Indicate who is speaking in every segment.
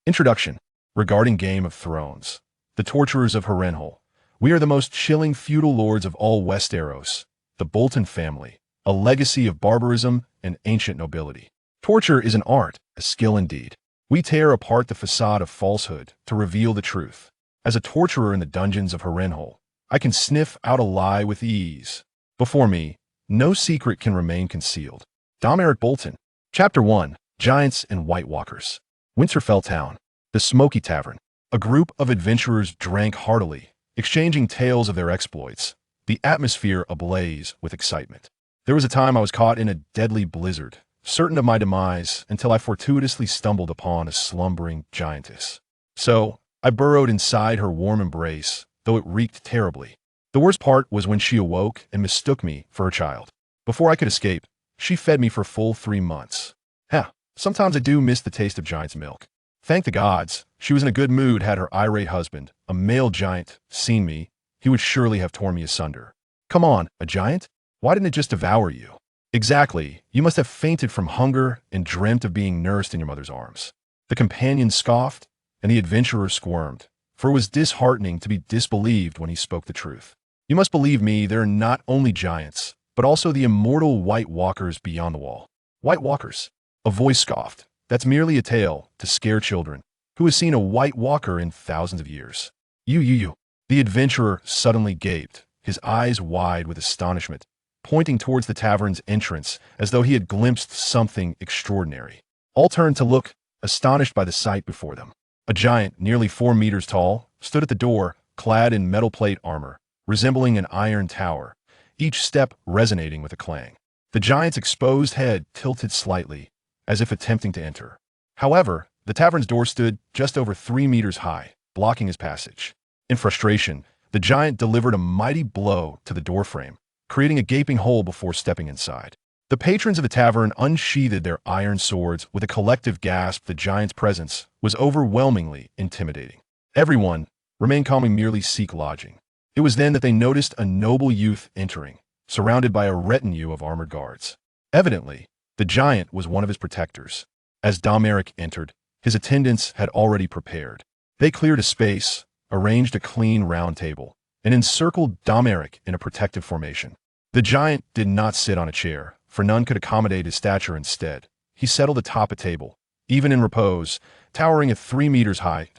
Speaker 1: Introduction. Regarding Game of Thrones. The torturers of Harrenhal. We are the most chilling feudal lords of all Westeros. The Bolton family. A legacy of barbarism and ancient nobility. Torture is an art, a skill indeed. We tear apart the facade of falsehood to reveal the truth. As a torturer in the dungeons of Harrenhal, I can sniff out a lie with ease. Before me, no secret can remain concealed. Domoric Bolton. Chapter 1. Giants and White Walkers. Winterfell Town. The Smoky Tavern. A group of adventurers drank heartily, exchanging tales of their exploits, the atmosphere ablaze with excitement. There was a time I was caught in a deadly blizzard, certain of my demise until I fortuitously stumbled upon a slumbering giantess. So, I burrowed inside her warm embrace, though it reeked terribly. The worst part was when she awoke and mistook me for her child. Before I could escape, she fed me for full 3 months. Sometimes I do miss the taste of giant's milk. Thank the gods, she was in a good mood had her irate husband, a male giant, seen me. He would surely have torn me asunder. Come on, a giant? Why didn't it just devour you? Exactly, you must have fainted from hunger and dreamt of being nursed in your mother's arms. The companion scoffed, and the adventurer squirmed, for it was disheartening to be disbelieved when he spoke the truth. You must believe me, there are not only giants, but also the immortal White Walkers beyond the wall. White Walkers? A voice scoffed. That's merely a tale to scare children. Who has seen a White Walker in thousands of years? You. The adventurer suddenly gaped, his eyes wide with astonishment, pointing towards the tavern's entrance as though he had glimpsed something extraordinary. All turned to look, astonished by the sight before them. A giant, nearly 4 meters tall, stood at the door, clad in metal plate armor, resembling an iron tower, each step resonating with a clang. The giant's exposed head tilted slightly, as if attempting to enter. However, the tavern's door stood just over 3 meters high, blocking his passage. In frustration, the giant delivered a mighty blow to the doorframe, creating a gaping hole before stepping inside. The patrons of the tavern unsheathed their iron swords with a collective gasp. The giant's presence was overwhelmingly intimidating. Everyone remained calm and merely seek lodging. It was then that they noticed a noble youth entering, surrounded by a retinue of armored guards. Evidently, the giant was one of his protectors. As Domoric entered, his attendants had already prepared. They cleared a space, arranged a clean round table, and encircled Domoric in a protective formation. The giant did not sit on a chair, for none could accommodate his stature. Instead, he settled atop a table, even in repose, towering at 3 meters high.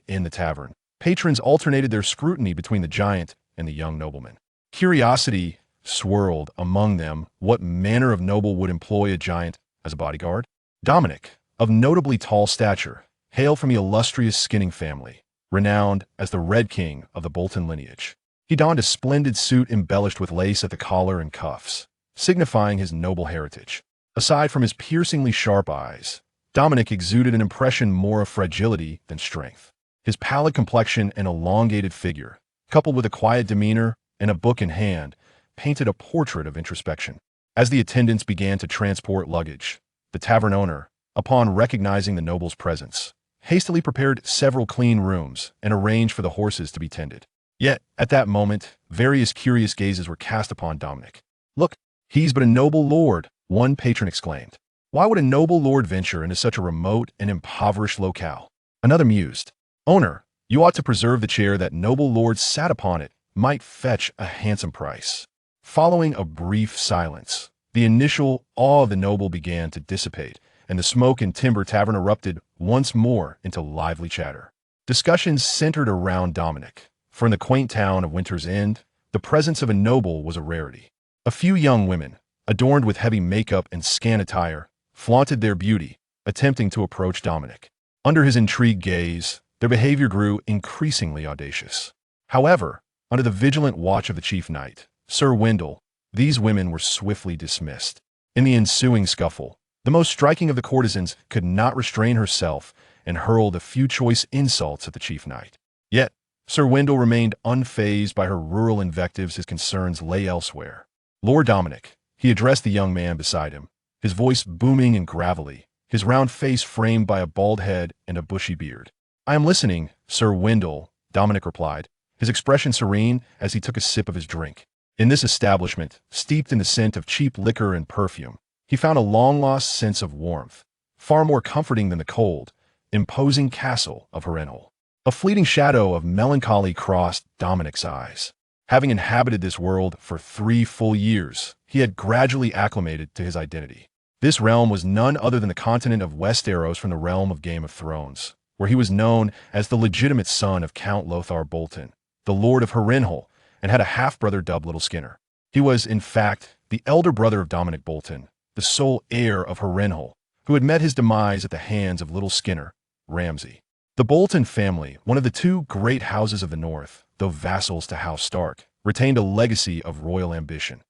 Speaker 1: In the tavern, patrons alternated their scrutiny between the giant and the young nobleman. Curiosity swirled among them. What manner of noble would employ a giant as a bodyguard? Domoric, of notably tall stature, hailed from the illustrious Skinning family, renowned as the Red King of the Bolton lineage. He donned a splendid suit embellished with lace at the collar and cuffs, signifying his noble heritage. Aside from his piercingly sharp eyes, Domoric exuded an impression more of fragility than strength. His pallid complexion and elongated figure, coupled with a quiet demeanor and a book in hand, painted a portrait of introspection. As the attendants began to transport luggage, the tavern owner, upon recognizing the noble's presence, hastily prepared several clean rooms and arranged for the horses to be tended. Yet, at that moment, various curious gazes were cast upon Domoric. "Look, he's but a noble lord," one patron exclaimed. "Why would a noble lord venture into such a remote and impoverished locale?" Another mused, "Owner, you ought to preserve the chair that noble lord sat upon. It might fetch a handsome price." Following a brief silence, the initial awe of the noble began to dissipate, and the Smoke and Timber Tavern erupted once more into lively chatter. Discussions centered around Domoric, for in the quaint town of Winter's End, the presence of a noble was a rarity. A few young women, adorned with heavy makeup and scant attire, flaunted their beauty, attempting to approach Domoric. Under his intrigued gaze, their behavior grew increasingly audacious. However, under the vigilant watch of the chief knight, Sir Wendell, these women were swiftly dismissed. In the ensuing scuffle, the most striking of the courtesans could not restrain herself and hurled a few choice insults at the chief knight. Yet, Sir Wendell remained unfazed by her rural invectives. His concerns lay elsewhere. "Lord Domoric," he addressed the young man beside him, his voice booming and gravelly, his round face framed by a bald head and a bushy beard. "I am listening, Sir Wendell," Domoric replied, his expression serene as he took a sip of his drink. In this establishment, steeped in the scent of cheap liquor and perfume, he found a long-lost sense of warmth, far more comforting than the cold, imposing castle of Harrenhal. A fleeting shadow of melancholy crossed Dominic's eyes. Having inhabited this world for 3 full years, he had gradually acclimated to his identity. This realm was none other than the continent of Westeros from the realm of Game of Thrones, where he was known as the legitimate son of Count Lothar Bolton, the Lord of Harrenhal, and had a half-brother dubbed Little Skinner. He was, in fact, the elder brother of Domoric Bolton, the sole heir of Harrenhal, who had met his demise at the hands of Little Skinner, Ramsay. The Bolton family, one of the 2 great houses of the North, though vassals to House Stark, retained a legacy of royal ambition.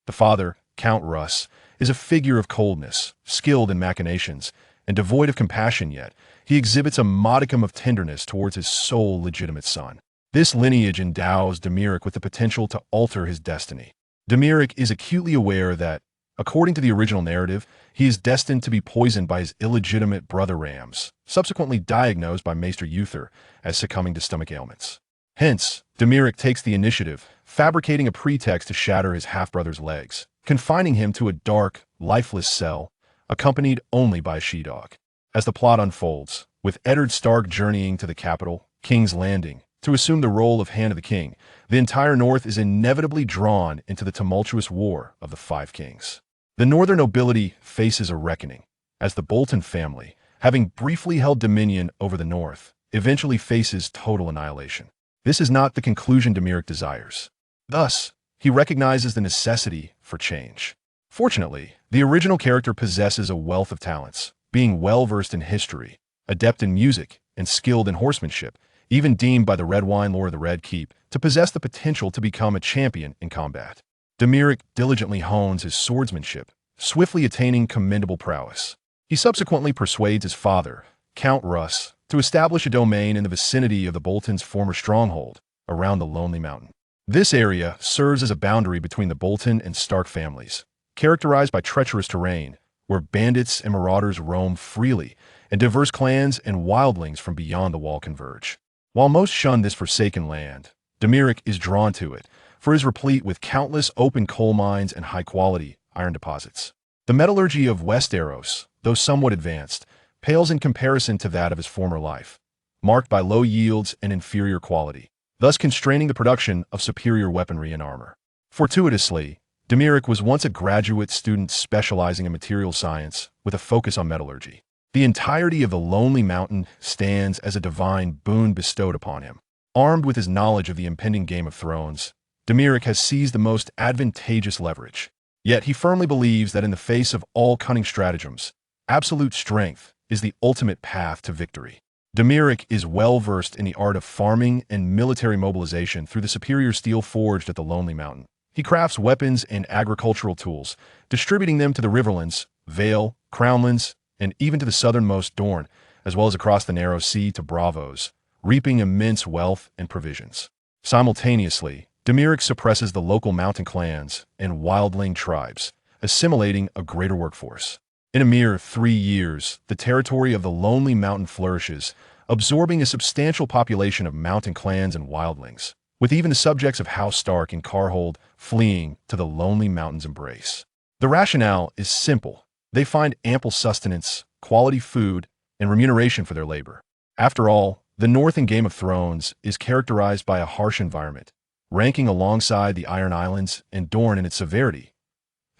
Speaker 1: The father, Count Russ, is a figure of coldness, skilled in machinations, and devoid of compassion, yet he exhibits a modicum of tenderness towards his sole legitimate son. This lineage endows Domoric with the potential to alter his destiny. Domoric is acutely aware that, according to the original narrative, he is destined to be poisoned by his illegitimate brother Rams, subsequently diagnosed by Maester Uther as succumbing to stomach ailments. Hence, Domoric takes the initiative, fabricating a pretext to shatter his half-brother's legs, confining him to a dark, lifeless cell, accompanied only by a she-dog. As the plot unfolds, with Eddard Stark journeying to the capital, King's Landing, to assume the role of Hand of the King, the entire North is inevitably drawn into the tumultuous war of the 5 kings. The northern nobility faces a reckoning, as the Bolton family, having briefly held dominion over the North, eventually faces total annihilation. This is not the conclusion Domoric desires. Thus, he recognizes the necessity for change. Fortunately, the original character possesses a wealth of talents, being well-versed in history, adept in music, and skilled in horsemanship, even deemed by the Red Wine Lord of the Red Keep to possess the potential to become a champion in combat. Domoric diligently hones his swordsmanship, swiftly attaining commendable prowess. He subsequently persuades his father, Count Russ, to establish a domain in the vicinity of the Boltons' former stronghold, around the Lonely Mountain. This area serves as a boundary between the Bolton and Stark families, characterized by treacherous terrain, where bandits and marauders roam freely, and diverse clans and wildlings from beyond the wall converge. While most shun this forsaken land, Domoric is drawn to it, for it is replete with countless open coal mines and high-quality iron deposits. The metallurgy of Westeros, though somewhat advanced, pales in comparison to that of his former life, marked by low yields and inferior quality, thus constraining the production of superior weaponry and armor. Fortuitously, Domoric was once a graduate student specializing in material science with a focus on metallurgy. The entirety of the Lonely Mountain stands as a divine boon bestowed upon him. Armed with his knowledge of the impending Game of Thrones, Domoric has seized the most advantageous leverage. Yet he firmly believes that in the face of all cunning stratagems, absolute strength is the ultimate path to victory. Domoric is well-versed in the art of farming and military mobilization through the superior steel forged at the Lonely Mountain. He crafts weapons and agricultural tools, distributing them to the Riverlands, Vale, Crownlands, and even to the southernmost Dorne, as well as across the narrow sea to Bravos, reaping immense wealth and provisions. Simultaneously, Domoric suppresses the local mountain clans and wildling tribes, assimilating a greater workforce. In a mere 3 years, the territory of the Lonely Mountain flourishes, absorbing a substantial population of mountain clans and wildlings, with even the subjects of House Stark and Carhold fleeing to the Lonely Mountain's embrace. The rationale is simple. They find ample sustenance, quality food, and remuneration for their labor. After all, the North in Game of Thrones is characterized by a harsh environment, ranking alongside the Iron Islands and Dorne in its severity.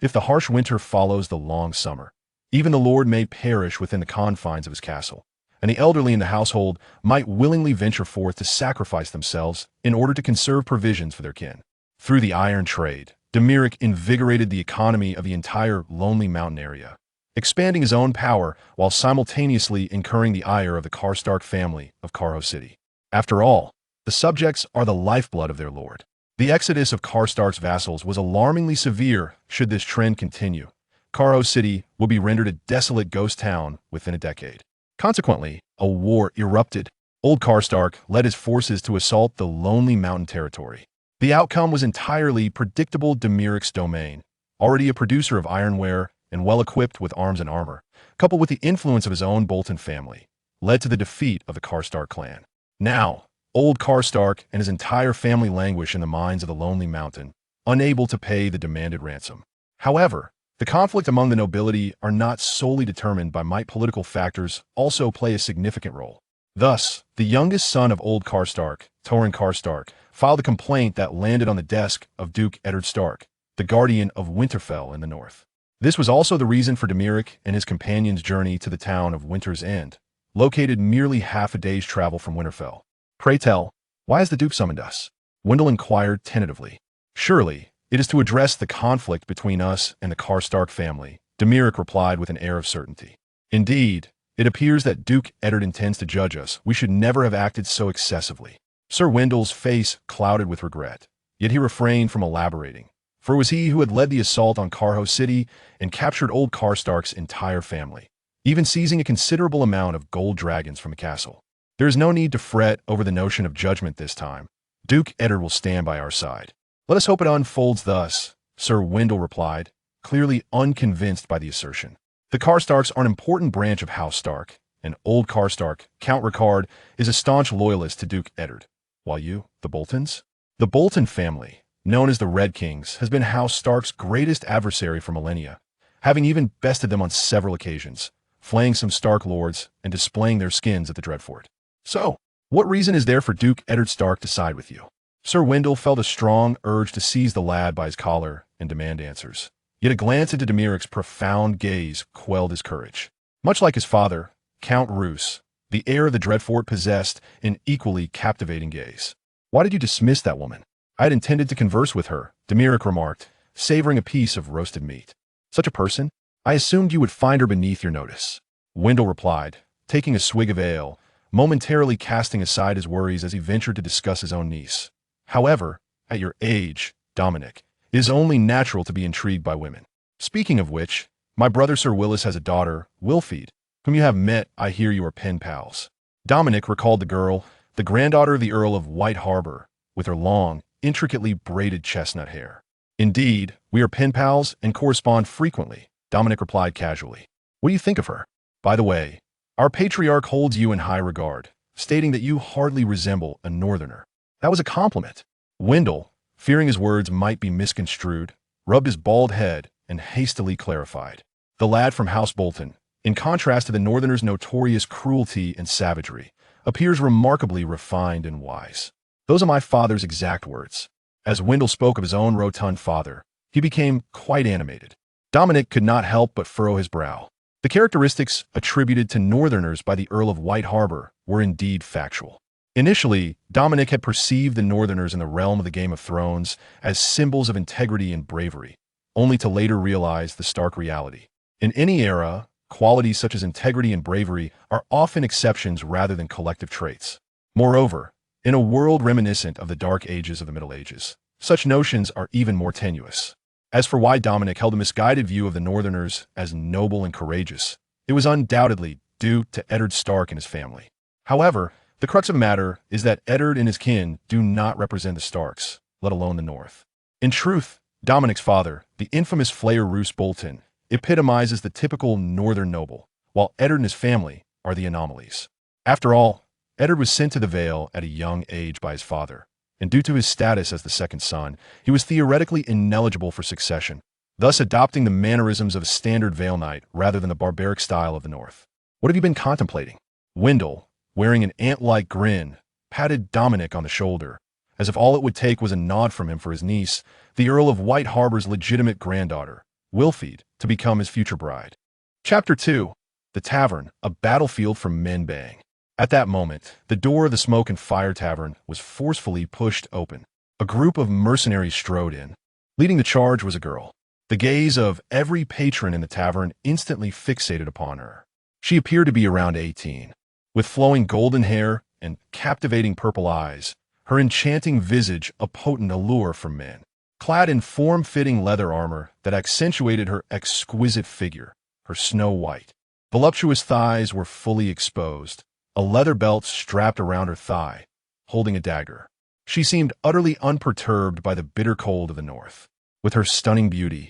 Speaker 1: If the harsh winter follows the long summer, even the Lord may perish within the confines of his castle, and the elderly in the household might willingly venture forth to sacrifice themselves in order to conserve provisions for their kin. Through the iron trade, Domoric invigorated the economy of the entire Lonely Mountain area, expanding his own power while simultaneously incurring the ire of the Karstark family of Karho City. After all, the subjects are the lifeblood of their lord. The exodus of Karstark's vassals was alarmingly severe should this trend continue. Karho City would be rendered a desolate ghost town within a decade. Consequently, a war erupted. Old Karstark led his forces to assault the Lonely Mountain territory. The outcome was entirely predictable. Domoric's domain, already a producer of ironware and well-equipped with arms and armor, coupled with the influence of his own Bolton family, led to the defeat of the Karstark clan. Now, old Karstark and his entire family languish in the mines of the Lonely Mountain, unable to pay the demanded ransom. However, The conflict among the nobility are not solely determined by might. Political factors also play a significant role. Thus, the youngest son of old Karstark, Torrhen Karstark, filed a complaint that landed on the desk of Duke Eddard Stark, the guardian of Winterfell in the north. This was also the reason for Domoric and his companions' journey to the town of Winter's End, located merely half a day's travel from Winterfell. "Pray tell, why has the Duke summoned us?" Wendell inquired tentatively. "Surely, it is to address the conflict between us and the Karstark family," Domoric replied with an air of certainty. "Indeed, it appears that Duke Eddard intends to judge us. We should never have acted so excessively." Sir Wendell's face clouded with regret, yet he refrained from elaborating, for it was he who had led the assault on Carho City and captured old Karstark's entire family, even seizing a considerable amount of gold dragons from the castle. "There is no need to fret over the notion of judgment this time. Duke Eddard will stand by our side." "Let us hope it unfolds thus," Sir Wendell replied, clearly unconvinced by the assertion. "The Karstarks are an important branch of House Stark, and old Karstark, Count Ricard, is a staunch loyalist to Duke Eddard. While you, the Boltons?" "The Bolton family, known as the Red Kings, has been House Stark's greatest adversary for millennia, having even bested them on several occasions, flaying some Stark lords and displaying their skins at the Dreadfort. So, what reason is there for Duke Eddard Stark to side with you?" Sir Wendell felt a strong urge to seize the lad by his collar and demand answers. Yet a glance into Domoric's profound gaze quelled his courage. Much like his father, Count Roose, the heir of the Dreadfort possessed an equally captivating gaze. "Why did you dismiss that woman?" "I had intended to converse with her," Domoric remarked, savoring a piece of roasted meat. "Such a person? I assumed you would find her beneath your notice," Wendell replied, taking a swig of ale, momentarily casting aside his worries as he ventured to discuss his own niece. "However, at your age, Dominic, it is only natural to be intrigued by women. Speaking of which, my brother Sir Willis has a daughter, Wilfeed, whom you have met. I hear you are pen pals." Dominic recalled the girl, the granddaughter of the Earl of White Harbor, with her long, intricately braided chestnut hair. "Indeed, we are pen pals and correspond frequently," Dominic replied casually. "What do you think of her? By the way, our patriarch holds you in high regard, stating that you hardly resemble a northerner." "That was a compliment." Wendell, fearing his words might be misconstrued, rubbed his bald head and hastily clarified. "The lad from House Bolton, in contrast to the northerner's notorious cruelty and savagery, appears remarkably refined and wise. Those are my father's exact words." As Wendell spoke of his own rotund father, he became quite animated. Dominic could not help but furrow his brow. The characteristics attributed to northerners by the Earl of White Harbor were indeed factual. Initially, Dominic had perceived the northerners in the realm of the Game of Thrones as symbols of integrity and bravery, only to later realize the stark reality. In any era, qualities such as integrity and bravery are often exceptions rather than collective traits. Moreover, in a world reminiscent of the Dark Ages of the Middle Ages, such notions are even more tenuous. As for why Dominic held a misguided view of the northerners as noble and courageous, it was undoubtedly due to Eddard Stark and his family. However, the crux of the matter is that Eddard and his kin do not represent the Starks, let alone the North. In truth, Dominic's father, the infamous Flayer House Bolton, epitomizes the typical northern noble, while Eddard and his family are the anomalies. After all, Eddard was sent to the Vale at a young age by his father, and due to his status as the second son, he was theoretically ineligible for succession, thus adopting the mannerisms of a standard Vale knight rather than the barbaric style of the North. "What have you been contemplating?" Wendell, wearing an ant-like grin, patted Dominic on the shoulder, as if all it would take was a nod from him for his niece, the Earl of White Harbor's legitimate granddaughter, Wilfeed, to become his future bride. Chapter 2. The Tavern, a battlefield for men bang. At that moment, the door of the Smoke and Fire Tavern was forcefully pushed open. A group of mercenaries strode in. Leading the charge was a girl. The gaze of every patron in the tavern instantly fixated upon her. She appeared to be around 18. With flowing golden hair and captivating purple eyes, her enchanting visage a potent allure for men. Clad in form-fitting leather armor that accentuated her exquisite figure, her snow-white, voluptuous thighs were fully exposed, a leather belt strapped around her thigh, holding a dagger. She seemed utterly unperturbed by the bitter cold of the north. With her stunning beauty,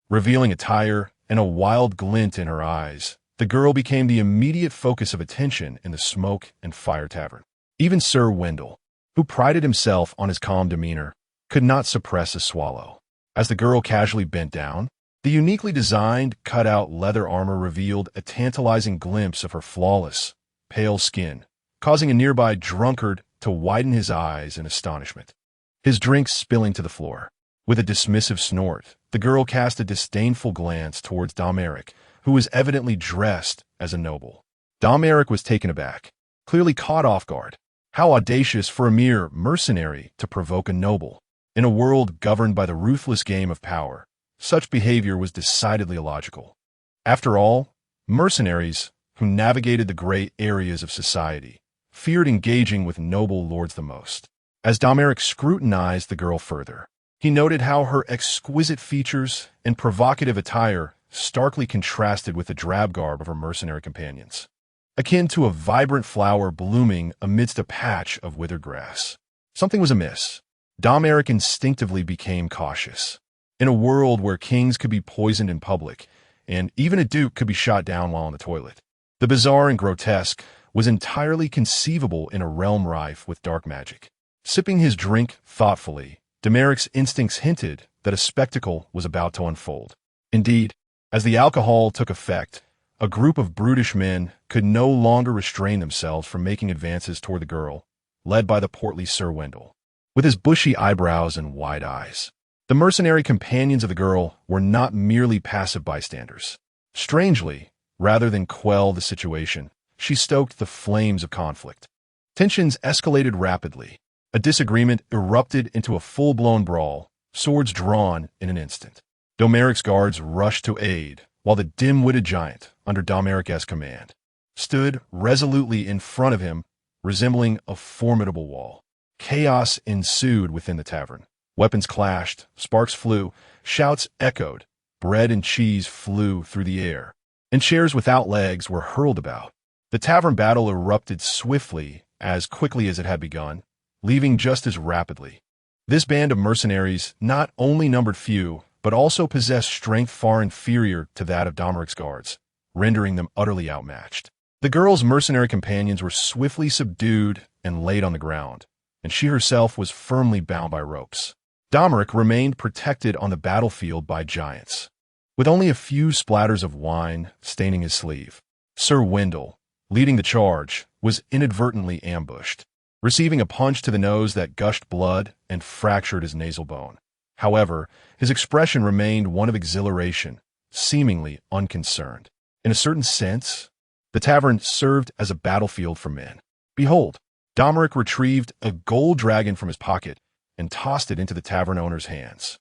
Speaker 1: revealing attire, and a wild glint in her eyes, the girl became the immediate focus of attention in the Smoke and Fire Tavern. Even Sir Wendell, who prided himself on his calm demeanor, could not suppress a swallow. As the girl casually bent down, The uniquely designed, cut-out leather armor revealed a tantalizing glimpse of her flawless, pale skin, causing a nearby drunkard to widen his eyes in astonishment, his drink spilling to the floor. With a dismissive snort, the girl cast a disdainful glance towards Domoric, who was evidently dressed as a noble. Domoric was taken aback, clearly caught off guard. How audacious for a mere mercenary to provoke a noble. In a world governed by the ruthless game of power, such behavior was decidedly illogical. After all, mercenaries, who navigated the gray areas of society, feared engaging with noble lords the most. As Domoric scrutinized the girl further, he noted how her exquisite features and provocative attire starkly contrasted with the drab garb of her mercenary companions, akin to a vibrant flower blooming amidst a patch of withered grass. Something was amiss. Domoric instinctively became cautious. In a world where kings could be poisoned in public, and even a duke could be shot down while on the toilet, the bizarre and grotesque was entirely conceivable in a realm rife with dark magic. Sipping his drink thoughtfully, Domoric's instincts hinted that a spectacle was about to unfold. Indeed, as the alcohol took effect, a group of brutish men could no longer restrain themselves from making advances toward the girl, led by the portly Sir Wendell. With his bushy eyebrows and wide eyes, the mercenary companions of the girl were not merely passive bystanders. Strangely, rather than quell the situation, she stoked the flames of conflict. Tensions escalated rapidly. A disagreement erupted into a full-blown brawl, swords drawn in an instant. Domoric's guards rushed to aid, while the dim-witted giant, under Domoric's command, stood resolutely in front of him, resembling a formidable wall. Chaos ensued within the tavern. Weapons clashed, sparks flew, shouts echoed, bread and cheese flew through the air, and chairs without legs were hurled about. The tavern battle erupted swiftly, as quickly as it had begun, leaving just as rapidly. This band of mercenaries not only numbered few, but also possessed strength far inferior to that of Domoric's guards, rendering them utterly outmatched. The girl's mercenary companions were swiftly subdued and laid on the ground, and she herself was firmly bound by ropes. Domoric remained protected on the battlefield by giants, with only a few splatters of wine staining his sleeve. Sir Wendell, leading the charge, was inadvertently ambushed, receiving a punch to the nose that gushed blood and fractured his nasal bone. However, his expression remained one of exhilaration, seemingly unconcerned. In a certain sense, the tavern served as a battlefield for men. Behold, Domoric retrieved a gold dragon from his pocket and tossed it into the tavern owner's hands.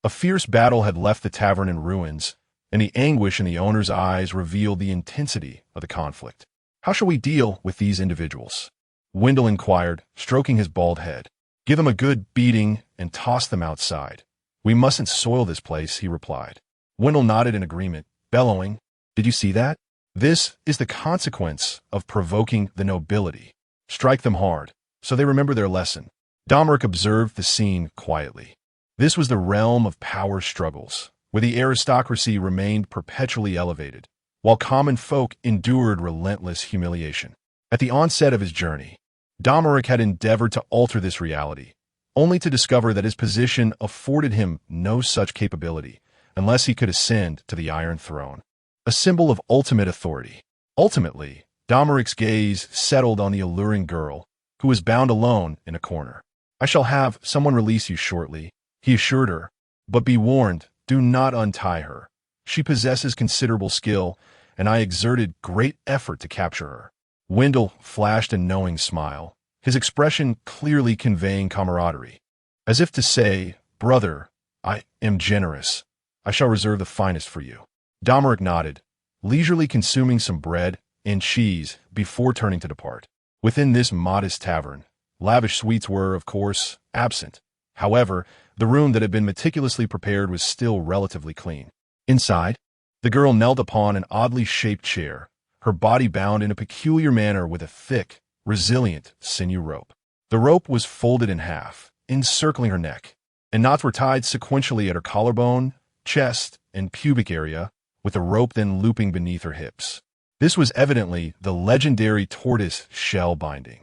Speaker 1: A fierce battle had left the tavern in ruins, and the anguish in the owner's eyes revealed the intensity of the conflict. How shall we deal with these individuals? Wendell inquired, stroking his bald head. Give them a good beating and toss them outside. We mustn't soil this place, he replied. Wendell nodded in agreement, bellowing, Did you see that? This is the consequence of provoking the nobility. Strike them hard, so they remember their lesson. Domoric observed the scene quietly. This was the realm of power struggles, where the aristocracy remained perpetually elevated, while common folk endured relentless humiliation. At the onset of his journey, Domoric had endeavored to alter this reality, only to discover that his position afforded him no such capability unless he could ascend to the Iron Throne, a symbol of ultimate authority. Ultimately, Domoric's gaze settled on the alluring girl, who was bound alone in a corner. I shall have someone release you shortly, he assured her, but be warned, do not untie her. She possesses considerable skill, and I exerted great effort to capture her. Wendell flashed a knowing smile, his expression clearly conveying camaraderie. As if to say, brother, I am generous. I shall reserve the finest for you. Domoric nodded, leisurely consuming some bread and cheese before turning to depart. Within this modest tavern, lavish suites were, of course, absent. However, the room that had been meticulously prepared was still relatively clean. Inside, the girl knelt upon an oddly shaped chair, her body bound in a peculiar manner with a thick, resilient sinew rope. The rope was folded in half, encircling her neck, and knots were tied sequentially at her collarbone, chest, and pubic area, with the rope then looping beneath her hips. This was evidently the legendary tortoise shell binding.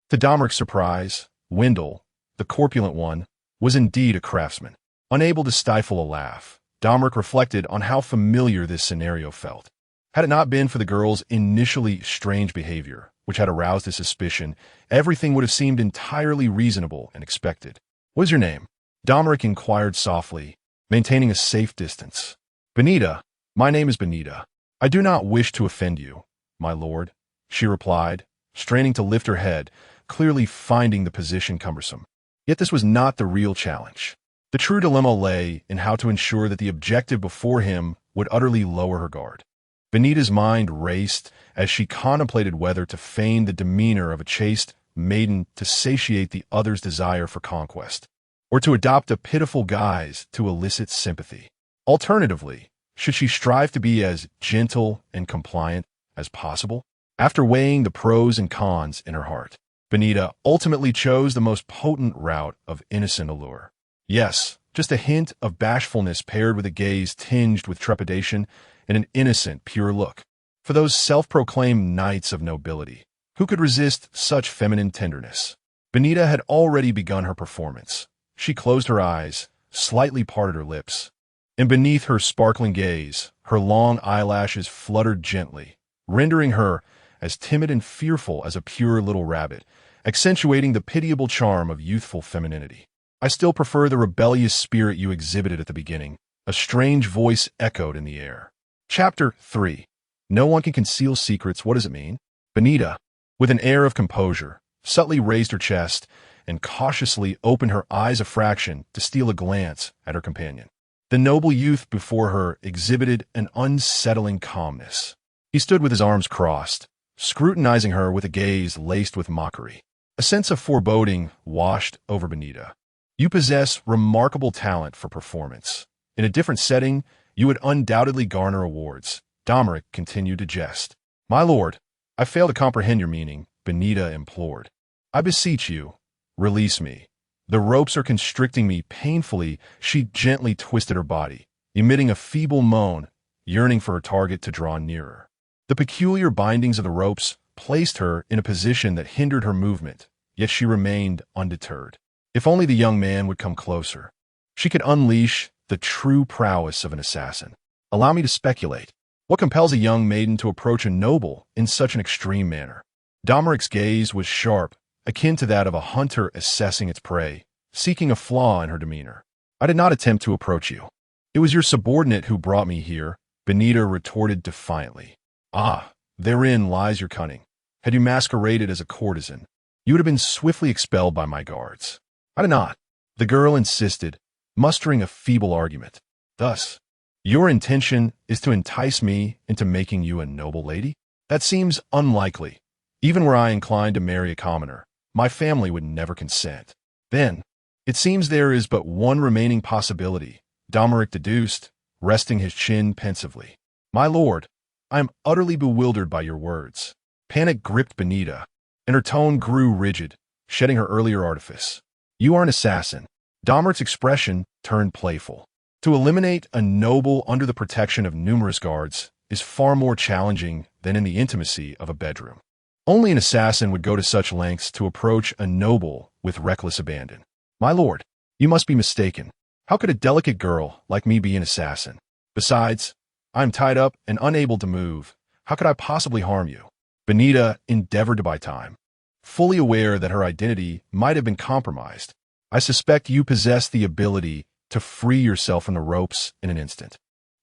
Speaker 1: To Domoric's surprise, Wendell, the corpulent one, was indeed a craftsman. Unable to stifle a laugh, Domoric reflected on how familiar this scenario felt. Had it not been for the girl's initially strange behavior, which had aroused his suspicion, everything would have seemed entirely reasonable and expected. "What is your name?" Domoric inquired softly, maintaining a safe distance. "Benita. My name is Benita. I do not wish to offend you, my lord," she replied, straining to lift her head, clearly finding the position cumbersome. Yet this was not the real challenge. The true dilemma lay in how to ensure that the objective before him would utterly lower her guard. Benita's mind raced as she contemplated whether to feign the demeanor of a chaste maiden to satiate the other's desire for conquest, or to adopt a pitiful guise to elicit sympathy. Alternatively, should she strive to be as gentle and compliant as possible? After weighing the pros and cons in her heart, Benita ultimately chose the most potent route of innocent allure. Yes, just a hint of bashfulness paired with a gaze tinged with trepidation and an innocent, pure look. For those self-proclaimed knights of nobility, who could resist such feminine tenderness? Benita had already begun her performance. She closed her eyes, slightly parted her lips, and beneath her sparkling gaze, her long eyelashes fluttered gently, rendering her as timid and fearful as a pure little rabbit, accentuating the pitiable charm of youthful femininity. "I still prefer the rebellious spirit you exhibited at the beginning," a strange voice echoed in the air. Chapter 3. No one can conceal secrets. What does it mean? Benita, with an air of composure, subtly raised her chest and cautiously opened her eyes a fraction to steal a glance at her companion. The noble youth before her exhibited an unsettling calmness. He stood with his arms crossed, scrutinizing her with a gaze laced with mockery. A sense of foreboding washed over Benita. "You possess remarkable talent for performance. In a different setting, you would undoubtedly garner awards," Domoric continued to jest. "My lord, I fail to comprehend your meaning," Benita implored. "I beseech you, release me. The ropes are constricting me painfully." She gently twisted her body, emitting a feeble moan, yearning for her target to draw nearer. The peculiar bindings of the ropes placed her in a position that hindered her movement, yet she remained undeterred. If only the young man would come closer, she could unleash the true prowess of an assassin. "Allow me to speculate. What compels a young maiden to approach a noble in such an extreme manner?" Domoric's gaze was sharp, akin to that of a hunter assessing its prey, seeking a flaw in her demeanor. "I did not attempt to approach you. It was your subordinate who brought me here," Benita retorted defiantly. "Ah, therein lies your cunning. Had you masqueraded as a courtesan, you would have been swiftly expelled by my guards." "I did not," the girl insisted, mustering a feeble argument. "Thus, your intention is to entice me into making you a noble lady? That seems unlikely. Even were I inclined to marry a commoner, my family would never consent." "Then, it seems there is but one remaining possibility," Domoric deduced, resting his chin pensively. "My lord, I am utterly bewildered by your words." Panic gripped Benita, and her tone grew rigid, shedding her earlier artifice. "You are an assassin." Domoric's expression turned playful. To eliminate a noble under the protection of numerous guards is far more challenging than in the intimacy of a bedroom. Only an assassin would go to such lengths to approach a noble with reckless abandon. "My lord, you must be mistaken. How could a delicate girl like me be an assassin? Besides, I am tied up and unable to move. How could I possibly harm you?" Benita endeavored to buy time, fully aware that her identity might have been compromised. "I suspect you possess the ability to free yourself from the ropes in an instant.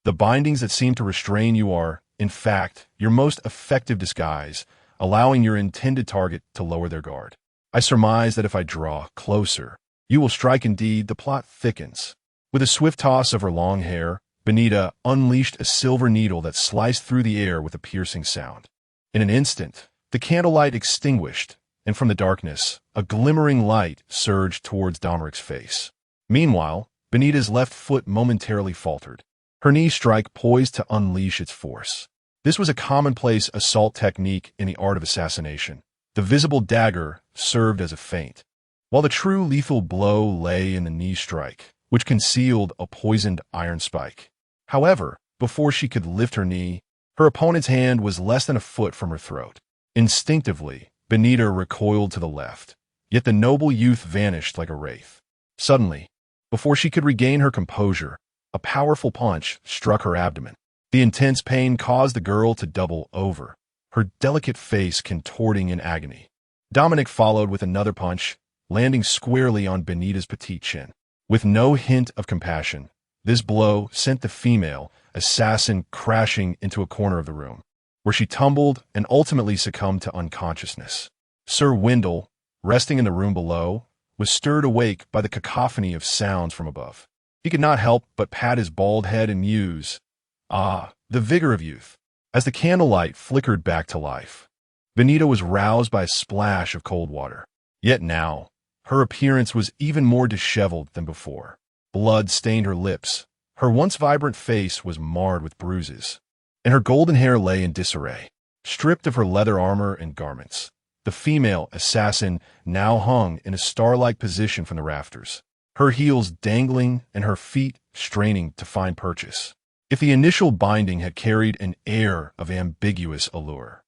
Speaker 1: The bindings that seem to restrain you are, in fact, your most effective disguise, allowing your intended target to lower their guard. I surmise that if I draw closer, you will strike. Indeed, the plot thickens." With a swift toss of her long hair, Benita unleashed a silver needle that sliced through the air with a piercing sound. In an instant, the candlelight extinguished, and from the darkness, a glimmering light surged towards Domeric's face. Meanwhile, Benita's left foot momentarily faltered, her knee strike poised to unleash its force. This was a commonplace assault technique in the art of assassination. The visible dagger served as a feint, while the true lethal blow lay in the knee strike, which concealed a poisoned iron spike. However, before she could lift her knee, her opponent's hand was less than a foot from her throat. Instinctively, Benita recoiled to the left, yet the noble youth vanished like a wraith. Suddenly, before she could regain her composure, A powerful punch struck her abdomen. The intense pain caused the girl to double over, her delicate face contorting in agony. Domoric followed with another punch, landing squarely on Benita's petite chin. With no hint of compassion, this blow sent the female assassin crashing into a corner of the room, where she tumbled and ultimately succumbed to unconsciousness. Sir Wendell, resting in the room below, was stirred awake by the cacophony of sounds from above. He could not help but pat his bald head and muse, "Ah, the vigor of youth." As the candlelight flickered back to life, Benita was roused by a splash of cold water. Yet now, her appearance was even more disheveled than before. Blood stained her lips, her once vibrant face was marred with bruises, and her golden hair lay in disarray. Stripped of her leather armor and garments, the female assassin now hung in a star-like position from the rafters, her heels dangling and her feet straining to find purchase. If the initial binding had carried an air of ambiguous allure,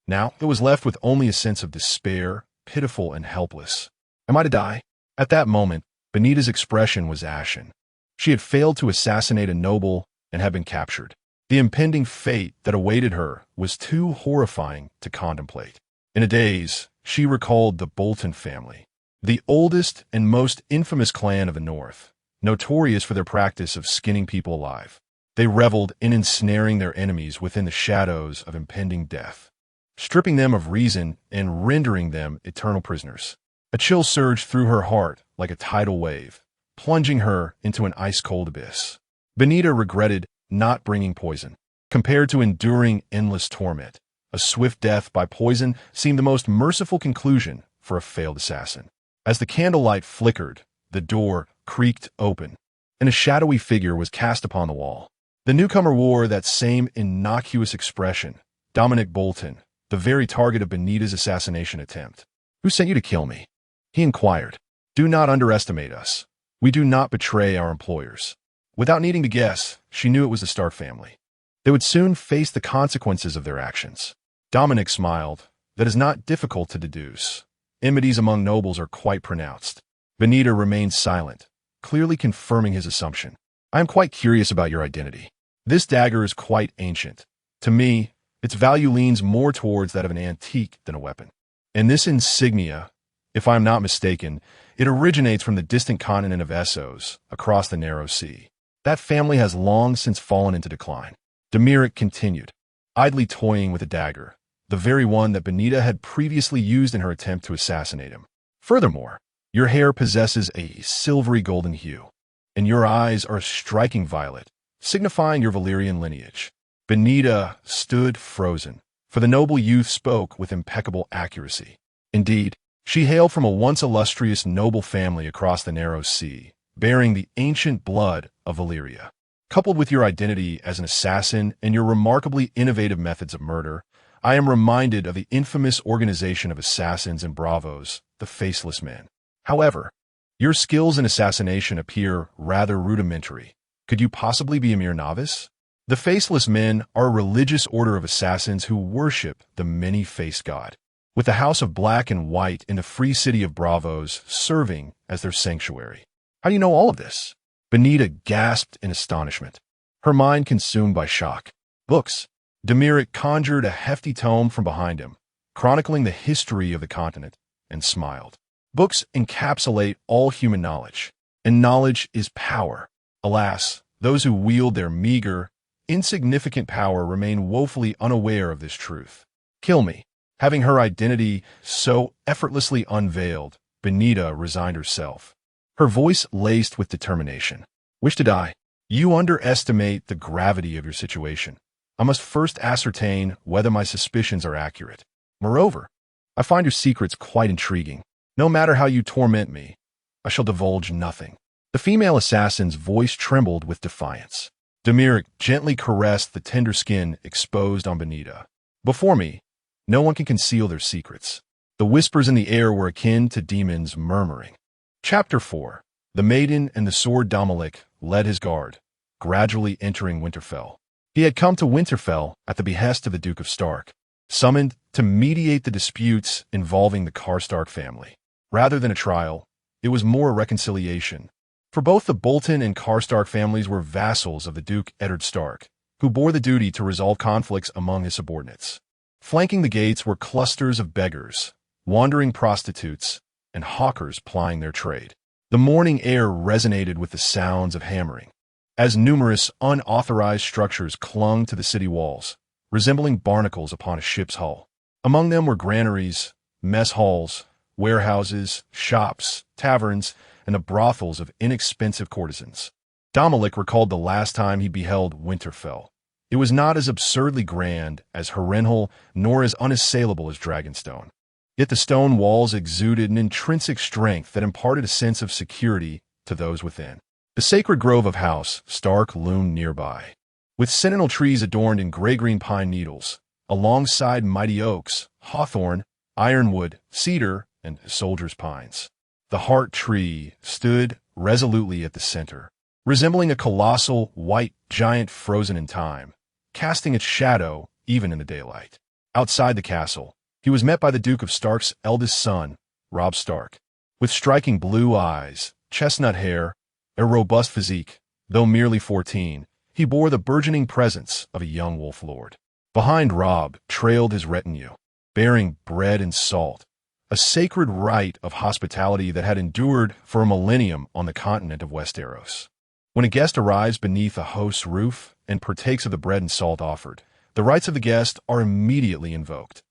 Speaker 1: now it was left with only a sense of despair, pitiful and helpless. Am I to die? At that moment, Benita's expression was ashen. She had failed to assassinate a noble and had been captured. The impending fate that awaited her was too horrifying to contemplate. In a daze, she recalled the Bolton family, the oldest and most infamous clan of the North, notorious for their practice of skinning people alive. They reveled in ensnaring their enemies within the shadows of impending death, stripping them of reason and rendering them eternal prisoners. A chill surged through her heart like a tidal wave, plunging her into an ice-cold abyss. Benita regretted not bringing poison. Compared to enduring endless torment, a swift death by poison seemed the most merciful conclusion for a failed assassin. As the candlelight flickered, the door creaked open, and a shadowy figure was cast upon the wall. The newcomer wore that same innocuous expression, Domoric Bolton, the very target of Benita's assassination attempt. "Who sent you to kill me?" he inquired. "Do not underestimate us. We do not betray our employers." Without needing to guess, she knew it was the Stark family. They would soon face the consequences of their actions. Domoric smiled. "That is not difficult to deduce. Enmities among nobles are quite pronounced." Benita remained silent, clearly confirming his assumption. "I am quite curious about your identity. This dagger is quite ancient. To me, its value leans more towards that of an antique than a weapon. And this insignia, if I am not mistaken, it originates from the distant continent of Essos, across the narrow sea. That family has long since fallen into decline." Domoric continued, idly toying with a dagger, the very one that Benita had previously used in her attempt to assassinate him. "Furthermore, your hair possesses a silvery golden hue, and your eyes are a striking violet, signifying your Valyrian lineage." Benita stood frozen, for the noble youth spoke with impeccable accuracy. Indeed, she hailed from a once illustrious noble family across the narrow sea, bearing the ancient blood of Valyria. Coupled with your identity as an assassin and your remarkably innovative methods of murder, I am reminded of the infamous organization of assassins and bravos, the Faceless Men. However, your skills in assassination appear rather rudimentary. Could you possibly be a mere novice? The Faceless Men are a religious order of assassins who worship the many-faced god, with the House of Black and White in the free city of Bravos serving as their sanctuary. How do you know all of this? Benita gasped in astonishment, her mind consumed by shock. Books. Domoric conjured a hefty tome from behind him, chronicling the history of the continent, and smiled. Books encapsulate all human knowledge, and knowledge is power. Alas, those who wield their meager, insignificant power remain woefully unaware of this truth. Kill me. Having her identity so effortlessly unveiled, Benita resigned herself, her voice laced with determination. "Wish to die? You underestimate the gravity of your situation. I must first ascertain whether my suspicions are accurate. Moreover, I find your secrets quite intriguing. No matter how you torment me, I shall divulge nothing." The female assassin's voice trembled with defiance. Domoric gently caressed the tender skin exposed on Benita. "Before me, no one can conceal their secrets." The whispers in the air were akin to demons murmuring. Chapter 4. The Maiden and the Sword. Domoric led his guard, gradually entering Winterfell. He had come to Winterfell at the behest of the Duke of Stark, summoned to mediate the disputes involving the Karstark family. Rather than a trial, it was more a reconciliation. For both the Bolton and Karstark families were vassals of the Duke Eddard Stark, who bore the duty to resolve conflicts among his subordinates. Flanking the gates were clusters of beggars, wandering prostitutes, and hawkers plying their trade. The morning air resonated with the sounds of hammering, as numerous unauthorized structures clung to the city walls, resembling barnacles upon a ship's hull. Among them were granaries, mess halls, warehouses, shops, taverns, and the brothels of inexpensive courtesans. Domoric recalled the last time he beheld Winterfell. It was not as absurdly grand as Harrenhal, nor as unassailable as Dragonstone. Yet the stone walls exuded an intrinsic strength that imparted a sense of security to those within. The sacred grove of House Stark loomed nearby, with sentinel trees adorned in gray-green pine needles, alongside mighty oaks, hawthorn, ironwood, cedar, and soldiers' pines. The heart tree stood resolutely at the center, resembling a colossal, white giant frozen in time, casting its shadow even in the daylight. Outside the castle, he was met by the Duke of Stark's eldest son, Robb Stark. With striking blue eyes, chestnut hair, a robust physique, though merely 14, he bore the burgeoning presence of a young wolf lord. Behind Robb trailed his retinue, bearing bread and salt, a sacred rite of hospitality that had endured for a millennium on the continent of Westeros. When a guest arrives beneath a host's roof and partakes of the bread and salt offered, the rights of the guest are immediately invoked.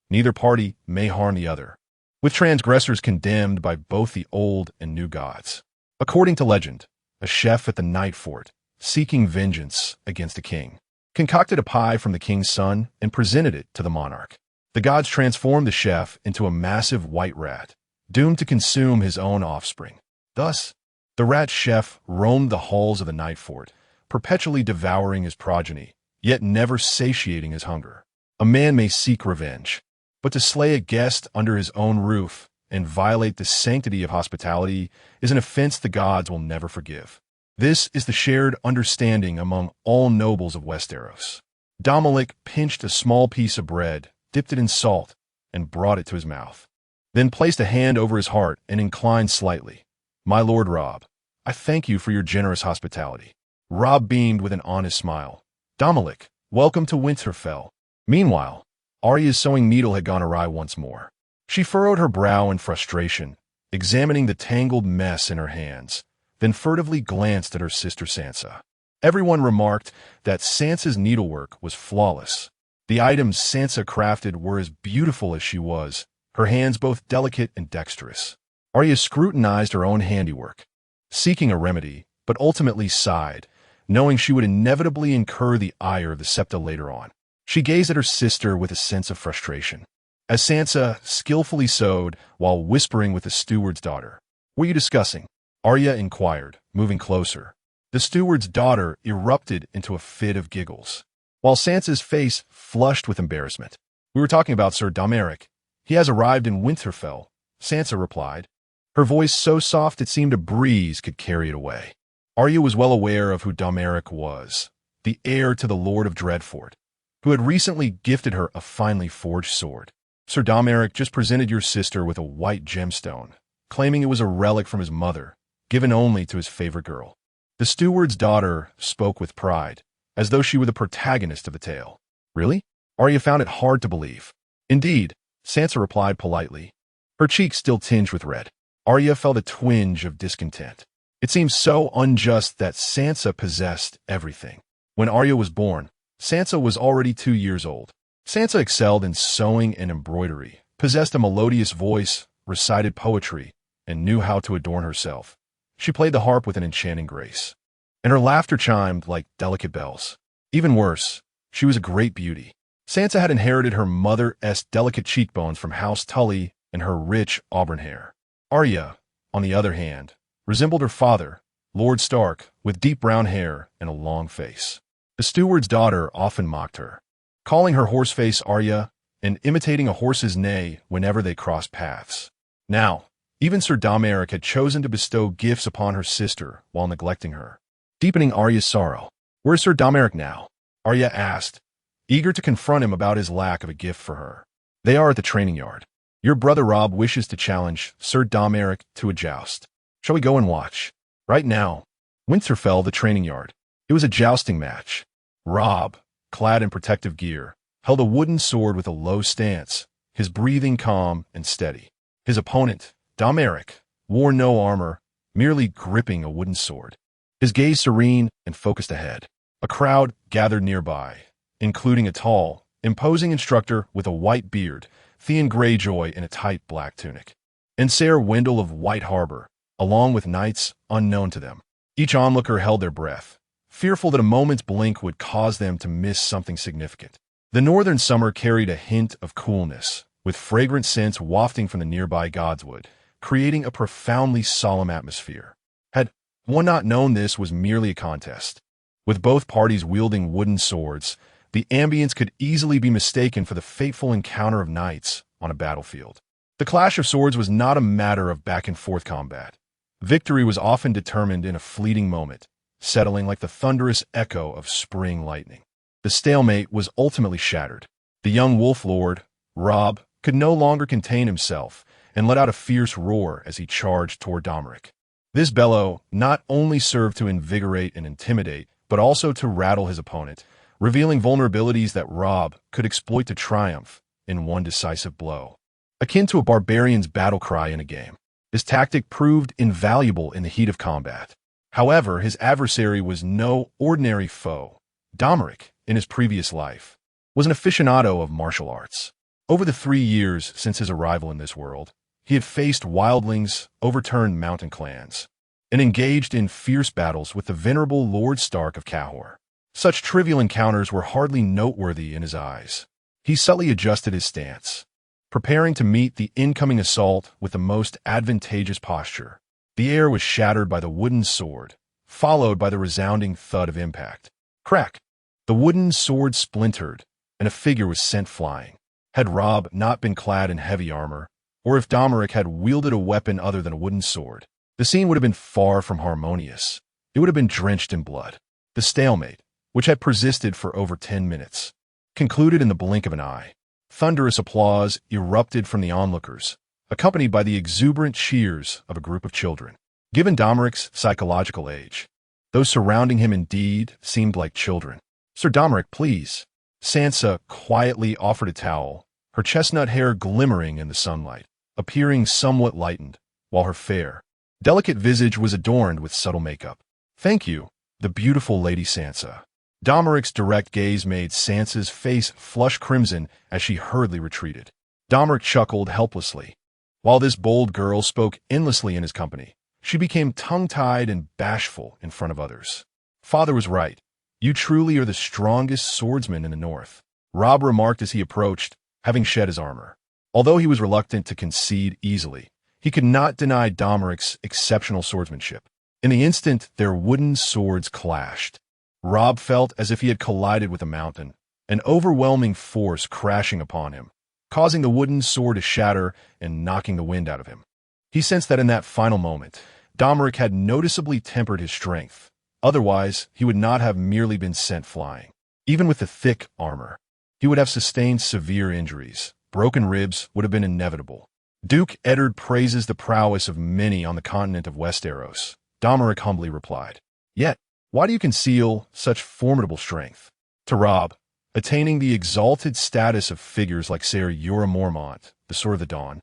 Speaker 1: Neither party may harm the other, with transgressors condemned by both the old and new gods. According to legend, a chef at the Night Fort, seeking vengeance against a king, concocted a pie from the king's son and presented it to the monarch. The gods transformed the chef into a massive white rat, doomed to consume his own offspring. Thus, the rat chef roamed the halls of the Night Fort, perpetually devouring his progeny, yet never satiating his hunger. A man may seek revenge, but to slay a guest under his own roof and violate the sanctity of hospitality is an offense the gods will never forgive. This is the shared understanding among all nobles of Westeros. Domoric pinched a small piece of bread, dipped it in salt, and brought it to his mouth. Then placed a hand over his heart and inclined slightly. "My lord Robb, I thank you for your generous hospitality." Robb beamed with an honest smile. "Domoric, welcome to Winterfell." Meanwhile, Arya's sewing needle had gone awry once more. She furrowed her brow in frustration, examining the tangled mess in her hands, then furtively glanced at her sister Sansa. Everyone remarked that Sansa's needlework was flawless. The items Sansa crafted were as beautiful as she was, her hands both delicate and dexterous. Arya scrutinized her own handiwork, seeking a remedy, but ultimately sighed, knowing she would inevitably incur the ire of the Septa later on. She gazed at her sister with a sense of frustration, as Sansa skillfully sewed while whispering with the steward's daughter. "What are you discussing?" Arya inquired, moving closer. The steward's daughter erupted into a fit of giggles, while Sansa's face flushed with embarrassment. "We were talking about Sir Domoric. He has arrived in Winterfell," Sansa replied, her voice so soft it seemed a breeze could carry it away. Arya was well aware of who Domoric was, the heir to the Lord of Dreadfort, who had recently gifted her a finely forged sword. "Sir Domoric just presented your sister with a white gemstone, claiming it was a relic from his mother, given only to his favorite girl." The steward's daughter spoke with pride, as though she were the protagonist of the tale. "Really?" Arya found it hard to believe. "Indeed," Sansa replied politely, her cheeks still tinged with red. Arya felt a twinge of discontent. It seemed so unjust that Sansa possessed everything. When Arya was born, Sansa was already 2 years old. Sansa excelled in sewing and embroidery, possessed a melodious voice, recited poetry, and knew how to adorn herself. She played the harp with an enchanting grace, and her laughter chimed like delicate bells. Even worse, she was a great beauty. Sansa had inherited her mother's delicate cheekbones from House Tully and her rich auburn hair. Arya, on the other hand, resembled her father, Lord Stark, with deep brown hair and a long face. The steward's daughter often mocked her, calling her horseface Arya and imitating a horse's neigh whenever they crossed paths. Now, even Sir Domoric had chosen to bestow gifts upon her sister while neglecting her, deepening Arya's sorrow. "Where's Sir Domoric now?" Arya asked, eager to confront him about his lack of a gift for her. "They are at the training yard. Your brother Robb wishes to challenge Sir Domoric to a joust. Shall we go and watch?" Right now, Winterfell, the training yard. It was a jousting match. Robb, clad in protective gear, held a wooden sword with a low stance, his breathing calm and steady. His opponent, Domoric, wore no armor, merely gripping a wooden sword. His gaze serene and focused ahead. A crowd gathered nearby, including a tall, imposing instructor with a white beard, Theon Greyjoy in a tight black tunic, and Ser Wendell of White Harbor, along with knights unknown to them. Each onlooker held their breath, fearful that a moment's blink would cause them to miss something significant. The northern summer carried a hint of coolness, with fragrant scents wafting from the nearby godswood, creating a profoundly solemn atmosphere. Had one not known this was merely a contest, with both parties wielding wooden swords, the ambience could easily be mistaken for the fateful encounter of knights on a battlefield. The clash of swords was not a matter of back-and-forth combat. Victory was often determined in a fleeting moment, settling like the thunderous echo of spring lightning. The stalemate was ultimately shattered. The young wolf lord, Robb, could no longer contain himself and let out a fierce roar as he charged toward Domoric. This bellow not only served to invigorate and intimidate, but also to rattle his opponent, revealing vulnerabilities that Robb could exploit to triumph in one decisive blow. Akin to a barbarian's battle cry in a game, his tactic proved invaluable in the heat of combat. However, his adversary was no ordinary foe. Domoric, in his previous life, was an aficionado of martial arts. Over the 3 years since his arrival in this world, he had faced wildlings, overturned mountain clans, and engaged in fierce battles with the venerable Lord Stark of Cahor. Such trivial encounters were hardly noteworthy in his eyes. He subtly adjusted his stance, preparing to meet the incoming assault with the most advantageous posture. The air was shattered by the wooden sword, followed by the resounding thud of impact. Crack! The wooden sword splintered, and a figure was sent flying. Had Robb not been clad in heavy armor, or if Domoric had wielded a weapon other than a wooden sword, the scene would have been far from harmonious. It would have been drenched in blood. The stalemate, which had persisted for over 10 minutes, concluded in the blink of an eye. Thunderous applause erupted from the onlookers, accompanied by the exuberant cheers of a group of children. Given Domoric's psychological age, those surrounding him indeed seemed like children. "Sir Domoric, please." Sansa quietly offered a towel, her chestnut hair glimmering in the sunlight, appearing somewhat lightened, while her fair, delicate visage was adorned with subtle makeup. "Thank you, the beautiful Lady Sansa." Domoric's direct gaze made Sansa's face flush crimson as she hurriedly retreated. Domoric chuckled helplessly. While this bold girl spoke endlessly in his company, she became tongue-tied and bashful in front of others. "Father was right. You truly are the strongest swordsman in the north," Robb remarked as he approached, having shed his armor. Although he was reluctant to concede easily, he could not deny Domoric's exceptional swordsmanship. In the instant their wooden swords clashed, Robb felt as if he had collided with a mountain, an overwhelming force crashing upon him, causing the wooden sword to shatter and knocking the wind out of him. He sensed that in that final moment, Domoric had noticeably tempered his strength. Otherwise, he would not have merely been sent flying. Even with the thick armor, he would have sustained severe injuries. Broken ribs would have been inevitable. "Duke Eddard praises the prowess of many on the continent of Westeros," Domoric humbly replied. "Yet, why do you conceal such formidable strength?" To Robb, attaining the exalted status of figures like Ser Jorah Mormont, the Sword of the Dawn,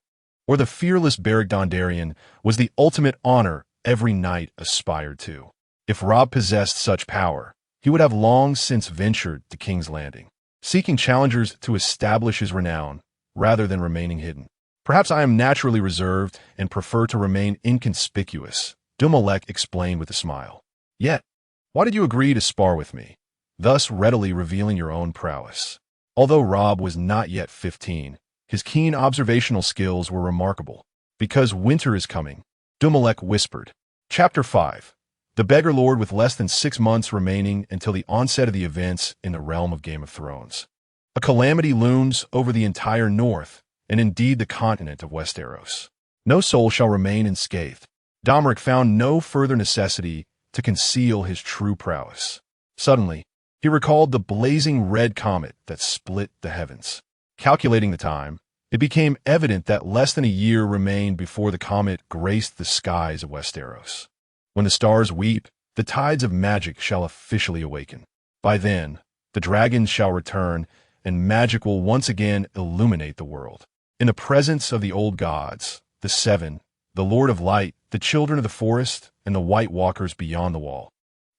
Speaker 1: or the fearless Beric Dondarrion was the ultimate honor every knight aspired to. If Robb possessed such power, he would have long since ventured to King's Landing, seeking challengers to establish his renown rather than remaining hidden. "Perhaps I am naturally reserved and prefer to remain inconspicuous," Domoric explained with a smile. "Yet, why did you agree to spar with me, thus readily revealing your own prowess?" Although Robb was not yet 15, his keen observational skills were remarkable. "Because winter is coming," Domoric whispered. Chapter 5. The Beggar Lord, with less than 6 months remaining until the onset of the events in the realm of Game of Thrones. A calamity looms over the entire north, and indeed the continent of Westeros. No soul shall remain unscathed. Domoric found no further necessity to conceal his true prowess. Suddenly, he recalled the blazing red comet that split the heavens. Calculating the time, it became evident that less than a year remained before the comet graced the skies of Westeros. When the stars weep, the tides of magic shall officially awaken. By then, the dragons shall return, and magic will once again illuminate the world. In the presence of the old gods, the Seven, the Lord of Light, the Children of the Forest, and the White Walkers beyond the wall,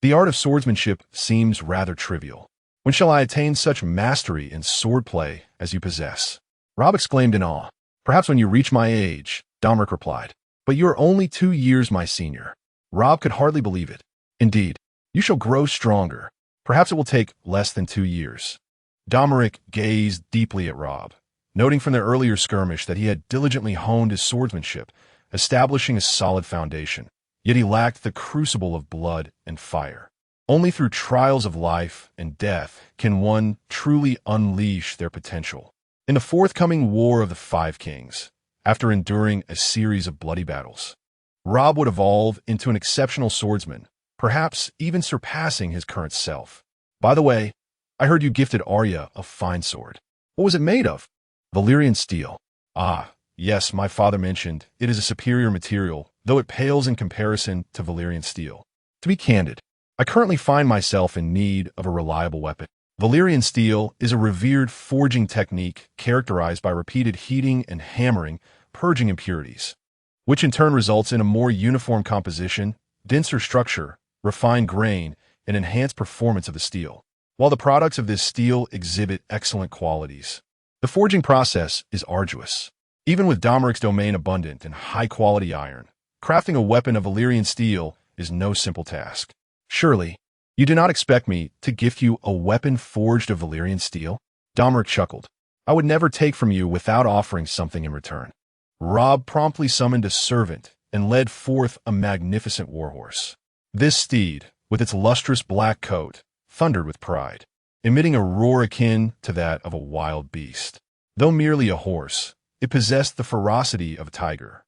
Speaker 1: the art of swordsmanship seems rather trivial. When shall I attain such mastery in swordplay as you possess? Robb exclaimed in awe. Perhaps when you reach my age, Domoric replied. But you are only 2 years my senior. Robb could hardly believe it. Indeed, you shall grow stronger. Perhaps it will take less than 2 years. Domoric gazed deeply at Robb, noting from their earlier skirmish that he had diligently honed his swordsmanship, establishing a solid foundation. Yet he lacked the crucible of blood and fire. Only through trials of life and death can one truly unleash their potential. In the forthcoming War of the Five Kings, after enduring a series of bloody battles, Robb would evolve into an exceptional swordsman, perhaps even surpassing his current self. By the way, I heard you gifted Arya a fine sword. What was it made of? Valyrian steel. Ah, yes, my father mentioned it is a superior material, though it pales in comparison to Valyrian steel. To be candid, I currently find myself in need of a reliable weapon. Valyrian steel is a revered forging technique characterized by repeated heating and hammering, purging impurities, which in turn results in a more uniform composition, denser structure, refined grain, and enhanced performance of the steel. While the products of this steel exhibit excellent qualities, the forging process is arduous. Even with Domeric's domain abundant in high-quality iron, crafting a weapon of Valyrian steel is no simple task. Surely, you do not expect me to gift you a weapon forged of Valyrian steel? Domoric chuckled. I would never take from you without offering something in return. Robb promptly summoned a servant and led forth a magnificent warhorse. This steed, with its lustrous black coat, thundered with pride, emitting a roar akin to that of a wild beast. Though merely a horse, it possessed the ferocity of a tiger.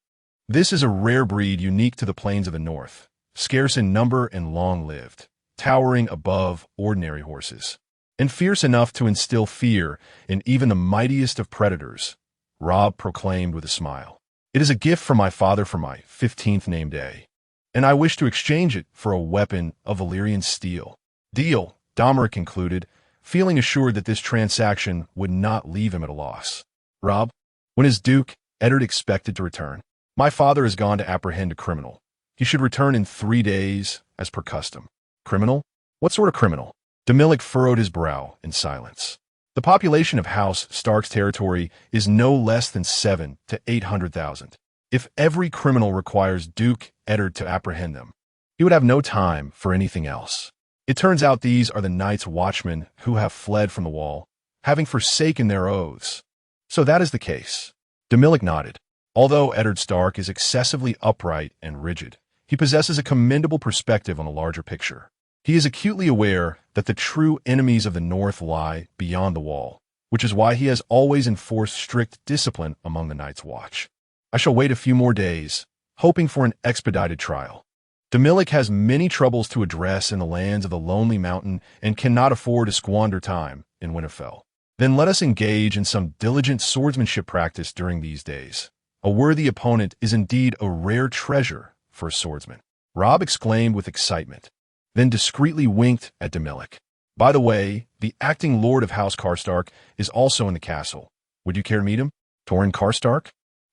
Speaker 1: This is a rare breed unique to the plains of the north, scarce in number and long-lived, towering above ordinary horses, and fierce enough to instill fear in even the mightiest of predators, Robb proclaimed with a smile. It is a gift from my father for my 15th name day, and I wish to exchange it for a weapon of Valyrian steel. Deal, Domoric concluded, feeling assured that this transaction would not leave him at a loss. Robb, when is Duke Eddard expected to return? My father has gone to apprehend a criminal. He should return in 3 days, as per custom. Criminal? What sort of criminal? Domoric furrowed his brow in silence. The population of House Stark's territory is no less than 700,000 to 800,000. If every criminal requires Duke Eddard to apprehend them, he would have no time for anything else. It turns out these are the Night's Watchmen who have fled from the wall, having forsaken their oaths. So that is the case. Domoric nodded. Although Eddard Stark is excessively upright and rigid, he possesses a commendable perspective on the larger picture. He is acutely aware that the true enemies of the North lie beyond the wall, which is why he has always enforced strict discipline among the Night's Watch. I shall wait a few more days, hoping for an expedited trial. Domoric has many troubles to address in the lands of the Lonely Mountain and cannot afford to squander time in Winterfell. Then let us engage in some diligent swordsmanship practice during these days. A worthy opponent is indeed a rare treasure for a swordsman. Robb exclaimed with excitement, then discreetly winked at Domoric. By the way, the acting lord of House Karstark is also in the castle. Would you care to meet him? Torrhen Karstark?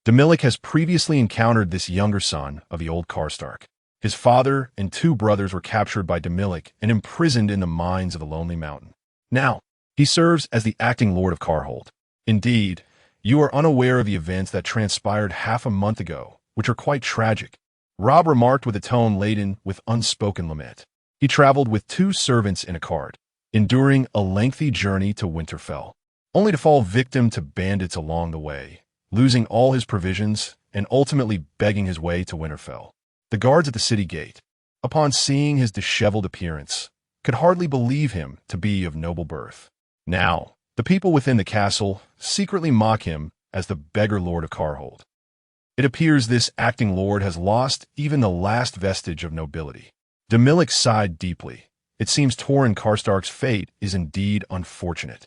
Speaker 1: Domoric has previously encountered this younger son of the old Karstark. His father and 2 brothers were captured by Domoric and imprisoned in the mines of the Lonely Mountain. Now, he serves as the acting lord of Karhold. Indeed, you are unaware of the events that transpired half a month ago, which are quite tragic. Robb remarked with a tone laden with unspoken lament. He traveled with 2 servants in a cart, enduring a lengthy journey to Winterfell, only to fall victim to bandits along the way, losing all his provisions and ultimately begging his way to Winterfell. The guards at the city gate, upon seeing his disheveled appearance, could hardly believe him to be of noble birth. Now, the people within the castle secretly mock him as the beggar lord of Karhold. It appears this acting lord has lost even the last vestige of nobility. Domoric sighed deeply. It seems Torrhen Karstark's fate is indeed unfortunate,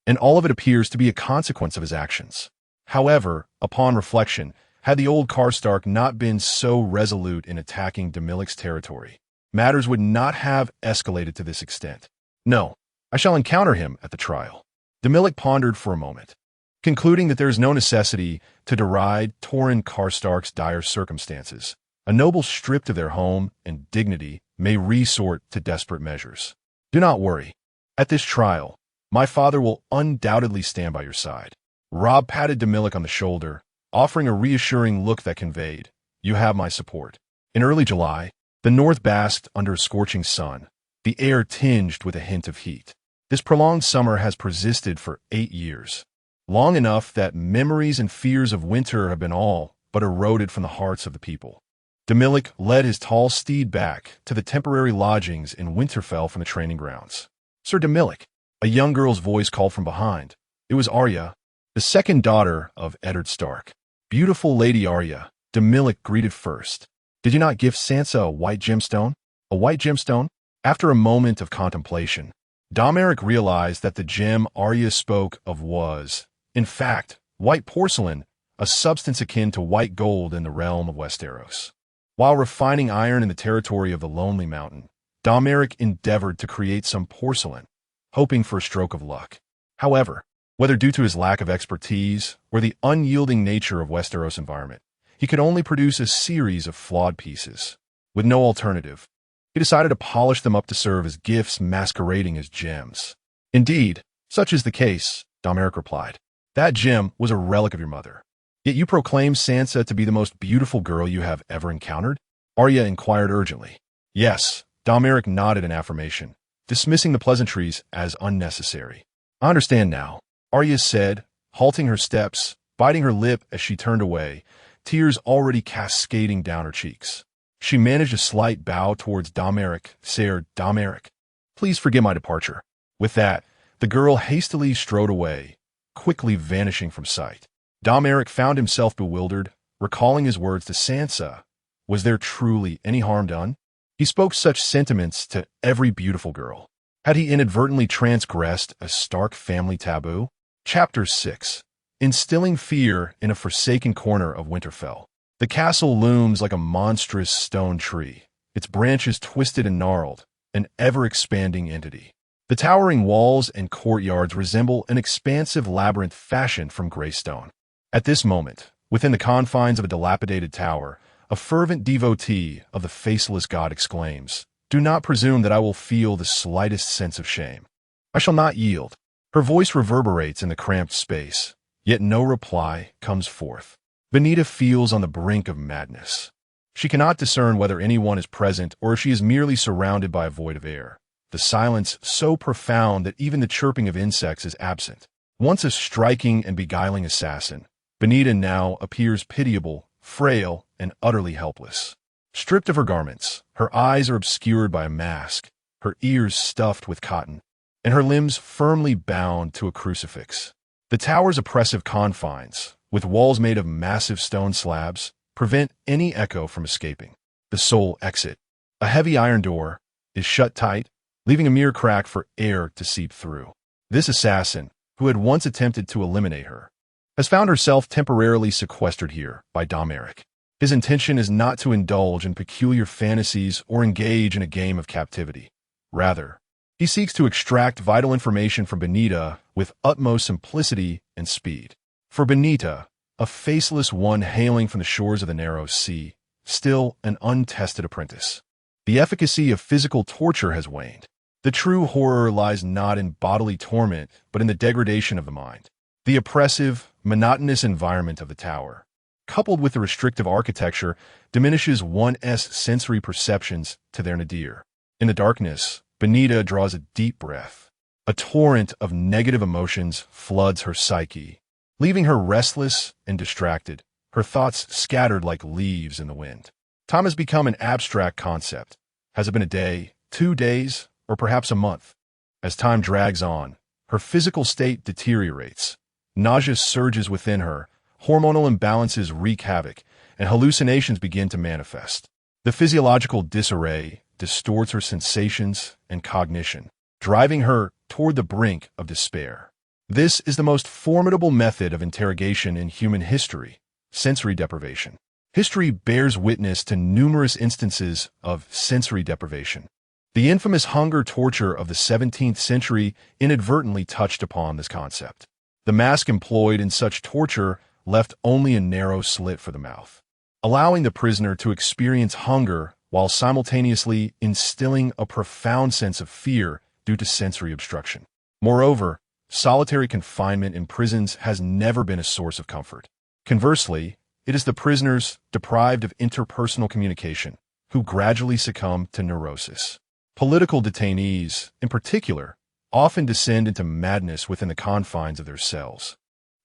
Speaker 1: and all of it appears to be a consequence of his actions. However, upon reflection, Had the old Karstark not been so resolute in attacking Domilic's territory, matters would not have escalated to this extent. No, I shall encounter him at the trial. Domilic pondered for a moment, concluding that there is no necessity to deride Torrhen Karstark's dire circumstances. A noble stripped of their home and dignity may resort to desperate measures. Do not worry. At this trial, my father will undoubtedly stand by your side. Robb patted Domilic on the shoulder, offering a reassuring look that conveyed, "You have my support." In early July, the north basked under a scorching sun, the air tinged with a hint of heat. This prolonged summer has persisted for 8 years, long enough that memories and fears of winter have been all but eroded from the hearts of the people. Domilic led his tall steed back to the temporary lodgings in Winterfell from the training grounds. "Sir Domilic," a young girl's voice called from behind. It was Arya, the second daughter of Eddard Stark. "Beautiful Lady Arya," Domilic greeted first. "Did you not give Sansa a white gemstone?" "A white gemstone?" After a moment of contemplation, Domoric realized that the gem Arya spoke of was, in fact, white porcelain, a substance akin to white gold in the realm of Westeros. While refining iron in the territory of the Lonely Mountain, Domoric endeavored to create some porcelain, hoping for a stroke of luck. However, whether due to his lack of expertise or the unyielding nature of Westeros' environment, he could only produce a series of flawed pieces. With no alternative, he decided to polish them up to serve as gifts masquerading as gems. "Indeed, such is the case," Domoric replied. "That gem was a relic of your mother. Yet you proclaim Sansa to be the most beautiful girl you have ever encountered?" Arya inquired urgently. "Yes," Domoric nodded in affirmation, dismissing the pleasantries as unnecessary. "I understand now," Arya said, halting her steps, biting her lip as she turned away, tears already cascading down her cheeks. She managed a slight bow towards Domoric. "Sir Domoric, please forgive my departure." With that, the girl hastily strode away, quickly vanishing from sight. Domoric found himself bewildered, recalling his words to Sansa. Was there truly any harm done? He spoke such sentiments to every beautiful girl. Had he inadvertently transgressed a Stark family taboo? Chapter 6. Instilling fear in a forsaken corner of Winterfell. The castle looms like a monstrous stone tree, its branches twisted and gnarled, an ever-expanding entity. The towering walls and courtyards resemble an expansive labyrinth fashioned from gray stone. At this moment, within the confines of a dilapidated tower, a fervent devotee of the faceless god exclaims, "Do not presume that I will feel the slightest sense of shame. I shall not yield." Her voice reverberates in the cramped space, yet no reply comes forth. Benita feels on the brink of madness. She cannot discern whether anyone is present or if she is merely surrounded by a void of air, the silence so profound that even the chirping of insects is absent. Once a striking and beguiling assassin, Benita now appears pitiable, frail, and utterly helpless. Stripped of her garments, her eyes are obscured by a mask, her ears stuffed with cotton, and her limbs firmly bound to a crucifix. The tower's oppressive confines, with walls made of massive stone slabs, prevent any echo from escaping. The sole exit, a heavy iron door, is shut tight, leaving a mere crack for air to seep through. This assassin, who had once attempted to eliminate her, has found herself temporarily sequestered here by Domoric. His intention is not to indulge in peculiar fantasies or engage in a game of captivity. Rather, he seeks to extract vital information from Benita with utmost simplicity and speed. For Benita, a faceless one hailing from the shores of the narrow sea, still an untested apprentice. The efficacy of physical torture has waned. The true horror lies not in bodily torment, but in the degradation of the mind. The oppressive, monotonous environment of the tower, coupled with the restrictive architecture, diminishes one's sensory perceptions to their nadir. In the darkness, Benita draws a deep breath. A torrent of negative emotions floods her psyche, leaving her restless and distracted, her thoughts scattered like leaves in the wind. Time has become an abstract concept. Has it been a day, 2 days, or perhaps a month? As time drags on, her physical state deteriorates. Nausea surges within her, hormonal imbalances wreak havoc, and hallucinations begin to manifest. The physiological disarray distorts her sensations and cognition, driving her toward the brink of despair. This is the most formidable method of interrogation in human history, sensory deprivation. History bears witness to numerous instances of sensory deprivation. The infamous hunger torture of the 17th century inadvertently touched upon this concept. The mask employed in such torture left only a narrow slit for the mouth, allowing the prisoner to experience hunger while simultaneously instilling a profound sense of fear due to sensory obstruction. Moreover, solitary confinement in prisons has never been a source of comfort. Conversely, it is the prisoners deprived of interpersonal communication who gradually succumb to neurosis. Political detainees, in particular, often descend into madness within the confines of their cells,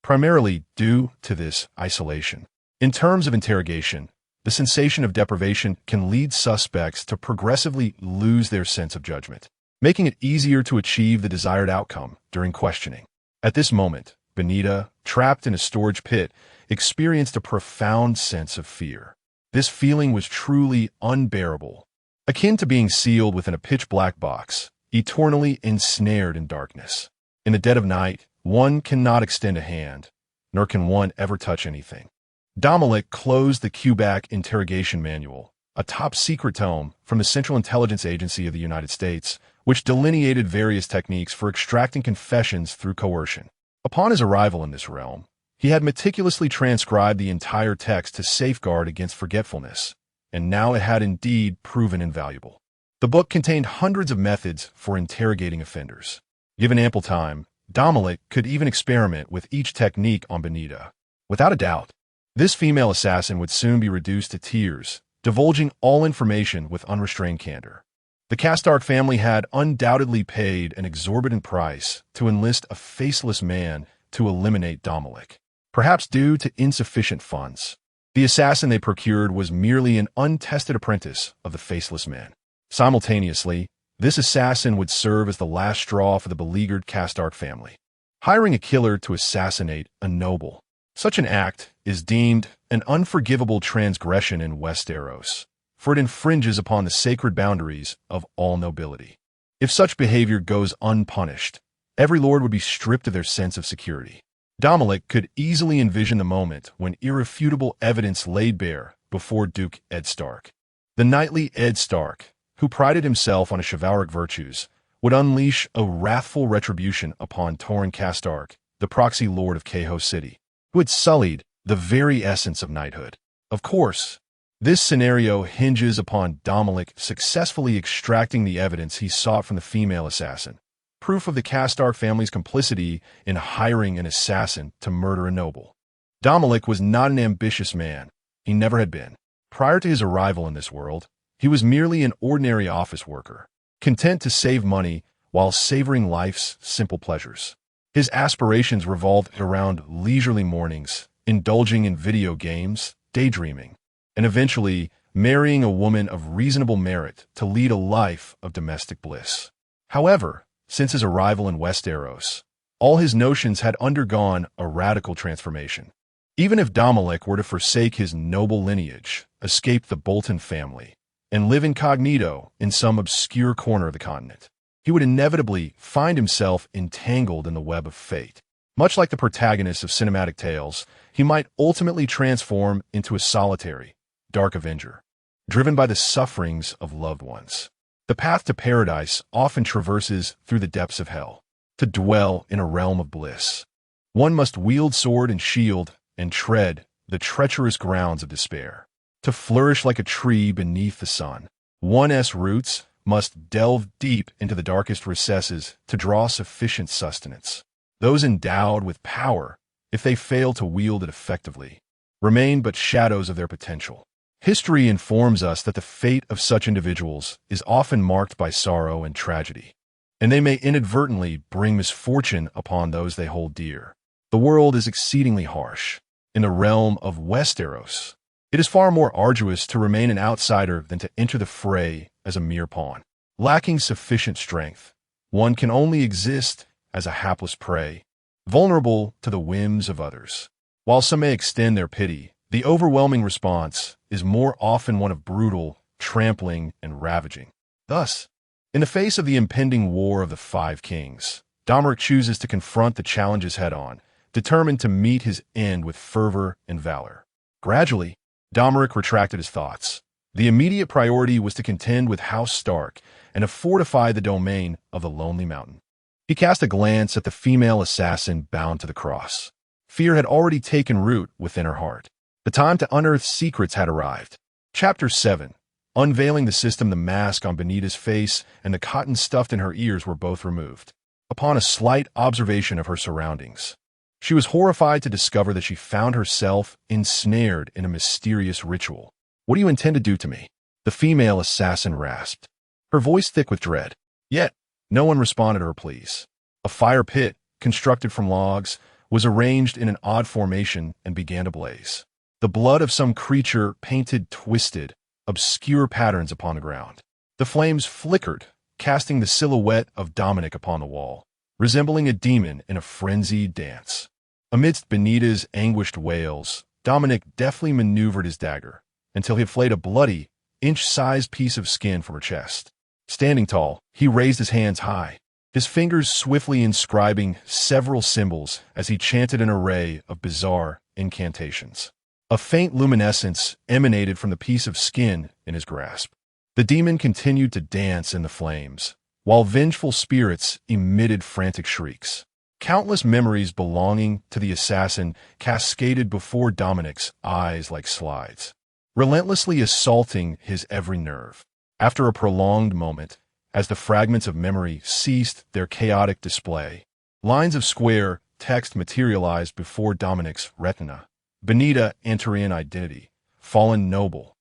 Speaker 1: primarily due to this isolation. In terms of interrogation, the sensation of deprivation can lead suspects to progressively lose their sense of judgment, making it easier to achieve the desired outcome during questioning. At this moment, Benita, trapped in a storage pit, experienced a profound sense of fear. This feeling was truly unbearable, akin to being sealed within a pitch-black box, eternally ensnared in darkness. In the dead of night, one cannot extend a hand, nor can one ever touch anything. Domoric closed the Quebec Interrogation Manual, a top-secret tome from the Central Intelligence Agency of the United States, which delineated various techniques for extracting confessions through coercion. Upon his arrival in this realm, he had meticulously transcribed the entire text to safeguard against forgetfulness, and now it had indeed proven invaluable. The book contained hundreds of methods for interrogating offenders. Given ample time, Domoric could even experiment with each technique on Benita. Without a doubt, this female assassin would soon be reduced to tears, divulging all information with unrestrained candor. The Castark family had undoubtedly paid an exorbitant price to enlist a faceless man to eliminate Domoric, perhaps due to insufficient funds. The assassin they procured was merely an untested apprentice of the faceless man. Simultaneously, this assassin would serve as the last straw for the beleaguered Castark family, hiring a killer to assassinate a noble. Such an act is deemed an unforgivable transgression in Westeros, for it infringes upon the sacred boundaries of all nobility. If such behavior goes unpunished, every lord would be stripped of their sense of security. Domoric could easily envision the moment when irrefutable evidence laid bare before Duke Ed Stark. The knightly Ed Stark, who prided himself on his chivalric virtues, would unleash a wrathful retribution upon Torrhen Castark, the proxy lord of Caho City, who had sullied the very essence of knighthood. Of course, this scenario hinges upon Domoric successfully extracting the evidence he sought from the female assassin, proof of the Castark family's complicity in hiring an assassin to murder a noble. Domoric was not an ambitious man. He never had been. Prior to his arrival in this world, he was merely an ordinary office worker, content to save money while savoring life's simple pleasures. His aspirations revolved around leisurely mornings, indulging in video games, daydreaming, and eventually marrying a woman of reasonable merit to lead a life of domestic bliss. However, since his arrival in Westeros, all his notions had undergone a radical transformation. Even if Domoric were to forsake his noble lineage, escape the Bolton family, and live incognito in some obscure corner of the continent, he would inevitably find himself entangled in the web of fate. Much like the protagonists of cinematic tales, he might ultimately transform into a solitary, dark avenger, driven by the sufferings of loved ones. The path to paradise often traverses through the depths of hell. To dwell in a realm of bliss, one must wield sword and shield and tread the treacherous grounds of despair. To flourish like a tree beneath the sun, one's roots must delve deep into the darkest recesses to draw sufficient sustenance. Those endowed with power, if they fail to wield it effectively, remain but shadows of their potential. History informs us that the fate of such individuals is often marked by sorrow and tragedy, and they may inadvertently bring misfortune upon those they hold dear. The world is exceedingly harsh. In the realm of Westeros, it is far more arduous to remain an outsider than to enter the fray as a mere pawn. Lacking sufficient strength, one can only exist as a hapless prey, vulnerable to the whims of others. While some may extend their pity, the overwhelming response is more often one of brutal, trampling, and ravaging. Thus, in the face of the impending War of the Five Kings, Domoric chooses to confront the challenges head-on, determined to meet his end with fervor and valor. Gradually, Domoric retracted his thoughts. The immediate priority was to contend with House Stark and to fortify the domain of the Lonely Mountain. He cast a glance at the female assassin bound to the cross. Fear had already taken root within her heart. The time to unearth secrets had arrived. Chapter 7. Unveiling the system. The mask on Benita's face and the cotton stuffed in her ears were both removed. Upon a slight observation of her surroundings, she was horrified to discover that she found herself ensnared in a mysterious ritual. "What do you intend to do to me?" the female assassin rasped, her voice thick with dread. Yet, no one responded to her pleas. A fire pit, constructed from logs, was arranged in an odd formation and began to blaze. The blood of some creature painted twisted, obscure patterns upon the ground. The flames flickered, casting the silhouette of Dominic upon the wall, resembling a demon in a frenzied dance. Amidst Benita's anguished wails, Dominic deftly maneuvered his dagger until he had flayed a bloody, inch-sized piece of skin from her chest. Standing tall, he raised his hands high, his fingers swiftly inscribing several symbols as he chanted an array of bizarre incantations. A faint luminescence emanated from the piece of skin in his grasp. The demon continued to dance in the flames, while vengeful spirits emitted frantic shrieks. Countless memories belonging to the assassin cascaded before Dominic's eyes like slides, relentlessly assaulting his every nerve. After a prolonged moment, as the fragments of memory ceased their chaotic display, lines of square text materialized before Dominic's retina. Benita Antarian identity, fallen noble.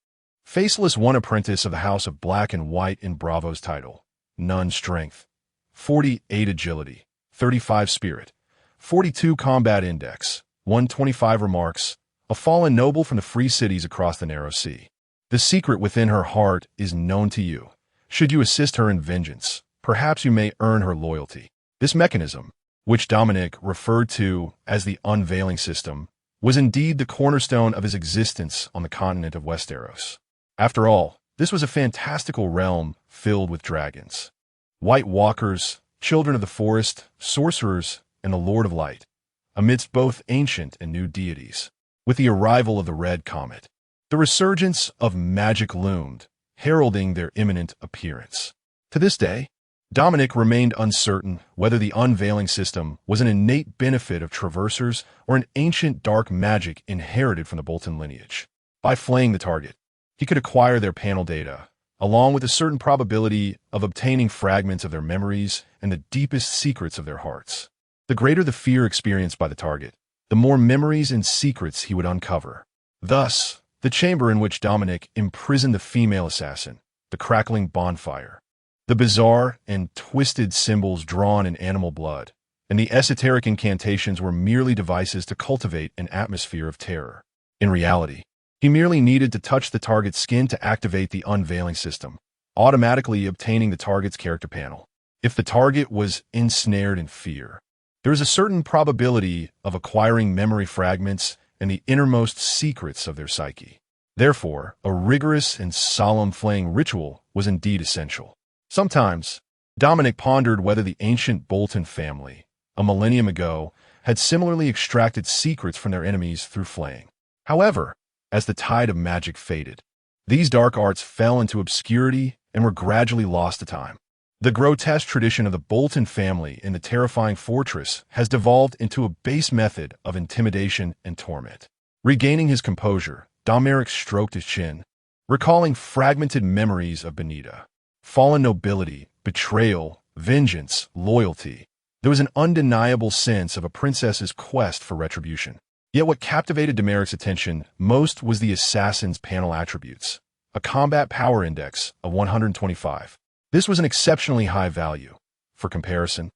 Speaker 1: Faceless one apprentice of the House of Black and White in Bravo's title. None strength. 48 agility. 35 spirit. 42 combat index. 125 remarks. A fallen noble from the free cities across the narrow sea. The secret within her heart is known to you. Should you assist her in vengeance, perhaps you may earn her loyalty. This mechanism, which Dominic referred to as the unveiling system, was indeed the cornerstone of his existence on the continent of Westeros. After all, this was a fantastical realm filled with dragons, White Walkers, children of the forest, sorcerers, and the Lord of Light, amidst both ancient and new deities. With the arrival of the Red Comet, the resurgence of magic loomed, heralding their imminent appearance. To this day, Dominic remained uncertain whether the unveiling system was an innate benefit of traversers or an ancient dark magic inherited from the Bolton lineage. By flaying the target, he could acquire their panel data, along with a certain probability of obtaining fragments of their memories and the deepest secrets of their hearts. The greater the fear experienced by the target, the more memories and secrets he would uncover. Thus, the chamber in which Dominic imprisoned the female assassin, the crackling bonfire, the bizarre and twisted symbols drawn in animal blood, and the esoteric incantations were merely devices to cultivate an atmosphere of terror. In reality, he merely needed to touch the target's skin to activate the unveiling system, automatically obtaining the target's character panel. If the target was ensnared in fear, there is a certain probability of acquiring memory fragments and the innermost secrets of their psyche. Therefore, a rigorous and solemn flaying ritual was indeed essential. Sometimes, Dominic pondered whether the ancient Bolton family, a millennium ago, had similarly extracted secrets from their enemies through flaying. However, as the tide of magic faded, these dark arts fell into obscurity and were gradually lost to time. The grotesque tradition of the Bolton family in the terrifying fortress has devolved into a base method of intimidation and torment. Regaining his composure, Domoric stroked his chin, recalling fragmented memories of Benita. Fallen nobility, betrayal, vengeance, loyalty. There was an undeniable sense of a princess's quest for retribution. Yet what captivated Domeric's attention most was the assassin's panel attributes, a combat power index of 125. This was an exceptionally high value. For comparison,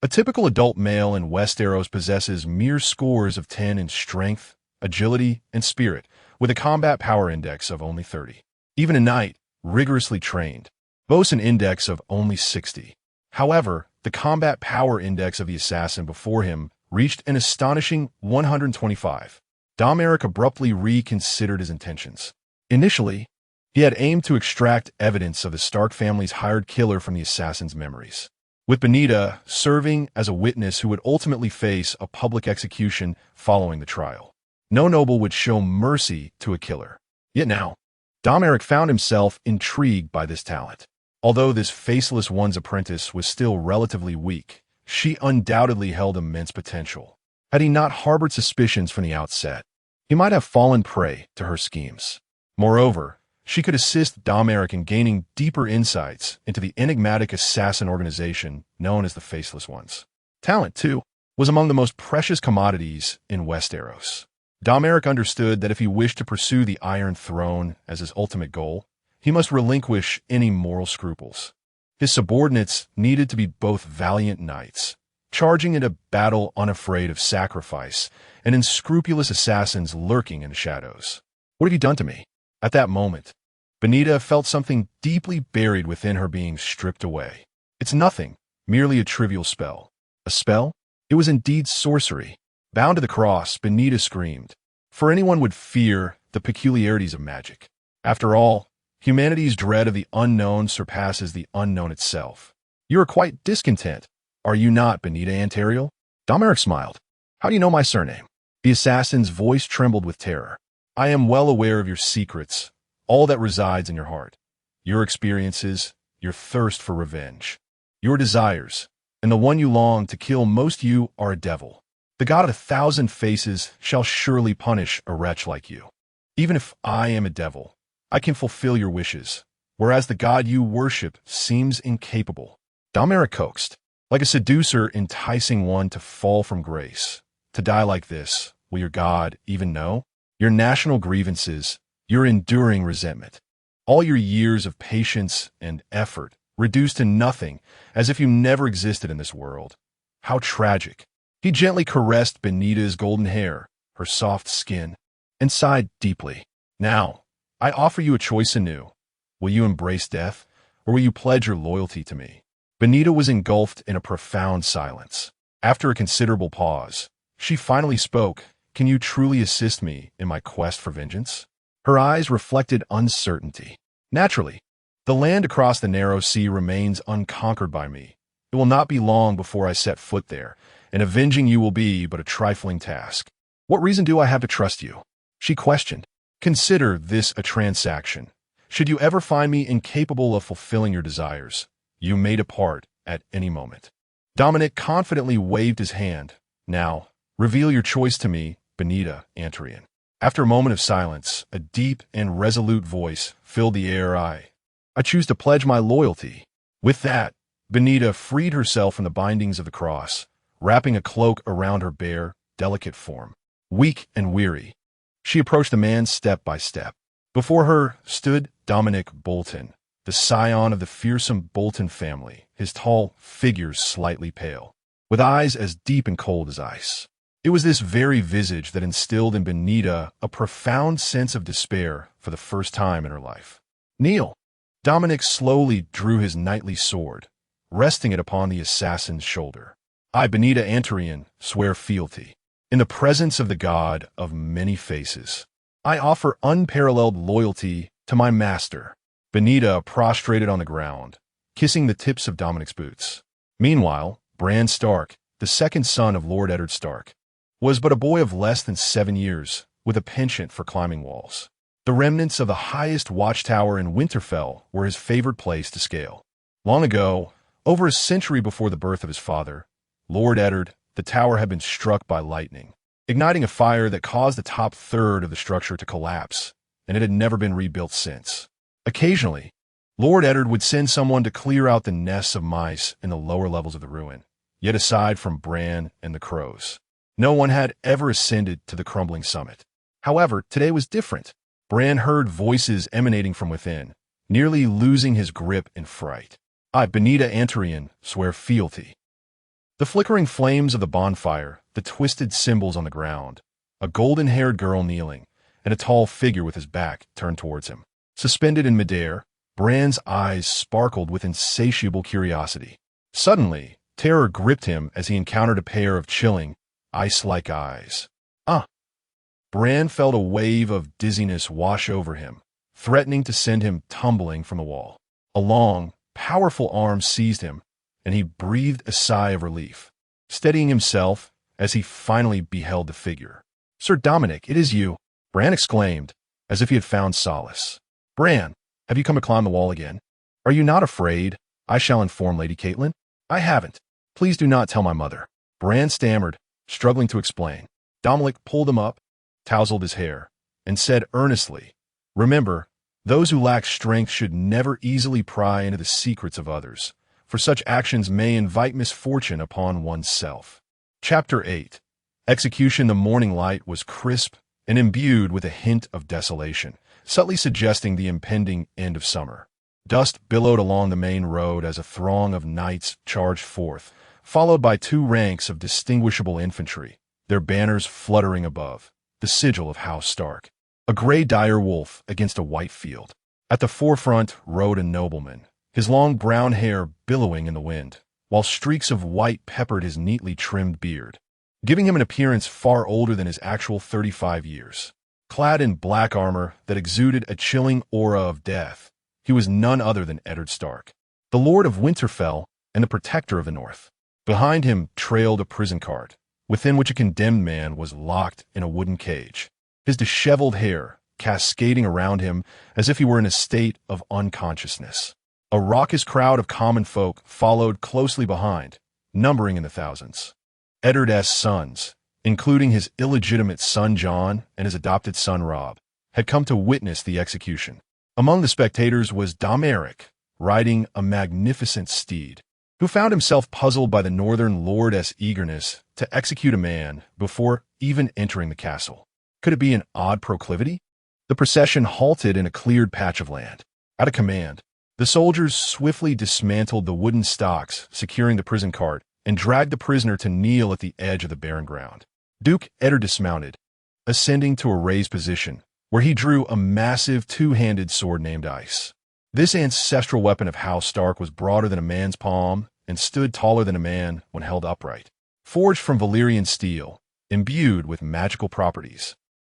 Speaker 1: a typical adult male in Westeros possesses mere scores of 10 in strength, agility, and spirit, with a combat power index of only 30. Even a knight, rigorously trained, boasts an index of only 60. However, the combat power index of the assassin before him reached an astonishing 125. Domoric abruptly reconsidered his intentions. Initially, he had aimed to extract evidence of the Stark family's hired killer from the assassin's memories, with Benita serving as a witness who would ultimately face a public execution following the trial. No noble would show mercy to a killer. Yet now, Domoric found himself intrigued by this talent. Although this faceless one's apprentice was still relatively weak, she undoubtedly held immense potential. Had he not harbored suspicions from the outset, he might have fallen prey to her schemes. Moreover, she could assist Domoric in gaining deeper insights into the enigmatic assassin organization known as the Faceless Ones. Talent, too, was among the most precious commodities in Westeros. Domoric understood that if he wished to pursue the Iron Throne as his ultimate goal, he must relinquish any moral scruples. His subordinates needed to be both valiant knights, charging into battle unafraid of sacrifice, and unscrupulous assassins lurking in the shadows. What have you done to me? At that moment, Benita felt something deeply buried within her being stripped away. It's nothing, merely a trivial spell. A spell? It was indeed sorcery. Bound to the cross, Benita screamed, for anyone would fear the peculiarities of magic. After all, humanity's dread of the unknown surpasses the unknown itself. You are quite discontent, are you not, Benita Antariel? Domoric smiled. How do you know my surname? The assassin's voice trembled with terror. I am well aware of your secrets, all that resides in your heart, your experiences, your thirst for revenge, your desires, and the one you long to kill most. You are a devil. The god of 1,000 faces shall surely punish a wretch like you. Even if I am a devil, I can fulfill your wishes, whereas the god you worship seems incapable. Domoric coaxed, like a seducer enticing one to fall from grace. To die like this, will your god even know? Your national grievances, your enduring resentment, all your years of patience and effort reduced to nothing, as if you never existed in this world. How tragic. He gently caressed Benita's golden hair, her soft skin, and sighed deeply. Now, I offer you a choice anew. Will you embrace death, or will you pledge your loyalty to me? Benita was engulfed in a profound silence. After a considerable pause, she finally spoke. Can you truly assist me in my quest for vengeance? Her eyes reflected uncertainty. Naturally, the land across the narrow sea remains unconquered by me. It will not be long before I set foot there, and avenging you will be but a trifling task. What reason do I have to trust you? She questioned. Consider this a transaction. Should you ever find me incapable of fulfilling your desires, you may depart at any moment. Domoric confidently waved his hand. Now, reveal your choice to me, Benita Antariel. After a moment of silence, a deep and resolute voice filled the air. I choose to pledge my loyalty. With that, Benita freed herself from the bindings of the cross, wrapping a cloak around her bare, delicate form. Weak and weary, she approached the man step by step. Before her stood Domoric Bolton, the scion of the fearsome Bolton family, his tall figure slightly pale, with eyes as deep and cold as ice. It was this very visage that instilled in Benita a profound sense of despair for the first time in her life. Kneel. Domoric slowly drew his knightly sword, resting it upon the assassin's shoulder. I, Benita Antariel, swear fealty. In the presence of the god of many faces, I offer unparalleled loyalty to my master. Benita prostrated on the ground, kissing the tips of Dominic's boots. Meanwhile, Bran Stark, the second son of Lord Eddard Stark, was but a boy of less than 7 years, with a penchant for climbing walls. The remnants of the highest watchtower in Winterfell were his favored place to scale. Long ago, over a century before the birth of his father, Lord Eddard, the tower had been struck by lightning, igniting a fire that caused the top third of the structure to collapse, and it had never been rebuilt since. Occasionally, Lord Eddard would send someone to clear out the nests of mice in the lower levels of the ruin. Yet aside from Bran and the crows, no one had ever ascended to the crumbling summit. However, today was different. Bran heard voices emanating from within, nearly losing his grip in fright. I, Benita Antariel, swear fealty. The flickering flames of the bonfire, the twisted symbols on the ground, a golden-haired girl kneeling, and a tall figure with his back turned towards him. Suspended in midair, Bran's eyes sparkled with insatiable curiosity. Suddenly, terror gripped him as he encountered a pair of chilling, ice-like eyes. Bran felt a wave of dizziness wash over him, threatening to send him tumbling from the wall. A long, powerful arm seized him, and he breathed a sigh of relief, steadying himself as he finally beheld the figure. Sir Dominic, it is you, Bran exclaimed, as if he had found solace. Bran, have you come to climb the wall again? Are you not afraid? I shall inform Lady Catelyn. I haven't. Please do not tell my mother. Bran stammered, struggling to explain. Dominic pulled him up, tousled his hair, and said earnestly, Remember, those who lack strength should never easily pry into the secrets of others, for such actions may invite misfortune upon oneself. Chapter 8. Execution. The morning light was crisp and imbued with a hint of desolation, subtly suggesting the impending end of summer. Dust billowed along the main road as a throng of knights charged forth, followed by two ranks of distinguishable infantry, their banners fluttering above, the sigil of House Stark. A gray dire wolf against a white field. At the forefront rode a nobleman, his long brown hair billowing in the wind, while streaks of white peppered his neatly trimmed beard, giving him an appearance far older than his actual 35 years. Clad in black armor that exuded a chilling aura of death, he was none other than Eddard Stark, the Lord of Winterfell and the Protector of the North. Behind him trailed a prison cart, within which a condemned man was locked in a wooden cage, his disheveled hair cascading around him as if he were in a state of unconsciousness. A raucous crowd of common folk followed closely behind, numbering in the thousands. Eddard's sons, including his illegitimate son Jon and his adopted son Robb, had come to witness the execution. Among the spectators was Domoric, riding a magnificent steed, who found himself puzzled by the northern lord's eagerness to execute a man before even entering the castle. Could it be an odd proclivity? The procession halted in a cleared patch of land. At a command, the soldiers swiftly dismantled the wooden stocks securing the prison cart and dragged the prisoner to kneel at the edge of the barren ground. Duke Eddard dismounted, ascending to a raised position, where he drew a massive two-handed sword named Ice. This ancestral weapon of House Stark was broader than a man's palm and stood taller than a man when held upright. Forged from Valyrian steel, imbued with magical properties,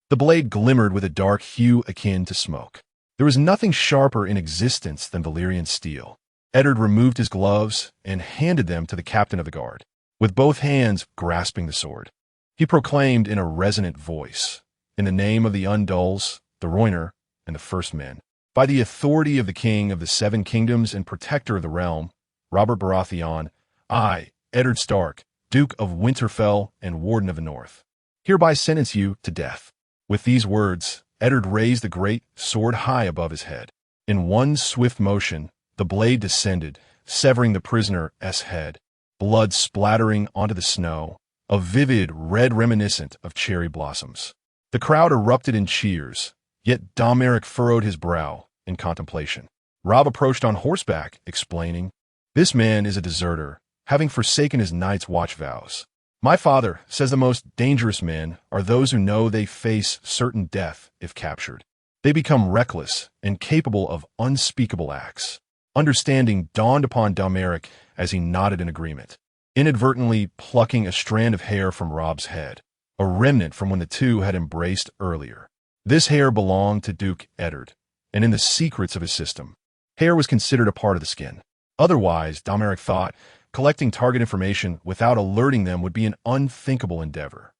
Speaker 1: the blade glimmered with a dark hue akin to smoke. There was nothing sharper in existence than Valyrian steel. Eddard removed his gloves and handed them to the captain of the guard, with both hands grasping the sword. He proclaimed in a resonant voice, in the name of the Undulls, the Rhoynar, and the First Men, by the authority of the King of the Seven Kingdoms and Protector of the Realm, Robert Baratheon, I, Eddard Stark, Duke of Winterfell and Warden of the North, hereby sentence you to death. With these words, Eddard raised the great sword high above his head. In one swift motion, the blade descended, severing the prisoner's head, blood splattering onto the snow, a vivid red reminiscent of cherry blossoms. The crowd erupted in cheers, yet Domoric furrowed his brow in contemplation. Robb approached on horseback, explaining, This man is a deserter, having forsaken his night's watch vows. My father says the most dangerous men are those who know they face certain death if captured. They become reckless and capable of unspeakable acts. Understanding dawned upon Domoric as he nodded in agreement, inadvertently plucking a strand of hair from Robb's head, a remnant from when the two had embraced earlier. This hair belonged to Duke Eddard, and in the secrets of his system, hair was considered a part of the skin. Otherwise, Domoric thought, collecting target information without alerting them would be an unthinkable endeavor,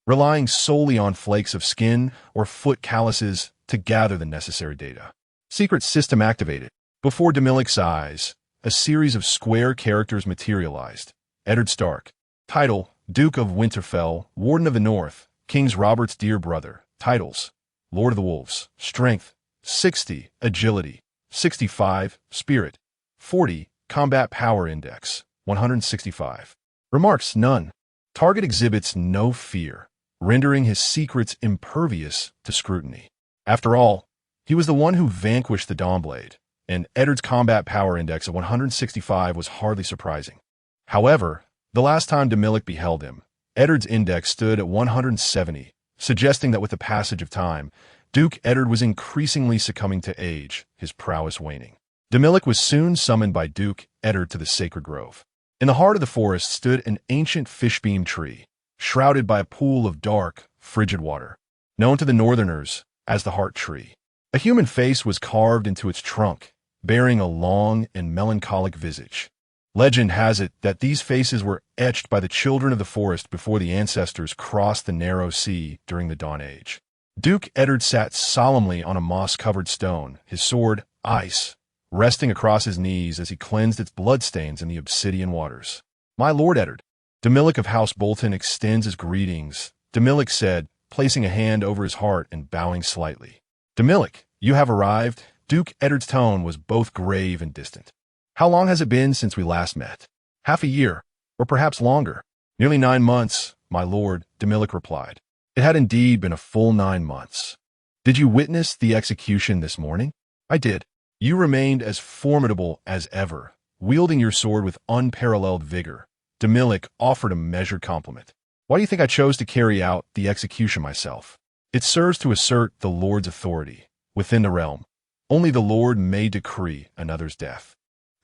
Speaker 1: relying solely on flakes of skin or foot calluses to gather the necessary data. Secret system activated. Before Dominic's eyes, a series of square characters materialized. Eddard Stark. Title, Duke of Winterfell, Warden of the North, King Robert's dear brother. Titles, Lord of the Wolves. Strength, 60. Agility, 65. Spirit, 40. Combat Power Index, 165. Remarks, none. Target exhibits no fear, rendering his secrets impervious to scrutiny. After all, he was the one who vanquished the Dawnblade, and Eddard's combat power index of 165 was hardly surprising. However, the last time Dominic beheld him, Eddard's index stood at 170, suggesting that with the passage of time, Duke Eddard was increasingly succumbing to age, his prowess waning. Dominic was soon summoned by Duke Eddard to the sacred grove. In the heart of the forest stood an ancient fishbeam tree, shrouded by a pool of dark, frigid water, known to the Northerners as the Heart Tree. A human face was carved into its trunk, bearing a long and melancholic visage. Legend has it that these faces were etched by the children of the forest before the ancestors crossed the narrow sea during the Dawn Age. Duke Eddard sat solemnly on a moss-covered stone, his sword, ice, resting across his knees as he cleansed its bloodstains in the obsidian waters. "My Lord Eddard." Domoric of House Bolton extends his greetings, Domoric said, placing a hand over his heart and bowing slightly. "Domoric, you have arrived." Duke Eddard's tone was both grave and distant. "How long has it been since we last met?" "Half a year, or perhaps longer." "Nearly 9 months, my lord," Domoric replied. It had indeed been a full 9 months. "Did you witness the execution this morning?" "I did." "You remained as formidable as ever, wielding your sword with unparalleled vigor." Domoric offered a measured compliment. "Why do you think I chose to carry out the execution myself?" "It serves to assert the Lord's authority within the realm. Only the Lord may decree another's death.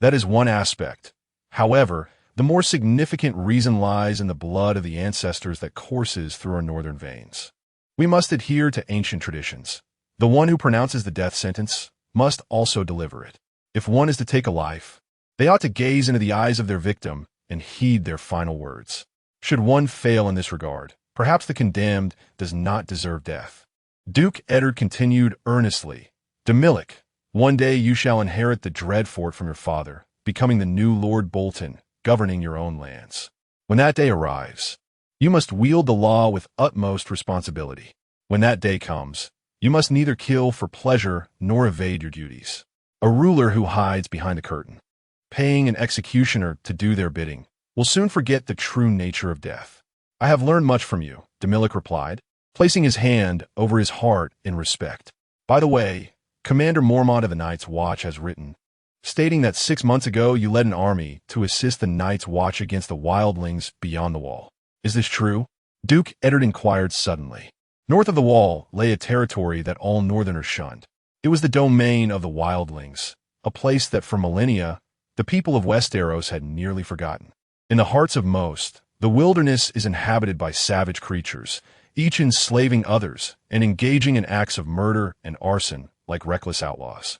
Speaker 1: That is one aspect. However, the more significant reason lies in the blood of the ancestors that courses through our northern veins. We must adhere to ancient traditions. The one who pronounces the death sentence must also deliver it. If one is to take a life, they ought to gaze into the eyes of their victim and heed their final words. Should one fail in this regard, perhaps the condemned does not deserve death. Duke Eddard continued earnestly, "Domoric, one day you shall inherit the Dreadfort from your father, becoming the new Lord Bolton, governing your own lands. When that day arrives, you must wield the law with utmost responsibility. When that day comes, you must neither kill for pleasure nor evade your duties. A ruler who hides behind a curtain, paying an executioner to do their bidding, will soon forget the true nature of death." "I have learned much from you," Domoric replied, placing his hand over his heart in respect. "By the way, Commander Mormont of the Night's Watch has written, stating that 6 months ago you led an army to assist the Night's Watch against the wildlings beyond the wall. Is this true?" Duke Eddard inquired suddenly. North of the wall lay a territory that all northerners shunned. It was the domain of the wildlings, a place that for millennia the people of Westeros had nearly forgotten. In the hearts of most, the wilderness is inhabited by savage creatures, each enslaving others and engaging in acts of murder and arson like reckless outlaws.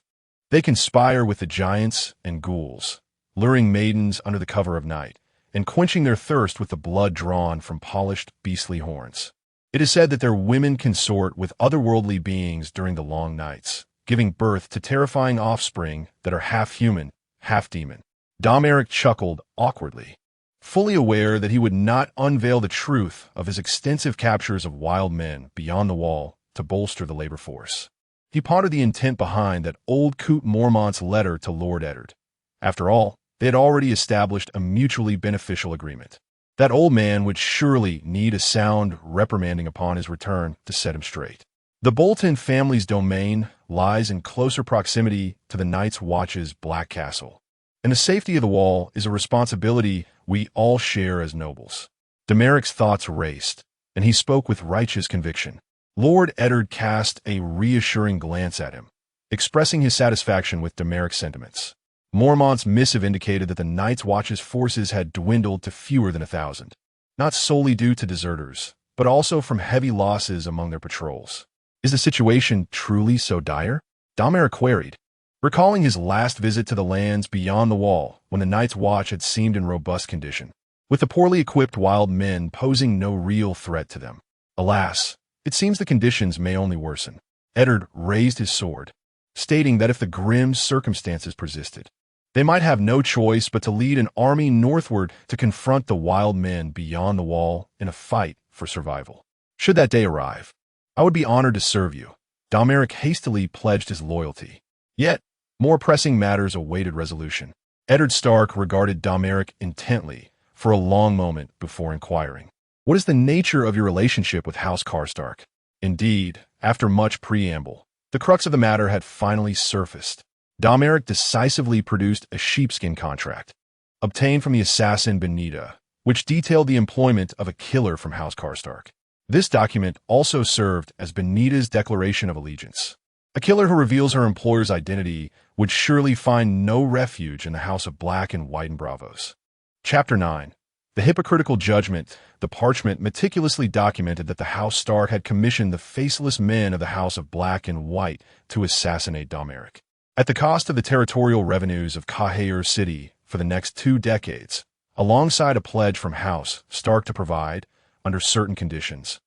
Speaker 1: They conspire with the giants and ghouls, luring maidens under the cover of night, and quenching their thirst with the blood drawn from polished beastly horns. It is said that their women consort with otherworldly beings during the long nights, giving birth to terrifying offspring that are half human, half demon. Domoric chuckled awkwardly, fully aware that he would not unveil the truth of his extensive captures of wild men beyond the wall to bolster the labor force. He pondered the intent behind that old Coot Mormont's letter to Lord Eddard. After all, they had already established a mutually beneficial agreement. That old man would surely need a sound reprimanding upon his return to set him straight. The Bolton family's domain lies in closer proximity to the Night's Watch's Black Castle, and the safety of the wall is a responsibility we all share as nobles. Domeric's thoughts raced, and he spoke with righteous conviction. Lord Eddard cast a reassuring glance at him, expressing his satisfaction with Domeric's sentiments. Mormont's missive indicated that the Night's Watch's forces had dwindled to fewer than 1,000, not solely due to deserters, but also from heavy losses among their patrols. "Is the situation truly so dire?" Domoric queried, recalling his last visit to the lands beyond the wall when the Night's Watch had seemed in robust condition, with the poorly equipped wild men posing no real threat to them. "Alas, it seems the conditions may only worsen." Eddard raised his sword, stating that if the grim circumstances persisted, they might have no choice but to lead an army northward to confront the wild men beyond the wall in a fight for survival. "Should that day arrive, I would be honored to serve you." Domoric hastily pledged his loyalty. Yet, more pressing matters awaited resolution. Eddard Stark regarded Domoric intently for a long moment before inquiring, "What is the nature of your relationship with House Karstark?" Indeed, after much preamble, the crux of the matter had finally surfaced. Domoric decisively produced a sheepskin contract, obtained from the assassin Benita, which detailed the employment of a killer from House Karstark. This document also served as Benita's declaration of allegiance. A killer who reveals her employer's identity would surely find no refuge in the House of Black and White and Bravos. Chapter 9. The Hypocritical Judgment. The parchment meticulously documented that the House Stark had commissioned the faceless men of the House of Black and White to assassinate Domoric. At the cost of the territorial revenues of Cahair City, for the next 2 decades, alongside a pledge from House Stark to provide, under certain conditions,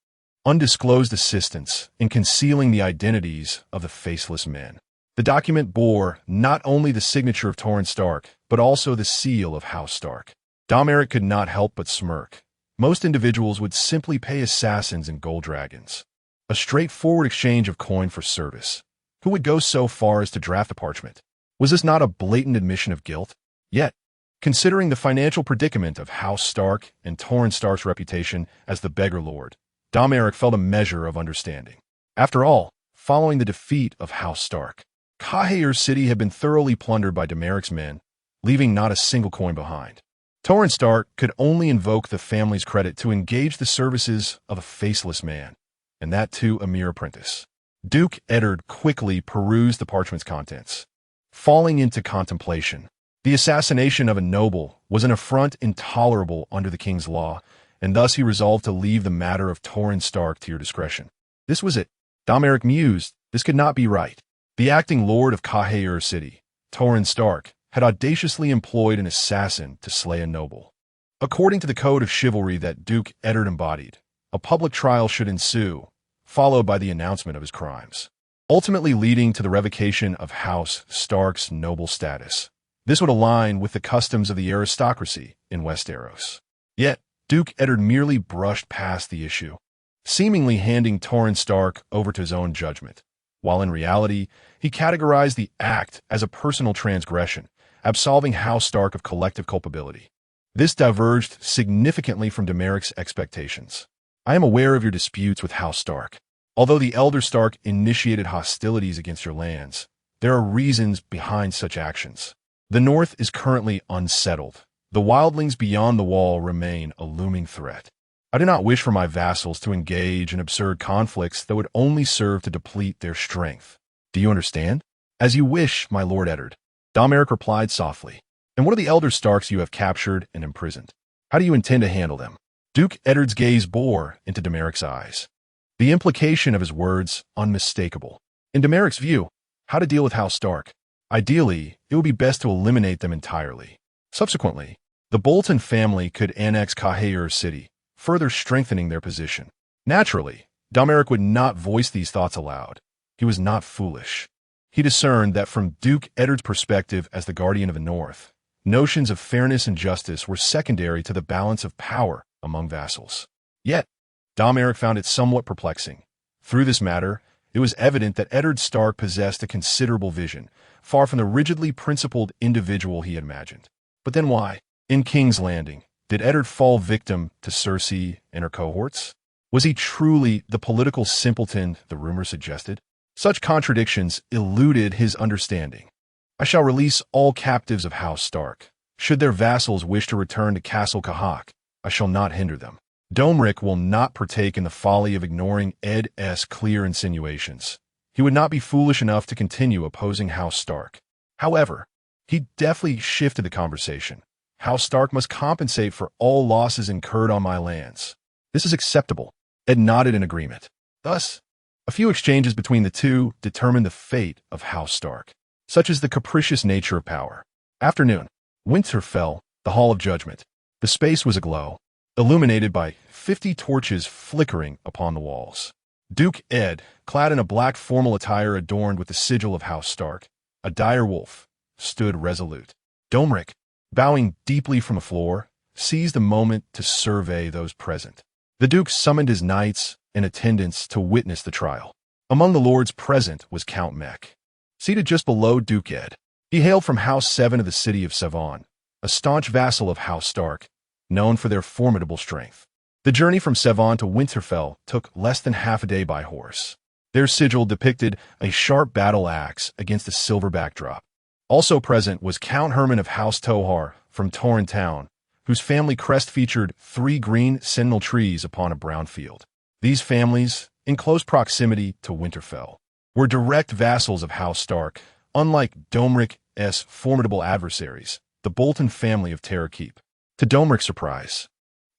Speaker 1: undisclosed assistance in concealing the identities of the faceless men. The document bore not only the signature of Torrhen Stark, but also the seal of House Stark. Domoric could not help but smirk. Most individuals would simply pay assassins and gold dragons. A straightforward exchange of coin for service. Who would go so far as to draft the parchment? Was this not a blatant admission of guilt? Yet, considering the financial predicament of House Stark and Torrhen Stark's reputation as the beggar lord, Domoric felt a measure of understanding. After all, following the defeat of House Stark, Flayer's city had been thoroughly plundered by Domeric's men, leaving not a single coin behind. Torrhen Stark could only invoke the family's credit to engage the services of a faceless man, and that too a mere apprentice. Duke Eddard quickly perused the parchment's contents. Falling into contemplation, the assassination of a noble was an affront intolerable under the king's law, and thus he resolved to leave the matter of Torrhen Stark to your discretion. This was it. Domoric mused, this could not be right. The acting lord of Flayer's city, Torrhen Stark, had audaciously employed an assassin to slay a noble. According to the code of chivalry that Duke Eddard embodied, a public trial should ensue, followed by the announcement of his crimes, ultimately leading to the revocation of House Stark's noble status. This would align with the customs of the aristocracy in Westeros. Yet, Duke Eddard merely brushed past the issue, seemingly handing Torrhen Stark over to his own judgment, while in reality, he categorized the act as a personal transgression, absolving House Stark of collective culpability. This diverged significantly from Domeric's expectations. I am aware of your disputes with House Stark. Although the elder Stark initiated hostilities against your lands, there are reasons behind such actions. The North is currently unsettled. The wildlings beyond the wall remain a looming threat. I do not wish for my vassals to engage in absurd conflicts that would only serve to deplete their strength. Do you understand? As you wish, my Lord Eddard. Domoric replied softly. And what are the elder Starks you have captured and imprisoned? How do you intend to handle them? Duke Eddard's gaze bore into Domeric's eyes. The implication of his words unmistakable. In Domeric's view, how to deal with House Stark? Ideally, it would be best to eliminate them entirely. Subsequently, the Bolton family could annex Flayer's city, further strengthening their position. Naturally, Domoric would not voice these thoughts aloud. He was not foolish. He discerned that from Duke Eddard's perspective as the guardian of the North, notions of fairness and justice were secondary to the balance of power among vassals. Yet, Domoric found it somewhat perplexing. Through this matter, it was evident that Eddard Stark possessed a considerable vision, far from the rigidly principled individual he had imagined. But then why, in King's Landing, did Eddard fall victim to Cersei and her cohorts? Was he truly the political simpleton the rumor suggested? Such contradictions eluded his understanding. I shall release all captives of House Stark. Should their vassals wish to return to Castle Kahak, I shall not hinder them. Domoric will not partake in the folly of ignoring Ed's clear insinuations. He would not be foolish enough to continue opposing House Stark. However, he deftly shifted the conversation. House Stark must compensate for all losses incurred on my lands. This is acceptable. Ed nodded in agreement. Thus, a few exchanges between the two determined the fate of House Stark. Such is the capricious nature of power. Afternoon. Winterfell, the Hall of Judgment. The space was aglow, illuminated by 50 torches flickering upon the walls. Duke Ed, clad in a black formal attire adorned with the sigil of House Stark, a dire wolf, stood resolute. Domoric, bowing deeply from the floor, seized the moment to survey those present. The Duke summoned his knights in attendance to witness the trial. Among the lords present was Count Mek, seated just below Duke Ed. He hailed from House 7 of the city of Savon, a staunch vassal of House Stark, known for their formidable strength. The journey from Savon to Winterfell took less than half a day by horse. Their sigil depicted a sharp battle axe against a silver backdrop. Also present was Count Herman of House Tohar from Torrhen Town, whose family crest featured 3 green sentinel trees upon a brown field. These families, in close proximity to Winterfell, were direct vassals of House Stark, unlike Domeric's formidable adversaries, the Bolton family of Terror Keep. To Domeric's surprise,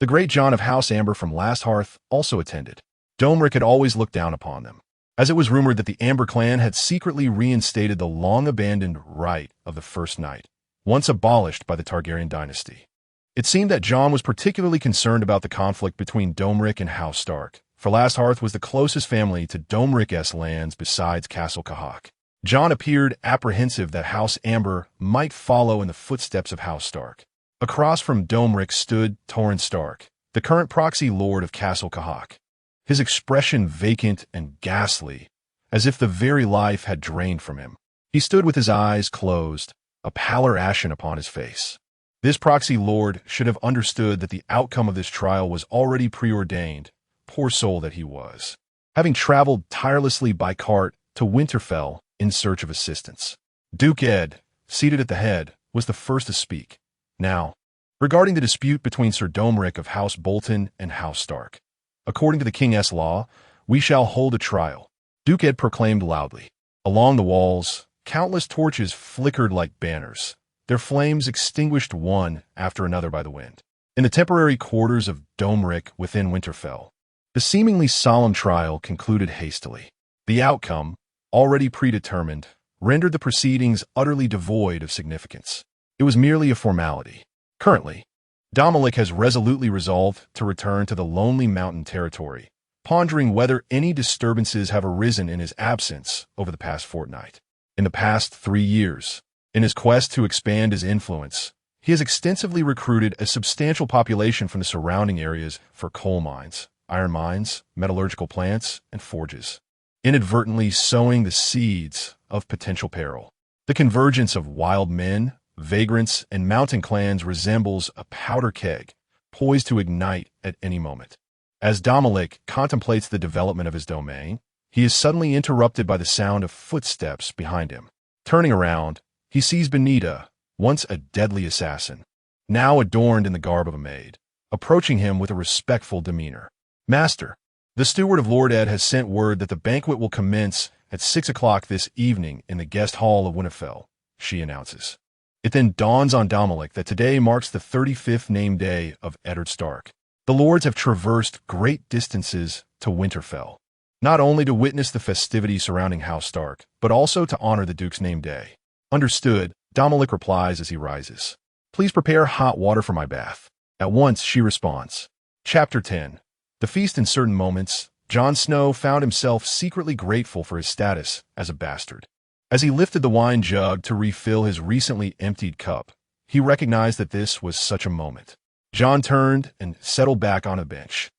Speaker 1: the great John of House Amber from Last Hearth also attended. Domoric had always looked down upon them, as it was rumored that the Amber clan had secretly reinstated the long-abandoned right of the First Night, once abolished by the Targaryen dynasty. It seemed that Jon was particularly concerned about the conflict between Domoric and House Stark, for Last Hearth was the closest family to Domaric's lands besides Castle Kahak. Jon appeared apprehensive that House Amber might follow in the footsteps of House Stark. Across from Domoric stood Torrhen Stark, the current proxy lord of Castle Kahak, his expression vacant and ghastly, as if the very life had drained from him. He stood with his eyes closed, a pallor ashen upon his face. This proxy lord should have understood that the outcome of this trial was already preordained, poor soul that he was, having traveled tirelessly by cart to Winterfell in search of assistance. Duke Ed, seated at the head, was the first to speak. Now, regarding the dispute between Sir Domoric of House Bolton and House Stark, according to the King's law, we shall hold a trial, Duke Ed proclaimed loudly. Along the walls, countless torches flickered like banners, their flames extinguished one after another by the wind. In the temporary quarters of Domoric within Winterfell, the seemingly solemn trial concluded hastily. The outcome, already predetermined, rendered the proceedings utterly devoid of significance. It was merely a formality. Currently, Domoric has resolutely resolved to return to the lonely mountain territory, pondering whether any disturbances have arisen in his absence over the past fortnight. In the past 3 years, in his quest to expand his influence, he has extensively recruited a substantial population from the surrounding areas for coal mines, iron mines, metallurgical plants, and forges, inadvertently sowing the seeds of potential peril. The convergence of wild men, vagrants, and mountain clans resembles a powder keg, poised to ignite at any moment. As Domoric contemplates the development of his domain, he is suddenly interrupted by the sound of footsteps behind him. Turning around, he sees Benita, once a deadly assassin, now adorned in the garb of a maid, approaching him with a respectful demeanor. Master, the steward of Lord Ed has sent word that the banquet will commence at 6 o'clock this evening in the guest hall of Winterfell, she announces. It then dawns on Domoric that today marks the 35th named day of Eddard Stark. The lords have traversed great distances to Winterfell, not only to witness the festivities surrounding House Stark, but also to honor the Duke's name day. Understood, Domoric replies as he rises. Please prepare hot water for my bath. At once, she responds. Chapter 10. The feast. In certain moments, Jon Snow found himself secretly grateful for his status as a bastard. As he lifted the wine jug to refill his recently emptied cup, he recognized that this was such a moment. Jon turned and settled back on a bench,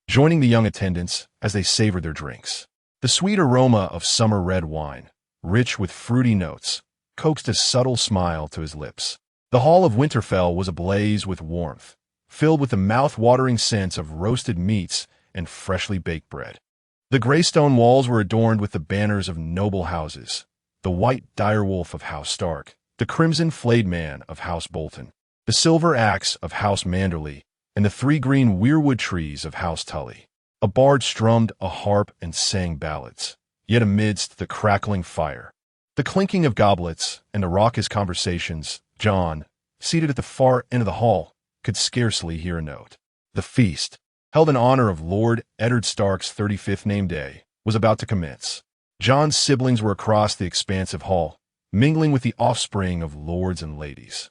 Speaker 1: joining the young attendants as they savored their drinks. The sweet aroma of summer red wine, rich with fruity notes, coaxed a subtle smile to his lips. The hall of Winterfell was ablaze with warmth, filled with the mouth-watering scents of roasted meats and freshly baked bread. The gray stone walls were adorned with the banners of noble houses, the white direwolf of House Stark, the crimson flayed man of House Bolton, the silver axe of House Manderly, and the 3 green weirwood trees of House Tully. A bard strummed a harp and sang ballads, yet amidst the crackling fire, the clinking of goblets, and the raucous conversations, Jon, seated at the far end of the hall, could scarcely hear a note. The feast, held in honor of Lord Eddard Stark's 35th name day, was about to commence. Jon's siblings were across the expansive hall, mingling with the offspring of lords and ladies.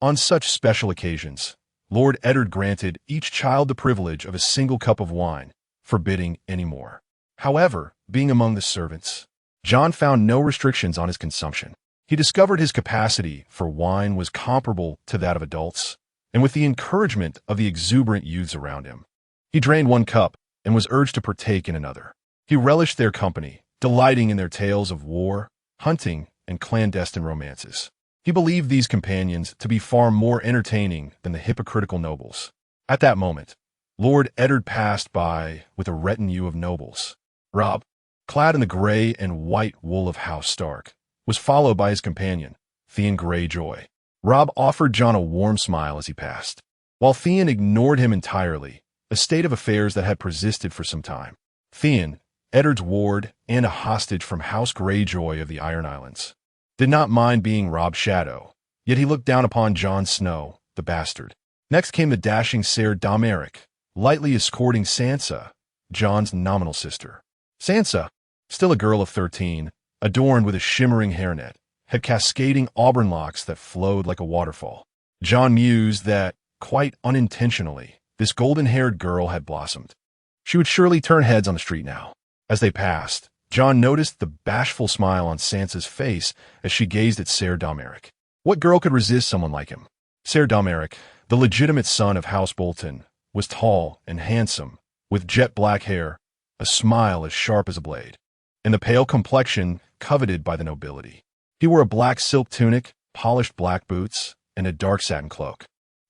Speaker 1: On such special occasions, Lord Eddard granted each child the privilege of a single cup of wine, forbidding any more. However, being among the servants, Jon found no restrictions on his consumption. He discovered his capacity for wine was comparable to that of adults, and with the encouragement of the exuberant youths around him, he drained 1 cup and was urged to partake in another. He relished their company, delighting in their tales of war, hunting, and clandestine romances. He believed these companions to be far more entertaining than the hypocritical nobles. At that moment, Lord Eddard passed by with a retinue of nobles. Robb, clad in the gray and white wool of House Stark, was followed by his companion, Theon Greyjoy. Robb offered Jon a warm smile as he passed, while Theon ignored him entirely, a state of affairs that had persisted for some time. Theon, Eddard's ward and a hostage from House Greyjoy of the Iron Islands, did not mind being Robb's shadow, yet he looked down upon Jon Snow, the bastard. Next came the dashing Ser Domeric, lightly escorting Sansa, Jon's nominal sister. Sansa, still a girl of 13, adorned with a shimmering hairnet, had cascading auburn locks that flowed like a waterfall. Jon mused that, quite unintentionally, this golden-haired girl had blossomed. She would surely turn heads on the street now. As they passed, Jon noticed the bashful smile on Sansa's face as she gazed at Ser Domoric. What girl could resist someone like him? Ser Domoric, the legitimate son of House Bolton, was tall and handsome, with jet-black hair, a smile as sharp as a blade, and the pale complexion coveted by the nobility. He wore a black silk tunic, polished black boots, and a dark satin cloak,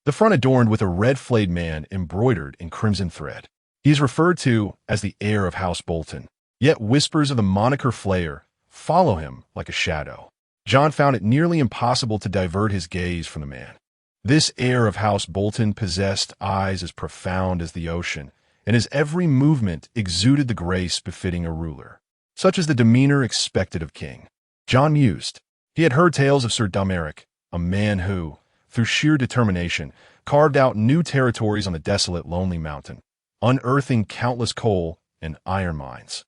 Speaker 1: the front adorned with a red flayed man embroidered in crimson thread. He is referred to as the heir of House Bolton, yet whispers of the moniker Flayer follow him like a shadow. Jon found it nearly impossible to divert his gaze from the man. This heir of House Bolton possessed eyes as profound as the ocean, and his every movement exuded the grace befitting a ruler. Such is the demeanor expected of king. Jon mused. He had heard tales of Ser Domoric, a man who, through sheer determination, carved out new territories on the desolate, lonely mountain, unearthing countless coal and iron mines.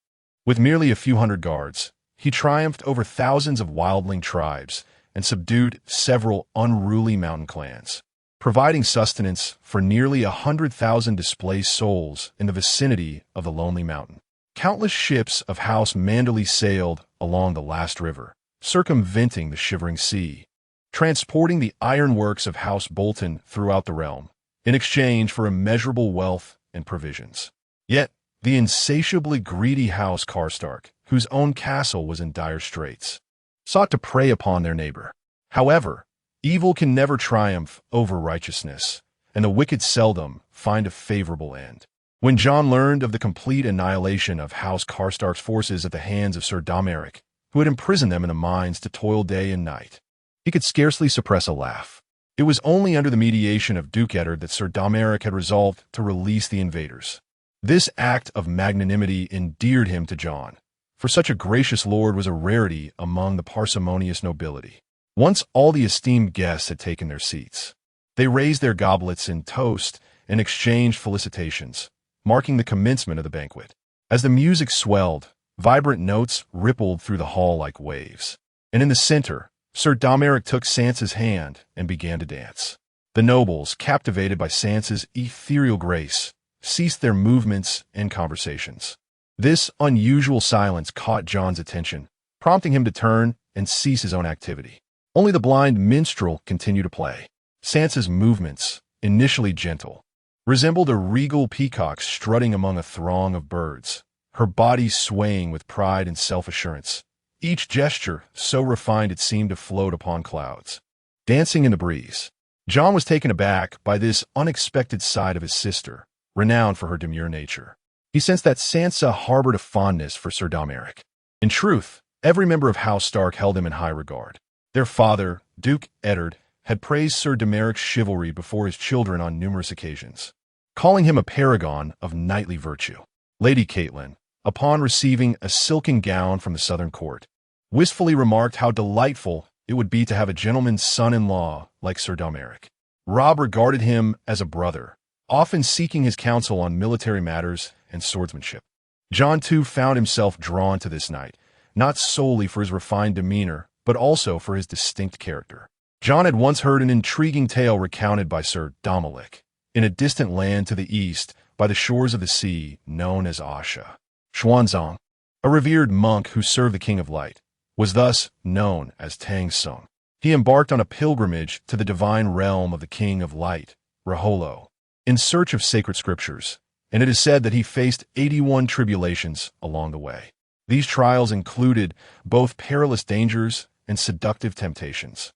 Speaker 1: With merely a few hundred guards, he triumphed over thousands of wildling tribes and subdued several unruly mountain clans, providing sustenance for nearly 100,000 displaced souls in the vicinity of the lonely mountain. Countless ships of House Manderly sailed along the last river, circumventing the shivering sea, transporting the ironworks of House Bolton throughout the realm, in exchange for immeasurable wealth and provisions. Yet, the insatiably greedy House Karstark, whose own castle was in dire straits, sought to prey upon their neighbor. However, evil can never triumph over righteousness, and the wicked seldom find a favorable end. When Jon learned of the complete annihilation of House Karstark's forces at the hands of Ser Domoric, who had imprisoned them in the mines to toil day and night, he could scarcely suppress a laugh. It was only under the mediation of Duke Eddard that Ser Domoric had resolved to release the invaders. This act of magnanimity endeared him to Jon, for such a gracious lord was a rarity among the parsimonious nobility. Once all the esteemed guests had taken their seats, they raised their goblets in toast and exchanged felicitations, marking the commencement of the banquet. As the music swelled, vibrant notes rippled through the hall like waves, and in the center, Ser Domoric took Sansa's hand and began to dance. The nobles, captivated by Sansa's ethereal grace, ceased their movements and conversations. This unusual silence caught Jon's attention, prompting him to turn and cease his own activity. Only the blind minstrel continued to play. Sansa's movements, initially gentle, resembled a regal peacock strutting among a throng of birds, her body swaying with pride and self-assurance, each gesture so refined it seemed to float upon clouds. Dancing in the breeze, Jon was taken aback by this unexpected side of his sister, renowned for her demure nature. He sensed that Sansa harbored a fondness for Ser Domoric. In truth, every member of House Stark held him in high regard. Their father, Duke Eddard, had praised Ser Domoric's chivalry before his children on numerous occasions, calling him a paragon of knightly virtue. Lady Catelyn, upon receiving a silken gown from the southern court, wistfully remarked how delightful it would be to have a gentleman's son-in-law like Ser Domoric. Robb regarded him as a brother, often seeking his counsel on military matters and swordsmanship. Jon, too, found himself drawn to this knight, not solely for his refined demeanor, but also for his distinct character. Jon had once heard an intriguing tale recounted by Ser Domoric, in a distant land to the east by the shores of the sea known as Asha. Xuanzang, a revered monk who served the King of Light, was thus known as Tang Sung. He embarked on a pilgrimage to the divine realm of the King of Light, Raholo, in search of sacred scriptures, and it is said that he faced 81 tribulations along the way. These trials included both perilous dangers and seductive temptations.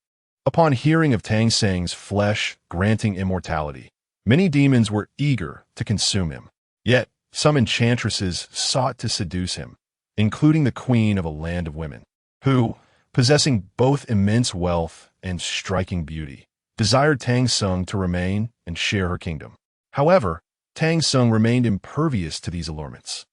Speaker 1: Upon hearing of Tang Sung's flesh granting immortality, many demons were eager to consume him. Yet, some enchantresses sought to seduce him, including the queen of a land of women, who, possessing both immense wealth and striking beauty, desired Tang Sung to remain and share her kingdom. However, Tang Sung remained impervious to these allurements.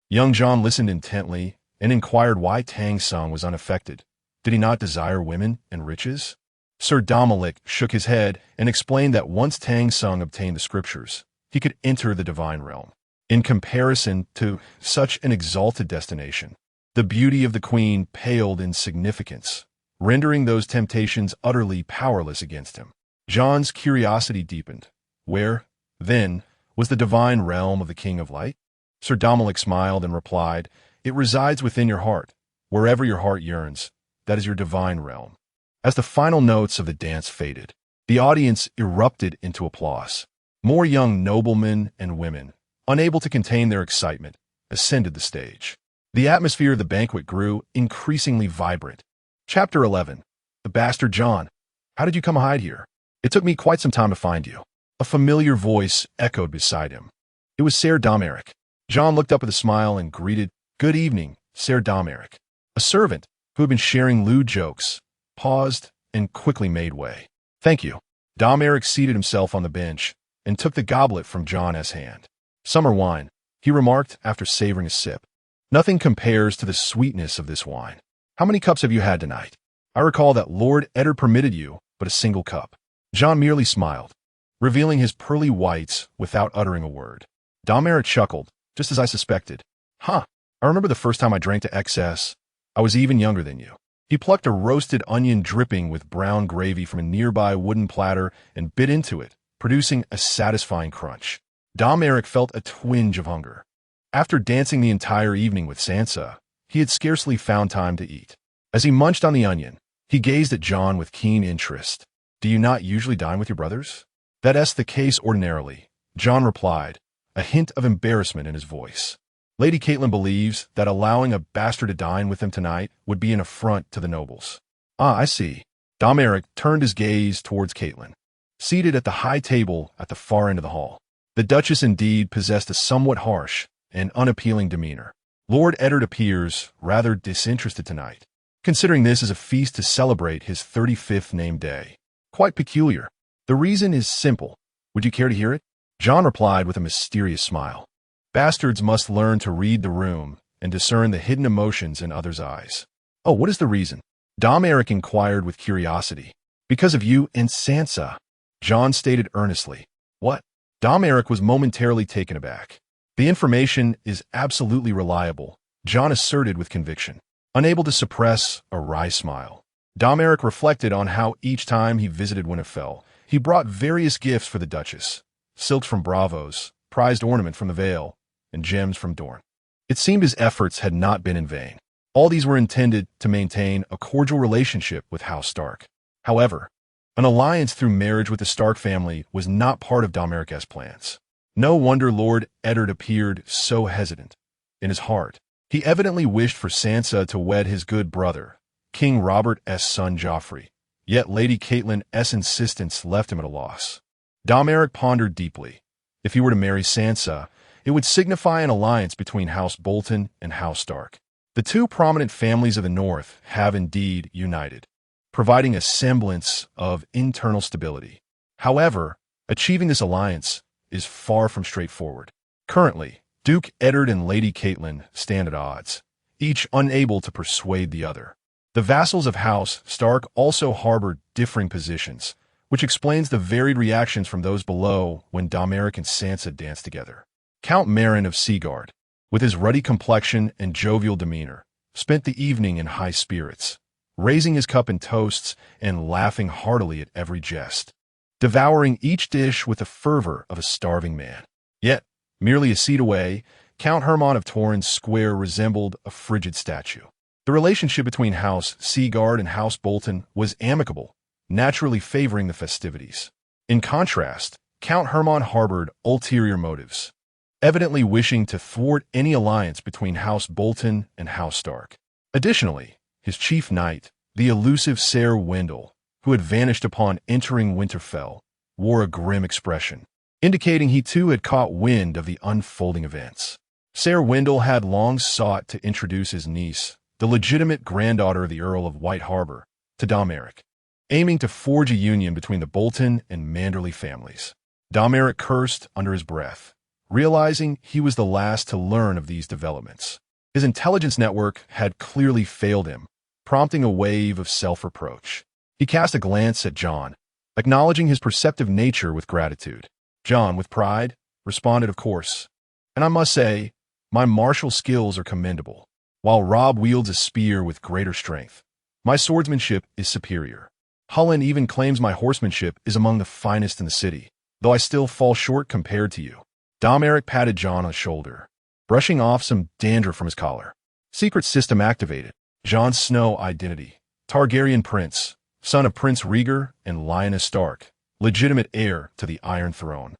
Speaker 1: Young Jon listened intently and inquired why Tang Sung was unaffected. Did he not desire women and riches? Ser Domoric shook his head and explained that once Tang Sung obtained the scriptures, he could enter the divine realm. In comparison to such an exalted destination, the beauty of the queen paled in significance, rendering those temptations utterly powerless against him. Jon's curiosity deepened. Where, then, was the divine realm of the King of Light? Sir Domoric smiled and replied, "It resides within your heart. Wherever your heart yearns, that is your divine realm." As the final notes of the dance faded, the audience erupted into applause. More young noblemen and women, unable to contain their excitement, ascended the stage. The atmosphere of the banquet grew increasingly vibrant. Chapter 11. The Bastard Jon. How did you come hide here? It took me quite some time to find you. A familiar voice echoed beside him. It was Ser Domoric. Jon looked up with a smile and greeted, "Good evening, Ser Domoric." A servant, who had been sharing lewd jokes, paused and quickly made way. "Thank you." Domoric seated himself on the bench and took the goblet from Jon's hand. "Summer wine," he remarked after savoring a sip. "Nothing compares to the sweetness of this wine. How many cups have you had tonight? I recall that Lord Eddard permitted you but a single cup." Jon merely smiled, revealing his pearly whites without uttering a word. Domoric chuckled, just as I suspected. "Huh, I remember the first time I drank to excess. I was even younger than you." He plucked a roasted onion dripping with brown gravy from a nearby wooden platter and bit into it, producing a satisfying crunch. Domoric felt a twinge of hunger. After dancing the entire evening with Sansa, he had scarcely found time to eat. As he munched on the onion, he gazed at Jon with keen interest. "Do you not usually dine with your brothers?" "That's the case ordinarily," Jon replied, a hint of embarrassment in his voice. "Lady Catelyn believes that allowing a bastard to dine with them tonight would be an affront to the nobles." "Ah, I see." Domoric turned his gaze towards Catelyn, seated at the high table at the far end of the hall. The Duchess indeed possessed a somewhat harsh and unappealing demeanor. "Lord Eddard appears rather disinterested tonight, considering this is a feast to celebrate his 35th named day. Quite peculiar. The reason is simple. Would you care to hear it?" Jon replied with a mysterious smile. "Bastards must learn to read the room and discern the hidden emotions in others' eyes." "Oh, what is the reason?" Domoric inquired with curiosity. "Because of you and Sansa," Jon stated earnestly. "What?" Domoric was momentarily taken aback. "The information is absolutely reliable," Jon asserted with conviction, unable to suppress a wry smile. Domoric reflected on how each time he visited Winterfell, he brought various gifts for the Duchess: silks from Bravos, prized ornament from the Vale, and gems from Dorne. It seemed his efforts had not been in vain. All these were intended to maintain a cordial relationship with House Stark. However, an alliance through marriage with the Stark family was not part of Domoric's plans. No wonder Lord Eddard appeared so hesitant. In his heart, he evidently wished for Sansa to wed his good brother, King Robert's son Joffrey, yet Lady Catelyn's insistence left him at a loss. Domoric pondered deeply. If he were to marry Sansa, it would signify an alliance between House Bolton and House Stark. The two prominent families of the North have indeed united, providing a semblance of internal stability. However, achieving this alliance is far from straightforward. Currently, Duke Eddard and Lady Catelyn stand at odds, each unable to persuade the other. The vassals of House Stark also harbor differing positions, which explains the varied reactions from those below when Domoric and Sansa danced together. Count Meryn of Seaguard, with his ruddy complexion and jovial demeanor, spent the evening in high spirits, raising his cup in toasts and laughing heartily at every jest, devouring each dish with the fervor of a starving man. Yet, merely a seat away, Count Hermon of Torrhen's Square resembled a frigid statue. The relationship between House Seaguard and House Bolton was amicable, naturally favoring the festivities. In contrast, Count Hermon harbored ulterior motives, evidently wishing to thwart any alliance between House Bolton and House Stark. Additionally, his chief knight, the elusive Ser Wendell, who had vanished upon entering Winterfell, wore a grim expression, indicating he too had caught wind of the unfolding events. Ser Wendell had long sought to introduce his niece, the legitimate granddaughter of the Earl of White Harbor, to Domoric, aiming to forge a union between the Bolton and Manderley families. Domoric cursed under his breath, realizing he was the last to learn of these developments. His intelligence network had clearly failed him, prompting a wave of self-reproach. He cast a glance at Jon, acknowledging his perceptive nature with gratitude. Jon, with pride, responded, "Of course. And I must say, my martial skills are commendable. While Robb wields a spear with greater strength, My swordsmanship is superior. Hullen even claims my horsemanship is among the finest in the city, though I still fall short compared to you. Domoric patted Jon on the shoulder, brushing off some dandruff from his collar. Secret system activated. Jon Snow identity. Targaryen prince, son of Prince Rhaegar and Lyanna Stark, legitimate heir to the Iron Throne.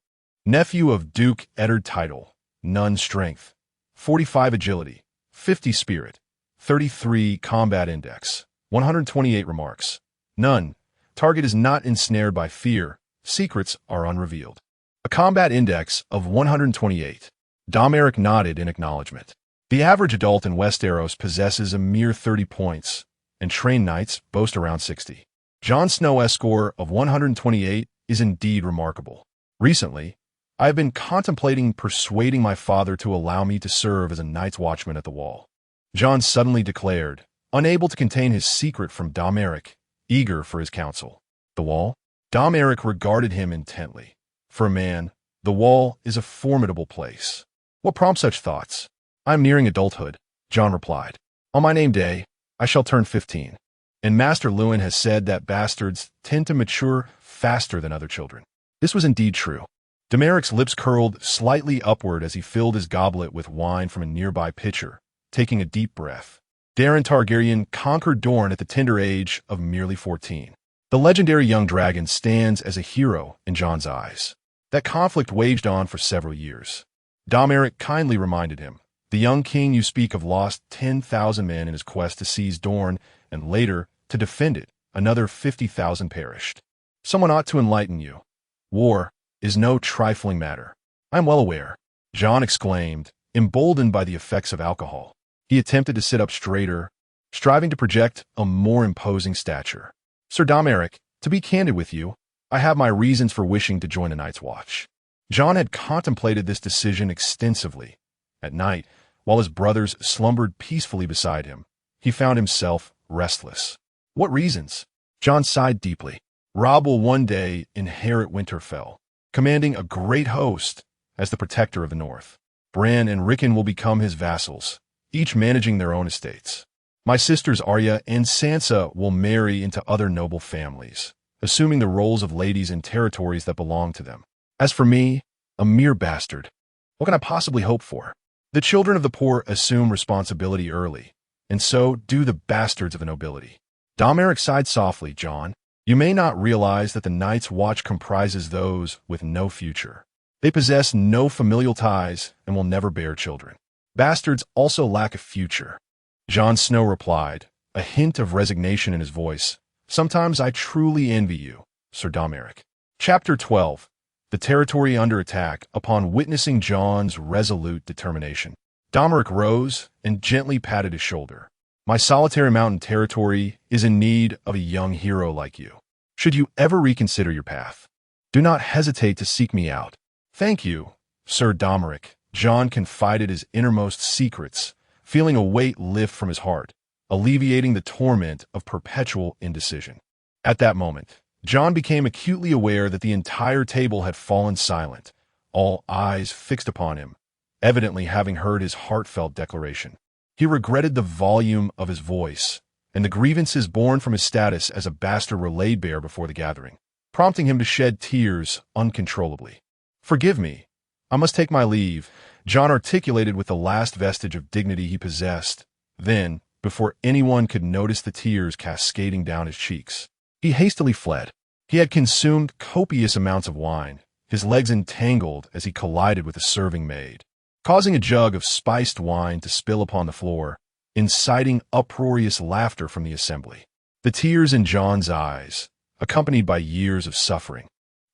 Speaker 1: Nephew of Duke Eddard title, none strength, 45 agility, 50 spirit, 33 combat index, 128 remarks. None. Target is not ensnared by fear. Secrets are unrevealed. A combat index of 128. Domoric nodded in acknowledgement. The average adult in Westeros possesses a mere 30 points, and trained knights boast around 60. Jon Snow's score of 128 is indeed remarkable. Recently, I have been contemplating persuading my father to allow me to serve as a night's watchman at the wall. Jon suddenly declared, unable to contain his secret from Domoric, eager for his counsel. The wall? Domoric regarded him intently. For a man, the wall is a formidable place. What prompts such thoughts? I am nearing adulthood, Jon replied. On my name day, I shall turn 15. And Master Lewin has said that bastards tend to mature faster than other children. This was indeed true. Domoric's lips curled slightly upward as he filled his goblet with wine from a nearby pitcher, taking a deep breath. Daeron Targaryen conquered Dorne at the tender age of merely 14. The legendary young dragon stands as a hero in Jon's eyes. That conflict waged on for several years. Domoric kindly reminded him, the young king you speak of lost 10,000 men in his quest to seize Dorne, and later, to defend it, another 50,000 perished. Someone ought to enlighten you. War is no trifling matter. I am well aware, Jon exclaimed, emboldened by the effects of alcohol. He attempted to sit up straighter, striving to project a more imposing stature. Sir Domoric, to be candid with you, I have my reasons for wishing to join the Night's Watch. Jon had contemplated this decision extensively. At night, while his brothers slumbered peacefully beside him, he found himself restless. What reasons? Jon sighed deeply. Robb will one day inherit Winterfell, commanding a great host as the protector of the North. Bran and Rickon will become his vassals, each managing their own estates. My sisters Arya and Sansa will marry into other noble families, assuming the roles of ladies in territories that belong to them. As for me, a mere bastard, what can I possibly hope for? The children of the poor assume responsibility early, and so do the bastards of the nobility. Domoric sighed softly. Jon, you may not realize that the Night's Watch comprises those with no future. They possess no familial ties and will never bear children. Bastards also lack a future. Jon Snow replied, a hint of resignation in his voice. Sometimes I truly envy you, Sir Domoric. Chapter 12. The territory under attack. Upon witnessing Jon's resolute determination, Domoric rose and gently patted his shoulder. My solitary mountain territory is in need of a young hero like you. Should you ever reconsider your path, do not hesitate to seek me out. Thank you, Sir Domoric. Jon confided his innermost secrets, feeling a weight lift from his heart, alleviating the torment of perpetual indecision. At that moment, Jon became acutely aware that the entire table had fallen silent, all eyes fixed upon him, evidently having heard his heartfelt declaration. He regretted the volume of his voice, and the grievances born from his status as a bastard were laid bare before the gathering, prompting him to shed tears uncontrollably. Forgive me, I must take my leave, Jon articulated with the last vestige of dignity he possessed. Then, before anyone could notice the tears cascading down his cheeks, he hastily fled. He had consumed copious amounts of wine, his legs entangled as he collided with a serving maid, causing a jug of spiced wine to spill upon the floor, inciting uproarious laughter from the assembly. The tears in Jon's eyes, accompanied by years of suffering,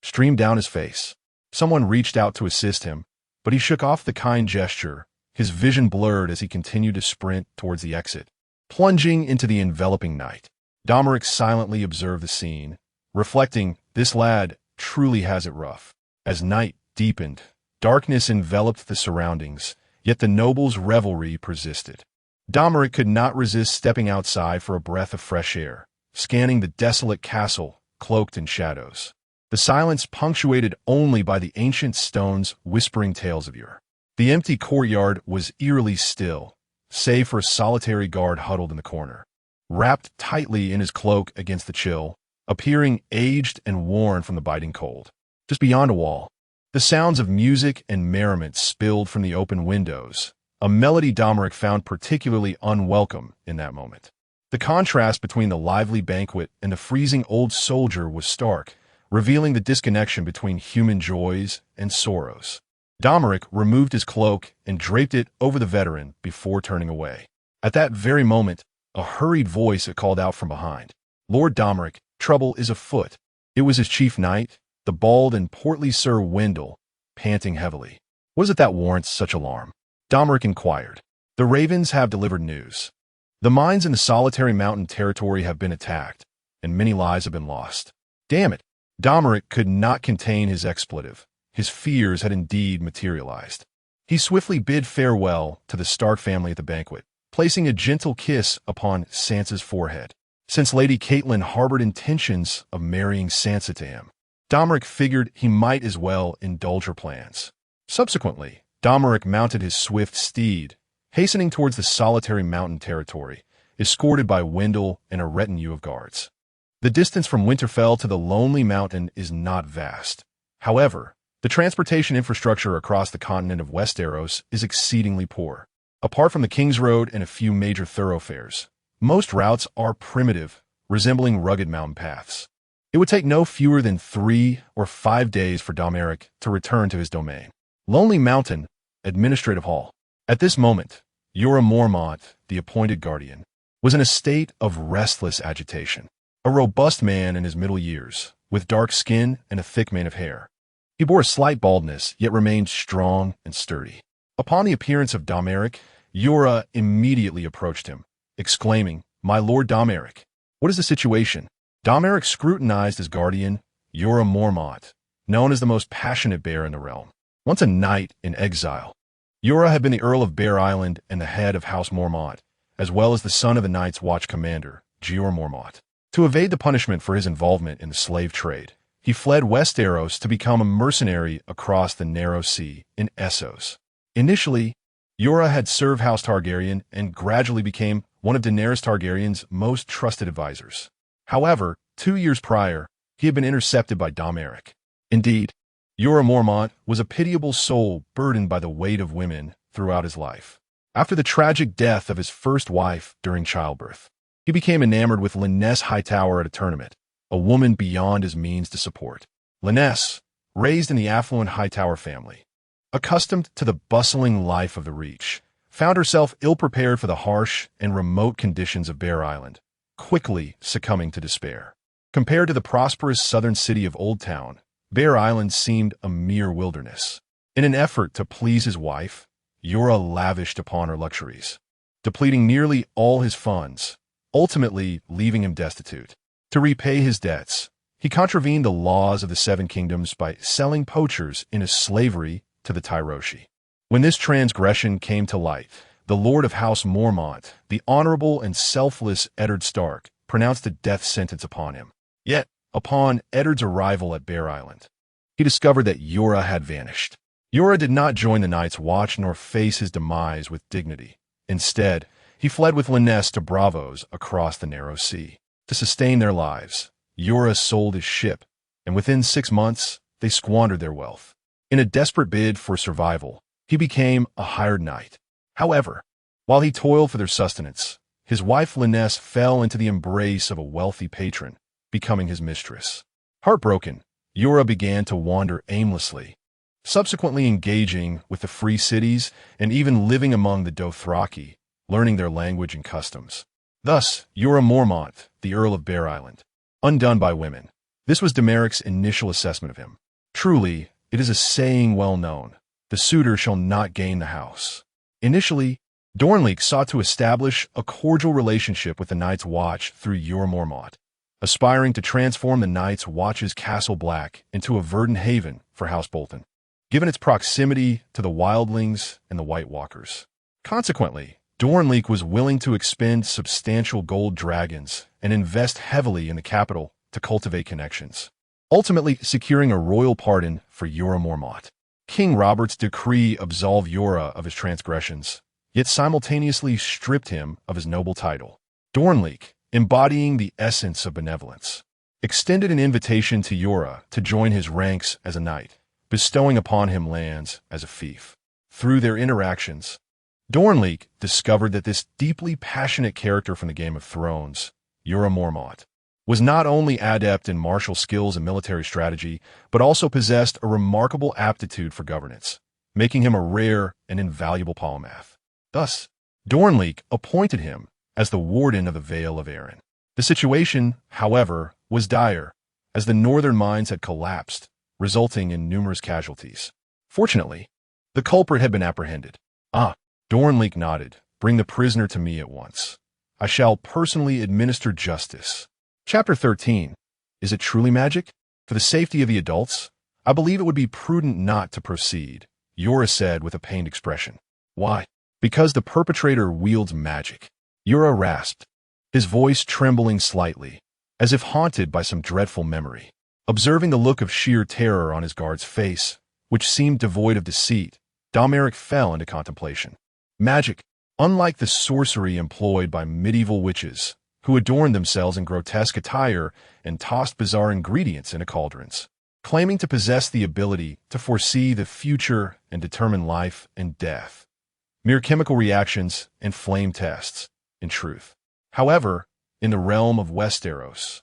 Speaker 1: streamed down his face. Someone reached out to assist him, but he shook off the kind gesture, his vision blurred as he continued to sprint towards the exit, plunging into the enveloping night. Domoric silently observed the scene, reflecting, this lad truly has it rough. As night deepened, darkness enveloped the surroundings, yet the noble's revelry persisted. Domoric could not resist stepping outside for a breath of fresh air, scanning the desolate castle cloaked in shadows. The silence punctuated only by the ancient stones whispering tales of yore. The empty courtyard was eerily still, save for a solitary guard huddled in the corner. wrapped tightly in his cloak against the chill, appearing aged and worn from the biting cold. Just beyond a wall, the sounds of music and merriment spilled from the open windows, a melody Domoric found particularly unwelcome in that moment. The contrast between the lively banquet and the freezing old soldier was stark, revealing the disconnection between human joys and sorrows. Domoric removed his cloak and draped it over the veteran before turning away. At that very moment, a hurried voice called out from behind. "Lord Domoric, trouble is afoot." It was his chief knight, the bald and portly Sir Wendell, panting heavily. "What is it that warrants such alarm?" Domoric inquired. "The ravens have delivered news. The mines in the solitary mountain territory have been attacked, and many lives have been lost." Damn it! Domoric could not contain his expletive. His fears had indeed materialized. He swiftly bid farewell to the Stark family at the banquet, placing a gentle kiss upon Sansa's forehead. Since Lady Catelyn harbored intentions of marrying Sansa to him, Domoric figured he might as well indulge her plans. Subsequently, Domoric mounted his swift steed, hastening towards the solitary mountain territory, escorted by Wendell and a retinue of guards. The distance from Winterfell to the lonely mountain is not vast. However, the transportation infrastructure across the continent of Westeros is exceedingly poor. Apart from the King's Road and a few major thoroughfares, most routes are primitive, resembling rugged mountain paths. It would take no fewer than 3 or 5 days for Domoric to return to his domain. Lonely Mountain, Administrative Hall. At this moment, Jorah Mormont, the appointed guardian, was in a state of restless agitation. A robust man in his middle years, with dark skin and a thick mane of hair. He bore a slight baldness, yet remained strong and sturdy. Upon the appearance of Domoric, Jorah immediately approached him, exclaiming, "My Lord Domoric, what is the situation?" Domoric scrutinized his guardian, Jorah Mormont, known as the most passionate bear in the realm. Once a knight in exile, Jorah had been the Earl of Bear Island and the head of House Mormont, as well as the son of the Night's Watch commander, Jeor Mormont. To evade the punishment for his involvement in the slave trade, he fled Westeros to become a mercenary across the narrow sea in Essos. Initially, Jorah had served House Targaryen and gradually became one of Daenerys Targaryen's most trusted advisors. However, 2 years prior, he had been intercepted by Domoric. Indeed, Jorah Mormont was a pitiable soul burdened by the weight of women throughout his life. After the tragic death of his first wife during childbirth, he became enamored with Lyness Hightower at a tournament, a woman beyond his means to support. Lyness, raised in the affluent Hightower family, accustomed to the bustling life of the Reach, found herself ill-prepared for the harsh and remote conditions of Bear Island, quickly succumbing to despair. Compared to the prosperous southern city of Old Town, Bear Island seemed a mere wilderness. In an effort to please his wife, Jorah lavished upon her luxuries, depleting nearly all his funds, ultimately leaving him destitute. To repay his debts, he contravened the laws of the Seven Kingdoms by selling poachers into slavery to the Tyroshi. When this transgression came to light, the Lord of House Mormont, the honorable and selfless Eddard Stark, pronounced a death sentence upon him. Yet, upon Eddard's arrival at Bear Island, he discovered that Jorah had vanished. Jorah did not join the Night's Watch nor face his demise with dignity. Instead, he fled with Lyness to Braavos across the narrow sea. To sustain their lives, Jorah sold his ship, and within 6 months, they squandered their wealth. In a desperate bid for survival, he became a hired knight. However, while he toiled for their sustenance, his wife Lyness fell into the embrace of a wealthy patron, becoming his mistress. Heartbroken, Jorah began to wander aimlessly, subsequently engaging with the free cities and even living among the Dothraki, learning their language and customs. Thus, Jorah Mormont, the Earl of Bear Island, undone by women. This was Domeric's initial assessment of him. Truly, it is a saying well known, "The suitor shall not gain the house." Initially, Dornleek sought to establish a cordial relationship with the Night's Watch through Jorah Mormont, aspiring to transform the Night's Watch's Castle Black into a verdant haven for House Bolton, given its proximity to the wildlings and the White Walkers. Consequently, Dornleek was willing to expend substantial gold dragons and invest heavily in the capital to cultivate connections, ultimately securing a royal pardon for Jorah Mormont. King Robert's decree absolved Jorah of his transgressions, yet simultaneously stripped him of his noble title. Dornleek, embodying the essence of benevolence, extended an invitation to Yora to join his ranks as a knight, bestowing upon him lands as a fief. Through their interactions, Dornleek discovered that this deeply passionate character from the Game of Thrones, Yora Mormont, was not only adept in martial skills and military strategy, but also possessed a remarkable aptitude for governance, making him a rare and invaluable polymath. Thus, Dornleek appointed him as the warden of the Vale of Arryn. The situation, however, was dire, as the northern mines had collapsed, resulting in numerous casualties. Fortunately, the culprit had been apprehended. Dornleek nodded. Bring the prisoner to me at once. I shall personally administer justice. Chapter 13. Is it truly magic? For the safety of the adults, I believe it would be prudent not to proceed, Yora said with a pained expression. Why? Because the perpetrator wields magic. Yora rasped, his voice trembling slightly, as if haunted by some dreadful memory. Observing the look of sheer terror on his guard's face, which seemed devoid of deceit, Domoric fell into contemplation. Magic, unlike the sorcery employed by medieval witches, who adorned themselves in grotesque attire and tossed bizarre ingredients into cauldrons, claiming to possess the ability to foresee the future and determine life and death. Mere chemical reactions and flame tests, in truth. However, in the realm of Westeros,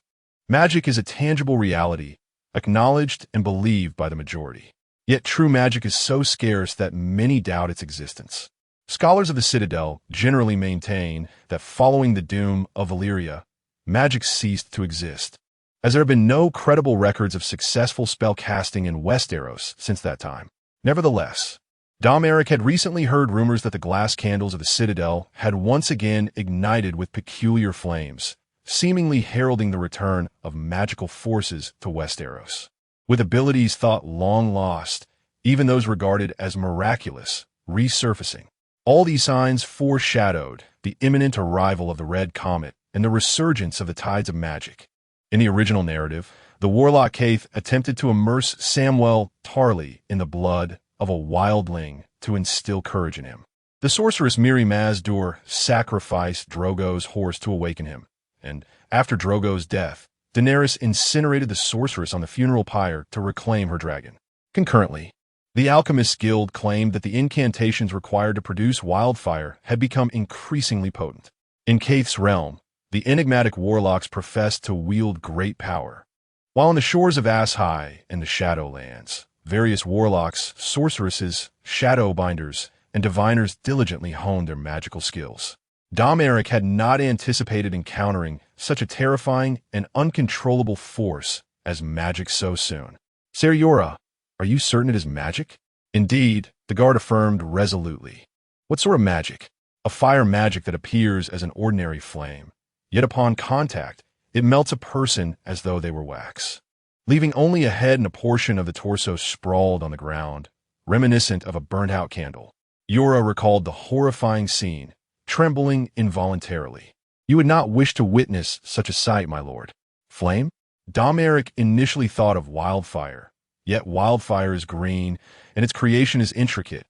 Speaker 1: magic is a tangible reality, acknowledged and believed by the majority. Yet true magic is so scarce that many doubt its existence. Scholars of the Citadel generally maintain that following the doom of Valyria, magic ceased to exist, as there have been no credible records of successful spell casting in Westeros since that time. Nevertheless, Domoric had recently heard rumors that the glass candles of the Citadel had once again ignited with peculiar flames, seemingly heralding the return of magical forces to Westeros. With abilities thought long lost, even those regarded as miraculous, resurfacing. All these signs foreshadowed the imminent arrival of the Red Comet and the resurgence of the tides of magic. In the original narrative, the warlock Caith attempted to immerse Samwell Tarly in the blood of a wildling to instill courage in him. The sorceress Mirri Maz Duur sacrificed Drogo's horse to awaken him, and after Drogo's death, Daenerys incinerated the sorceress on the funeral pyre to reclaim her dragon. Concurrently, the Alchemist's Guild claimed that the incantations required to produce wildfire had become increasingly potent. In Caith's realm, the enigmatic warlocks professed to wield great power. While on the shores of Ass High and the Shadowlands, various warlocks, sorceresses, shadowbinders, and diviners diligently honed their magical skills. Domoric had not anticipated encountering such a terrifying and uncontrollable force as magic so soon. Ser Yora, are you certain it is magic? Indeed, the guard affirmed resolutely. What sort of magic? A fire magic that appears as an ordinary flame, yet upon contact, it melts a person as though they were wax, leaving only a head and a portion of the torso sprawled on the ground, reminiscent of a burnt-out candle. Yora recalled the horrifying scene, trembling involuntarily. You would not wish to witness such a sight, my lord. Flame? Domoric initially thought of wildfire, yet wildfire is green, and its creation is intricate,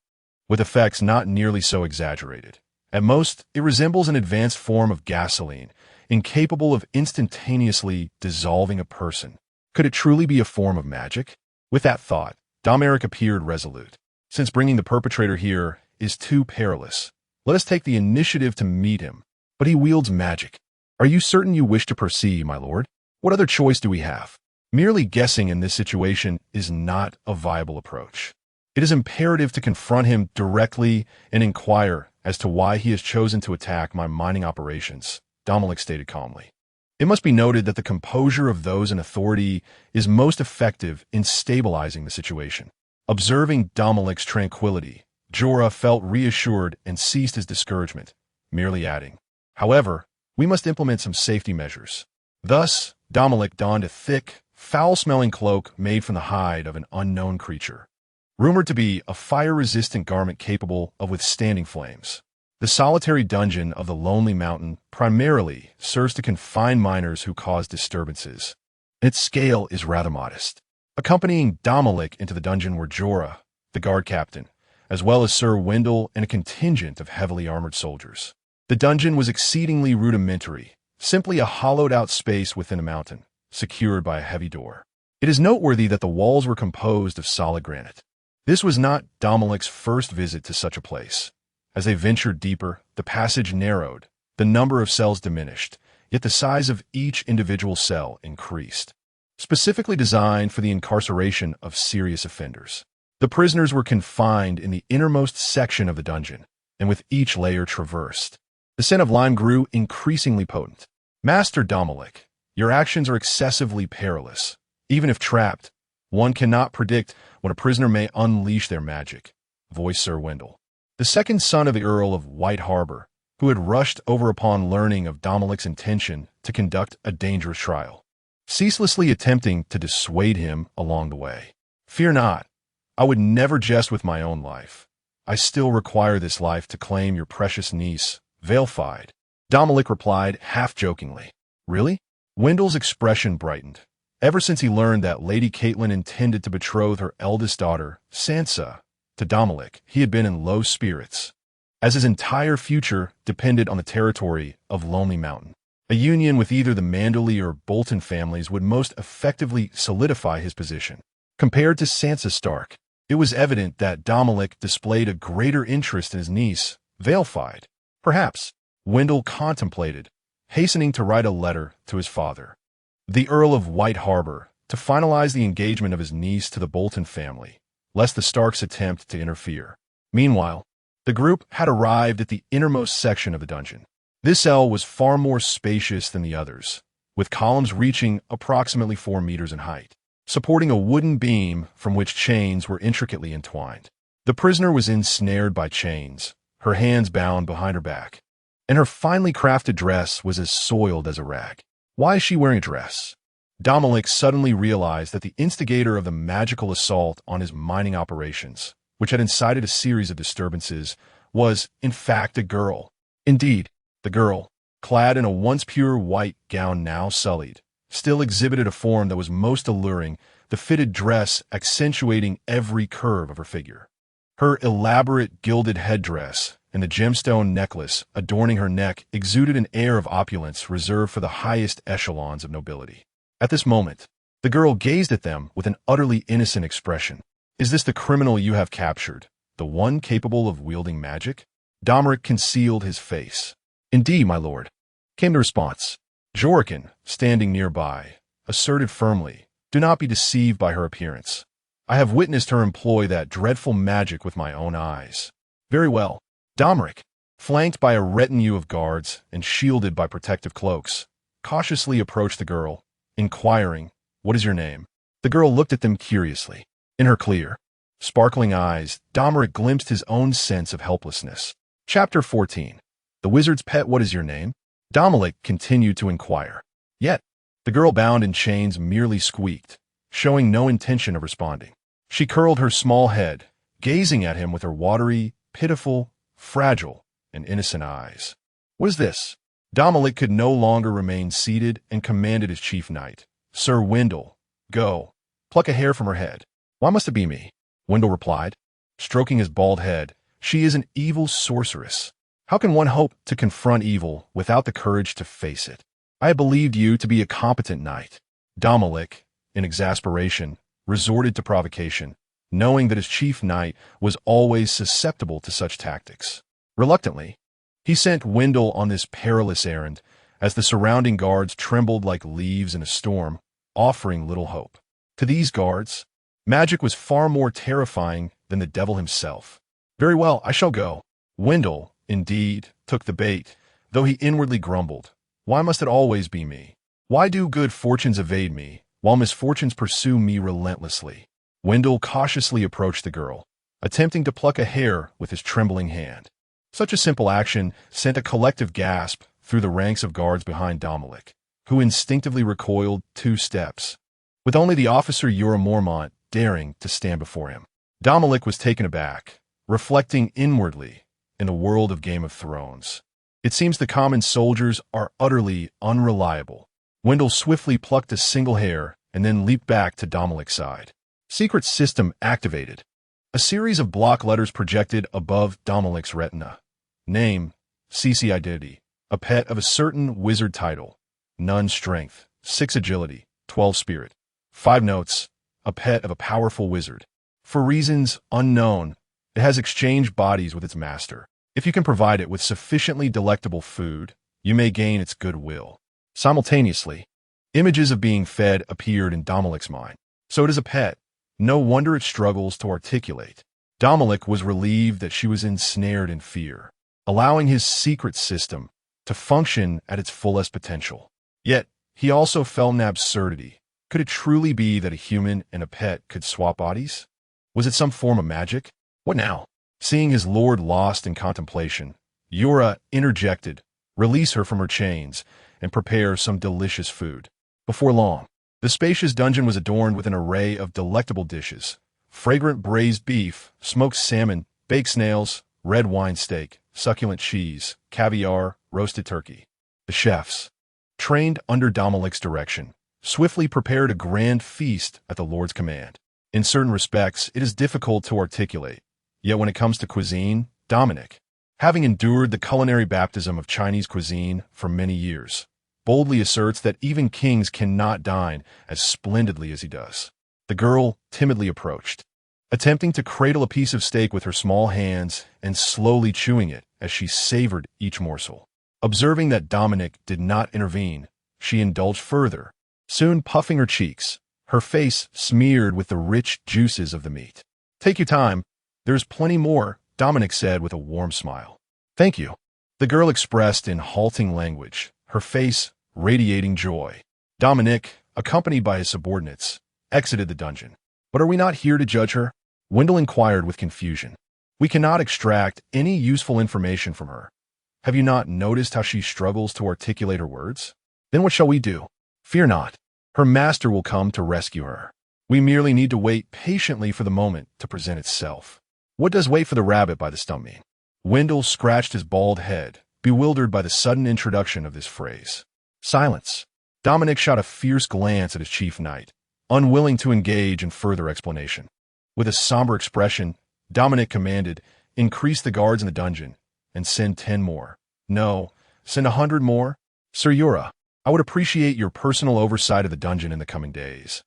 Speaker 1: with effects not nearly so exaggerated. At most, it resembles an advanced form of gasoline, incapable of instantaneously dissolving a person. Could it truly be a form of magic? With that thought, Domoric appeared resolute. Since bringing the perpetrator here is too perilous, let us take the initiative to meet him. But he wields magic. Are you certain you wish to proceed, my lord? What other choice do we have? Merely guessing in this situation is not a viable approach. It is imperative to confront him directly and inquire as to why he has chosen to attack my mining operations, Domoric stated calmly. It must be noted that the composure of those in authority is most effective in stabilizing the situation. Observing Domoric's tranquility, Jorah felt reassured and ceased his discouragement, merely adding, however, we must implement some safety measures. Thus, Domoric donned a thick, foul-smelling cloak made from the hide of an unknown creature, rumored to be a fire-resistant garment capable of withstanding flames. The solitary dungeon of the Lonely Mountain primarily serves to confine miners who cause disturbances, and its scale is rather modest. Accompanying Domoric into the dungeon were Jorah, the guard captain, as well as Sir Wendell and a contingent of heavily armored soldiers. The dungeon was exceedingly rudimentary, simply a hollowed-out space within a mountain, secured by a heavy door. It is noteworthy that the walls were composed of solid granite. This was not Dominic's first visit to such a place. As they ventured deeper, the passage narrowed, the number of cells diminished, yet the size of each individual cell increased. Specifically designed for the incarceration of serious offenders. The prisoners were confined in the innermost section of the dungeon, and with each layer traversed, the scent of lime grew increasingly potent. Master Domoric, your actions are excessively perilous. Even if trapped, one cannot predict when a prisoner may unleash their magic, voiced Sir Wendell, the second son of the Earl of White Harbor, who had rushed over upon learning of Domoric's intention to conduct a dangerous trial, ceaselessly attempting to dissuade him along the way. Fear not, I would never jest with my own life. I still require this life to claim your precious niece, Flayed. Domoric replied half-jokingly. Really? Wendell's expression brightened. Ever since he learned that Lady Catelyn intended to betroth her eldest daughter, Sansa, to Domoric, he had been in low spirits, as his entire future depended on the territory of Lonely Mountain. A union with either the Manderly or Bolton families would most effectively solidify his position. Compared to Sansa Stark, it was evident that Domoric displayed a greater interest in his niece, Flayed. Perhaps, Wendell contemplated hastening to write a letter to his father, the Earl of White Harbor, to finalize the engagement of his niece to the Bolton family, lest the Starks attempt to interfere. Meanwhile, the group had arrived at the innermost section of the dungeon. This cell was far more spacious than the others, with columns reaching approximately 4 meters in height, supporting a wooden beam from which chains were intricately entwined. The prisoner was ensnared by chains, her hands bound behind her back, and her finely crafted dress was as soiled as a rag. Why is she wearing a dress? Domoric suddenly realized that the instigator of the magical assault on his mining operations, which had incited a series of disturbances, was, in fact, a girl. Indeed, the girl, clad in a once pure white gown now sullied, still exhibited a form that was most alluring, the fitted dress accentuating every curve of her figure. Her elaborate gilded headdress and the gemstone necklace adorning her neck exuded an air of opulence reserved for the highest echelons of nobility. At this moment, the girl gazed at them with an utterly innocent expression. Is this the criminal you have captured, the one capable of wielding magic? Domoric concealed his face. Indeed, my lord, came the response. Jorkin, standing nearby, asserted firmly, do not be deceived by her appearance. I have witnessed her employ that dreadful magic with my own eyes. Very well. Domoric, flanked by a retinue of guards and shielded by protective cloaks, cautiously approached the girl, inquiring, "What is your name?" The girl looked at them curiously. In her clear, sparkling eyes, Domoric glimpsed his own sense of helplessness. Chapter 14. The Wizard's Pet. What is your name? Domoric continued to inquire. Yet, the girl bound in chains merely squeaked, showing no intention of responding. She curled her small head, gazing at him with her watery, pitiful, fragile, and innocent eyes. What is this? Domoric could no longer remain seated and commanded his chief knight. Sir Wendell, go, pluck a hair from her head. Why must it be me? Wendell replied, stroking his bald head. She is an evil sorceress. How can one hope to confront evil without the courage to face it? I had believed you to be a competent knight. Domoric, in exasperation, resorted to provocation, knowing that his chief knight was always susceptible to such tactics. Reluctantly, he sent Wendell on this perilous errand, as the surrounding guards trembled like leaves in a storm, offering little hope. To these guards, magic was far more terrifying than the devil himself. Very well, I shall go. Wendell, indeed, took the bait, though he inwardly grumbled. Why must it always be me? Why do good fortunes evade me, while misfortunes pursue me relentlessly? Wendell cautiously approached the girl, attempting to pluck a hair with his trembling hand. Such a simple action sent a collective gasp through the ranks of guards behind Domoric, who instinctively recoiled 2 steps, with only the officer Jorah Mormont daring to stand before him. Domoric was taken aback, reflecting inwardly in the world of Game of Thrones. It seems the common soldiers are utterly unreliable. Wendell swiftly plucked a single hair and then leaped back to Domoric's side. Secret system activated. A series of block letters projected above Domoric's retina. Name, CC identity, a pet of a certain wizard title, none strength, 6 agility, 12 spirit. 5 notes, a pet of a powerful wizard. For reasons unknown, it has exchanged bodies with its master. If you can provide it with sufficiently delectable food, you may gain its goodwill. Simultaneously, images of being fed appeared in Dominic's mind. So it is a pet. No wonder it struggles to articulate. Dominic was relieved that she was ensnared in fear, allowing his secret system to function at its fullest potential. Yet, he also felt an absurdity. Could it truly be that a human and a pet could swap bodies? Was it some form of magic? What now? Seeing his lord lost in contemplation, Yura interjected, release her from her chains, and prepare some delicious food. Before long, the spacious dungeon was adorned with an array of delectable dishes: fragrant braised beef, smoked salmon, baked snails, red wine steak, succulent cheese, caviar, roasted turkey. The chefs, trained under Dominic's direction, swiftly prepared a grand feast at the Lord's command. In certain respects, it is difficult to articulate. Yet when it comes to cuisine, Dominic, having endured the culinary baptism of Chinese cuisine for many years, boldly asserts that even kings cannot dine as splendidly as he does. The girl timidly approached, attempting to cradle a piece of steak with her small hands and slowly chewing it as she savored each morsel. Observing that Dominic did not intervene, she indulged further, soon puffing her cheeks, her face smeared with the rich juices of the meat. Take your time. There's plenty more, Dominic said with a warm smile. Thank you, the girl expressed in halting language, her face radiating joy. Dominic, accompanied by his subordinates, exited the dungeon. But are we not here to judge her? Wendell inquired with confusion. We cannot extract any useful information from her. Have you not noticed how she struggles to articulate her words? Then what shall we do? Fear not. Her master will come to rescue her. We merely need to wait patiently for the moment to present itself. What does wait for the rabbit by the stump mean? Wendell scratched his bald head, bewildered by the sudden introduction of this phrase. Silence. Dominic shot a fierce glance at his chief knight, unwilling to engage in further explanation. With a somber expression, Dominic commanded, increase the guards in the dungeon, and send 10 more. No, send 100 more. Sir Yura, I would appreciate your personal oversight of the dungeon in the coming days.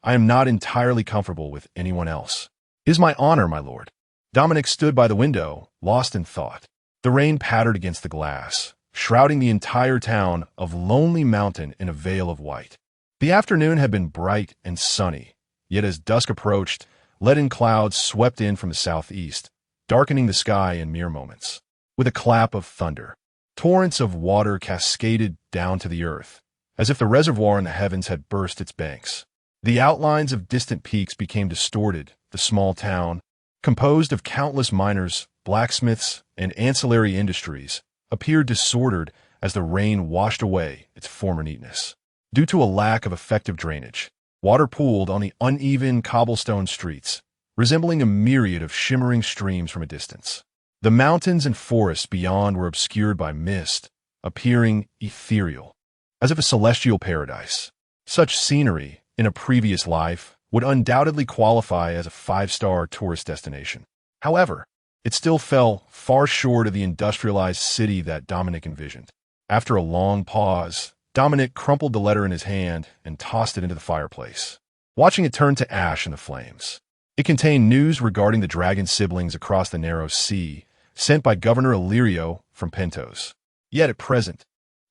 Speaker 1: I am not entirely comfortable with anyone else. It is my honor, my lord. Dominic stood by the window, lost in thought. The rain pattered against the glass, shrouding the entire town of Lonely Mountain in a veil of white. The afternoon had been bright and sunny, yet as dusk approached, leaden clouds swept in from the southeast, darkening the sky in mere moments. With a clap of thunder, torrents of water cascaded down to the earth, as if the reservoir in the heavens had burst its banks. The outlines of distant peaks became distorted. The small town, composed of countless miners, blacksmiths, and ancillary industries, appeared disordered as the rain washed away its former neatness. Due to a lack of effective drainage, water pooled on the uneven cobblestone streets, resembling a myriad of shimmering streams from a distance. The mountains and forests beyond were obscured by mist, appearing ethereal, as if a celestial paradise. Such scenery, in a previous life, would undoubtedly qualify as a 5-star tourist destination. However, it still fell far short of the industrialized city that Dominic envisioned. After a long pause, Dominic crumpled the letter in his hand and tossed it into the fireplace, watching it turn to ash in the flames. It contained news regarding the dragon siblings across the narrow sea, sent by Governor Illyrio from Pentos. Yet at present,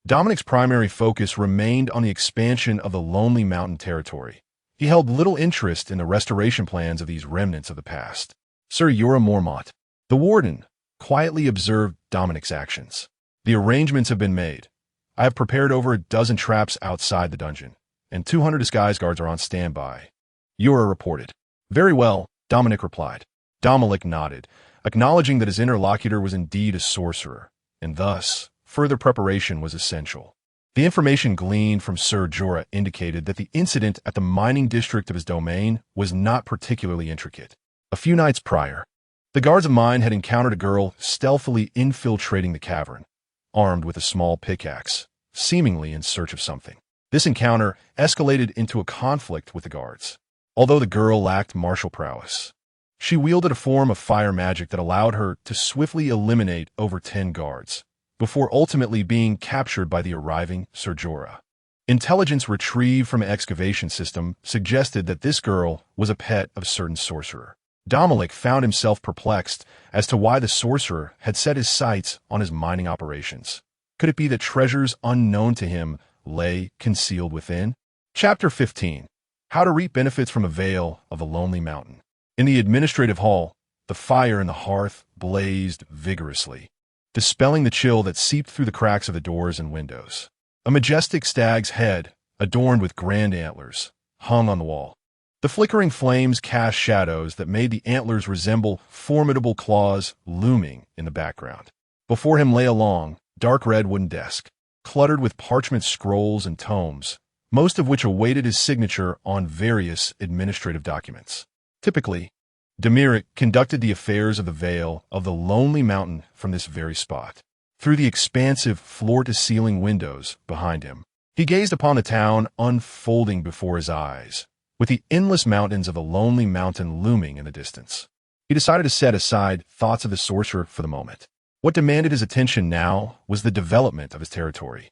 Speaker 1: Dominic's primary focus remained on the expansion of the Lonely Mountain territory. He held little interest in the restoration plans of these remnants of the past. Sir Yura Mormont, the warden, quietly observed Dominic's actions. The arrangements have been made. I have prepared over a dozen traps outside the dungeon, and 200 disguise guards are on standby. Yura reported. Very well, Dominic replied. Dominic nodded, acknowledging that his interlocutor was indeed a sorcerer, and thus, further preparation was essential. The information gleaned from Sir Jorah indicated that the incident at the mining district of his domain was not particularly intricate. A few nights prior, the guards of mine had encountered a girl stealthily infiltrating the cavern, armed with a small pickaxe, seemingly in search of something. This encounter escalated into a conflict with the guards. Although the girl lacked martial prowess, she wielded a form of fire magic that allowed her to swiftly eliminate over 10 guards, before ultimately being captured by the arriving Ser Jorah. Intelligence retrieved from an excavation system suggested that this girl was a pet of a certain sorcerer. Domoric found himself perplexed as to why the sorcerer had set his sights on his mining operations. Could it be that treasures unknown to him lay concealed within? Chapter 15. How to reap benefits from a Vale of the Lonely Mountain. In the administrative hall, the fire in the hearth blazed vigorously, dispelling the chill that seeped through the cracks of the doors and windows. A majestic stag's head, adorned with grand antlers, hung on the wall. The flickering flames cast shadows that made the antlers resemble formidable claws looming in the background. Before him lay a long, dark red wooden desk, cluttered with parchment scrolls and tomes, most of which awaited his signature on various administrative documents. Typically, Domoric conducted the affairs of the Vale of the Lonely Mountain from this very spot. Through the expansive floor-to-ceiling windows behind him, he gazed upon the town unfolding before his eyes, with the endless mountains of the Lonely Mountain looming in the distance. He decided to set aside thoughts of the sorcerer for the moment. What demanded his attention now was the development of his territory.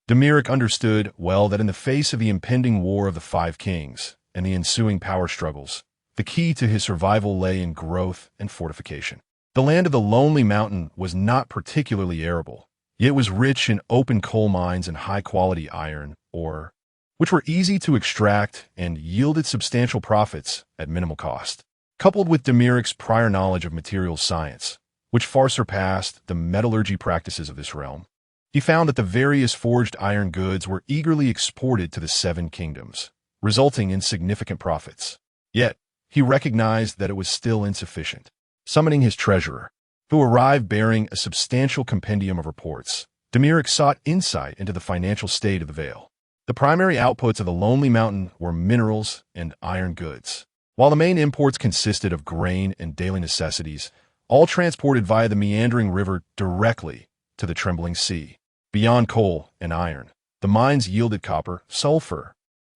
Speaker 1: Domoric understood well that in the face of the impending War of the Five Kings and the ensuing power struggles, the key to his survival lay in growth and fortification. The land of the Lonely Mountain was not particularly arable, yet it was rich in open coal mines and high-quality iron ore, which were easy to extract and yielded substantial profits at minimal cost. Coupled with Domoric's prior knowledge of materials science, which far surpassed the metallurgy practices of this realm, he found that the various forged iron goods were eagerly exported to the Seven Kingdoms, resulting in significant profits. Yet, he recognized that it was still insufficient. Summoning his treasurer, who arrived bearing a substantial compendium of reports, Domoric sought insight into the financial state of the Vale. The primary outputs of the Lonely Mountain were minerals and iron goods, while the main imports consisted of grain and daily necessities, all transported via the meandering river directly to the trembling sea. Beyond coal and iron, the mines yielded copper, sulfur,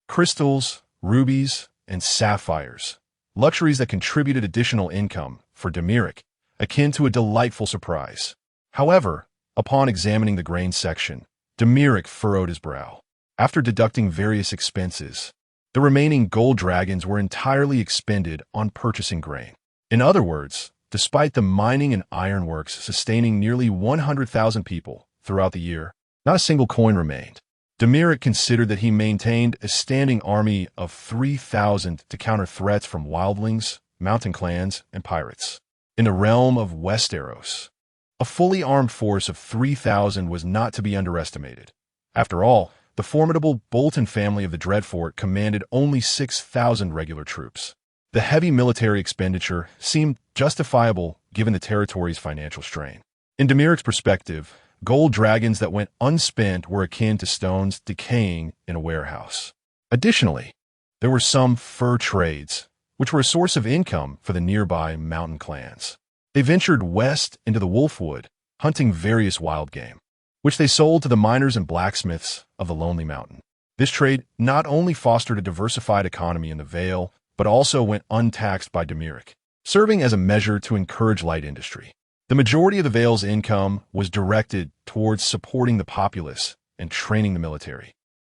Speaker 1: crystals, rubies, and sapphires, luxuries that contributed additional income for Domoric, akin to a delightful surprise. However, upon examining the grain section, Domoric furrowed his brow. After deducting various expenses, the remaining gold dragons were entirely expended on purchasing grain. In other words, despite the mining and ironworks sustaining nearly 100,000 people throughout the year, not a single coin remained. Domoric considered that he maintained a standing army of 3,000 to counter threats from wildlings, mountain clans, and pirates. In the realm of Westeros, a fully armed force of 3,000 was not to be underestimated. After all, the formidable Bolton family of the Dreadfort commanded only 6,000 regular troops. The heavy military expenditure seemed justifiable given the territory's financial strain. In Domoric's perspective, gold dragons that went unspent were akin to stones decaying in a warehouse. Additionally, there were some fur trades, which were a source of income for the nearby mountain clans. They ventured west into the Wolfwood, hunting various wild game, which they sold to the miners and blacksmiths of the Lonely Mountain. This trade not only fostered a diversified economy in the Vale, but also went untaxed by Domoric, serving as a measure to encourage light industry. The majority of the Vale's income was directed towards supporting the populace and training the military,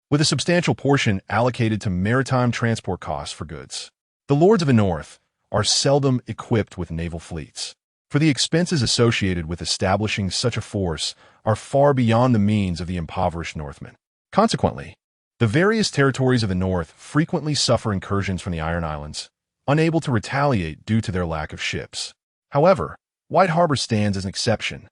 Speaker 1: with a substantial portion allocated to maritime transport costs for goods. The Lords of the North are seldom equipped with naval fleets, for the expenses associated with establishing such a force are far beyond the means of the impoverished Northmen. Consequently, the various territories of the North frequently suffer incursions from the Iron Islands, unable to retaliate due to their lack of ships. However, White Harbor stands as an exception.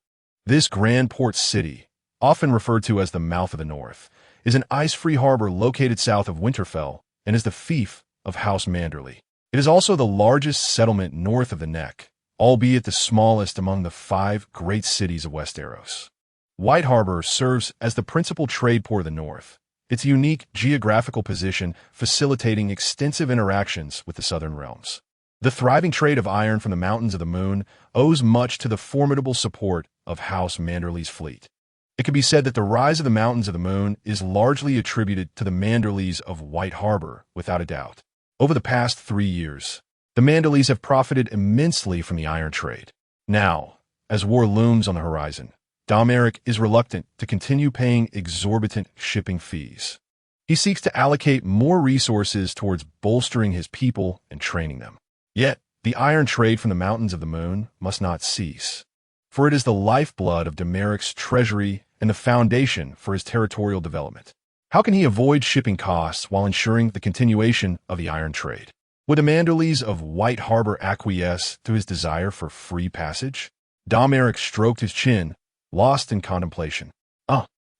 Speaker 1: This grand port city, often referred to as the Mouth of the North, is an ice-free harbor located south of Winterfell and is the fief of House Manderly. It is also the largest settlement north of the Neck, albeit the smallest among the 5 great cities of Westeros. White Harbor serves as the principal trade port of the North, its unique geographical position facilitating extensive interactions with the southern realms. The thriving trade of iron from the Mountains of the Moon owes much to the formidable support of House Manderly's fleet. It can be said that the rise of the Mountains of the Moon is largely attributed to the Manderlys of White Harbor, without a doubt. Over the past 3 years, the Manderlys have profited immensely from the iron trade. Now, as war looms on the horizon, Domoric is reluctant to continue paying exorbitant shipping fees. He seeks to allocate more resources towards bolstering his people and training them. Yet, the iron trade from the mountains of the moon must not cease, for it is the lifeblood of Domoric's treasury and the foundation for his territorial development. How can he avoid shipping costs while ensuring the continuation of the iron trade? Would the Manderleys of White Harbor acquiesce to his desire for free passage? Domoric stroked his chin, lost in contemplation.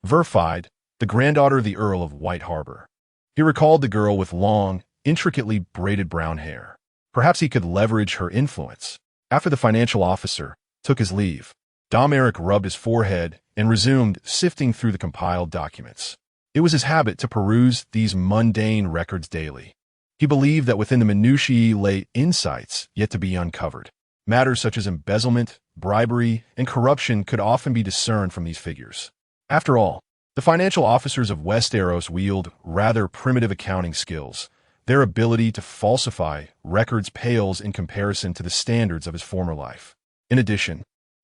Speaker 1: Verified, the granddaughter of the Earl of White Harbor. He recalled the girl with long, intricately braided brown hair. Perhaps he could leverage her influence. After the financial officer took his leave, Domoric rubbed his forehead and resumed sifting through the compiled documents. It was his habit to peruse these mundane records daily. He believed that within the minutiae lay insights yet to be uncovered. Matters such as embezzlement, bribery, and corruption could often be discerned from these figures. After all, the financial officers of Westeros wield rather primitive accounting skills. Their ability to falsify records pales in comparison to the standards of his former life. In addition,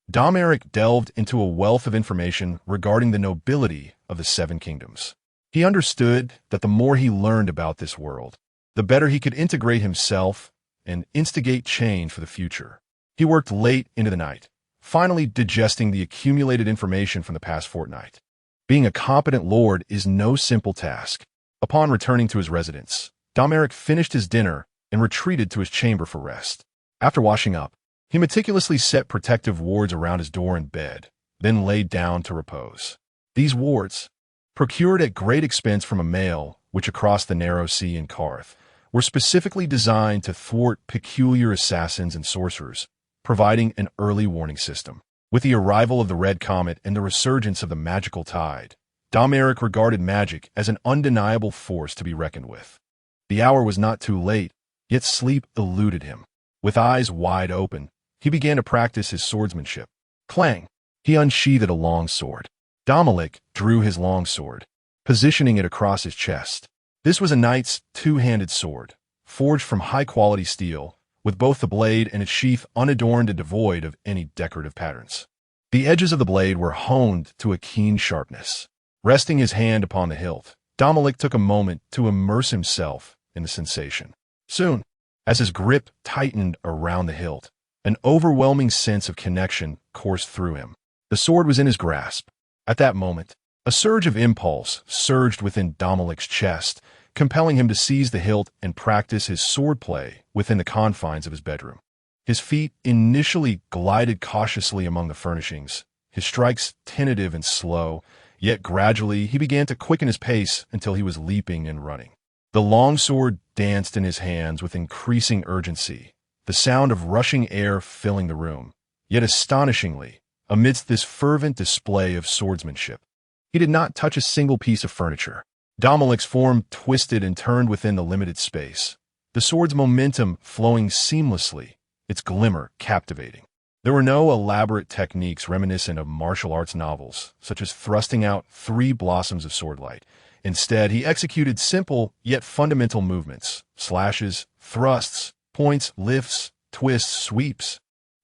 Speaker 1: Domoric delved into a wealth of information regarding the nobility of the Seven Kingdoms. He understood that the more he learned about this world, the better he could integrate himself and instigate change for the future. He worked late into the night, finally digesting the accumulated information from the past fortnight. Being a competent lord is no simple task. Upon returning to his residence, Domoric finished his dinner and retreated to his chamber for rest. After washing up, he meticulously set protective wards around his door and bed, then laid down to repose. These wards, procured at great expense from a mail which crossed the narrow sea in Karth, were specifically designed to thwart peculiar assassins and sorcerers, providing an early warning system. With the arrival of the Red Comet and the resurgence of the magical tide, Domoric regarded magic as an undeniable force to be reckoned with. The hour was not too late, yet sleep eluded him. With eyes wide open, he began to practice his swordsmanship. Clang! He unsheathed a long sword. Domoric drew his long sword, positioning it across his chest. This was a knight's two-handed sword, forged from high-quality steel, with both the blade and its sheath unadorned and devoid of any decorative patterns. The edges of the blade were honed to a keen sharpness. Resting his hand upon the hilt, Domoric took a moment to immerse himself in the sensation. Soon, as his grip tightened around the hilt, an overwhelming sense of connection coursed through him. The sword was in his grasp. At that moment, a surge of impulse surged within Domoric's chest, compelling him to seize the hilt and practice his swordplay within the confines of his bedroom. His feet initially glided cautiously among the furnishings, his strikes tentative and slow, yet gradually he began to quicken his pace until he was leaping and running. The longsword danced in his hands with increasing urgency, the sound of rushing air filling the room. Yet astonishingly, amidst this fervent display of swordsmanship, he did not touch a single piece of furniture. Domoric's form twisted and turned within the limited space, the sword's momentum flowing seamlessly, its glimmer captivating. There were no elaborate techniques reminiscent of martial arts novels, such as thrusting out 3 blossoms of swordlight. Instead, he executed simple yet fundamental movements: slashes, thrusts, points, lifts, twists, sweeps,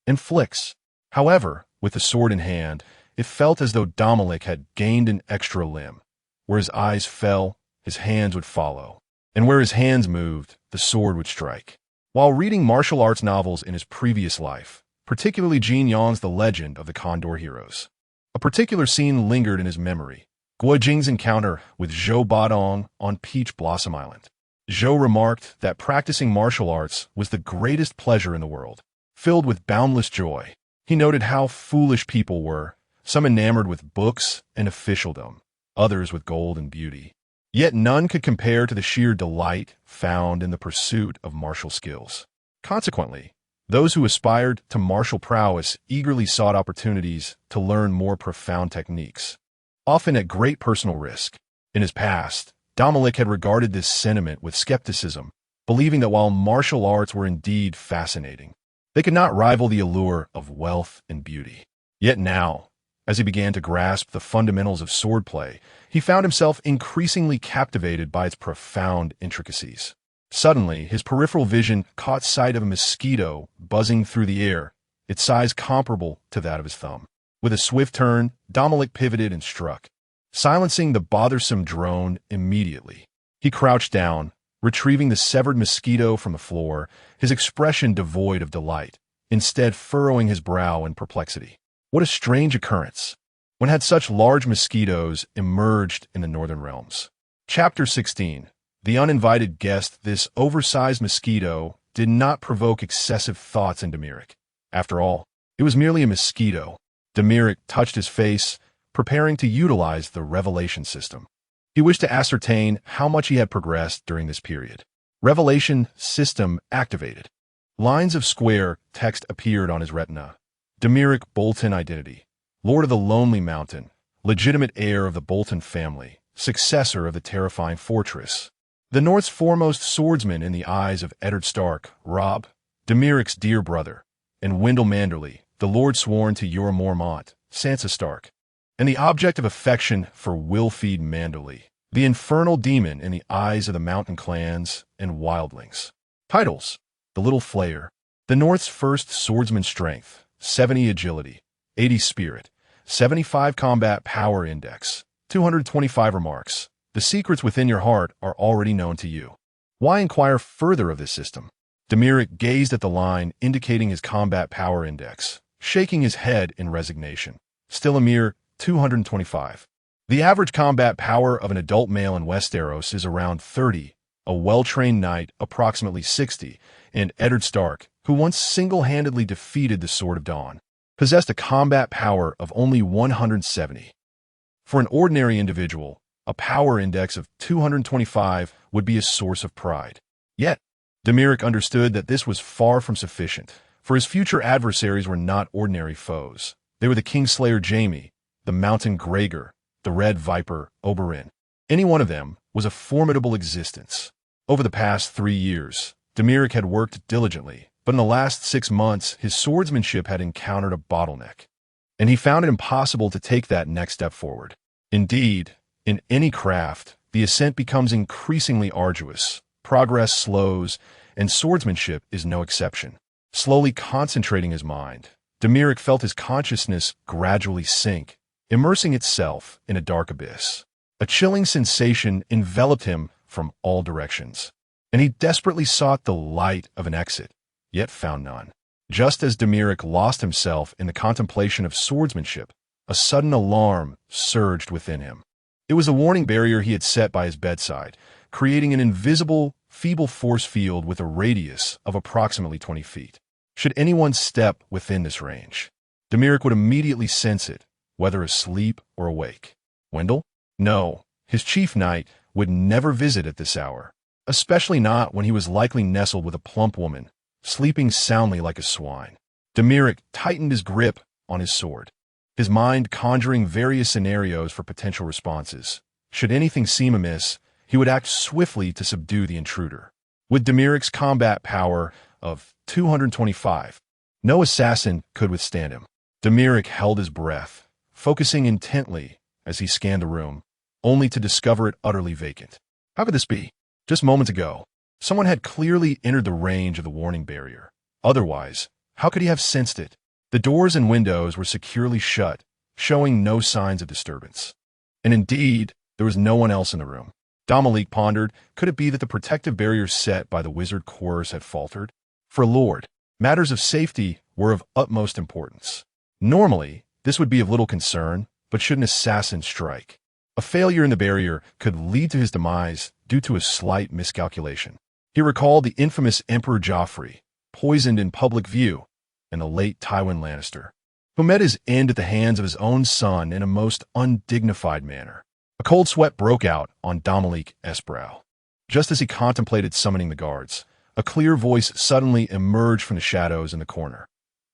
Speaker 1: and flicks. However, with the sword in hand, it felt as though Domoric had gained an extra limb. Where his eyes fell, his hands would follow, and where his hands moved, the sword would strike. While reading martial arts novels in his previous life, particularly Jean Yon's The Legend of the Condor Heroes, a particular scene lingered in his memory: Guo Jing's encounter with Zhou Badong on Peach Blossom Island. Zhou remarked that practicing martial arts was the greatest pleasure in the world. Filled with boundless joy, he noted how foolish people were, some enamored with books and officialdom, others with gold and beauty. Yet none could compare to the sheer delight found in the pursuit of martial skills. Consequently, those who aspired to martial prowess eagerly sought opportunities to learn more profound techniques, often at great personal risk. In his past, Domoric had regarded this sentiment with skepticism, believing that while martial arts were indeed fascinating, they could not rival the allure of wealth and beauty. Yet now, as he began to grasp the fundamentals of swordplay, he found himself increasingly captivated by its profound intricacies. Suddenly, his peripheral vision caught sight of a mosquito buzzing through the air, its size comparable to that of his thumb. With a swift turn, Domoric pivoted and struck, silencing the bothersome drone immediately. He crouched down, retrieving the severed mosquito from the floor, his expression devoid of delight, instead furrowing his brow in perplexity. What a strange occurrence! When had such large mosquitoes emerged in the northern realms? Chapter 16. The uninvited guest. This oversized mosquito did not provoke excessive thoughts in Domoric. After all, it was merely a mosquito. Domoric touched his face, preparing to utilize the revelation system. He wished to ascertain how much he had progressed during this period. Revelation system activated. Lines of square text appeared on his retina. Domoric Bolton identity. Lord of the Lonely Mountain, legitimate heir of the Bolton family, successor of the terrifying fortress. The North's foremost swordsman in the eyes of Eddard Stark, Robb, Domoric's dear brother, and Wendell Manderly, the lord sworn to Jorah Mormont, Sansa Stark, and the object of affection for Wilfeed Manderly, the infernal demon in the eyes of the mountain clans and wildlings. Titles: The Little Flayer, the North's first swordsman strength, 70 agility, 80 spirit, 75 combat power index, 225 remarks. The secrets within your heart are already known to you. Why inquire further of this system? Domoric gazed at the line indicating his combat power index, shaking his head in resignation. Still a mere 225. The average combat power of an adult male in Westeros is around 30, a well-trained knight approximately 60, and Eddard Stark, who once single-handedly defeated the Sword of Dawn, possessed a combat power of only 170. For an ordinary individual, a power index of 225 would be a source of pride. Yet, Domoric understood that this was far from sufficient, for his future adversaries were not ordinary foes. They were the Kingslayer Jaime, the Mountain Gregor, the Red Viper Oberyn. Any one of them was a formidable existence. Over the past 3 years, Domoric had worked diligently, but in the last 6 months, his swordsmanship had encountered a bottleneck, and he found it impossible to take that next step forward. Indeed, in any craft, the ascent becomes increasingly arduous, progress slows, and swordsmanship is no exception. Slowly concentrating his mind, Domoric felt his consciousness gradually sink, immersing itself in a dark abyss. A chilling sensation enveloped him from all directions, and he desperately sought the light of an exit, yet found none. Just as Domoric lost himself in the contemplation of swordsmanship, a sudden alarm surged within him. It was a warning barrier he had set by his bedside, creating an invisible, feeble force field with a radius of approximately 20 feet. Should anyone step within this range, Domoric would immediately sense it, whether asleep or awake. Wendell? No, his chief knight would never visit at this hour, especially not when he was likely nestled with a plump woman, sleeping soundly like a swine. Domoric tightened his grip on his sword, his mind conjuring various scenarios for potential responses. Should anything seem amiss, he would act swiftly to subdue the intruder. With Domoric's combat power of 225, no assassin could withstand him. Domoric held his breath, focusing intently as he scanned the room, only to discover it utterly vacant. How could this be? Just moments ago, someone had clearly entered the range of the warning barrier. Otherwise, how could he have sensed it? The doors and windows were securely shut, showing no signs of disturbance. And indeed, there was no one else in the room. Domoric pondered, could it be that the protective barrier set by the wizard chorus had faltered? For a lord, matters of safety were of utmost importance. Normally, this would be of little concern, but should an assassin strike, a failure in the barrier could lead to his demise due to a slight miscalculation. He recalled the infamous Emperor Joffrey, poisoned in public view, and the late Tywin Lannister, who met his end at the hands of his own son in a most undignified manner. A cold sweat broke out on Dominic's brow. Just as he contemplated summoning the guards, a clear voice suddenly emerged from the shadows in the corner.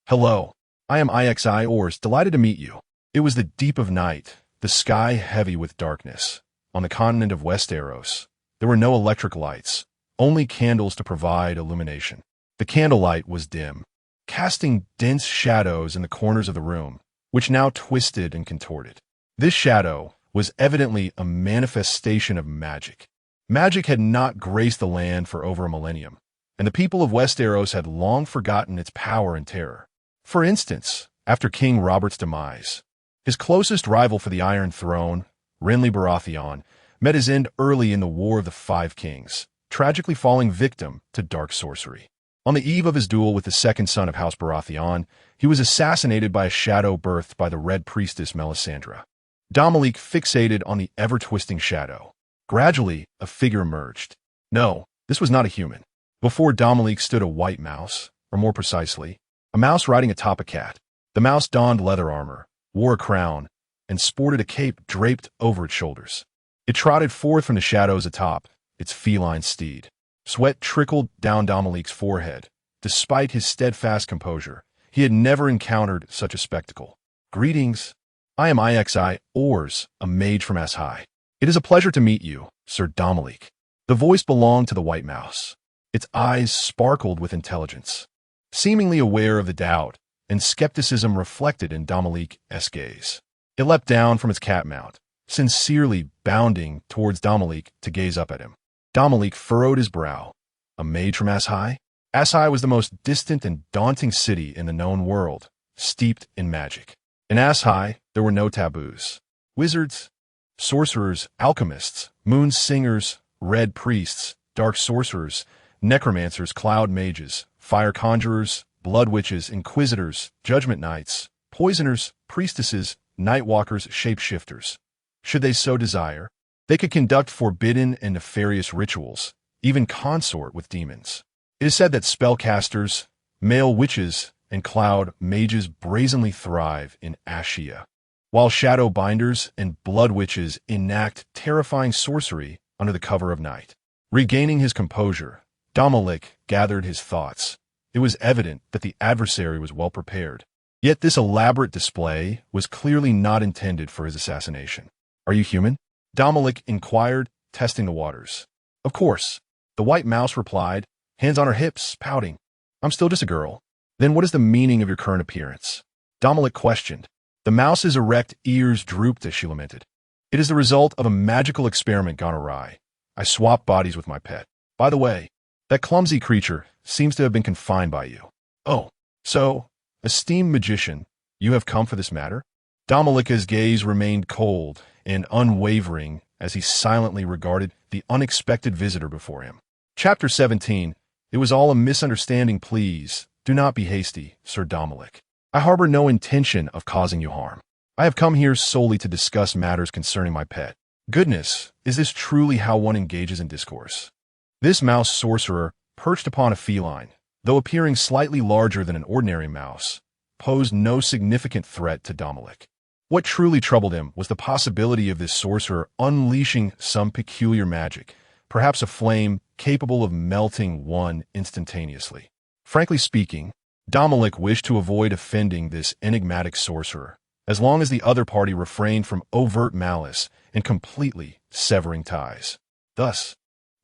Speaker 1: "Hello, I am Ixi Ors, delighted to meet you." It was the deep of night, the sky heavy with darkness. On the continent of Westeros, there were no electric lights, only candles to provide illumination. The candlelight was dim, casting dense shadows in the corners of the room, which now twisted and contorted. This shadow was evidently a manifestation of magic. Magic had not graced the land for over a millennium, and the people of Westeros had long forgotten its power and terror. For instance, after King Robert's demise. His closest rival for the Iron Throne, Renly Baratheon, met his end early in the War of the Five Kings, tragically falling victim to dark sorcery. On the eve of his duel with the second son of House Baratheon, he was assassinated by a shadow birthed by the Red Priestess Melisandre. Domoric fixated on the ever-twisting shadow. Gradually, a figure emerged. No, this was not a human. Before Domoric stood a white mouse, or more precisely, a mouse riding atop a cat. The mouse donned leather armor, wore a crown, and sported a cape draped over its shoulders. It trotted forth from the shadows atop its feline steed. Sweat trickled down Dominic's forehead. Despite his steadfast composure, he had never encountered such a spectacle. Greetings. I am Ixi Ors, a mage from As High. It is a pleasure to meet you, Sir Domoric. The voice belonged to the white mouse. Its eyes sparkled with intelligence. Seemingly aware of the doubt and skepticism reflected in Dominic's gaze. It leapt down from its cat mount, sincerely bounding towards Domoric to gaze up at him. Domoric furrowed his brow. A mage from As High? As High was the most distant and daunting city in the known world, steeped in magic. In As High, there were no taboos. Wizards, sorcerers, alchemists, moon singers, red priests, dark sorcerers, necromancers, cloud mages, fire conjurers, blood witches, inquisitors, judgment knights, poisoners, priestesses, nightwalkers, shapeshifters. Should they so desire, they could conduct forbidden and nefarious rituals, even consort with demons. It is said that spellcasters, male witches, and cloud mages brazenly thrive in Ashia, while shadow binders and blood witches enact terrifying sorcery under the cover of night. Regaining his composure, Domoric gathered his thoughts. It was evident that the adversary was well prepared. Yet this elaborate display was clearly not intended for his assassination. Are you human? Domoric inquired, testing the waters. Of course, the white mouse replied, hands on her hips, pouting. I'm still just a girl. Then what is the meaning of your current appearance? Domoric questioned. The mouse's erect ears drooped as she lamented. It is the result of a magical experiment gone awry. I swapped bodies with my pet. By the way, that clumsy creature seems to have been confined by you. Oh, so, esteemed magician, you have come for this matter? Dominic's gaze remained cold and unwavering as he silently regarded the unexpected visitor before him. Chapter 17. It was all a misunderstanding, please. Do not be hasty, Sir Domoric. I harbor no intention of causing you harm. I have come here solely to discuss matters concerning my pet. Goodness, is this truly how one engages in discourse? This mouse sorcerer, perched upon a feline, though appearing slightly larger than an ordinary mouse, posed no significant threat to Domoric. What truly troubled him was the possibility of this sorcerer unleashing some peculiar magic, perhaps a flame capable of melting one instantaneously. Frankly speaking, Domoric wished to avoid offending this enigmatic sorcerer, as long as the other party refrained from overt malice and completely severing ties. Thus,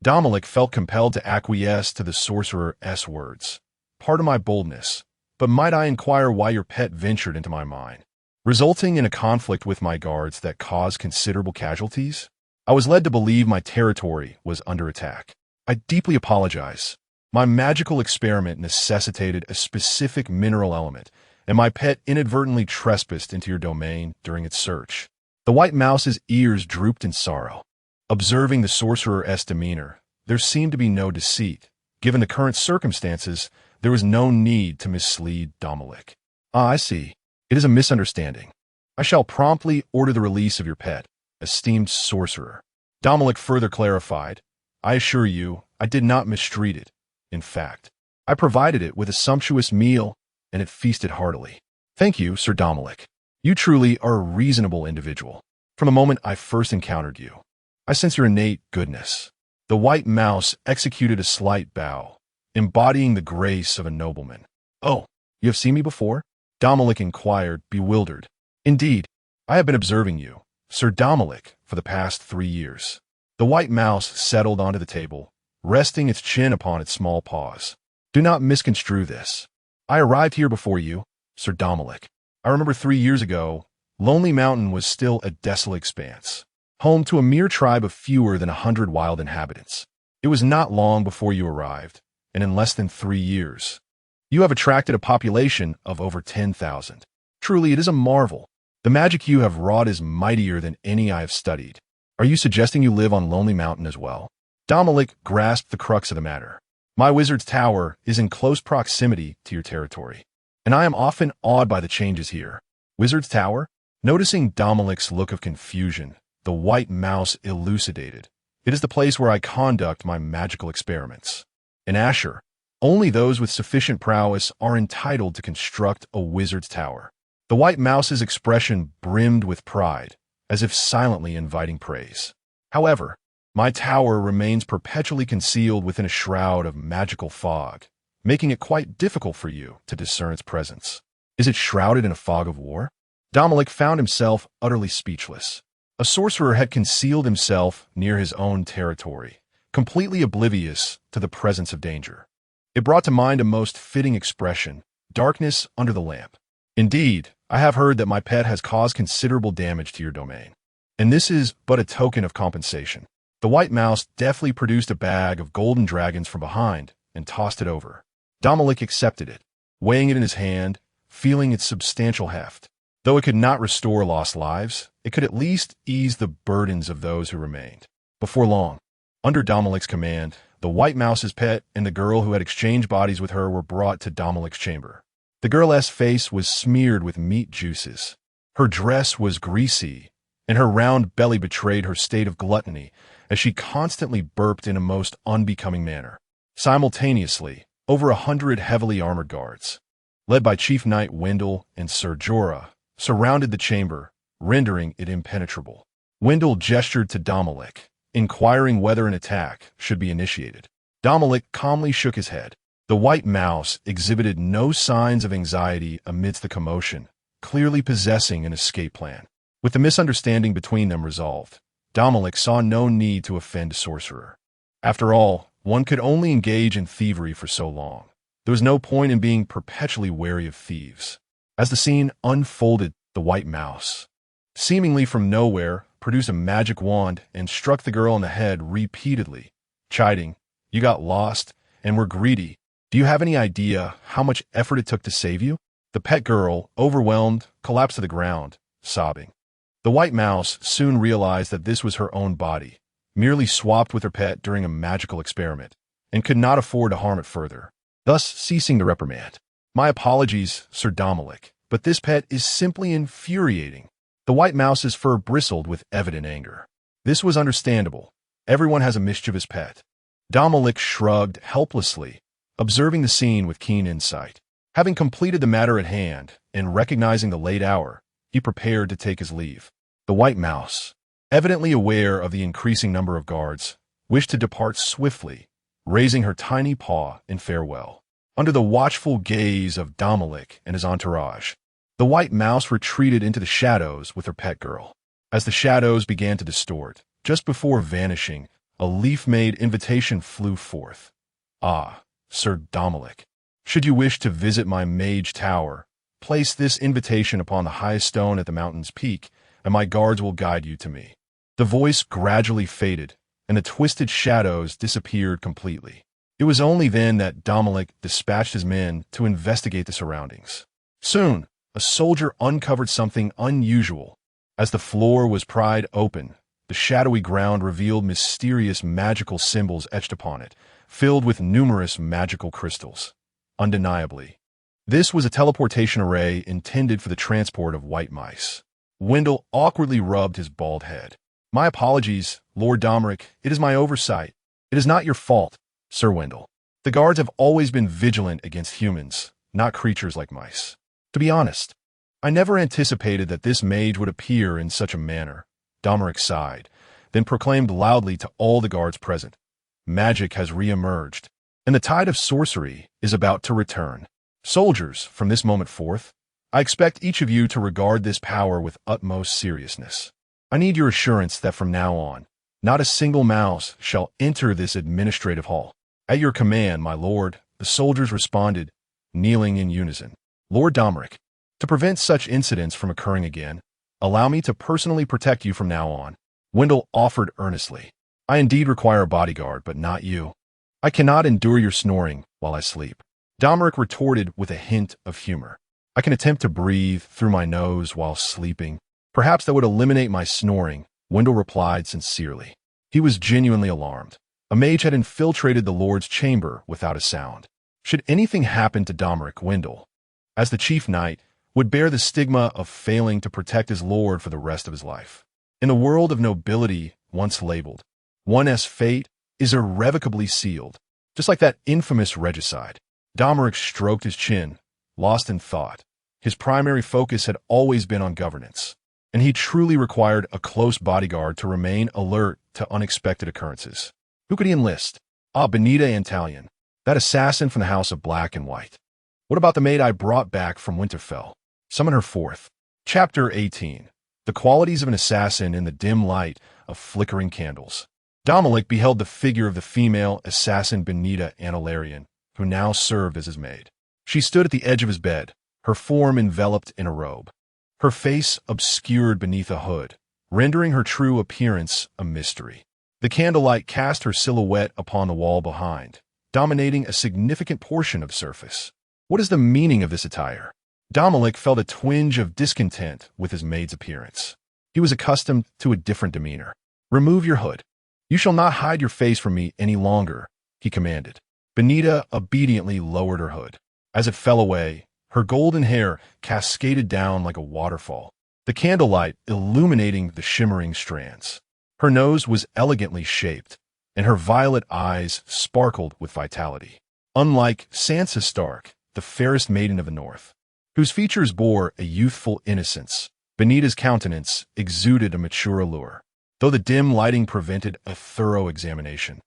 Speaker 1: Domoric felt compelled to acquiesce to the sorcerer's words. Pardon my boldness, but might I inquire why your pet ventured into my mine, resulting in a conflict with my guards that caused considerable casualties? I was led to believe my territory was under attack. I deeply apologize. My magical experiment necessitated a specific mineral element, and my pet inadvertently trespassed into your domain during its search. The white mouse's ears drooped in sorrow. Observing the sorcerer's demeanor, there seemed to be no deceit. Given the current circumstances, there was no need to mislead Domoric. Ah, I see. It is a misunderstanding. I shall promptly order the release of your pet, esteemed sorcerer. Domoric further clarified, I assure you, I did not mistreat it. In fact, I provided it with a sumptuous meal, and it feasted heartily. Thank you, Sir Domoric. You truly are a reasonable individual. From the moment I first encountered you, I sense your innate goodness. The white mouse executed a slight bow, embodying the grace of a nobleman. Oh, you have seen me before? Domoric inquired, bewildered. Indeed, I have been observing you, Sir Domoric, for the past 3 years. The white mouse settled onto the table, resting its chin upon its small paws. Do not misconstrue this. I arrived here before you, Sir Domoric. I remember 3 years ago, Lonely Mountain was still a desolate expanse, home to a mere tribe of fewer than 100 wild inhabitants. It was not long before you arrived, and in less than 3 years, you have attracted a population of over 10,000. Truly, it is a marvel. The magic you have wrought is mightier than any I have studied. Are you suggesting you live on Lonely Mountain as well? Domoric grasped the crux of the matter. My wizard's tower is in close proximity to your territory, and I am often awed by the changes here. Wizard's tower? Noticing Domoric's look of confusion, the white mouse elucidated. It is the place where I conduct my magical experiments. In Asher, only those with sufficient prowess are entitled to construct a wizard's tower. The white mouse's expression brimmed with pride, as if silently inviting praise. However, my tower remains perpetually concealed within a shroud of magical fog, making it quite difficult for you to discern its presence. Is it shrouded in a fog of war? Domoric found himself utterly speechless. A sorcerer had concealed himself near his own territory, completely oblivious to the presence of danger. It brought to mind a most fitting expression, darkness under the lamp. Indeed, I have heard that my pet has caused considerable damage to your domain, and this is but a token of compensation. The white mouse deftly produced a bag of golden dragons from behind and tossed it over. Domoric accepted it, weighing it in his hand, feeling its substantial heft. Though it could not restore lost lives, it could at least ease the burdens of those who remained. Before long, under Domoric's command, the white mouse's pet and the girl who had exchanged bodies with her were brought to Domoric's chamber. The girl's face was smeared with meat juices. Her dress was greasy, and her round belly betrayed her state of gluttony as she constantly burped in a most unbecoming manner. Simultaneously, over 100 heavily armored guards, led by Chief Knight Wendell and Ser Jorah, surrounded the chamber, rendering it impenetrable. Wendell gestured to Domoric, inquiring whether an attack should be initiated. Domoric calmly shook his head. The white mouse exhibited no signs of anxiety amidst the commotion, clearly possessing an escape plan. With the misunderstanding between them resolved, Domoric saw no need to offend a sorcerer. After all, one could only engage in thievery for so long. There was no point in being perpetually wary of thieves. As the scene unfolded, the white mouse, seemingly from nowhere, produced a magic wand and struck the girl on the head repeatedly, chiding, "You got lost and were greedy. Do you have any idea how much effort it took to save you?" The pet girl, overwhelmed, collapsed to the ground, sobbing. The white mouse soon realized that this was her own body, merely swapped with her pet during a magical experiment, and could not afford to harm it further, thus ceasing to reprimand. "My apologies, Sir Domoric, but this pet is simply infuriating." The white mouse's fur bristled with evident anger. This was understandable. Everyone has a mischievous pet. Domoric shrugged helplessly, observing the scene with keen insight. Having completed the matter at hand and recognizing the late hour, he prepared to take his leave. The white mouse, evidently aware of the increasing number of guards, wished to depart swiftly, raising her tiny paw in farewell. Under the watchful gaze of Domoric and his entourage, the white mouse retreated into the shadows with her pet girl. As the shadows began to distort, just before vanishing, a leaf-made invitation flew forth. "Ah, Sir Domoric, should you wish to visit my mage tower, place this invitation upon the highest stone at the mountain's peak, and my guards will guide you to me." The voice gradually faded, and the twisted shadows disappeared completely. It was only then that Domoric dispatched his men to investigate the surroundings. Soon, a soldier uncovered something unusual. As the floor was pried open, the shadowy ground revealed mysterious magical symbols etched upon it, filled with numerous magical crystals. Undeniably, this was a teleportation array intended for the transport of white mice. Wendell awkwardly rubbed his bald head. "My apologies, Lord Domoric. It is my oversight. It is not your fault, Sir Wendell. The guards have always been vigilant against humans, not creatures like mice. To be honest, I never anticipated that this mage would appear in such a manner." Domoric sighed, then proclaimed loudly to all the guards present, "Magic has re-emerged, and the tide of sorcery is about to return. Soldiers, from this moment forth, I expect each of you to regard this power with utmost seriousness. I need your assurance that from now on, not a single mouse shall enter this administrative hall." "At your command, my lord," the soldiers responded, kneeling in unison. "Lord Domoric, to prevent such incidents from occurring again, allow me to personally protect you from now on," Wendell offered earnestly. "I indeed require a bodyguard, but not you. I cannot endure your snoring while I sleep." Domoric retorted with a hint of humor. I can attempt to breathe through my nose while sleeping. Perhaps that would eliminate my snoring, Wendell replied sincerely. He was genuinely alarmed. A mage had infiltrated the Lord's chamber without a sound. Should anything happen to Domoric, Wendell, as the chief knight, would bear the stigma of failing to protect his lord for the rest of his life. In the world of nobility, once labeled, one's fate is irrevocably sealed, just like that infamous regicide. Domoric stroked his chin, lost in thought. His primary focus had always been on governance, and he truly required a close bodyguard to remain alert to unexpected occurrences. Who could he enlist? Benita Antalion, that assassin from the House of Black and White. What about the maid I brought back from Winterfell? Summon her forth. Chapter 18. The qualities of an assassin in the dim light of flickering candles. Domoric beheld the figure of the female assassin Benita Antalion, who now served as his maid. She stood at the edge of his bed, her form enveloped in a robe, her face obscured beneath a hood, rendering her true appearance a mystery. The candlelight cast her silhouette upon the wall behind, dominating a significant portion of surface. What is the meaning of this attire? Domoric felt a twinge of discontent with his maid's appearance. He was accustomed to a different demeanor. Remove your hood. You shall not hide your face from me any longer, he commanded. Benita obediently lowered her hood. As it fell away, her golden hair cascaded down like a waterfall, the candlelight illuminating the shimmering strands. Her nose was elegantly shaped, and her violet eyes sparkled with vitality. Unlike Sansa Stark, the fairest maiden of the North, whose features bore a youthful innocence, Benita's countenance exuded a mature allure, though the dim lighting prevented a thorough examination.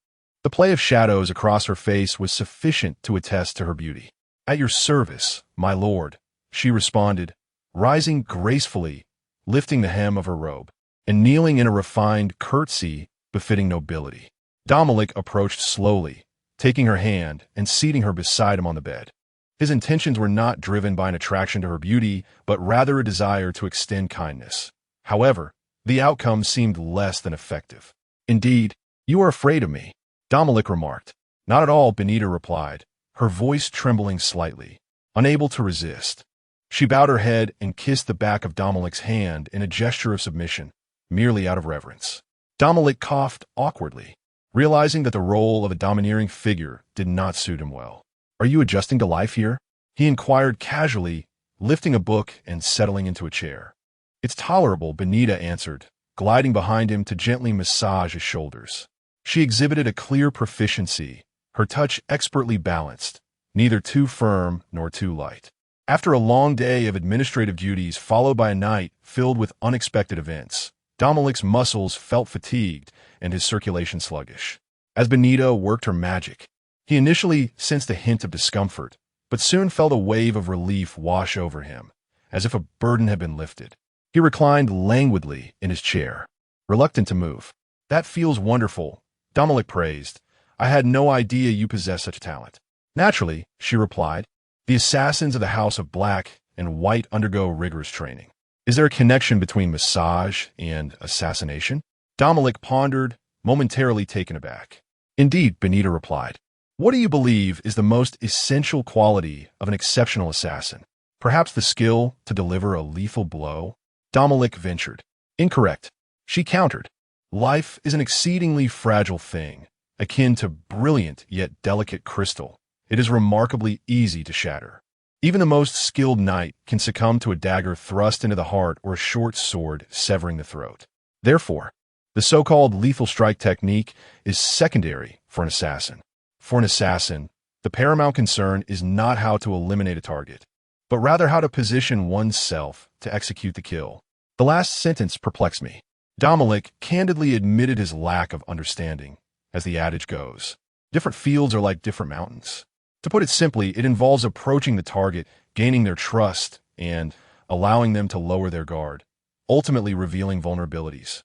Speaker 1: The play of shadows across her face was sufficient to attest to her beauty. At your service, my lord, she responded, rising gracefully, lifting the hem of her robe, and kneeling in a refined curtsy befitting nobility. Domoric approached slowly, taking her hand and seating her beside him on the bed. His intentions were not driven by an attraction to her beauty, but rather a desire to extend kindness. However, the outcome seemed less than effective. Indeed, you are afraid of me, Domoric remarked. Not at all, Benita replied, her voice trembling slightly, unable to resist. She bowed her head and kissed the back of Domoric's hand in a gesture of submission, merely out of reverence. Domoric coughed awkwardly, realizing that the role of a domineering figure did not suit him well. Are you adjusting to life here? He inquired casually, lifting a book and settling into a chair. It's tolerable, Benita answered, gliding behind him to gently massage his shoulders. She exhibited a clear proficiency, her touch expertly balanced, neither too firm nor too light. After a long day of administrative duties followed by a night filled with unexpected events, Domoric's muscles felt fatigued and his circulation sluggish. As Benita worked her magic, he initially sensed a hint of discomfort, but soon felt a wave of relief wash over him, as if a burden had been lifted. He reclined languidly in his chair, reluctant to move. That feels wonderful, Domoric praised. I had no idea you possessed such talent. Naturally, she replied. The assassins of the House of Black and White undergo rigorous training. Is there a connection between massage and assassination? Domoric pondered, momentarily taken aback. Indeed, Benita replied. What do you believe is the most essential quality of an exceptional assassin? Perhaps the skill to deliver a lethal blow? Domoric ventured. Incorrect. She countered. Life is an exceedingly fragile thing, akin to brilliant yet delicate crystal. It is remarkably easy to shatter. Even the most skilled knight can succumb to a dagger thrust into the heart or a short sword severing the throat. Therefore, the so-called lethal strike technique is secondary for an assassin. For an assassin, the paramount concern is not how to eliminate a target, but rather how to position oneself to execute the kill. The last sentence perplexed me. Domoric candidly admitted his lack of understanding. As the adage goes, different fields are like different mountains. To put it simply, it involves approaching the target, gaining their trust, and allowing them to lower their guard, ultimately revealing vulnerabilities.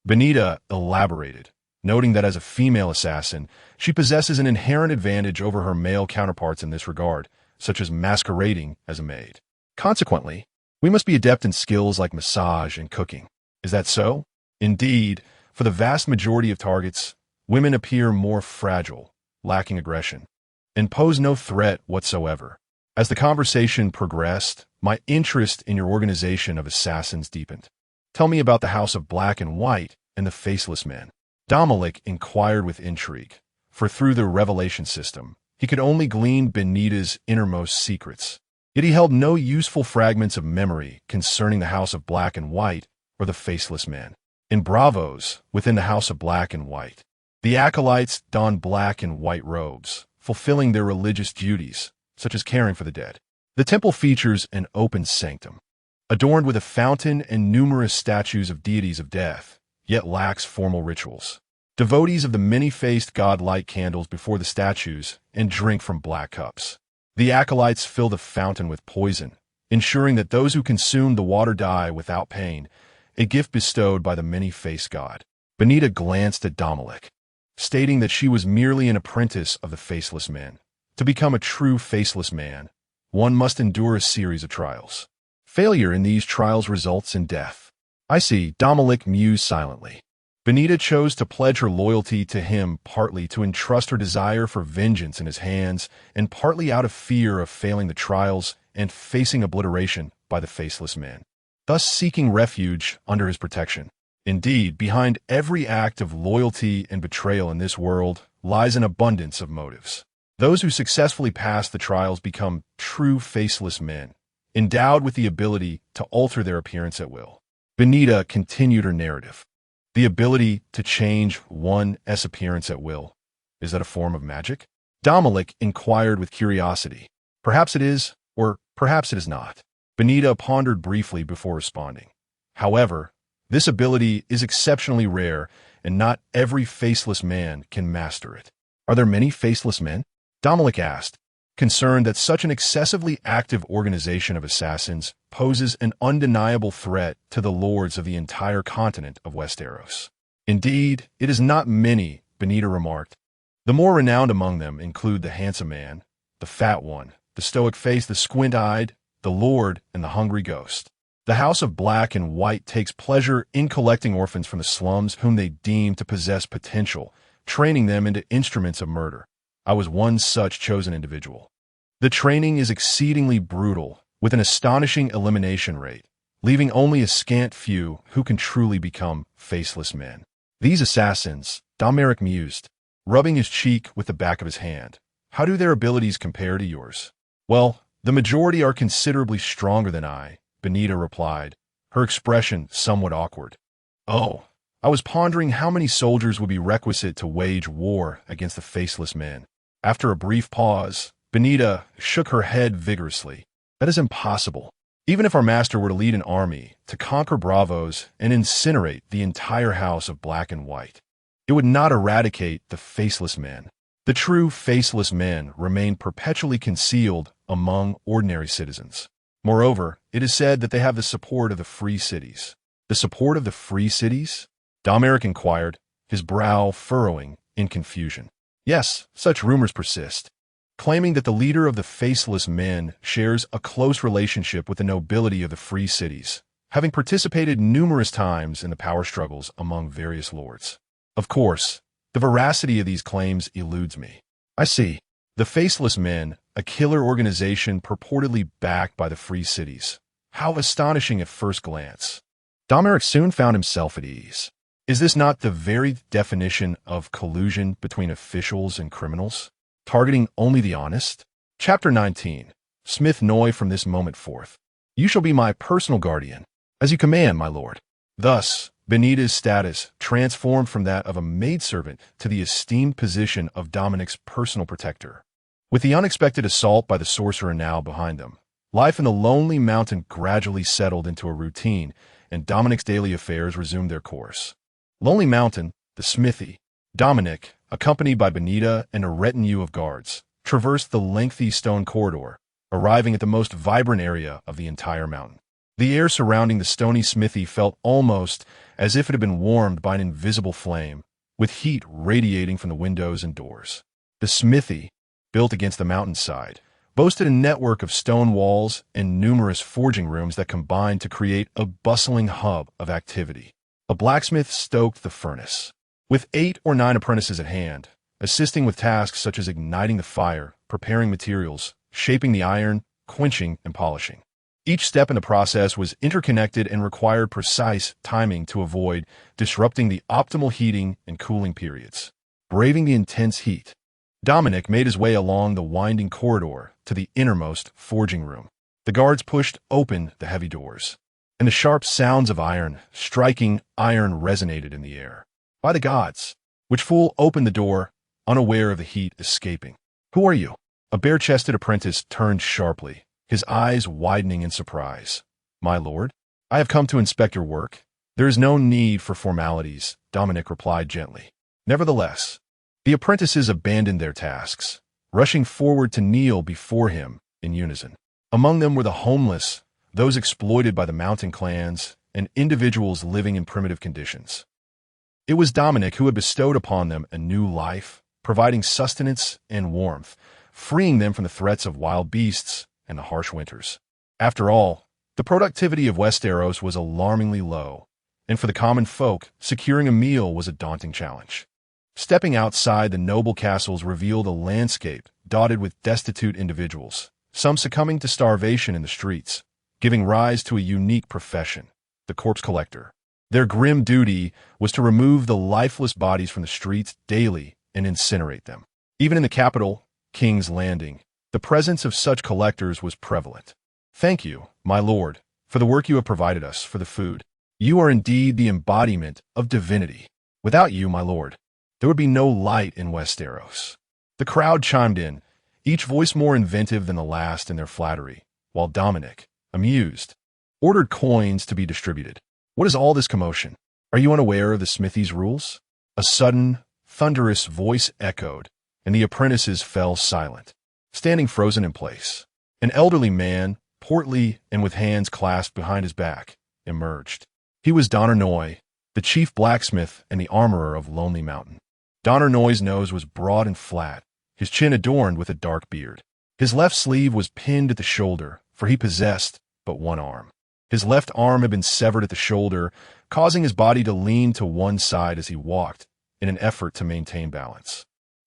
Speaker 1: Benita elaborated, noting that as a female assassin, she possesses an inherent advantage over her male counterparts in this regard, such as masquerading as a maid. Consequently, we must be adept in skills like massage and cooking. Is that so? Indeed, for the vast majority of targets, women appear more fragile, lacking aggression, and pose no threat whatsoever. As the conversation progressed, my interest in your organization of assassins deepened. Tell me about the House of Black and White and the Faceless Men. Domoric inquired with intrigue, for through the revelation system, he could only glean Benita's innermost secrets. Yet he held no useful fragments of memory concerning the House of Black and White or the Faceless Men. In Bravos, within the House of Black and White, the acolytes donned black and white robes, fulfilling their religious duties, such as caring for the dead. The temple features an open sanctum, adorned with a fountain and numerous statues of deities of death, yet lacks formal rituals. Devotees of the many-faced god light candles before the statues and drink from black cups. The acolytes fill the fountain with poison, ensuring that those who consume the water die without pain, a gift bestowed by the many-faced god. Benita glanced at Domoric, stating that she was merely an apprentice of the Faceless Men. To become a true Faceless Man, one must endure a series of trials. Failure in these trials results in death. I see, Domoric mused silently. Benita chose to pledge her loyalty to him partly to entrust her desire for vengeance in his hands and partly out of fear of failing the trials and facing obliteration by the Faceless Men, thus seeking refuge under his protection. Indeed, behind every act of loyalty and betrayal in this world lies an abundance of motives. Those who successfully pass the trials become true Faceless Men, endowed with the ability to alter their appearance at will. Benita continued her narrative. The ability to change one's appearance at will. Is that a form of magic? Domoric inquired with curiosity. Perhaps it is, or perhaps it is not. Benita pondered briefly before responding. However, this ability is exceptionally rare, and not every Faceless Man can master it. Are there many Faceless Men? Domoric asked, concerned that such an excessively active organization of assassins poses an undeniable threat to the lords of the entire continent of Westeros. Indeed, it is not many, Benita remarked. The more renowned among them include the handsome man, the fat one, the stoic face, the squint-eyed, the lord, and the hungry ghost. The House of Black and White takes pleasure in collecting orphans from the slums whom they deem to possess potential, training them into instruments of murder. I was one such chosen individual. The training is exceedingly brutal, with an astonishing elimination rate, leaving only a scant few who can truly become Faceless Men. These assassins, Domoric mused, rubbing his cheek with the back of his hand. How do their abilities compare to yours? Well, the majority are considerably stronger than I, Benita replied, her expression somewhat awkward. Oh, I was pondering how many soldiers would be requisite to wage war against the Faceless Men. After a brief pause, Benita shook her head vigorously. That is impossible. Even if our master were to lead an army to conquer Bravos and incinerate the entire House of Black and White, it would not eradicate the Faceless Men. The true Faceless Men remain perpetually concealed among ordinary citizens. Moreover, it is said that they have the support of the free cities. The support of the free cities? Domoric inquired, his brow furrowing in confusion. Yes, such rumors persist, claiming that the leader of the Faceless Men shares a close relationship with the nobility of the free cities, having participated numerous times in the power struggles among various lords. Of course, the veracity of these claims eludes me. I see. The Faceless Men, a killer organization purportedly backed by the free cities. How astonishing at first glance. Domoric soon found himself at ease. Is this not the very definition of collusion between officials and criminals, targeting only the honest? Chapter 19. Smith Noy from this moment forth. You shall be my personal guardian, as you command, my lord. Thus, Benita's status transformed from that of a maidservant to the esteemed position of Dominic's personal protector. With the unexpected assault by the sorcerer now behind them, life in the lonely mountain gradually settled into a routine, and Dominic's daily affairs resumed their course. Lonely Mountain, the smithy, Domoric, accompanied by Benita and a retinue of guards, traversed the lengthy stone corridor, arriving at the most vibrant area of the entire mountain. The air surrounding the stony smithy felt almost as if it had been warmed by an invisible flame, with heat radiating from the windows and doors. The smithy, built against the mountainside, boasted a network of stone walls and numerous forging rooms that combined to create a bustling hub of activity. A blacksmith stoked the furnace, with 8 or 9 apprentices at hand, assisting with tasks such as igniting the fire, preparing materials, shaping the iron, quenching, and polishing. Each step in the process was interconnected and required precise timing to avoid disrupting the optimal heating and cooling periods. Braving the intense heat, Dominic made his way along the winding corridor to the innermost forging room. The guards pushed open the heavy doors, and the sharp sounds of iron striking iron resonated in the air. By the gods! Which fool opened the door, unaware of the heat escaping? Who are you? A bare-chested apprentice turned sharply, his eyes widening in surprise. My lord, I have come to inspect your work. There is no need for formalities, Dominic replied gently. Nevertheless, the apprentices abandoned their tasks, rushing forward to kneel before him in unison. Among them were the homeless, those exploited by the mountain clans, and individuals living in primitive conditions. It was Dominic who had bestowed upon them a new life, providing sustenance and warmth, freeing them from the threats of wild beasts and the harsh winters. After all, the productivity of Westeros was alarmingly low, and for the common folk, securing a meal was a daunting challenge. Stepping outside the noble castles revealed a landscape dotted with destitute individuals, some succumbing to starvation in the streets, giving rise to a unique profession, the corpse collector. Their grim duty was to remove the lifeless bodies from the streets daily and incinerate them. Even in the capital, King's Landing, the presence of such collectors was prevalent. Thank you, my lord, for the work you have provided us for the food. You are indeed the embodiment of divinity. Without you, my lord, there would be no light in Westeros. The crowd chimed in, each voice more inventive than the last in their flattery, while Dominic, amused, ordered coins to be distributed. What is all this commotion? Are you unaware of the smithy's rules? A sudden, thunderous voice echoed, and the apprentices fell silent, standing frozen in place. An elderly man, portly and with hands clasped behind his back, emerged. He was Donner Noy, the chief blacksmith and the armorer of Lonely Mountain. Donner Noy's nose was broad and flat, his chin adorned with a dark beard. His left sleeve was pinned at the shoulder, for he possessed but one arm. His left arm had been severed at the shoulder, causing his body to lean to one side as he walked, in an effort to maintain balance.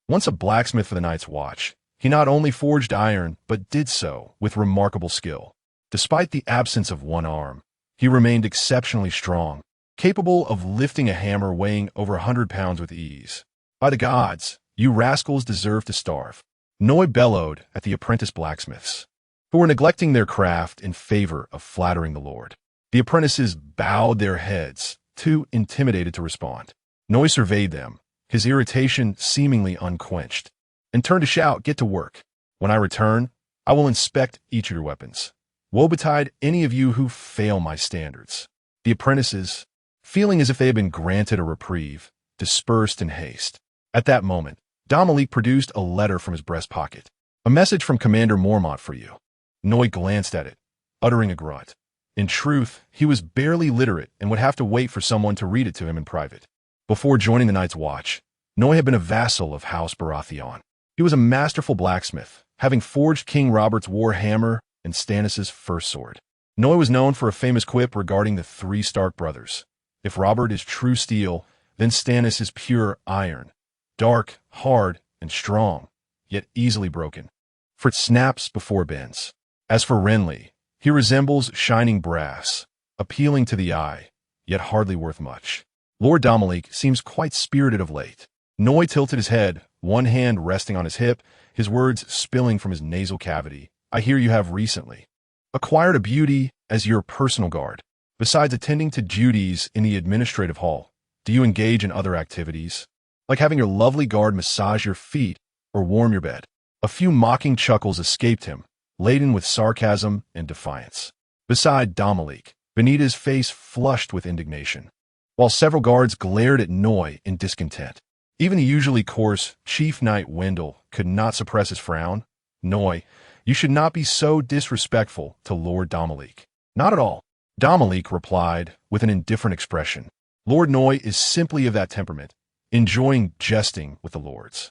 Speaker 1: Once a blacksmith for the night's watch, he not only forged iron, but did so with remarkable skill. Despite the absence of one arm, he remained exceptionally strong, capable of lifting a hammer weighing over 100 pounds with ease. By the gods, you rascals deserve to starve. Noy bellowed at the apprentice blacksmiths, who were neglecting their craft in favor of flattering the Lord. The apprentices bowed their heads, too intimidated to respond. Noy surveyed them, his irritation seemingly unquenched, and turned to shout, "Get to work. When I return, I will inspect each of your weapons. Woe betide any of you who fail my standards." The apprentices, feeling as if they had been granted a reprieve, dispersed in haste. At that moment, Dominic produced a letter from his breast pocket. "A message from Commander Mormont for you." Noy glanced at it, uttering a grunt. In truth, he was barely literate and would have to wait for someone to read it to him in private. Before joining the Night's Watch, Noy had been a vassal of House Baratheon. He was a masterful blacksmith, having forged King Robert's war hammer and Stannis' first sword. Noy was known for a famous quip regarding the three Stark brothers. If Robert is true steel, then Stannis is pure iron, dark, hard, and strong, yet easily broken, for it snaps before it bends. As for Renly, he resembles shining brass, appealing to the eye, yet hardly worth much. Lord Dominic seems quite spirited of late. Noy tilted his head, one hand resting on his hip, his words spilling from his nasal cavity. "I hear you have recently acquired a beauty as your personal guard. Besides attending to duties in the administrative hall, do you engage in other activities, like having your lovely guard massage your feet or warm your bed?" A few mocking chuckles escaped him, laden with sarcasm and defiance. Beside Dominic, Benita's face flushed with indignation, while several guards glared at Noy in discontent. Even the usually coarse Chief Knight Wendell could not suppress his frown. "Noy, you should not be so disrespectful to Lord Dominic." "Not at all," Dominic replied with an indifferent expression. "Lord Noy is simply of that temperament, enjoying jesting with the lords.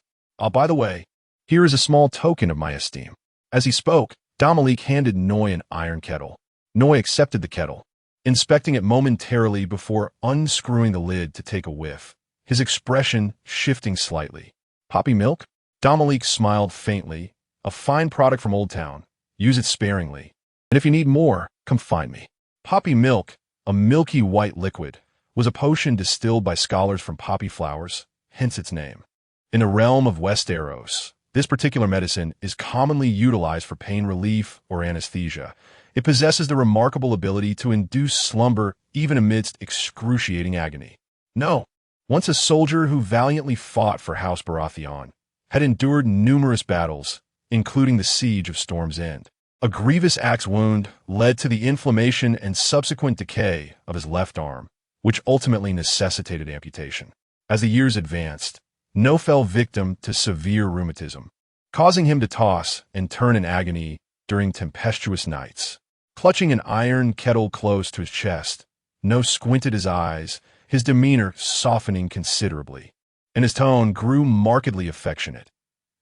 Speaker 1: By the way, here is a small token of my esteem." As he spoke, Dominic handed Noy an iron kettle. Noy accepted the kettle, inspecting it momentarily before unscrewing the lid to take a whiff, his expression shifting slightly. "Poppy milk?" Dominic smiled faintly, a fine product from Old Town. Use it sparingly. And if you need more, come find me. Poppy milk, a milky white liquid, was a potion distilled by scholars from poppy flowers, hence its name. In the realm of Westeros, this particular medicine is commonly utilized for pain relief or anesthesia. It possesses the remarkable ability to induce slumber even amidst excruciating agony. No, once a soldier who valiantly fought for House Baratheon, had endured numerous battles, including the siege of Storm's End. A grievous axe wound led to the inflammation and subsequent decay of his left arm, which ultimately necessitated amputation. As the years advanced, No fell victim to severe rheumatism, causing him to toss and turn in agony during tempestuous nights. Clutching an iron kettle close to his chest, No squinted his eyes, his demeanor softening considerably, and his tone grew markedly affectionate.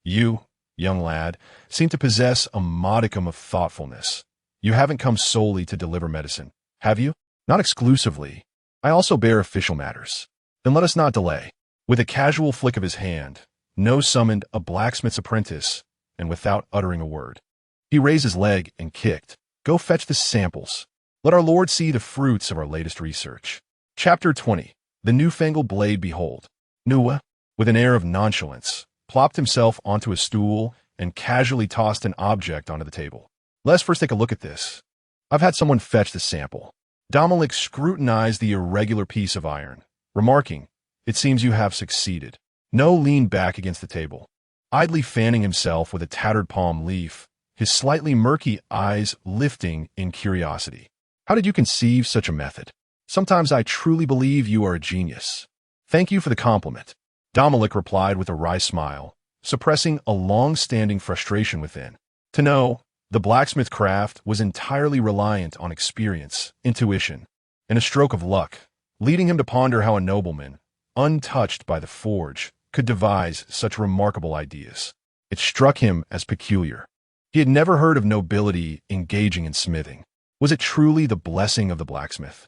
Speaker 1: You, young lad, seem to possess a modicum of thoughtfulness. You haven't come solely to deliver medicine, have you? Not exclusively. I also bear official matters. Then let us not delay. With a casual flick of his hand, No summoned a blacksmith's apprentice, and without uttering a word, he raised his leg and kicked. Go fetch the samples. Let our Lord see the fruits of our latest research. Chapter 20. The Newfangled Blade Behold. Nuwa, with an air of nonchalance, plopped himself onto a stool and casually tossed an object onto the table. Let's first take a look at this. I've had someone fetch the sample. Domoric scrutinized the irregular piece of iron, remarking, "It seems you have succeeded." No leaned back against the table, idly fanning himself with a tattered palm leaf, his slightly murky eyes lifting in curiosity. How did you conceive such a method? Sometimes I truly believe you are a genius. Thank you for the compliment. Domoric replied with a wry smile, suppressing a long-standing frustration within. To know, the blacksmith craft was entirely reliant on experience, intuition, and a stroke of luck, leading him to ponder how a nobleman, untouched by the forge, could devise such remarkable ideas. It struck him as peculiar. He had never heard of nobility engaging in smithing. Was it truly the blessing of the blacksmith?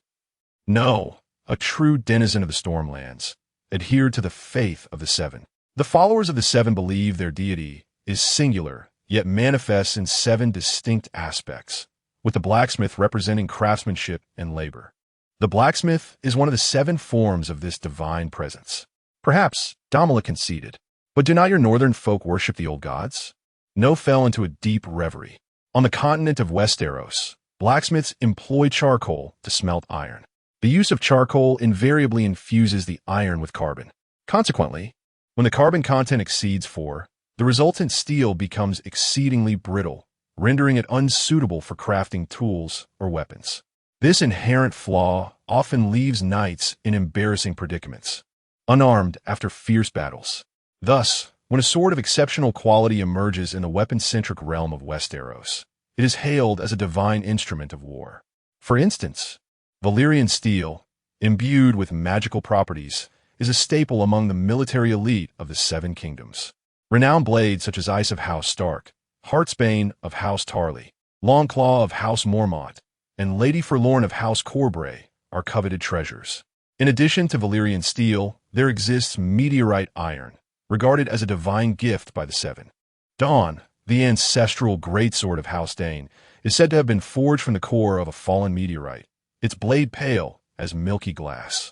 Speaker 1: No, a true denizen of the Stormlands, adhered to the faith of the Seven. The followers of the Seven believe their deity is singular, yet manifests in 7 distinct aspects, with the blacksmith representing craftsmanship and labor. The blacksmith is one of the 7 forms of this divine presence. Perhaps, Domoric conceded, but do not your northern folk worship the old gods? No fell into a deep reverie. On the continent of Westeros, blacksmiths employ charcoal to smelt iron. The use of charcoal invariably infuses the iron with carbon. Consequently, when the carbon content exceeds 4, the resultant steel becomes exceedingly brittle, rendering it unsuitable for crafting tools or weapons. This inherent flaw often leaves knights in embarrassing predicaments, unarmed after fierce battles. Thus, when a sword of exceptional quality emerges in the weapon-centric realm of Westeros, it is hailed as a divine instrument of war. For instance, Valyrian steel, imbued with magical properties, is a staple among the military elite of the 7 kingdoms. Renowned blades such as Ice of House Stark, Heartsbane of House Tarly, Longclaw of House Mormont, and Lady Forlorn of House Corbray are coveted treasures. In addition to Valyrian steel, there exists meteorite iron, regarded as a divine gift by the 7. Dawn, the ancestral greatsword of House Dane, is said to have been forged from the core of a fallen meteorite, its blade pale as milky glass.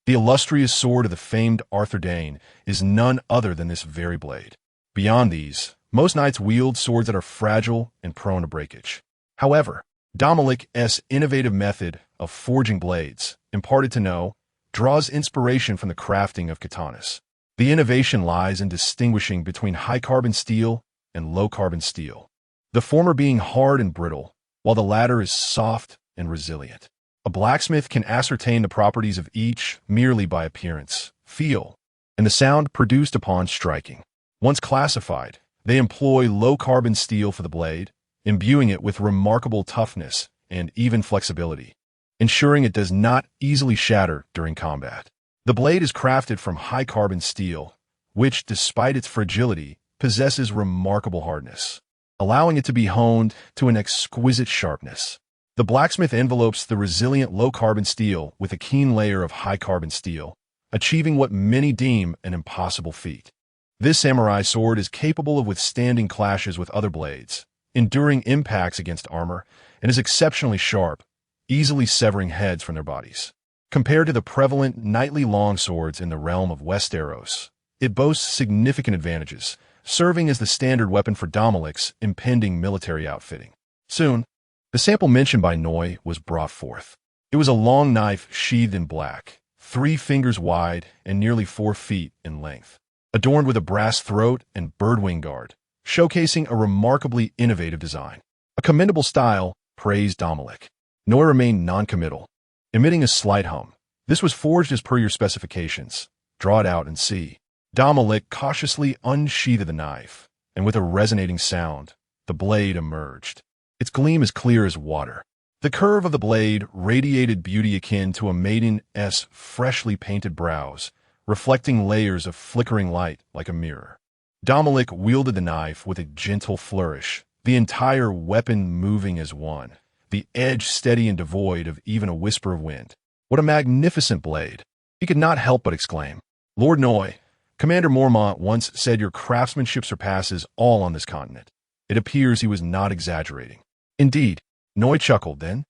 Speaker 1: The illustrious sword of the famed Arthur Dane is none other than this very blade. Beyond these, most knights wield swords that are fragile and prone to breakage. However, Domoric's innovative method of forging blades, imparted to No, draws inspiration from the crafting of katanas. The innovation lies in distinguishing between high-carbon steel and low-carbon steel, the former being hard and brittle, while the latter is soft and resilient. A blacksmith can ascertain the properties of each merely by appearance, feel, and the sound produced upon striking. Once classified, they employ low-carbon steel for the blade, imbuing it with remarkable toughness and even flexibility, ensuring it does not easily shatter during combat. The blade is crafted from high-carbon steel, which, despite its fragility, possesses remarkable hardness, allowing it to be honed to an exquisite sharpness. The blacksmith envelopes the resilient low-carbon steel with a keen layer of high-carbon steel, achieving what many deem an impossible feat. This samurai sword is capable of withstanding clashes with other blades, enduring impacts against armor, and is exceptionally sharp, easily severing heads from their bodies. Compared to the prevalent knightly longswords in the realm of Westeros, it boasts significant advantages, serving as the standard weapon for Dominic's impending military outfitting. Soon, the sample mentioned by Noi was brought forth. It was a long knife sheathed in black, 3 fingers wide and nearly 4 feet in length, adorned with a brass throat and birdwing guard, showcasing a remarkably innovative design. A commendable style, praised Domoric. Noi remained non-committal, emitting a slight hum. This was forged as per your specifications. Draw it out and see. Domoric cautiously unsheathed the knife, and with a resonating sound, the blade emerged. Its gleam as clear as water. The curve of the blade radiated beauty akin to a maiden's freshly painted brows, reflecting layers of flickering light like a mirror. Domoric wielded the knife with a gentle flourish, the entire weapon moving as one, the edge steady and devoid of even a whisper of wind. What a magnificent blade! He could not help but exclaim. Lord Noi, Commander Mormont once said your craftsmanship surpasses all on this continent. It appears he was not exaggerating. Indeed, Noi chuckled then.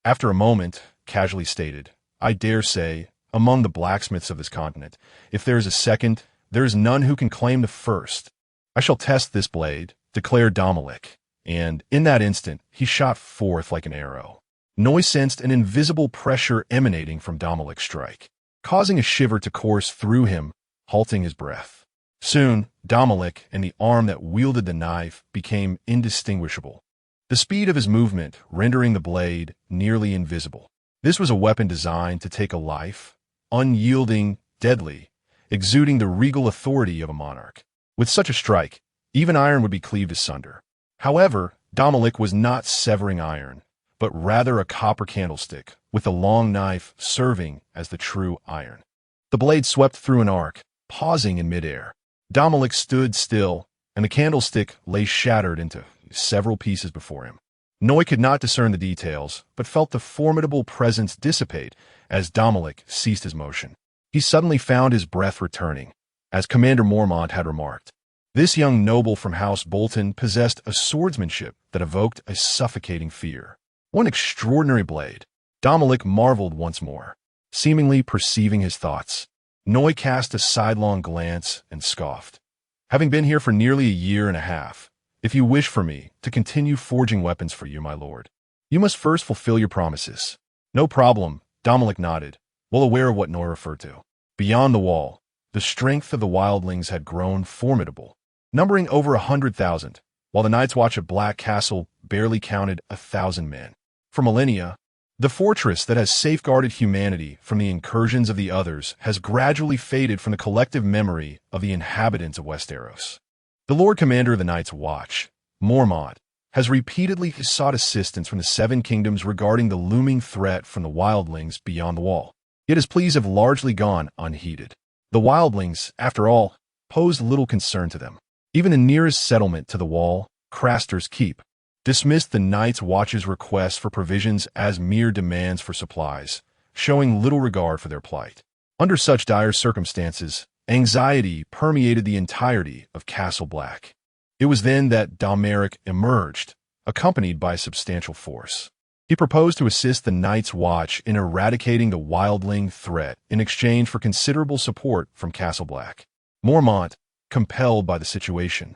Speaker 1: After a moment, casually stated, I dare say, among the blacksmiths of this continent, if there is a second, there is none who can claim the first. I shall test this blade, declared Domoric, and in that instant he shot forth like an arrow. Noi sensed an invisible pressure emanating from Domoric's strike, causing a shiver to course through him, halting his breath. Soon, Domoric and the arm that wielded the knife became indistinguishable, the speed of his movement rendering the blade nearly invisible. This was a weapon designed to take a life, unyielding, deadly, exuding the regal authority of a monarch. With such a strike, even iron would be cleaved asunder. However, Domoric was not severing iron, but rather a copper candlestick, with the long knife serving as the true iron. The blade swept through an arc, pausing in midair. Domoric stood still, and the candlestick lay shattered into several pieces before him. Noi could not discern the details, but felt the formidable presence dissipate as Domoric ceased his motion. He suddenly found his breath returning, as Commander Mormont had remarked. This young noble from House Bolton possessed a swordsmanship that evoked a suffocating fear. One extraordinary blade. Domoric marveled once more, seemingly perceiving his thoughts. Noi cast a sidelong glance and scoffed. Having been here for nearly a year and a half, if you wish for me to continue forging weapons for you, my lord, you must first fulfill your promises. No problem, Domoric nodded, well aware of what Noi referred to. Beyond the wall, the strength of the wildlings had grown formidable, numbering over 100,000, while the Night's Watch at Black Castle barely counted 1,000 men. For millennia, the fortress that has safeguarded humanity from the incursions of the others has gradually faded from the collective memory of the inhabitants of Westeros. The Lord Commander of the Night's Watch, Mormont, has repeatedly sought assistance from the Seven Kingdoms regarding the looming threat from the wildlings beyond the wall. Yet his pleas have largely gone unheeded. The wildlings, after all, posed little concern to them. Even the nearest settlement to the wall, Craster's Keep, dismissed the Night's Watch's requests for provisions as mere demands for supplies, showing little regard for their plight. Under such dire circumstances, anxiety permeated the entirety of Castle Black. It was then that Domoric emerged, accompanied by a substantial force. He proposed to assist the Night's Watch in eradicating the wildling threat in exchange for considerable support from Castle Black. Mormont, compelled by the situation,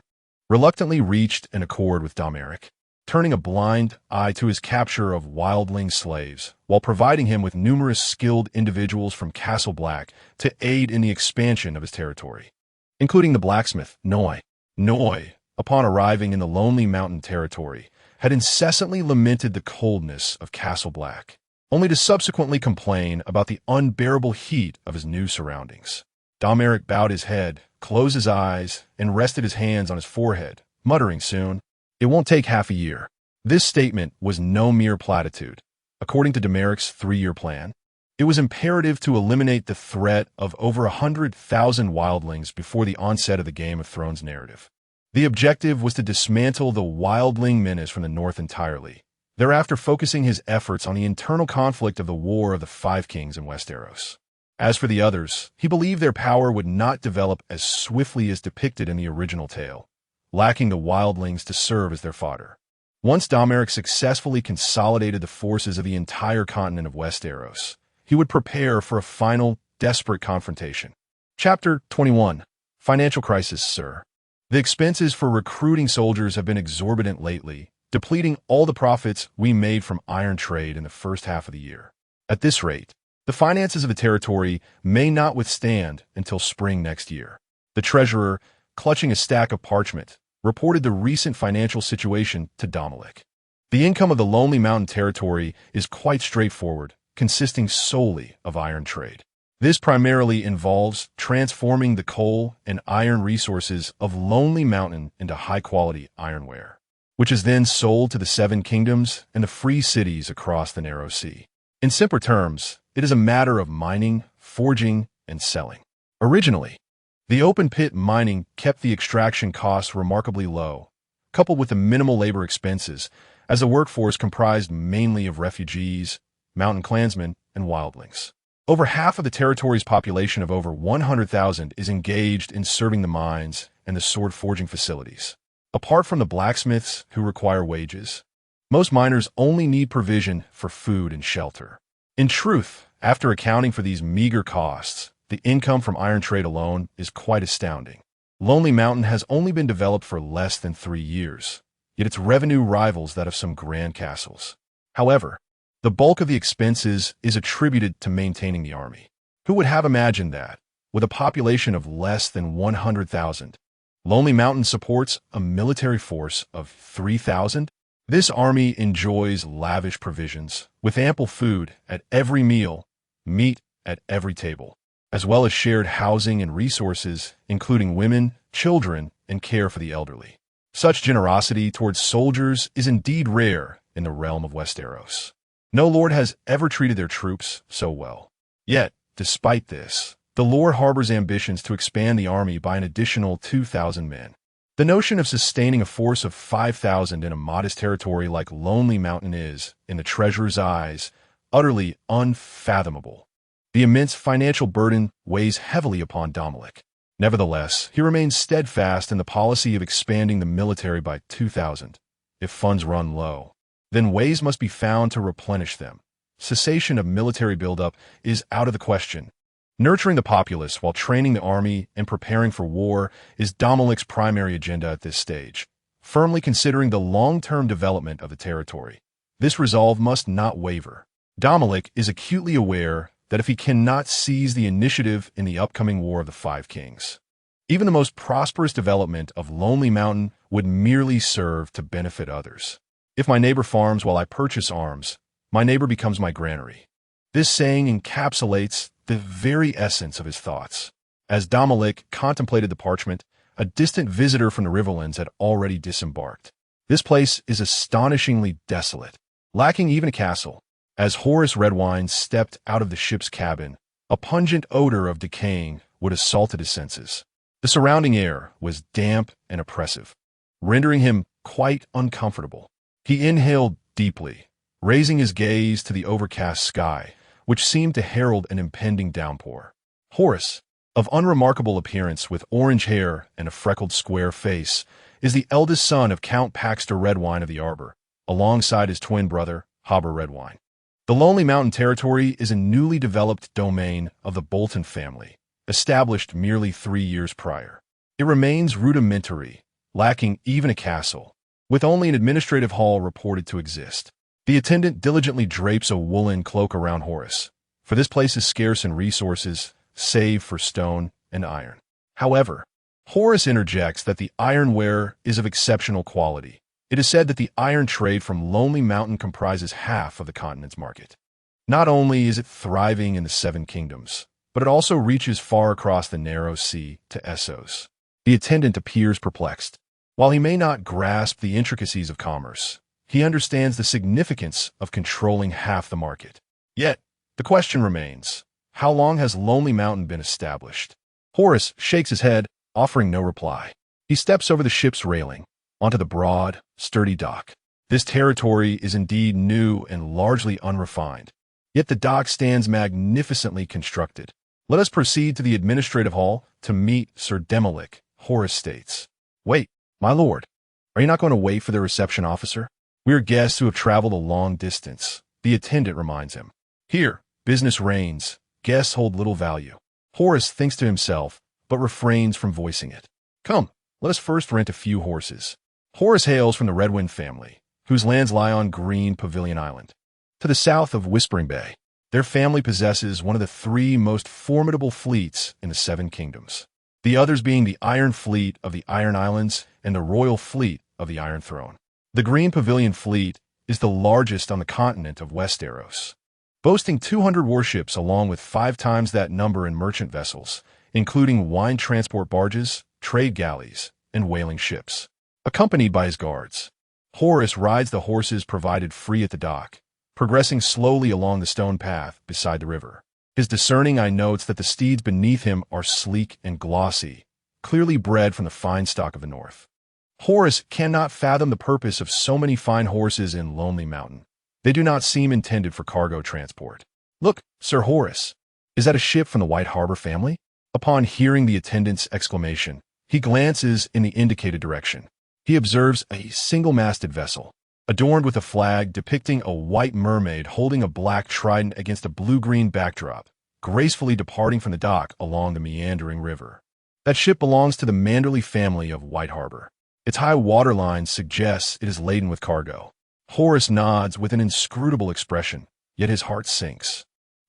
Speaker 1: reluctantly reached an accord with Domoric, turning a blind eye to his capture of wildling slaves, while providing him with numerous skilled individuals from Castle Black to aid in the expansion of his territory, including the blacksmith, Noi. Noi, upon arriving in the lonely mountain territory, had incessantly lamented the coldness of Castle Black, only to subsequently complain about the unbearable heat of his new surroundings. Domoric bowed his head, closed his eyes, and rested his hands on his forehead, muttering soon, "It won't take half a year." This statement was no mere platitude. According to Domeric's 3-year plan, it was imperative to eliminate the threat of over 100,000 wildlings before the onset of the Game of Thrones narrative. The objective was to dismantle the wildling menace from the north entirely, thereafter focusing his efforts on the internal conflict of the War of the Five Kings in Westeros. As for the others, he believed their power would not develop as swiftly as depicted in the original tale, lacking the wildlings to serve as their fodder. Once Domoric successfully consolidated the forces of the entire continent of Westeros, he would prepare for a final, desperate confrontation. Chapter 21. Financial Crisis, Sir. The expenses for recruiting soldiers have been exorbitant lately, depleting all the profits we made from iron trade in the first half of the year. At this rate, the finances of the territory may not withstand until spring next year. The treasurer, clutching a stack of parchment, reported the recent financial situation to Domoric. The income of the Lonely Mountain territory is quite straightforward, consisting solely of iron trade. This primarily involves transforming the coal and iron resources of Lonely Mountain into high-quality ironware, which is then sold to the Seven Kingdoms and the free cities across the Narrow Sea. In simpler terms, it is a matter of mining, forging, and selling. Originally, the open-pit mining kept the extraction costs remarkably low, coupled with the minimal labor expenses, as the workforce comprised mainly of refugees, mountain clansmen, and wildlings. Over half of the territory's population of over 100,000 is engaged in serving the mines and the sword-forging facilities. Apart from the blacksmiths who require wages, most miners only need provision for food and shelter. In truth, after accounting for these meager costs, the income from iron trade alone is quite astounding. Lonely Mountain has only been developed for less than 3 years, yet its revenue rivals that of some grand castles. However, the bulk of the expenses is attributed to maintaining the army. Who would have imagined that, with a population of less than 100,000, Lonely Mountain supports a military force of 3,000? This army enjoys lavish provisions, with ample food at every meal, meat at every table, as well as shared housing and resources, including women, children, and care for the elderly. Such generosity towards soldiers is indeed rare in the realm of Westeros. No lord has ever treated their troops so well. Yet, despite this, the lord harbors ambitions to expand the army by an additional 2,000 men. The notion of sustaining a force of 5,000 in a modest territory like Lonely Mountain is, in the treasurer's eyes, utterly unfathomable. The immense financial burden weighs heavily upon Domoric. Nevertheless, he remains steadfast in the policy of expanding the military by 2,000. If funds run low, then ways must be found to replenish them. Cessation of military buildup is out of the question. Nurturing the populace while training the army and preparing for war is Domoric's primary agenda at this stage, firmly considering the long-term development of the territory. This resolve must not waver. Domoric is acutely aware that if he cannot seize the initiative in the upcoming War of the Five Kings, even the most prosperous development of Lonely Mountain would merely serve to benefit others. If my neighbor farms while I purchase arms, my neighbor becomes my granary. This saying encapsulates the very essence of his thoughts. As Domoric contemplated the parchment, a distant visitor from the Riverlands had already disembarked. This place is astonishingly desolate, lacking even a castle. As Horace Redwine stepped out of the ship's cabin, a pungent odor of decaying would assaulted his senses. The surrounding air was damp and oppressive, rendering him quite uncomfortable. He inhaled deeply, raising his gaze to the overcast sky, which seemed to herald an impending downpour. Horace, of unremarkable appearance with orange hair and a freckled square face, is the eldest son of Count Paxter Redwine of the Arbor, alongside his twin brother, Hobber Redwine. The Lonely Mountain territory is a newly developed domain of the Bolton family, established merely 3 years prior. It remains rudimentary, lacking even a castle, with only an administrative hall reported to exist. The attendant diligently drapes a woolen cloak around Horace, for this place is scarce in resources, save for stone and iron. However, Horace interjects that the ironware is of exceptional quality. It is said that the iron trade from Lonely Mountain comprises half of the continent's market. Not only is it thriving in the Seven Kingdoms, but it also reaches far across the Narrow Sea to Essos. The attendant appears perplexed. While he may not grasp the intricacies of commerce, he understands the significance of controlling half the market. Yet, the question remains, how long has Lonely Mountain been established? Horace shakes his head, offering no reply. He steps over the ship's railing, onto the broad, sturdy dock. This territory is indeed new and largely unrefined, yet the dock stands magnificently constructed. Let us proceed to the administrative hall to meet Sir Domoric, Horus states. Wait, my lord. Are you not going to wait for the reception officer? We are guests who have traveled a long distance, the attendant reminds him. Here, business reigns. Guests hold little value. Horus thinks to himself, but refrains from voicing it. Come, let us first rent a few horses. Horus hails from the Redwind family, whose lands lie on Green Pavilion Island, to the south of Whispering Bay. Their family possesses one of the 3 most formidable fleets in the 7 kingdoms, the others being the Iron Fleet of the Iron Islands and the Royal Fleet of the Iron Throne. The Green Pavilion Fleet is the largest on the continent of Westeros, boasting 200 warships along with 5 times that number in merchant vessels, including wine transport barges, trade galleys, and whaling ships. Accompanied by his guards, Horus rides the horses provided free at the dock, progressing slowly along the stone path beside the river. His discerning eye notes that the steeds beneath him are sleek and glossy, clearly bred from the fine stock of the north. Horus cannot fathom the purpose of so many fine horses in Lonely Mountain. They do not seem intended for cargo transport. Look, Sir Horus, is that a ship from the White Harbor family? Upon hearing the attendant's exclamation, he glances in the indicated direction. He observes a single-masted vessel, adorned with a flag depicting a white mermaid holding a black trident against a blue-green backdrop, gracefully departing from the dock along the meandering river. That ship belongs to the Manderley family of White Harbor. Its high waterline suggests it is laden with cargo. Horus nods with an inscrutable expression, yet his heart sinks.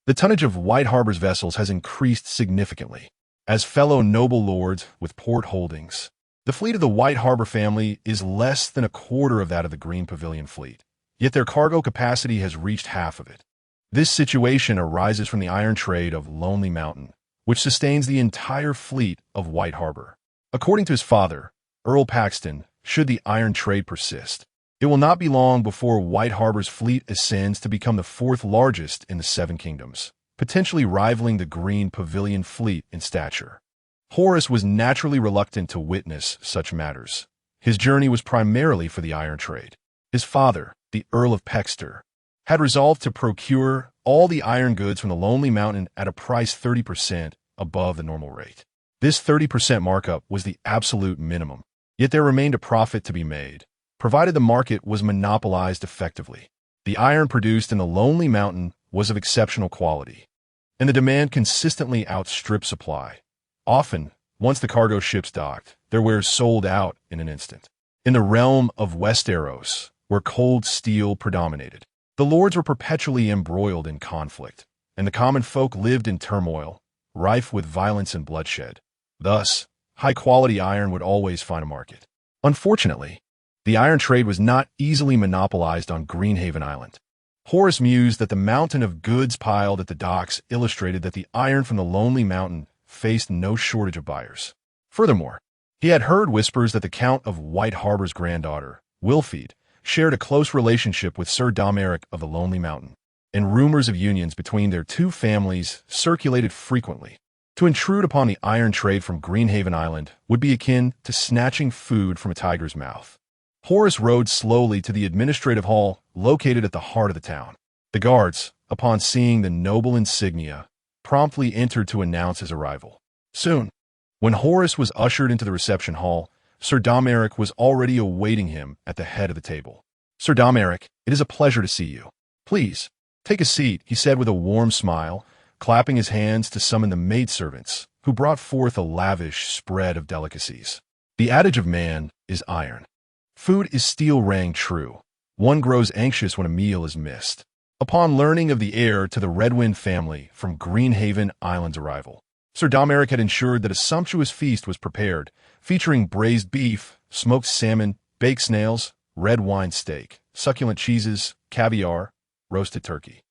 Speaker 1: The tonnage of White Harbor's vessels has increased significantly. As fellow noble lords with port holdings, the fleet of the White Harbor family is less than a quarter of that of the Green Pavilion fleet, yet their cargo capacity has reached half of it. This situation arises from the iron trade of Lonely Mountain, which sustains the entire fleet of White Harbor. According to his father, Earl Paxton, should the iron trade persist, it will not be long before White Harbor's fleet ascends to become the 4th largest in the 7 kingdoms, potentially rivaling the Green Pavilion fleet in stature. Horus was naturally reluctant to witness such matters. His journey was primarily for the iron trade. His father, the Earl of Pexter, had resolved to procure all the iron goods from the Lonely Mountain at a price 30% above the normal rate. This 30% markup was the absolute minimum, yet there remained a profit to be made, provided the market was monopolized effectively. The iron produced in the Lonely Mountain was of exceptional quality, and the demand consistently outstripped supply. Often, once the cargo ships docked, their wares sold out in an instant. In the realm of Westeros, where cold steel predominated, the lords were perpetually embroiled in conflict, and the common folk lived in turmoil, rife with violence and bloodshed. Thus, high-quality iron would always find a market. Unfortunately, the iron trade was not easily monopolized on Greenhaven Island. Horus mused that the mountain of goods piled at the docks illustrated that the iron from the Lonely Mountain faced no shortage of buyers. Furthermore, he had heard whispers that the Count of White Harbor's granddaughter, Wilfrid, shared a close relationship with Sir Domoric of the Lonely Mountain, and rumors of unions between their 2 families circulated frequently. To intrude upon the iron trade from Greenhaven Island would be akin to snatching food from a tiger's mouth. Horus rode slowly to the administrative hall located at the heart of the town. The guards, upon seeing the noble insignia, promptly entered to announce his arrival. Soon, when Horus was ushered into the reception hall, Sir Domoric was already awaiting him at the head of the table. Sir Domoric, it is a pleasure to see you. Please, take a seat, he said with a warm smile, clapping his hands to summon the maidservants, who brought forth a lavish spread of delicacies. The adage of man is iron. Food is steel rang true. One grows anxious when a meal is missed. Upon learning of the heir to the Redwind family from Greenhaven Island's arrival, Sir Domoric had ensured that a sumptuous feast was prepared, featuring braised beef, smoked salmon, baked snails, red wine steak, succulent cheeses, caviar, roasted turkey,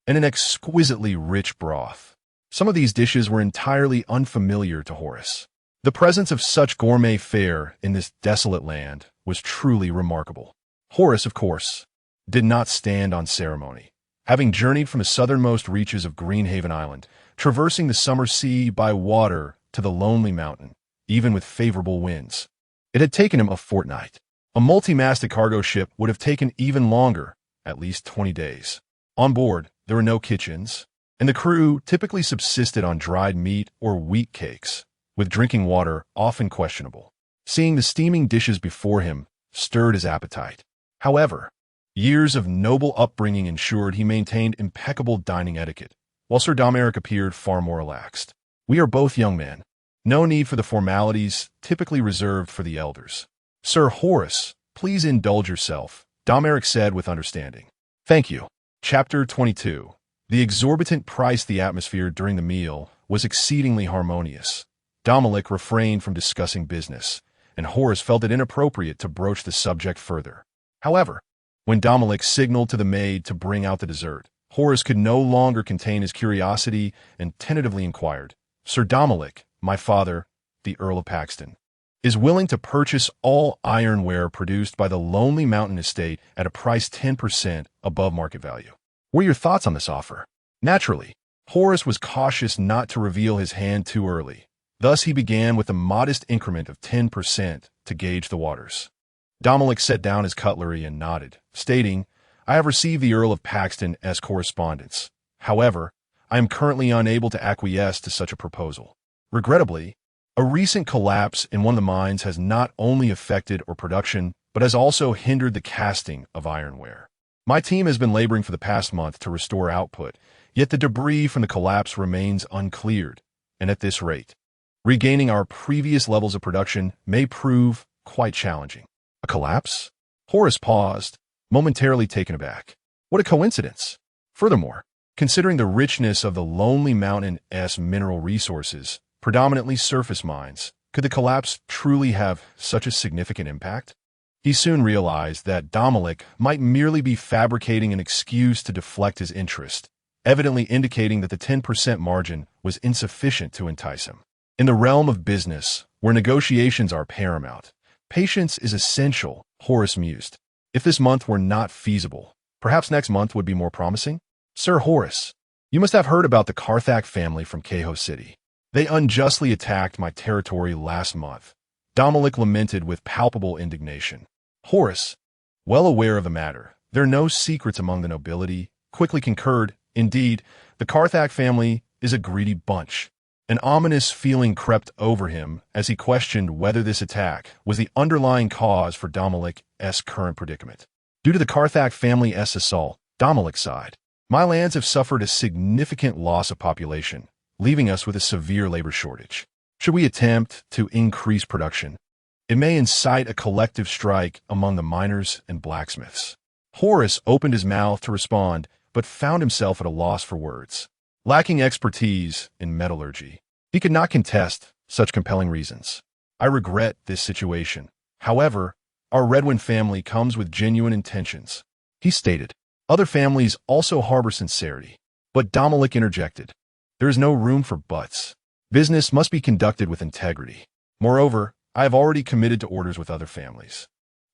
Speaker 1: and an exquisitely rich broth. Some of these dishes were entirely unfamiliar to Horus. The presence of such gourmet fare in this desolate land was truly remarkable. Horus, of course, did not stand on ceremony. Having journeyed from the southernmost reaches of Greenhaven Island, traversing the summer sea by water to the Lonely Mountain, even with favorable winds, it had taken him a fortnight. A multi-masted cargo ship would have taken even longer, at least 20 days. On board, there were no kitchens, and the crew typically subsisted on dried meat or wheat cakes, with drinking water often questionable. Seeing the steaming dishes before him stirred his appetite. However, years of noble upbringing ensured he maintained impeccable dining etiquette, while Sir Domoric appeared far more relaxed. "We are both young men. No need for the formalities typically reserved for the elders. Sir Horace, please indulge yourself," Domoric said with understanding. "Thank you." Chapter 22. The exorbitant price the atmosphere during the meal was exceedingly harmonious. Domoric refrained from discussing business, and Horace felt it inappropriate to broach the subject further. However, when Domoric signaled to the maid to bring out the dessert, Horace could no longer contain his curiosity and tentatively inquired, "Sir Domoric, my father, the Earl of Paxton, is willing to purchase all ironware produced by the Lonely Mountain estate at a price 10% above market value. What are your thoughts on this offer?" Naturally, Horace was cautious not to reveal his hand too early. Thus he began with a modest increment of 10% to gauge the waters. Domoric set down his cutlery and nodded, stating, "I have received the Earl of Paxton as correspondence. However, I am currently unable to acquiesce to such a proposal. Regrettably, a recent collapse in one of the mines has not only affected our production, but has also hindered the casting of ironware. My team has been laboring for the past month to restore output, yet the debris from the collapse remains uncleared, and at this rate, regaining our previous levels of production may prove quite challenging." "A collapse?" Horace paused, momentarily taken aback. What a coincidence! Furthermore, considering the richness of the Lonely Mountain's mineral resources, predominantly surface mines, could the collapse truly have such a significant impact? He soon realized that Domoric might merely be fabricating an excuse to deflect his interest, evidently indicating that the 10% margin was insufficient to entice him. In the realm of business, where negotiations are paramount, patience is essential, Horace mused. If this month were not feasible, perhaps next month would be more promising? "Sir Horace, you must have heard about the Carthag family from Caho City. They unjustly attacked my territory last month," Domoric lamented with palpable indignation. Horace, well aware of the matter, there are no secrets among the nobility, quickly concurred. Indeed, the Carthag family is a greedy bunch. An ominous feeling crept over him as he questioned whether this attack was the underlying cause for Domoric's current predicament. "Due to the Carthag family's assault," Domoric sighed, "my lands have suffered a significant loss of population, leaving us with a severe labor shortage. Should we attempt to increase production, it may incite a collective strike among the miners and blacksmiths." Horace opened his mouth to respond, but found himself at a loss for words. Lacking expertise in metallurgy, he could not contest such compelling reasons. "I regret this situation. However, our Redwind family comes with genuine intentions," he stated. "Other families also harbor sincerity." But Domoric interjected, "There is no room for buts. Business must be conducted with integrity. Moreover, I have already committed to orders with other families.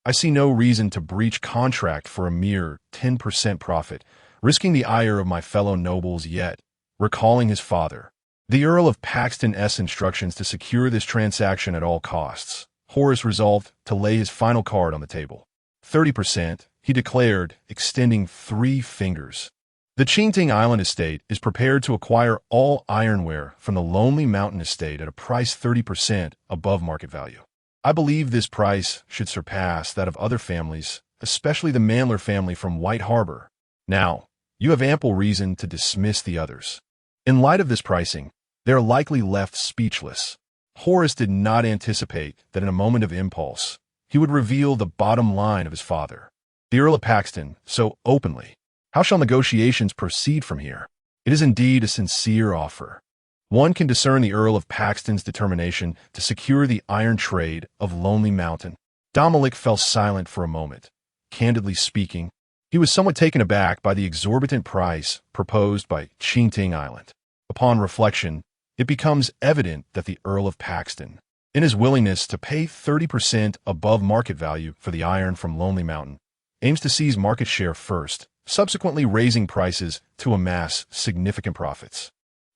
Speaker 1: I see no reason to breach contract for a mere 10% profit, risking the ire of my fellow nobles." Yet, recalling his father, the Earl of Paxton's instructions to secure this transaction at all costs, Horace resolved to lay his final card on the table. 30%, he declared, extending 3 fingers. "The Chinting Island estate is prepared to acquire all ironware from the Lonely Mountain estate at a price 30% above market value. I believe this price should surpass that of other families, especially the Mandler family from White Harbor. Now, you have ample reason to dismiss the others." In light of this pricing, they are likely left speechless. Horace did not anticipate that in a moment of impulse, he would reveal the bottom line of his father. The Earl of Paxton, so openly. How shall negotiations proceed from here? It is indeed a sincere offer. One can discern the Earl of Paxton's determination to secure the iron trade of Lonely Mountain. Domoric fell silent for a moment. Candidly speaking, he was somewhat taken aback by the exorbitant price proposed by Chinting Island. Upon reflection, it becomes evident that the Earl of Paxton, in his willingness to pay 30% above market value for the iron from Lonely Mountain, aims to seize market share first, subsequently raising prices to amass significant profits.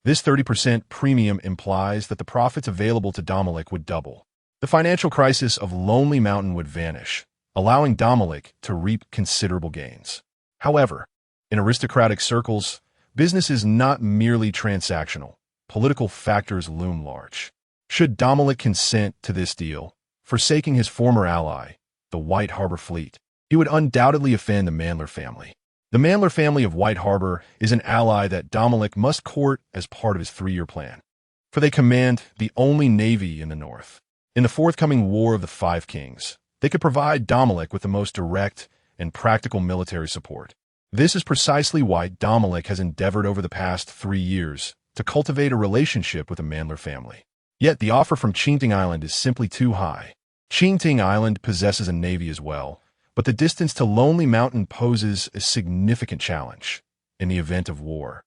Speaker 1: This 30% premium implies that the profits available to Domoric would double. The financial crisis of Lonely Mountain would vanish, allowing Domoric to reap considerable gains. However, in aristocratic circles, business is not merely transactional. Political factors loom large. Should Domoric consent to this deal, forsaking his former ally, the White Harbor fleet, he would undoubtedly offend the Mandler family. The Mandler family of White Harbor is an ally that Domoric must court as part of his 3-year plan, for they command the only navy in the north. In the forthcoming War of the Five Kings, they could provide Domoric with the most direct and practical military support. This is precisely why Domoric has endeavored over the past 3 years to cultivate a relationship with the Mandler family. Yet the offer from Chinting Island is simply too high. Chinting Island possesses a navy as well, but the distance to Lonely Mountain poses a significant challenge in the event of war.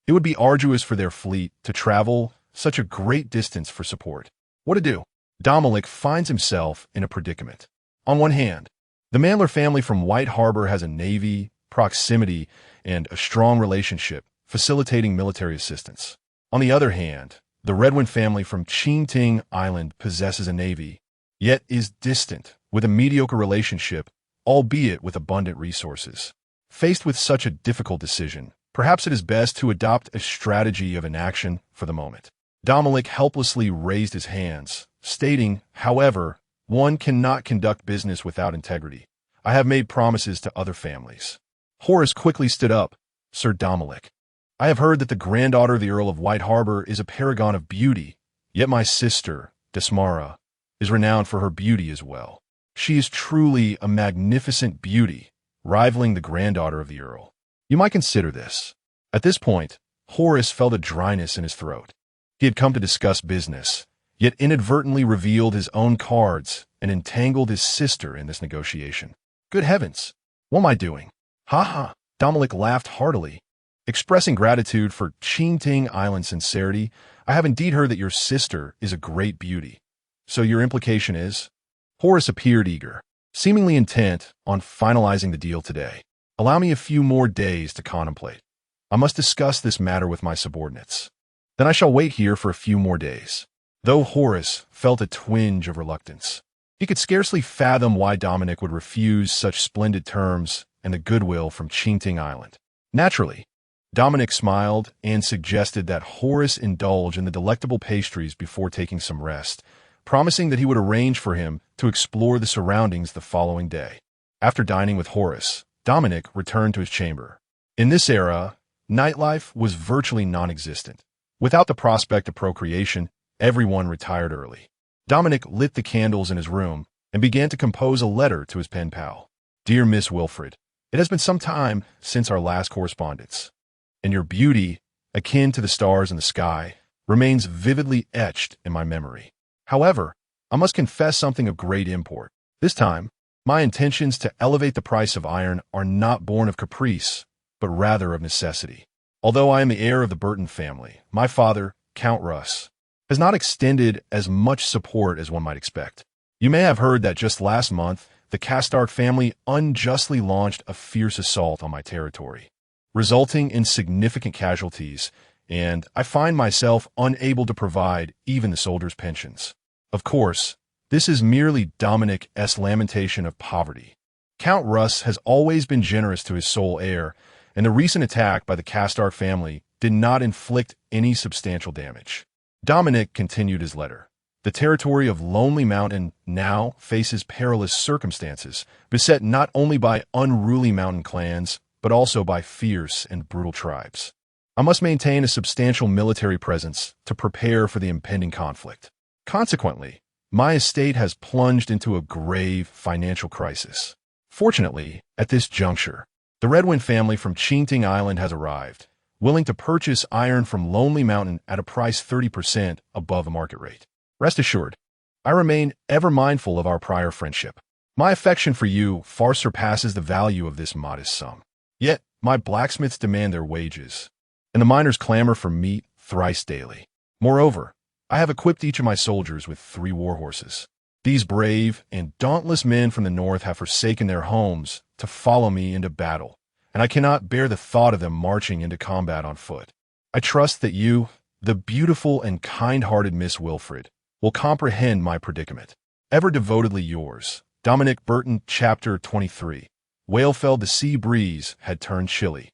Speaker 1: It would be arduous for their fleet to travel such a great distance for support. What to do? Domoric finds himself in a predicament. On one hand, the Mandler family from White Harbor has a navy, proximity, and a strong relationship, facilitating military assistance. On the other hand, the Redwind family from Chinting Island possesses a navy, yet is distant, with a mediocre relationship, albeit with abundant resources. Faced with such a difficult decision, perhaps it is best to adopt a strategy of inaction for the moment. Domoric helplessly raised his hands, stating, however, one cannot conduct business without integrity. I have made promises to other families. Horace quickly stood up. Sir Domoric, I have heard that the granddaughter of the Earl of White Harbor is a paragon of beauty, yet my sister, Desmara, is renowned for her beauty as well. She is truly a magnificent beauty, rivaling the granddaughter of the Earl. You might consider this. At this point, Horace felt a dryness in his throat. He had come to discuss business, yet inadvertently revealed his own cards and entangled his sister in this negotiation. Good heavens, what am I doing? Ha ha! Domoric laughed heartily. Expressing gratitude for Chinting Island's sincerity, I have indeed heard that your sister is a great beauty. So your implication is? Horace appeared eager, seemingly intent on finalizing the deal today. Allow me a few more days to contemplate. I must discuss this matter with my subordinates. Then I shall wait here for a few more days. Though Horace felt a twinge of reluctance, he could scarcely fathom why Domoric would refuse such splendid terms and the goodwill from Chinting Island. Naturally, Domoric smiled and suggested that Horace indulge in the delectable pastries before taking some rest, promising that he would arrange for him to explore the surroundings the following day. After dining with Horace, Domoric returned to his chamber. In this era, nightlife was virtually non-existent. Without the prospect of procreation, everyone retired early. Domoric lit the candles in his room and began to compose a letter to his pen pal. Dear Miss Wilfred, it has been some time since our last correspondence, and your beauty, akin to the stars in the sky, remains vividly etched in my memory. However, I must confess something of great import. This time, my intentions to elevate the price of iron are not born of caprice, but rather of necessity. Although I am the heir of the Bolton family, my father, Count Russ, has not extended as much support as one might expect. You may have heard that just last month, the Castark family unjustly launched a fierce assault on my territory, resulting in significant casualties, and I find myself unable to provide even the soldiers' pensions. Of course, this is merely Dominic's lamentation of poverty. Count Russ has always been generous to his sole heir, and the recent attack by the Castark family did not inflict any substantial damage. Domoric continued his letter. The territory of Lonely Mountain now faces perilous circumstances, beset not only by unruly mountain clans, but also by fierce and brutal tribes. I must maintain a substantial military presence to prepare for the impending conflict. Consequently, my estate has plunged into a grave financial crisis. Fortunately, at this juncture, the Redwind family from Chinting Island has arrived, willing to purchase iron from Lonely Mountain at a price 30% above the market rate. Rest assured, I remain ever mindful of our prior friendship. My affection for you far surpasses the value of this modest sum. Yet, my blacksmiths demand their wages, and the miners clamor for meat thrice daily. Moreover, I have equipped each of my soldiers with 3 war horses. These brave and dauntless men from the north have forsaken their homes to follow me into battle, and I cannot bear the thought of them marching into combat on foot. I trust that you, the beautiful and kind-hearted Miss Wilfred, will comprehend my predicament. Ever devotedly yours, Domoric Bolton. Chapter 23. Whalefell. The sea breeze had turned chilly.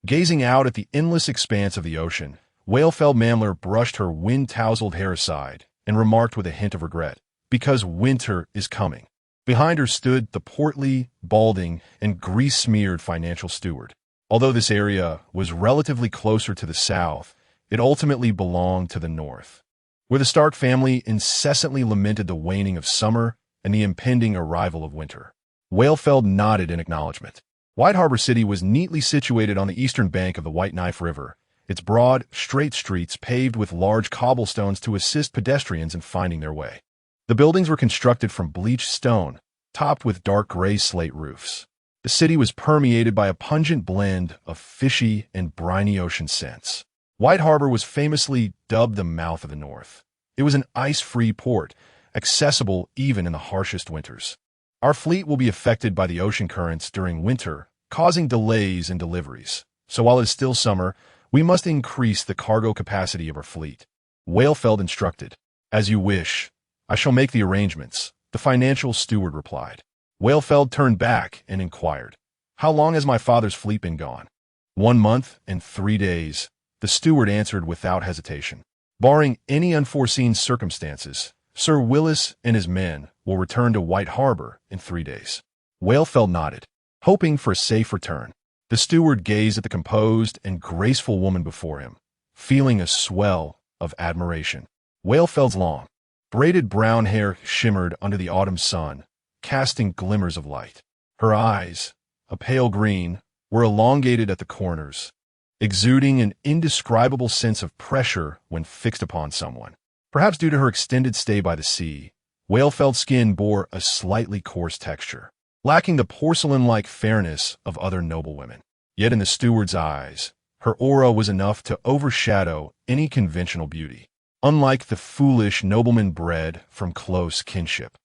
Speaker 1: Gazing out at the endless expanse of the ocean, Whalefeld Mamler brushed her wind-tousled hair aside and remarked with a hint of regret, "Because winter is coming." Behind her stood the portly, balding, and grease-smeared financial steward. Although this area was relatively closer to the south, it ultimately belonged to the north, where the Stark family incessantly lamented the waning of summer and the impending arrival of winter. Whalefeld nodded in acknowledgement. White Harbor City was neatly situated on the eastern bank of the White Knife River, its broad, straight streets paved with large cobblestones to assist pedestrians in finding their way. The buildings were constructed from bleached stone, topped with dark gray slate roofs. The city was permeated by a pungent blend of fishy and briny ocean scents. White Harbor was famously dubbed the mouth of the North. It was an ice-free port, accessible even in the harshest winters. "Our fleet will be affected by the ocean currents during winter, causing delays in deliveries. So while it is still summer, we must increase the cargo capacity of our fleet," Whalefeld instructed. "As you wish. I shall make the arrangements," the financial steward replied. Whalefeld turned back and inquired, "How long has my father's fleet been gone?" 1 month and 3 days, the steward answered without hesitation. "Barring any unforeseen circumstances, Sir Willis and his men will return to White Harbor in 3 days." Whalefeld nodded, hoping for a safe return. The steward gazed at the composed and graceful woman before him, feeling a swell of admiration. Whalefeld's long, braided brown hair shimmered under the autumn sun, casting glimmers of light. Her eyes, a pale green, were elongated at the corners, exuding an indescribable sense of pressure when fixed upon someone. Perhaps due to her extended stay by the sea, Whalefeld's skin bore a slightly coarse texture, lacking the porcelain-like fairness of other noblewomen. Yet in the steward's eyes, her aura was enough to overshadow any conventional beauty. Unlike the foolish nobleman bred from close kinship,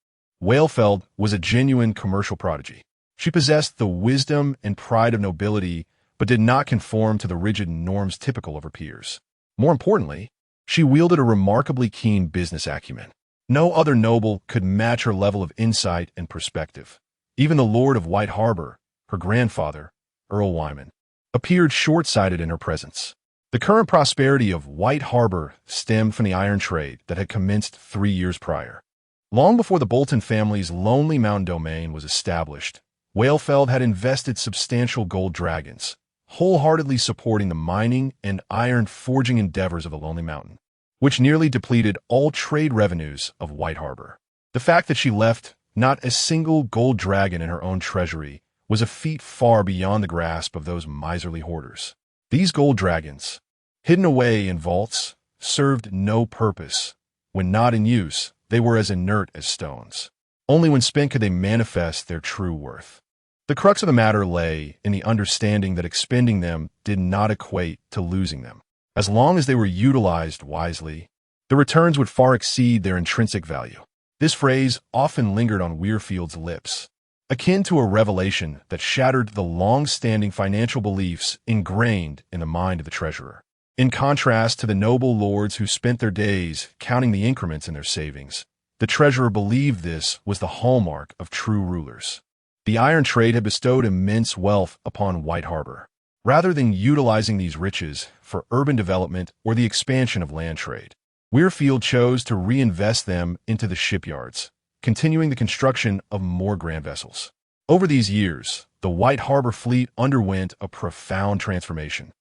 Speaker 1: Whalefeld was a genuine commercial prodigy. She possessed the wisdom and pride of nobility, but did not conform to the rigid norms typical of her peers. More importantly, she wielded a remarkably keen business acumen. No other noble could match her level of insight and perspective. Even the Lord of White Harbor, her grandfather, Earl Wyman, appeared short-sighted in her presence. The current prosperity of White Harbor stemmed from the iron trade that had commenced 3 years prior. Long before the Bolton family's lonely mountain domain was established, Whalefeld had invested substantial gold dragons, wholeheartedly supporting the mining and iron forging endeavors of the Lonely Mountain, which nearly depleted all trade revenues of White Harbor. The fact that she left not a single gold dragon in her own treasury was a feat far beyond the grasp of those miserly hoarders. These gold dragons, hidden away in vaults, served no purpose. When not in use, they were as inert as stones. Only when spent could they manifest their true worth. The crux of the matter lay in the understanding that expending them did not equate to losing them. As long as they were utilized wisely, the returns would far exceed their intrinsic value. This phrase often lingered on Weirfield's lips, akin to a revelation that shattered the long-standing financial beliefs ingrained in the mind of the treasurer. In contrast to the noble lords who spent their days counting the increments in their savings, the treasurer believed this was the hallmark of true rulers. The iron trade had bestowed immense wealth upon White Harbor. Rather than utilizing these riches for urban development or the expansion of land trade, Weirfield chose to reinvest them into the shipyards, continuing the construction of more grand vessels. Over these years, the White Harbor fleet underwent a profound transformation,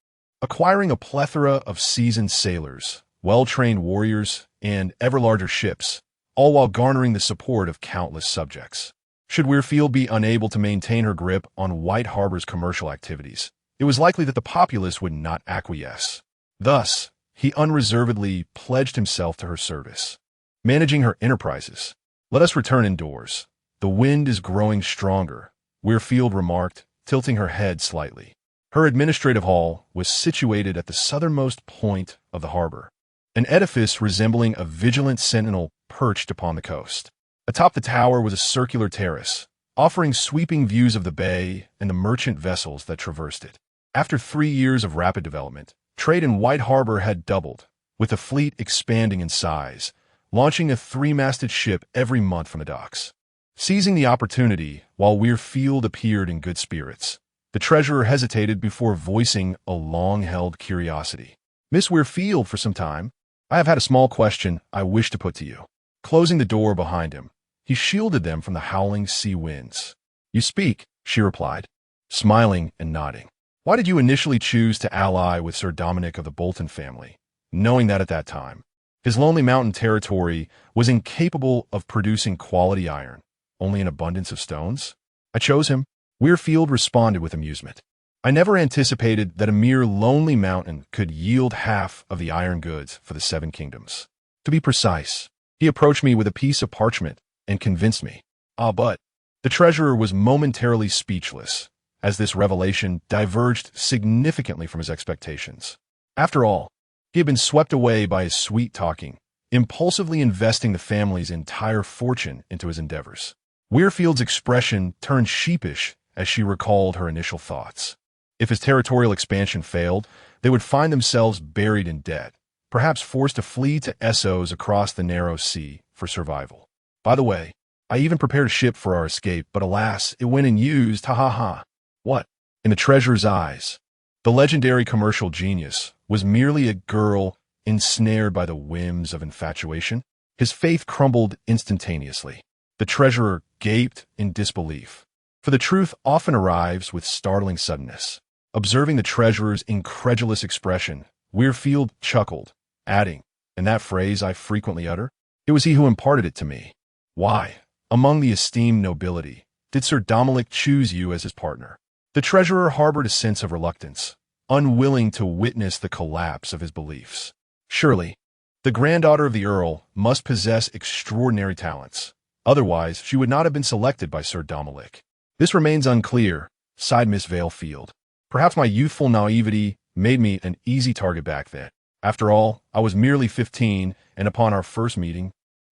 Speaker 1: acquiring a plethora of seasoned sailors, well-trained warriors, and ever-larger ships, all while garnering the support of countless subjects. Should Weirfield be unable to maintain her grip on White Harbor's commercial activities, it was likely that the populace would not acquiesce. Thus, he unreservedly pledged himself to her service, managing her enterprises. "Let us return indoors. The wind is growing stronger," Weirfield remarked, tilting her head slightly. Her administrative hall was situated at the southernmost point of the harbor, an edifice resembling a vigilant sentinel perched upon the coast. Atop the tower was a circular terrace, offering sweeping views of the bay and the merchant vessels that traversed it. After 3 years of rapid development, trade in White Harbor had doubled, with the fleet expanding in size, launching a 3-masted ship every month from the docks. Seizing the opportunity, while Weirfield appeared in good spirits, The treasurer hesitated before voicing a long-held curiosity. Miss Weirfield, for some time, I have had a small question I wish to put to you. Closing the door behind him, he shielded them from the howling sea winds. You speak, she replied, smiling and nodding. Why did you initially choose to ally with Sir Dominic of the Bolton family, knowing that at that time, his lonely mountain territory was incapable of producing quality iron, only an abundance of stones? I chose him, Weirfield responded with amusement. I never anticipated that a mere lonely mountain could yield half of the iron goods for the Seven Kingdoms. To be precise, he approached me with a piece of parchment and convinced me. But the treasurer was momentarily speechless, as this revelation diverged significantly from his expectations. After all, he had been swept away by his sweet-talking, impulsively investing the family's entire fortune into his endeavors. Weirfield's expression turned sheepish as she recalled her initial thoughts. If his territorial expansion failed, they would find themselves buried in debt, perhaps forced to flee to Essos across the narrow sea for survival. By the way, I even prepared a ship for our escape, but alas, it went unused, ha. What? In the treasurer's eyes, the legendary commercial genius was merely a girl ensnared by the whims of infatuation. His faith crumbled instantaneously. The treasurer gaped in disbelief, for the truth often arrives with startling suddenness. Observing the treasurer's incredulous expression, Weirfield chuckled, adding, "And that phrase I frequently utter? It was he who imparted it to me. Why, among the esteemed nobility, did Sir Dominic choose you as his partner?" The treasurer harbored a sense of reluctance, unwilling to witness the collapse of his beliefs. Surely, the granddaughter of the Earl must possess extraordinary talents. Otherwise, she would not have been selected by Sir Dominic. This remains unclear, sighed Miss Valefield. Perhaps my youthful naivety made me an easy target back then. After all, I was merely 15, and upon our first meeting,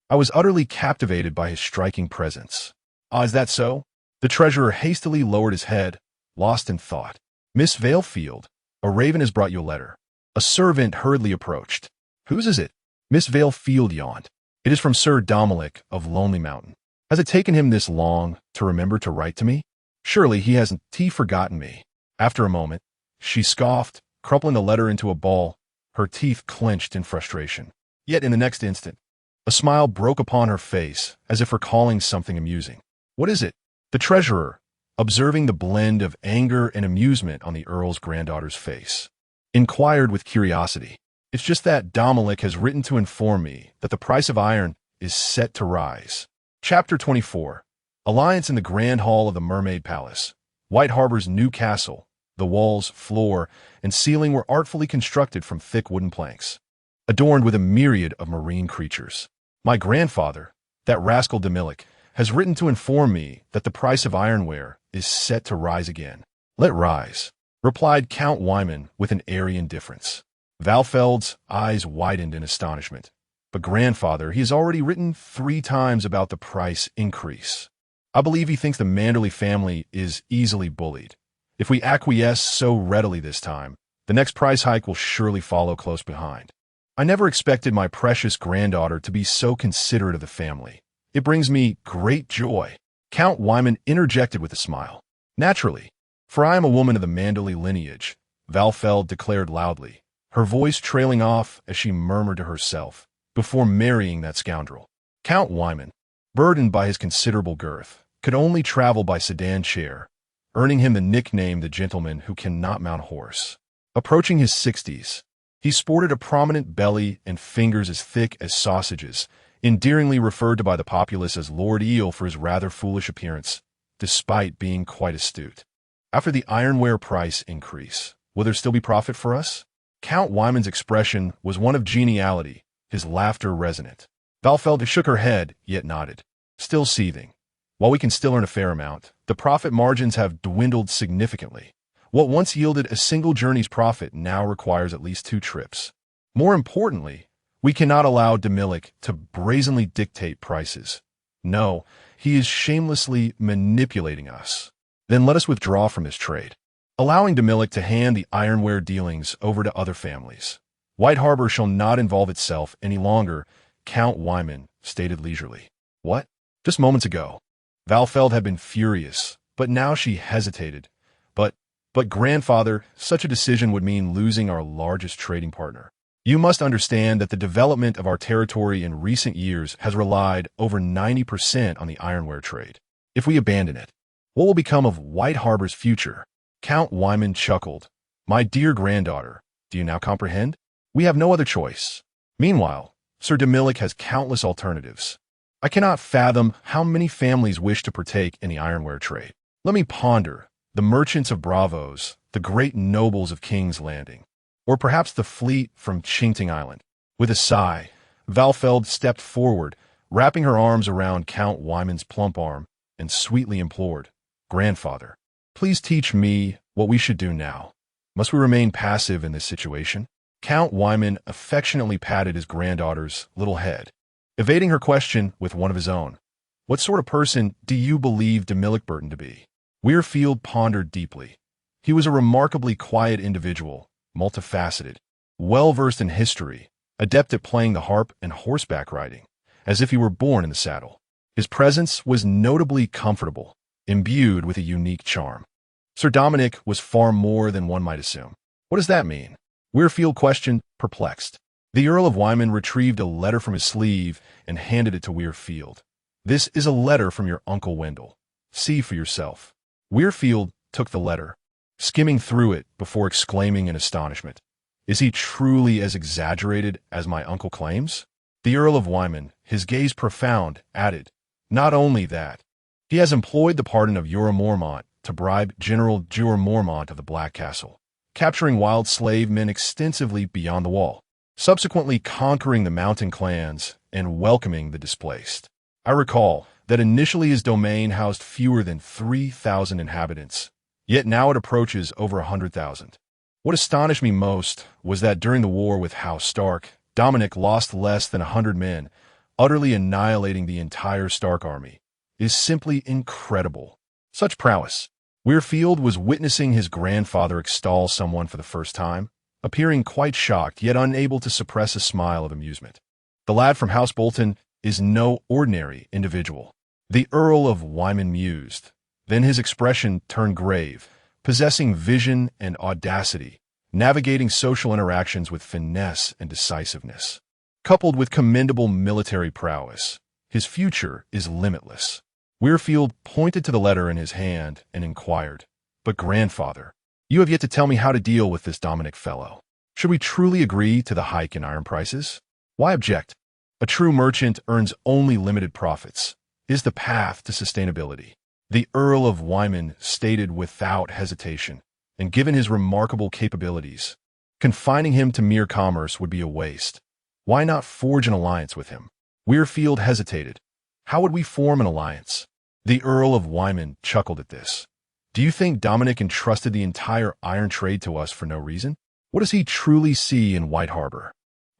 Speaker 1: I was utterly captivated by his striking presence. Is that so? The treasurer hastily lowered his head, lost in thought. Miss Valefield, a raven has brought you a letter. A servant hurriedly approached. Whose is it? Miss Valefield yawned. It is from Sir Dominic of Lonely Mountain. Has it taken him this long to remember to write to me? Surely he hasn't forgotten me. After a moment, she scoffed, crumpling the letter into a ball, her teeth clenched in frustration. Yet in the next instant, a smile broke upon her face as if recalling something amusing. What is it? The treasurer, observing the blend of anger and amusement on the Earl's granddaughter's face, inquired with curiosity. It's just that Dominic has written to inform me that the price of iron is set to rise. Chapter 24. Alliance in the Grand Hall of the Mermaid Palace. White Harbor's new castle. The walls, floor, and ceiling were artfully constructed from thick wooden planks, adorned with a myriad of marine creatures. My grandfather, that rascal Dominic, has written to inform me that the price of ironware is set to rise again. Let rise, replied Count Wyman with an airy indifference. Valfeld's eyes widened in astonishment. But grandfather, he has already written 3 times about the price increase. I believe he thinks the Manderley family is easily bullied. If we acquiesce so readily this time, the next price hike will surely follow close behind. I never expected my precious granddaughter to be so considerate of the family. It brings me great joy. Count Wyman interjected with a smile. Naturally, for I am a woman of the Manderley lineage, Valfeld declared loudly, her voice trailing off as she murmured to herself, before marrying that scoundrel. Count Wyman, burdened by his considerable girth, could only travel by sedan chair, earning him the nickname the gentleman who cannot mount a horse. Approaching his 60s, he sported a prominent belly and fingers as thick as sausages, endearingly referred to by the populace as Lord Eel for his rather foolish appearance, despite being quite astute. After the ironware price increase, will there still be profit for us? Count Wyman's expression was one of geniality, his laughter resonant. Valfeld shook her head, yet nodded, still seething. While we can still earn a fair amount, the profit margins have dwindled significantly. What once yielded a single journey's profit now requires at least 2 trips. More importantly, we cannot allow Dominic to brazenly dictate prices. No, he is shamelessly manipulating us. Then let us withdraw from this trade, allowing Dominic to hand the ironware dealings over to other families. White Harbor shall not involve itself any longer, Count Wyman stated leisurely. What? Just moments ago, Valfeld had been furious, but now she hesitated. But But grandfather, such a decision would mean losing our largest trading partner. You must understand that the development of our territory in recent years has relied over 90% on the ironware trade. If we abandon it, what will become of White Harbor's future? Count Wyman chuckled. My dear granddaughter, do you now comprehend? We have no other choice. Meanwhile, Sir Domoric has countless alternatives. I cannot fathom how many families wish to partake in the ironware trade. Let me ponder. The merchants of Bravos, the great nobles of King's Landing, or perhaps the fleet from Chinting Island. With a sigh, Valfeld stepped forward, wrapping her arms around Count Wyman's plump arm, and sweetly implored, Grandfather, please teach me what we should do now. Must we remain passive in this situation? Count Wyman affectionately patted his granddaughter's little head, evading her question with one of his own. What sort of person do you believe Domoric Bolton to be? Weirfield pondered deeply. He was a remarkably quiet individual, multifaceted, well-versed in history, adept at playing the harp and horseback riding, as if he were born in the saddle. His presence was notably comfortable, imbued with a unique charm. Sir Domoric was far more than one might assume. What does that mean? Weirfield questioned, perplexed. The Earl of Wyman retrieved a letter from his sleeve and handed it to Weirfield. This is a letter from your Uncle Wendell. See for yourself. Weirfield took the letter, skimming through it before exclaiming in astonishment. Is he truly as exaggerated as my uncle claims? The Earl of Wyman, his gaze profound, added, not only that, he has employed the pardon of Jorah Mormont to bribe General Jorah Mormont of the Black Castle, capturing wild slave men extensively beyond the wall, subsequently conquering the mountain clans and welcoming the displaced. I recall that initially his domain housed fewer than 3,000 inhabitants, yet now it approaches over 100,000. What astonished me most was that during the war with House Stark, Domoric lost less than 100 men, utterly annihilating the entire Stark army. It is simply incredible. Such prowess. Weirfield was witnessing his grandfather extol someone for the first time, appearing quite shocked, yet unable to suppress a smile of amusement. The lad from House Bolton is no ordinary individual. The Earl of Wyman mused. Then his expression turned grave, possessing vision and audacity, navigating social interactions with finesse and decisiveness. Coupled with commendable military prowess, his future is limitless. Weirfield pointed to the letter in his hand and inquired, But grandfather, you have yet to tell me how to deal with this Domoric fellow. Should we truly agree to the hike in iron prices? Why object? A true merchant earns only limited profits. Is the path to sustainability. The Earl of Wyman stated without hesitation, and given his remarkable capabilities, confining him to mere commerce would be a waste. Why not forge an alliance with him? Weirfield hesitated. How would we form an alliance? The Earl of Wyman chuckled at this. Do you think Domoric entrusted the entire iron trade to us for no reason? What does he truly see in White Harbor?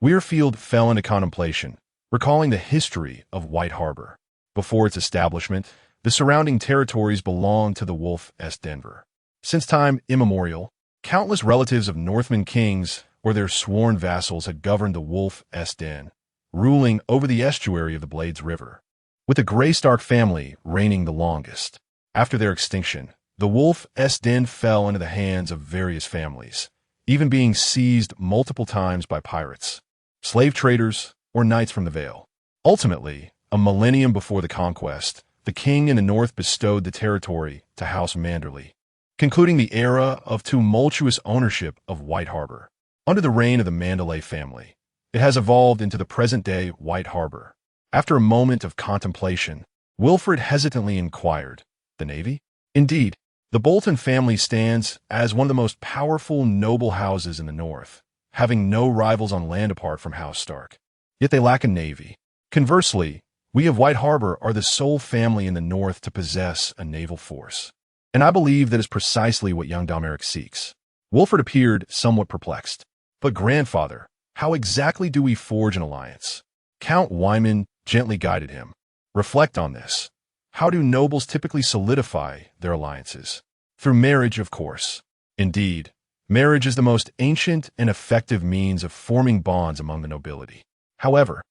Speaker 1: Weirfield fell into contemplation, recalling the history of White Harbor. Before its establishment, the surrounding territories belonged to the Wolf-S Denver. Since time immemorial, countless relatives of Northman kings or their sworn vassals had governed the Wolf-S Den, ruling over the estuary of the Blades River, with the Greystark family reigning the longest. After their extinction, the Wolf-S Den fell into the hands of various families, even being seized multiple times by pirates, slave traders, or knights from the Vale. Ultimately, a millennium before the conquest, the king in the north bestowed the territory to House Manderley, concluding the era of tumultuous ownership of White Harbor. Under the reign of the Mandalay family, it has evolved into the present-day White Harbor. After a moment of contemplation, Wilfred hesitantly inquired, the Navy? Indeed, the Bolton family stands as one of the most powerful noble houses in the north, having no rivals on land apart from House Stark. Yet they lack a navy. Conversely, we of White Harbor are the sole family in the north to possess a naval force. And I believe that is precisely what young Domoric seeks. Wilfred appeared somewhat perplexed. But grandfather, how exactly do we forge an alliance? Count Wyman gently guided him. Reflect on this. How do nobles typically solidify their alliances? Through marriage, of course. Indeed, marriage is the most ancient and effective means of forming bonds among the nobility. However,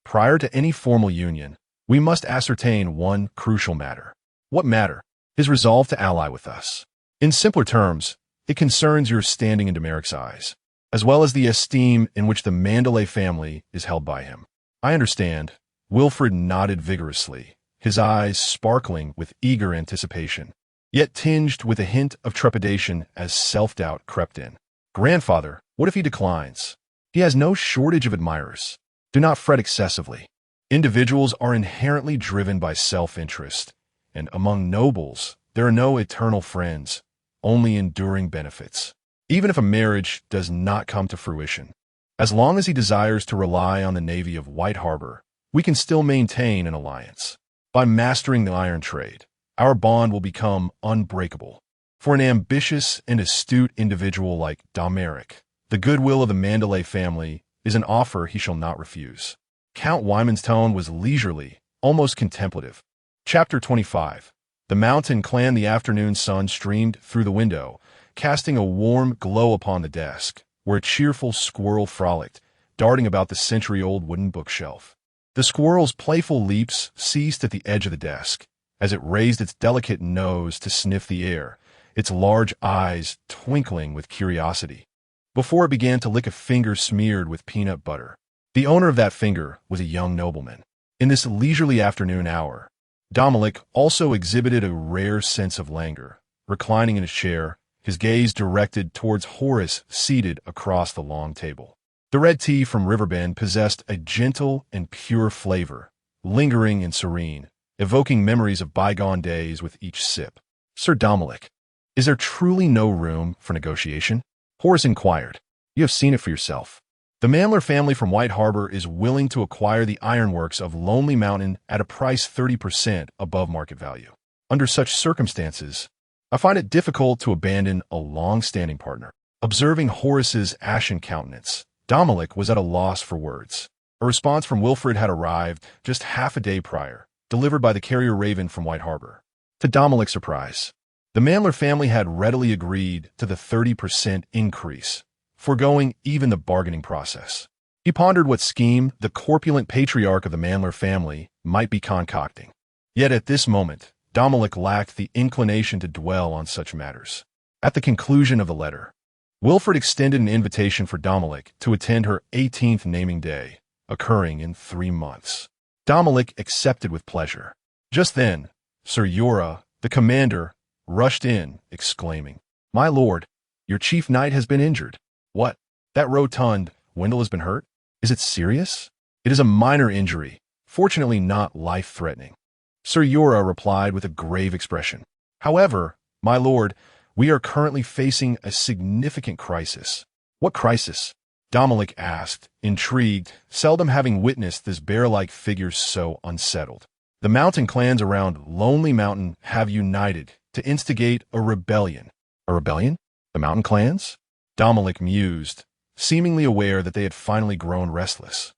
Speaker 1: prior to any formal union, we must ascertain one crucial matter. What matter? His resolve to ally with us. In simpler terms, It concerns your standing in Domeric's eyes, as well as the esteem in which the Mandalay family is held by him. I understand. Wilfred nodded vigorously, his eyes sparkling with eager anticipation, yet tinged with a hint of trepidation as self-doubt crept in. Grandfather, what if he declines? He has no shortage of admirers. Do not fret excessively. Individuals are inherently driven by self-interest, and among nobles, there are no eternal friends, only enduring benefits. Even if a marriage does not come to fruition, as long as he desires to rely on the navy of White Harbor, we can still maintain an alliance. By mastering the iron trade, our bond will become unbreakable. For an ambitious and astute individual like Domoric, the goodwill of the Mandalay family is an offer he shall not refuse. Count Wyman's tone was leisurely, almost contemplative. Chapter 25. The mountain clan. The afternoon sun streamed through the window, casting a warm glow upon the desk, where a cheerful squirrel frolicked, darting about the century-old wooden bookshelf. The squirrel's playful leaps ceased at the edge of the desk, as it raised its delicate nose to sniff the air, its large eyes twinkling with curiosity, before it began to lick a finger smeared with peanut butter. The owner of that finger was a young nobleman. In this leisurely afternoon hour, Domoric also exhibited a rare sense of languor, reclining in a chair, his gaze directed towards Horace seated across the long table. The red tea from Riverbend possessed a gentle and pure flavor, lingering and serene, evoking memories of bygone days with each sip. Sir Domoric, is there truly no room for negotiation? Horace inquired. You have seen it for yourself. The Mandler family from White Harbor is willing to acquire the ironworks of Lonely Mountain at a price 30% above market value. Under such circumstances, I find it difficult to abandon a long-standing partner. Observing Horace's ashen countenance, Domoric was at a loss for words. A response from Wilfred had arrived just half a day prior, delivered by the carrier Raven from White Harbor. To Domoric's surprise, the Mandler family had readily agreed to the 30% increase, foregoing even the bargaining process. He pondered what scheme the corpulent patriarch of the Mandler family might be concocting. Yet at this moment, Domoric lacked the inclination to dwell on such matters. At the conclusion of the letter, Wilfred extended an invitation for Domoric to attend her 18th naming day, occurring in 3 months. Domoric accepted with pleasure. Just then, Sir Yora, the commander, rushed in, exclaiming, "My lord, your chief knight has been injured." "What? That rotund Wendell has been hurt? Is it serious?" "It is a minor injury, fortunately not life-threatening," Sir Yora replied with a grave expression. "However, my lord, we are currently facing a significant crisis." "What crisis?" Domoric asked, intrigued, seldom having witnessed this bear-like figure so unsettled. "The mountain clans around Lonely Mountain have united to instigate a rebellion." "A rebellion? The mountain clans?" Domoric mused, seemingly aware that they had finally grown restless.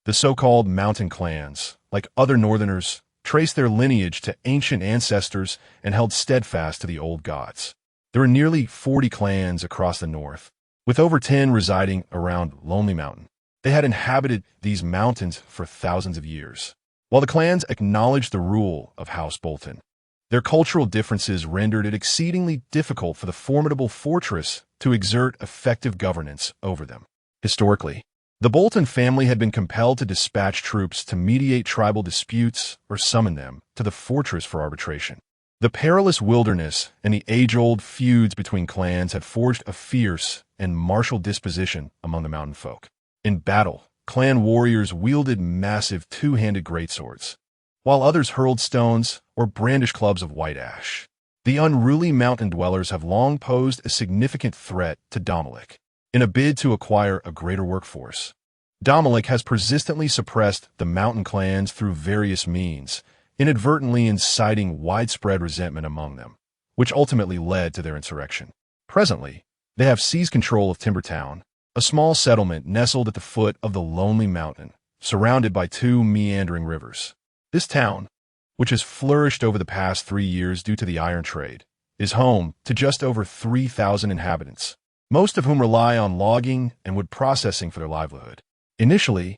Speaker 1: The so-called mountain clans, like other northerners, traced their lineage to ancient ancestors and held steadfast to the old gods. There are nearly 40 clans across the north, with over 10 residing around Lonely Mountain. They had inhabited these mountains for thousands of years. While the clans acknowledged the rule of House Bolton, their cultural differences rendered it exceedingly difficult for the formidable fortress to exert effective governance over them. Historically, the Bolton family had been compelled to dispatch troops to mediate tribal disputes or summon them to the fortress for arbitration. The perilous wilderness and the age-old feuds between clans had forged a fierce and martial disposition among the mountain folk. In battle, clan warriors wielded massive two-handed greatswords, while others hurled stones or brandished clubs of white ash. The unruly mountain dwellers have long posed a significant threat to Domoric. In a bid to acquire a greater workforce, Domoric has persistently suppressed the mountain clans through various means, inadvertently inciting widespread resentment among them, which ultimately led to their insurrection. Presently, they have seized control of Timbertown, a small settlement nestled at the foot of the Lonely Mountain, surrounded by 2 meandering rivers. This town, which has flourished over the past 3 years due to the iron trade, is home to just over 3,000 inhabitants, most of whom rely on logging and wood processing for their livelihood. Initially,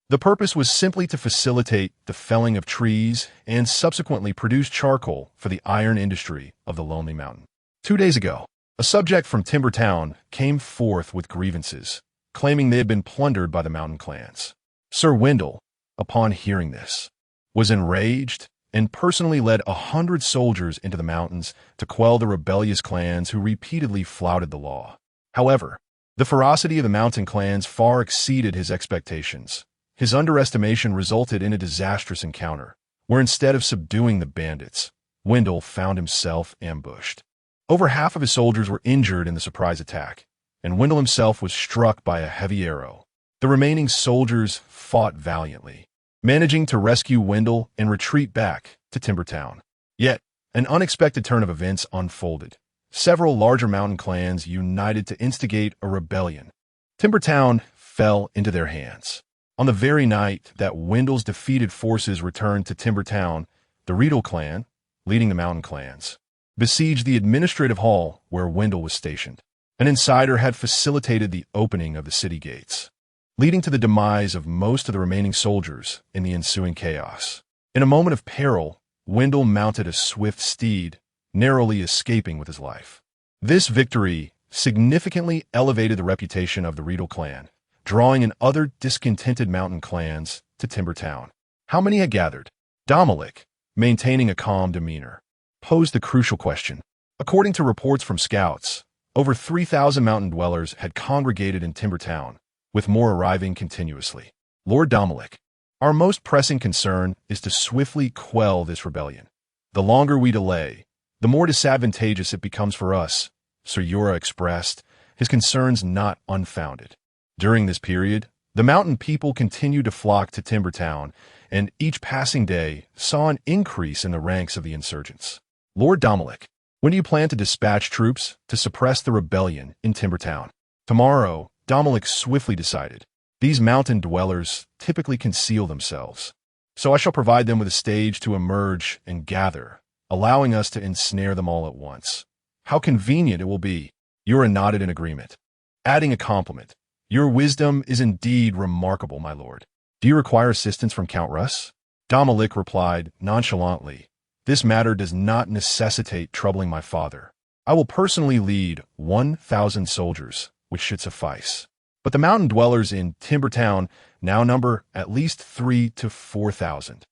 Speaker 1: the purpose was simply to facilitate the felling of trees and subsequently produce charcoal for the iron industry of the Lonely Mountain. 2 days ago, A subject from Timber Town came forth with grievances, claiming they had been plundered by the mountain clans. Sir Wendell, upon hearing this, was enraged and personally led 100 soldiers into the mountains to quell the rebellious clans who repeatedly flouted the law. However, the ferocity of the mountain clans far exceeded his expectations. His underestimation resulted in a disastrous encounter, where instead of subduing the bandits, Wendell found himself ambushed. Over half of his soldiers were injured in the surprise attack, and Wendell himself was struck by a heavy arrow. The remaining soldiers fought valiantly, managing to rescue Wendell and retreat back to Timber Town. Yet, an unexpected turn of events unfolded. Several larger mountain clans united to instigate a rebellion. Timber Town fell into their hands. On the very night that Wendell's defeated forces returned to Timber Town, the Riedel clan, leading the mountain clans, besieged the administrative hall where Wendell was stationed. An insider had facilitated the opening of the city gates, leading to the demise of most of the remaining soldiers in the ensuing chaos. In a moment of peril, Wendell mounted a swift steed, narrowly escaping with his life. This victory significantly elevated the reputation of the Riedel clan, drawing in other discontented mountain clans to Timber Town. How many had gathered? Domoric, maintaining a calm demeanor, posed the crucial question. According to reports from scouts, over 3,000 mountain dwellers had congregated in Timber Town, with more arriving continuously. Lord Domoric, our most pressing concern is to swiftly quell this rebellion. The longer we delay, the more disadvantageous it becomes for us, Sir Jorah expressed, his concerns not unfounded. During this period, the mountain people continued to flock to Timber Town, and each passing day saw an increase in the ranks of the insurgents. Lord Domoric, when do you plan to dispatch troops to suppress the rebellion in Timber Town? Tomorrow, Domoric swiftly decided. These mountain dwellers typically conceal themselves, so I shall provide them with a stage to emerge and gather, allowing us to ensnare them all at once. How convenient it will be. Jorah nodded in agreement, adding a compliment. Your wisdom is indeed remarkable, my lord. Do you require assistance from Count Russ? Domoric replied nonchalantly, this matter does not necessitate troubling my father. I will personally lead 1,000 soldiers, which should suffice. But the mountain dwellers in Timber Town now number at least 3,000 to 4,000.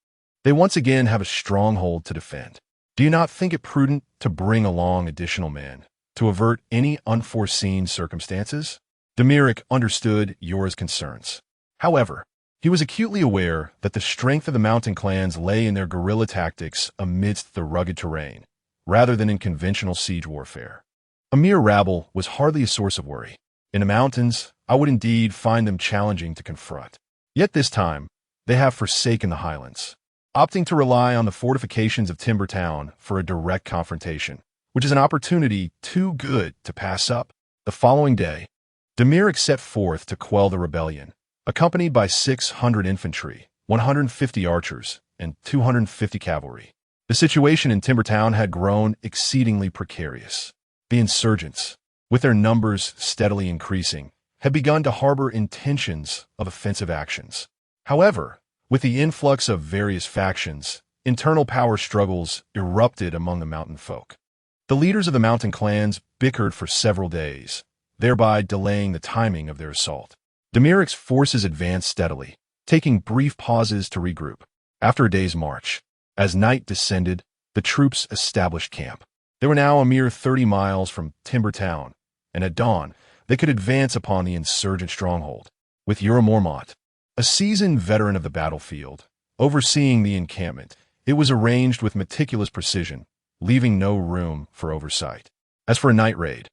Speaker 1: They once again have a stronghold to defend. Do you not think it prudent to bring along additional men to avert any unforeseen circumstances? Domoric understood Jorah's concerns. However, he was acutely aware that the strength of the mountain clans lay in their guerrilla tactics amidst the rugged terrain, rather than in conventional siege warfare. A mere rabble was hardly a source of worry. In the mountains, I would indeed find them challenging to confront. Yet this time, they have forsaken the highlands, opting to rely on the fortifications of Timber Town for a direct confrontation, which is an opportunity too good to pass up. The following day, Domoric set forth to quell the rebellion, accompanied by 600 infantry, 150 archers, and 250 cavalry. The situation in Timber Town had grown exceedingly precarious. The insurgents, with their numbers steadily increasing, had begun to harbor intentions of offensive actions. However, with the influx of various factions, internal power struggles erupted among the mountain folk. The leaders of the mountain clans bickered for several days, thereby delaying the timing of their assault. Domoric's forces advanced steadily, taking brief pauses to regroup. After a day's march, as night descended, the troops established camp. They were now a mere 30 miles from Timber Town, and at dawn, they could advance upon the insurgent stronghold. With Jorah Mormont, a seasoned veteran of the battlefield, overseeing the encampment, it was arranged with meticulous precision, leaving no room for oversight. As for a night raid,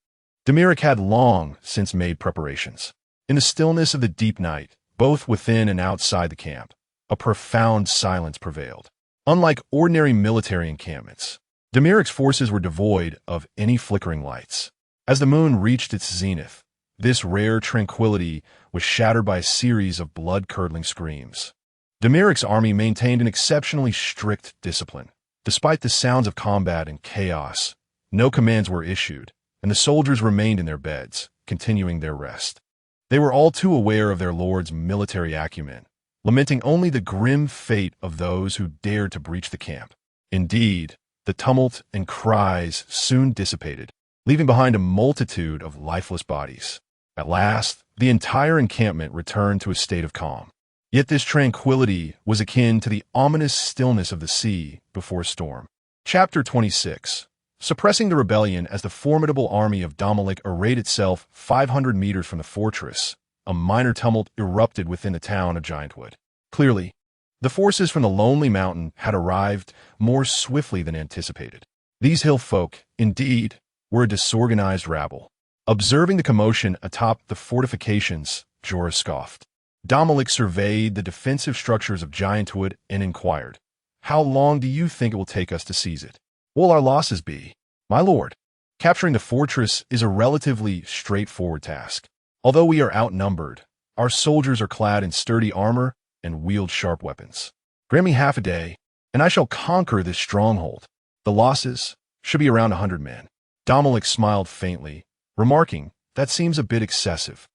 Speaker 1: Domoric had long since made preparations. In the stillness of the deep night, both within and outside the camp, a profound silence prevailed. Unlike ordinary military encampments, Domoric's forces were devoid of any flickering lights. As the moon reached its zenith, this rare tranquility was shattered by a series of blood-curdling screams. Domoric's army maintained an exceptionally strict discipline. Despite the sounds of combat and chaos, no commands were issued, and the soldiers remained in their beds, continuing their rest. They were all too aware of their lord's military acumen, lamenting only the grim fate of those who dared to breach the camp. Indeed, the tumult and cries soon dissipated, leaving behind a multitude of lifeless bodies. At last, the entire encampment returned to a state of calm. Yet this tranquility was akin to the ominous stillness of the sea before a storm. Chapter 26. Suppressing the rebellion. As the formidable army of Domoric arrayed itself 500 meters from the fortress, a minor tumult erupted within the town of Giantwood. Clearly, the forces from the Lonely Mountain had arrived more swiftly than anticipated. These hill folk, indeed, were a disorganized rabble. Observing the commotion atop the fortifications, Jorah scoffed. Domoric surveyed the defensive structures of Giantwood and inquired, "How long do you think it will take us to seize it? What will our losses be?" "My lord, capturing the fortress is a relatively straightforward task. Although we are outnumbered, our soldiers are clad in sturdy armor and wield sharp weapons. Grant me half a day, and I shall conquer this stronghold. The losses should be around 100 men. Domoric smiled faintly, remarking, "That seems a bit excessive.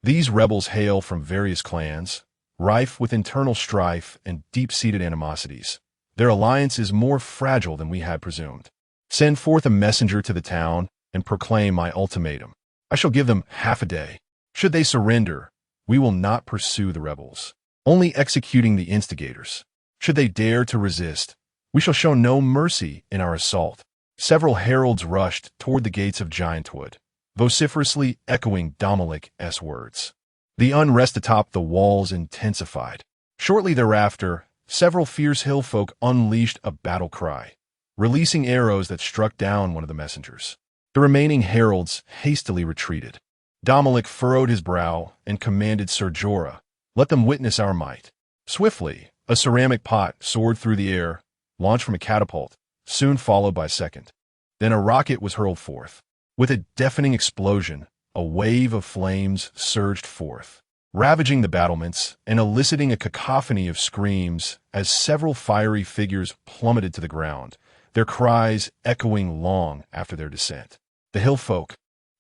Speaker 1: These rebels hail from various clans, rife with internal strife and deep-seated animosities. Their alliance is more fragile than we had presumed. Send forth a messenger to the town and proclaim my ultimatum. I shall give them half a day. Should they surrender, we will not pursue the rebels, only executing the instigators. Should they dare to resist, we shall show no mercy in our assault." Several heralds rushed toward the gates of Giantwood, vociferously echoing Dominic's words. The unrest atop the walls intensified. Shortly thereafter, several fierce hill folk unleashed a battle cry, releasing arrows that struck down one of the messengers. The remaining heralds hastily retreated. Domoric furrowed his brow and commanded Sir Jorah, "Let them witness our might." Swiftly, a ceramic pot soared through the air, launched from a catapult, soon followed by a second. Then a rocket was hurled forth. With a deafening explosion, a wave of flames surged forth, ravaging the battlements and eliciting a cacophony of screams as several fiery figures plummeted to the ground, their cries echoing long after their descent. The hill folk,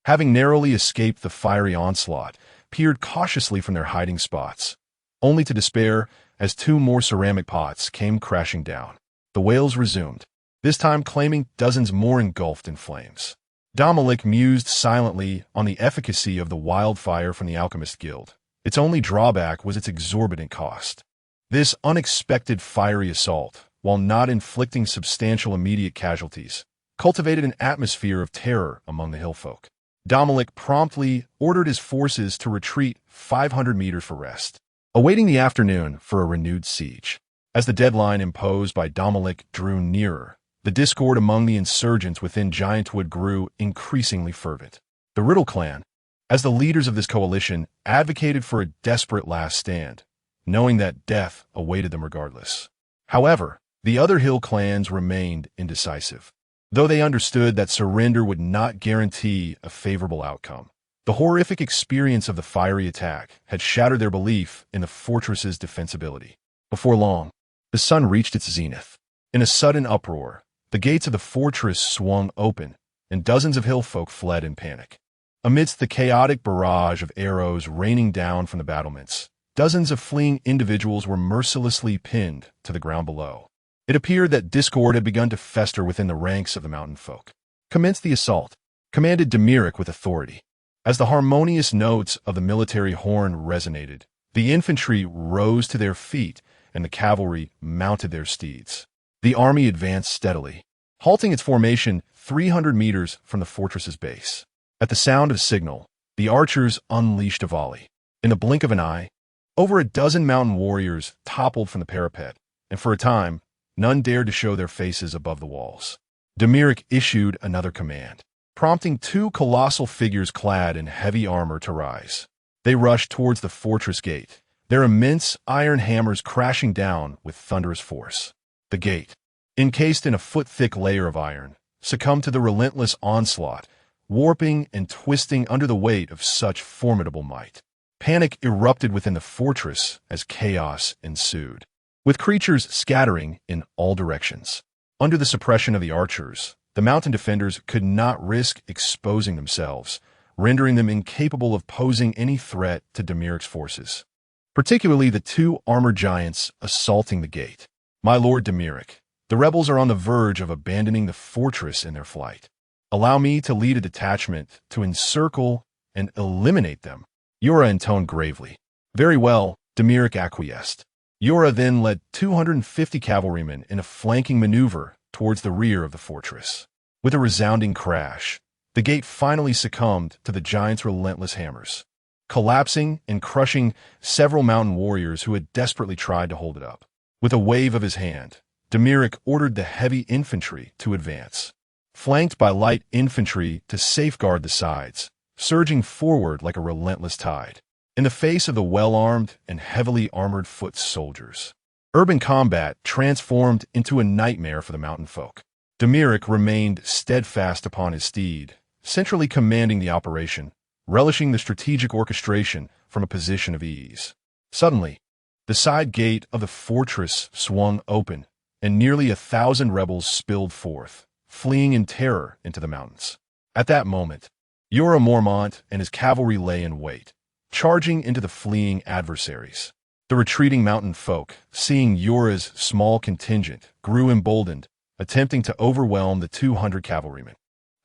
Speaker 1: having narrowly escaped the fiery onslaught, peered cautiously from their hiding spots, only to despair as two more ceramic pots came crashing down. The wails resumed, this time claiming dozens more engulfed in flames. Domoric mused silently on the efficacy of the wildfire from the Alchemist Guild. Its only drawback was its exorbitant cost. This unexpected fiery assault, while not inflicting substantial immediate casualties, cultivated an atmosphere of terror among the hillfolk. Domoric promptly ordered his forces to retreat 500 meters for rest, awaiting the afternoon for a renewed siege. As the deadline imposed by Domoric drew nearer, the discord among the insurgents within Giantwood grew increasingly fervent. The Riddle clan, as the leaders of this coalition, advocated for a desperate last stand, knowing that death awaited them regardless. However, the other hill clans remained indecisive, though they understood that surrender would not guarantee a favorable outcome. The horrific experience of the fiery attack had shattered their belief in the fortress's defensibility. Before long, the sun reached its zenith. In a sudden uproar, the gates of the fortress swung open, and dozens of hillfolk fled in panic. Amidst the chaotic barrage of arrows raining down from the battlements, dozens of fleeing individuals were mercilessly pinned to the ground below. It appeared that discord had begun to fester within the ranks of the mountain folk. "Commence the assault," commanded Domoric with authority. As the harmonious notes of the military horn resonated, the infantry rose to their feet and the cavalry mounted their steeds. The army advanced steadily, halting its formation 300 meters from the fortress's base. At the sound of signal, the archers unleashed a volley. In the blink of an eye, over a dozen mountain warriors toppled from the parapet, and for a time, none dared to show their faces above the walls. Domoric issued another command, prompting two colossal figures clad in heavy armor to rise. They rushed towards the fortress gate, their immense iron hammers crashing down with thunderous force. The gate, encased in a foot-thick layer of iron, succumbed to the relentless onslaught, warping and twisting under the weight of such formidable might. Panic erupted within the fortress as chaos ensued, with creatures scattering in all directions. Under the suppression of the archers, the mountain defenders could not risk exposing themselves, rendering them incapable of posing any threat to Domoric's forces, particularly the two armored giants assaulting the gate. "My lord Domoric, the rebels are on the verge of abandoning the fortress in their flight." Allow me to lead a detachment to encircle and eliminate them. Yora intoned gravely. Very well, Domoric acquiesced. Yora then led 250 cavalrymen in a flanking maneuver towards the rear of the fortress. With a resounding crash, the gate finally succumbed to the giant's relentless hammers, collapsing and crushing several mountain warriors who had desperately tried to hold it up. With a wave of his hand, Domoric ordered the heavy infantry to advance, flanked by light infantry to safeguard the sides, surging forward like a relentless tide. In the face of the well-armed and heavily armored foot soldiers, urban combat transformed into a nightmare for the mountain folk. Domoric remained steadfast upon his steed, centrally commanding the operation, relishing the strategic orchestration from a position of ease. Suddenly, the side gate of the fortress swung open, and nearly 1,000 rebels spilled forth, fleeing in terror into the mountains. At that moment, Jorah Mormont and his cavalry lay in wait, charging into the fleeing adversaries. The retreating mountain folk, seeing Jorah's small contingent, grew emboldened, attempting to overwhelm the 200 cavalrymen.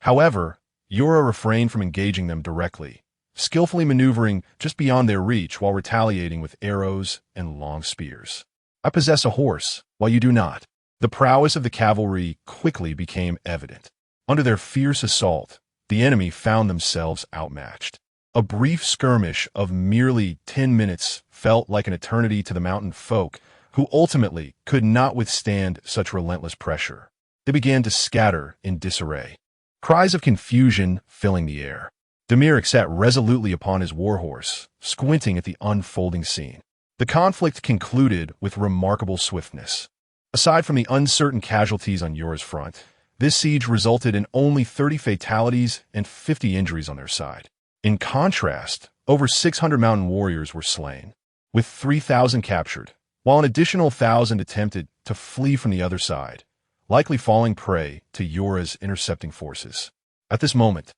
Speaker 1: However, Jorah refrained from engaging them directly, skillfully maneuvering just beyond their reach while retaliating with arrows and long spears. I possess a horse, while you do not. The prowess of the cavalry quickly became evident. Under their fierce assault, the enemy found themselves outmatched. A brief skirmish of merely 10 minutes felt like an eternity to the mountain folk, who ultimately could not withstand such relentless pressure. They began to scatter in disarray, cries of confusion filling the air. Domoric sat resolutely upon his warhorse, squinting at the unfolding scene. The conflict concluded with remarkable swiftness. Aside from the uncertain casualties on Jorah's front, this siege resulted in only 30 fatalities and 50 injuries on their side. In contrast, over 600 mountain warriors were slain, with 3,000 captured, while an additional 1,000 attempted to flee from the other side, likely falling prey to Jorah's intercepting forces. At this moment,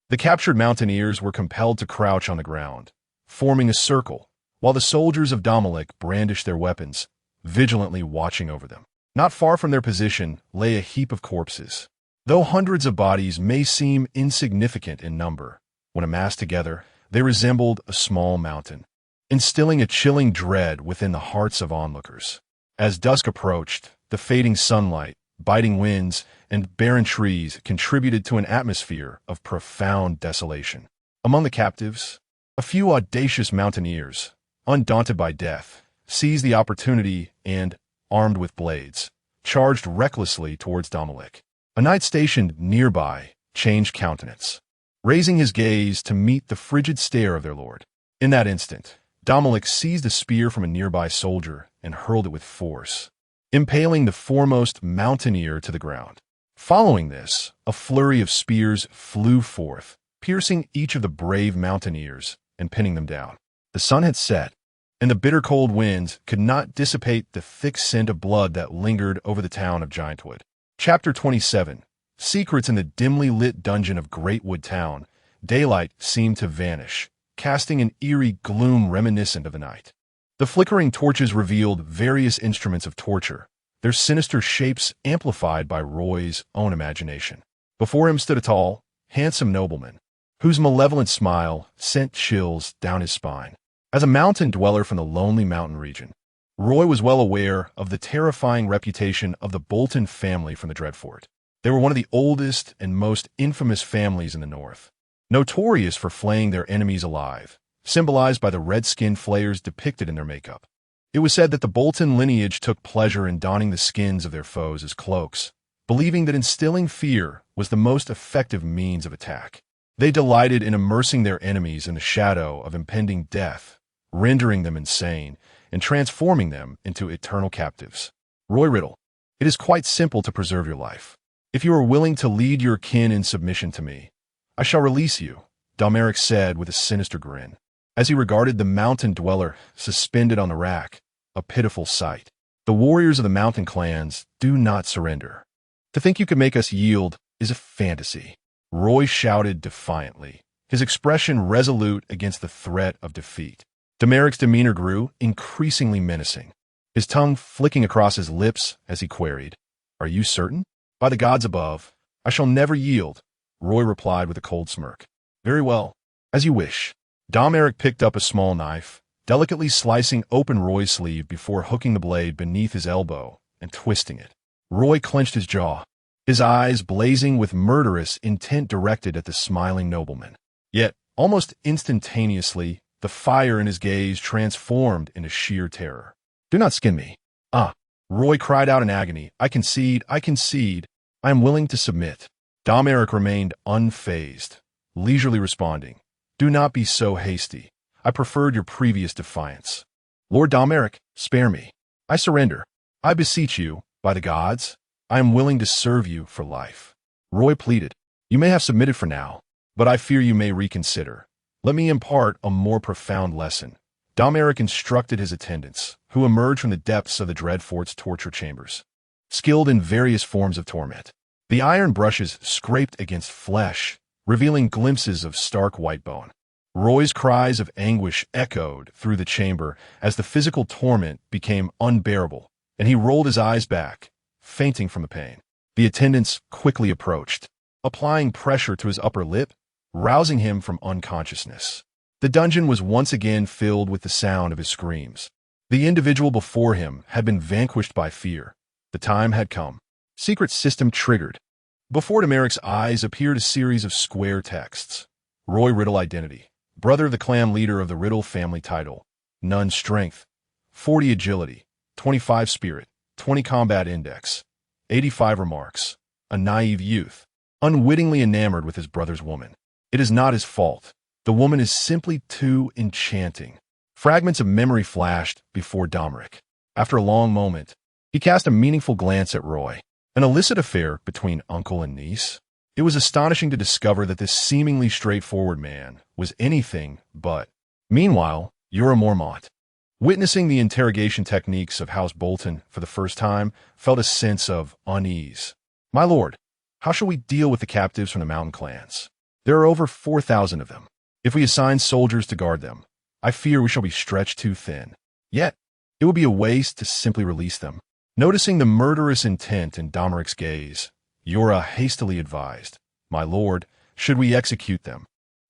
Speaker 1: the captured mountaineers were compelled to crouch on the ground, forming a circle, while the soldiers of Domoric brandished their weapons, vigilantly watching over them. Not far from their position lay a heap of corpses. Though hundreds of bodies may seem insignificant in number, when amassed together, they resembled a small mountain, instilling a chilling dread within the hearts of onlookers. As dusk approached, the fading sunlight, biting winds, and barren trees contributed to an atmosphere of profound desolation. Among the captives, a few audacious mountaineers, undaunted by death, seized the opportunity and, armed with blades, charged recklessly towards Domoric. A knight stationed nearby changed countenance, raising his gaze to meet the frigid stare of their lord. In that instant, Domoric seized a spear from a nearby soldier and hurled it with force, impaling the foremost mountaineer to the ground. Following this, a flurry of spears flew forth, piercing each of the brave mountaineers and pinning them down. The sun had set, and the bitter cold winds could not dissipate the thick scent of blood that lingered over the town of Giantwood. Chapter 27. Secrets in the dimly lit dungeon of Greatwood Town. Daylight seemed to vanish, casting an eerie gloom reminiscent of the night. The flickering torches revealed various instruments of torture, their sinister shapes amplified by Roy's own imagination. Before him stood a tall, handsome nobleman, whose malevolent smile sent chills down his spine. As a mountain dweller from the lonely mountain region, Roy was well aware of the terrifying reputation of the Bolton family from the Dreadfort. They were one of the oldest and most infamous families in the north, notorious for flaying their enemies alive, symbolized by the red-skinned flayers depicted in their makeup. It was said that the Bolton lineage took pleasure in donning the skins of their foes as cloaks, believing that instilling fear was the most effective means of attack. They delighted in immersing their enemies in the shadow of impending death, rendering them insane, and transforming them into eternal captives. Roy Riddle, it is quite simple to preserve your life. If you are willing to lead your kin in submission to me, I shall release you, Domoric said with a sinister grin, as he regarded the mountain dweller suspended on the rack, a pitiful sight. The warriors of the mountain clans do not surrender. To think you could make us yield is a fantasy. Roy shouted defiantly, his expression resolute against the threat of defeat. Domoric's demeanor grew increasingly menacing, his tongue flicking across his lips as he queried, "Are you certain? By the gods above, I shall never yield." Roy replied with a cold smirk. Very well, as you wish. Domoric picked up a small knife, delicately slicing open Roy's sleeve before hooking the blade beneath his elbow and twisting it. Roy clenched his jaw, his eyes blazing with murderous intent directed at the smiling nobleman. Yet, almost instantaneously, the fire in his gaze transformed into sheer terror. Do not skin me. Ah! Roy cried out in agony. I concede. I am willing to submit. Domoric remained unfazed, leisurely responding. Do not be so hasty. I preferred your previous defiance. Lord Domoric, spare me. I surrender. I beseech you, by the gods, I am willing to serve you for life. Roy pleaded. You may have submitted for now, but I fear you may reconsider. Let me impart a more profound lesson. Domoric instructed his attendants, who emerged from the depths of the Dreadfort's torture chambers, skilled in various forms of torment. The iron brushes scraped against flesh, revealing glimpses of stark white bone. Roy's cries of anguish echoed through the chamber as the physical torment became unbearable, and he rolled his eyes back, fainting from the pain. The attendants quickly approached, applying pressure to his upper lip, rousing him from unconsciousness. The dungeon was once again filled with the sound of his screams. The individual before him had been vanquished by fear. The time had come. Secret system triggered. Before Domoric's eyes appeared a series of square texts. Roy Riddle identity. Brother of the clan leader of the Riddle family title. None strength. 40 agility. 25 spirit. 20 combat index. 85 remarks. A naive youth. Unwittingly enamored with his brother's woman. It is not his fault. The woman is simply too enchanting. Fragments of memory flashed before Domoric. After a long moment, he cast a meaningful glance at Roy. An illicit affair between uncle and niece? It was astonishing to discover that this seemingly straightforward man was anything but. Meanwhile, Ura Mormont, witnessing the interrogation techniques of House Bolton for the first time, felt a sense of unease. My lord, how shall we deal with the captives from the mountain clans? There are over 4,000 of them. If we assign soldiers to guard them, I fear we shall be stretched too thin. Yet, it would be a waste to simply release them. Noticing the murderous intent in Domoric's gaze, Ura hastily advised, My lord, should we execute them,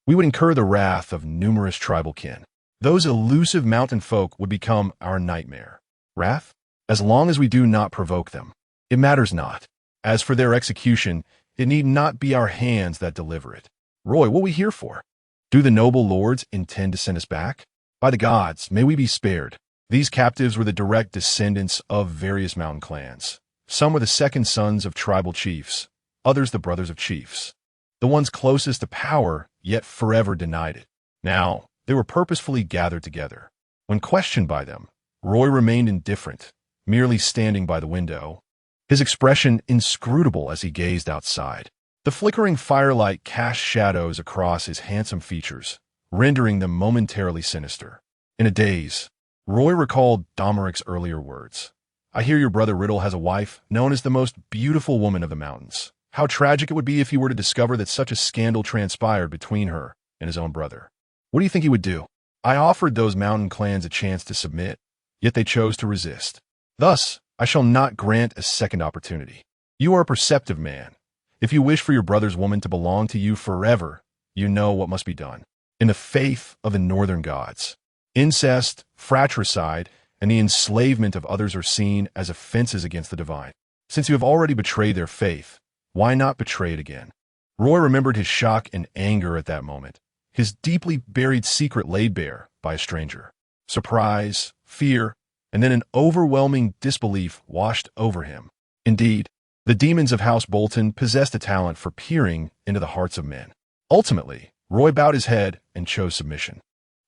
Speaker 1: we would incur the wrath of numerous tribal kin. Those elusive mountain folk would become our nightmare. Wrath? As long as we do not provoke them, it matters not. As for their execution, it need not be our hands that deliver it. Roy, what are we here for? Do the noble lords intend to send us back? By the gods, may we be spared. These captives were the direct descendants of various mountain clans. Some were the second sons of tribal chiefs, others the brothers of chiefs. The ones closest to power, yet forever denied it. Now, they were purposefully gathered together. When questioned by them, Roy remained indifferent, merely standing by the window, his expression inscrutable as he gazed outside. The flickering firelight cast shadows across his handsome features, rendering them momentarily sinister. In a daze, Roy recalled Domoric's earlier words. I hear your brother Riddle has a wife known as the most beautiful woman of the mountains. How tragic it would be if he were to discover that such a scandal transpired between her and his own brother. What do you think he would do? I offered those mountain clans a chance to submit, yet they chose to resist. Thus, I shall not grant a second opportunity. You are a perceptive man. If you wish for your brother's woman to belong to you forever, you know what must be done. In the faith of the northern gods, incest, fratricide, and the enslavement of others are seen as offenses against the divine. Since you have already betrayed their faith, why not betray it again? Roy remembered his shock and anger at that moment, his deeply buried secret laid bare by a stranger. Surprise, fear, and then an overwhelming disbelief washed over him. Indeed, the demons of House Bolton possessed a talent for peering into the hearts of men. Ultimately, Roy bowed his head and chose submission.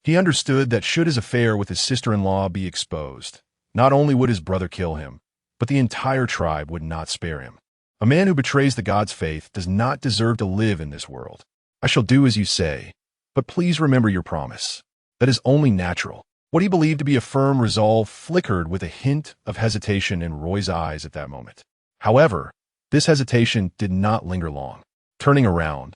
Speaker 1: He understood that should his affair with his sister-in-law be exposed, not only would his brother kill him, but the entire tribe would not spare him. A man who betrays the gods' faith does not deserve to live in this world. I shall do as you say, but please remember your promise. That is only natural. What he believed to be a firm resolve flickered with a hint of hesitation in Roy's eyes at that moment. However, this hesitation did not linger long. Turning around,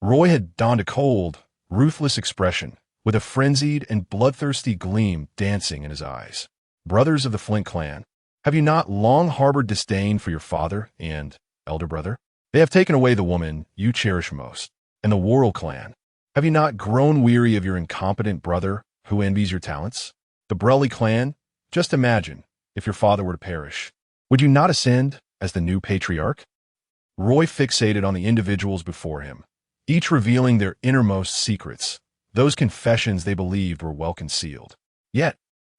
Speaker 1: Roy had donned a cold, ruthless expression, with a frenzied and bloodthirsty gleam dancing in his eyes. Brothers of the Flint clan, have you not long harbored disdain for your father and elder brother? They have taken away the woman you cherish most, and the Worrell clan. Have you not grown weary of your incompetent brother who envies your talents? The Brelly clan? Just imagine, if your father were to perish, would you not ascend as the new patriarch? Roy fixated on the individuals before him, each revealing their innermost secrets, those confessions they believed were well concealed. Yet,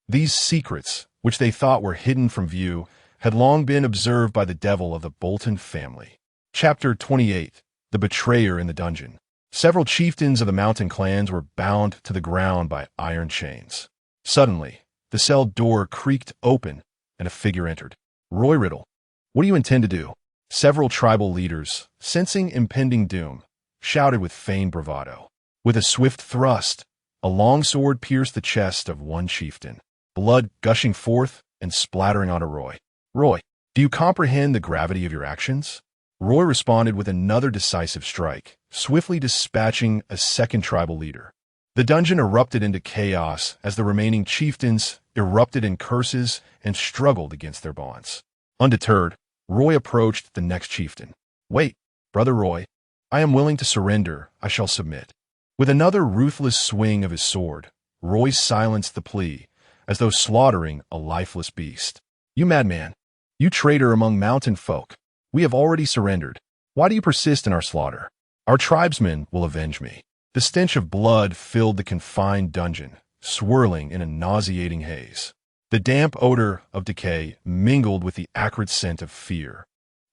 Speaker 1: these secrets, which they thought were hidden from view, had long been observed by the devil of the Bolton family. Chapter 28. The Betrayer in the Dungeon. Several chieftains of the mountain clans were bound to the ground by iron chains. Suddenly, the cell door creaked open, and a figure entered. Roy Riddle. What do you intend to do? Several tribal leaders, sensing impending doom, shouted with feigned bravado. With a swift thrust, a long sword pierced the chest of one chieftain, blood gushing forth and splattering onto Roy. Roy, do you comprehend the gravity of your actions? Roy responded with another decisive strike, swiftly dispatching a second tribal leader. The dungeon erupted into chaos as the remaining chieftains erupted in curses and struggled against their bonds. Undeterred, Roy approached the next chieftain. Wait, Brother Roy, I am willing to surrender, I shall submit. With another ruthless swing of his sword, Roy silenced the plea, as though slaughtering a lifeless beast. You madman! You traitor among mountain folk! We have already surrendered. Why do you persist in our slaughter? Our tribesmen will avenge me. The stench of blood filled the confined dungeon, swirling in a nauseating haze. The damp odor of decay mingled with the acrid scent of fear,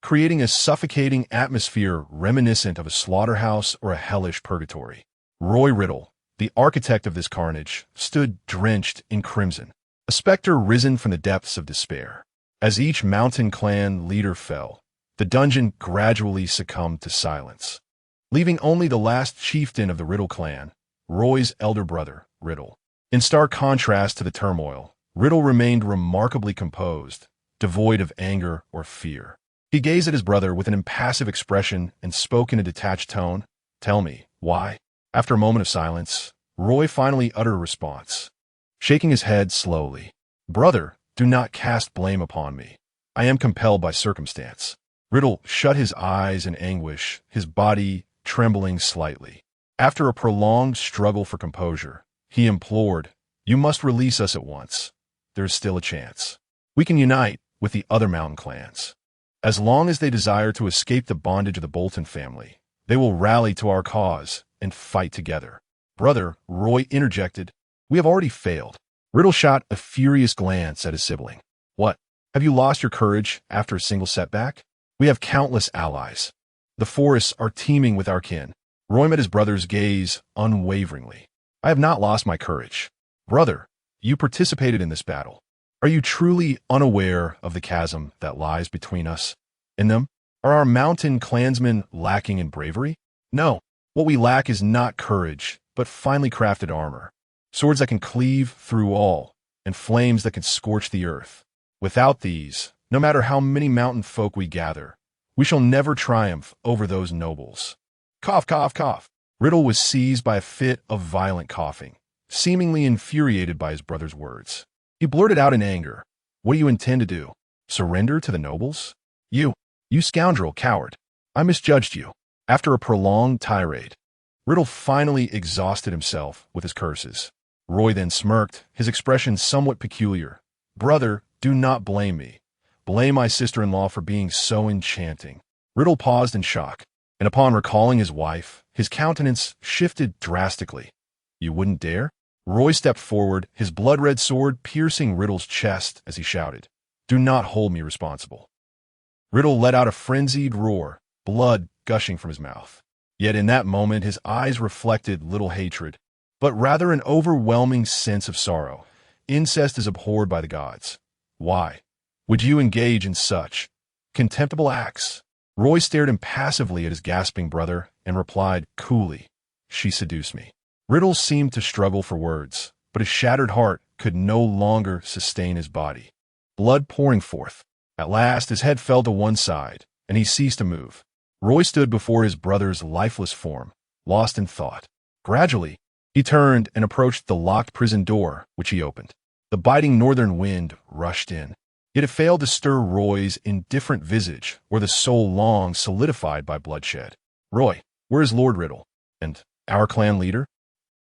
Speaker 1: creating a suffocating atmosphere reminiscent of a slaughterhouse or a hellish purgatory. Roy Riddle, the architect of this carnage, stood drenched in crimson, a specter risen from the depths of despair. As each mountain clan leader fell, the dungeon gradually succumbed to silence, leaving only the last chieftain of the Riddle clan, Roy's elder brother, Riddle. In stark contrast to the turmoil, Riddle remained remarkably composed, devoid of anger or fear. He gazed at his brother with an impassive expression and spoke in a detached tone. Tell me, why? After a moment of silence, Roy finally uttered a response, shaking his head slowly. Brother, do not cast blame upon me. I am compelled by circumstance. Riddle shut his eyes in anguish, his body trembling slightly. After a prolonged struggle for composure, he implored, You must release us at once. There is still a chance. We can unite with the other mountain clans. As long as they desire to escape the bondage of the Bolton family, they will rally to our cause and fight together. Brother, Roy interjected, We have already failed. Riddle shot a furious glance at his sibling. What? Have you lost your courage after a single setback? We have countless allies. The forests are teeming with our kin. Roy met his brother's gaze unwaveringly. I have not lost my courage. Brother, you participated in this battle. Are you truly unaware of the chasm that lies between us? In them, are our mountain clansmen lacking in bravery? No, what we lack is not courage, but finely crafted armor. Swords that can cleave through all, and flames that can scorch the earth. Without these, no matter how many mountain folk we gather, we shall never triumph over those nobles. Cough, cough, cough. Riddle was seized by a fit of violent coughing, seemingly infuriated by his brother's words. He blurted out in anger, What do you intend to do? Surrender to the nobles? You scoundrel coward. I misjudged you. After a prolonged tirade, Riddle finally exhausted himself with his curses. Roy then smirked, his expression somewhat peculiar. Brother, do not blame me. Blame my sister-in-law for being so enchanting. Riddle paused in shock, and upon recalling his wife, his countenance shifted drastically. You wouldn't dare? Roy stepped forward, his blood-red sword piercing Riddle's chest as he shouted, Do not hold me responsible. Riddle let out a frenzied roar, blood gushing from his mouth. Yet in that moment his eyes reflected little hatred, but rather an overwhelming sense of sorrow. Incest is abhorred by the gods. Why would you engage in such contemptible acts? Roy stared impassively at his gasping brother and replied coolly, She seduced me. Riddle seemed to struggle for words, but his shattered heart could no longer sustain his body. Blood pouring forth. At last his head fell to one side, and he ceased to move. Roy stood before his brother's lifeless form, lost in thought. Gradually, he turned and approached the locked prison door, which he opened. The biting northern wind rushed in, Yet it failed to stir Roy's indifferent visage or the soul long solidified by bloodshed. "Roy, where is Lord Riddle? And our clan leader?"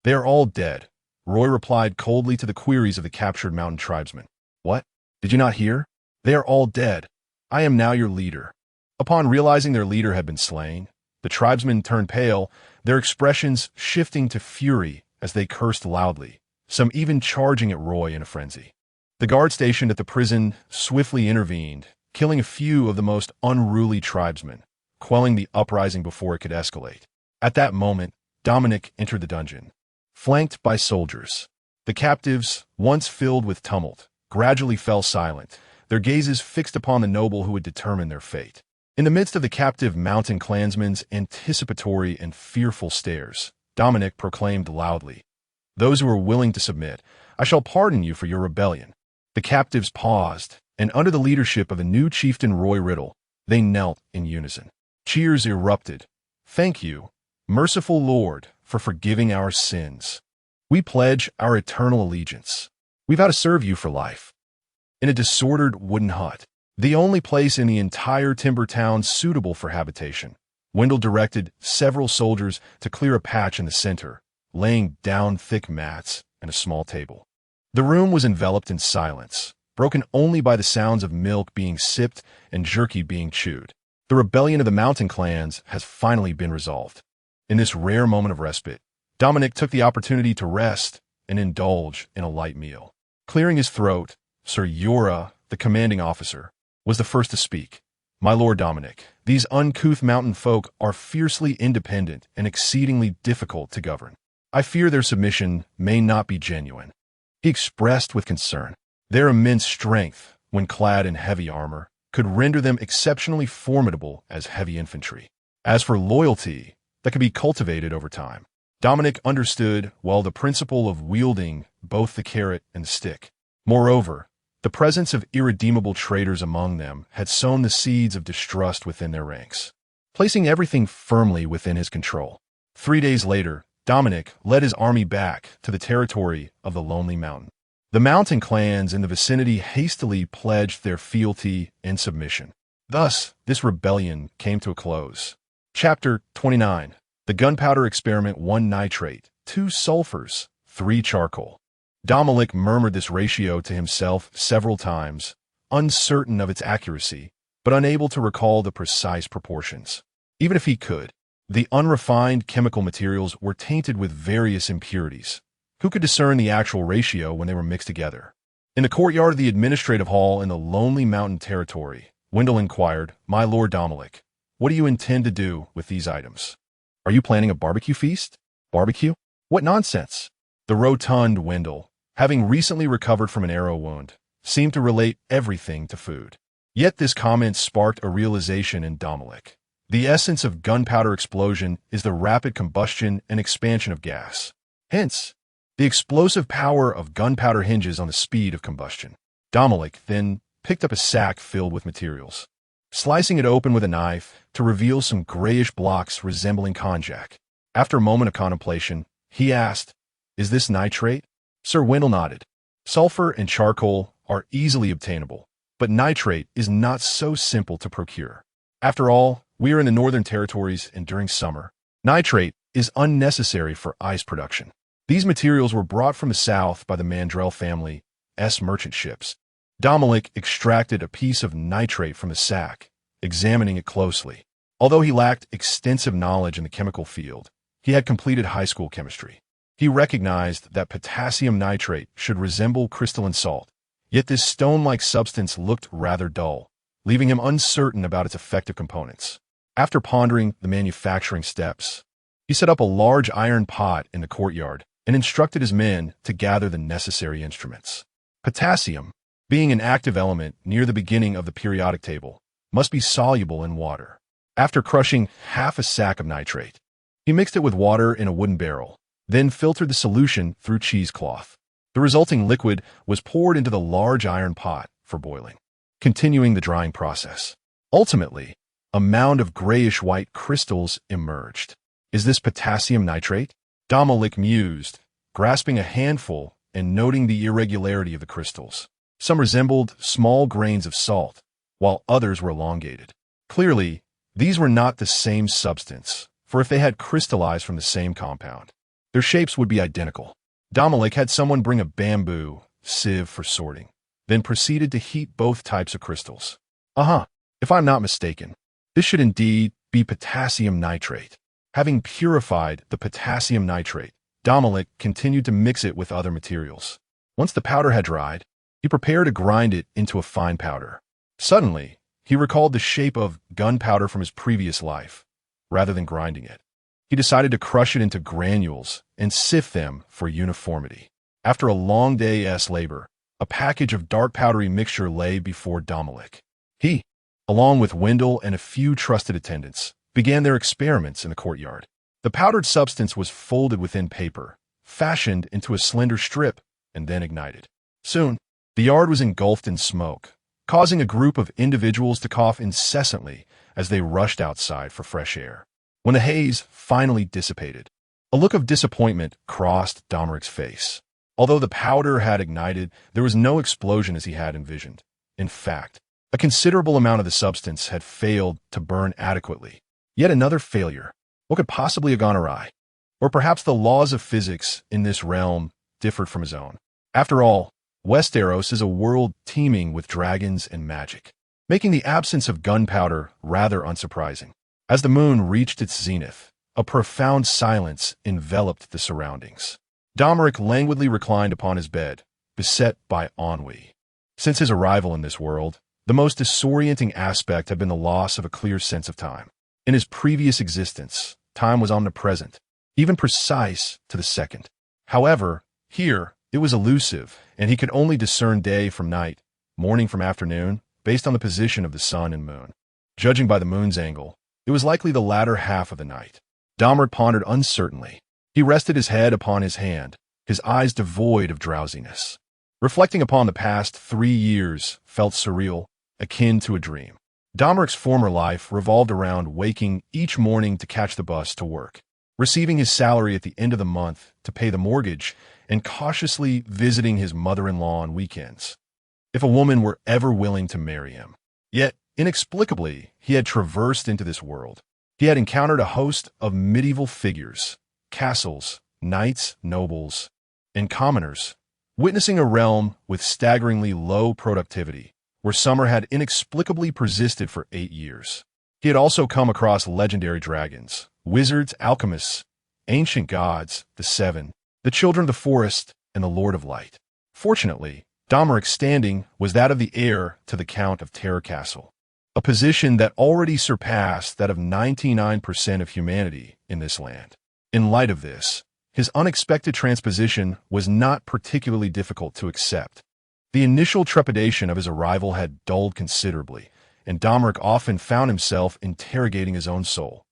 Speaker 1: "They are all dead," Roy replied coldly to the queries of the captured mountain tribesmen. "What? Did you not hear? They are all dead. I am now your leader." Upon realizing their leader had been slain, the tribesmen turned pale, their expressions shifting to fury as they cursed loudly, some even charging at Roy in a frenzy. The guard stationed at the prison swiftly intervened, killing a few of the most unruly tribesmen, quelling the uprising before it could escalate. At that moment, Domoric entered the dungeon, flanked by soldiers. The captives, once filled with tumult, gradually fell silent, their gazes fixed upon the noble who had determined their fate. In the midst of the captive mountain clansmen's anticipatory and fearful stares, Domoric proclaimed loudly, "Those who are willing to submit, I shall pardon you for your rebellion." The captives paused, and under the leadership of the new chieftain Roy Riddle, they knelt in unison. Cheers erupted. "Thank you, merciful Lord, for forgiving our sins. We pledge our eternal allegiance. We vow to serve you for life." In a disordered wooden hut, the only place in the entire timber town suitable for habitation, Wendell directed several soldiers to clear a patch in the center, laying down thick mats and a small table. The room was enveloped in silence, broken only by the sounds of milk being sipped and jerky being chewed. The rebellion of the mountain clans has finally been resolved. In this rare moment of respite, Domoric took the opportunity to rest and indulge in a light meal. Clearing his throat, Sir Yora, the commanding officer, was the first to speak. "My Lord Domoric, these uncouth mountain folk are fiercely independent and exceedingly difficult to govern. I fear their submission may not be genuine." He expressed with concern. Their immense strength, when clad in heavy armor, could render them exceptionally formidable as heavy infantry. As for loyalty, that could be cultivated over time. Domoric understood well the principle of wielding both the carrot and the stick. Moreover, the presence of irredeemable traitors among them had sown the seeds of distrust within their ranks, placing everything firmly within his control. 3 days later, Domoric led his army back to the territory of the Lonely Mountain. The mountain clans in the vicinity hastily pledged their fealty and submission. Thus, this rebellion came to a close. Chapter 29. The Gunpowder Experiment: 1 nitrate, 2 sulfurs, 3 charcoal. Domoric murmured this ratio to himself several times, uncertain of its accuracy, but unable to recall the precise proportions. Even if he could, the unrefined chemical materials were tainted with various impurities. Who could discern the actual ratio when they were mixed together? In the courtyard of the administrative hall in the Lonely Mountain territory, Wendell inquired, "My Lord Domoric, what do you intend to do with these items? Are you planning a barbecue feast?" "Barbecue? What nonsense!" The rotund Wendell, having recently recovered from an arrow wound, seemed to relate everything to food. Yet this comment sparked a realization in Domoric. The essence of gunpowder explosion is the rapid combustion and expansion of gas. Hence, the explosive power of gunpowder hinges on the speed of combustion. Domoric then picked up a sack filled with materials, slicing it open with a knife to reveal some grayish blocks resembling konjac. After a moment of contemplation, he asked, "Is this nitrate?" Sir Wendell nodded. "Sulfur and charcoal are easily obtainable, but nitrate is not so simple to procure. After all, we are in the northern territories, and during summer, nitrate is unnecessary for ice production. These materials were brought from the south by the Mandrell family's merchant ships." Domoric extracted a piece of nitrate from the sack, examining it closely. Although he lacked extensive knowledge in the chemical field, he had completed high school chemistry. He recognized that potassium nitrate should resemble crystalline salt, yet this stone-like substance looked rather dull, leaving him uncertain about its effective components. After pondering the manufacturing steps, he set up a large iron pot in the courtyard and instructed his men to gather the necessary instruments. Potassium, being an active element near the beginning of the periodic table, must be soluble in water. After crushing half a sack of nitrate, he mixed it with water in a wooden barrel, then filtered the solution through cheesecloth. The resulting liquid was poured into the large iron pot for boiling, continuing the drying process. Ultimately, a mound of grayish-white crystals emerged. "Is this potassium nitrate?" Domoric mused, grasping a handful and noting the irregularity of the crystals. Some resembled small grains of salt, while others were elongated. Clearly, these were not the same substance, for if they had crystallized from the same compound, their shapes would be identical. Domoric had someone bring a bamboo sieve for sorting, then proceeded to heat both types of crystals. If I'm not mistaken, this should indeed be potassium nitrate. Having purified the potassium nitrate, Domoric continued to mix it with other materials. Once the powder had dried, he prepared to grind it into a fine powder. Suddenly, he recalled the shape of gunpowder from his previous life. Rather than grinding it, he decided to crush it into granules and sift them for uniformity. After a long day's labor, a package of dark powdery mixture lay before Domoric. He, along with Wendell and a few trusted attendants, began their experiments in the courtyard. The powdered substance was folded within paper, fashioned into a slender strip, and then ignited. Soon, the yard was engulfed in smoke, causing a group of individuals to cough incessantly as they rushed outside for fresh air. When the haze finally dissipated, a look of disappointment crossed Domeric's face. Although the powder had ignited, there was no explosion as he had envisioned. In fact, a considerable amount of the substance had failed to burn adequately. Yet another failure. What could possibly have gone awry? Or perhaps the laws of physics in this realm differed from his own. After all, Westeros is a world teeming with dragons and magic, making the absence of gunpowder rather unsurprising. As the moon reached its zenith, a profound silence enveloped the surroundings. Domoric languidly reclined upon his bed, beset by ennui. Since his arrival in this world, the most disorienting aspect had been the loss of a clear sense of time. In his previous existence, time was omnipresent, even precise to the second. However, here, it was elusive, and he could only discern day from night, morning from afternoon, based on the position of the sun and moon. Judging by the moon's angle, it was likely the latter half of the night. Domoric pondered uncertainly. He rested his head upon his hand, his eyes devoid of drowsiness. Reflecting upon the past 3 years felt surreal, akin to a dream. Domeric's former life revolved around waking each morning to catch the bus to work, receiving his salary at the end of the month to pay the mortgage, and cautiously visiting his mother-in-law on weekends, if a woman were ever willing to marry him. Yet, inexplicably, he had traversed into this world. He had encountered a host of medieval figures, castles, knights, nobles, and commoners, witnessing a realm with staggeringly low productivity, where summer had inexplicably persisted for 8 years. He had also come across legendary dragons, wizards, alchemists, ancient gods, the Seven, the Children of the Forest, and the Lord of Light. Fortunately, Domeric's standing was that of the heir to the Count of Terror Castle, a position that already surpassed that of 99% of humanity in this land. In light of this, his unexpected transposition was not particularly difficult to accept. The initial trepidation of his arrival had dulled considerably, and Domoric often found himself interrogating his own soul.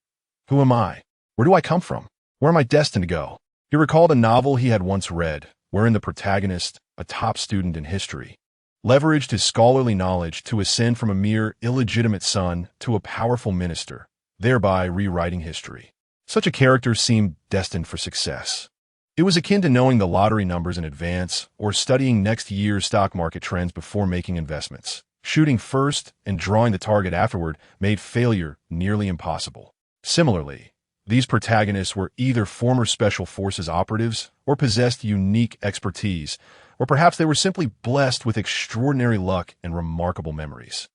Speaker 1: Who am I? Where do I come from? Where am I destined to go? He recalled a novel he had once read, wherein the protagonist, a top student in history, leveraged his scholarly knowledge to ascend from a mere illegitimate son to a powerful minister, thereby rewriting history. Such a character seemed destined for success. It was akin to knowing the lottery numbers in advance or studying next year's stock market trends before making investments. Shooting first and drawing the target afterward made failure nearly impossible. Similarly, these protagonists were either former special forces operatives or possessed unique expertise, or perhaps they were simply blessed with extraordinary luck and remarkable memories.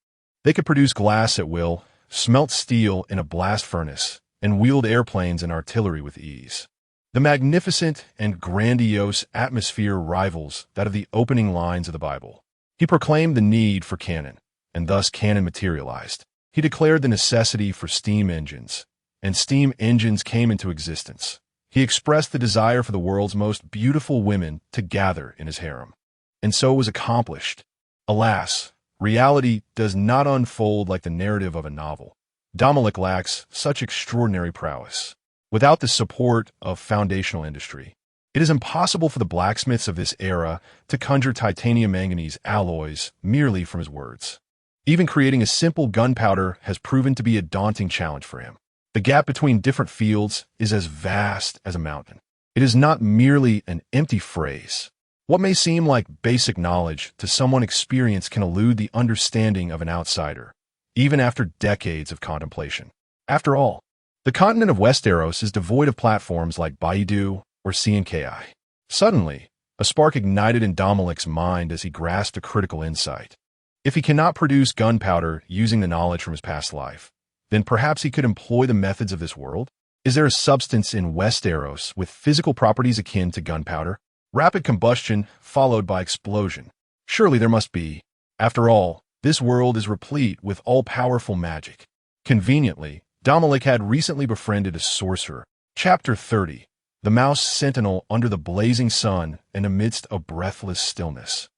Speaker 1: They could produce glass at will, smelt steel in a blast furnace, and wield airplanes and artillery with ease. The magnificent and grandiose atmosphere rivals that of the opening lines of the Bible. He proclaimed the need for cannon, and thus cannon materialized. He declared the necessity for steam engines, and steam engines came into existence. He expressed the desire for the world's most beautiful women to gather in his harem, and so it was accomplished. Alas, reality does not unfold like the narrative of a novel. Domoric lacks such extraordinary prowess. Without the support of foundational industry, it is impossible for the blacksmiths of this era to conjure titanium manganese alloys merely from his words. Even creating a simple gunpowder has proven to be a daunting challenge for him. The gap between different fields is as vast as a mountain. It is not merely an empty phrase. What may seem like basic knowledge to someone experienced can elude the understanding of an outsider, even after decades of contemplation. After all, the continent of Westeros is devoid of platforms like Baidu or CNKI. Suddenly, a spark ignited in Dominic's mind as he grasped a critical insight. If he cannot produce gunpowder using the knowledge from his past life, then perhaps he could employ the methods of this world? Is there a substance in Westeros with physical properties akin to gunpowder? Rapid combustion followed by explosion. Surely there must be. After all, this world is replete with all-powerful magic. Conveniently, Domoric had recently befriended a sorcerer. Chapter 30. The Mouse Sentinel under the blazing sun and amidst a breathless stillness.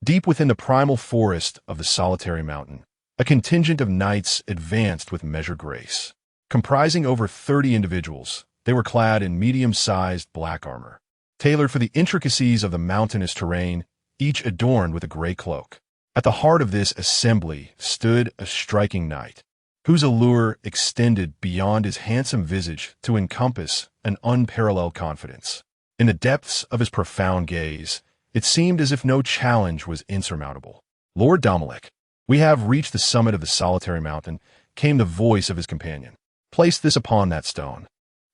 Speaker 1: Deep within the primal forest of the solitary mountain, a contingent of knights advanced with measured grace. Comprising over 30 individuals, they were clad in medium-sized black armor, tailored for the intricacies of the mountainous terrain, each adorned with a gray cloak. At the heart of this assembly stood a striking knight, whose allure extended beyond his handsome visage to encompass an unparalleled confidence. In the depths of his profound gaze, it seemed as if no challenge was insurmountable. "Lord Domoric, we have reached the summit of the solitary mountain," came the voice of his companion. "Place this upon that stone."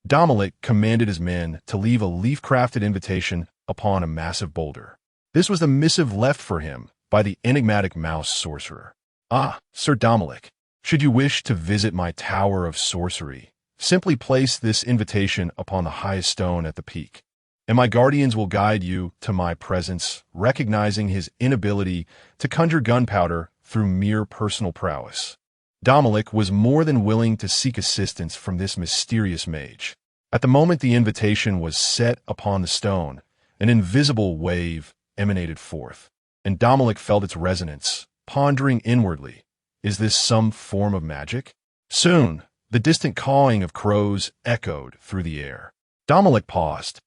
Speaker 1: Domoric commanded his men to leave a leaf-crafted invitation upon a massive boulder. This was the missive left for him by the enigmatic mouse sorcerer. "Ah, Sir Domoric, should you wish to visit my tower of sorcery, simply place this invitation upon the highest stone at the peak, and my guardians will guide you to my presence, recognizing his inability to conjure gunpowder through mere personal prowess." Domoric was more than willing to seek assistance from this mysterious mage. At the moment the invitation was set upon the stone, an invisible wave emanated forth, and Domoric felt its resonance, pondering inwardly, is this some form of magic? Soon, the distant cawing of crows echoed through the air. Domoric paused,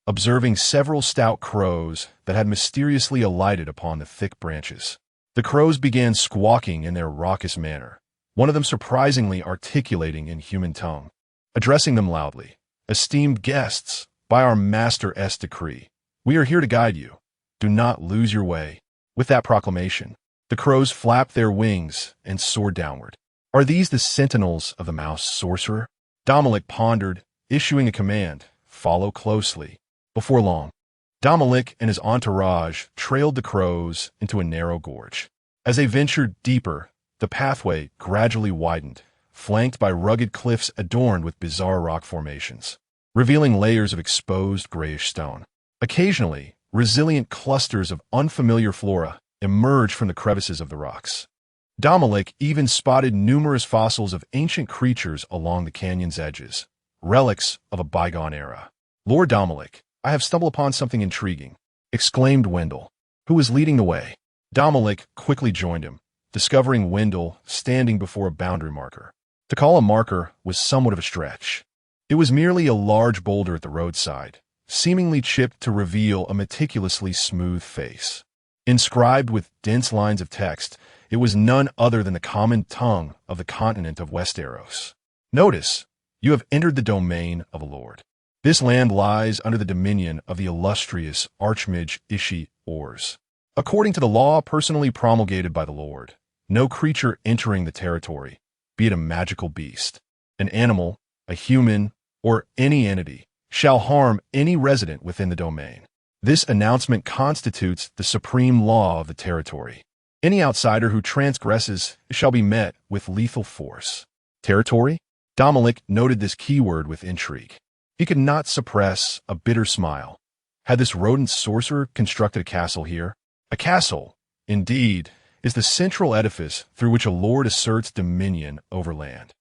Speaker 1: observing several stout crows that had mysteriously alighted upon the thick branches. The crows began squawking in their raucous manner, one of them surprisingly articulating in human tongue. Addressing them loudly, "Esteemed guests, by our Master's decree, we are here to guide you. Do not lose your way." With that proclamation, the crows flapped their wings and soared downward. Are these the sentinels of the mouse sorcerer? Domoric pondered, issuing a command, "Follow closely." Before long, Domoric and his entourage trailed the crows into a narrow gorge. As they ventured deeper, the pathway gradually widened, flanked by rugged cliffs adorned with bizarre rock formations, revealing layers of exposed grayish stone. Occasionally, resilient clusters of unfamiliar flora emerged from the crevices of the rocks. Domoric even spotted numerous fossils of ancient creatures along the canyon's edges, relics of a bygone era. "Lord Domoric, I have stumbled upon something intriguing," exclaimed Wendell, who was leading the way. Domoric quickly joined him, discovering Wendell standing before a boundary marker. To call a marker was somewhat of a stretch. It was merely a large boulder at the roadside, seemingly chipped to reveal a meticulously smooth face. Inscribed with dense lines of text, it was none other than the common tongue of the continent of Westeros. "Notice, you have entered the domain of a lord. This land lies under the dominion of the illustrious Archmage Ishi Ors. According to the law personally promulgated by the Lord, no creature entering the territory, be it a magical beast, an animal, a human, or any entity, shall harm any resident within the domain. This announcement constitutes the supreme law of the territory. Any outsider who transgresses shall be met with lethal force." Territory? Domoric noted this keyword with intrigue. He could not suppress a bitter smile. Had this rodent sorcerer constructed a castle here? A castle, indeed, is the central edifice through which a lord asserts dominion over land,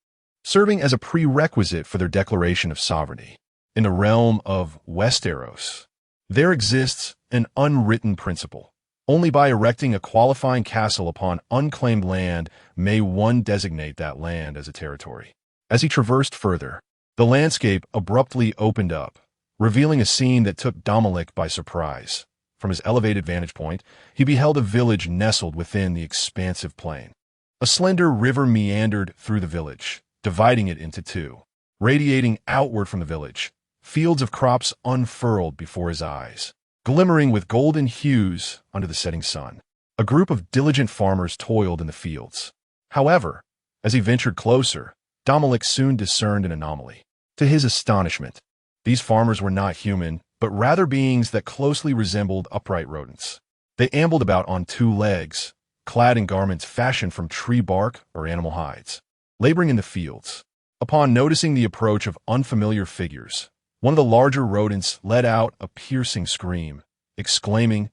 Speaker 1: serving as a prerequisite for their declaration of sovereignty. In the realm of Westeros, there exists an unwritten principle. Only by erecting a qualifying castle upon unclaimed land may one designate that land as a territory. As he traversed further, the landscape abruptly opened up, revealing a scene that took Domoric by surprise. From his elevated vantage point, he beheld a village nestled within the expansive plain. A slender river meandered through the village, dividing it into two. Radiating outward from the village, fields of crops unfurled before his eyes. glimmering with golden hues under the setting sun. A group of diligent farmers toiled in the fields. However, as he ventured closer, Domoric soon discerned an anomaly. To his astonishment, these farmers were not human, but rather beings that closely resembled upright rodents. They ambled about on two legs, clad in garments fashioned from tree bark or animal hides, laboring in the fields. Upon noticing the approach of unfamiliar figures, one of the larger rodents let out a piercing scream, exclaiming,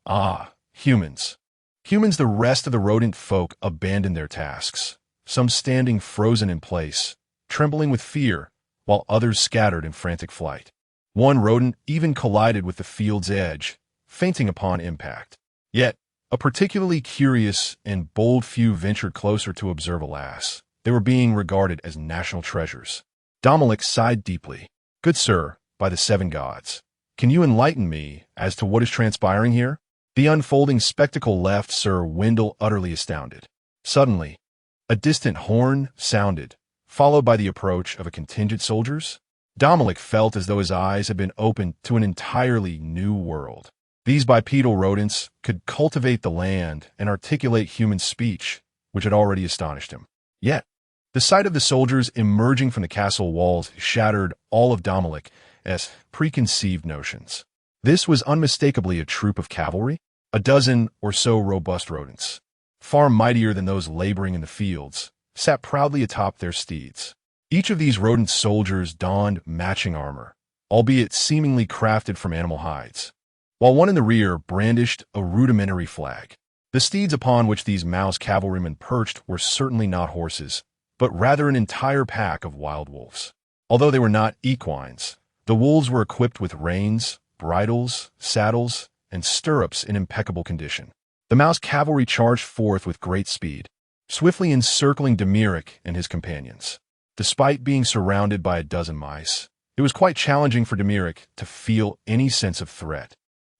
Speaker 1: "Ah, humans!" Humans. The rest of the rodent folk abandoned their tasks, some standing frozen in place, trembling with fear, while others scattered in frantic flight. One rodent even collided with the field's edge, fainting upon impact. Yet, a particularly curious and bold few ventured closer to observe. Alas, they were being regarded as national treasures. Domoric sighed deeply. "Good sir, by the seven gods, can you enlighten me as to what is transpiring here?" The unfolding spectacle left Sir Wendell utterly astounded. Suddenly, a distant horn sounded, followed by the approach of a contingent of soldiers. Domoric felt as though his eyes had been opened to an entirely new world. These bipedal rodents could cultivate the land and articulate human speech, which had already astonished him. Yet, the sight of the soldiers emerging from the castle walls shattered all of Domoric's preconceived notions. This was unmistakably a troop of cavalry, a dozen or so robust rodents, far mightier than those laboring in the fields, sat proudly atop their steeds. Each of these rodent soldiers donned matching armor, albeit seemingly crafted from animal hides, while one in the rear brandished a rudimentary flag. The steeds upon which these mouse cavalrymen perched were certainly not horses, but rather an entire pack of wild wolves. Although they were not equines, the wolves were equipped with reins, bridles, saddles, and stirrups in impeccable condition. The mouse cavalry charged forth with great speed, swiftly encircling Domoric and his companions. Despite being surrounded by a dozen mice, it was quite challenging for Domoric to feel any sense of threat,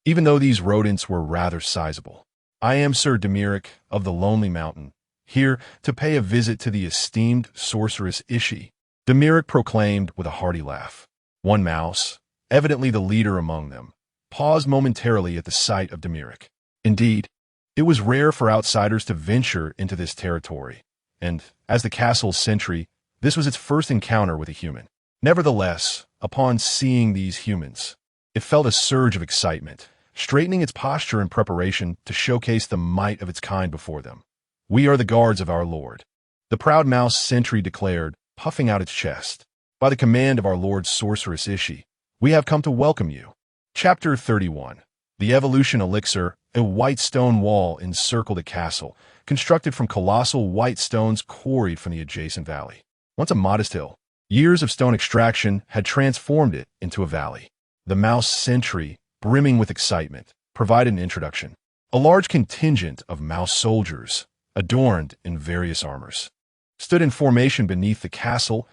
Speaker 1: even though these rodents were rather sizable. "I am Sir Domoric of the Lonely Mountain, here to pay a visit to the esteemed sorceress Ishi," Domoric proclaimed with a hearty laugh. One mouse, evidently the leader among them, paused momentarily at the sight of Domoric. Indeed, it was rare for outsiders to venture into this territory, and, as the castle's sentry, this was its first encounter with a human. Nevertheless, upon seeing these humans, it felt a surge of excitement, straightening its posture in preparation to showcase the might of its kind before them. "We are the guards of our lord," the proud mouse sentry declared, puffing out its chest. "By the command of our lord sorceress Ishi, we have come to welcome you." Chapter 31. The Evolution Elixir. A white stone wall encircled the castle, constructed from colossal white stones quarried from the adjacent valley. Once a modest hill, years of stone extraction had transformed it into a valley. The mouse sentry, brimming with excitement, provided an introduction. A large contingent of mouse soldiers, adorned in various armors, stood in formation beneath the castle's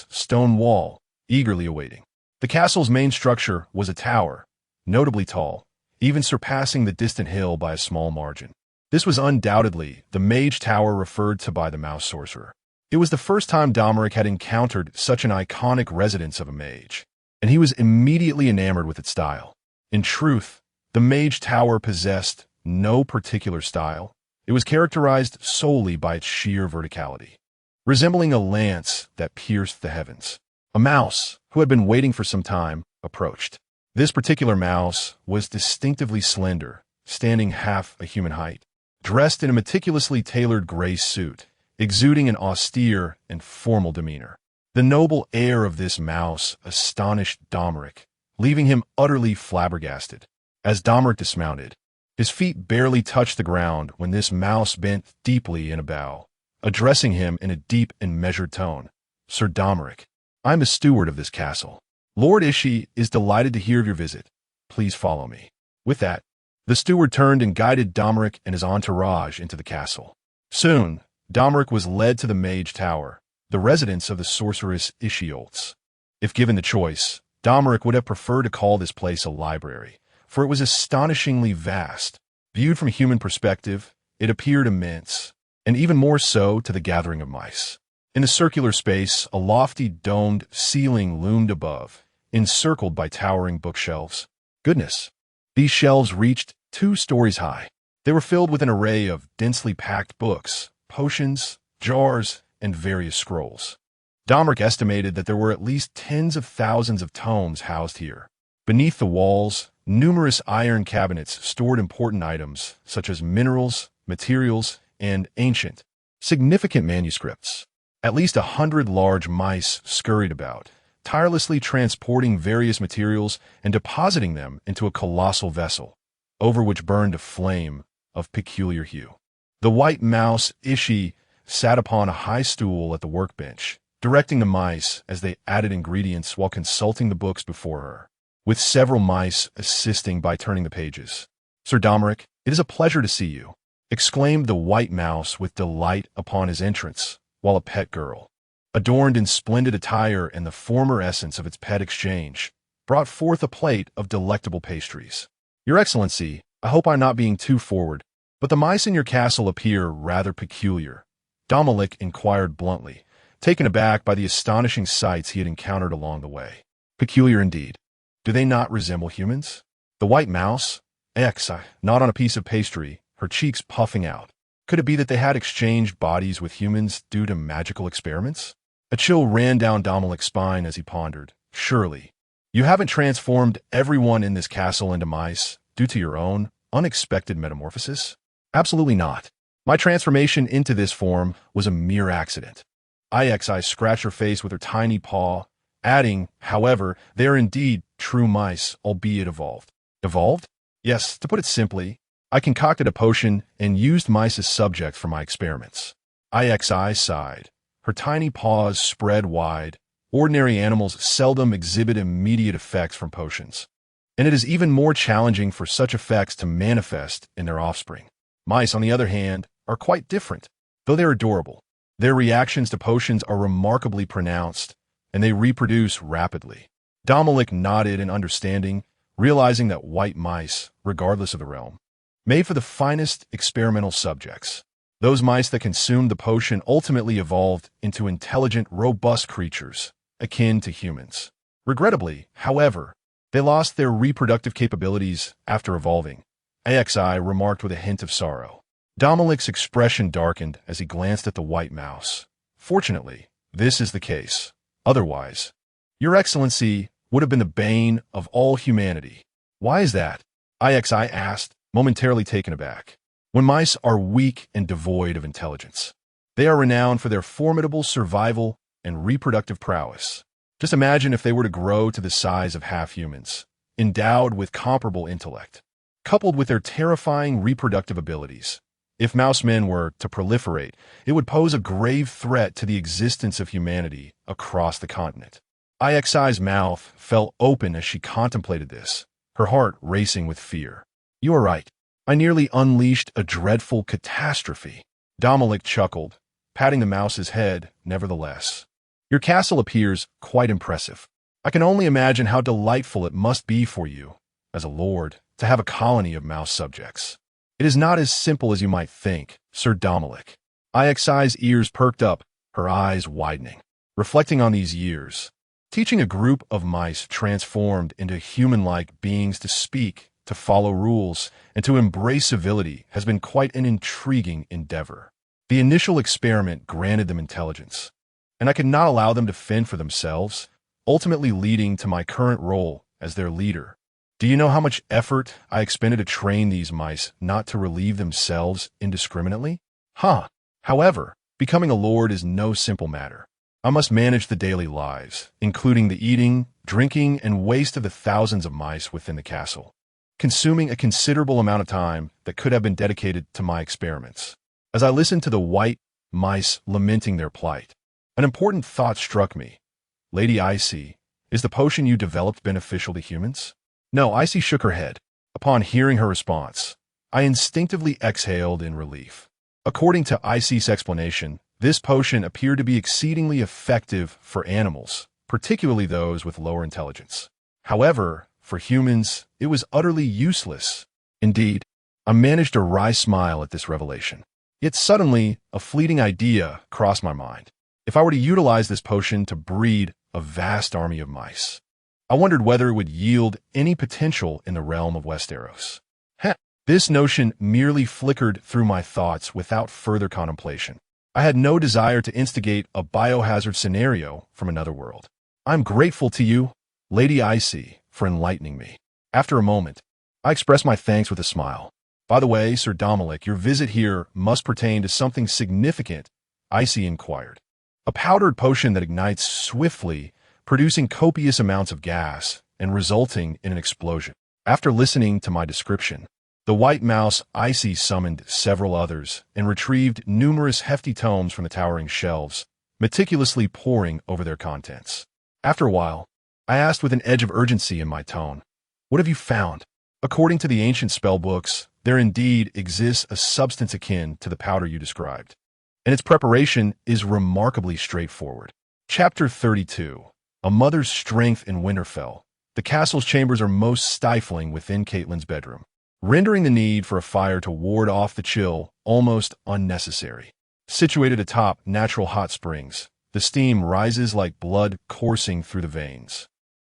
Speaker 1: stone wall, eagerly awaiting. The castle's main structure was a tower, notably tall, even surpassing the distant hill by a small margin. This was undoubtedly the mage tower referred to by the mouse sorcerer. It was the first time Domoric had encountered such an iconic residence of a mage, and he was immediately enamored with its style. In truth, the mage tower possessed no particular style. It was characterized solely by its sheer verticality, resembling a lance that pierced the heavens. A mouse, who had been waiting for some time, approached. This particular mouse was distinctively slender, standing half a human height, dressed in a meticulously tailored gray suit, exuding an austere and formal demeanor. The noble air of this mouse astonished Domoric, leaving him utterly flabbergasted. As Domoric dismounted, his feet barely touched the ground when this mouse bent deeply in a bow, addressing him in a deep and measured tone. "Sir Domoric, I am the steward of this castle. Lord Ishi is delighted to hear of your visit. Please follow me." With that, the steward turned and guided Domoric and his entourage into the castle. Soon, Domoric was led to the Mage Tower, the residence of the sorceress Ishi. If given the choice, Domoric would have preferred to call this place a library, for it was astonishingly vast. Viewed from a human perspective, it appeared immense, and even more so to the gathering of mice. In the circular space, a lofty domed ceiling loomed above, encircled by towering bookshelves. "Goodness, These shelves reached 2 stories high. They were filled with an array of densely packed books, potions, jars, and various scrolls. Domoric estimated that there were at least tens of thousands of tomes housed here. Beneath the walls, numerous iron cabinets stored important items such as minerals, materials, and ancient, significant manuscripts. At least 100 large mice scurried about, tirelessly transporting various materials and depositing them into a colossal vessel, over which burned a flame of peculiar hue. The white mouse, Ishi, sat upon a high stool at the workbench, directing the mice as they added ingredients while consulting the books before her, with several mice assisting by turning the pages. "Sir Domoric, it is a pleasure to see you," exclaimed the white mouse with delight upon his entrance, while a pet girl, adorned in splendid attire and the former essence of its pet exchange, brought forth a plate of delectable pastries. "Your Excellency, I hope I'm not being too forward, but the mice in your castle appear rather peculiar," Domoric inquired bluntly, taken aback by the astonishing sights he had encountered along the way. "Peculiar indeed. Do they not resemble humans?" The white mouse, gnawed on a piece of pastry, her cheeks puffing out. Could it be that they had exchanged bodies with humans due to magical experiments? A chill ran down Dominic's spine as he pondered. "Surely, you haven't transformed everyone in this castle into mice due to your own unexpected metamorphosis?" "Absolutely not. My transformation into this form was a mere accident." Ixi scratched her face with her tiny paw, adding, "However, they are indeed true mice, albeit evolved." "Evolved?" "Yes, to put it simply, I concocted a potion and used mice as subjects for my experiments." Ixi sighed, her tiny paws spread wide. Ordinary animals seldom exhibit immediate effects from potions, and it is even more challenging for such effects to manifest in their offspring. Mice, on the other hand, are quite different. Though they're adorable, their reactions to potions are remarkably pronounced, and they reproduce rapidly. Domoric nodded in understanding, realizing that white mice, regardless of the realm, made for the finest experimental subjects. Those mice that consumed the potion ultimately evolved into intelligent, robust creatures, akin to humans. Regrettably, however, they lost their reproductive capabilities after evolving, Ixi remarked with a hint of sorrow. Dominic's expression darkened as he glanced at the white mouse. "Fortunately, this is the case. Otherwise, Your Excellency would have been the bane of all humanity." "Why is that?" Ixi asked, momentarily taken aback. "When mice are weak and devoid of intelligence, they are renowned for their formidable survival and reproductive prowess. Just imagine if they were to grow to the size of half-humans, endowed with comparable intellect, coupled with their terrifying reproductive abilities. If mouse men were to proliferate, it would pose a grave threat to the existence of humanity across the continent." Ixi's mouth fell open as she contemplated this, her heart racing with fear. "You are right. I nearly unleashed a dreadful catastrophe." Domoric chuckled, patting the mouse's head, nevertheless. "Your castle appears quite impressive. I can only imagine how delightful it must be for you, as a lord, to have a colony of mouse subjects. It is not as simple as you might think, Sir Domoric." Ixi's ears perked up, her eyes widening. Reflecting on these years, teaching a group of mice transformed into human-like beings to speak, to follow rules, and to embrace civility has been quite an intriguing endeavor. The initial experiment granted them intelligence, and I could not allow them to fend for themselves, ultimately leading to my current role as their leader. Do you know how much effort I expended to train these mice not to relieve themselves indiscriminately? However, becoming a lord is no simple matter. I must manage the daily lives, including the eating, drinking, and waste of the thousands of mice within the castle, consuming a considerable amount of time that could have been dedicated to my experiments. As I listened to the white mice lamenting their plight, an important thought struck me. "Lady Icy, is the potion you developed beneficial to humans?" No, Icy shook her head. Upon hearing her response, I instinctively exhaled in relief. According to Icy's explanation, this potion appeared to be exceedingly effective for animals, particularly those with lower intelligence. However, for humans, it was utterly useless. Indeed, I managed a wry smile at this revelation. Yet suddenly, a fleeting idea crossed my mind. If I were to utilize this potion to breed a vast army of mice, I wondered whether it would yield any potential in the realm of Westeros. Heh. This notion merely flickered through my thoughts without further contemplation. I had no desire to instigate a biohazard scenario from another world. I'm grateful to you, Lady Icy, for enlightening me. After a moment, I expressed my thanks with a smile. By the way, Sir Domoric, your visit here must pertain to something significant, Icy inquired. A powdered potion that ignites swiftly, producing copious amounts of gas and resulting in an explosion. After listening to my description, the white mouse Icy summoned several others and retrieved numerous hefty tomes from the towering shelves, meticulously poring over their contents. After a while, I asked with an edge of urgency in my tone, "What have you found?" According to the ancient spellbooks, there indeed exists a substance akin to the powder you described, and its preparation is remarkably straightforward. Chapter 32. A Mother's Strength in Winterfell. The castle's chambers are most stifling within Catelyn's bedroom, rendering the need for a fire to ward off the chill almost unnecessary. Situated atop natural hot springs, the steam rises like blood coursing through the veins,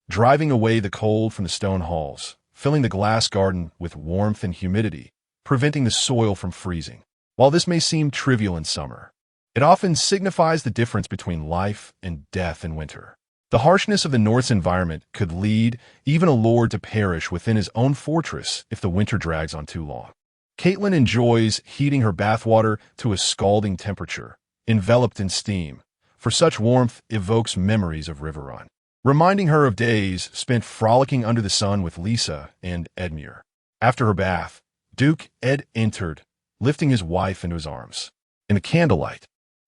Speaker 1: driving away the cold from the stone halls, filling the glass garden with warmth and humidity, preventing the soil from freezing. While this may seem trivial in summer, it often signifies the difference between life and death in winter. The harshness of the North's environment could lead even a lord to perish within his own fortress if the winter drags on too long. Catelyn enjoys heating her bathwater to a scalding temperature, enveloped in steam, for such warmth evokes memories of River Run, reminding her of days spent frolicking under the sun with Lisa and Edmure. After her bath, Duke Ed entered, lifting his wife into his arms. In the candlelight,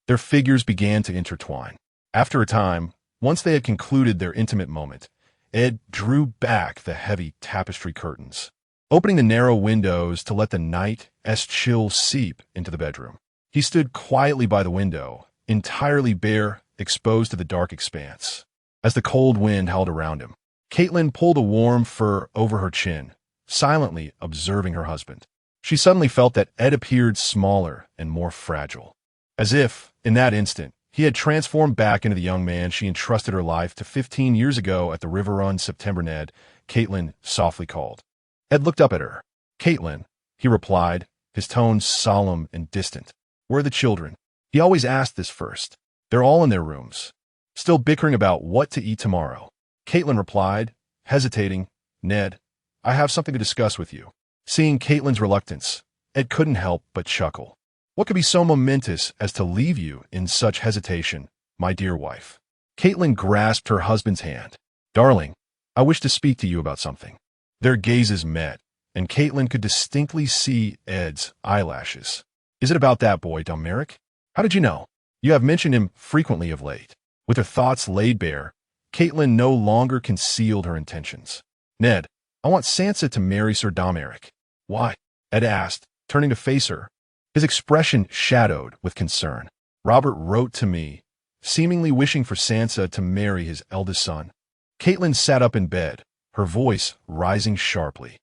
Speaker 1: their figures began to intertwine. After a time, once they had concluded their intimate moment, Ed drew back the heavy tapestry curtains, opening the narrow windows to let the night's chill seep into the bedroom. He stood quietly by the window, entirely bare, exposed to the dark expanse. As the cold wind howled around him, Catelyn pulled a warm fur over her chin, silently observing her husband. She suddenly felt that Ed appeared smaller and more fragile, as if, in that instant, he had transformed back into the young man she entrusted her life to 15 years ago at the River Run September. "Ned," Catelyn softly called. Ed looked up at her. "Catelyn," he replied, his tone solemn and distant. "Where are the children?" He always asked this first. "They're all in their rooms, still bickering about what to eat tomorrow." Catelyn replied, hesitating, "Ned, I have something to discuss with you." Seeing Catelyn's reluctance, Ed couldn't help but chuckle. "What could be so momentous as to leave you in such hesitation, my dear wife?" Catelyn grasped her husband's hand. "Darling, I wish to speak to you about something." Their gazes met, and Catelyn could distinctly see Ed's eyelashes. "Is it about that boy, Domoric? How did you know? You have mentioned him frequently of late." With her thoughts laid bare, Catelyn no longer concealed her intentions. "Ned, I want Sansa to marry Sir Domoric." "Why?" Ed asked, turning to face her. His expression shadowed with concern. "Robert wrote to me, seemingly wishing for Sansa to marry his eldest son." Catelyn sat up in bed, her voice rising sharply.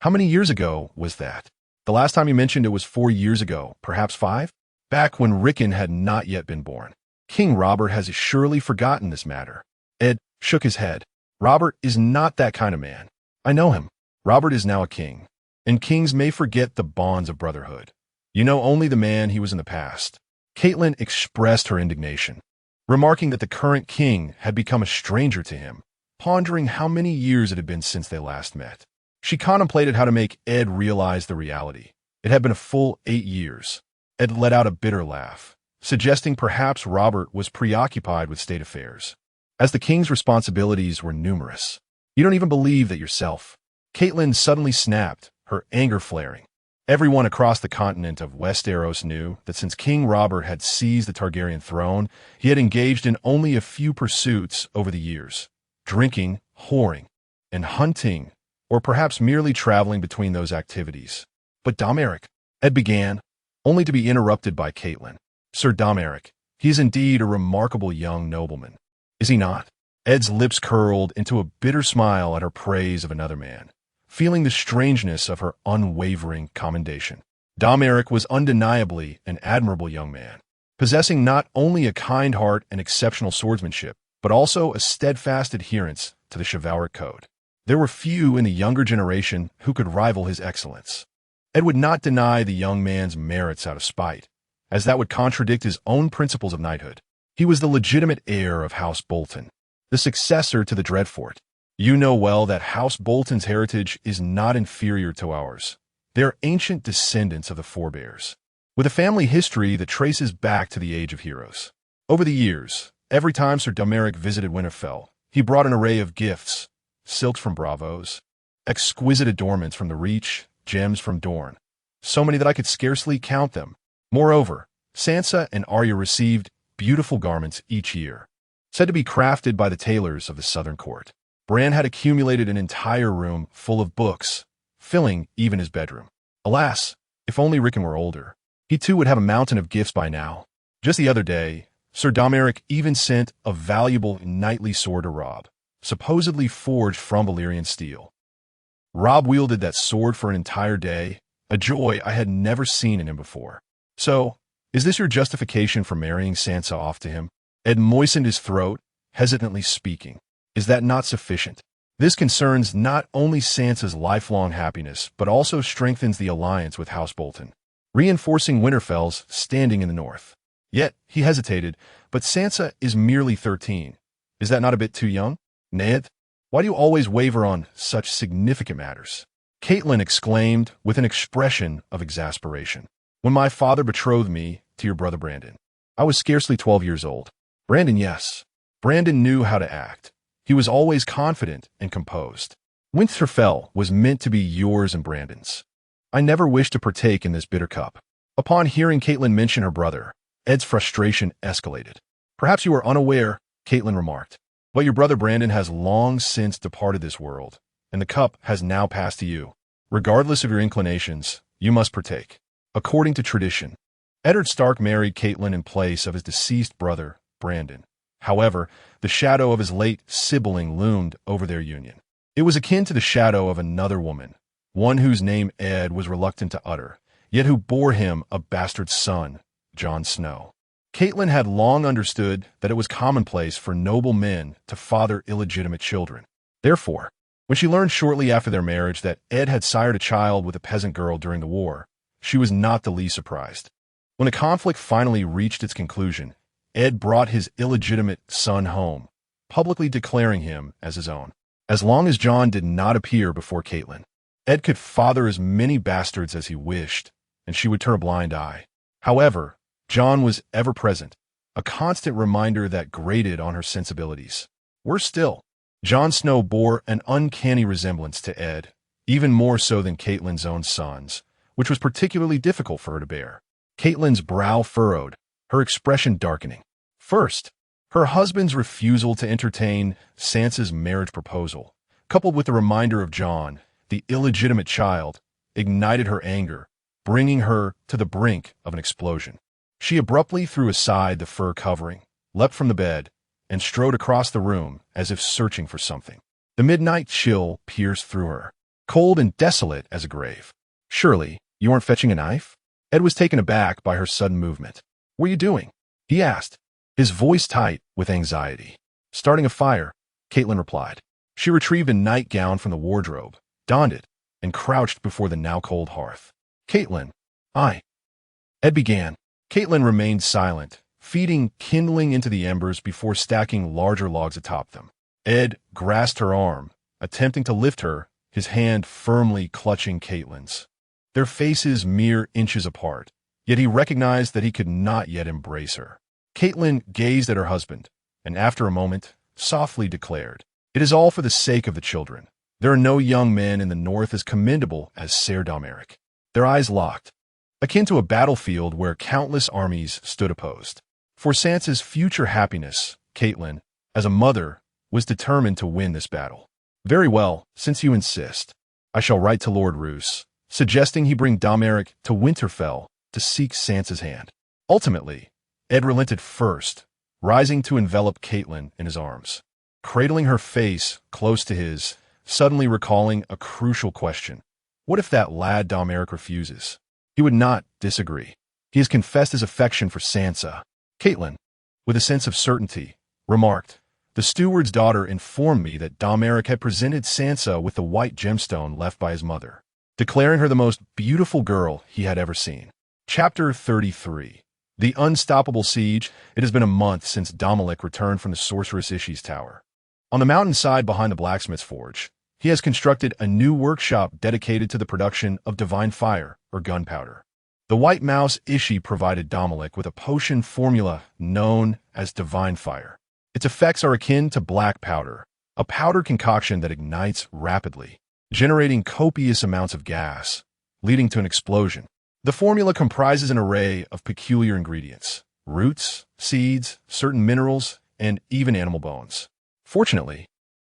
Speaker 1: "How many years ago was that? The last time you mentioned it was 4 years ago, perhaps 5? Back when Rickon had not yet been born. King Robert has surely forgotten this matter." Ed shook his head. "Robert is not that kind of man. I know him. Robert is now a king, and kings may forget the bonds of brotherhood. You know only the man he was in the past." Catelyn expressed her indignation, remarking that the current king had become a stranger to him, pondering how many years it had been since they last met. She contemplated how to make Ed realize the reality. It had been a full 8 years. Ed let out a bitter laugh, suggesting perhaps Robert was preoccupied with state affairs, as the king's responsibilities were numerous. "You don't even believe that yourself." Catelyn suddenly snapped, her anger flaring. Everyone across the continent of Westeros knew that since King Robert had seized the Targaryen throne, he had engaged in only a few pursuits over the years: drinking, whoring, and hunting, or perhaps merely traveling between those activities. "But Domoric," Ed began, only to be interrupted by Catelyn. "Sir Domoric, he is indeed a remarkable young nobleman, is he not?" Ed's lips curled into a bitter smile at her praise of another man, feeling the strangeness of her unwavering commendation. Domoric was undeniably an admirable young man, possessing not only a kind heart and exceptional swordsmanship, but also a steadfast adherence to the chivalric code. There were few in the younger generation who could rival his excellence. Ed would not deny the young man's merits out of spite, as that would contradict his own principles of knighthood. He was the legitimate heir of House Bolton, the successor to the Dreadfort. You know well that House Bolton's heritage is not inferior to ours. They are ancient descendants of the forebears, with a family history that traces back to the Age of Heroes. Over the years, every time Sir Domoric visited Winterfell, he brought an array of gifts: silks from Bravos, exquisite adornments from the Reach, gems from Dorne, so many that I could scarcely count them. Moreover, Sansa and Arya received beautiful garments each year, said to be crafted by the tailors of the southern court. Bran had accumulated an entire room full of books, filling even his bedroom. Alas, if only Rickon were older. He too would have a mountain of gifts by now. Just the other day, Sir Domoric even sent a valuable knightly sword to Robb, supposedly forged from Valyrian steel. Robb wielded that sword for an entire day, a joy I had never seen in him before. So, is this your justification for marrying Sansa off to him? Ed moistened his throat, hesitantly speaking. Is that not sufficient? This concerns not only Sansa's lifelong happiness, but also strengthens the alliance with House Bolton, reinforcing Winterfell's standing in the north. Yet, he hesitated, but Sansa is merely 13. Is that not a bit too young? Ned, why do you always waver on such significant matters? Catelyn exclaimed with an expression of exasperation. When my father betrothed me to your brother Brandon, I was scarcely 12 years old. Brandon, yes. Brandon knew how to act. He was always confident and composed. Winterfell was meant to be yours and Brandon's. I never wished to partake in this bitter cup. Upon hearing Catelyn mention her brother, Ed's frustration escalated. Perhaps you are unaware, Catelyn remarked, but your brother Brandon has long since departed this world, and the cup has now passed to you. Regardless of your inclinations, you must partake. According to tradition, Eddard Stark married Catelyn in place of his deceased brother, Brandon. However, the shadow of his late sibling loomed over their union. It was akin to the shadow of another woman, one whose name Ed was reluctant to utter, yet who bore him a bastard son, Jon Snow. Catelyn had long understood that it was commonplace for noble men to father illegitimate children. Therefore, when she learned shortly after their marriage that Ed had sired a child with a peasant girl during the war, she was not the least surprised. When the conflict finally reached its conclusion, Ed brought his illegitimate son home, publicly declaring him as his own. As long as Jon did not appear before Catelyn, Ed could father as many bastards as he wished, and she would turn a blind eye. However, Jon was ever present, a constant reminder that grated on her sensibilities. Worse still, Jon Snow bore an uncanny resemblance to Ed, even more so than Catelyn's own sons, which was particularly difficult for her to bear. Catelyn's brow furrowed, her expression darkening. First, her husband's refusal to entertain Sansa's marriage proposal, coupled with the reminder of Jon, the illegitimate child, ignited her anger, bringing her to the brink of an explosion. She abruptly threw aside the fur covering, leapt from the bed, and strode across the room as if searching for something. The midnight chill pierced through her, cold and desolate as a grave. Surely, you aren't fetching a knife? Ed was taken aback by her sudden movement. What are you doing? He asked, his voice tight with anxiety. Starting a fire, Catelyn replied. She retrieved a nightgown from the wardrobe, donned it, and crouched before the now-cold hearth. Catelyn, Ed began. Catelyn remained silent, feeding kindling into the embers before stacking larger logs atop them. Ed grasped her arm, attempting to lift her, his hand firmly clutching Catelyn's. Their faces mere inches apart, yet he recognized that he could not yet embrace her. Catelyn gazed at her husband, and after a moment, softly declared, It is all for the sake of the children. There are no young men in the north as commendable as Ser Domeric. Their eyes locked, akin to a battlefield where countless armies stood opposed. For Sansa's future happiness, Catelyn, as a mother, was determined to win this battle. Very well, since you insist, I shall write to Lord Roose, suggesting he bring Domeric to Winterfell to seek Sansa's hand. Ultimately, Ed relented first, rising to envelop Catelyn in his arms, cradling her face close to his, suddenly recalling a crucial question. What if that lad Domeric refuses? He would not disagree. He has confessed his affection for Sansa. Catelyn, with a sense of certainty, remarked, The The steward's daughter informed me that Domoric had presented Sansa with the white gemstone left by his mother, declaring her the most beautiful girl he had ever seen. Chapter 33. The Unstoppable Siege. It has been a month since Domoric returned from the Sorceress Ishi's tower. On the mountainside behind the blacksmith's forge, he has constructed a new workshop dedicated to the production of divine fire, or gunpowder. The White Mouse Ishi provided Domoric with a potion formula known as divine fire. Its effects are akin to black powder, a powder concoction that ignites rapidly, generating copious amounts of gas, leading to an explosion. The formula comprises an array of peculiar ingredients: roots, seeds, certain minerals, and even animal bones. Fortunately,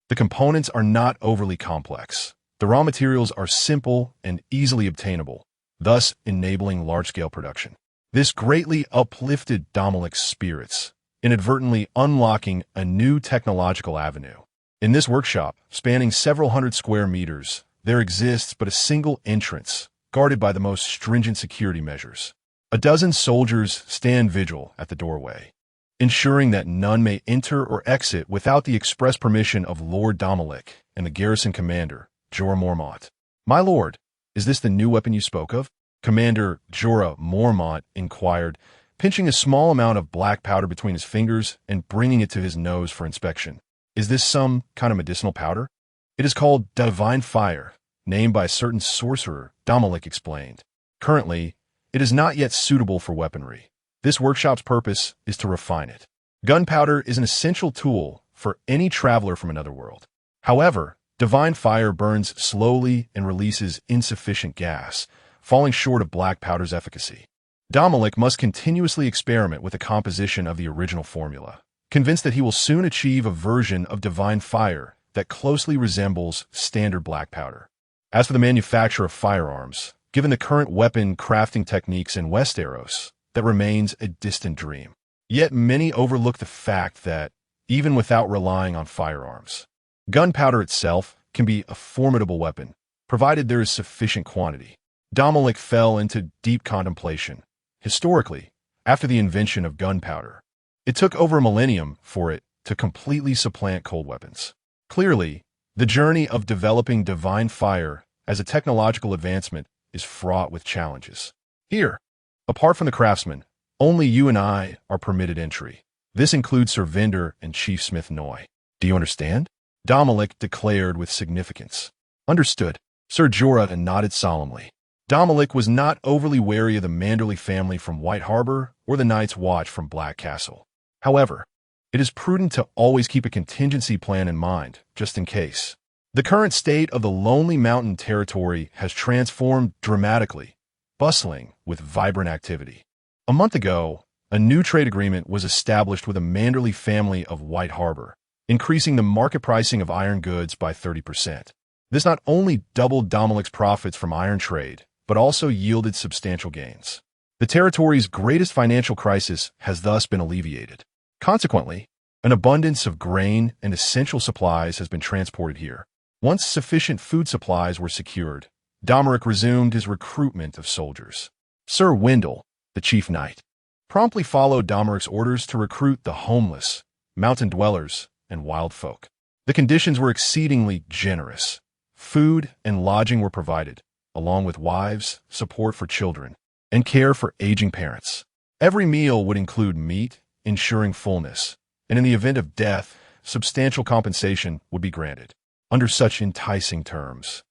Speaker 1: the components are not overly complex. The raw materials are simple and easily obtainable, thus enabling large-scale production. This greatly uplifted Dominic's spirits, inadvertently unlocking a new technological avenue. In this workshop, spanning several hundred square meters, there exists but a single entrance, guarded by the most stringent security measures. A dozen soldiers stand vigil at the doorway, ensuring that none may enter or exit without the express permission of Lord Domoric and the garrison commander, Jorah Mormont. "My lord, is this the new weapon you spoke of?" Commander Jorah Mormont inquired, pinching a small amount of black powder between his fingers and bringing it to his nose for inspection. "Is this some kind of medicinal powder?" "It is called divine fire, named by a certain sorcerer," Domoric explained. "Currently, it is not yet suitable for weaponry. This workshop's purpose is to refine it. Gunpowder is an essential tool for any traveler from another world. However, divine fire burns slowly and releases insufficient gas, falling short of black powder's efficacy. Domoric must continuously experiment with the composition of the original formula, convinced that he will soon achieve a version of divine fire that closely resembles standard black powder. As for the manufacture of firearms, given the current weapon crafting techniques in Westeros, that remains a distant dream. Yet many overlook the fact that, even without relying on firearms, gunpowder itself can be a formidable weapon, provided there is sufficient quantity. Domoric fell into deep contemplation. Historically, after the invention of gunpowder, it took over a millennium for it to completely supplant cold weapons. Clearly, the journey of developing divine fire as a technological advancement is fraught with challenges. Here, apart from the craftsman, only you and I are permitted entry. This includes Sir Vinder and Chief Smith Noy. "Do you understand?" Domoric declared with significance. "Understood." Sir Jorah nodded solemnly. Domoric was not overly wary of the Manderley family from White Harbor or the Night's Watch from Black Castle. However, it is prudent to always keep a contingency plan in mind, just in case. The current state of the Lonely Mountain territory has transformed dramatically, bustling with vibrant activity. A month ago, a new trade agreement was established with a Manderley family of White Harbor, increasing the market pricing of iron goods by 30%. This not only doubled Dominic's profits from iron trade, but also yielded substantial gains. The territory's greatest financial crisis has thus been alleviated. Consequently, an abundance of grain and essential supplies has been transported here. Once sufficient food supplies were secured, Domoric resumed his recruitment of soldiers. Sir Wendell, the chief knight, promptly followed Domeric's orders to recruit the homeless, mountain dwellers, and wild folk. The conditions were exceedingly generous. Food and lodging were provided, along with wives, support for children, and care for aging parents. Every meal would include meat, ensuring fullness, and in the event of death, substantial compensation would be granted. Under such enticing terms,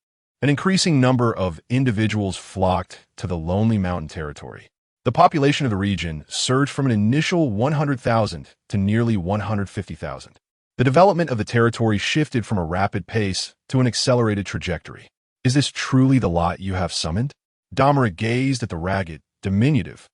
Speaker 1: an increasing number of individuals flocked to the Lonely Mountain territory. The population of the region surged from an initial 100,000 to nearly 150,000. The development of the territory shifted from a rapid pace to an accelerated trajectory. "Is this truly the lot you have summoned?" Domoric gazed at the ragged, diminutive,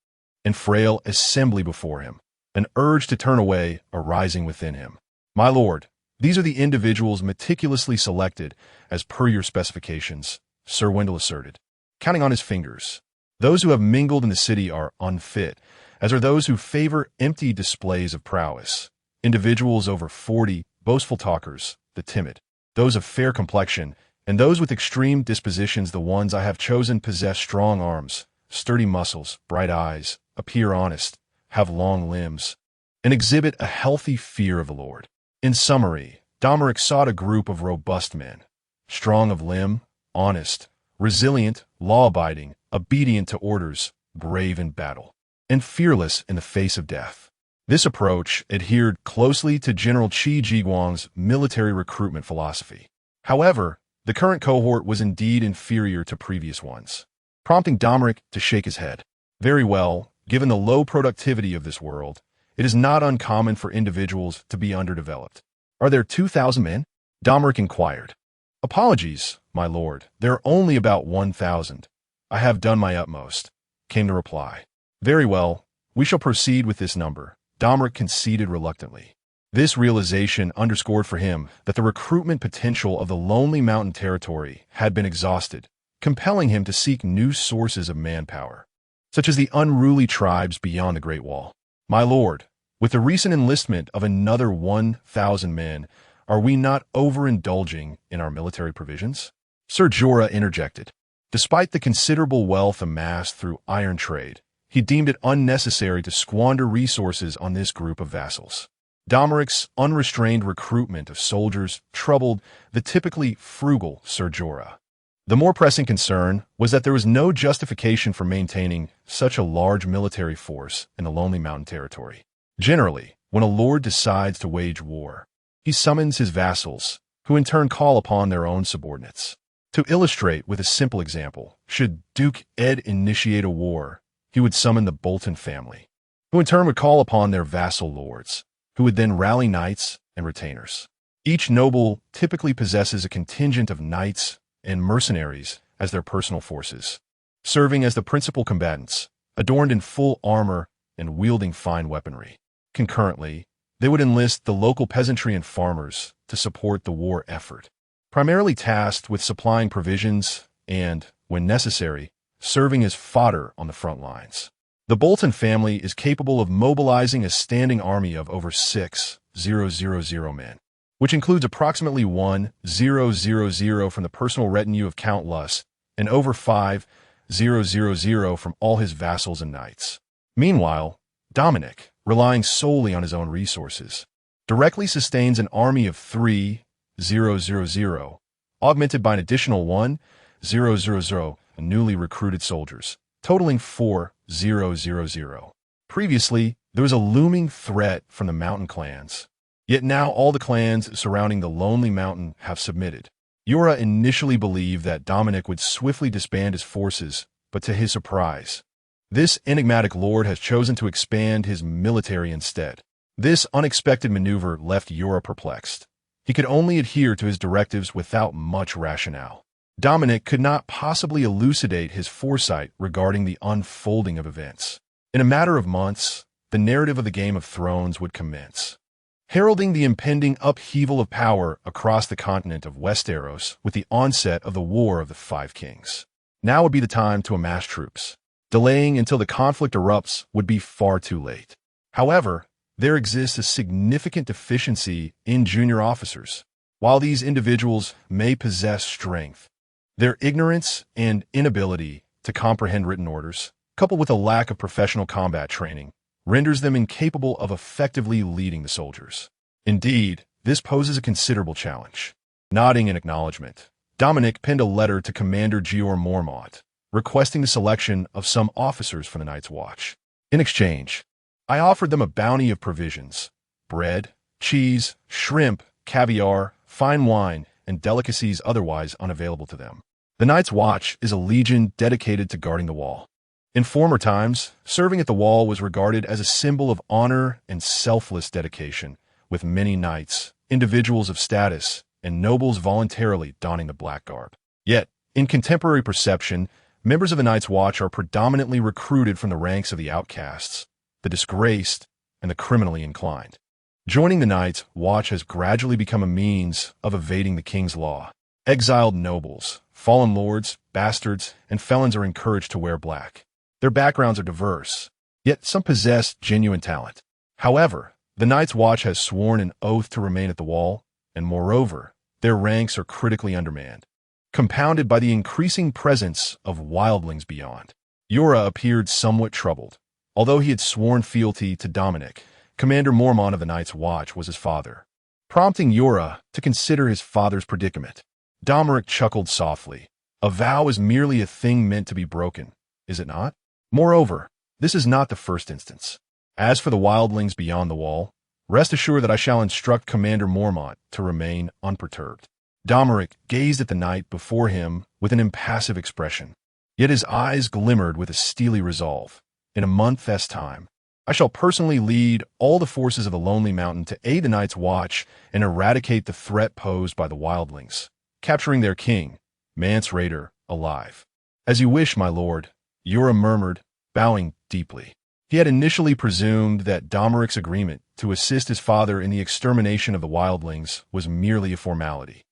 Speaker 1: and frail assembly before him, an urge to turn away arising within him. "My lord, these are the individuals meticulously selected as per your specifications," Sir Wendell asserted, counting on his fingers. "Those who have mingled in the city are unfit, as are those who favor empty displays of prowess. Individuals over 40, boastful talkers, the timid, those of fair complexion, and those with extreme dispositions, the ones I have chosen, possess strong arms, sturdy muscles, bright eyes, appear honest, have long limbs, and exhibit a healthy fear of the Lord. In summary, Domoric sought a group of robust men, strong of limb, honest, resilient, law-abiding, obedient to orders, brave in battle, and fearless in the face of death. This approach adhered closely to General Qi Jiguang's military recruitment philosophy. However, the current cohort was indeed inferior to previous ones, prompting Domoric to shake his head. Very well, given the low productivity of this world, it is not uncommon for individuals to be underdeveloped. Are there 2,000 men? Domoric inquired. Apologies, my lord, there are only about 1,000. I have done my utmost, came the reply. Very well, we shall proceed with this number, Domoric conceded reluctantly. This realization underscored for him that the recruitment potential of the Lonely Mountain territory had been exhausted, compelling him to seek new sources of manpower, such as the unruly tribes beyond the Great Wall. My lord, with the recent enlistment of another 1,000 men, are we not overindulging in our military provisions? Sir Jorah interjected. Despite the considerable wealth amassed through iron trade, he deemed it unnecessary to squander resources on this group of vassals. Domeric's unrestrained recruitment of soldiers troubled the typically frugal Sir Jorah. The more pressing concern was that there was no justification for maintaining such a large military force in the Lonely Mountain territory. Generally, when a lord decides to wage war, he summons his vassals, who in turn call upon their own subordinates. To illustrate with a simple example, should Duke Ed initiate a war, he would summon the Bolton family, who in turn would call upon their vassal lords, who would then rally knights and retainers. Each noble typically possesses a contingent of knights and mercenaries as their personal forces, serving as the principal combatants, adorned in full armor and wielding fine weaponry. Concurrently, they would enlist the local peasantry and farmers to support the war effort, primarily tasked with supplying provisions and, when necessary, serving as fodder on the front lines. The Bolton family is capable of mobilizing a standing army of over 6,000 men, which includes approximately 1,000 from the personal retinue of Count Luss and over 5,000 from all his vassals and knights. Meanwhile, Dominic, relying solely on his own resources, directly sustains an army of 3,000, augmented by an additional 1,000 newly recruited soldiers, totaling 4,000. Previously, there was a looming threat from the mountain clans, yet now all the clans surrounding the Lonely Mountain have submitted. Jorah initially believed that Dominic would swiftly disband his forces, but to his surprise, this enigmatic lord has chosen to expand his military instead. This unexpected maneuver left Jorah perplexed. He could only adhere to his directives without much rationale. Dominic could not possibly elucidate his foresight regarding the unfolding of events. In a matter of months, the narrative of the Game of Thrones would commence, heralding the impending upheaval of power across the continent of Westeros with the onset of the War of the Five Kings. Now would be the time to amass troops. Delaying until the conflict erupts would be far too late. However, there exists a significant deficiency in junior officers. While these individuals may possess strength, their ignorance and inability to comprehend written orders, coupled with a lack of professional combat training, renders them incapable of effectively leading the soldiers. Indeed, this poses a considerable challenge. Nodding in acknowledgement, Dominic penned a letter to Commander Jeor Mormont, requesting the selection of some officers for the Night's Watch. In exchange, I offered them a bounty of provisions, bread, cheese, shrimp, caviar, fine wine, and delicacies otherwise unavailable to them. The Night's Watch is a legion dedicated to guarding the wall. In former times, serving at the wall was regarded as a symbol of honor and selfless dedication, with many knights, individuals of status, and nobles voluntarily donning the black garb. Yet, in contemporary perception, members of the Night's Watch are predominantly recruited from the ranks of the outcasts, the disgraced, and the criminally inclined. Joining the Night's Watch has gradually become a means of evading the king's law. Exiled nobles, fallen lords, bastards, and felons are encouraged to wear black. Their backgrounds are diverse, yet some possess genuine talent. However, the Night's Watch has sworn an oath to remain at the wall, and moreover, their ranks are critically undermanned, compounded by the increasing presence of wildlings beyond. Jorah appeared somewhat troubled. Although he had sworn fealty to Dominic, Commander Mormont of the Night's Watch was his father. prompting Yura to consider his father's predicament. Domoric chuckled softly. A vow is merely a thing meant to be broken, is it not? Moreover, this is not the first instance. As for the wildlings beyond the wall, rest assured that I shall instruct Commander Mormont to remain unperturbed. Domoric gazed at the knight before him with an impassive expression, yet his eyes glimmered with a steely resolve. In a month's time, I shall personally lead all the forces of the Lonely Mountain to aid the Night's Watch and eradicate the threat posed by the wildlings, capturing their king, Mance Rayder, alive. As you wish, my lord, Yura murmured, bowing deeply. He had initially presumed that Domeric's agreement to assist his father in the extermination of the wildlings was merely a formality.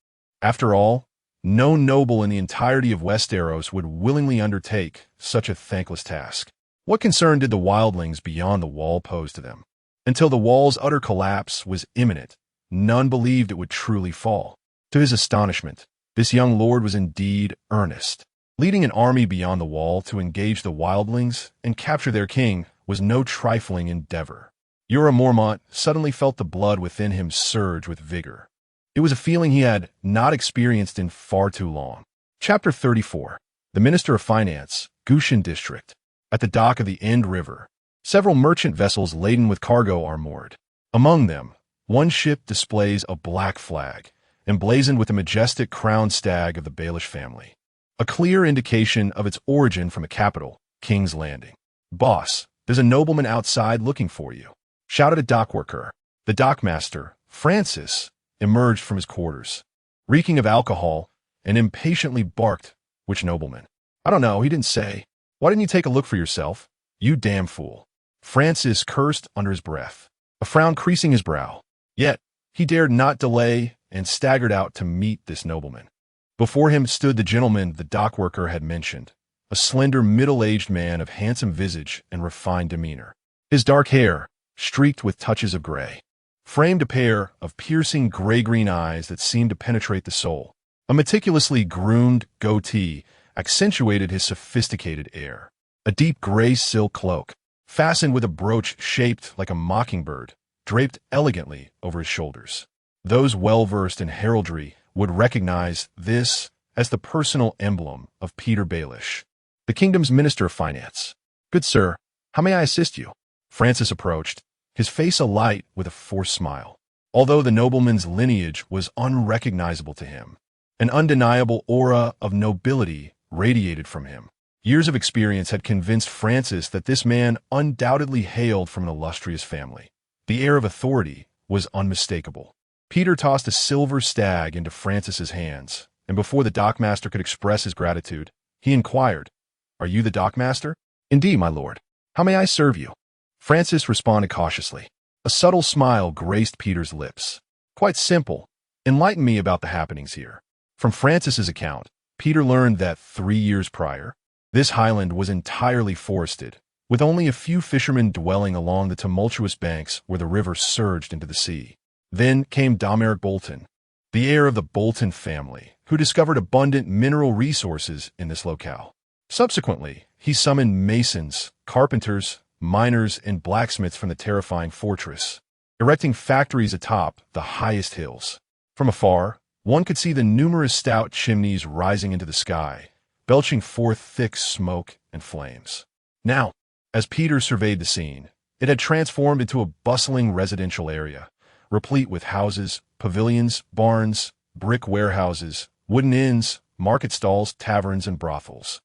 Speaker 1: After all, no noble in the entirety of Westeros would willingly undertake such a thankless task. What concern did the wildlings beyond the wall pose to them? Until the wall's utter collapse was imminent, none believed it would truly fall. To his astonishment, this young lord was indeed earnest. Leading an army beyond the wall to engage the wildlings and capture their king was no trifling endeavor. Yura Mormont suddenly felt the blood within him surge with vigor. It was a feeling he had not experienced in far too long. Chapter 34. The Minister of Finance, Gushan District. At the dock of the End River, several merchant vessels laden with cargo are moored. Among them, one ship displays a black flag, emblazoned with the majestic crowned stag of the Baelish family. A clear indication of its origin from the capital, King's Landing. "Boss, there's a nobleman outside looking for you," shouted a dockworker. The dockmaster, Francis, emerged from his quarters, reeking of alcohol, and impatiently barked. "Which nobleman?" "I don't know, he didn't say." "Why didn't you take a look for yourself? You damn fool." Francis cursed under his breath, a frown creasing his brow. Yet, he dared not delay and staggered out to meet this nobleman. Before him stood the gentleman the dockworker had mentioned, a slender middle-aged man of handsome visage and refined demeanor. His dark hair, streaked with touches of gray, framed a pair of piercing gray-green eyes that seemed to penetrate the soul. A meticulously groomed goatee accentuated his sophisticated air. A deep gray silk cloak, fastened with a brooch shaped like a mockingbird, draped elegantly over his shoulders. Those well-versed in heraldry would recognize this as the personal emblem of Peter Baelish, the kingdom's Minister of Finance. "Good sir, how may I assist you?" Francis approached, his face alight with a forced smile. Although the nobleman's lineage was unrecognizable to him, an undeniable aura of nobility radiated from him. Years of experience had convinced Francis that this man undoubtedly hailed from an illustrious family. The air of authority was unmistakable. Peter tossed a silver stag into Francis's hands, and before the dockmaster could express his gratitude, he inquired, "Are you the dockmaster?" "Indeed, my lord. How may I serve you?" Francis responded cautiously. A subtle smile graced Peter's lips. "Quite simple. Enlighten me about the happenings here." From Francis's account, Peter learned that 3 years prior, this highland was entirely forested, with only a few fishermen dwelling along the tumultuous banks where the river surged into the sea. Then came Domoric Bolton, the heir of the Bolton family, who discovered abundant mineral resources in this locale. Subsequently, he summoned masons, carpenters, miners, and blacksmiths from the terrifying fortress, erecting factories atop the highest hills. From afar, one could see the numerous stout chimneys rising into the sky, belching forth thick smoke and flames. Now, as Peter surveyed the scene, it had transformed into a bustling residential area, replete with houses, pavilions, barns, brick warehouses, wooden inns, market stalls, taverns, and brothels,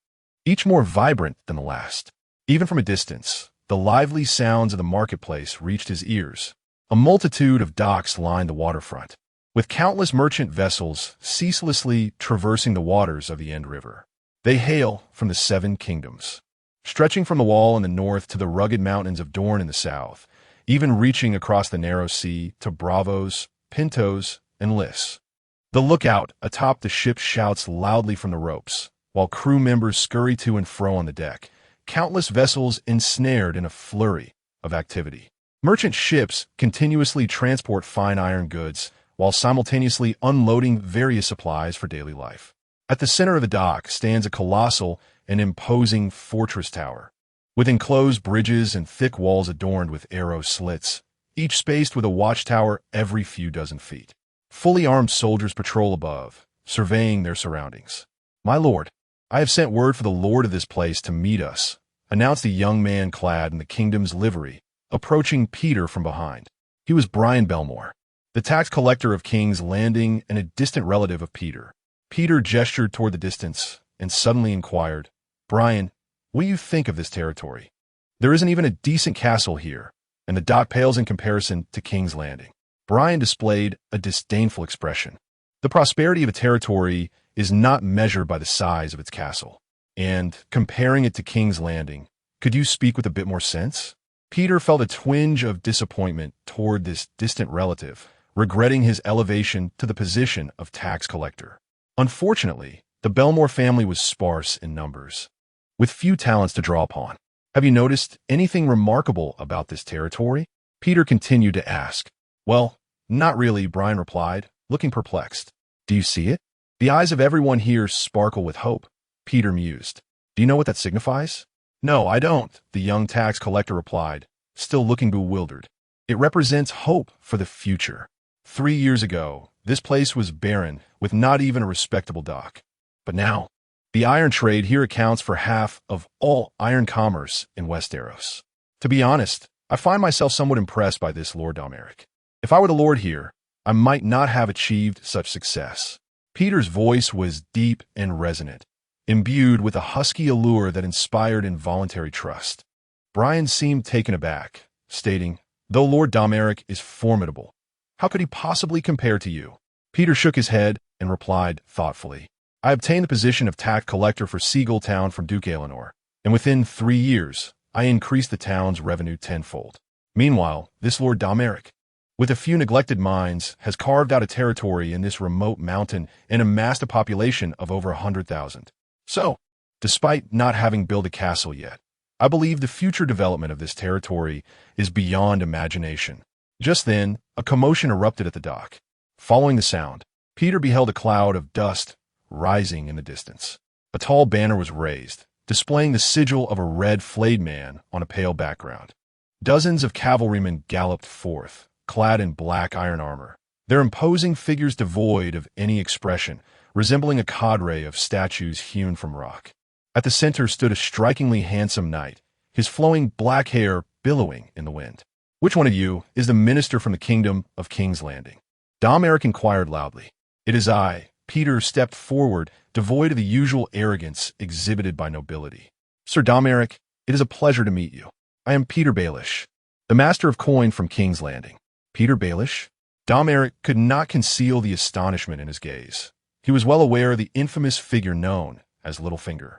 Speaker 1: each more vibrant than the last. Even from a distance, the lively sounds of the marketplace reached his ears. A multitude of docks lined the waterfront, with countless merchant vessels ceaselessly traversing the waters of the End River. They hail from the Seven Kingdoms, stretching from the Wall in the north to the rugged mountains of Dorne in the south, even reaching across the narrow sea to Bravos, Pintos, and Liss. The lookout atop the ship shouts loudly from the ropes, while crew members scurry to and fro on the deck, countless vessels ensnared in a flurry of activity. Merchant ships continuously transport fine iron goods, while simultaneously unloading various supplies for daily life. At the center of the dock stands a colossal and imposing fortress tower, with enclosed bridges and thick walls adorned with arrow slits, each spaced with a watchtower every few dozen feet. Fully armed soldiers patrol above, surveying their surroundings. "My lord, I have sent word for the lord of this place to meet us," announced a young man clad in the kingdom's livery, approaching Peter from behind. He was Brian Belmore, the tax collector of King's Landing and a distant relative of Peter. Peter gestured toward the distance and suddenly inquired, "Brian, what do you think of this territory? There isn't even a decent castle here, and the dock pales in comparison to King's Landing." Brian displayed a disdainful expression. The prosperity of a territory is not measured by the size of its castle. And comparing it to King's Landing, could you speak with a bit more sense? Peter felt a twinge of disappointment toward this distant relative, regretting his elevation to the position of tax collector. Unfortunately, the Belmore family was sparse in numbers, with few talents to draw upon. "Have you noticed anything remarkable about this territory?" Peter continued to ask. "Well, not really," Brian replied, looking perplexed. "Do you see it? The eyes of everyone here sparkle with hope," Peter mused. "Do you know what that signifies?" "No, I don't," the young tax collector replied, still looking bewildered. "It represents hope for the future. 3 years ago, this place was barren, with not even a respectable dock. But now, the iron trade here accounts for half of all iron commerce in Westeros. To be honest, I find myself somewhat impressed by this, Lord Domoric. If I were the lord here, I might not have achieved such success." Peter's voice was deep and resonant, imbued with a husky allure that inspired involuntary trust. Brian seemed taken aback, stating, "Though Lord Domoric is formidable, how could he possibly compare to you?" Peter shook his head and replied thoughtfully, "I obtained the position of tax collector for Seagull Town from Duke Aelinor, and within 3 years, I increased the town's revenue tenfold. Meanwhile, this Lord Domoric, with a few neglected mines, has carved out a territory in this remote mountain and amassed a population of over 100,000. So, despite not having built a castle yet, I believe the future development of this territory is beyond imagination." Just then, a commotion erupted at the dock. Following the sound, Peter beheld a cloud of dust rising in the distance. A tall banner was raised, displaying the sigil of a red flayed man on a pale background. Dozens of cavalrymen galloped forth, clad in black iron armor, their imposing figures devoid of any expression, resembling a cadre of statues hewn from rock. At the center stood a strikingly handsome knight, his flowing black hair billowing in the wind. "Which one of you is the minister from the kingdom of King's Landing?" Domoric inquired loudly. "It is I." Peter stepped forward, devoid of the usual arrogance exhibited by nobility. "Sir Domoric, it is a pleasure to meet you. I am Peter Baelish, the master of coin from King's Landing." Peter Baelish? Domoric could not conceal the astonishment in his gaze. He was well aware of the infamous figure known as Littlefinger.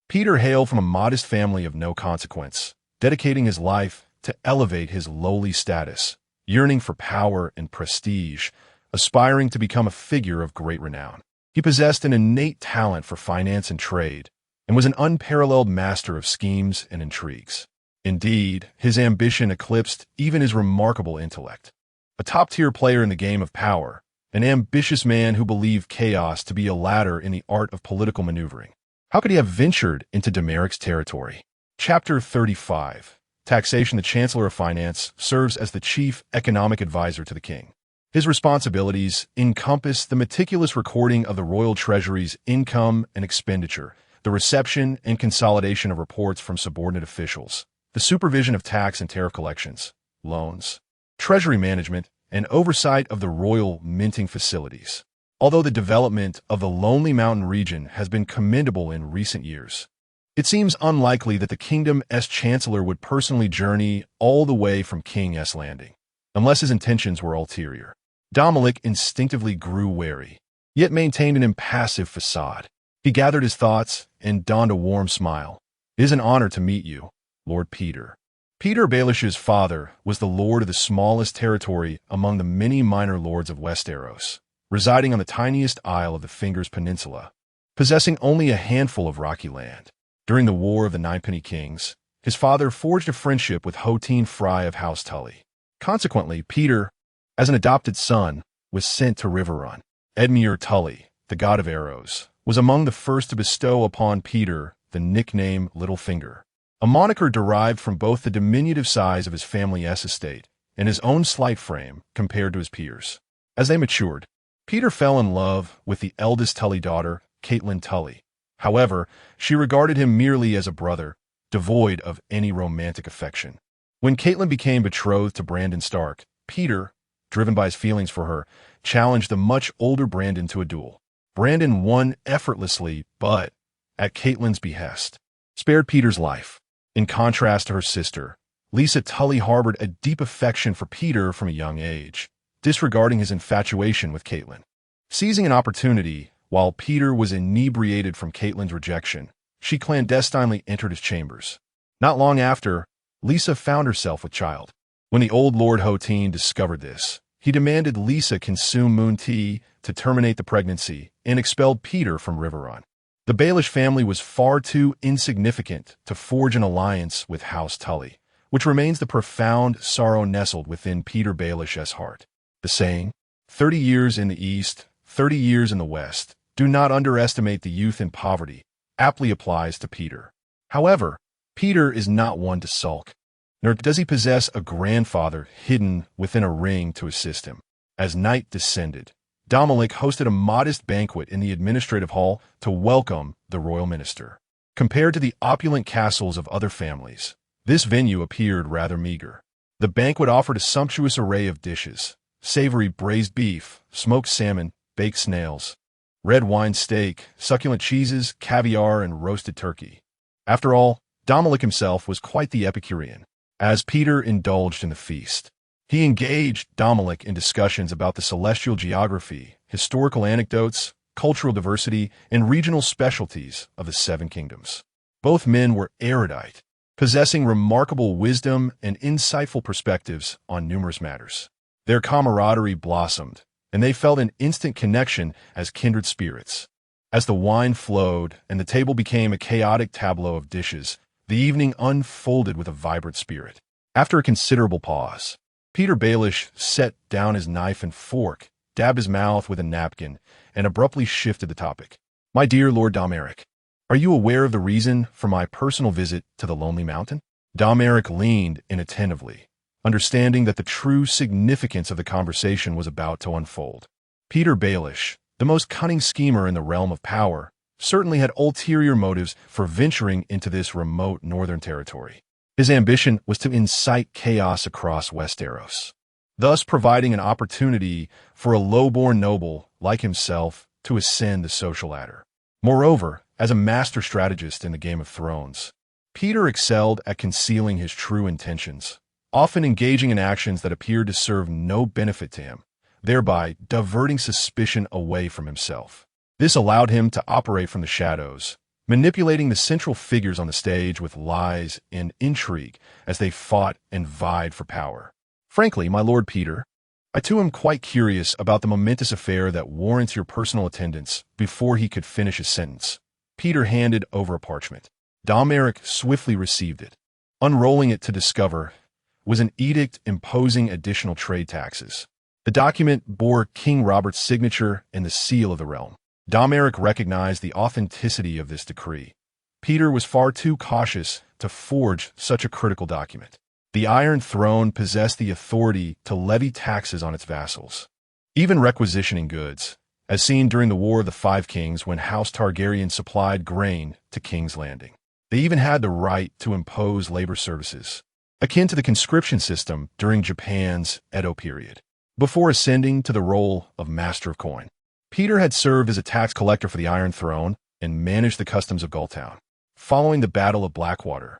Speaker 1: Peter hailed from a modest family of no consequence, dedicating his life to elevate his lowly status, yearning for power and prestige, aspiring to become a figure of great renown. He possessed an innate talent for finance and trade, and was an unparalleled master of schemes and intrigues. Indeed, his ambition eclipsed even his remarkable intellect. A top-tier player in the game of power, an ambitious man who believed chaos to be a ladder in the art of political maneuvering. How could he have ventured into Domeric's territory? Chapter 35. Taxation. The Chancellor of Finance serves as the chief economic advisor to the king. His responsibilities encompass the meticulous recording of the royal treasury's income and expenditure, the reception and consolidation of reports from subordinate officials, the supervision of tax and tariff collections, loans, treasury management, and oversight of the royal minting facilities. Although the development of the Lonely Mountain region has been commendable in recent years, it seems unlikely that the Kingdom's Chancellor would personally journey all the way from King's Landing, unless his intentions were ulterior. Domoric instinctively grew wary, yet maintained an impassive facade. He gathered his thoughts and donned a warm smile. "It is an honor to meet you, Lord Peter." Peter Baelish's father was the lord of the smallest territory among the many minor lords of Westeros, residing on the tiniest isle of the Fingers Peninsula, possessing only a handful of rocky land. During the War of the Ninepenny Kings, his father forged a friendship with Hotine Fry of House Tully. Consequently, Peter, as an adopted son, was sent to Riverrun. Edmure Tully, the god of arrows, was among the first to bestow upon Peter the nickname Littlefinger, a moniker derived from both the diminutive size of his family's estate and his own slight frame compared to his peers. As they matured, Peter fell in love with the eldest Tully daughter, Catelyn Tully. However, she regarded him merely as a brother, devoid of any romantic affection. When Catelyn became betrothed to Brandon Stark, Peter, driven by his feelings for her, challenged the much older Brandon to a duel. Brandon won effortlessly, but, at Catelyn's behest, spared Peter's life. In contrast to her sister, Lisa Tully harbored a deep affection for Peter from a young age, disregarding his infatuation with Catelyn. Seizing an opportunity, while Peter was inebriated from Catelyn's rejection, she clandestinely entered his chambers. Not long after, Lisa found herself with child. When the old Lord Hotine discovered this, he demanded Lisa consume Moon Tea to terminate the pregnancy and expelled Peter from Riverrun. The Baelish family was far too insignificant to forge an alliance with House Tully, which remains the profound sorrow nestled within Peter Baelish's heart. The saying, 30 years in the East, 30 years in the West, do not underestimate the youth in poverty, aptly applies to Peter. However, Peter is not one to sulk, nor does he possess a grandfather hidden within a ring to assist him. As night descended, Domoric hosted a modest banquet in the administrative hall to welcome the royal minister. Compared to the opulent castles of other families, this venue appeared rather meager. The banquet offered a sumptuous array of dishes: savory braised beef, smoked salmon, baked snails, red wine steak, succulent cheeses, caviar, and roasted turkey. After all, Domoric himself was quite the Epicurean. As Peter indulged in the feast, he engaged Domoric in discussions about the celestial geography, historical anecdotes, cultural diversity, and regional specialties of the Seven Kingdoms. Both men were erudite, possessing remarkable wisdom and insightful perspectives on numerous matters. Their camaraderie blossomed, and they felt an instant connection as kindred spirits. As the wine flowed and the table became a chaotic tableau of dishes, the evening unfolded with a vibrant spirit. After a considerable pause, Peter Baelish set down his knife and fork, dabbed his mouth with a napkin, and abruptly shifted the topic. "My dear Lord Domoric, are you aware of the reason for my personal visit to the Lonely Mountain?" Domoric leaned inattentively, understanding that the true significance of the conversation was about to unfold. Peter Baelish, the most cunning schemer in the realm of power, certainly had ulterior motives for venturing into this remote northern territory. His ambition was to incite chaos across Westeros, thus providing an opportunity for a low-born noble like himself to ascend the social ladder. Moreover, as a master strategist in the Game of Thrones, Peter excelled at concealing his true intentions, often engaging in actions that appeared to serve no benefit to him, thereby diverting suspicion away from himself. This allowed him to operate from the shadows, manipulating the central figures on the stage with lies and intrigue as they fought and vied for power. Frankly, my Lord Peter, I too am quite curious about the momentous affair that warrants your personal attendance. Before he could finish his sentence, Peter handed over a parchment. Domoric swiftly received it. Unrolling it to discover was an edict imposing additional trade taxes. The document bore King Robert's signature and the seal of the realm. Domoric recognized the authenticity of this decree. Peter was far too cautious to forge such a critical document. The Iron Throne possessed the authority to levy taxes on its vassals, even requisitioning goods, as seen during the War of the Five Kings when House Targaryen supplied grain to King's Landing. They even had the right to impose labor services, akin to the conscription system during Japan's Edo period. Before ascending to the role of Master of Coin, Peter had served as a tax collector for the Iron Throne and managed the customs of Gulltown. Following the Battle of Blackwater,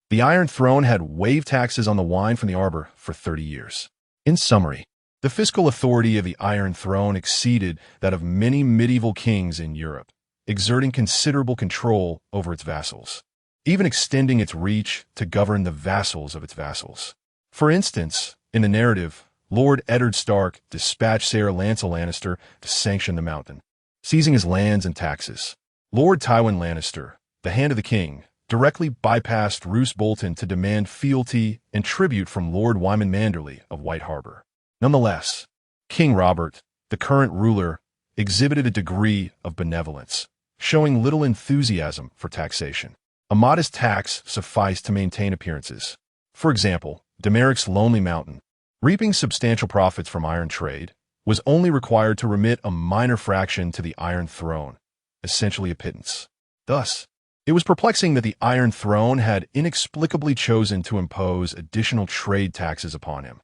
Speaker 1: the Iron Throne had waived taxes on the wine from the arbor for 30 years. In summary, the fiscal authority of the Iron Throne exceeded that of many medieval kings in Europe, exerting considerable control over its vassals, even extending its reach to govern the vassals of its vassals. For instance, in the narrative, Lord Eddard Stark dispatched Sir Lancel Lannister to sanction the mountain, seizing his lands and taxes. Lord Tywin Lannister, the Hand of the King, directly bypassed Roose Bolton to demand fealty and tribute from Lord Wyman Manderley of White Harbor. Nonetheless, King Robert, the current ruler, exhibited a degree of benevolence, showing little enthusiasm for taxation. A modest tax sufficed to maintain appearances. For example, Domeric's Lonely Mountain, reaping substantial profits from iron trade, was only required to remit a minor fraction to the Iron Throne, essentially a pittance. Thus, it was perplexing that the Iron Throne had inexplicably chosen to impose additional trade taxes upon him.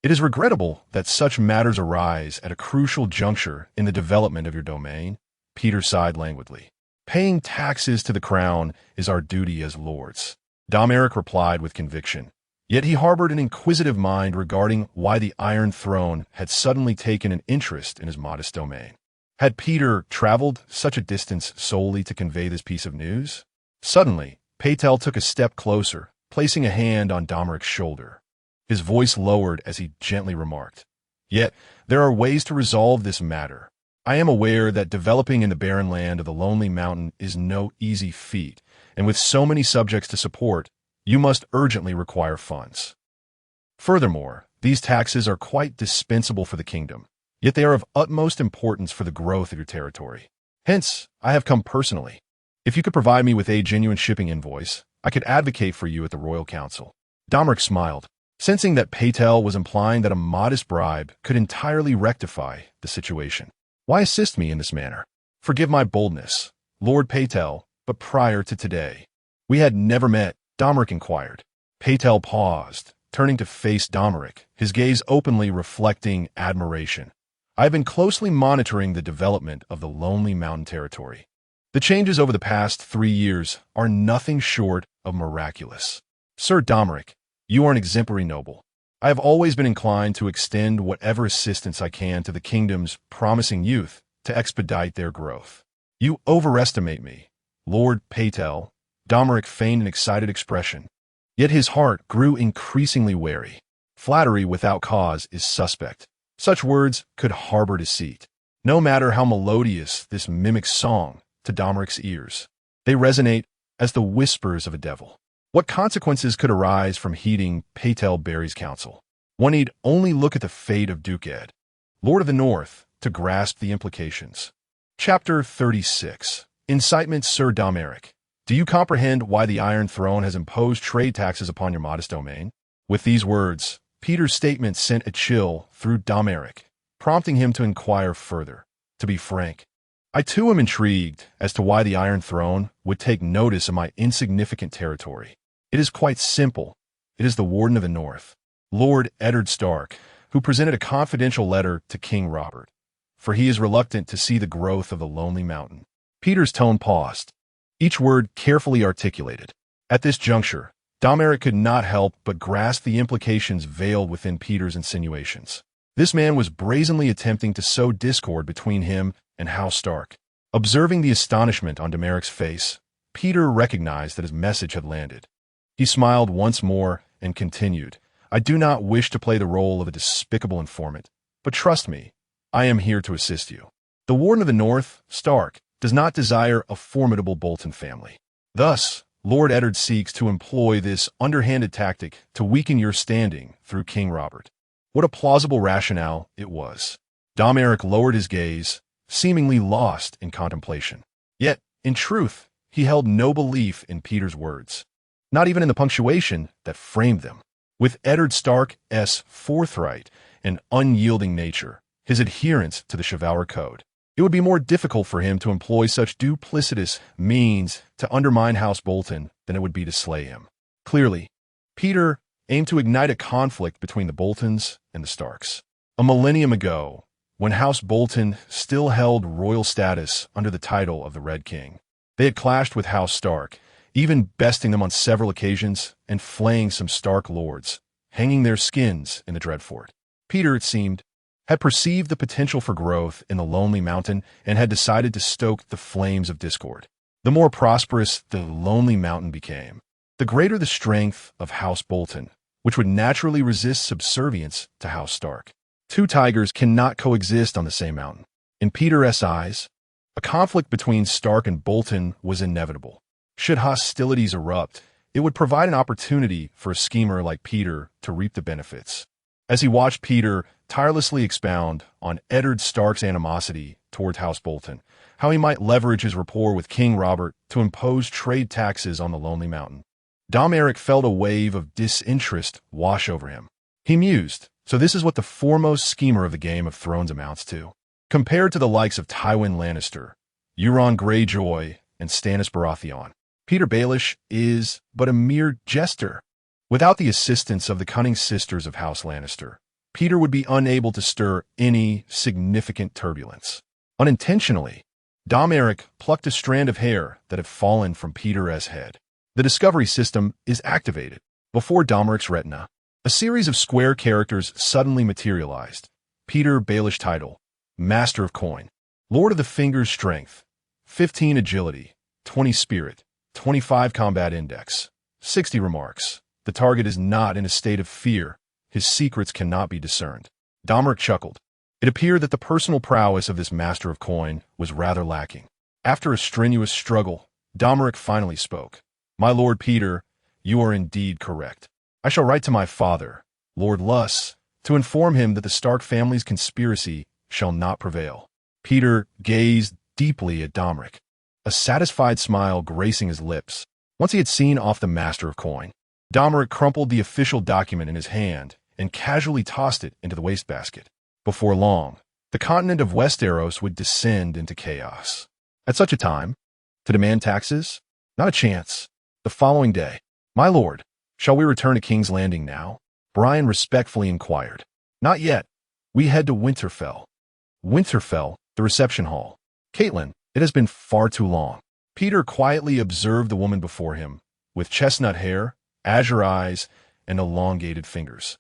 Speaker 1: It is regrettable that such matters arise at a crucial juncture in the development of your domain, Peter sighed languidly. Paying taxes to the crown is our duty as lords, Domoric replied with conviction. Yet he harbored an inquisitive mind regarding why the Iron Throne had suddenly taken an interest in his modest domain. Had Peter traveled such a distance solely to convey this piece of news? Suddenly, Paytel took a step closer, placing a hand on Domeric's shoulder. His voice lowered as he gently remarked, "Yet, there are ways to resolve this matter. I am aware that developing in the barren land of the Lonely Mountain is no easy feat, and with so many subjects to support, you must urgently require funds. Furthermore, these taxes are quite dispensable for the kingdom, yet they are of utmost importance for the growth of your territory. Hence, I have come personally. If you could provide me with a genuine shipping invoice, I could advocate for you at the Royal Council." Domoric smiled, sensing that Paytel was implying that a modest bribe could entirely rectify the situation. "Why assist me in this manner? Forgive my boldness, Lord Paytel, but prior to today, we had never met," Domoric inquired. Paytel paused, turning to face Domoric, his gaze openly reflecting admiration. "I have been closely monitoring the development of the Lonely Mountain territory. The changes over the past 3 years are nothing short of miraculous. Sir Domoric, you are an exemplary noble. I have always been inclined to extend whatever assistance I can to the kingdom's promising youth to expedite their growth. You overestimate me, Lord Paytel." Domoric feigned an excited expression, yet his heart grew increasingly wary. Flattery without cause is suspect. Such words could harbor deceit. No matter how melodious this mimics song to Domeric's ears, they resonate as the whispers of a devil. What consequences could arise from heeding Paytel Barry's counsel? One need only look at the fate of Duke Ed, Lord of the North, to grasp the implications. Chapter 36. Incitement. Sir Domoric, do you comprehend why the Iron Throne has imposed trade taxes upon your modest domain? With these words, Peter's statement sent a chill through Domoric, prompting him to inquire further. To be frank, I too am intrigued as to why the Iron Throne would take notice of my insignificant territory. It is quite simple. It is the Warden of the North, Lord Eddard Stark, who presented a confidential letter to King Robert, for he is reluctant to see the growth of the Lonely Mountain. Peter's tone paused, each word carefully articulated. At this juncture, Domoric could not help but grasp the implications veiled within Peter's insinuations. This man was brazenly attempting to sow discord between him and House Stark. Observing the astonishment on Domeric's face, Peter recognized that his message had landed. He smiled once more and continued, "I do not wish to play the role of a despicable informant, but trust me, I am here to assist you. The Warden of the North, Stark, does not desire a formidable Bolton family. Thus, Lord Eddard seeks to employ this underhanded tactic to weaken your standing through King Robert." What a plausible rationale it was. Domoric lowered his gaze, seemingly lost in contemplation. Yet, in truth, he held no belief in Peter's words, not even in the punctuation that framed them. With Eddard Stark's forthright and unyielding nature, his adherence to the Chivalry Code, it would be more difficult for him to employ such duplicitous means to undermine House Bolton than it would be to slay him. Clearly, Peter aimed to ignite a conflict between the Boltons and the Starks. A millennium ago, when House Bolton still held royal status under the title of the Red King, they had clashed with House Stark, even besting them on several occasions and flaying some Stark lords, hanging their skins in the Dreadfort. Peter, it seemed, had perceived the potential for growth in the Lonely Mountain and had decided to stoke the flames of discord. The more prosperous the Lonely Mountain became, the greater the strength of House Bolton, which would naturally resist subservience to House Stark. Two tigers cannot coexist on the same mountain. In Peter's eyes, a conflict between Stark and Bolton was inevitable. Should hostilities erupt, it would provide an opportunity for a schemer like Peter to reap the benefits. As he watched Peter tirelessly expound on Eddard Stark's animosity toward House Bolton, how he might leverage his rapport with King Robert to impose trade taxes on the Lonely Mountain, Domoric felt a wave of disinterest wash over him. He mused, So this is what the foremost schemer of the Game of Thrones amounts to. Compared to the likes of Tywin Lannister, Euron Greyjoy, and Stannis Baratheon, Petyr Baelish is but a mere jester. Without the assistance of the cunning sisters of House Lannister, Petyr would be unable to stir any significant turbulence. Unintentionally, Domoric plucked a strand of hair that had fallen from Petyr's head. The discovery system is activated. Before Domoric's retina, a series of square characters suddenly materialized. Petyr Baelish title, Master of Coin, Lord of the Fingers Strength, 15 Agility, 20 Spirit, 25 Combat Index, 60 Remarks. The target is not in a state of fear. His secrets cannot be discerned. Domoric chuckled. It appeared that the personal prowess of this Master of Coin was rather lacking. After a strenuous struggle, Domoric finally spoke. My Lord Petyr, you are indeed correct. I shall write to my father, Lord Luss, to inform him that the Stark family's conspiracy shall not prevail. Petyr gazed deeply at Domoric, a satisfied smile gracing his lips. Once he had seen off the Master of Coin, Domoric crumpled the official document in his hand and casually tossed it into the wastebasket. Before long, the continent of Westeros would descend into chaos. At such a time, to demand taxes? Not a chance. The following day, my lord, shall we return to King's Landing now? Brian respectfully inquired. Not yet. We head to Winterfell. Winterfell, the reception hall. Catelyn, it has been far too long. Petyr quietly observed the woman before him, with chestnut hair, azure eyes, and elongated fingers.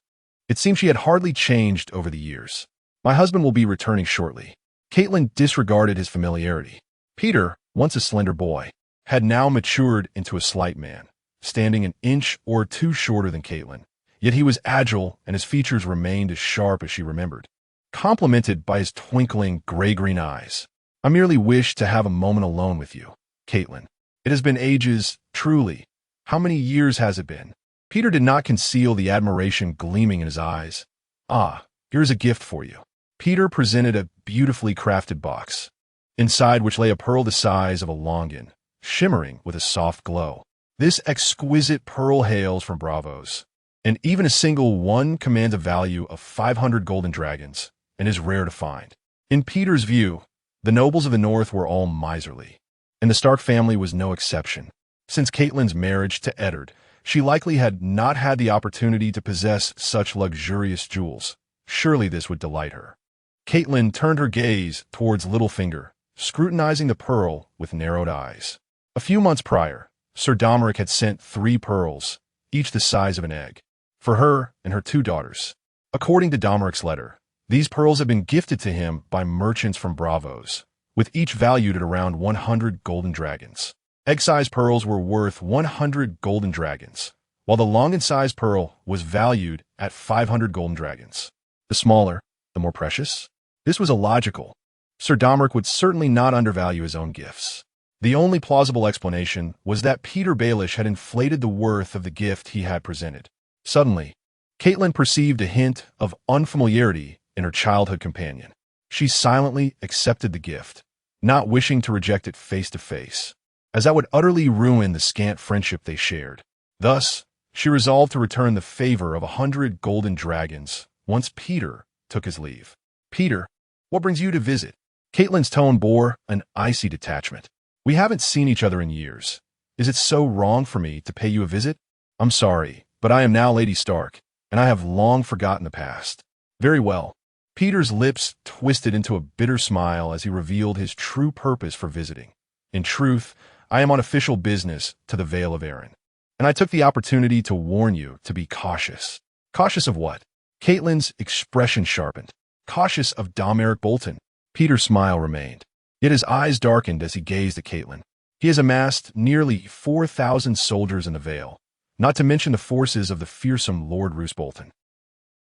Speaker 1: It seemed she had hardly changed over the years. My husband will be returning shortly. Catelyn disregarded his familiarity. Petyr, once a slender boy, had now matured into a slight man, standing an inch or two shorter than Catelyn. Yet he was agile, and his features remained as sharp as she remembered, complemented by his twinkling gray-green eyes. I merely wish to have a moment alone with you, Catelyn. It has been ages, truly. How many years has it been? Petyr did not conceal the admiration gleaming in his eyes. Ah, here's a gift for you. Petyr presented a beautifully crafted box, inside which lay a pearl the size of a longan, shimmering with a soft glow. This exquisite pearl hails from Braavos, and even a single one commands a value of 500 golden dragons and is rare to find. In Petyr's view, the nobles of the north were all miserly, and the Stark family was no exception. Since Catelyn's marriage to Eddard, she likely had not had the opportunity to possess such luxurious jewels. Surely this would delight her. Catelyn turned her gaze towards Littlefinger, scrutinizing the pearl with narrowed eyes. A few months prior, Sir Domoric had sent 3 pearls, each the size of an egg, for her and her 2 daughters. According to Domoric's letter, these pearls had been gifted to him by merchants from Braavos, with each valued at around 100 golden dragons. Egg-sized pearls were worth 100 golden dragons, while the longan-sized pearl was valued at 500 golden dragons. The smaller, the more precious. This was illogical. Sir Domoric would certainly not undervalue his own gifts. The only plausible explanation was that Petyr Baelish had inflated the worth of the gift he had presented. Suddenly, Catelyn perceived a hint of unfamiliarity in her childhood companion. She silently accepted the gift, not wishing to reject it face to face, as that would utterly ruin the scant friendship they shared. Thus, she resolved to return the favor of 100 golden dragons once Petyr took his leave. Petyr, what brings you to visit? Catelyn's tone bore an icy detachment. We haven't seen each other in years. Is it so wrong for me to pay you a visit? I'm sorry, but I am now Lady Stark, and I have long forgotten the past. Very well. Petyr's lips twisted into a bitter smile as he revealed his true purpose for visiting. In truth, I am on official business to the Vale of Arryn, and I took the opportunity to warn you to be cautious. Cautious of what? Catelyn's expression sharpened. Cautious of Domoric Bolton. Petyr's smile remained, yet his eyes darkened as he gazed at Catelyn. He has amassed nearly 4,000 soldiers in the Vale, not to mention the forces of the fearsome Lord Roose Bolton.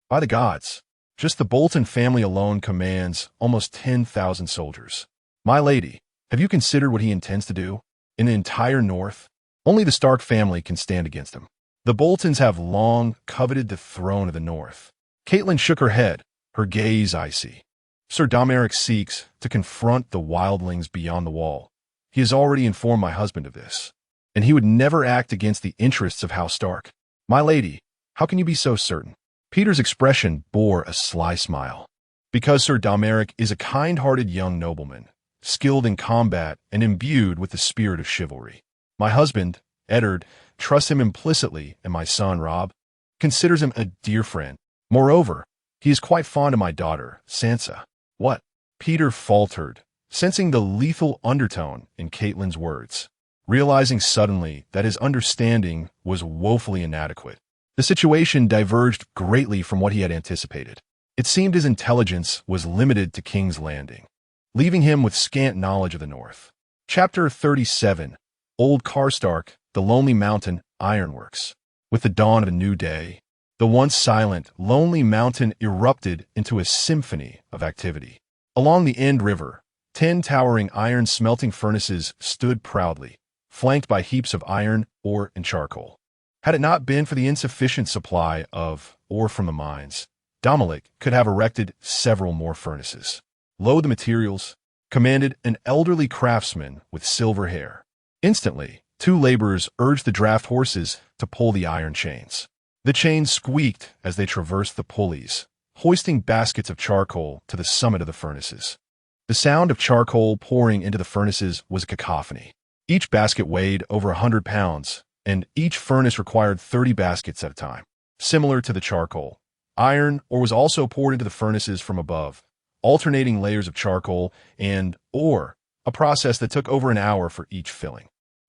Speaker 1: By the gods, just the Bolton family alone commands almost 10,000 soldiers. My lady, have you considered what he intends to do? In the entire north, only the Stark family can stand against him. The Boltons have long coveted the throne of the north. Catelyn shook her head, her gaze icy. Sir Domoric seeks to confront the wildlings beyond the wall. He has already informed my husband of this, and he would never act against the interests of House Stark. My lady, how can you be so certain? Peter's expression bore a sly smile. Because Sir Domoric is a kind-hearted young nobleman, skilled in combat and imbued with the spirit of chivalry. My husband, Eddard, trusts him implicitly, and my son, Rob, considers him a dear friend. Moreover, he is quite fond of my daughter, Sansa. What? Peter faltered, sensing the lethal undertone in Catelyn's words, realizing suddenly that his understanding was woefully inadequate. The situation diverged greatly from what he had anticipated. It seemed his intelligence was limited to King's Landing, leaving him with scant knowledge of the North. Chapter 37. Old Karstark, the Lonely Mountain Ironworks. With the dawn of a new day, the once silent, lonely mountain erupted into a symphony of activity. Along the End River, 10 towering iron smelting furnaces stood proudly, flanked by heaps of iron, ore, and charcoal. Had it not been for the insufficient supply of ore from the mines, Domoric could have erected several more furnaces. Load the materials, commanded an elderly craftsman with silver hair. Instantly, 2 laborers urged the draft horses to pull the iron chains. The chains squeaked as they traversed the pulleys, hoisting baskets of charcoal to the summit of the furnaces. The sound of charcoal pouring into the furnaces was a cacophony. Each basket weighed over 100 pounds, and each furnace required 30 baskets at a time. Similar to the charcoal, iron ore was also poured into the furnaces from above, alternating layers of charcoal and ore, a process that took over an hour for each filling.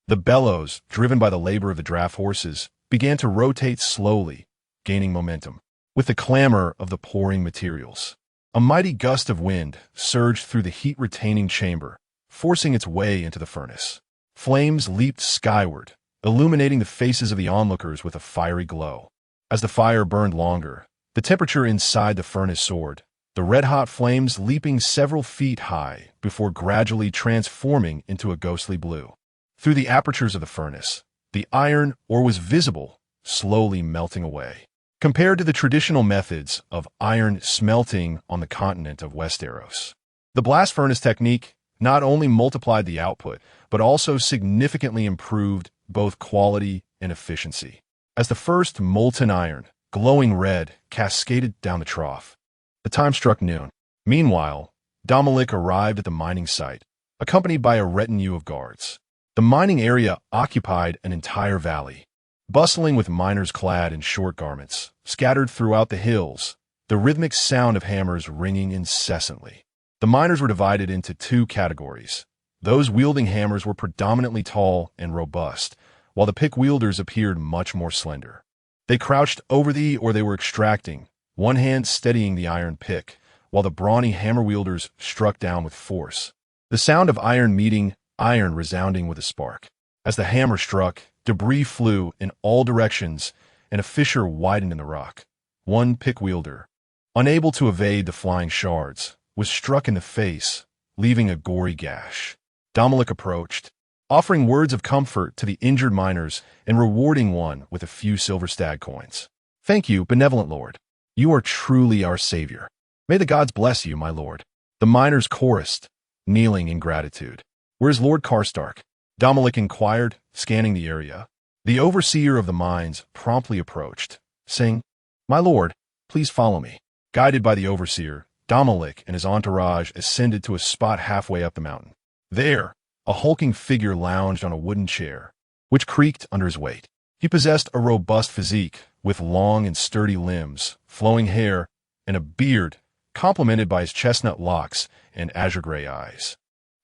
Speaker 1: The bellows, driven by the labor of the draft horses, began to rotate slowly, gaining momentum. With the clamor of the pouring materials, a mighty gust of wind surged through the heat-retaining chamber, forcing its way into the furnace. Flames leaped skyward, illuminating the faces of the onlookers with a fiery glow. As the fire burned longer, the temperature inside the furnace soared, the red-hot flames leaping several feet high before gradually transforming into a ghostly blue. Through the apertures of the furnace, the iron ore was visible, slowly melting away. Compared to the traditional methods of iron smelting on the continent of Westeros, the blast furnace technique not only multiplied the output, but also significantly improved both quality and efficiency. As the first molten iron, glowing red, cascaded down the trough, the time struck noon. Meanwhile, Domoric arrived at the mining site, accompanied by a retinue of guards. The mining area occupied an entire valley, bustling with miners clad in short garments, scattered throughout the hills, the rhythmic sound of hammers ringing incessantly. The miners were divided into 2 categories. Those wielding hammers were predominantly tall and robust, while the pick wielders appeared much more slender. They crouched over or they were extracting, one hand steadying the iron pick, while the brawny hammer wielders struck down with force. The sound of iron meeting iron resounding with a spark. As the hammer struck, debris flew in all directions, and a fissure widened in the rock. One pick wielder, unable to evade the flying shards, was struck in the face, leaving a gory gash. Domoric approached, offering words of comfort to the injured miners and rewarding one with a few silver stag coins. "Thank you, benevolent lord. You are truly our savior. May the gods bless you, my lord." The miners chorused, kneeling in gratitude. "Where's Lord Karstark?" Domoric inquired, scanning the area. The overseer of the mines promptly approached, saying, "My lord, please follow me." Guided by the overseer, Domoric and his entourage ascended to a spot halfway up the mountain. There, a hulking figure lounged on a wooden chair, which creaked under his weight. He possessed a robust physique, with long and sturdy limbs, flowing hair, and a beard, complemented by his chestnut locks and azure-gray eyes.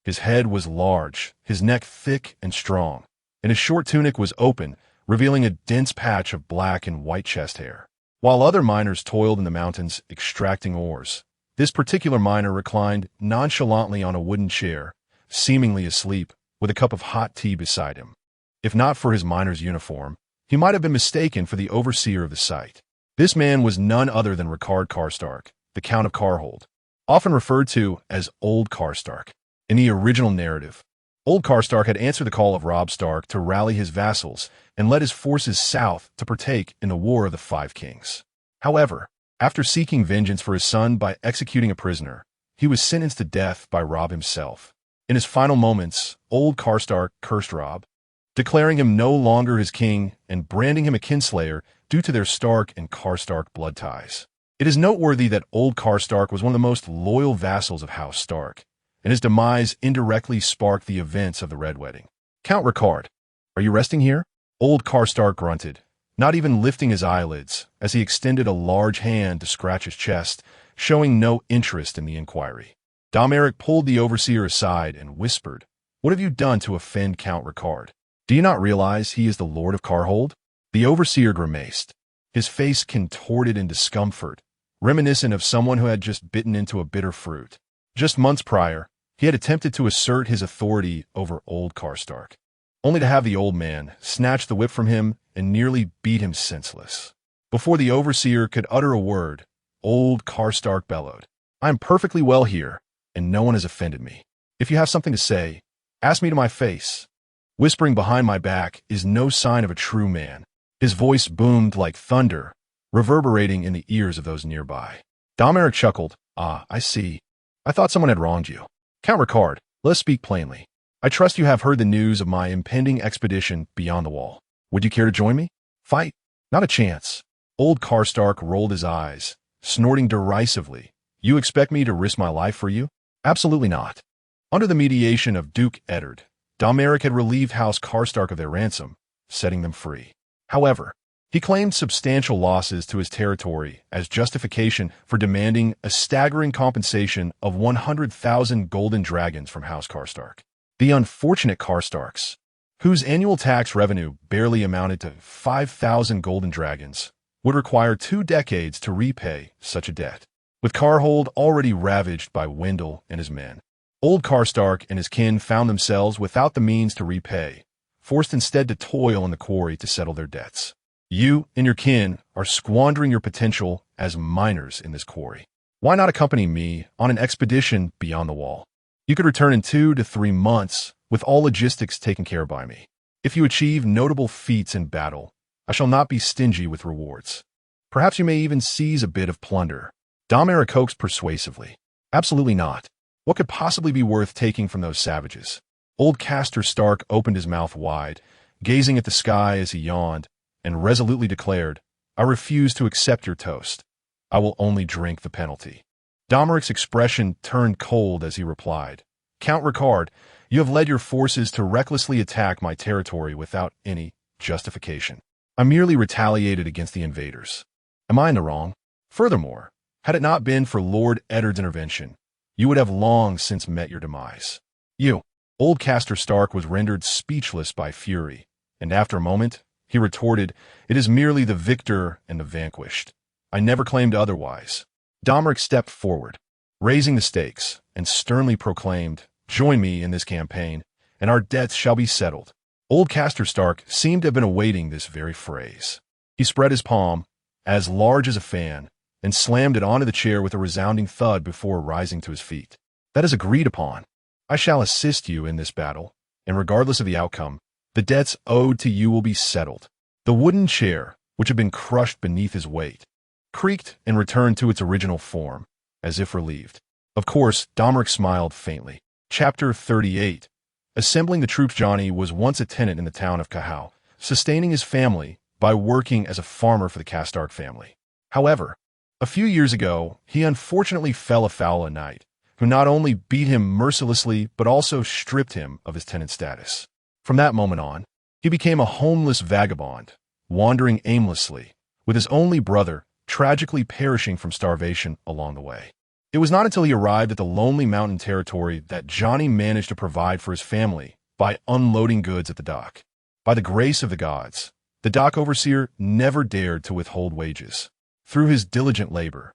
Speaker 1: His head was large, his neck thick and strong, and his short tunic was open, revealing a dense patch of black and white chest hair. While other miners toiled in the mountains extracting ores, this particular miner reclined nonchalantly on a wooden chair, seemingly asleep, with a cup of hot tea beside him. If not for his miner's uniform, he might have been mistaken for the overseer of the site. This man was none other than Rickard Karstark, the Count of Carhold, often referred to as Old Karstark. In the original narrative, Old Karstark had answered the call of Robb Stark to rally his vassals and led his forces south to partake in the War of the Five Kings. However, after seeking vengeance for his son by executing a prisoner, he was sentenced to death by Robb himself. In his final moments, Old Karstark cursed Robb, declaring him no longer his king and branding him a kinslayer due to their Stark and Karstark blood ties. It is noteworthy that old Karstark was one of the most loyal vassals of House Stark, and his demise indirectly sparked the events of the Red Wedding. Count Ricard, are you resting here? Old Karstark grunted, not even lifting his eyelids, as he extended a large hand to scratch his chest, showing no interest in the inquiry. Domoric pulled the overseer aside and whispered, "What have you done to offend Count Ricard? Do you not realize he is the Lord of Karhold?" The overseer grimaced, his face contorted in discomfort, reminiscent of someone who had just bitten into a bitter fruit. Just months prior, he had attempted to assert his authority over old Karstark, only to have the old man snatch the whip from him and nearly beat him senseless. Before the overseer could utter a word, old Karstark bellowed, "I am perfectly well here, and no one has offended me. If you have something to say, ask me to my face. Whispering behind my back is no sign of a true man." His voice boomed like thunder, reverberating in the ears of those nearby. Domoric chuckled. "Ah, I see. I thought someone had wronged you. Count Ricard, let us speak plainly. I trust you have heard the news of my impending expedition beyond the wall. Would you care to join me? Fight? Not a chance." Old Karstark rolled his eyes, snorting derisively. "You expect me to risk my life for you? Absolutely not." Under the mediation of Duke Eddard, Domoric had relieved House Karstark of their ransom, setting them free. However, he claimed substantial losses to his territory as justification for demanding a staggering compensation of 100,000 golden dragons from House Karstark. The unfortunate Karstarks, whose annual tax revenue barely amounted to 5,000 golden dragons, would require 2 decades to repay such a debt. With Karhold already ravaged by Wendell and his men, old Karstark and his kin found themselves without the means to repay, forced instead to toil in the quarry to settle their debts. You and your kin are squandering your potential as miners in this quarry. Why not accompany me on an expedition beyond the wall? You could return in 2 to 3 months with all logistics taken care of by me. If you achieve notable feats in battle, I shall not be stingy with rewards. Perhaps you may even seize a bit of plunder." Domoric coaxed persuasively. "Absolutely not. What could possibly be worth taking from those savages?" Old Castor Stark opened his mouth wide, gazing at the sky as he yawned, and resolutely declared, "I refuse to accept your toast. I will only drink the penalty." Domeric's expression turned cold as he replied, "Count Ricard, you have led your forces to recklessly attack my territory without any justification. I merely retaliated against the invaders. Am I in the wrong? Furthermore, had it not been for Lord Eddard's intervention, you would have long since met your demise." You. Old Castor Stark was rendered speechless by fury, and after a moment, he retorted, "It is merely the victor and the vanquished. I never claimed otherwise." Domoric stepped forward, raising the stakes, and sternly proclaimed, "Join me in this campaign, and our debts shall be settled." Old Castor Stark seemed to have been awaiting this very phrase. He spread his palm, as large as a fan, and slammed it onto the chair with a resounding thud before rising to his feet. "That is agreed upon. I shall assist you in this battle, and regardless of the outcome, the debts owed to you will be settled." The wooden chair, which had been crushed beneath his weight, creaked and returned to its original form, as if relieved. Of course, Domoric smiled faintly. Chapter 38. Assembling the troops. Johnny was once a tenant in the town of Cahal, sustaining his family by working as a farmer for the Karstark family. However, a few years ago, he unfortunately fell afoul of a knight, who not only beat him mercilessly but also stripped him of his tenant status. From that moment on, he became a homeless vagabond, wandering aimlessly, with his only brother tragically perishing from starvation along the way. It was not until he arrived at the lonely mountain territory that Johnny managed to provide for his family by unloading goods at the dock. By the grace of the gods, the dock overseer never dared to withhold wages. Through his diligent labor,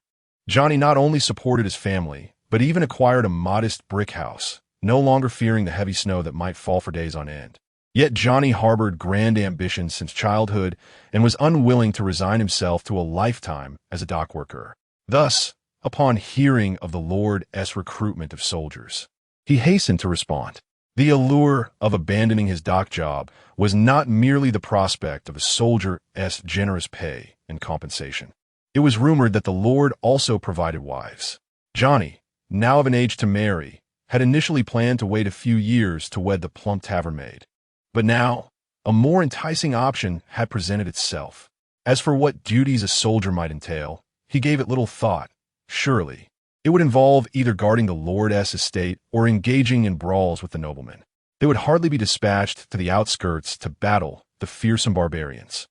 Speaker 1: Johnny not only supported his family, but even acquired a modest brick house, no longer fearing the heavy snow that might fall for days on end. Yet Johnny harbored grand ambitions since childhood and was unwilling to resign himself to a lifetime as a dock worker. Thus, upon hearing of the Lord's recruitment of soldiers, he hastened to respond. The allure of abandoning his dock job was not merely the prospect of a soldier's generous pay and compensation. It was rumored that the Lord also provided wives. Johnny, now of an age to marry, had initially planned to wait a few years to wed the plump tavern maid. But now, A more enticing option had presented itself. As for what duties a soldier might entail, he gave it little thought. Surely, it would involve either guarding the Lord's estate or engaging in brawls with the noblemen. They would hardly be dispatched to the outskirts to battle the fearsome barbarians.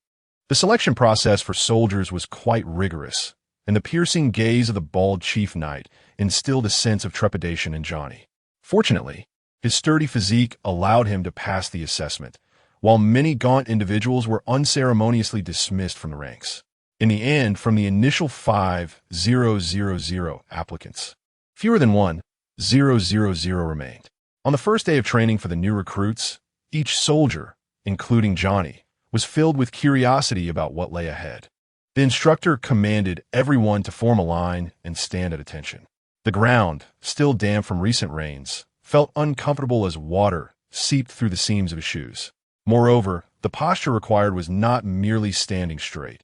Speaker 1: The selection process for soldiers was quite rigorous, and the piercing gaze of the bald chief knight instilled a sense of trepidation in Johnny. Fortunately, his sturdy physique allowed him to pass the assessment, while many gaunt individuals were unceremoniously dismissed from the ranks. In the end, from the initial 5,000 applicants, fewer than 1,000 remained. On the first day of training for the new recruits, each soldier, including Johnny, was filled with curiosity about what lay ahead. The instructor commanded everyone to form a line and stand at attention. The ground, still damp from recent rains, felt uncomfortable as water seeped through the seams of his shoes. Moreover, the posture required was not merely standing straight.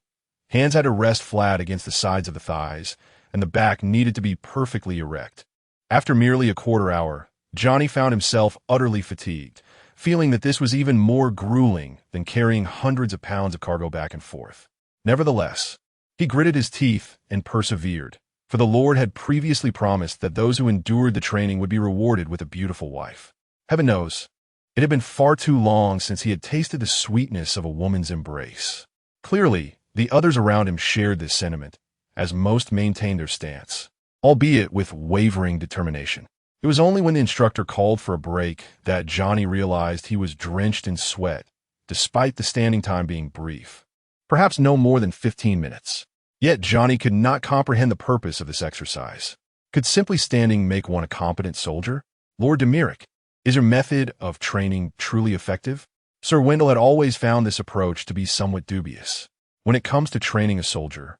Speaker 1: Hands had to rest flat against the sides of the thighs, and the back needed to be perfectly erect. After merely a quarter hour, Johnny found himself utterly fatigued, feeling that this was even more grueling than carrying hundreds of pounds of cargo back and forth. Nevertheless, he gritted his teeth and persevered, for the Lord had previously promised that those who endured the training would be rewarded with a beautiful wife. Heaven knows, it had been far too long since he had tasted the sweetness of a woman's embrace. Clearly, the others around him shared this sentiment, as most maintained their stance, albeit with wavering determination. It was only when the instructor called for a break that Johnny realized he was drenched in sweat, despite the standing time being brief, perhaps no more than 15 minutes. Yet Johnny could not comprehend the purpose of this exercise. Could simply standing make one a competent soldier? Lord Domoric, is your method of training truly effective? Sir Wendell had always found this approach to be somewhat dubious. When it comes to training a soldier,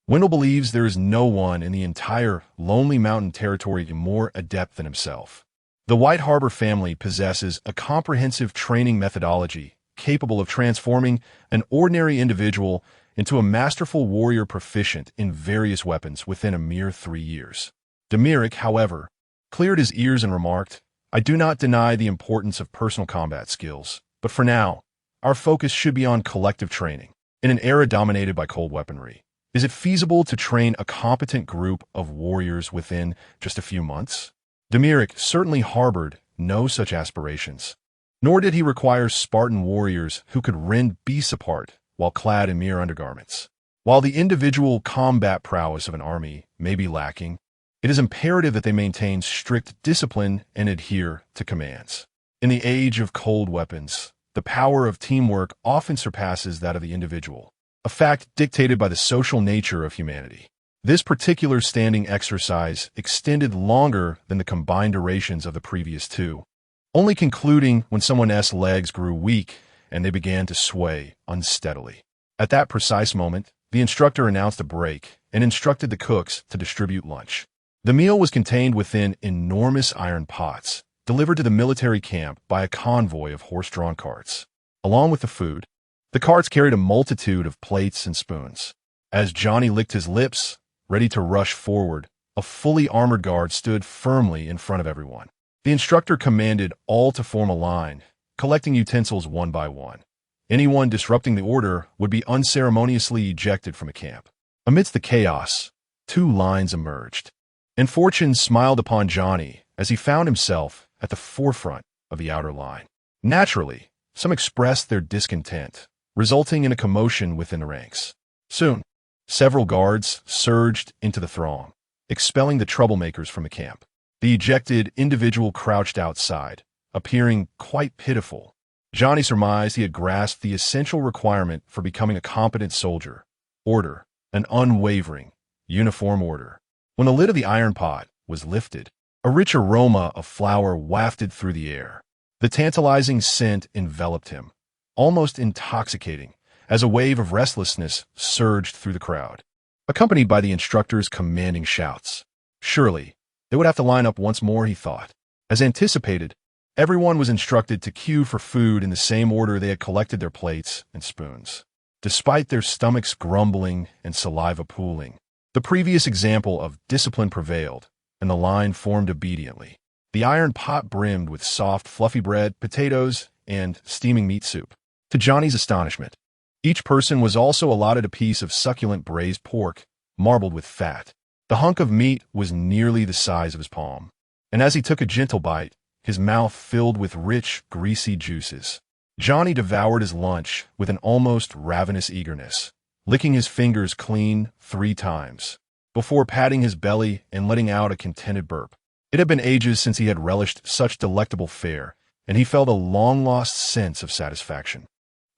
Speaker 1: Wendell believes there is no one in the entire Lonely Mountain territory more adept than himself. The White Harbor family possesses a comprehensive training methodology capable of transforming an ordinary individual into a masterful warrior proficient in various weapons within a mere 3 years. Domoric, however, cleared his ears and remarked, "I do not deny the importance of personal combat skills, but for now, our focus should be on collective training. In an era dominated by cold weaponry, is it feasible to train a competent group of warriors within just a few months?" Domoric certainly harbored no such aspirations, nor did he require Spartan warriors who could rend beasts apart while clad in mere undergarments. While the individual combat prowess of an army may be lacking, it is imperative that they maintain strict discipline and adhere to commands. In the age of cold weapons, the power of teamwork often surpasses that of the individual, a fact dictated by the social nature of humanity. This particular standing exercise extended longer than the combined durations of the previous two, only concluding when someone's legs grew weak and they began to sway unsteadily. At that precise moment, the instructor announced a break and instructed the cooks to distribute lunch. The meal was contained within enormous iron pots, delivered to the military camp by a convoy of horse-drawn carts. Along with the food, the carts carried a multitude of plates and spoons. As Johnny licked his lips, ready to rush forward, a fully armored guard stood firmly in front of everyone. The instructor commanded all to form a line, collecting utensils one by one. Anyone disrupting the order would be unceremoniously ejected from a camp. Amidst the chaos, 2 lines emerged, and fortune smiled upon Johnny as he found himself at the forefront of the outer line. Naturally, some expressed their discontent, resulting in a commotion within the ranks. Soon, several guards surged into the throng, expelling the troublemakers from the camp. The ejected individual crouched outside, appearing quite pitiful. Johnny surmised he had grasped the essential requirement for becoming a competent soldier: order, an unwavering, uniform order. When the lid of the iron pot was lifted, a rich aroma of flour wafted through the air. The tantalizing scent enveloped him, almost intoxicating, as a wave of restlessness surged through the crowd, accompanied by the instructor's commanding shouts. Surely, they would have to line up once more, he thought. As anticipated, everyone was instructed to queue for food in the same order they had collected their plates and spoons. Despite their stomachs grumbling and saliva pooling, the previous example of discipline prevailed, and the line formed obediently. The iron pot brimmed with soft, fluffy bread, potatoes, and steaming meat soup. To Johnny's astonishment, each person was also allotted a piece of succulent braised pork, marbled with fat. The hunk of meat was nearly the size of his palm, and as he took a gentle bite, his mouth filled with rich, greasy juices. Johnny devoured his lunch with an almost ravenous eagerness, licking his fingers clean 3 times, before patting his belly and letting out a contented burp. It had been ages since he had relished such delectable fare, and he felt a long-lost sense of satisfaction.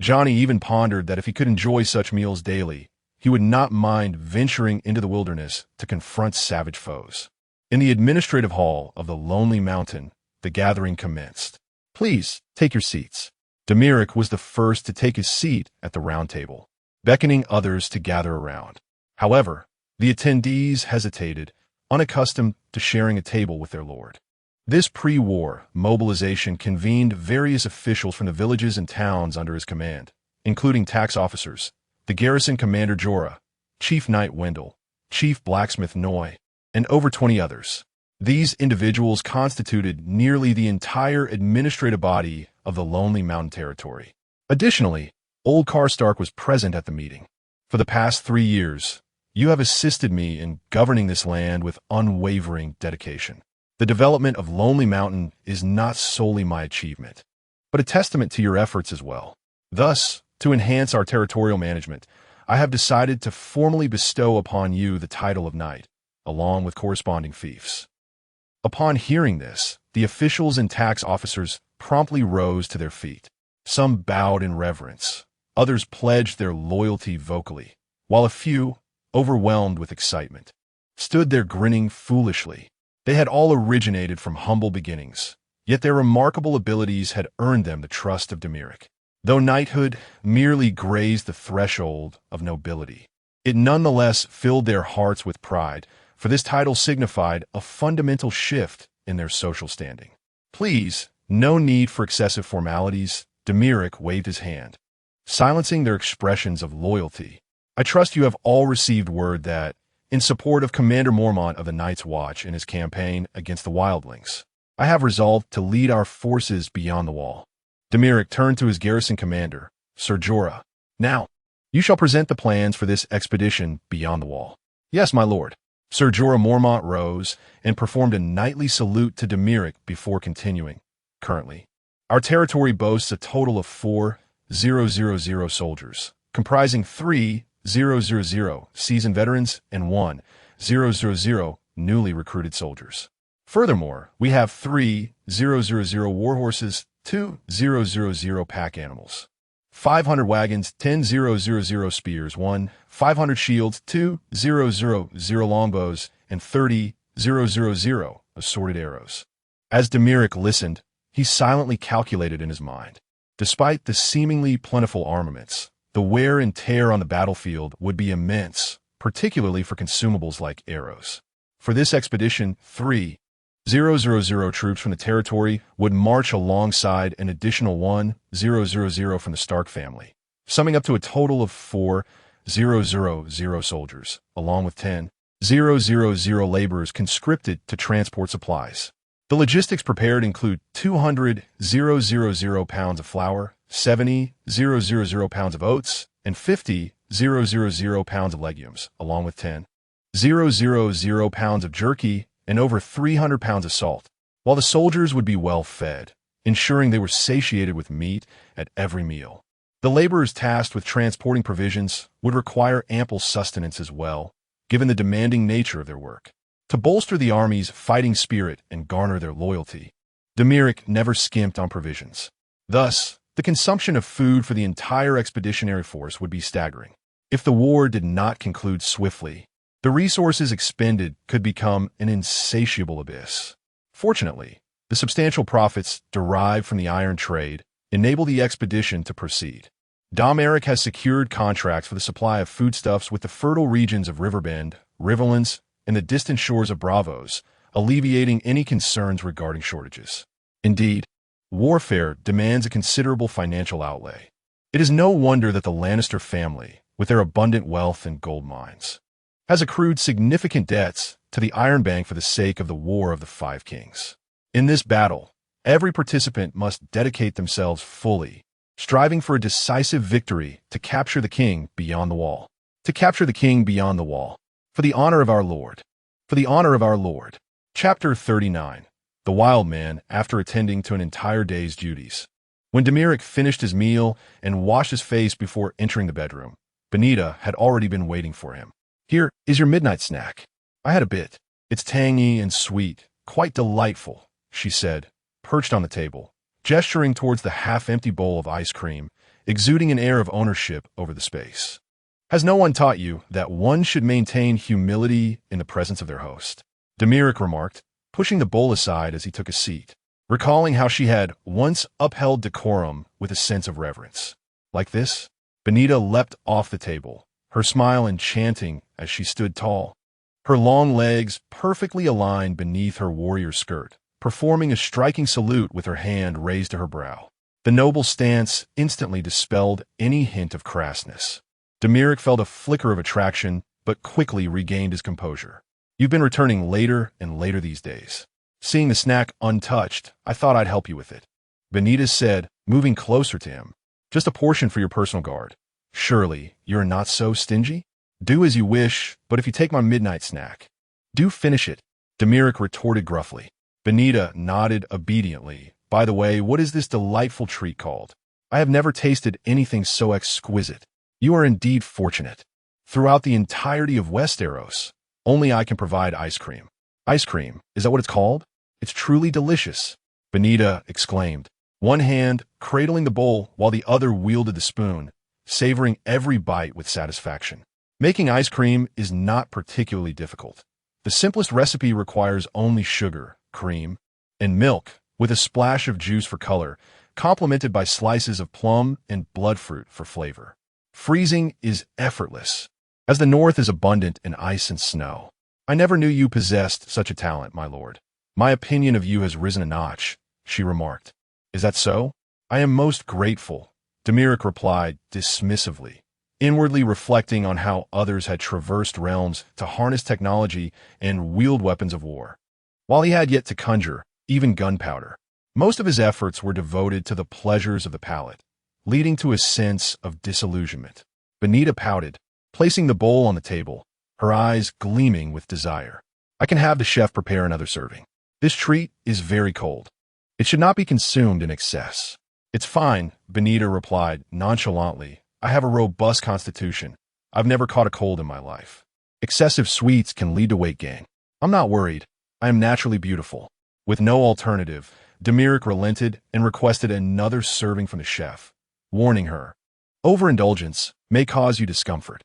Speaker 1: Johnny even pondered that if he could enjoy such meals daily, he would not mind venturing into the wilderness to confront savage foes. In the administrative hall of the Lonely Mountain, the gathering commenced. "Please, take your seats." Domoric was the first to take his seat at the round table, beckoning others to gather around. However, the attendees hesitated, unaccustomed to sharing a table with their lord. This pre-war mobilization convened various officials from the villages and towns under his command, including tax officers, the garrison commander Jorah, Chief Knight Wendell, Chief Blacksmith Noy, and over 20 others. These individuals constituted nearly the entire administrative body of the Lonely Mountain territory. Additionally, Old Karstark was present at the meeting. "For the past 3 years, you have assisted me in governing this land with unwavering dedication. The development of Lonely Mountain is not solely my achievement, but a testament to your efforts as well. Thus, to enhance our territorial management, I have decided to formally bestow upon you the title of knight, along with corresponding fiefs." Upon hearing this, the officials and tax officers promptly rose to their feet. Some bowed in reverence, others pledged their loyalty vocally, while a few, overwhelmed with excitement, stood there grinning foolishly. They had all originated from humble beginnings, yet their remarkable abilities had earned them the trust of Domoric. Though knighthood merely grazed the threshold of nobility, it nonetheless filled their hearts with pride, for this title signified a fundamental shift in their social standing. "Please, no need for excessive formalities," Domoric waved his hand, silencing their expressions of loyalty. "I trust you have all received word that, in support of Commander Mormont of the Night's Watch in his campaign against the wildlings, I have resolved to lead our forces beyond the wall." Domoric turned to his garrison commander, Sir Jorah. "Now, you shall present the plans for this expedition beyond the wall." "Yes, my lord." Sir Jorah Mormont rose and performed a knightly salute to Domoric before continuing. "Currently, our territory boasts a total of 4,000 soldiers, comprising 3,000 seasoned veterans and 1,000 newly recruited soldiers. Furthermore, we have 3,000 war horses, 2,000 pack animals, 500 wagons, 10,000 spears, 1,500 shields, 2,000 longbows, and 30,000 assorted arrows." As Domoric listened, he silently calculated in his mind. Despite the seemingly plentiful armaments, the wear and tear on the battlefield would be immense, particularly for consumables like arrows. For this expedition, 3,000 troops from the territory would march alongside an additional 1,000 from the Stark family, summing up to a total of 4,000 soldiers, along with 10,000 laborers conscripted to transport supplies. The logistics prepared include 200,000 pounds of flour, 70,000 pounds of oats, and 50,000 pounds of legumes, along with 10,000 pounds of jerky and over 300 pounds of salt, while the soldiers would be well fed, ensuring they were satiated with meat at every meal. The laborers tasked with transporting provisions would require ample sustenance as well, given the demanding nature of their work. To bolster the army's fighting spirit and garner their loyalty, Domoric never skimped on provisions. Thus, the consumption of food for the entire expeditionary force would be staggering. If the war did not conclude swiftly, the resources expended could become an insatiable abyss. Fortunately, the substantial profits derived from the iron trade enable the expedition to proceed. Domoric has secured contracts for the supply of foodstuffs with the fertile regions of Riverbend, Riverlands, and the distant shores of Bravos, alleviating any concerns regarding shortages. Indeed, warfare demands a considerable financial outlay. It is no wonder that the Lannister family, with their abundant wealth and gold mines, has accrued significant debts to the Iron Bank for the sake of the War of the Five Kings. In this battle, every participant must dedicate themselves fully striving for a decisive victory to capture the king beyond the wall. To capture the king beyond the wall. For the honor of our Lord. For the honor of our Lord. Chapter 39. The Wild Man after attending to an entire day's duties. When Domoric finished his meal and washed his face before entering the bedroom, Benita had already been waiting for him. Here is your midnight snack. I had a bit. It's tangy and sweet, quite delightful, she said, perched on the table, gesturing towards the half-empty bowl of ice cream, exuding an air of ownership over the space. Has no one taught you that one should maintain humility in the presence of their host? Domoric remarked, pushing the bowl aside as he took a seat, recalling how she had once upheld decorum with a sense of reverence. Like this, Benita leapt off the table, her smile enchanting as she stood tall, her long legs perfectly aligned beneath her warrior skirt, performing a striking salute with her hand raised to her brow. The noble stance instantly dispelled any hint of crassness. Domoric felt a flicker of attraction, but quickly regained his composure. You've been returning later and later these days. Seeing the snack untouched, I thought I'd help you with it. Benita said, moving closer to him. Just a portion for your personal guard. Surely, you're not so stingy? Do as you wish, but if you take my midnight snack, do finish it, Domoric retorted gruffly. Benita nodded obediently. By the way, what is this delightful treat called? I have never tasted anything so exquisite. You are indeed fortunate. Throughout the entirety of Westeros, only I can provide ice cream. Ice cream, is that what it's called? It's truly delicious, Benita exclaimed, one hand cradling the bowl while the other wielded the spoon, savoring every bite with satisfaction. Making ice cream is not particularly difficult. The simplest recipe requires only sugar, cream, and milk, with a splash of juice for color, complemented by slices of plum and bloodfruit for flavor. Freezing is effortless, as the north is abundant in ice and snow. I never knew you possessed such a talent, my lord. My opinion of you has risen a notch, she remarked. Is that so? I am most grateful, Domoric replied dismissively, inwardly reflecting on how others had traversed realms to harness technology and wield weapons of war. While he had yet to conjure, even gunpowder, most of his efforts were devoted to the pleasures of the palate, leading to a sense of disillusionment. Benita pouted, placing the bowl on the table, her eyes gleaming with desire. I can have the chef prepare another serving. This treat is very cold. It should not be consumed in excess. It's fine, Benita replied nonchalantly. I have a robust constitution. I've never caught a cold in my life. Excessive sweets can lead to weight gain. I'm not worried. I am naturally beautiful. With no alternative, Domoric relented and requested another serving from the chef, warning her, overindulgence may cause you discomfort.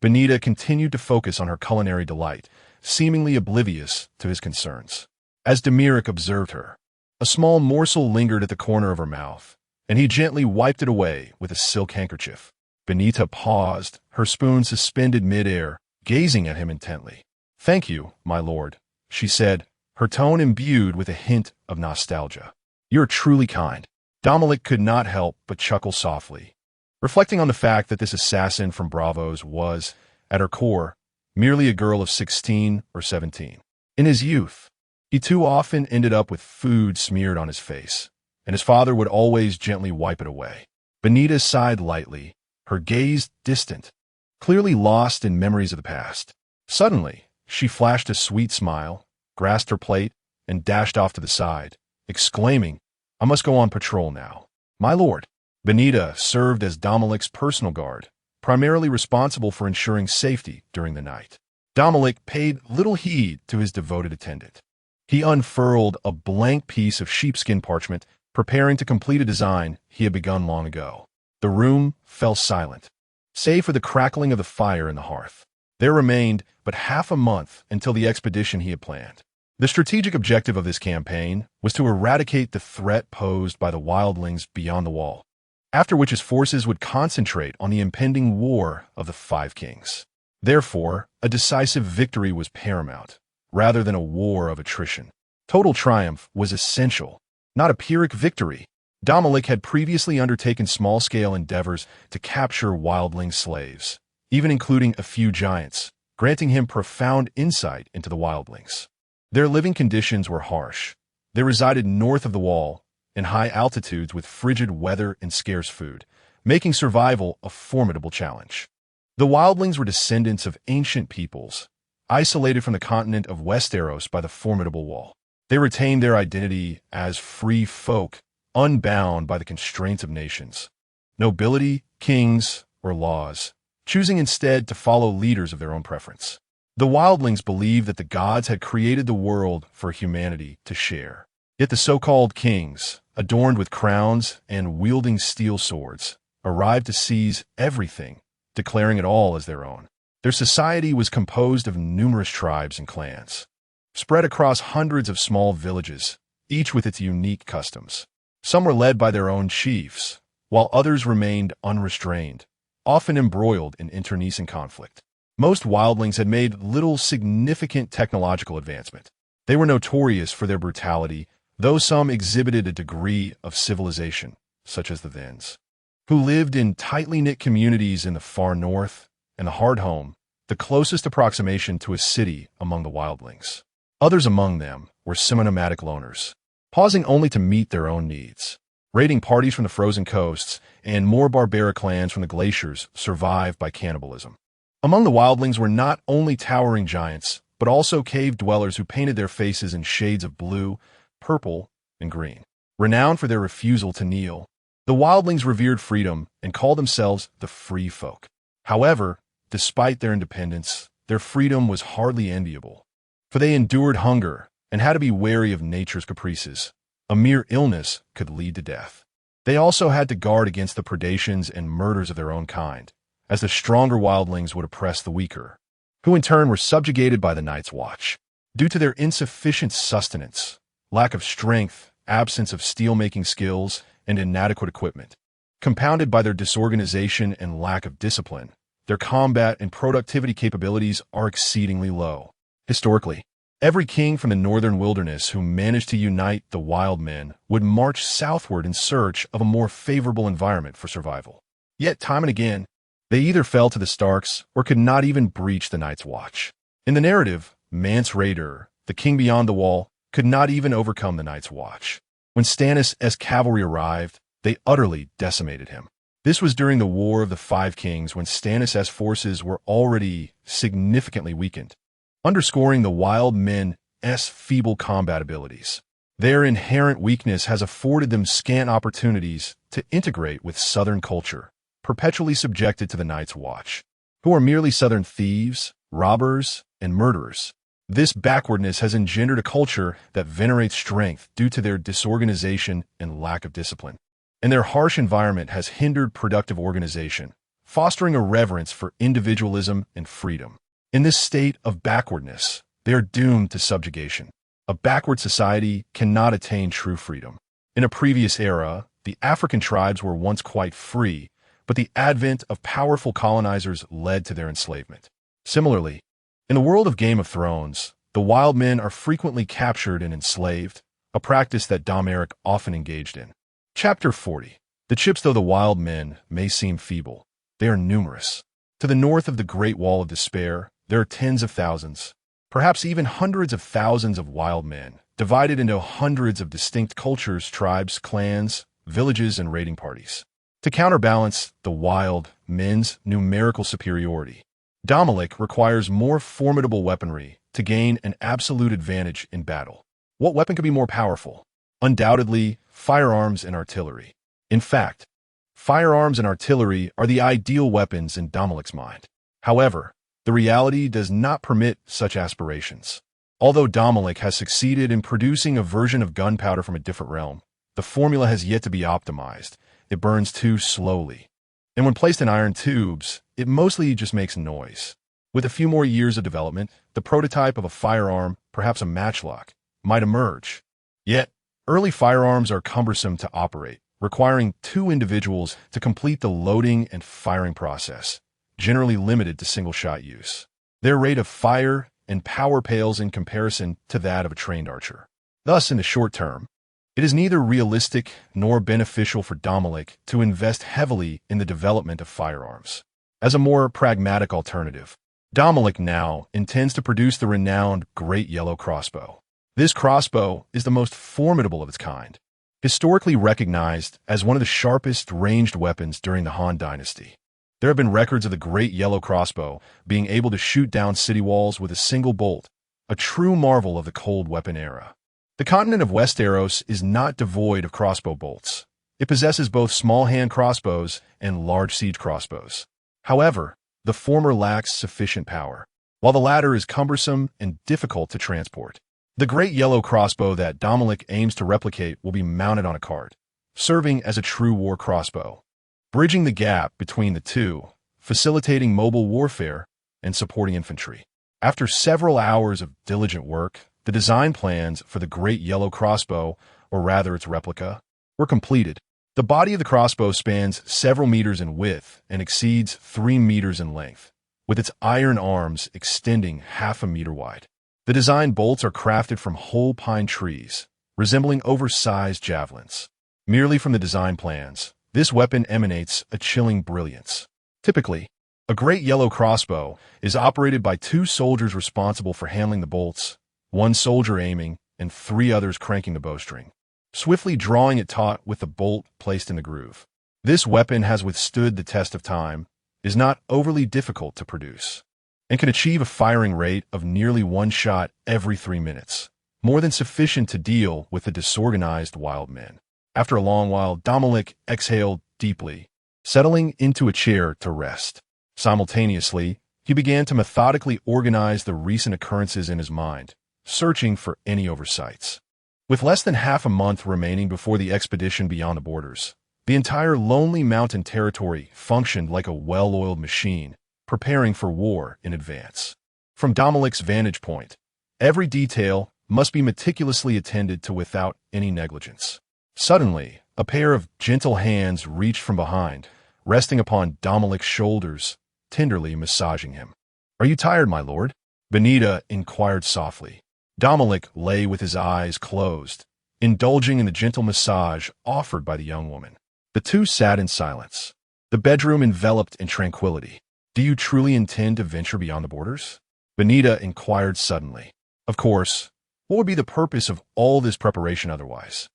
Speaker 1: Benita continued to focus on her culinary delight, seemingly oblivious to his concerns. As Domoric observed her, a small morsel lingered at the corner of her mouth, and he gently wiped it away with a silk handkerchief. Benita paused, her spoon suspended mid-air, gazing at him intently. Thank you, my lord, she said, her tone imbued with a hint of nostalgia. You're truly kind. Domoric could not help but chuckle softly, reflecting on the fact that this assassin from Bravos was, at her core, merely a girl of 16 or 17. In his youth, he too often ended up with food smeared on his face, and his father would always gently wipe it away. Benita sighed lightly, her gaze distant, clearly lost in memories of the past. Suddenly, she flashed a sweet smile, grasped her plate, and dashed off to the side, exclaiming, I must go on patrol now. My lord. Benita served as Domoric's personal guard, primarily responsible for ensuring safety during the night. Domoric paid little heed to his devoted attendant. He unfurled a blank piece of sheepskin parchment, preparing to complete a design he had begun long ago. The room fell silent, save for the crackling of the fire in the hearth. There remained but half a month until the expedition he had planned. The strategic objective of this campaign was to eradicate the threat posed by the wildlings beyond the wall, after which his forces would concentrate on the impending war of the Five Kings. Therefore, a decisive victory was paramount, rather than a war of attrition. Total triumph was essential, not a Pyrrhic victory. Domoric had previously undertaken small-scale endeavors to capture wildling slaves, even including a few giants, granting him profound insight into the wildlings. Their living conditions were harsh. They resided north of the wall, in high altitudes with frigid weather and scarce food, making survival a formidable challenge. The wildlings were descendants of ancient peoples, isolated from the continent of Westeros by the formidable wall. They retained their identity as free folk, unbound by the constraints of nations, nobility, kings, or laws, choosing instead to follow leaders of their own preference. The wildlings believed that the gods had created the world for humanity to share. Yet the so-called kings, adorned with crowns and wielding steel swords, arrived to seize everything, declaring it all as their own. Their society was composed of numerous tribes and clans, spread across hundreds of small villages, each with its unique customs. Some were led by their own chiefs, while others remained unrestrained, often embroiled in internecine conflict. Most wildlings had made little significant technological advancement. They were notorious for their brutality, though some exhibited a degree of civilization, such as the Thens, who lived in tightly knit communities in the far north, and the Hardhome, the closest approximation to a city among the wildlings. Others among them were semi-nomadic loners, pausing only to meet their own needs. Raiding parties from the frozen coasts and more barbaric clans from the glaciers survived by cannibalism. Among the wildlings were not only towering giants, but also cave dwellers who painted their faces in shades of blue, purple, and green. Renowned for their refusal to kneel, the wildlings revered freedom and called themselves the free folk. However, despite their independence, their freedom was hardly enviable, for they endured hunger and had to be wary of nature's caprices. A mere illness could lead to death. They also had to guard against the predations and murders of their own kind, as the stronger wildlings would oppress the weaker, who in turn were subjugated by the Night's Watch. Due to their insufficient sustenance, lack of strength, absence of steel-making skills, and inadequate equipment, compounded by their disorganization and lack of discipline, their combat and productivity capabilities are exceedingly low. Historically, every king from the northern wilderness who managed to unite the wild men would march southward in search of a more favorable environment for survival. Yet, time and again, they either fell to the Starks or could not even breach the Night's Watch. In the narrative, Mance Rayder, the king beyond the wall, could not even overcome the Night's Watch. When Stannis' cavalry arrived, they utterly decimated him. This was during the War of the Five Kings when Stannis' forces were already significantly weakened, underscoring the wild men's feeble combat abilities. Their inherent weakness has afforded them scant opportunities to integrate with southern culture, perpetually subjected to the Night's Watch, who are merely southern thieves, robbers, and murderers. This backwardness has engendered a culture that venerates strength due to their disorganization and lack of discipline. And their harsh environment has hindered productive organization, fostering a reverence for individualism and freedom. In this state of backwardness, they are doomed to subjugation. A backward society cannot attain true freedom. In a previous era, the African tribes were once quite free, but the advent of powerful colonizers led to their enslavement. Similarly, in the world of Game of Thrones, the wild men are frequently captured and enslaved, a practice that Domoric often engaged in. Chapter 40. The chips, though the wild men may seem feeble, they are numerous. To the north of the Great Wall of Despair, there are tens of thousands, perhaps even hundreds of thousands of wild men, divided into hundreds of distinct cultures, tribes, clans, villages, and raiding parties. To counterbalance the wild men's numerical superiority, Domoric requires more formidable weaponry to gain an absolute advantage in battle. What weapon could be more powerful? Undoubtedly, firearms and artillery. In fact, firearms and artillery are the ideal weapons in Domoric's mind. However, the reality does not permit such aspirations. Although Domoric has succeeded in producing a version of gunpowder from a different realm, the formula has yet to be optimized. It burns too slowly. And when placed in iron tubes, it mostly just makes noise. With a few more years of development, the prototype of a firearm, perhaps a matchlock, might emerge. Yet, early firearms are cumbersome to operate, requiring two individuals to complete the loading and firing process, generally limited to single-shot use. Their rate of fire and power pales in comparison to that of a trained archer. Thus, in the short term, it is neither realistic nor beneficial for Domoric to invest heavily in the development of firearms. As a more pragmatic alternative, Domoric now intends to produce the renowned Great Yellow Crossbow. This crossbow is the most formidable of its kind, historically recognized as one of the sharpest ranged weapons during the Han Dynasty. There have been records of the Great Yellow Crossbow being able to shoot down city walls with a single bolt, a true marvel of the cold weapon era. The continent of Westeros is not devoid of crossbow bolts. It possesses both small hand crossbows and large siege crossbows. However, the former lacks sufficient power, while the latter is cumbersome and difficult to transport. The Great Yellow Crossbow that Domoric aims to replicate will be mounted on a cart, serving as a true war crossbow, bridging the gap between the two, facilitating mobile warfare and supporting infantry. After several hours of diligent work, the design plans for the Great Yellow Crossbow, or rather its replica, were completed. The body of the crossbow spans several meters in width and exceeds 3 meters in length, with its iron arms extending half a meter wide. The design bolts are crafted from whole pine trees, resembling oversized javelins. Merely from the design plans, this weapon emanates a chilling brilliance. Typically, a Great Yellow Crossbow is operated by 2 soldiers responsible for handling the bolts, 1 soldier aiming, and 3 others cranking the bowstring, swiftly drawing it taut with the bolt placed in the groove. This weapon has withstood the test of time, is not overly difficult to produce, and can achieve a firing rate of nearly 1 shot every 3 minutes, more than sufficient to deal with the disorganized wild men. After a long while, Domoric exhaled deeply, settling into a chair to rest. Simultaneously, he began to methodically organize the recent occurrences in his mind, searching for any oversights. With less than half a month remaining before the expedition beyond the borders, the entire lonely mountain territory functioned like a well-oiled machine, preparing for war in advance. From Domoric's vantage point, every detail must be meticulously attended to without any negligence. Suddenly, a pair of gentle hands reached from behind, resting upon Domoric's shoulders, tenderly massaging him. "Are you tired, my lord?" Benita inquired softly. Domoric lay with his eyes closed, indulging in the gentle massage offered by the young woman. The two sat in silence, the bedroom enveloped in tranquility. "Do you truly intend to venture beyond the borders?" Benita inquired suddenly. "Of course. What would be the purpose of all this preparation otherwise?"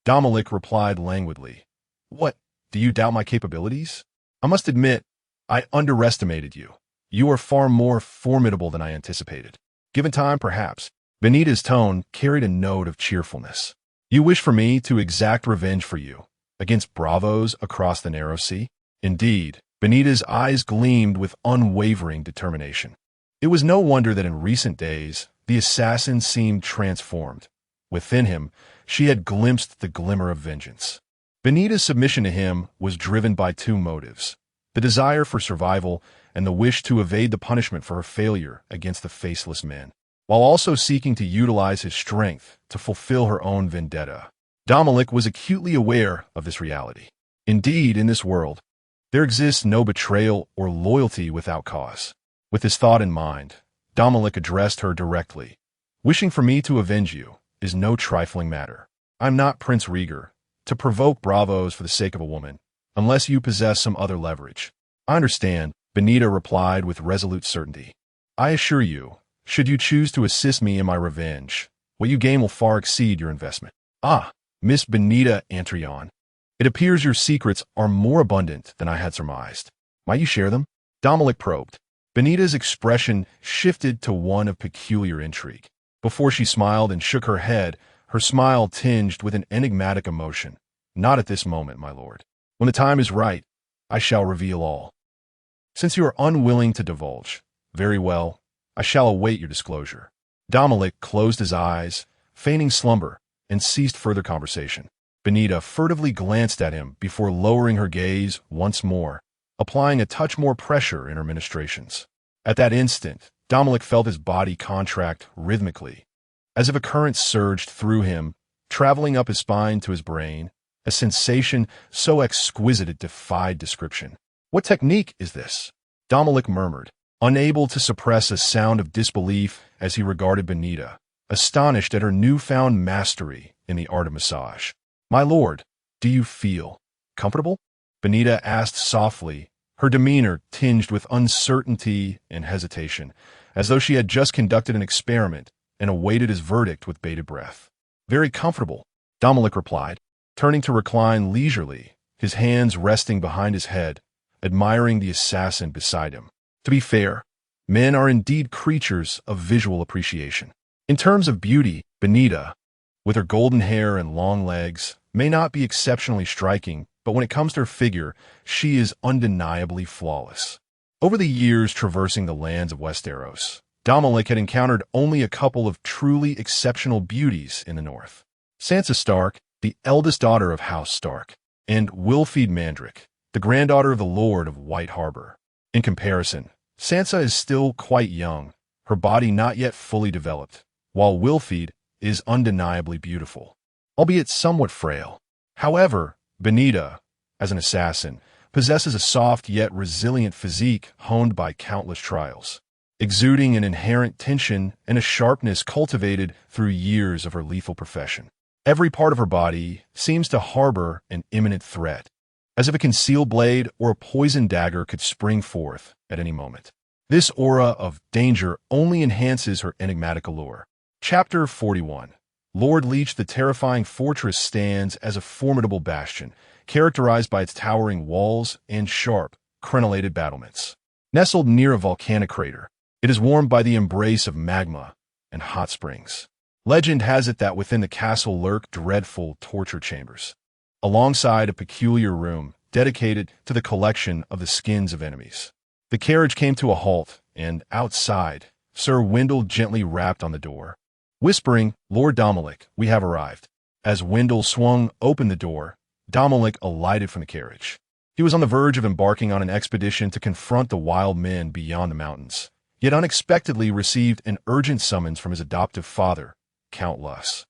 Speaker 1: Domoric replied languidly. "What, do you doubt my capabilities? I must admit, I underestimated you. You are far more formidable than I anticipated. Given time, perhaps." Benita's tone carried a note of cheerfulness. "You wish for me to exact revenge for you, against bravos across the narrow sea?" Indeed, Benita's eyes gleamed with unwavering determination. It was no wonder that in recent days, the assassin seemed transformed. Within him, she had glimpsed the glimmer of vengeance. Benita's submission to him was driven by 2 motives: the desire for survival and the wish to evade the punishment for her failure against the faceless men, while also seeking to utilize his strength to fulfill her own vendetta. Domoric was acutely aware of this reality. Indeed, in this world, there exists no betrayal or loyalty without cause. With this thought in mind, Domoric addressed her directly. "Wishing for me to avenge you is no trifling matter. I'm not Prince Rhaegar, to provoke bravos for the sake of a woman, unless you possess some other leverage." "I understand," Benita replied with resolute certainty. "I assure you, should you choose to assist me in my revenge, what you gain will far exceed your investment." "Ah, Miss Benita Antrion, it appears your secrets are more abundant than I had surmised. Might you share them?" Domoric probed. Benita's expression shifted to one of peculiar intrigue. Before she smiled and shook her head, her smile tinged with an enigmatic emotion. "Not at this moment, my lord. When the time is right, I shall reveal all. Since you are unwilling to divulge, very well, I shall await your disclosure." Domoric closed his eyes, feigning slumber, and ceased further conversation. Benita furtively glanced at him before lowering her gaze once more, applying a touch more pressure in her ministrations. At that instant, Domoric felt his body contract rhythmically, as if a current surged through him, traveling up his spine to his brain, a sensation so exquisite it defied description. "What technique is this?" Domoric murmured, unable to suppress a sound of disbelief as he regarded Benita, astonished at her newfound mastery in the art of massage. "My lord, do you feel comfortable?" Benita asked softly, her demeanor tinged with uncertainty and hesitation, as though she had just conducted an experiment and awaited his verdict with bated breath. "Very comfortable," Domoric replied, turning to recline leisurely, his hands resting behind his head, admiring the assassin beside him. To be fair, men are indeed creatures of visual appreciation. In terms of beauty, Benita, with her golden hair and long legs, may not be exceptionally striking, but when it comes to her figure, she is undeniably flawless. Over the years traversing the lands of Westeros, Domoric had encountered only a couple of truly exceptional beauties in the north. Sansa Stark, the eldest daughter of House Stark, and Wilfred Mandrick, the granddaughter of the Lord of White Harbor. In comparison, Sansa is still quite young, her body not yet fully developed, while Wilfred is undeniably beautiful, albeit somewhat frail. However, Benita, as an assassin, possesses a soft yet resilient physique honed by countless trials, exuding an inherent tension and a sharpness cultivated through years of her lethal profession. Every part of her body seems to harbor an imminent threat, as if a concealed blade or a poisoned dagger could spring forth at any moment. This aura of danger only enhances her enigmatic allure. Chapter 41. Lord Leech. The terrifying fortress stands as a formidable bastion, characterized by its towering walls and sharp, crenellated battlements. Nestled near a volcanic crater, it is warmed by the embrace of magma and hot springs. Legend has it that within the castle lurk dreadful torture chambers, alongside a peculiar room dedicated to the collection of the skins of enemies. The carriage came to a halt, and outside, Sir Wendell gently rapped on the door, whispering, "Lord Domoric, we have arrived." As Wendell swung open the door, Domoric alighted from the carriage. He was on the verge of embarking on an expedition to confront the wild men beyond the mountains, yet unexpectedly received an urgent summons from his adoptive father, Count Luss.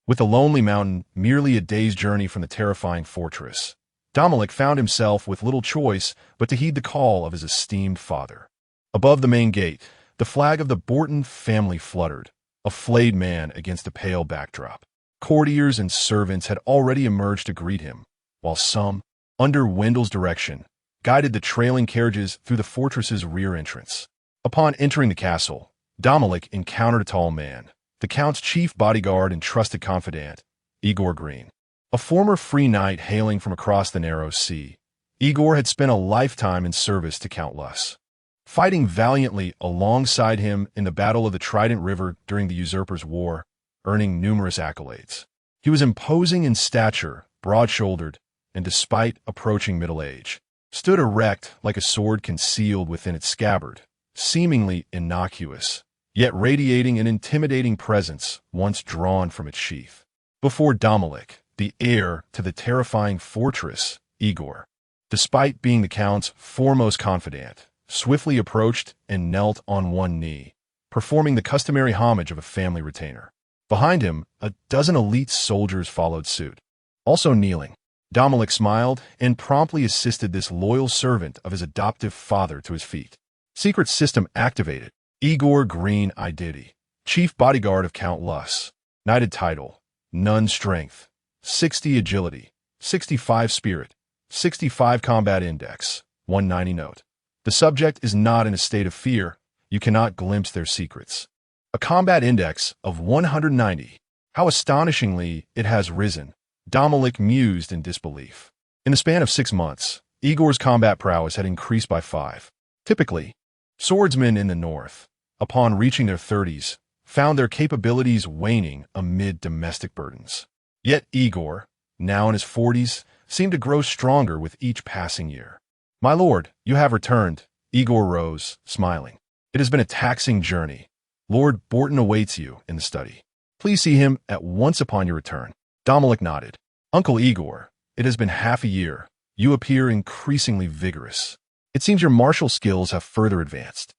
Speaker 1: With the lonely mountain merely a day's journey from the terrifying fortress, Domoric found himself with little choice but to heed the call of his esteemed father. Above the main gate, the flag of the Bolton family fluttered, a flayed man against a pale backdrop. Courtiers and servants had already emerged to greet him, while some, under Wendell's direction, guided the trailing carriages through the fortress's rear entrance. Upon entering the castle, Domoric encountered a tall man, the Count's chief bodyguard and trusted confidant, Igor Green. A former free knight hailing from across the narrow sea, Igor had spent a lifetime in service to Count Luss, fighting valiantly alongside him in the Battle of the Trident River during the Usurpers' War, earning numerous accolades. He was imposing in stature, broad-shouldered, and despite approaching middle age, stood erect like a sword concealed within its scabbard, seemingly innocuous, yet radiating an intimidating presence once drawn from its sheath. Before Domoric, the heir to the terrifying fortress, Igor, despite being the Count's foremost confidant, swiftly approached and knelt on one knee, performing the customary homage of a family retainer. Behind him, a dozen elite soldiers followed suit. Also kneeling, Domoric smiled and promptly assisted this loyal servant of his adoptive father to his feet. Secret system activated. Igor Green Identity. Chief bodyguard of Count Luss. Knighted title. None strength. 60 agility. 65 spirit. 65 combat index. 190 note. The subject is not in a state of fear. You cannot glimpse their secrets. A combat index of 190. How astonishingly it has risen. Domoric mused in disbelief. In the span of 6 months, Igor's combat prowess had increased by 5. Typically, swordsmen in the north, upon reaching their 30s, found their capabilities waning amid domestic burdens. Yet Igor, now in his 40s, seemed to grow stronger with each passing year. "My lord, you have returned." Igor rose, smiling. "It has been a taxing journey. Lord Bolton awaits you in the study. Please see him at once upon your return." Domoric nodded. "Uncle Igor, it has been half a year. You appear increasingly vigorous. It seems your martial skills have further advanced.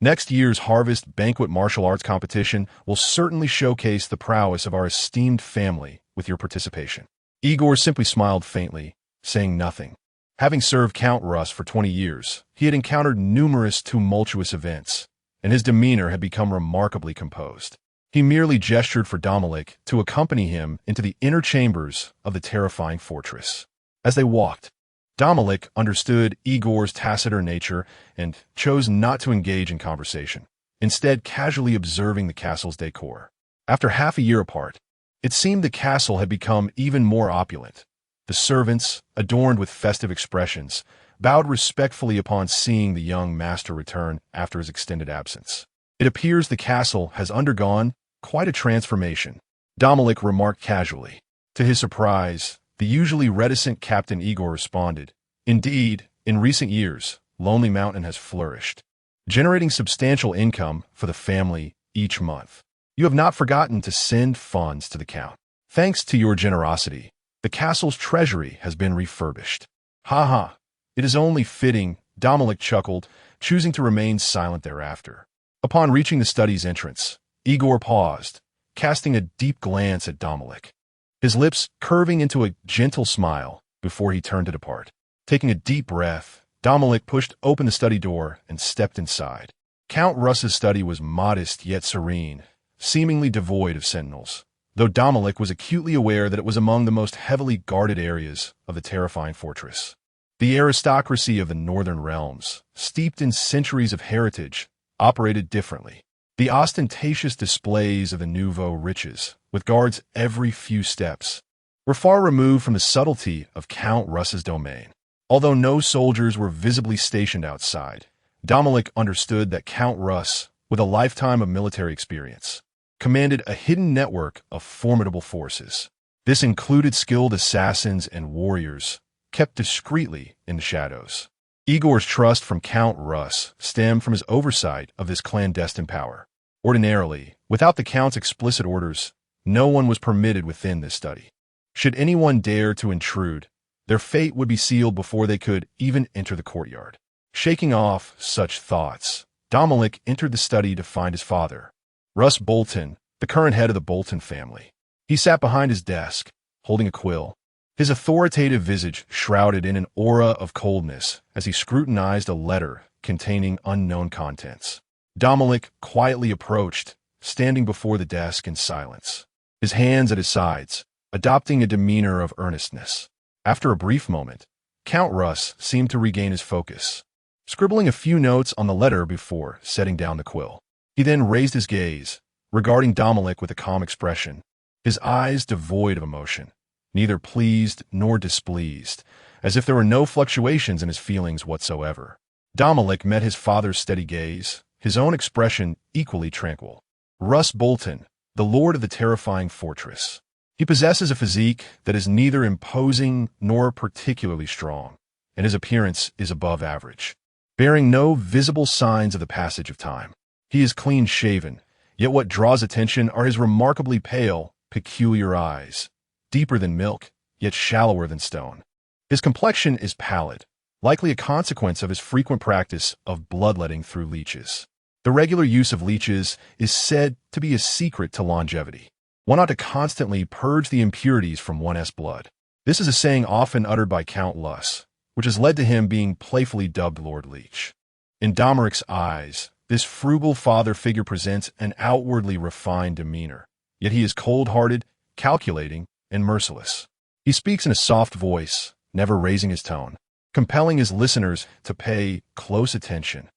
Speaker 1: Next year's Harvest Banquet martial arts competition will certainly showcase the prowess of our esteemed family with your participation." Igor simply smiled faintly, saying nothing. Having served Count Russ for 20 years, he had encountered numerous tumultuous events, and his demeanor had become remarkably composed. He merely gestured for Domoric to accompany him into the inner chambers of the terrifying fortress. As they walked, Domoric understood Igor's taciturn nature and chose not to engage in conversation, instead casually observing the castle's decor. After half a year apart, it seemed the castle had become even more opulent, The servants, adorned with festive expressions, bowed respectfully upon seeing the young master return after his extended absence. It appears the castle has undergone quite a transformation, Domoric remarked casually. To his surprise, the usually reticent Captain Igor responded, "Indeed, in recent years, Lonely Mountain has flourished, generating substantial income for the family each month. You have not forgotten to send funds to the Count. Thanks to your generosity, the castle's treasury has been refurbished." "Ha ha, it is only fitting," Domoric chuckled, choosing to remain silent thereafter. Upon reaching the study's entrance, Igor paused, casting a deep glance at Domoric, his lips curving into a gentle smile before he turned to depart. Taking a deep breath, Domoric pushed open the study door and stepped inside. Count Russ's study was modest yet serene, seemingly devoid of sentinels, though Domoric was acutely aware that it was among the most heavily guarded areas of the terrifying fortress. The aristocracy of the northern realms, steeped in centuries of heritage, operated differently. The ostentatious displays of the nouveau riches, with guards every few steps, were far removed from the subtlety of Count Russ's domain. Although no soldiers were visibly stationed outside, Domoric understood that Count Russ, with a lifetime of military experience, commanded a hidden network of formidable forces. This included skilled assassins and warriors, kept discreetly in the shadows. Igor's trust from Count Russ stemmed from his oversight of this clandestine power. Ordinarily, without the Count's explicit orders, no one was permitted within this study. Should anyone dare to intrude, their fate would be sealed before they could even enter the courtyard. Shaking off such thoughts, Domoric entered the study to find his father, House Bolton, the current head of the Bolton family. He sat behind his desk, holding a quill, his authoritative visage shrouded in an aura of coldness as he scrutinized a letter containing unknown contents. Domoric quietly approached, standing before the desk in silence, his hands at his sides, adopting a demeanor of earnestness. After a brief moment, Count Russ seemed to regain his focus, scribbling a few notes on the letter before setting down the quill. He then raised his gaze, regarding Domoric with a calm expression, his eyes devoid of emotion, neither pleased nor displeased, as if there were no fluctuations in his feelings whatsoever. Domoric met his father's steady gaze, his own expression equally tranquil. House Bolton, the lord of the terrifying fortress. He possesses a physique that is neither imposing nor particularly strong, and his appearance is above average, bearing no visible signs of the passage of time. He is clean-shaven, yet what draws attention are his remarkably pale, peculiar eyes, deeper than milk, yet shallower than stone. His complexion is pallid, likely a consequence of his frequent practice of bloodletting through leeches. The regular use of leeches is said to be a secret to longevity. One ought to constantly purge the impurities from one's blood. This is a saying often uttered by Count Russ, which has led to him being playfully dubbed Lord Leech. In Domeric's eyes, this frugal father figure presents an outwardly refined demeanor, yet he is cold-hearted, calculating, and merciless. He speaks in a soft voice, never raising his tone, compelling his listeners to pay close attention.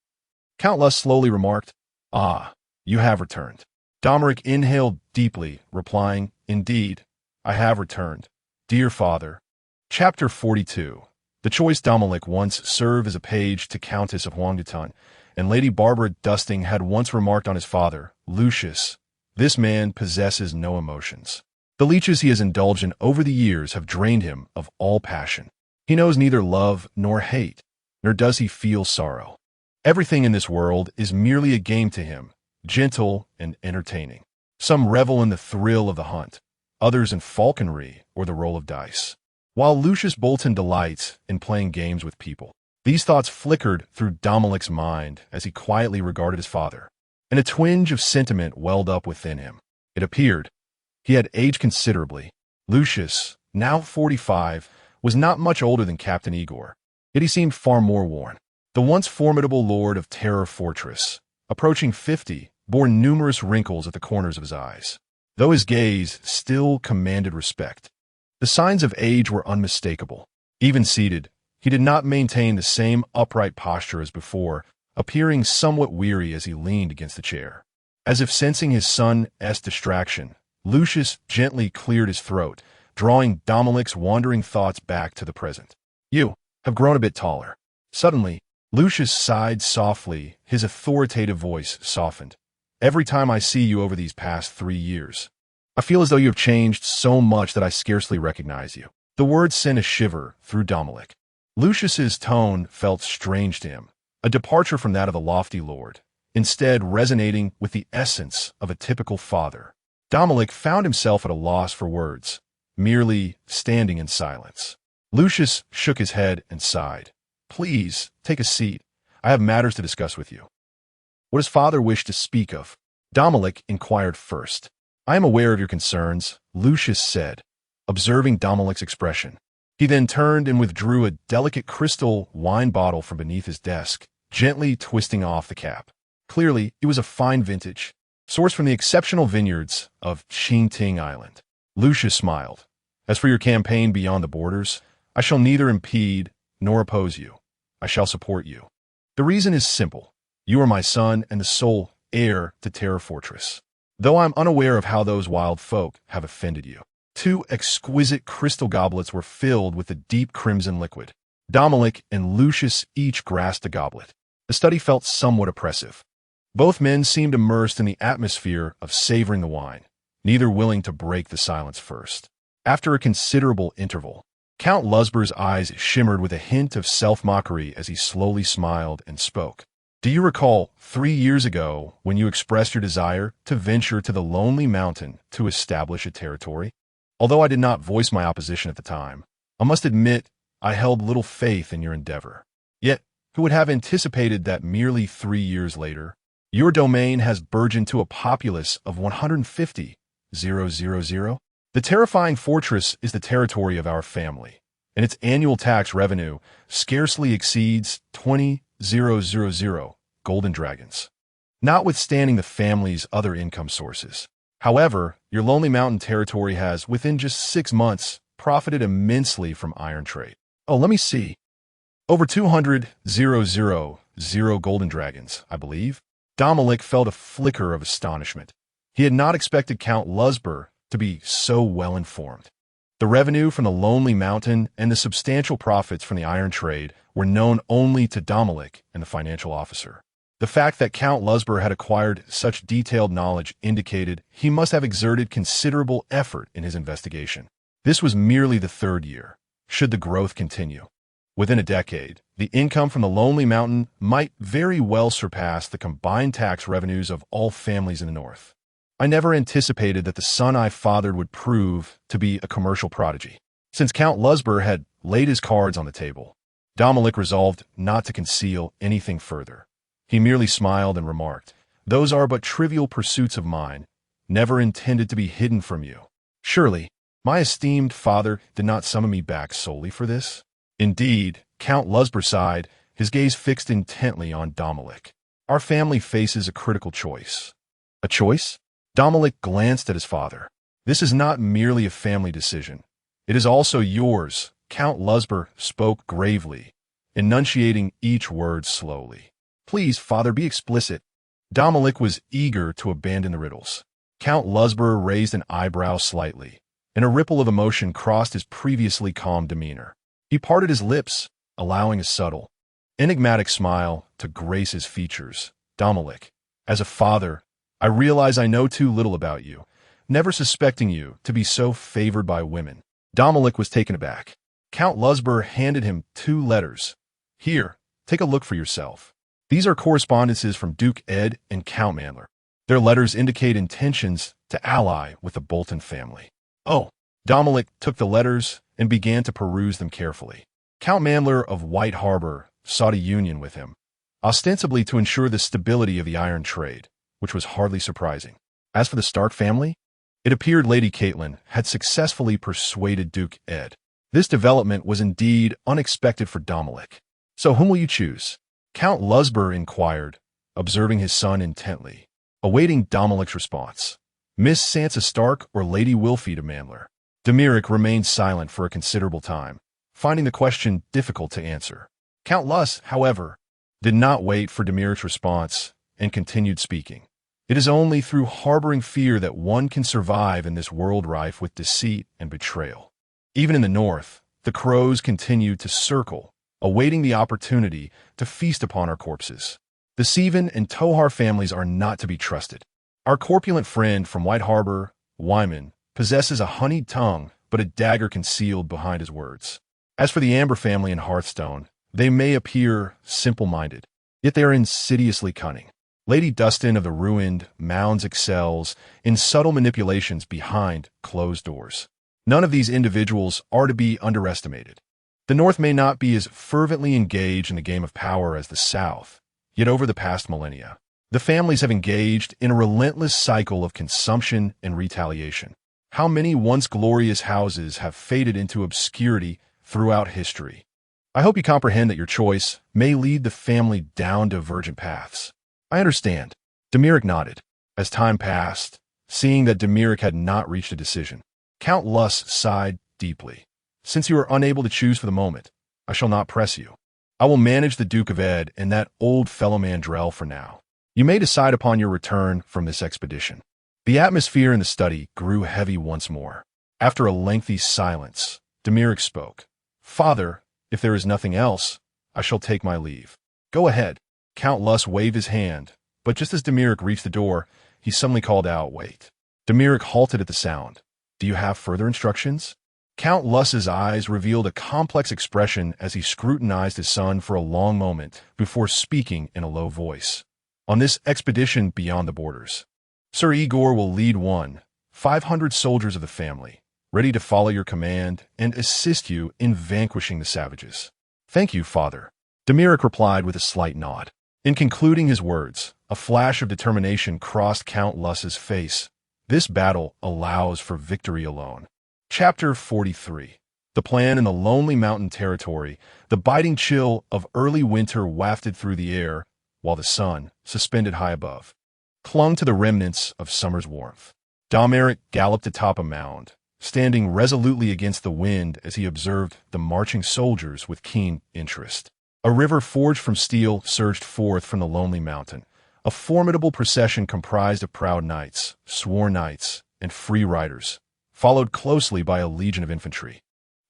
Speaker 1: Count Russ slowly remarked, "Ah, you have returned." Domoric inhaled deeply, replying, "Indeed, I have returned, dear father." Chapter 42. The choice Domoric once served as a page to Countess of Huangdatan, and Lady Barbara Dusting had once remarked on his father, Lucius, "This man possesses no emotions." The leeches he has indulged in over the years have drained him of all passion. He knows neither love nor hate, nor does he feel sorrow. Everything in this world is merely a game to him, gentle and entertaining. Some revel in the thrill of the hunt, others in falconry or the roll of dice. While Lucius Bolton delights in playing games with people, these thoughts flickered through Domoric's mind as he quietly regarded his father, and a twinge of sentiment welled up within him. It appeared he had aged considerably. Lucius, now 45, was not much older than Captain Igor, yet he seemed far more worn. The once formidable lord of Terror Fortress, approaching 50, bore numerous wrinkles at the corners of his eyes, though his gaze still commanded respect. The signs of age were unmistakable. Even seated, he did not maintain the same upright posture as before, appearing somewhat weary as he leaned against the chair. As if sensing his son's distraction, Lucius gently cleared his throat, drawing Dominic's wandering thoughts back to the present. You have grown a bit taller. Suddenly, Lucius sighed softly, his authoritative voice softened. Every time I see you over these past 3 years, I feel as though you have changed so much that I scarcely recognize you. The words sent a shiver through Domoric. Lucius's tone felt strange to him, a departure from that of the lofty lord, instead resonating with the essence of a typical father. Domoric found himself at a loss for words, merely standing in silence. Lucius shook his head and sighed. Please, take a seat. I have matters to discuss with you. What does father wish to speak of? Domoric inquired first. I am aware of your concerns, Lucius said, observing Domoric's expression. He then turned and withdrew a delicate crystal wine bottle from beneath his desk, gently twisting off the cap. Clearly, it was a fine vintage, sourced from the exceptional vineyards of Qingting Island. Lucius smiled. As for your campaign beyond the borders, I shall neither impede nor oppose you. I shall support you. The reason is simple. You are my son and the sole heir to Terror Fortress. Though I'm unaware of how those wild folk have offended you. 2 exquisite crystal goblets were filled with a deep crimson liquid. Domoric and Lucius each grasped a goblet. The study felt somewhat oppressive. Both men seemed immersed in the atmosphere of savoring the wine, neither willing to break the silence first. After a considerable interval, Count Lusber's eyes shimmered with a hint of self-mockery as he slowly smiled and spoke. Do you recall 3 years ago when you expressed your desire to venture to the Lonely Mountain to establish a territory? Although I did not voice my opposition at the time, I must admit I held little faith in your endeavor. Yet, who would have anticipated that merely 3 years later, your domain has burgeoned to a populace of 150,000? The terrifying fortress is the territory of our family, and its annual tax revenue scarcely exceeds 20,000 golden dragons, notwithstanding the family's other income sources. However, your Lonely Mountain territory has, within just 6 months, profited immensely from iron trade. Oh, let me see. Over 200,000 golden dragons, I believe. Domoric felt a flicker of astonishment. He had not expected Count Lusber to be so well informed. The revenue from the Lonely Mountain and the substantial profits from the iron trade were known only to Domoric and the financial officer. The fact that Count Lusber had acquired such detailed knowledge indicated he must have exerted considerable effort in his investigation. This was merely the 3rd year, should the growth continue. Within a decade, the income from the Lonely Mountain might very well surpass the combined tax revenues of all families in the north. I never anticipated that the son I fathered would prove to be a commercial prodigy. Since Count Lusber had laid his cards on the table, Domoric resolved not to conceal anything further. He merely smiled and remarked, Those are but trivial pursuits of mine, never intended to be hidden from you. Surely, my esteemed father did not summon me back solely for this? Indeed, Count Lusber sighed, his gaze fixed intently on Domoric. Our family faces a critical choice. A choice? Domoric glanced at his father. This is not merely a family decision. It is also yours. Count Lusber spoke gravely, enunciating each word slowly. Please, father, be explicit. Domoric was eager to abandon the riddles. Count Lusber raised an eyebrow slightly, and a ripple of emotion crossed his previously calm demeanor. He parted his lips, allowing a subtle, enigmatic smile to grace his features. Domoric, as a father, I realize I know too little about you, never suspecting you to be so favored by women. Domoric was taken aback. Count Lusber handed him 2 letters. Here, take a look for yourself. These are correspondences from Duke Ed and Count Mandler. Their letters indicate intentions to ally with the Bolton family. Oh, Domoric took the letters and began to peruse them carefully. Count Mandler of White Harbor sought a union with him, ostensibly to ensure the stability of the iron trade, which was hardly surprising. As for the Stark family, it appeared Lady Catelyn had successfully persuaded Duke Ed. This development was indeed unexpected for Domoric. So whom will you choose? Count Lusber inquired, observing his son intently, awaiting Domoric's response. Miss Sansa Stark or Lady Wilfie de Mandler? Domoric remained silent for a considerable time, finding the question difficult to answer. Count Lus, however, did not wait for Domiric's response and continued speaking. It is only through harboring fear that one can survive in this world rife with deceit and betrayal. Even in the north, the crows continue to circle, awaiting the opportunity to feast upon our corpses. The Seven and Tohar families are not to be trusted. Our corpulent friend from White Harbor, Wyman, possesses a honeyed tongue but a dagger concealed behind his words. As for the Amber family in Hearthstone, they may appear simple-minded, yet they are insidiously cunning. Lady Dustin of the ruined mounds excels in subtle manipulations behind closed doors. None of these individuals are to be underestimated. The North may not be as fervently engaged in the game of power as the South, yet over the past millennia, the families have engaged in a relentless cycle of consumption and retaliation. How many once glorious houses have faded into obscurity throughout history? I hope you comprehend that your choice may lead the family down divergent paths. I understand. Domoric nodded. As time passed, seeing that Domoric had not reached a decision, Count Luss sighed deeply. Since you are unable to choose for the moment, I shall not press you. I will manage the Duke of Ed and that old fellow Mandrell for now. You may decide upon your return from this expedition. The atmosphere in the study grew heavy once more. After a lengthy silence, Domoric spoke. Father, if there is nothing else, I shall take my leave. Go ahead. Count Luss waved his hand, but just as Domoric reached the door, he suddenly called out, wait. Domoric halted at the sound. Do you have further instructions? Count Luss's eyes revealed a complex expression as he scrutinized his son for a long moment before speaking in a low voice. On this expedition beyond the borders, Sir Igor will lead 500 soldiers of the family, ready to follow your command and assist you in vanquishing the savages. Thank you, Father. Domoric replied with a slight nod. In concluding his words, a flash of determination crossed Count Luss's face. This battle allows for victory alone. Chapter 43. The plan in the lonely mountain territory. The biting chill of early winter wafted through the air, while the sun, suspended high above, clung to the remnants of summer's warmth. Domoric galloped atop a mound, standing resolutely against the wind as he observed the marching soldiers with keen interest. A river forged from steel surged forth from the lonely mountain, a formidable procession comprised of proud knights, sworn knights, and free riders, followed closely by a legion of infantry,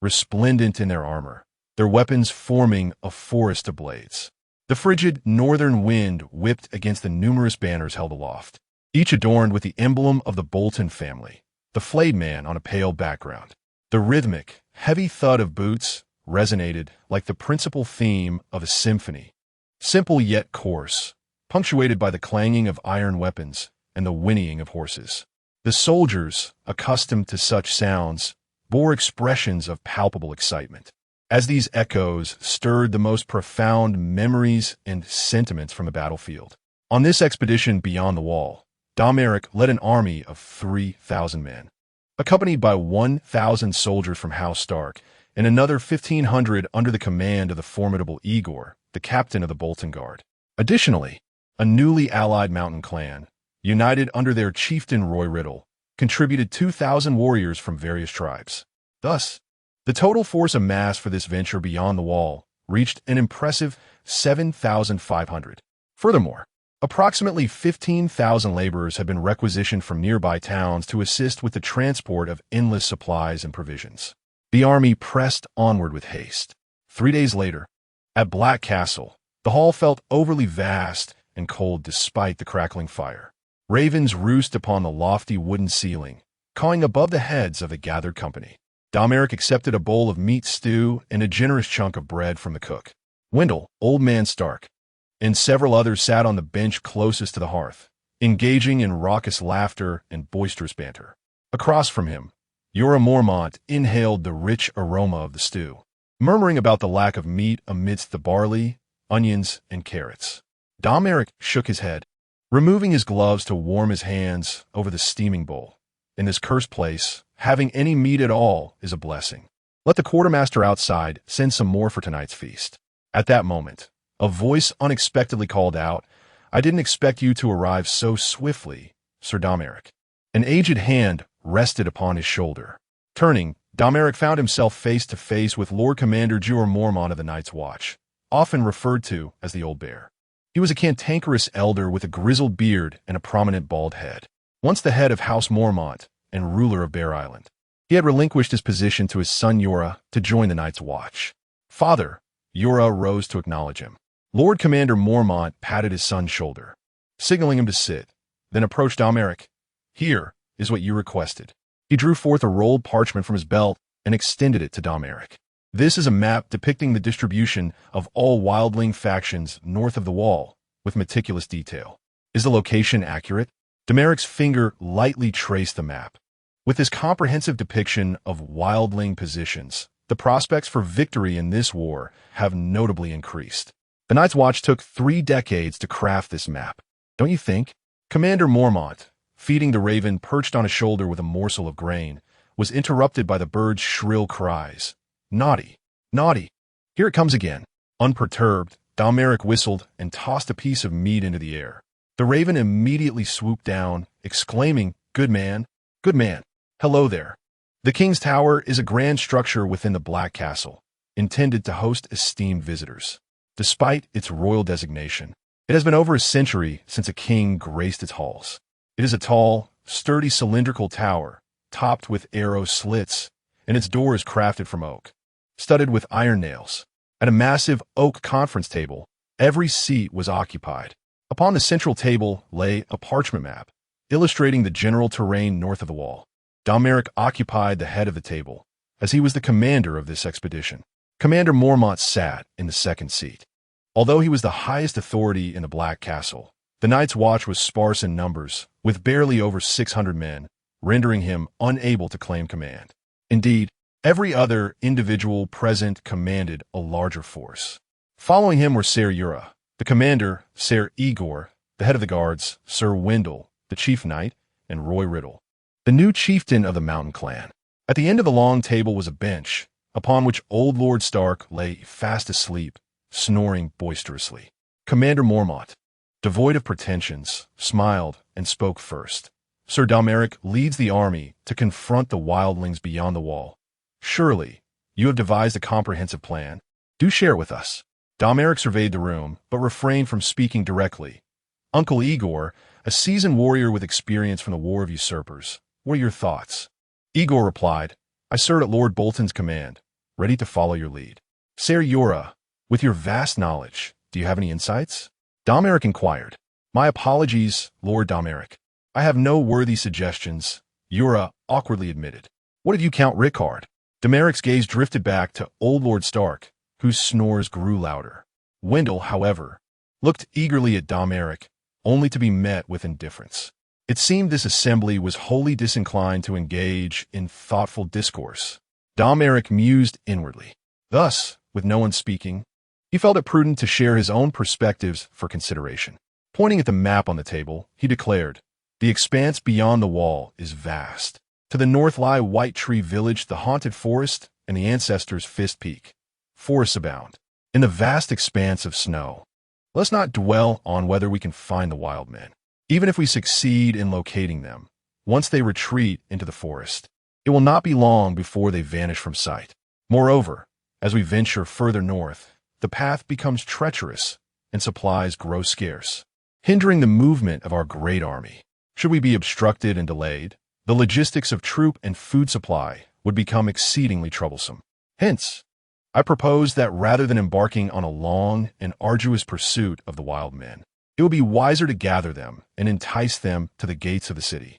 Speaker 1: resplendent in their armor, their weapons forming a forest of blades. The frigid northern wind whipped against the numerous banners held aloft, each adorned with the emblem of the Bolton family, the flayed man on a pale background. The rhythmic, heavy thud of boots resonated like the principal theme of a symphony, simple yet coarse, punctuated by the clanging of iron weapons and the whinnying of horses. The soldiers, accustomed to such sounds, bore expressions of palpable excitement, as these echoes stirred the most profound memories and sentiments from the battlefield. On this expedition beyond the wall, Domoric led an army of 3,000 men, accompanied by 1,000 soldiers from House Stark and another 1,500 under the command of the formidable Igor, the captain of the Bolton Guard. Additionally, a newly allied mountain clan, united under their chieftain Roy Riddle, contributed 2,000 warriors from various tribes. Thus, the total force amassed for this venture beyond the wall reached an impressive 7,500. Furthermore, approximately 15,000 laborers had been requisitioned from nearby towns to assist with the transport of endless supplies and provisions. The army pressed onward with haste. 3 days later, at Black Castle, the hall felt overly vast and cold despite the crackling fire. Ravens roost upon the lofty wooden ceiling, cawing above the heads of the gathered company. Domoric accepted a bowl of meat stew and a generous chunk of bread from the cook. Wendell, Old Man Stark, and several others sat on the bench closest to the hearth, engaging in raucous laughter and boisterous banter. Across from him, Jorah Mormont inhaled the rich aroma of the stew, murmuring about the lack of meat amidst the barley, onions, and carrots. Domoric shook his head, removing his gloves to warm his hands over the steaming bowl. In this cursed place, having any meat at all is a blessing. Let the quartermaster outside send some more for tonight's feast. At that moment, a voice unexpectedly called out, I didn't expect you to arrive so swiftly, Sir Domoric. An aged hand rested upon his shoulder. Turning, Domoric found himself face to face with Lord Commander Jorah Mormont of the Night's Watch, often referred to as the Old Bear. He was a cantankerous elder with a grizzled beard and a prominent bald head. Once the head of House Mormont and ruler of Bear Island, he had relinquished his position to his son Yura to join the Night's Watch. Father, Yura rose to acknowledge him. Lord Commander Mormont patted his son's shoulder, signaling him to sit, then approached Domoric. Here is what you requested. He drew forth a rolled parchment from his belt and extended it to Domoric. This is a map depicting the distribution of all wildling factions north of the wall, with meticulous detail. Is the location accurate? Domoric's finger lightly traced the map. With this comprehensive depiction of wildling positions, the prospects for victory in this war have notably increased. The Night's Watch took 3 decades to craft this map. Don't you think? Commander Mormont, feeding the raven perched on his shoulder with a morsel of grain, was interrupted by the bird's shrill cries. Naughty, naughty. Here it comes again. Unperturbed, Domoric whistled and tossed a piece of meat into the air. The raven immediately swooped down, exclaiming, Good man, good man. Hello there. The King's Tower is a grand structure within the Black Castle, intended to host esteemed visitors. Despite its royal designation, it has been over a century since a king graced its halls. It is a tall, sturdy cylindrical tower, topped with arrow slits, and its door is crafted from oak, studded with iron nails. At a massive oak conference table, every seat was occupied. Upon the central table lay a parchment map, illustrating the general terrain north of the wall. Domoric occupied the head of the table, as he was the commander of this expedition. Commander Mormont sat in the second seat. Although he was the highest authority in the Black Castle, the Night's Watch was sparse in numbers, with barely over 600 men, rendering him unable to claim command. Indeed, every other individual present commanded a larger force. Following him were Ser Yura, the commander, Ser Igor, the head of the guards, Sir Wendell, the chief knight, and Roy Riddle, the new chieftain of the Mountain Clan. At the end of the long table was a bench, upon which old Lord Stark lay fast asleep, snoring boisterously. Commander Mormont, devoid of pretensions, smiled and spoke first. Sir Domoric leads the army to confront the wildlings beyond the wall. Surely, you have devised a comprehensive plan. Do share with us. Domoric surveyed the room, but refrained from speaking directly. Uncle Igor, a seasoned warrior with experience from the War of Usurpers, what are your thoughts? Igor replied, I serve at Lord Bolton's command, ready to follow your lead. Ser Yura, with your vast knowledge, do you have any insights? Domoric inquired. My apologies, Lord Domoric. I have no worthy suggestions, Yura awkwardly admitted. What did you Count Rickard? Domoric's gaze drifted back to old Lord Stark, whose snores grew louder. Wendell, however, looked eagerly at Domoric, only to be met with indifference. It seemed this assembly was wholly disinclined to engage in thoughtful discourse. Domoric mused inwardly. Thus, with no one speaking, he felt it prudent to share his own perspectives for consideration. Pointing at the map on the table, he declared, The expanse beyond the wall is vast. To the north lie White Tree Village, the Haunted Forest, and the Ancestors' Fist Peak. Forests abound. In the vast expanse of snow, let's not dwell on whether we can find the wild men. Even if we succeed in locating them, once they retreat into the forest, it will not be long before they vanish from sight. Moreover, as we venture further north, the path becomes treacherous and supplies grow scarce, hindering the movement of our great army. Should we be obstructed and delayed, the logistics of troop and food supply would become exceedingly troublesome. Hence, I propose that rather than embarking on a long and arduous pursuit of the wild men, it would be wiser to gather them and entice them to the gates of the city.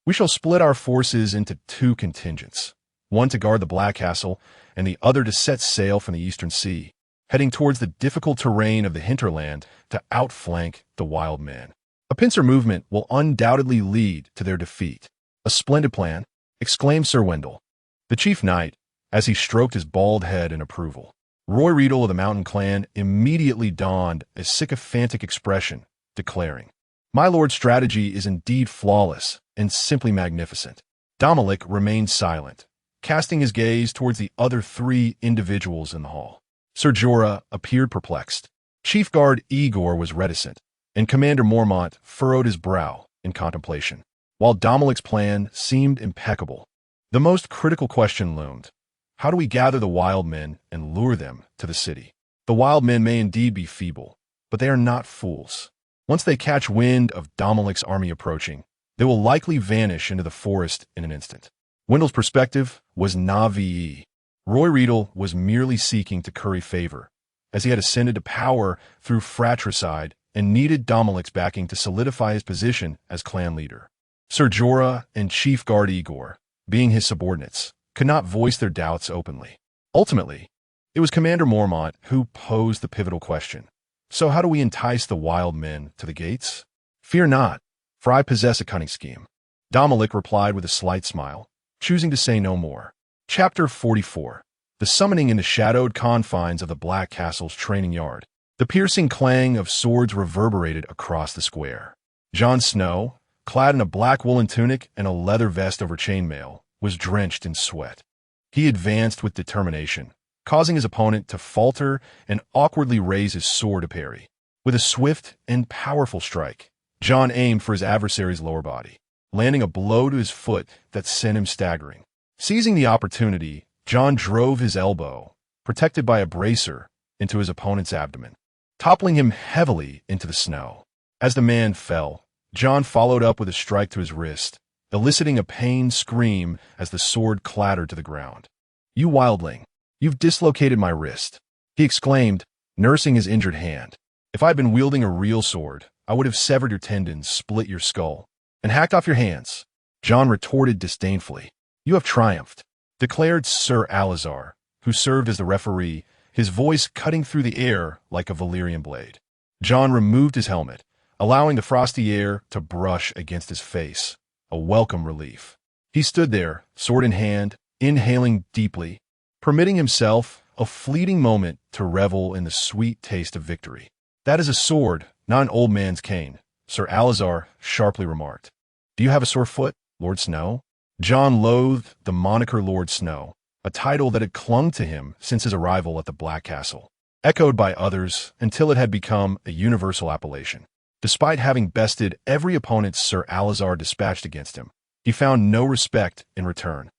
Speaker 1: We shall split our forces into 2 contingents, one to guard the Black Castle and the other to set sail from the Eastern Sea, heading towards the difficult terrain of the hinterland to outflank the wild men. A pincer movement will undoubtedly lead to their defeat. A splendid plan, exclaimed Sir Wendell, the chief knight, as he stroked his bald head in approval. Roy Riddle of the Mountain Clan immediately donned a sycophantic expression, declaring, My lord's strategy is indeed flawless and simply magnificent. Domoric remained silent, casting his gaze towards the other 3 individuals in the hall. Ser Jorah appeared perplexed. Chief Guard Igor was reticent, and Commander Mormont furrowed his brow in contemplation. While Dominic's plan seemed impeccable, the most critical question loomed. How do we gather the wild men and lure them to the city? The wild men may indeed be feeble, but they are not fools. Once they catch wind of Dominic's army approaching, they will likely vanish into the forest in an instant. Wendell's perspective was naive. Roy Riedel was merely seeking to curry favor, as he had ascended to power through fratricide and needed Dominic's backing to solidify his position as clan leader. Ser Jorah and Chief Guard Igor, being his subordinates, could not voice their doubts openly. Ultimately, it was Commander Mormont who posed the pivotal question. So how do we entice the wild men to the gates? Fear not, for I possess a cunning scheme. Dominic replied with a slight smile, choosing to say no more. Chapter 44. The summoning in the shadowed confines of the Black Castle's training yard. The piercing clang of swords reverberated across the square. Jon Snow, clad in a black woolen tunic and a leather vest over chainmail, was drenched in sweat. He advanced with determination, causing his opponent to falter and awkwardly raise his sword to parry. With a swift and powerful strike, Jon aimed for his adversary's lower body, landing a blow to his foot that sent him staggering. Seizing the opportunity, Jon drove his elbow, protected by a bracer, into his opponent's abdomen, toppling him heavily into the snow. As the man fell, Jon followed up with a strike to his wrist, eliciting a pained scream as the sword clattered to the ground. "You wildling, you've dislocated my wrist," he exclaimed, nursing his injured hand. "If I'd been wielding a real sword, I would have severed your tendons, split your skull, and hacked off your hands." Jon retorted disdainfully. "You have triumphed," declared Ser Alazar, who served as the referee, his voice cutting through the air like a Valyrian blade. Jon removed his helmet, allowing the frosty air to brush against his face, a welcome relief. He stood there, sword in hand, inhaling deeply, permitting himself a fleeting moment to revel in the sweet taste of victory. "That is a sword, not an old man's cane," Ser Alazar sharply remarked. "Do you have a sore foot, Lord Snow?" Jon loathed the moniker Lord Snow, a title that had clung to him since his arrival at the Black Castle, echoed by others until it had become a universal appellation. Despite having bested every opponent Ser Alazar dispatched against him, he found no respect in return,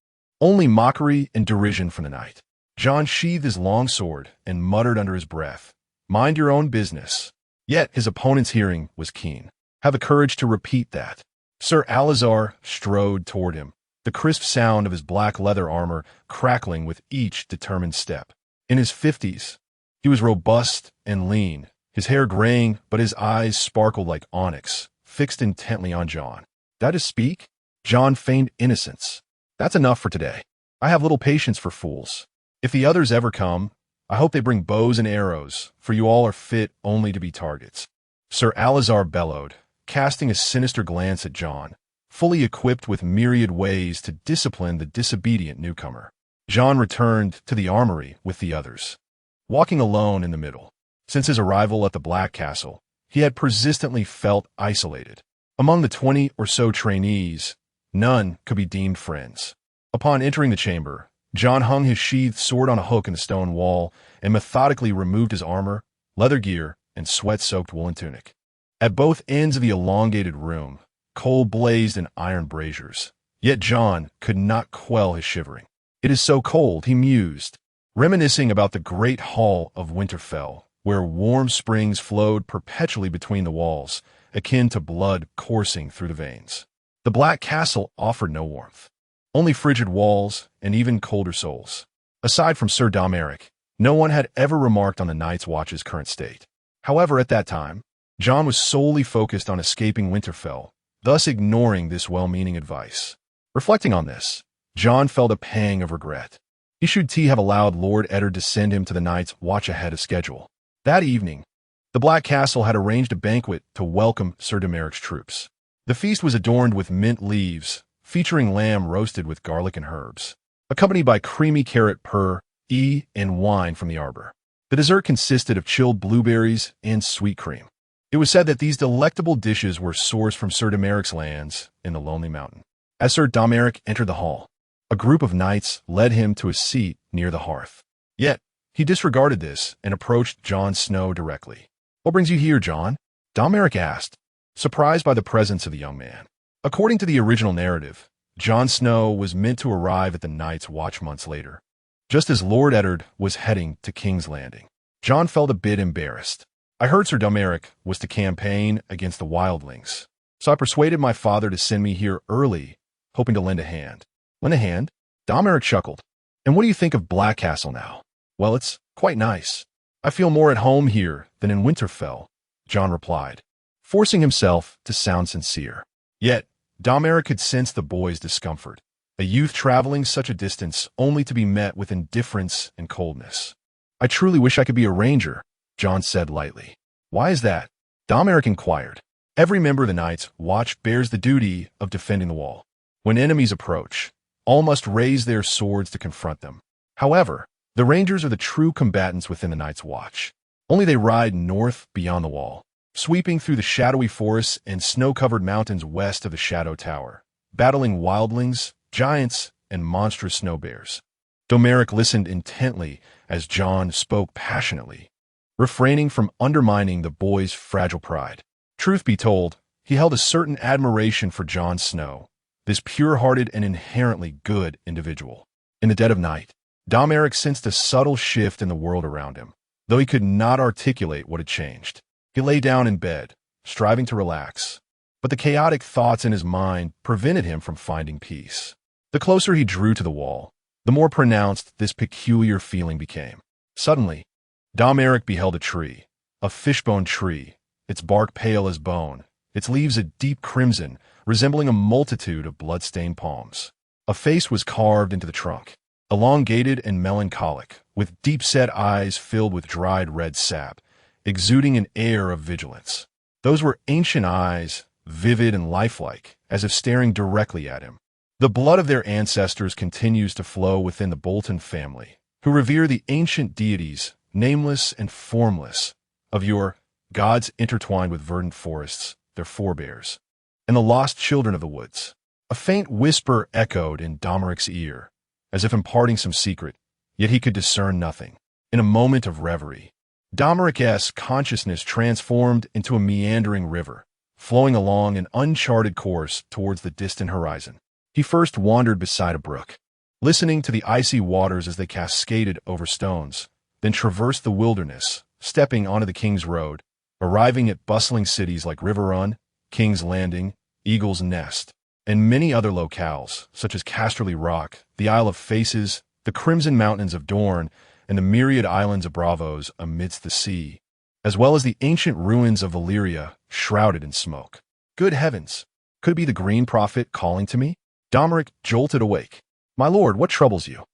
Speaker 1: only mockery and derision from the knight. Jon sheathed his long sword and muttered under his breath, "Mind your own business." Yet his opponent's hearing was keen. "Have the courage to repeat that." Ser Alazar strode toward him, the crisp sound of his black leather armor crackling with each determined step. In his 50s, he was robust and lean, his hair graying, but his eyes sparkled like onyx, fixed intently on Jon. "That is speak?" Jon feigned innocence. "That's enough for today. I have little patience for fools. If the others ever come, I hope they bring bows and arrows, for you all are fit only to be targets." Ser Alazar bellowed, casting a sinister glance at Jon, fully equipped with myriad ways to discipline the disobedient newcomer. Jon returned to the armory with the others, walking alone in the middle. Since his arrival at the Black Castle, he had persistently felt isolated. Among the 20 or so trainees, none could be deemed friends. Upon entering the chamber, Jon hung his sheathed sword on a hook in the stone wall and methodically removed his armor, leather gear, and sweat-soaked woolen tunic. At both ends of the elongated room, coal blazed in iron braziers, yet Jon could not quell his shivering. "It is so cold," he mused, reminiscing about the great hall of Winterfell, where warm springs flowed perpetually between the walls, akin to blood coursing through the veins. The Black Castle offered no warmth, only frigid walls and even colder souls. Aside from Ser Domoric, no one had ever remarked on the Night's Watch's current state. However, at that time, Jon was solely focused on escaping Winterfell, thus ignoring this well-meaning advice. Reflecting on this, Jon felt a pang of regret. He should have allowed Lord Eddard to send him to the Night's Watch ahead of schedule. That evening, the Black Castle had arranged a banquet to welcome Ser Domeric's troops. The feast was adorned with mint leaves, featuring lamb roasted with garlic and herbs, accompanied by creamy carrot and wine from the arbor. The dessert consisted of chilled blueberries and sweet cream. It was said that these delectable dishes were sourced from Ser Domeric's lands in the Lonely Mountain. As Ser Domoric entered the hall, a group of knights led him to a seat near the hearth. Yet, he disregarded this and approached Jon Snow directly. "What brings you here, Jon?" Domoric asked, surprised by the presence of the young man. According to the original narrative, Jon Snow was meant to arrive at the Night's Watch months later, just as Lord Eddard was heading to King's Landing. Jon felt a bit embarrassed. I heard Sir Domoric was to campaign against the wildlings, so I persuaded my father to send me here early, hoping to lend a hand. Lend a hand? Domoric chuckled. And what do you think of Black Castle now? Well, it's quite nice. I feel more at home here than in Winterfell, Jon replied, forcing himself to sound sincere. Yet, Domoric could sense the boy's discomfort, a youth traveling such a distance only to be met with indifference and coldness. I truly wish I could be a ranger, Jon said lightly. Why is that? Domoric inquired. Every member of the Night's Watch bears the duty of defending the wall. When enemies approach, all must raise their swords to confront them. However, the Rangers are the true combatants within the Night's Watch. Only they ride north beyond the wall, sweeping through the shadowy forests and snow-covered mountains west of the Shadow Tower, battling wildlings, giants, and monstrous snow bears. Domoric listened intently as Jon spoke passionately, refraining from undermining the boy's fragile pride. Truth be told, he held a certain admiration for Jon Snow, this pure-hearted and inherently good individual. In the dead of night, Domoric sensed a subtle shift in the world around him, though he could not articulate what had changed. He lay down in bed, striving to relax, but the chaotic thoughts in his mind prevented him from finding peace. The closer he drew to the wall, the more pronounced this peculiar feeling became. Suddenly, Domoric beheld a tree, a fishbone tree, its bark pale as bone, its leaves a deep crimson, resembling a multitude of blood-stained palms. A face was carved into the trunk, elongated and melancholic, with deep-set eyes filled with dried red sap, exuding an air of vigilance. Those were ancient eyes, vivid and lifelike, as if staring directly at him. The blood of their ancestors continues to flow within the Bolton family, who revere the ancient deities, nameless and formless, of yore, gods intertwined with verdant forests, their forebears, and the lost children of the woods. A faint whisper echoed in Domoric's ear, as if imparting some secret, yet he could discern nothing. In a moment of reverie, Domoric's consciousness transformed into a meandering river, flowing along an uncharted course towards the distant horizon. He first wandered beside a brook, listening to the icy waters as they cascaded over stones, then traversed the wilderness, stepping onto the King's Road, arriving at bustling cities like River Run, King's Landing, Eagle's Nest, and many other locales, such as Casterly Rock, the Isle of Faces, the Crimson Mountains of Dorne, and the myriad islands of Bravos amidst the sea, as well as the ancient ruins of Valyria shrouded in smoke. Good heavens! Could it be the Green Prophet calling to me? Domoric jolted awake. My lord, what troubles you?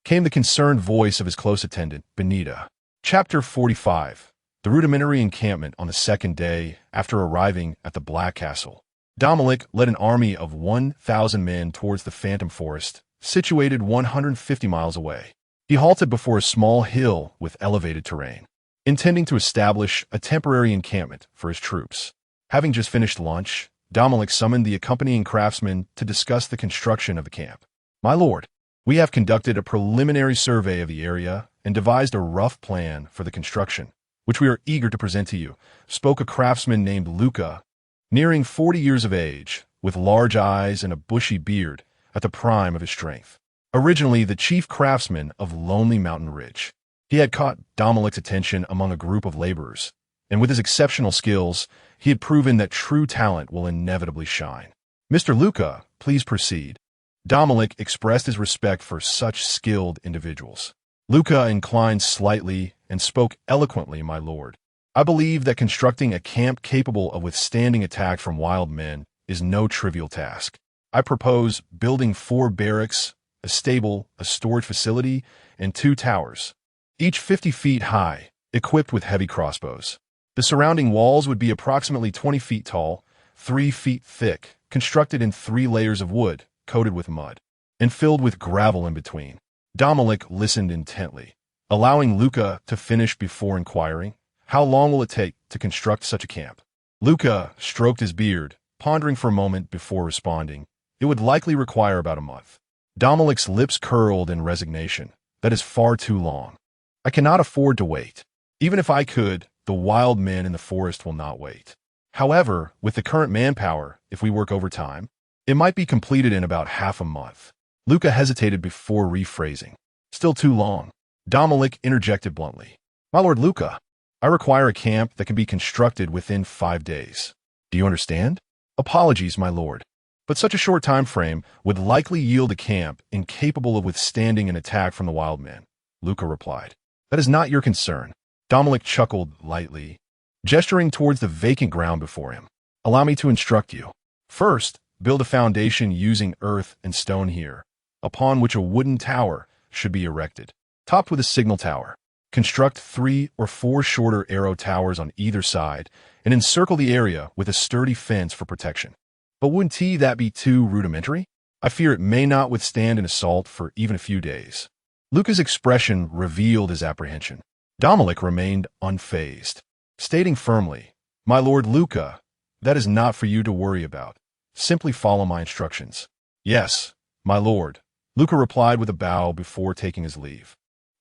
Speaker 1: Came the concerned voice of his close attendant, Benita. Chapter 45. The rudimentary encampment on the second day after arriving at the Black Castle. Domoric led an army of 1,000 men towards the Phantom Forest, situated 150 miles away. He halted before a small hill with elevated terrain, intending to establish a temporary encampment for his troops. Having just finished lunch, Domoric summoned the accompanying craftsmen to discuss the construction of the camp. My lord, we have conducted a preliminary survey of the area and devised a rough plan for the construction, which we are eager to present to you, spoke a craftsman named Luca, nearing 40 years of age, with large eyes and a bushy beard at the prime of his strength. Originally the chief craftsman of Lonely Mountain Ridge, he had caught Dominic's attention among a group of laborers, and with his exceptional skills, he had proven that true talent will inevitably shine. Mr. Luca, please proceed. Domoric expressed his respect for such skilled individuals. Luca inclined slightly and spoke eloquently, my lord. I believe that constructing a camp capable of withstanding attack from wild men is no trivial task. I propose building 4 barracks, a stable, a storage facility, and 2 towers, each 50 feet high, equipped with heavy crossbows. The surrounding walls would be approximately 20 feet tall, 3 feet thick, constructed in 3 layers of wood, coated with mud, and filled with gravel in between. Domoric listened intently, allowing Luca to finish before inquiring, how long will it take to construct such a camp? Luca stroked his beard, pondering for a moment before responding. It would likely require about a month. Dominic's lips curled in resignation. That is far too long. I cannot afford to wait. Even if I could, the wild men in the forest will not wait. However, with the current manpower, if we work overtime, it might be completed in about half a month. Luca hesitated before rephrasing. Still too long. Domoric interjected bluntly. My lord Luca, I require a camp that can be constructed within 5 days. Do you understand? Apologies, my lord. But such a short time frame would likely yield a camp incapable of withstanding an attack from the wild men, Luca replied. That is not your concern. Domoric chuckled lightly, gesturing towards the vacant ground before him. Allow me to instruct you. First, build a foundation using earth and stone here, upon which a wooden tower should be erected, topped with a signal tower. Construct 3 or 4 shorter arrow towers on either side and encircle the area with a sturdy fence for protection. But wouldn't that be too rudimentary? I fear it may not withstand an assault for even a few days. Luca's expression revealed his apprehension. Domoric remained unfazed, stating firmly, My lord Luca, that is not for you to worry about. Simply follow my instructions. Yes, my lord, Luca replied with a bow before taking his leave.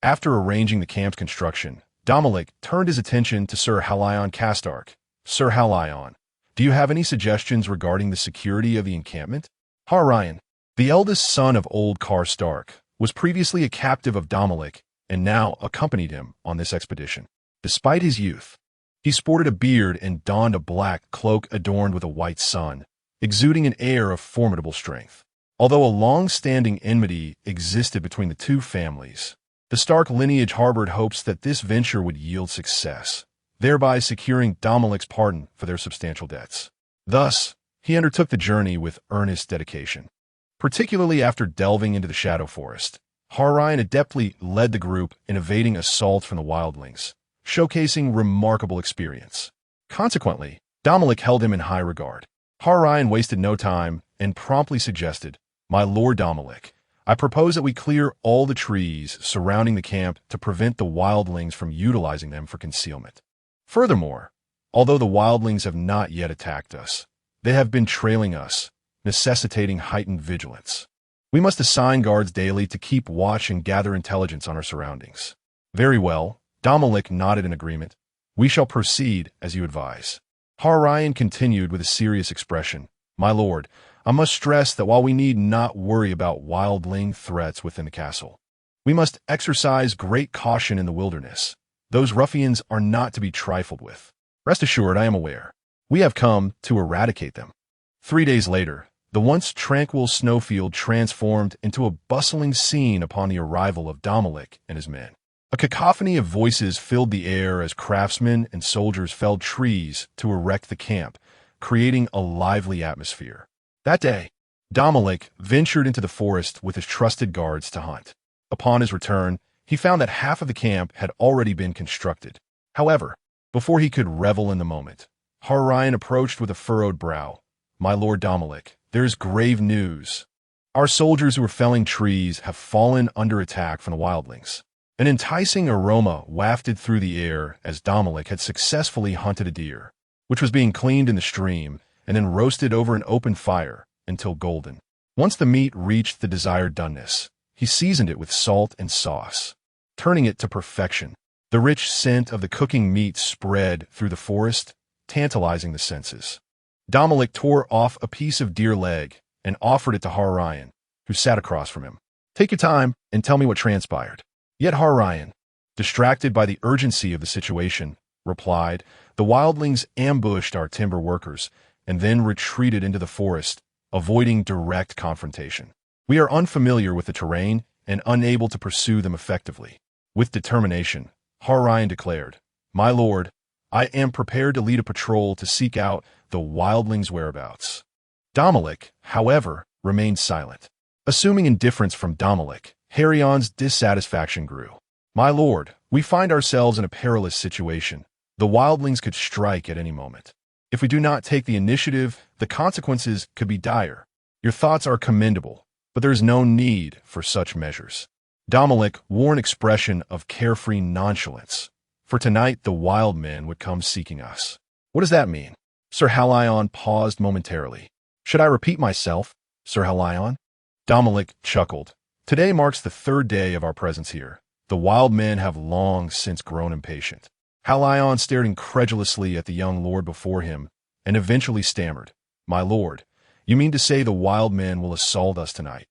Speaker 1: After arranging the camp's construction, Domoric turned his attention to Sir Halion Castark. Sir Halion, do you have any suggestions regarding the security of the encampment? Harion, the eldest son of old Car Stark, was previously a captive of Domoric and now accompanied him on this expedition. Despite his youth, he sported a beard and donned a black cloak adorned with a white sun, exuding an air of formidable strength. Although a long-standing enmity existed between the two families, the Stark lineage harbored hopes that this venture would yield success, thereby securing Domoric's pardon for their substantial debts. Thus, he undertook the journey with earnest dedication. Particularly after delving into the Shadow Forest, Harion adeptly led the group in evading assaults from the wildlings, showcasing remarkable experience. Consequently, Domoric held him in high regard. Harion wasted no time and promptly suggested, My lord Domoric, I propose that we clear all the trees surrounding the camp to prevent the wildlings from utilizing them for concealment. Furthermore, although the wildlings have not yet attacked us, they have been trailing us, necessitating heightened vigilance. We must assign guards daily to keep watch and gather intelligence on our surroundings. Very well, Domoric nodded in agreement. We shall proceed as you advise. Harion continued with a serious expression. My lord, I must stress that while we need not worry about wildling threats within the castle, we must exercise great caution in the wilderness. Those ruffians are not to be trifled with. Rest assured, I am aware. We have come to eradicate them. 3 days later, the once tranquil snowfield transformed into a bustling scene upon the arrival of Domoric and his men. A cacophony of voices filled the air as craftsmen and soldiers felled trees to erect the camp, creating a lively atmosphere. That day, Domoric ventured into the forest with his trusted guards to hunt. Upon his return, he found that half of the camp had already been constructed. However, before he could revel in the moment, Harion approached with a furrowed brow. My lord Domoric, there is grave news. Our soldiers who are felling trees have fallen under attack from the wildlings. An enticing aroma wafted through the air as Domoric had successfully hunted a deer, which was being cleaned in the stream and then roasted over an open fire until golden. Once the meat reached the desired doneness, he seasoned it with salt and sauce, turning it to perfection. The rich scent of the cooking meat spread through the forest, tantalizing the senses. Domoric tore off a piece of deer leg and offered it to Harion, who sat across from him. Take your time and tell me what transpired. Yet Harion, distracted by the urgency of the situation, replied, The wildlings ambushed our timber workers and then retreated into the forest, avoiding direct confrontation. We are unfamiliar with the terrain and unable to pursue them effectively. With determination, Harion declared, My lord, I am prepared to lead a patrol to seek out the wildlings' whereabouts. Domoric, however, remained silent. Assuming indifference from Domoric, Harion's dissatisfaction grew. My lord, we find ourselves in a perilous situation. The wildlings could strike at any moment. If we do not take the initiative, the consequences could be dire. Your thoughts are commendable, but there is no need for such measures. Domoric wore an expression of carefree nonchalance. For tonight the wild men would come seeking us. What does that mean? Sir Halion paused momentarily. Should I repeat myself, Sir Halion? Domoric chuckled. Today marks the 3rd day of our presence here. The wild men have long since grown impatient. Halion stared incredulously at the young lord before him and eventually stammered, My lord, you mean to say the wild men will assault us tonight?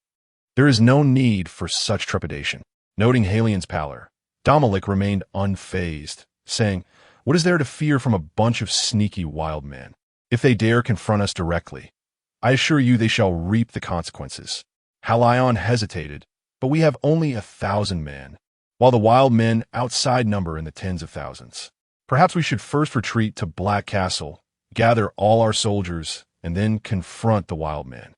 Speaker 1: There is no need for such trepidation. Noting Halion's pallor, Domoric remained unfazed, saying, What is there to fear from a bunch of sneaky wild men? If they dare confront us directly, I assure you they shall reap the consequences. Halion hesitated, but we have only 1,000 men, while the wild men outside number in the tens of thousands. Perhaps we should first retreat to Black Castle, gather all our soldiers, and then confront the wild men.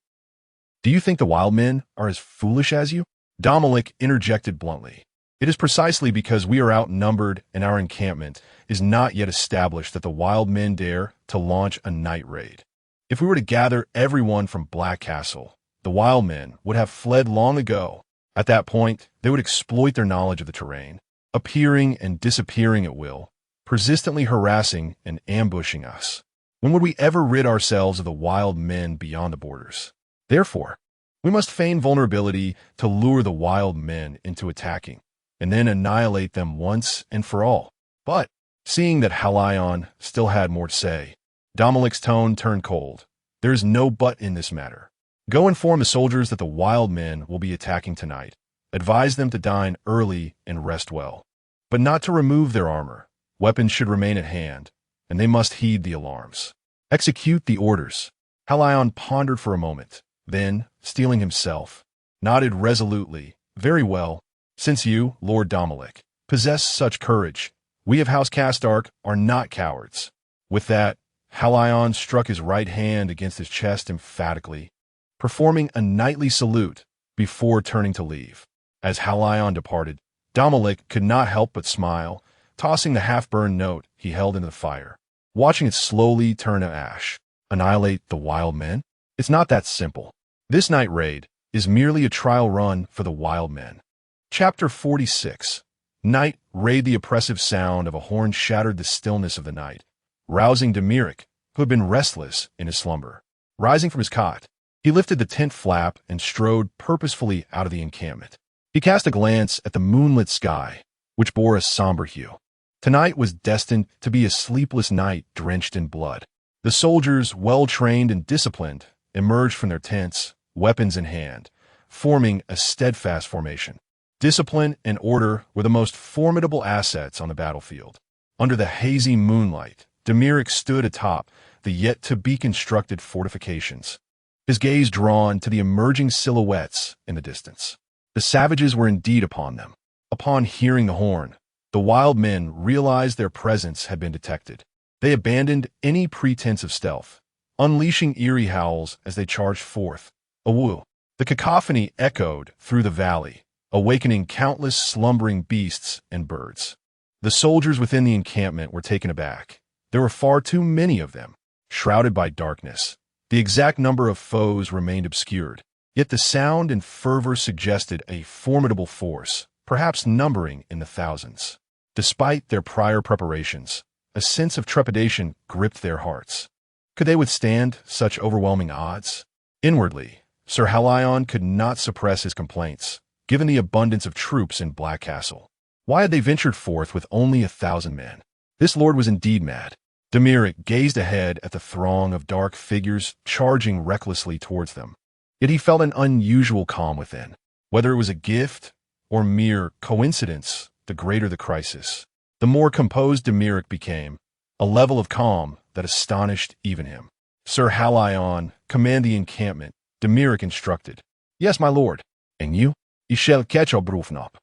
Speaker 1: Do you think the wild men are as foolish as you? Domoric interjected bluntly. It is precisely because we are outnumbered and our encampment is not yet established that the wild men dare to launch a night raid. If we were to gather everyone from Black Castle, the wild men would have fled long ago. At that point, they would exploit their knowledge of the terrain, appearing and disappearing at will, persistently harassing and ambushing us. When would we ever rid ourselves of the wild men beyond the borders? Therefore, we must feign vulnerability to lure the wild men into attacking, and then annihilate them once and for all. But, seeing that Halion still had more to say, Domoric's tone turned cold. There is no but in this matter. Go inform the soldiers that the wild men will be attacking tonight. Advise them to dine early and rest well, but not to remove their armor. Weapons should remain at hand, and they must heed the alarms. Execute the orders. Halion pondered for a moment, then, steeling himself, nodded resolutely. Very well. Since you, Lord Domoric, possess such courage, we of House Castark are not cowards. With that, Halion struck his right hand against his chest emphatically, performing a knightly salute before turning to leave. As Halion departed, Domoric could not help but smile, tossing the half-burned note he held into the fire, watching it slowly turn to ash. Annihilate the wild men? It's not that simple. This night raid is merely a trial run for the wild men. Chapter 46. Night raid. The oppressive sound of a horn shattered the stillness of the night, rousing Domoric, who had been restless in his slumber. Rising from his cot, he lifted the tent flap and strode purposefully out of the encampment. He cast a glance at the moonlit sky, which bore a somber hue. Tonight was destined to be a sleepless night drenched in blood. The soldiers, well-trained and disciplined, emerged from their tents, weapons in hand, forming a steadfast formation. Discipline and order were the most formidable assets on the battlefield. Under the hazy moonlight, Domoric stood atop the yet-to-be-constructed fortifications, his gaze drawn to the emerging silhouettes in the distance. The savages were indeed upon them. Upon hearing the horn, the wild men realized their presence had been detected. They abandoned any pretense of stealth, unleashing eerie howls as they charged forth. Awoo! The cacophony echoed through the valley, awakening countless slumbering beasts and birds. The soldiers within the encampment were taken aback. There were far too many of them, shrouded by darkness. The exact number of foes remained obscured, yet the sound and fervor suggested a formidable force, perhaps numbering in the thousands. Despite their prior preparations, a sense of trepidation gripped their hearts. Could they withstand such overwhelming odds? Inwardly, Sir Halion could not suppress his complaints, given the abundance of troops in Black Castle. Why had they ventured forth with only 1,000 men? This lord was indeed mad. Domoric gazed ahead at the throng of dark figures charging recklessly towards them. Yet he felt an unusual calm within. Whether it was a gift or mere coincidence, the greater the crisis, the more composed Domoric became, a level of calm that astonished even him. Sir Halion, command the encampment, Domoric instructed. Yes, my lord. And you? You shall catch a brufnop.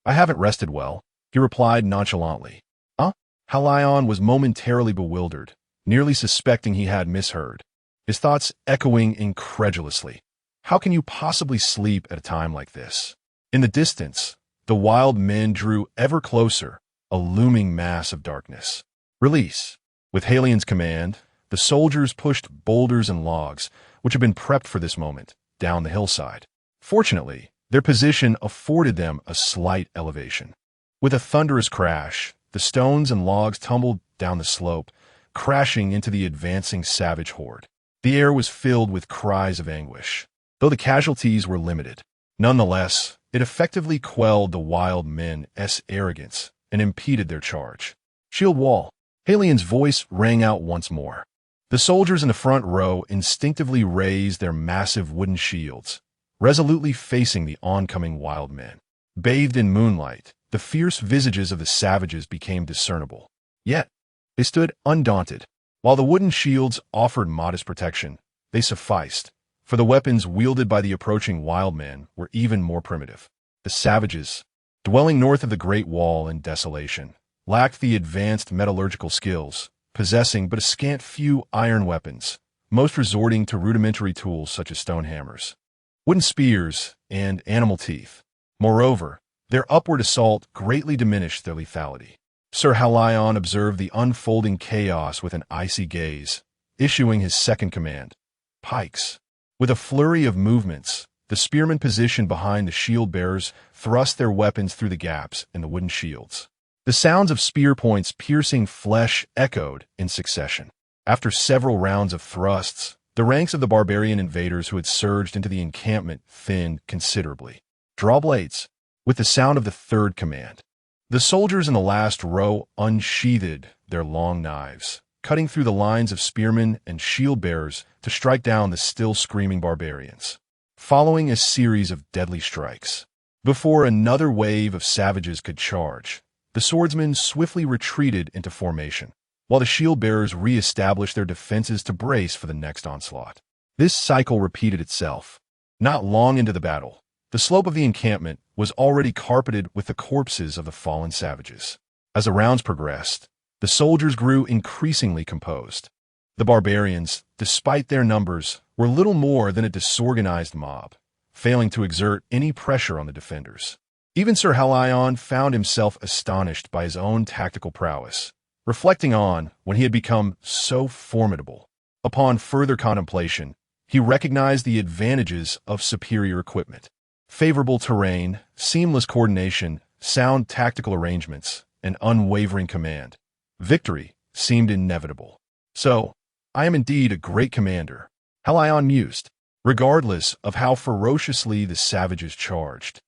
Speaker 1: I haven't rested well, he replied nonchalantly. Huh? Halion was momentarily bewildered, nearly suspecting he had misheard, his thoughts echoing incredulously. How can you possibly sleep at a time like this? In the distance, the wild men drew ever closer, a looming mass of darkness. Release. With Halion's command, the soldiers pushed boulders and logs, which had been prepped for this moment, down the hillside. Fortunately, their position afforded them a slight elevation. With a thunderous crash, the stones and logs tumbled down the slope, crashing into the advancing savage horde. The air was filled with cries of anguish. Though the casualties were limited, nonetheless, it effectively quelled the wild men's arrogance and impeded their charge. Shield wall. Halion's voice rang out once more. The soldiers in the front row instinctively raised their massive wooden shields, resolutely facing the oncoming wild men. Bathed in moonlight, the fierce visages of the savages became discernible. Yet, They stood undaunted. While the wooden shields offered modest protection, they sufficed, for the weapons wielded by the approaching wild men were even more primitive. The savages, dwelling north of the Great Wall in desolation, lacked the advanced metallurgical skills, possessing but a scant few iron weapons, most resorting to rudimentary tools such as stone hammers, wooden spears, and animal teeth. Moreover, their upward assault greatly diminished their lethality. Sir Halion observed the unfolding chaos with an icy gaze, issuing his second command. Pikes. With a flurry of movements, the spearmen positioned behind the shield-bearers thrust their weapons through the gaps in the wooden shields. The sounds of spear points piercing flesh echoed in succession. After several rounds of thrusts, the ranks of the barbarian invaders who had surged into the encampment thinned considerably. Draw blades. With the sound of the third command, the soldiers in the last row unsheathed their long knives, cutting through the lines of spearmen and shield-bearers to strike down the still screaming barbarians. Following a series of deadly strikes, before another wave of savages could charge, the swordsmen swiftly retreated into formation, while the shield-bearers re-established their defenses to brace for the next onslaught. This cycle repeated itself. Not long into the battle, the slope of the encampment was already carpeted with the corpses of the fallen savages. As the rounds progressed, the soldiers grew increasingly composed. The barbarians, despite their numbers, were little more than a disorganized mob, failing to exert any pressure on the defenders. Even Sir Halion found himself astonished by his own tactical prowess, reflecting on when he had become so formidable. Upon further contemplation, he recognized the advantages of superior equipment. Favorable terrain, seamless coordination, sound tactical arrangements, and unwavering command. Victory seemed inevitable. So, I am indeed a great commander, Halion mused. Regardless of how ferociously the savages charged,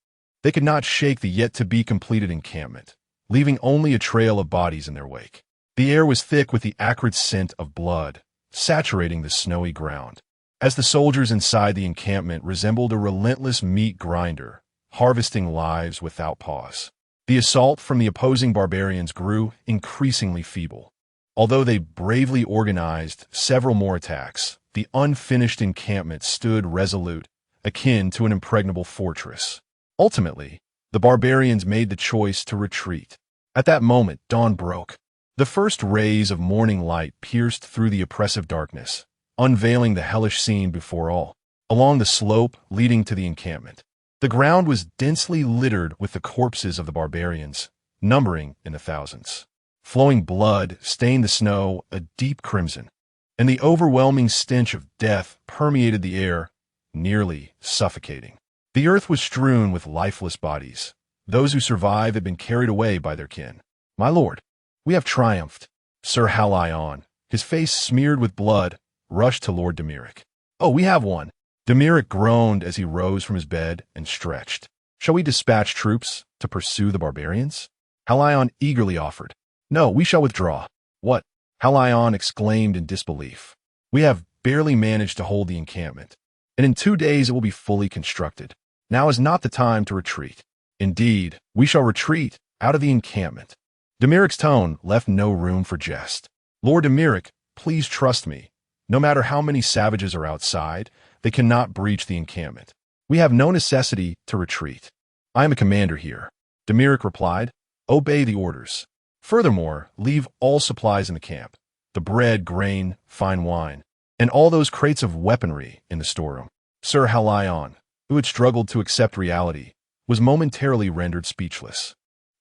Speaker 1: they could not shake the yet-to-be-completed encampment, leaving only a trail of bodies in their wake. The air was thick with the acrid scent of blood, saturating the snowy ground. As the soldiers inside the encampment resembled a relentless meat grinder, harvesting lives without pause. The assault from the opposing barbarians grew increasingly feeble. Although they bravely organized several more attacks, the unfinished encampment stood resolute, akin to an impregnable fortress. Ultimately, the barbarians made the choice to retreat. At that moment, dawn broke. The first rays of morning light pierced through the oppressive darkness, unveiling the hellish scene before all. Along the slope leading to the encampment, the ground was densely littered with the corpses of the barbarians, numbering in the thousands. Flowing blood stained the snow a deep crimson, and the overwhelming stench of death permeated the air, nearly suffocating. The earth was strewn with lifeless bodies. Those who survived had been carried away by their kin. My lord, we have triumphed. Sir Halion, his face smeared with blood, rushed to Lord Domoric. Oh, we have won. Domoric groaned as he rose from his bed and stretched. Shall we dispatch troops to pursue the barbarians? Halion eagerly offered. No, we shall withdraw. What? Halion exclaimed in disbelief. We have barely managed to hold the encampment, and in 2 days it will be fully constructed. Now is not the time to retreat. Indeed, we shall retreat out of the encampment. Domoric's tone left no room for jest. Lord Domoric, please trust me. No matter how many savages are outside, they cannot breach the encampment. We have no necessity to retreat. I am a commander here. Domoric replied. Obey the orders. Furthermore, leave all supplies in the camp, the bread, grain, fine wine, and all those crates of weaponry in the storeroom. Sir Halion, who had struggled to accept reality, was momentarily rendered speechless.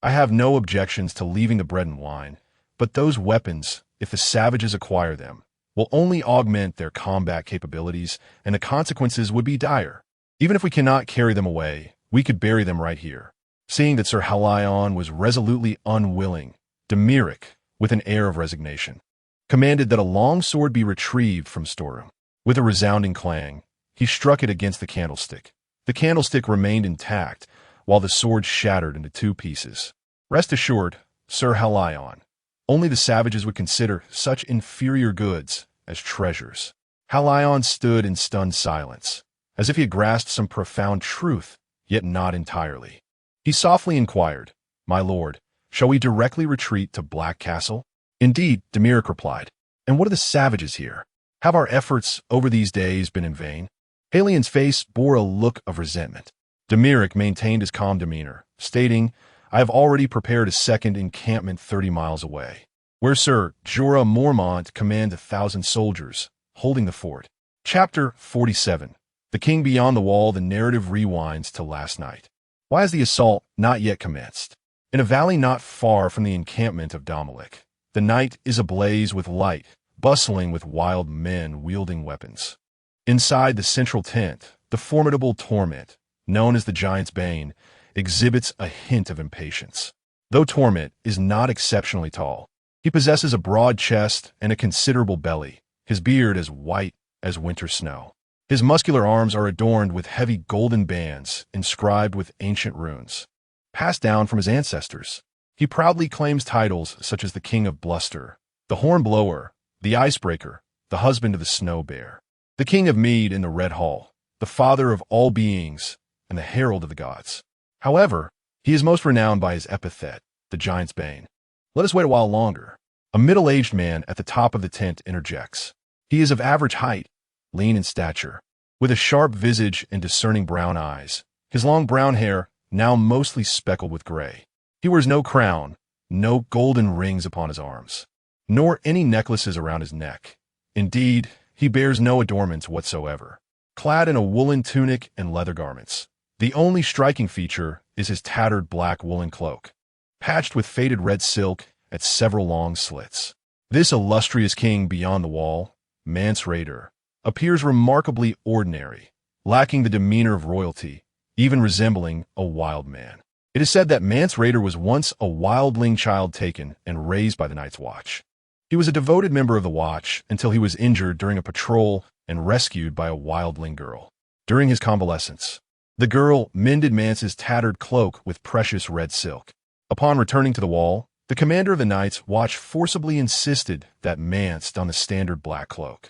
Speaker 1: I have no objections to leaving the bread and wine, but those weapons, if the savages acquire them, will only augment their combat capabilities, and the consequences would be dire. Even if we cannot carry them away, we could bury them right here. Seeing that Sir Halion was resolutely unwilling, Domoric, with an air of resignation, commanded that a long sword be retrieved from storeroom. With a resounding clang, he struck it against the candlestick. The candlestick remained intact, while the sword shattered into 2 pieces. Rest assured, Sir Halion, only the savages would consider such inferior goods as treasures. Halion stood in stunned silence, as if he had grasped some profound truth, yet not entirely. He softly inquired, My lord, shall we directly retreat to Black Castle? Indeed, Domoric replied. And what are the savages here? Have our efforts over these days been in vain? Halian's face bore a look of resentment. Domoric maintained his calm demeanor, stating, I have already prepared a second encampment 30 miles away, where Sir Jorah Mormont commands 1,000 soldiers, holding the fort. Chapter 47. The King Beyond the Wall. The narrative rewinds to last night. Why has the assault not yet commenced? In a valley not far from the encampment of Domoric, the night is ablaze with light, bustling with wild men wielding weapons. Inside the central tent, the formidable Torment, known as the Giant's Bane, exhibits a hint of impatience. Though Torment is not exceptionally tall, he possesses a broad chest and a considerable belly, his beard as white as winter snow. His muscular arms are adorned with heavy golden bands inscribed with ancient runes, passed down from his ancestors. He proudly claims titles such as the King of Bluster, the Horn Blower, the Icebreaker, the Husband of the Snow Bear, the King of Mead in the Red Hall, the Father of all beings, and the Herald of the Gods. However, he is most renowned by his epithet, the Giant's Bane. Let us wait a while longer. A middle-aged man at the top of the tent interjects. He is of average height, lean in stature, with a sharp visage and discerning brown eyes, his long brown hair now mostly speckled with gray. He wears no crown, no golden rings upon his arms, nor any necklaces around his neck. Indeed, he bears no adornments whatsoever. Clad in a woolen tunic and leather garments, the only striking feature is his tattered black woolen cloak, patched with faded red silk at several long slits. This illustrious king beyond the wall, Mance Rayder, appears remarkably ordinary, lacking the demeanor of royalty, even resembling a wild man. It is said that Mance Rayder was once a wildling child taken and raised by the Night's Watch. He was a devoted member of the Watch until he was injured during a patrol and rescued by a wildling girl. During his convalescence, the girl mended Mance's tattered cloak with precious red silk. Upon returning to the wall, the commander of the Night's Watch forcibly insisted that Mance don the standard black cloak.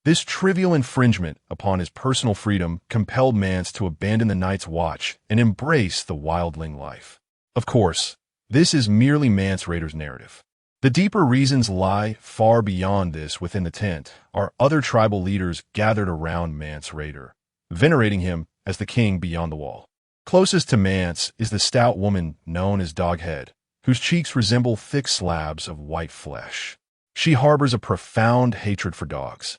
Speaker 1: This trivial infringement upon his personal freedom compelled Mance to abandon the Night's Watch and embrace the wildling life. Of course, this is merely Mance Rayder's narrative. The deeper reasons lie far beyond this. Within the tent are other tribal leaders gathered around Mance Rayder, venerating him as the king beyond the wall. Closest to Mance is the stout woman known as Doghead, whose cheeks resemble thick slabs of white flesh. She harbors a profound hatred for dogs,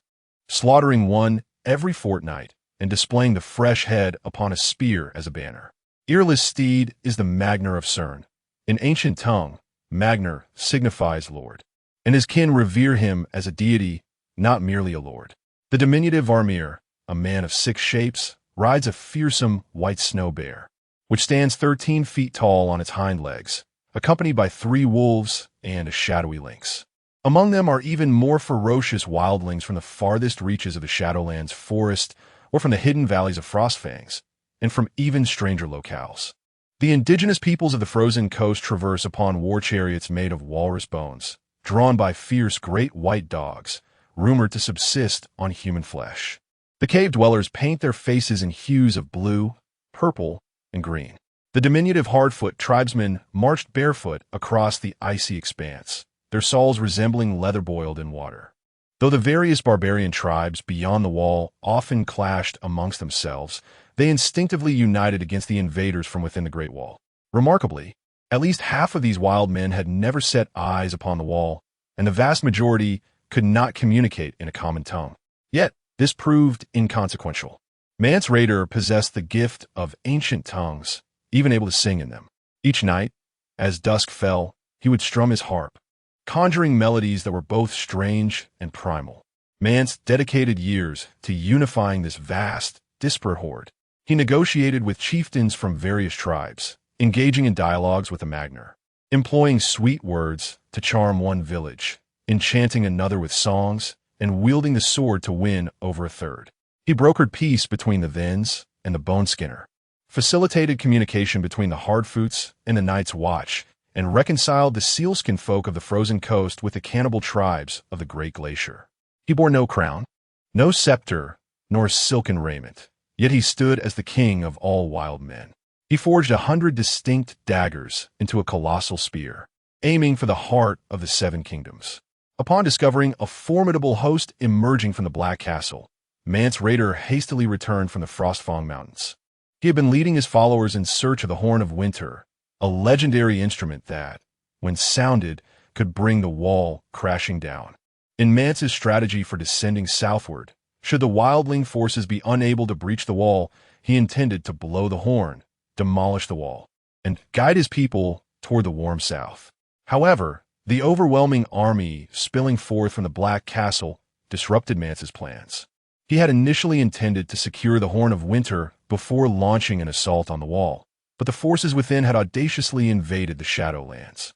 Speaker 1: slaughtering one every fortnight and displaying the fresh head upon a spear as a banner. Earless Steed is the Magnar of Cern. In ancient tongue, Magnar signifies lord, and his kin revere him as a deity, not merely a lord. The diminutive Varmir, a man of 6 shapes, rides a fearsome white snow bear, which stands 13 feet tall on its hind legs, accompanied by 3 wolves and a shadowy lynx. Among them are even more ferocious wildlings from the farthest reaches of the Shadowlands forest or from the hidden valleys of Frostfangs, and from even stranger locales. The indigenous peoples of the frozen coast traverse upon war chariots made of walrus bones, drawn by fierce great white dogs, rumored to subsist on human flesh. The cave dwellers paint their faces in hues of blue, purple, and green. The diminutive Hardfoot tribesmen marched barefoot across the icy expanse, their soles resembling leather boiled in water. Though the various barbarian tribes beyond the wall often clashed amongst themselves, they instinctively united against the invaders from within the Great Wall. Remarkably, at least half of these wild men had never set eyes upon the wall, and the vast majority could not communicate in a common tongue. Yet, this proved inconsequential. Mance Rayder possessed the gift of ancient tongues, even able to sing in them. Each night, as dusk fell, he would strum his harp, conjuring melodies that were both strange and primal. Mance dedicated years to unifying this vast, disparate horde. He negotiated with chieftains from various tribes, engaging in dialogues with the Magnar, employing sweet words to charm one village, enchanting another with songs, and wielding the sword to win over a third. He brokered peace between the Vins and the Bone Skinner, facilitated communication between the Hardfoots and the Night's Watch, and reconciled the sealskin folk of the frozen coast with the cannibal tribes of the Great Glacier. He bore no crown, no scepter, nor silken raiment, yet he stood as the king of all wild men. He forged 100 distinct daggers into a colossal spear, aiming for the heart of the Seven Kingdoms. Upon discovering a formidable host emerging from the Black Castle, Mance Rayder hastily returned from the Frostfang Mountains. He had been leading his followers in search of the Horn of Winter, a legendary instrument that, when sounded, could bring the wall crashing down. In Mance's strategy for descending southward, should the wildling forces be unable to breach the wall, he intended to blow the horn, demolish the wall, and guide his people toward the warm south. However, the overwhelming army spilling forth from the Black Castle disrupted Mance's plans. He had initially intended to secure the Horn of Winter before launching an assault on the wall, but the forces within had audaciously invaded the Shadowlands.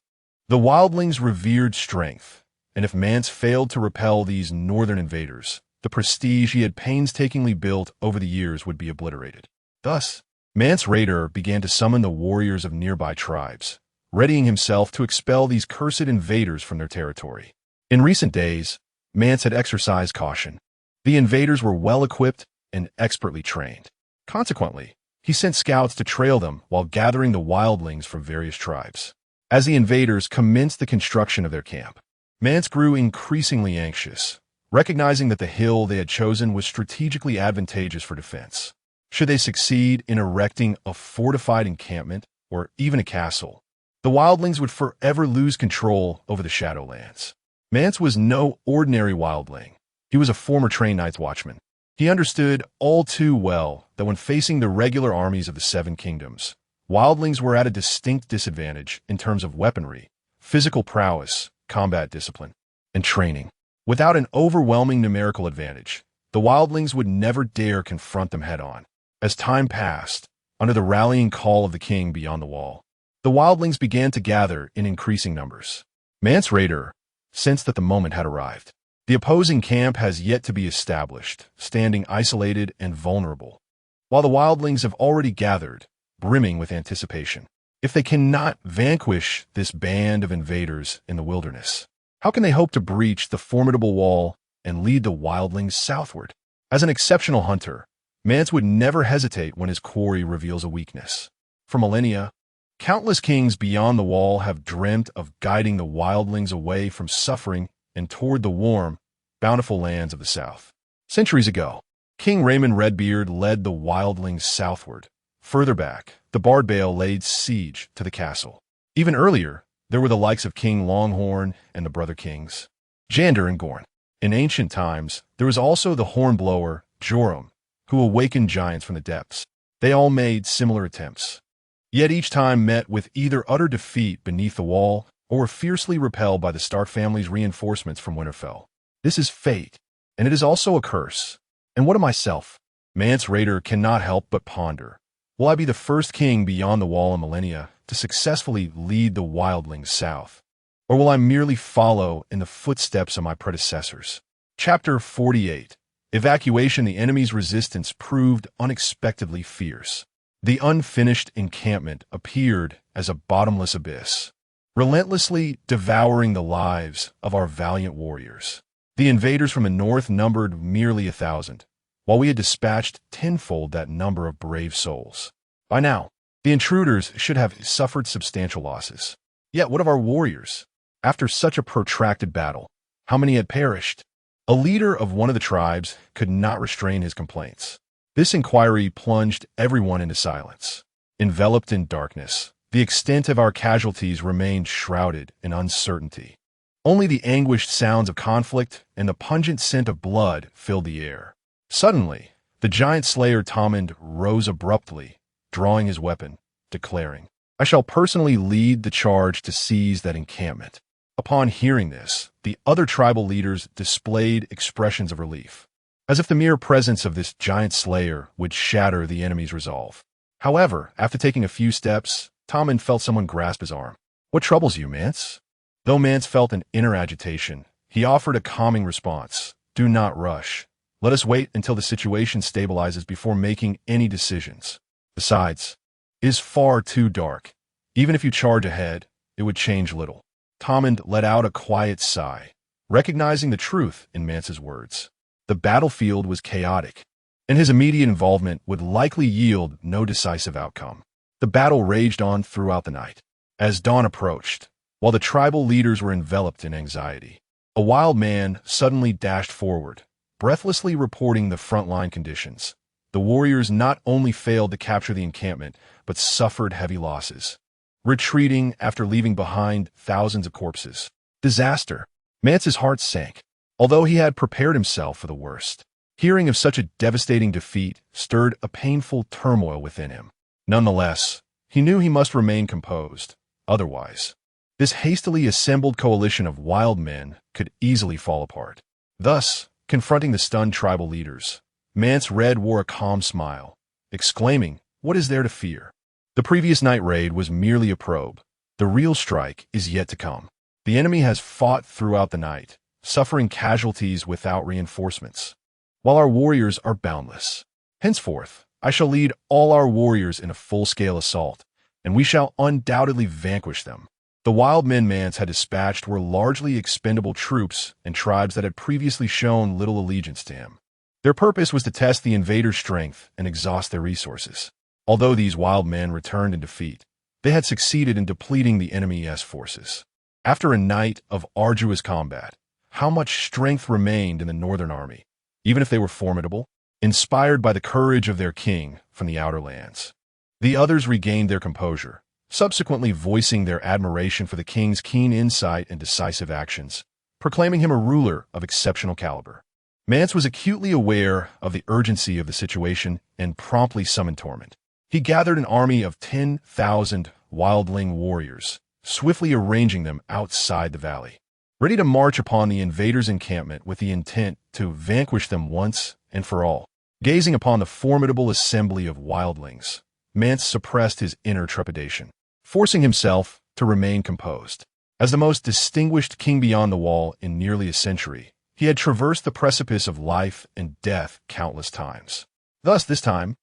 Speaker 1: The wildlings revered strength, and if Mance failed to repel these northern invaders, the prestige he had painstakingly built over the years would be obliterated. Thus, Mance Rayder began to summon the warriors of nearby tribes, readying himself to expel these cursed invaders from their territory. In recent days, Mance had exercised caution. The invaders were well-equipped and expertly trained. Consequently, he sent scouts to trail them while gathering the wildlings from various tribes. As the invaders commenced the construction of their camp, Mance grew increasingly anxious, recognizing that the hill they had chosen was strategically advantageous for defense. Should they succeed in erecting a fortified encampment or even a castle, the wildlings would forever lose control over the Shadowlands. Mance was no ordinary wildling. He was a former trained Night's Watchman. He understood all too well that when facing the regular armies of the Seven Kingdoms, wildlings were at a distinct disadvantage in terms of weaponry, physical prowess, combat discipline, and training. Without an overwhelming numerical advantage, the wildlings would never dare confront them head-on. As time passed, under the rallying call of the king beyond the wall, the wildlings began to gather in increasing numbers. Mance Rayder sensed that the moment had arrived. The opposing camp has yet to be established, standing isolated and vulnerable, while the wildlings have already gathered, brimming with anticipation. If they cannot vanquish this band of invaders in the wilderness, how can they hope to breach the formidable wall and lead the wildlings southward? As an exceptional hunter, Mance would never hesitate when his quarry reveals a weakness. For millennia, countless kings beyond the wall have dreamt of guiding the wildlings away from suffering and toward the warm, bountiful lands of the south. Centuries ago, King Raymond Redbeard led the wildlings southward. Further back, the Bard Bale laid siege to the castle. Even earlier, there were the likes of King Longhorn and the Brother Kings, Jander and Gorn. In ancient times, there was also the hornblower, Joram, who awakened giants from the depths. They all made similar attempts, yet each time met with either utter defeat beneath the wall or were fiercely repelled by the Stark family's reinforcements from Winterfell. This is fate, and it is also a curse. And what of myself? Mance Rayder cannot help but ponder. Will I be the first king beyond the wall in millennia to successfully lead the wildlings south? Or will I merely follow in the footsteps of my predecessors? Chapter 48. Evacuation. The enemy's resistance proved unexpectedly fierce. The unfinished encampment appeared as a bottomless abyss, relentlessly devouring the lives of our valiant warriors. The invaders from the north numbered merely 1,000, while we had dispatched tenfold that number of brave souls. By now, the intruders should have suffered substantial losses. Yet what of our warriors? After such a protracted battle, how many had perished? A leader of one of the tribes could not restrain his complaints. This inquiry plunged everyone into silence. Enveloped in darkness, the extent of our casualties remained shrouded in uncertainty. Only the anguished sounds of conflict and the pungent scent of blood filled the air. Suddenly, the giant slayer Tommen rose abruptly, drawing his weapon, declaring, "I shall personally lead the charge to seize that encampment." Upon hearing this, the other tribal leaders displayed expressions of relief, as if the mere presence of this giant slayer would shatter the enemy's resolve. However, after taking a few steps, Tommen felt someone grasp his arm. "What troubles you, Mance?" Though Mance felt an inner agitation, he offered a calming response. "Do not rush. Let us wait until the situation stabilizes before making any decisions. Besides, it is far too dark. Even if you charge ahead, it would change little." Tommen let out a quiet sigh, recognizing the truth in Mance's words. The battlefield was chaotic, and his immediate involvement would likely yield no decisive outcome. The battle raged on throughout the night. As dawn approached, while the tribal leaders were enveloped in anxiety. A wild man suddenly dashed forward, breathlessly reporting the frontline conditions. The warriors not only failed to capture the encampment, but suffered heavy losses, retreating after leaving behind thousands of corpses. Disaster. Mance's heart sank, although he had prepared himself for the worst. Hearing of such a devastating defeat stirred a painful turmoil within him. Nonetheless, he knew he must remain composed. Otherwise, this hastily assembled coalition of wild men could easily fall apart. Thus, confronting the stunned tribal leaders, Mance Red wore a calm smile, exclaiming, "What is there to fear? The previous night raid was merely a probe. The real strike is yet to come. The enemy has fought throughout the night, suffering casualties without reinforcements, while our warriors are boundless. Henceforth, I shall lead all our warriors in a full-scale assault, and we shall undoubtedly vanquish them." The wild men Mance had dispatched were largely expendable troops and tribes that had previously shown little allegiance to him. Their purpose was to test the invaders' strength and exhaust their resources. Although these wild men returned in defeat, they had succeeded in depleting the enemy's forces. After a night of arduous combat, how much strength remained in the northern army, even if they were formidable, inspired by the courage of their king from the outer lands. The others regained their composure, subsequently voicing their admiration for the king's keen insight and decisive actions, proclaiming him a ruler of exceptional caliber. Mance was acutely aware of the urgency of the situation and promptly summoned Torment. He gathered an army of 10,000 wildling warriors, swiftly arranging them outside the valley, ready to march upon the invaders' encampment with the intent to vanquish them once and for all. Gazing upon the formidable assembly of wildlings, Mance suppressed his inner trepidation, forcing himself to remain composed. As the most distinguished king beyond the wall in nearly a century, he had traversed the precipice of life and death countless times. Thus, this time,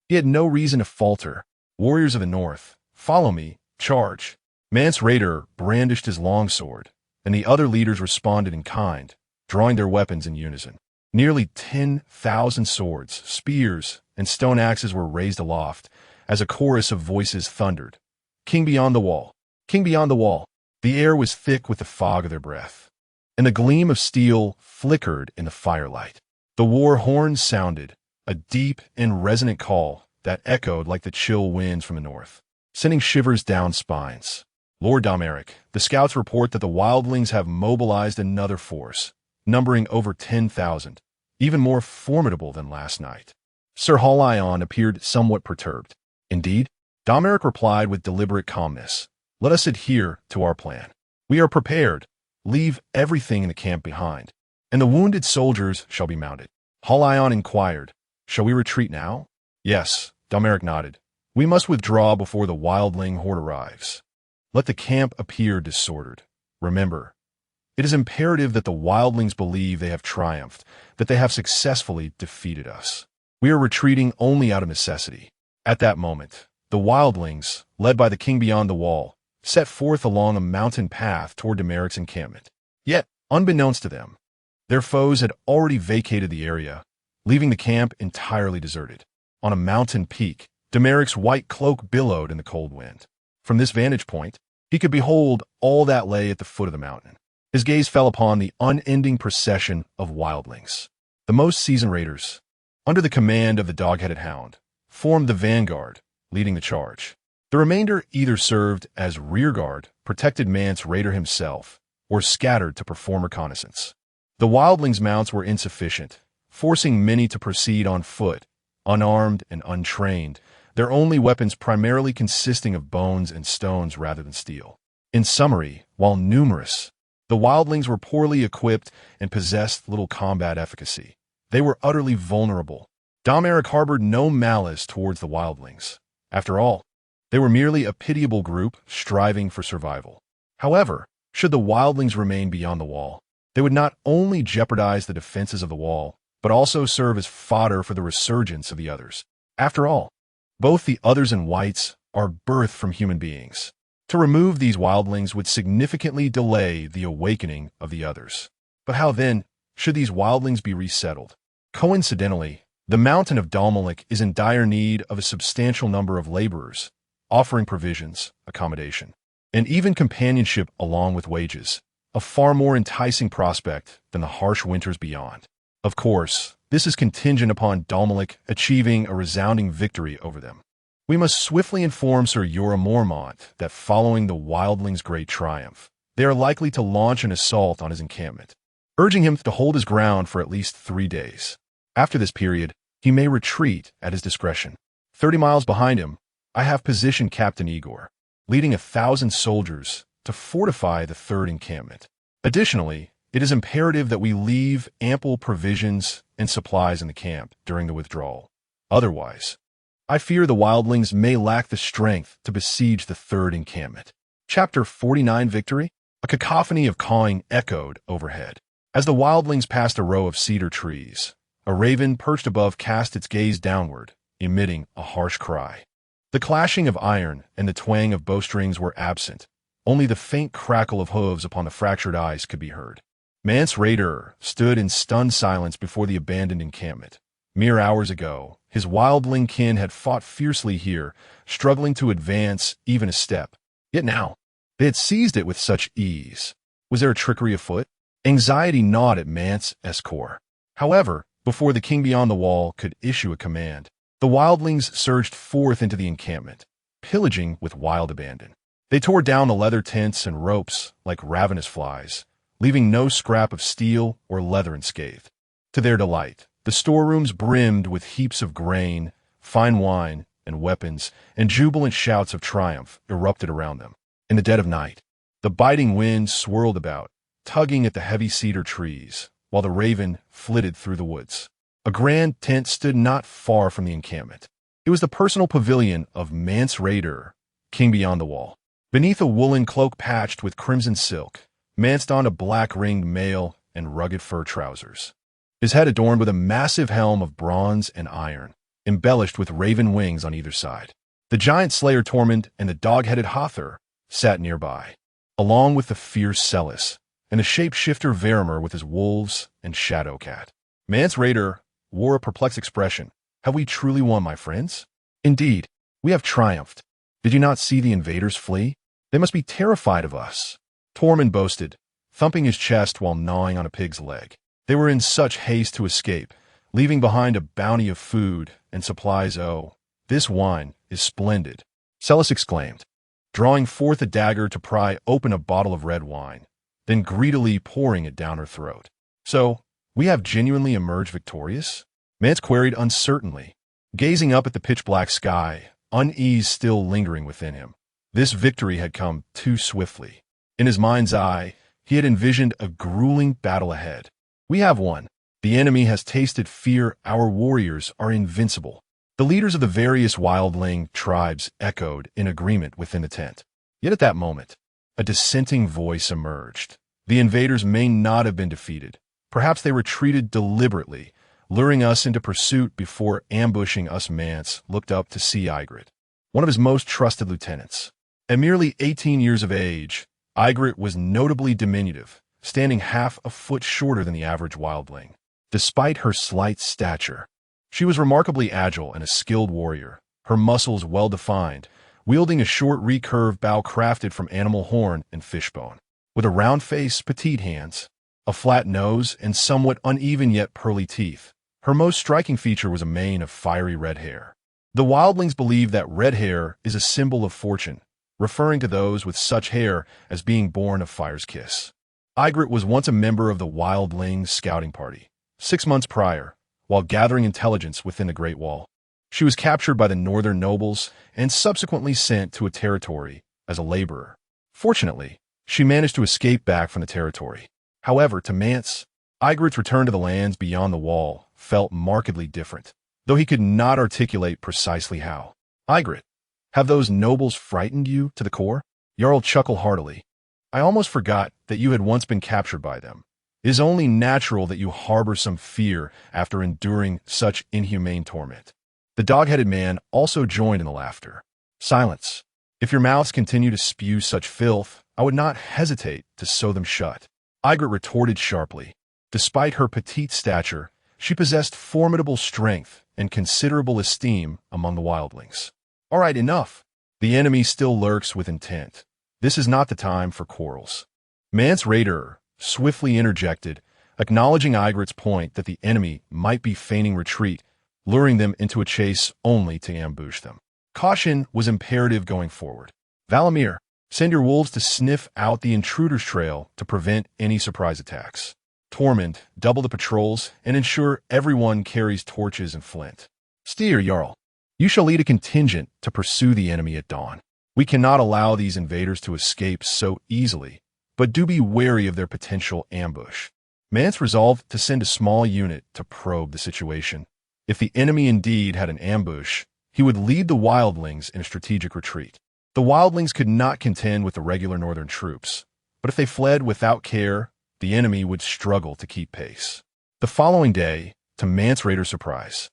Speaker 1: he had no reason to falter. "Warriors of the North, follow me, charge." Mance Raider brandished his longsword, and the other leaders responded in kind, drawing their weapons in unison. Nearly 10,000 swords, spears, and stone axes were raised aloft as a chorus of voices thundered, "King beyond the wall! King beyond the wall!" The air was thick with the fog of their breath, and the gleam of steel flickered in the firelight. The war horns sounded, a deep and resonant call that echoed like the chill winds from the north, sending shivers down spines. "Lord Domoric, the scouts report that the wildlings have mobilized another force, numbering over 10,000, even more formidable than last night." Sir Halion appeared somewhat perturbed. "Indeed?" Domoric replied with deliberate calmness. "Let us adhere to our plan. We are prepared. Leave everything in the camp behind, and the wounded soldiers shall be mounted." Halion inquired, "Shall we retreat now?" "Yes," Domoric nodded. "We must withdraw before the wildling horde arrives. Let the camp appear disordered. Remember, it is imperative that the wildlings believe they have triumphed, that they have successfully defeated us. We are retreating only out of necessity." At that moment, the wildlings, led by the king beyond the wall, set forth along a mountain path toward Domoric's encampment. Yet, unbeknownst to them, their foes had already vacated the area, leaving the camp entirely deserted. On a mountain peak, Domoric's white cloak billowed in the cold wind. From this vantage point, he could behold all that lay at the foot of the mountain. His gaze fell upon the unending procession of wildlings. The most seasoned raiders, under the command of the dog-headed hound, formed the vanguard, leading the charge. The remainder either served as rearguard, protected Mance Raider himself, or scattered to perform reconnaissance. The wildlings' mounts were insufficient, forcing many to proceed on foot, unarmed and untrained, their only weapons primarily consisting of bones and stones rather than steel. In summary, while numerous, the wildlings were poorly equipped and possessed little combat efficacy. They were utterly vulnerable. Domoric harbored no malice towards the wildlings. After all, they were merely a pitiable group striving for survival. However, should the wildlings remain beyond the wall, they would not only jeopardize the defenses of the wall, but also serve as fodder for the resurgence of the others. After all, both the others and whites are birthed from human beings. To remove these wildlings would significantly delay the awakening of the others. But how then should these wildlings be resettled? Coincidentally, the mountain of Domoric is in dire need of a substantial number of laborers, offering provisions, accommodation, and even companionship along with wages, a far more enticing prospect than the harsh winters beyond. Of course, this is contingent upon Domoric achieving a resounding victory over them. We must swiftly inform Sir Jorah Mormont that following the wildlings' great triumph, they are likely to launch an assault on his encampment, urging him to hold his ground for at least 3 days. After this period, he may retreat at his discretion. 30 miles behind him, I have positioned Captain Igor, leading 1,000 soldiers to fortify the third encampment. Additionally, it is imperative that we leave ample provisions and supplies in the camp during the withdrawal. Otherwise, I fear the wildlings may lack the strength to besiege the third encampment. Chapter 49 Victory? A cacophony of cawing echoed overhead. As the wildlings passed a row of cedar trees, a raven perched above cast its gaze downward, emitting a harsh cry. The clashing of iron and the twang of bowstrings were absent. Only the faint crackle of hooves upon the fractured ice could be heard. Mance Rayder stood in stunned silence before the abandoned encampment. Mere hours ago, his wildling kin had fought fiercely here, struggling to advance even a step. Yet now, they had seized it with such ease. Was there a trickery afoot? Anxiety gnawed at Mance's core. However, before the king beyond the wall could issue a command, the wildlings surged forth into the encampment, pillaging with wild abandon. They tore down the leather tents and ropes like ravenous flies, leaving no scrap of steel or leather unscathed. To their delight, the storerooms brimmed with heaps of grain, fine wine, and weapons, and jubilant shouts of triumph erupted around them. In the dead of night, the biting wind swirled about, tugging at the heavy cedar trees, while the raven flitted through the woods. A grand tent stood not far from the encampment. It was the personal pavilion of Mance Rayder, king beyond the wall. Beneath a woolen cloak patched with crimson silk, Mance donned a black-ringed mail and rugged fur trousers. His head adorned with a massive helm of bronze and iron, embellished with raven wings on either side. The giant slayer Tormund and the dog-headed Hother sat nearby, along with the fierce Celis, and the shapeshifter Verimer with his wolves and Shadowcat. Mance Rayder wore a perplexed expression. Have we truly won, my friends? Indeed, we have triumphed. Did you not see the invaders flee? They must be terrified of us. Tormund boasted, thumping his chest while gnawing on a pig's leg. They were in such haste to escape, leaving behind a bounty of food and supplies. Oh, this wine is splendid, Celis exclaimed, drawing forth a dagger to pry open a bottle of red wine, then greedily pouring it down her throat. So, we have genuinely emerged victorious? Mance queried uncertainly, gazing up at the pitch-black sky, unease still lingering within him. This victory had come too swiftly. In his mind's eye, he had envisioned a grueling battle ahead. We have won. The enemy has tasted fear. Our warriors are invincible. The leaders of the various wildling tribes echoed in agreement within the tent. Yet at that moment, a dissenting voice emerged. The invaders may not have been defeated. Perhaps they retreated deliberately, luring us into pursuit before ambushing us. Mance looked up to see Ygritte, one of his most trusted lieutenants. At merely 18 years of age, Ygritte was notably diminutive, standing half a foot shorter than the average wildling. Despite her slight stature, she was remarkably agile and a skilled warrior, her muscles well-defined, wielding a short recurved bow crafted from animal horn and fishbone. With a round face, petite hands, a flat nose, and somewhat uneven yet pearly teeth, her most striking feature was a mane of fiery red hair. The wildlings believe that red hair is a symbol of fortune, referring to those with such hair as being born of fire's kiss. Ygritte was once a member of the wildlings scouting party. 6 months prior, while gathering intelligence within the Great Wall, she was captured by the northern nobles and subsequently sent to a territory as a laborer. Fortunately, she managed to escape back from the territory. However, to Mance, Ygritte's return to the lands beyond the wall felt markedly different, though he could not articulate precisely how. Ygritte, have those nobles frightened you to the core? Jarl chuckled heartily. I almost forgot that you had once been captured by them. It is only natural that you harbor some fear after enduring such inhumane torment. The dog-headed man also joined in the laughter. Silence. If your mouths continue to spew such filth, I would not hesitate to sew them shut. Ygritte retorted sharply. Despite her petite stature, she possessed formidable strength and considerable esteem among the wildlings. All right, enough. The enemy still lurks with intent. This is not the time for quarrels. Mance Rayder swiftly interjected, acknowledging Ygritte's point that the enemy might be feigning retreat, luring them into a chase only to ambush them. Caution was imperative going forward. Valamir, send your wolves to sniff out the intruder's trail to prevent any surprise attacks. Tormund, double the patrols and ensure everyone carries torches and flint. Styr, Jarl, you shall lead a contingent to pursue the enemy at dawn. We cannot allow these invaders to escape so easily, but do be wary of their potential ambush. Mance resolved to send a small unit to probe the situation. If the enemy indeed had an ambush, he would lead the wildlings in a strategic retreat. The wildlings could not contend with the regular northern troops, but if they fled without care, the enemy would struggle to keep pace. The following day, to Mance Rayder's surprise,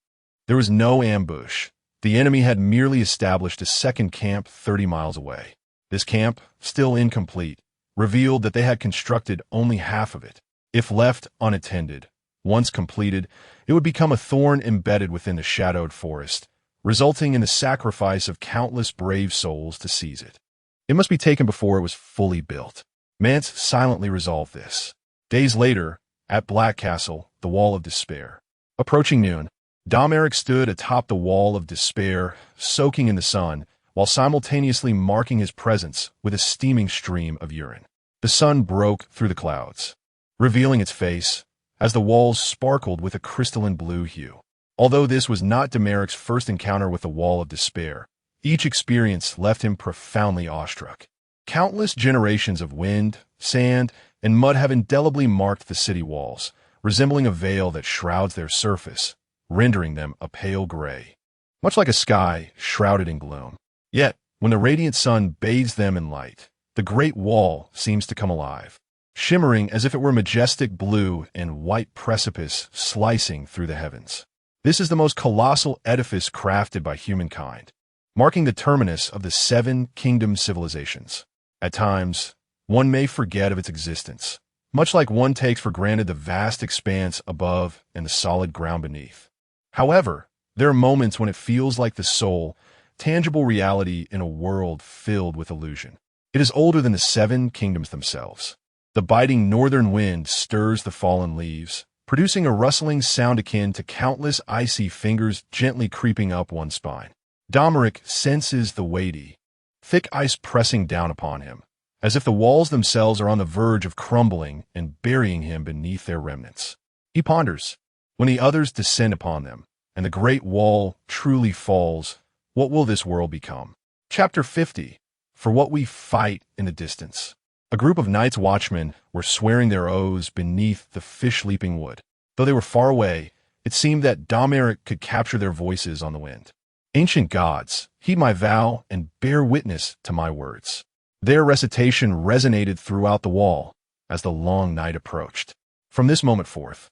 Speaker 1: there was no ambush. The enemy had merely established a second camp 30 miles away. This camp, still incomplete, revealed that they had constructed only half of it. If left unattended, once completed, it would become a thorn embedded within the shadowed forest, resulting in the sacrifice of countless brave souls to seize it. It must be taken before it was fully built. Mance silently resolved this. Days later, at Black Castle, the Wall of Despair. Approaching noon, Domoric stood atop the Wall of Despair, soaking in the sun, while simultaneously marking his presence with a steaming stream of urine. The sun broke through the clouds, revealing its face, as the walls sparkled with a crystalline blue hue. Although this was not Domeric's first encounter with the Wall of Despair, each experience left him profoundly awestruck. Countless generations of wind, sand, and mud have indelibly marked the city walls, resembling a veil that shrouds their surface, rendering them a pale gray, much like a sky shrouded in gloom. Yet, when the radiant sun bathes them in light, the great wall seems to come alive, shimmering as if it were majestic blue and white precipice slicing through the heavens. This is the most colossal edifice crafted by humankind, marking the terminus of the 7 kingdom civilizations. At times, one may forget of its existence, much like one takes for granted the vast expanse above and the solid ground beneath. However, there are moments when it feels like the sole, tangible reality in a world filled with illusion. It is older than the 7 kingdoms themselves. The biting northern wind stirs the fallen leaves, producing a rustling sound akin to countless icy fingers gently creeping up one's spine. Domoric senses the weighty, thick ice pressing down upon him, as if the walls themselves are on the verge of crumbling and burying him beneath their remnants. He ponders, when the others descend upon them, and the great wall truly falls, what will this world become? Chapter 50. For what we fight in the distance. A group of Night's Watchmen were swearing their oaths beneath the fish-leaping wood. Though they were far away, it seemed that Domoric could capture their voices on the wind. Ancient gods, heed my vow and bear witness to my words. Their recitation resonated throughout the wall as the long night approached. From this moment forth,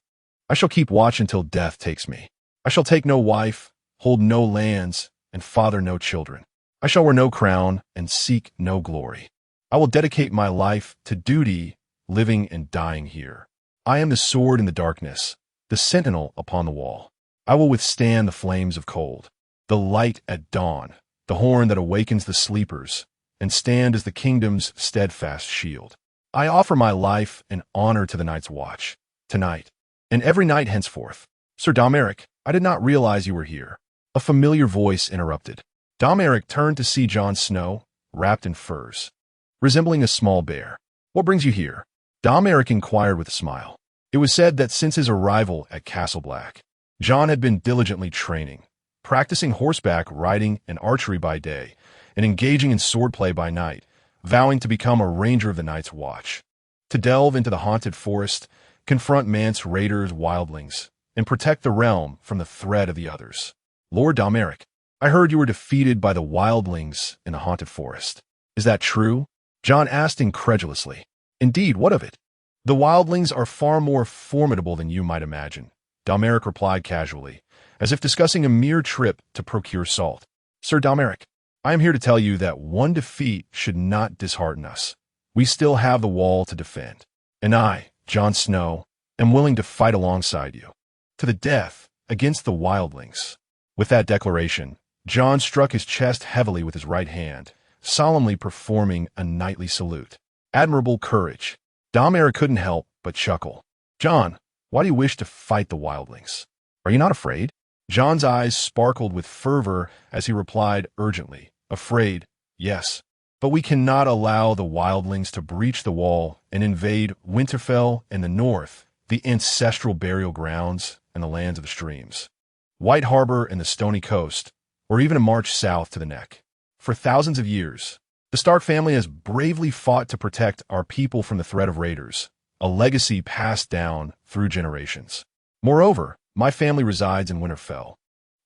Speaker 1: I shall keep watch until death takes me. I shall take no wife, hold no lands, and father no children. I shall wear no crown and seek no glory. I will dedicate my life to duty, living and dying here. I am the sword in the darkness, the sentinel upon the wall. I will withstand the flames of cold, the light at dawn, the horn that awakens the sleepers, and stand as the kingdom's steadfast shield. I offer my life and honor to the Night's Watch, tonight, and every night henceforth. Sir Domoric, I did not realize you were here. A familiar voice interrupted. Domoric turned to see Jon Snow, wrapped in furs, resembling a small bear. What brings you here? Domoric inquired with a smile. It was said that since his arrival at Castle Black, Jon had been diligently training, practicing horseback riding and archery by day, and engaging in swordplay by night, vowing to become a ranger of the Night's Watch, to delve into the haunted forest, confront Mance Rayder's wildlings, and protect the realm from the threat of the others. Lord Domoric, I heard you were defeated by the wildlings in the haunted forest. Is that true? Jon asked incredulously. Indeed, what of it? The wildlings are far more formidable than you might imagine, Domoric replied casually, as if discussing a mere trip to procure salt. Sir Domoric, I am here to tell you that one defeat should not dishearten us. We still have the wall to defend. And I, Jon Snow, am willing to fight alongside you, to the death, against the wildlings. With that declaration, Jon struck his chest heavily with his right hand, solemnly performing a knightly salute. Admirable courage. Domoric couldn't help but chuckle. Jon, why do you wish to fight the wildlings? Are you not afraid? Jon's eyes sparkled with fervor as he replied urgently. Afraid, yes. But we cannot allow the wildlings to breach the wall and invade Winterfell and the north, the ancestral burial grounds and the lands of the streams, White Harbor and the stony coast, or even a march south to the Neck. For thousands of years, the Stark family has bravely fought to protect our people from the threat of raiders, a legacy passed down through generations. Moreover, my family resides in Winterfell,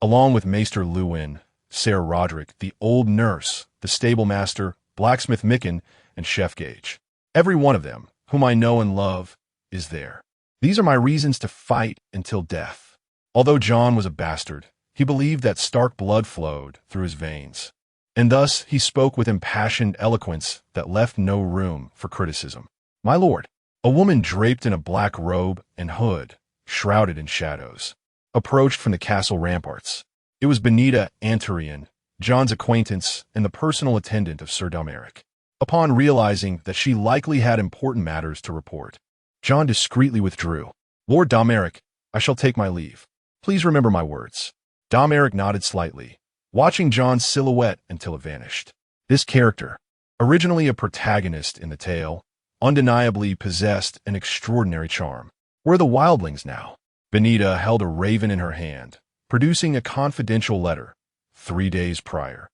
Speaker 1: along with Maester Luwin, Sarah Roderick, the old nurse, the stable master, blacksmith Micken, and Chef Gage. Every one of them, whom I know and love, is there. These are my reasons to fight until death. Although Jon was a bastard, he believed that Stark blood flowed through his veins, and thus he spoke with impassioned eloquence that left no room for criticism. My lord, a woman draped in a black robe and hood, shrouded in shadows, approached from the castle ramparts. It was Benita Anturian, Jon's acquaintance and the personal attendant of Sir Domoric. Upon realizing that she likely had important matters to report, Jon discreetly withdrew. Lord Domoric, I shall take my leave. Please remember my words. Domoric nodded slightly, watching Jon's silhouette until it vanished. This character, originally a protagonist in the tale, undeniably possessed an extraordinary charm. Where are the wildlings now? Benita held a raven in her hand, producing a confidential letter. 3 days prior,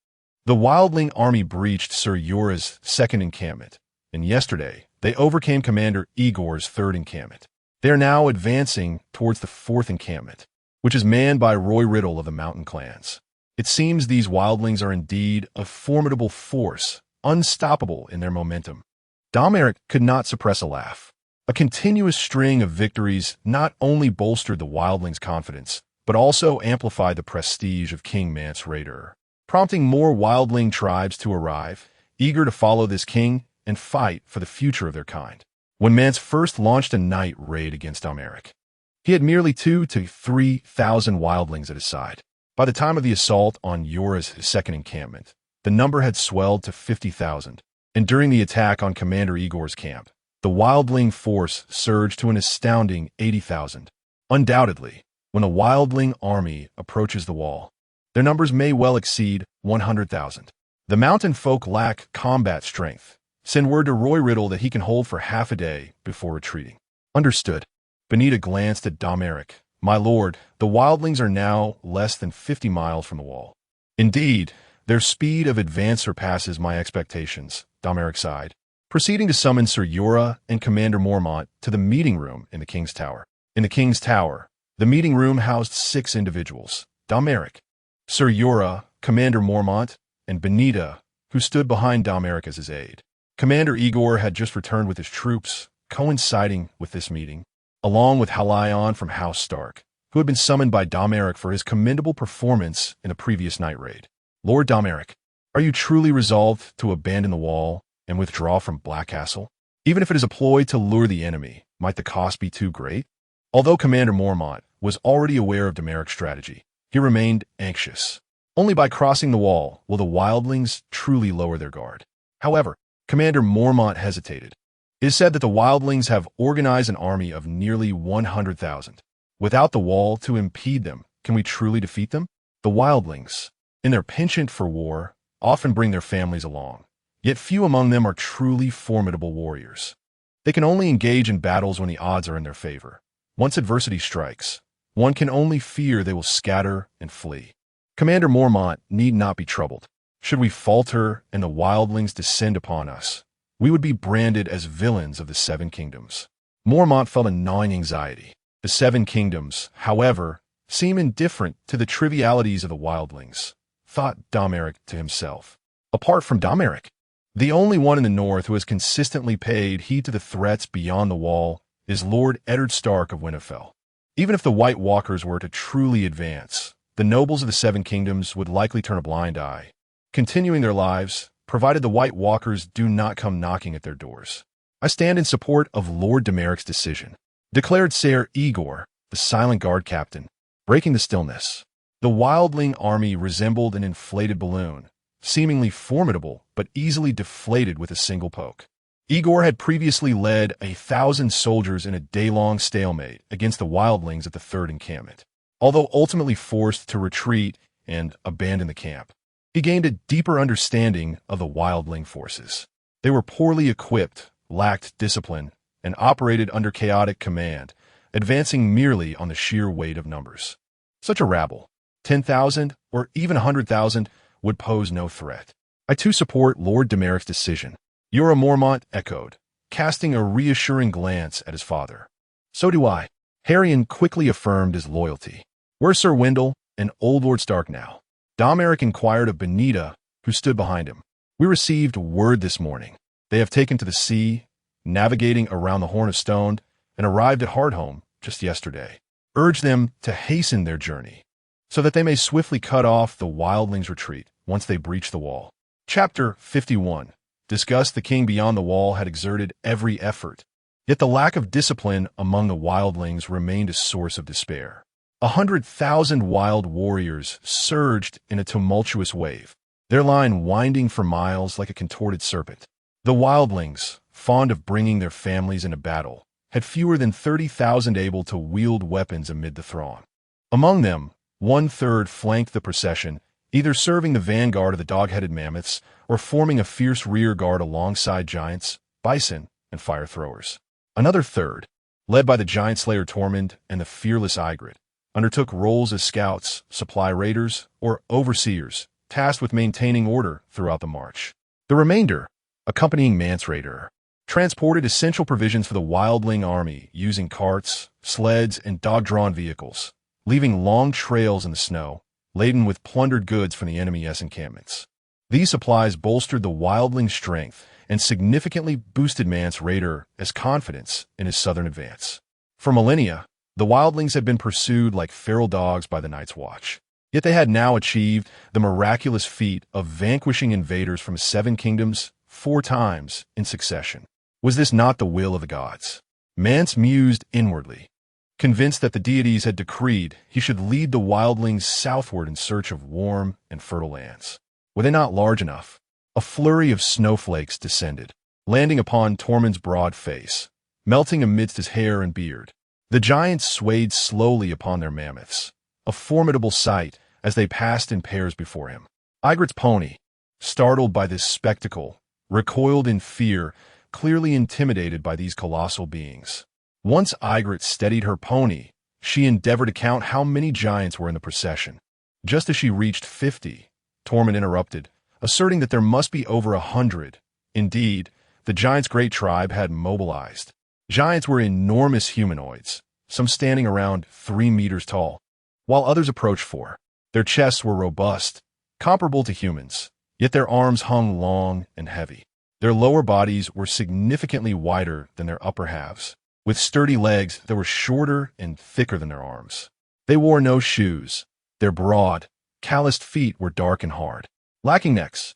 Speaker 1: the wildling army breached Sir Jorah's second encampment, and yesterday they overcame Commander Igor's third encampment. They are now advancing towards the fourth encampment, which is manned by Roy Riddle of the Mountain Clans. It seems these wildlings are indeed a formidable force, unstoppable in their momentum. Domoric could not suppress a laugh. A continuous string of victories not only bolstered the wildlings' confidence, but also amplified the prestige of King Mance Rayder, prompting more wildling tribes to arrive, eager to follow this king and fight for the future of their kind. When Mance first launched a night raid against Domoric, he had merely 2,000 to 3,000 wildlings at his side. By the time of the assault on Jorah's second encampment, the number had swelled to 50,000, and during the attack on Commander Igor's camp, the wildling force surged to an astounding 80,000. Undoubtedly, when a wildling army approaches the wall, their numbers may well exceed 100,000. The mountain folk lack combat strength. Send word to Roy Riddle that he can hold for half a day before retreating. Understood. Benita glanced at Domoric. My lord, the wildlings are now less than 50 miles from the wall. Indeed, their speed of advance surpasses my expectations, Domoric sighed, proceeding to summon Sir Jorah and Commander Mormont to the meeting room in the King's Tower. In the King's Tower, the meeting room housed 6 individuals: Domoric, Sir Jorah, Commander Mormont, and Benita, who stood behind Domoric as his aide. Commander Igor had just returned with his troops, coinciding with this meeting, along with Halion from House Stark, who had been summoned by Domoric for his commendable performance in a previous night raid. Lord Domoric, are you truly resolved to abandon the wall and withdraw from Black Castle? Even if it is a ploy to lure the enemy, might the cost be too great? Although Commander Mormont was already aware of Domeric's strategy, he remained anxious. Only by crossing the wall will the wildlings truly lower their guard. However, Commander Mormont hesitated. It is said that the wildlings have organized an army of nearly 100,000. Without the wall to impede them, can we truly defeat them? The wildlings, in their penchant for war, often bring their families along, yet few among them are truly formidable warriors. They can only engage in battles when the odds are in their favor. Once adversity strikes, one can only fear they will scatter and flee. Commander Mormont need not be troubled. Should we falter and the wildlings descend upon us, we would be branded as villains of the Seven Kingdoms. Mormont felt a gnawing anxiety. The Seven Kingdoms, however, seem indifferent to the trivialities of the wildlings, thought Domoric to himself. Apart from Domoric, the only one in the north who has consistently paid heed to the threats beyond the wall is Lord Eddard Stark of Winterfell. Even if the White Walkers were to truly advance, the nobles of the Seven Kingdoms would likely turn a blind eye, continuing their lives, provided the White Walkers do not come knocking at their doors. I stand in support of Lord Domeric's decision, declared Ser Igor, the silent guard captain, breaking the stillness. The wildling army resembled an inflated balloon, seemingly formidable but easily deflated with a single poke. Igor had previously led 1,000 soldiers in a day-long stalemate against the wildlings at the third encampment. Although ultimately forced to retreat and abandon the camp, he gained a deeper understanding of the wildling forces. They were poorly equipped, lacked discipline, and operated under chaotic command, advancing merely on the sheer weight of numbers. Such a rabble, 10,000 or even 100,000, would pose no threat. I too support Lord Domeric's decision. Jorah Mormont echoed, casting a reassuring glance at his father. So do I. Harrion quickly affirmed his loyalty. Where's Sir Wendell and Old Lord Stark now? Domoric inquired of Benita, who stood behind him. We received word this morning. They have taken to the sea, navigating around the Horn of Stone, and arrived at Hardhome just yesterday. Urge them to hasten their journey, so that they may swiftly cut off the wildlings' retreat once they breach the wall. Chapter 51. Discussed. The king beyond the wall had exerted every effort, yet the lack of discipline among the wildlings remained a source of despair. 100,000 wild warriors surged in a tumultuous wave, their line winding for miles like a contorted serpent. The wildlings, fond of bringing their families into battle, had fewer than 30,000 able to wield weapons amid the throng. Among them, 1/3 flanked the procession, either serving the vanguard of the dog-headed mammoths or forming a fierce rear guard alongside giants, bison, and fire-throwers. Another third, led by the giant slayer Tormund and the fearless Ygritte, undertook roles as scouts, supply raiders, or overseers, tasked with maintaining order throughout the march. The remainder, accompanying Mance Rayder, transported essential provisions for the wildling army using carts, sleds, and dog-drawn vehicles, leaving long trails in the snow, laden with plundered goods from the enemy's encampments. These supplies bolstered the wildling's strength and significantly boosted Mance Rayder's confidence in his southern advance. For millennia, the wildlings had been pursued like feral dogs by the Night's Watch. Yet they had now achieved the miraculous feat of vanquishing invaders from 7 kingdoms 4 times in succession. Was this not the will of the gods? Mance mused inwardly, convinced that the deities had decreed he should lead the wildlings southward in search of warm and fertile lands. Were they not large enough? A flurry of snowflakes descended, landing upon Tormund's broad face, melting amidst his hair and beard. The giants swayed slowly upon their mammoths, a formidable sight as they passed in pairs before him. Ygritte's pony, startled by this spectacle, recoiled in fear, clearly intimidated by these colossal beings. Once Ygritte steadied her pony, she endeavored to count how many giants were in the procession. Just as she reached 50, Tormund interrupted, asserting that there must be over 100. Indeed, the giants' great tribe had mobilized. Giants were enormous humanoids, some standing around 3 meters tall, while others approached 4. Their chests were robust, comparable to humans, yet their arms hung long and heavy. Their lower bodies were significantly wider than their upper halves, with sturdy legs that were shorter and thicker than their arms. They wore no shoes. Their broad, calloused feet were dark and hard, lacking necks.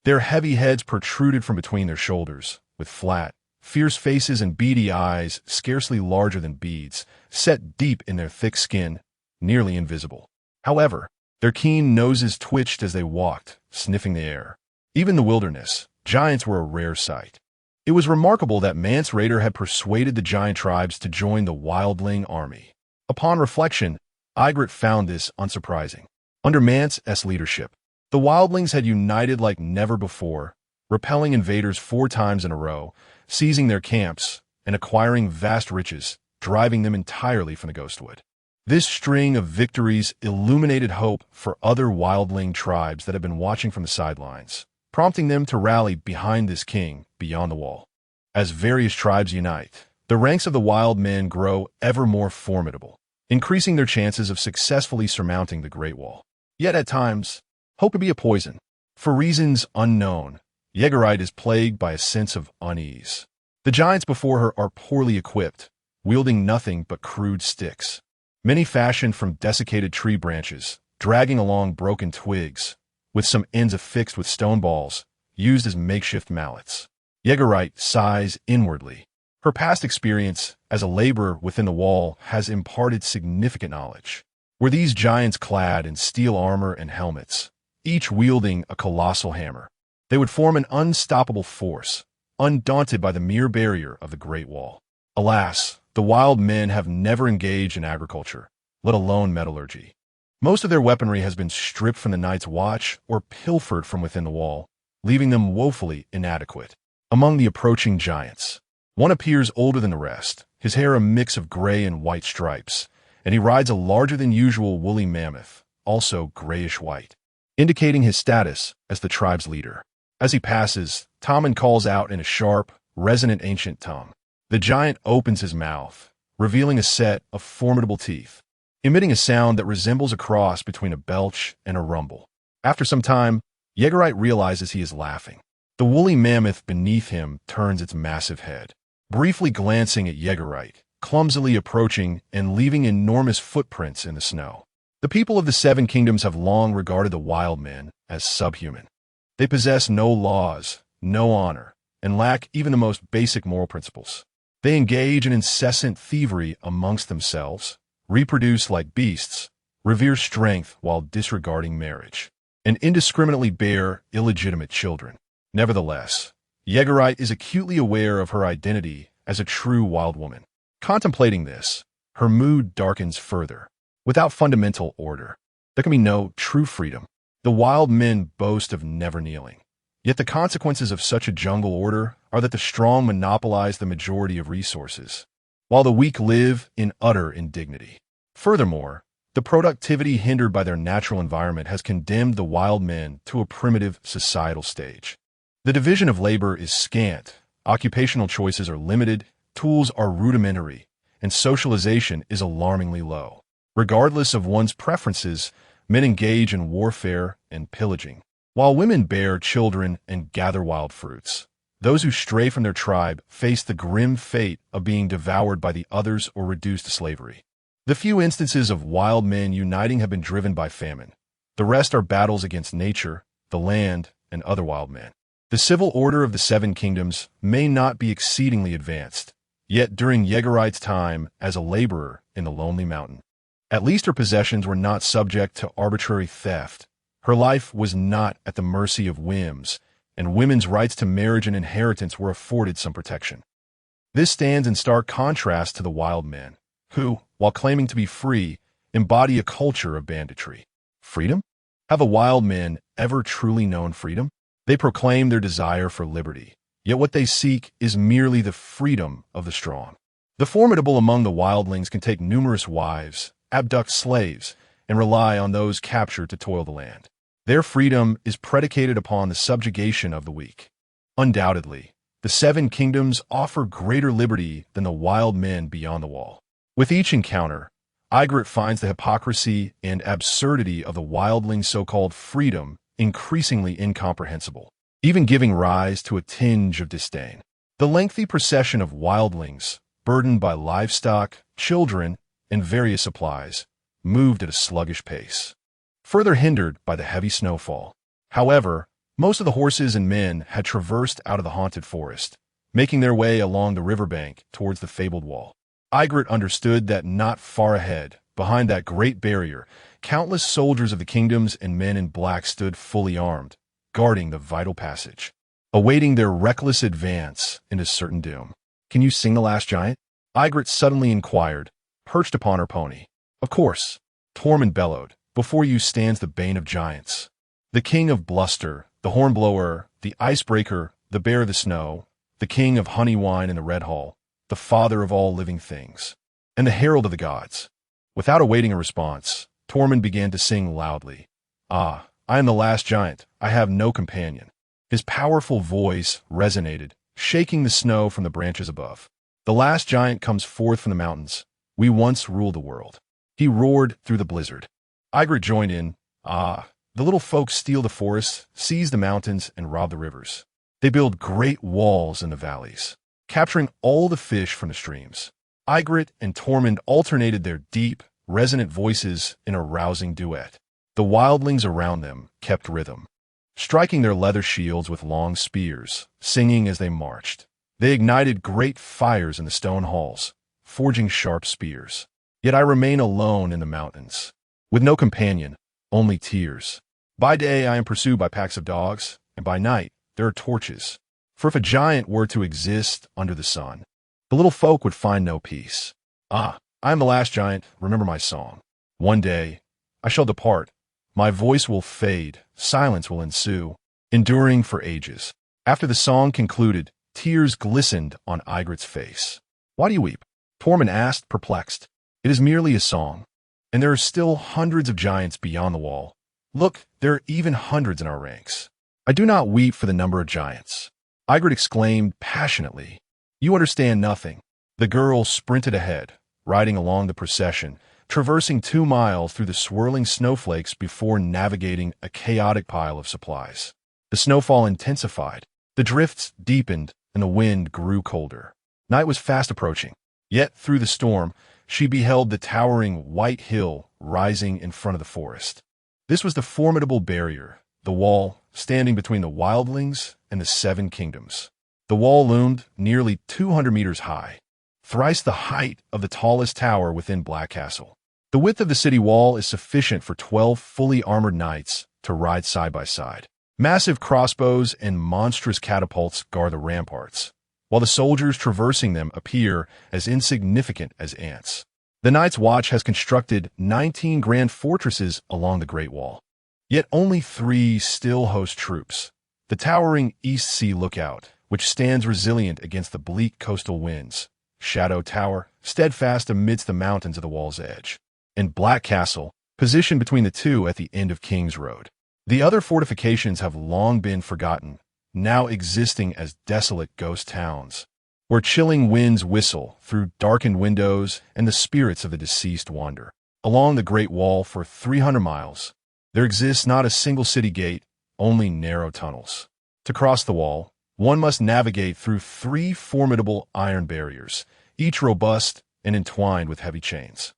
Speaker 1: Their heavy heads protruded from between their shoulders, with flat, fierce faces and beady eyes scarcely larger than beads, set deep in their thick skin, nearly invisible. However, their keen noses twitched as they walked, sniffing the air. Even in the wilderness, giants were a rare sight. It was remarkable that Mance Rayder had persuaded the giant tribes to join the wildling army. Upon reflection, Ygritte found this unsurprising. Under Mance's leadership, the wildlings had united like never before, repelling invaders 4 times in a row, seizing their camps, and acquiring vast riches, driving them entirely from the Ghostwood. This string of victories illuminated hope for other wildling tribes that had been watching from the sidelines, prompting them to rally behind this king beyond the wall. As various tribes unite, the ranks of the wild men grow ever more formidable, increasing their chances of successfully surmounting the Great Wall. Yet at times, hope could be a poison. For reasons unknown, Jaegerite is plagued by a sense of unease. The giants before her are poorly equipped, wielding nothing but crude sticks, many fashioned from desiccated tree branches, dragging along broken twigs, with some ends affixed with stone balls, used as makeshift mallets. Jaegerite sighs inwardly. Her past experience as a laborer within the wall has imparted significant knowledge. Were these giants clad in steel armor and helmets, each wielding a colossal hammer. They would form an unstoppable force, undaunted by the mere barrier of the Great Wall. Alas, the wild men have never engaged in agriculture, let alone metallurgy. Most of their weaponry has been stripped from the Night's Watch or pilfered from within the wall, leaving them woefully inadequate. Among the approaching giants, one appears older than the rest, his hair a mix of gray and white stripes, and he rides a larger-than-usual woolly mammoth, also grayish-white, indicating his status as the tribe's leader. As he passes, Tommen calls out in a sharp, resonant ancient tongue. The giant opens his mouth, revealing a set of formidable teeth, emitting a sound that resembles a cross between a belch and a rumble. After some time, Yeagerite realizes he is laughing. The woolly mammoth beneath him turns its massive head, briefly glancing at Yeagerite, clumsily approaching and leaving enormous footprints in the snow. The people of the Seven Kingdoms have long regarded the wild men as subhuman. They possess no laws, no honor, and lack even the most basic moral principles. They engage in incessant thievery amongst themselves, reproduce like beasts, revere strength while disregarding marriage, and indiscriminately bear illegitimate children. Nevertheless, Yeagerite is acutely aware of her identity as a true wild woman. Contemplating this, her mood darkens further. Without fundamental order, there can be no true freedom. The wild men boast of never kneeling. Yet the consequences of such a jungle order are that the strong monopolize the majority of resources, while the weak live in utter indignity. Furthermore, the productivity hindered by their natural environment has condemned the wild men to a primitive societal stage. The division of labor is scant, occupational choices are limited, tools are rudimentary, and socialization is alarmingly low. Regardless of one's preferences, men engage in warfare and pillaging, while women bear children and gather wild fruits. Those who stray from their tribe face the grim fate of being devoured by the others or reduced to slavery. The few instances of wild men uniting have been driven by famine. The rest are battles against nature, the land, and other wild men. The civil order of the Seven Kingdoms may not be exceedingly advanced, yet during Yeagerite's time as a laborer in the Lonely Mountain, at least her possessions were not subject to arbitrary theft. Her life was not at the mercy of whims, and women's rights to marriage and inheritance were afforded some protection. This stands in stark contrast to the wild men, who, while claiming to be free, embody a culture of banditry. Freedom? Have the wild men ever truly known freedom? They proclaim their desire for liberty, yet what they seek is merely the freedom of the strong. The formidable among the wildlings can take numerous wives, abduct slaves, and rely on those captured to toil the land. Their freedom is predicated upon the subjugation of the weak. Undoubtedly, the Seven Kingdoms offer greater liberty than the wild men beyond the wall. With each encounter, Ygritte finds the hypocrisy and absurdity of the wildlings' so-called freedom increasingly incomprehensible, even giving rise to a tinge of disdain. The lengthy procession of wildlings, burdened by livestock, children, and various supplies, moved at a sluggish pace, further hindered by the heavy snowfall. However, most of the horses and men had traversed out of the haunted forest, making their way along the riverbank towards the fabled wall. Ygritte understood that not far ahead, behind that great barrier, countless soldiers of the kingdoms and men in black stood fully armed, guarding the vital passage, awaiting their reckless advance into certain doom. "Can you sing The Last Giant?" Ygritte suddenly inquired, perched upon her pony. "Of course," Tormund bellowed. "Before you stands the bane of giants, the king of bluster, the hornblower, the icebreaker, the bear of the snow, the king of honey wine in the red hall, the father of all living things, and the herald of the gods." Without awaiting a response, Tormund began to sing loudly. "Ah, I am the last giant. I have no companion." His powerful voice resonated, shaking the snow from the branches above. "The last giant comes forth from the mountains. We once ruled the world." He roared through the blizzard. Ygritte joined in. "Ah, the little folks steal the forests, seize the mountains, and rob the rivers. They build great walls in the valleys, capturing all the fish from the streams." Ygritte and Tormund alternated their deep, resonant voices in a rousing duet. The wildlings around them kept rhythm, striking their leather shields with long spears, singing as they marched. They ignited great fires in the stone halls, forging sharp spears. Yet I remain alone in the mountains, with no companion, only tears. By day I am pursued by packs of dogs, and by night there are torches. For if a giant were to exist under the sun, the little folk would find no peace. Ah, I am the last giant, remember my song. One day I shall depart. My voice will fade, silence will ensue, enduring for ages. After the song concluded, tears glistened on Ygritte's face. Why do you weep? Tormund asked, perplexed. It is merely a song, and there are still hundreds of giants beyond the wall. Look, there are even hundreds in our ranks. I do not weep for the number of giants. Ygritte exclaimed passionately. You understand nothing. The girl sprinted ahead, riding along the procession, traversing 2 miles through the swirling snowflakes before navigating a chaotic pile of supplies. The snowfall intensified, the drifts deepened, and the wind grew colder. Night was fast approaching. Yet through the storm, she beheld the towering white hill rising in front of the forest. This was the formidable barrier, the wall, standing between the wildlings and the 7 kingdoms. The wall loomed nearly 200 meters high, thrice the height of the tallest tower within Black Castle. The width of the city wall is sufficient for 12 fully armored knights to ride side by side. Massive crossbows and monstrous catapults guard the ramparts, while the soldiers traversing them appear as insignificant as ants. The Night's Watch has constructed 19 grand fortresses along the Great Wall. Yet only 3 still host troops. The towering East Sea Lookout, which stands resilient against the bleak coastal winds. Shadow Tower, steadfast amidst the mountains of the wall's edge. And Black Castle, positioned between the two at the end of King's Road. The other fortifications have long been forgotten, now existing as desolate ghost towns, where chilling winds whistle through darkened windows and the spirits of the deceased wander. Along the Great Wall for 300 miles, there exists not a single city gate, only narrow tunnels. To cross the wall, one must navigate through 3 formidable iron barriers, each robust and entwined with heavy chains.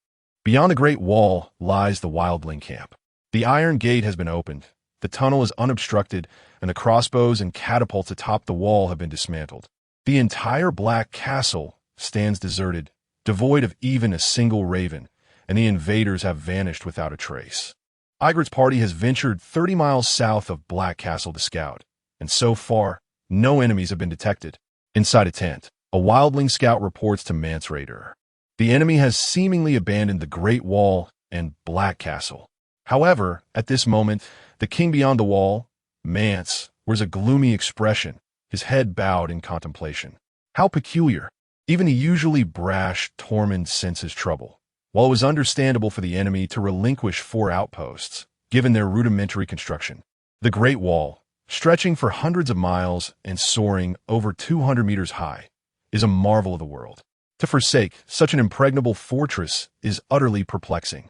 Speaker 1: Beyond the Great Wall lies the wildling camp. The iron gate has been opened, the tunnel is unobstructed, and the crossbows and catapults atop the wall have been dismantled. The entire Black Castle stands deserted, devoid of even a single raven, and the invaders have vanished without a trace. Ygritte's party has ventured 30 miles south of Black Castle to scout, and so far, no enemies have been detected. Inside a tent, a wildling scout reports to Mance Rayder. The enemy has seemingly abandoned the Great Wall and Black Castle. However, at this moment, the king beyond the wall, Mance, wears a gloomy expression, his head bowed in contemplation. How peculiar. Even the usually brash Tormund senses trouble. While it was understandable for the enemy to relinquish 4 outposts, given their rudimentary construction, the Great Wall, stretching for hundreds of miles and soaring over 200 meters high, is a marvel of the world. To forsake such an impregnable fortress is utterly perplexing.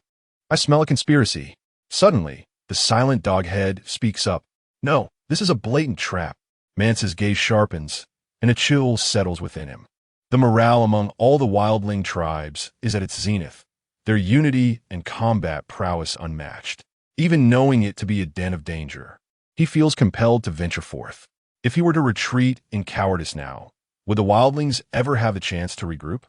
Speaker 1: I smell a conspiracy. Suddenly, the silent doghead speaks up. No, this is a blatant trap. Mance's gaze sharpens, and a chill settles within him. The morale among all the wildling tribes is at its zenith, their unity and combat prowess unmatched. Even knowing it to be a den of danger, he feels compelled to venture forth. If he were to retreat in cowardice now, would the wildlings ever have the chance to regroup?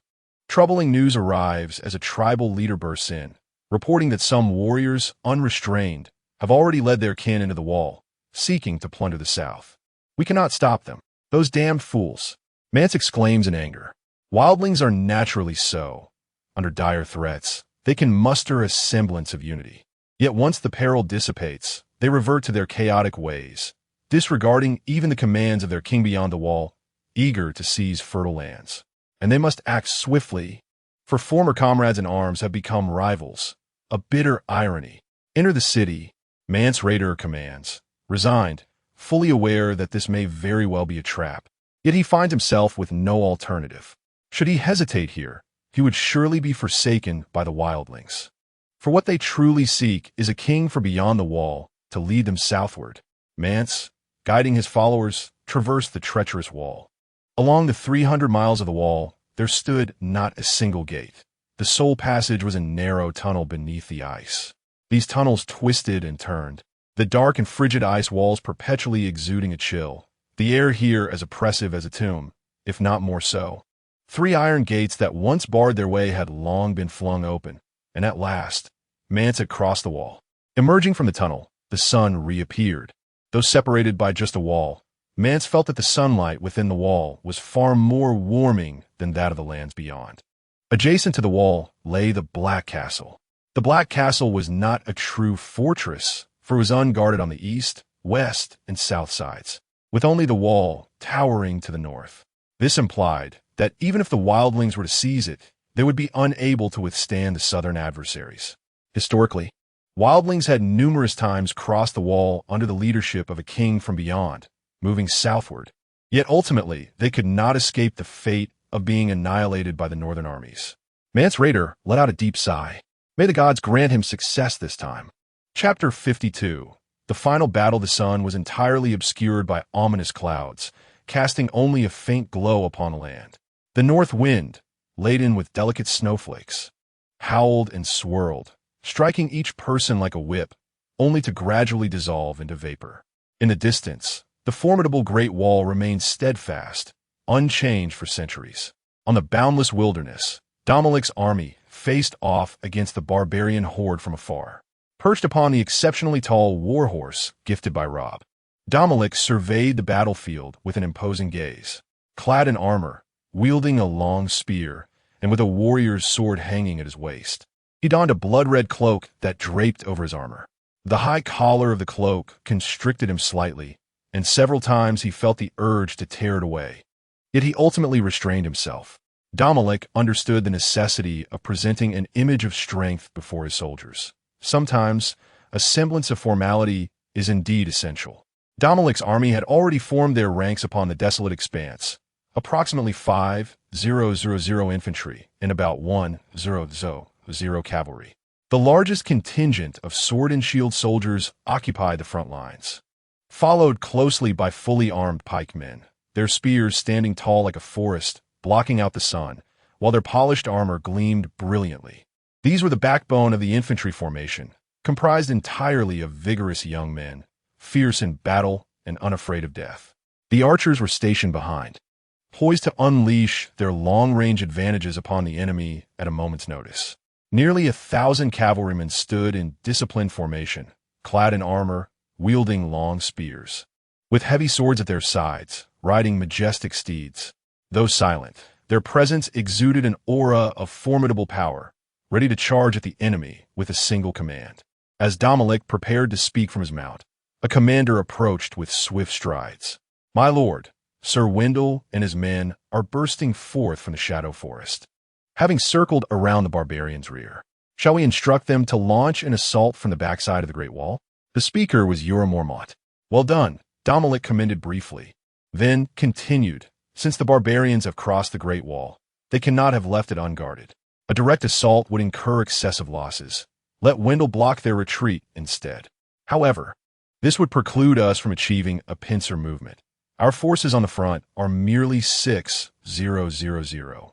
Speaker 1: Troubling news arrives as a tribal leader bursts in, reporting that some warriors, unrestrained, have already led their kin into the wall, seeking to plunder the south. We cannot stop them. Those damned fools. Mance exclaims in anger. Wildlings are naturally so. Under dire threats, they can muster a semblance of unity. Yet once the peril dissipates, they revert to their chaotic ways, disregarding even the commands of their king beyond the wall, eager to seize fertile lands. And they must act swiftly, for former comrades in arms have become rivals. A bitter irony. Enter the city, Mance Rayder commands, resigned, fully aware that this may very well be a trap. Yet he finds himself with no alternative. Should he hesitate here, he would surely be forsaken by the wildlings. For what they truly seek is a king from beyond the wall to lead them southward. Mance, guiding his followers, traversed the treacherous wall. Along the 300 miles of the wall, there stood not a single gate. The sole passage was a narrow tunnel beneath the ice. These tunnels twisted and turned, the dark and frigid ice walls perpetually exuding a chill, the air here as oppressive as a tomb, if not more so. 3 iron gates that once barred their way had long been flung open, and at last, Mance had crossed the wall. Emerging from the tunnel, the sun reappeared. Though separated by just a wall, Mance felt that the sunlight within the wall was far more warming than that of the lands beyond. Adjacent to the wall lay the Black Castle. The Black Castle was not a true fortress, for it was unguarded on the east, west, and south sides, with only the wall towering to the north. This implied that even if the wildlings were to seize it, they would be unable to withstand the southern adversaries. Historically, wildlings had numerous times crossed the wall under the leadership of a king from beyond, moving southward. Yet ultimately, they could not escape the fate of being annihilated by the northern armies. Mance Rayder let out a deep sigh. May the gods grant him success this time. Chapter 52. The final battle of the sun was entirely obscured by ominous clouds, casting only a faint glow upon the land. The north wind, laden with delicate snowflakes, howled and swirled, striking each person like a whip, only to gradually dissolve into vapor. In the distance, the formidable Great Wall remained steadfast, unchanged for centuries. On the boundless wilderness, Dominic's army faced off against the barbarian horde from afar. Perched upon the exceptionally tall warhorse gifted by Robb, Domoric surveyed the battlefield with an imposing gaze. Clad in armor, wielding a long spear, and with a warrior's sword hanging at his waist, he donned a blood-red cloak that draped over his armor. The high collar of the cloak constricted him slightly, and several times he felt the urge to tear it away. Yet he ultimately restrained himself. Domoric understood the necessity of presenting an image of strength before his soldiers. Sometimes, a semblance of formality is indeed essential. Dominic's army had already formed their ranks upon the desolate expanse, approximately 5,000 infantry and about 1,000 cavalry. The largest contingent of sword and shield soldiers occupied the front lines, followed closely by fully armed pikemen, their spears standing tall like a forest, blocking out the sun, while their polished armor gleamed brilliantly. These were the backbone of the infantry formation, comprised entirely of vigorous young men, fierce in battle and unafraid of death. The archers were stationed behind, poised to unleash their long-range advantages upon the enemy at a moment's notice. Nearly 1,000 cavalrymen stood in disciplined formation, clad in armor, wielding long spears, with heavy swords at their sides, riding majestic steeds. Though silent, their presence exuded an aura of formidable power, ready to charge at the enemy with a single command. As Domoric prepared to speak from his mount, a commander approached with swift strides. "My lord, Sir Wendell and his men are bursting forth from the Shadow Forest, having circled around the barbarians' rear. Shall we instruct them to launch an assault from the backside of the Great Wall?" The speaker was Jorah Mormont. "Well done," Domoric commended briefly, then continued. "Since the barbarians have crossed the Great Wall, they cannot have left it unguarded. A direct assault would incur excessive losses. Let Wendell block their retreat instead. However, this would preclude us from achieving a pincer movement. Our forces on the front are merely 6,000.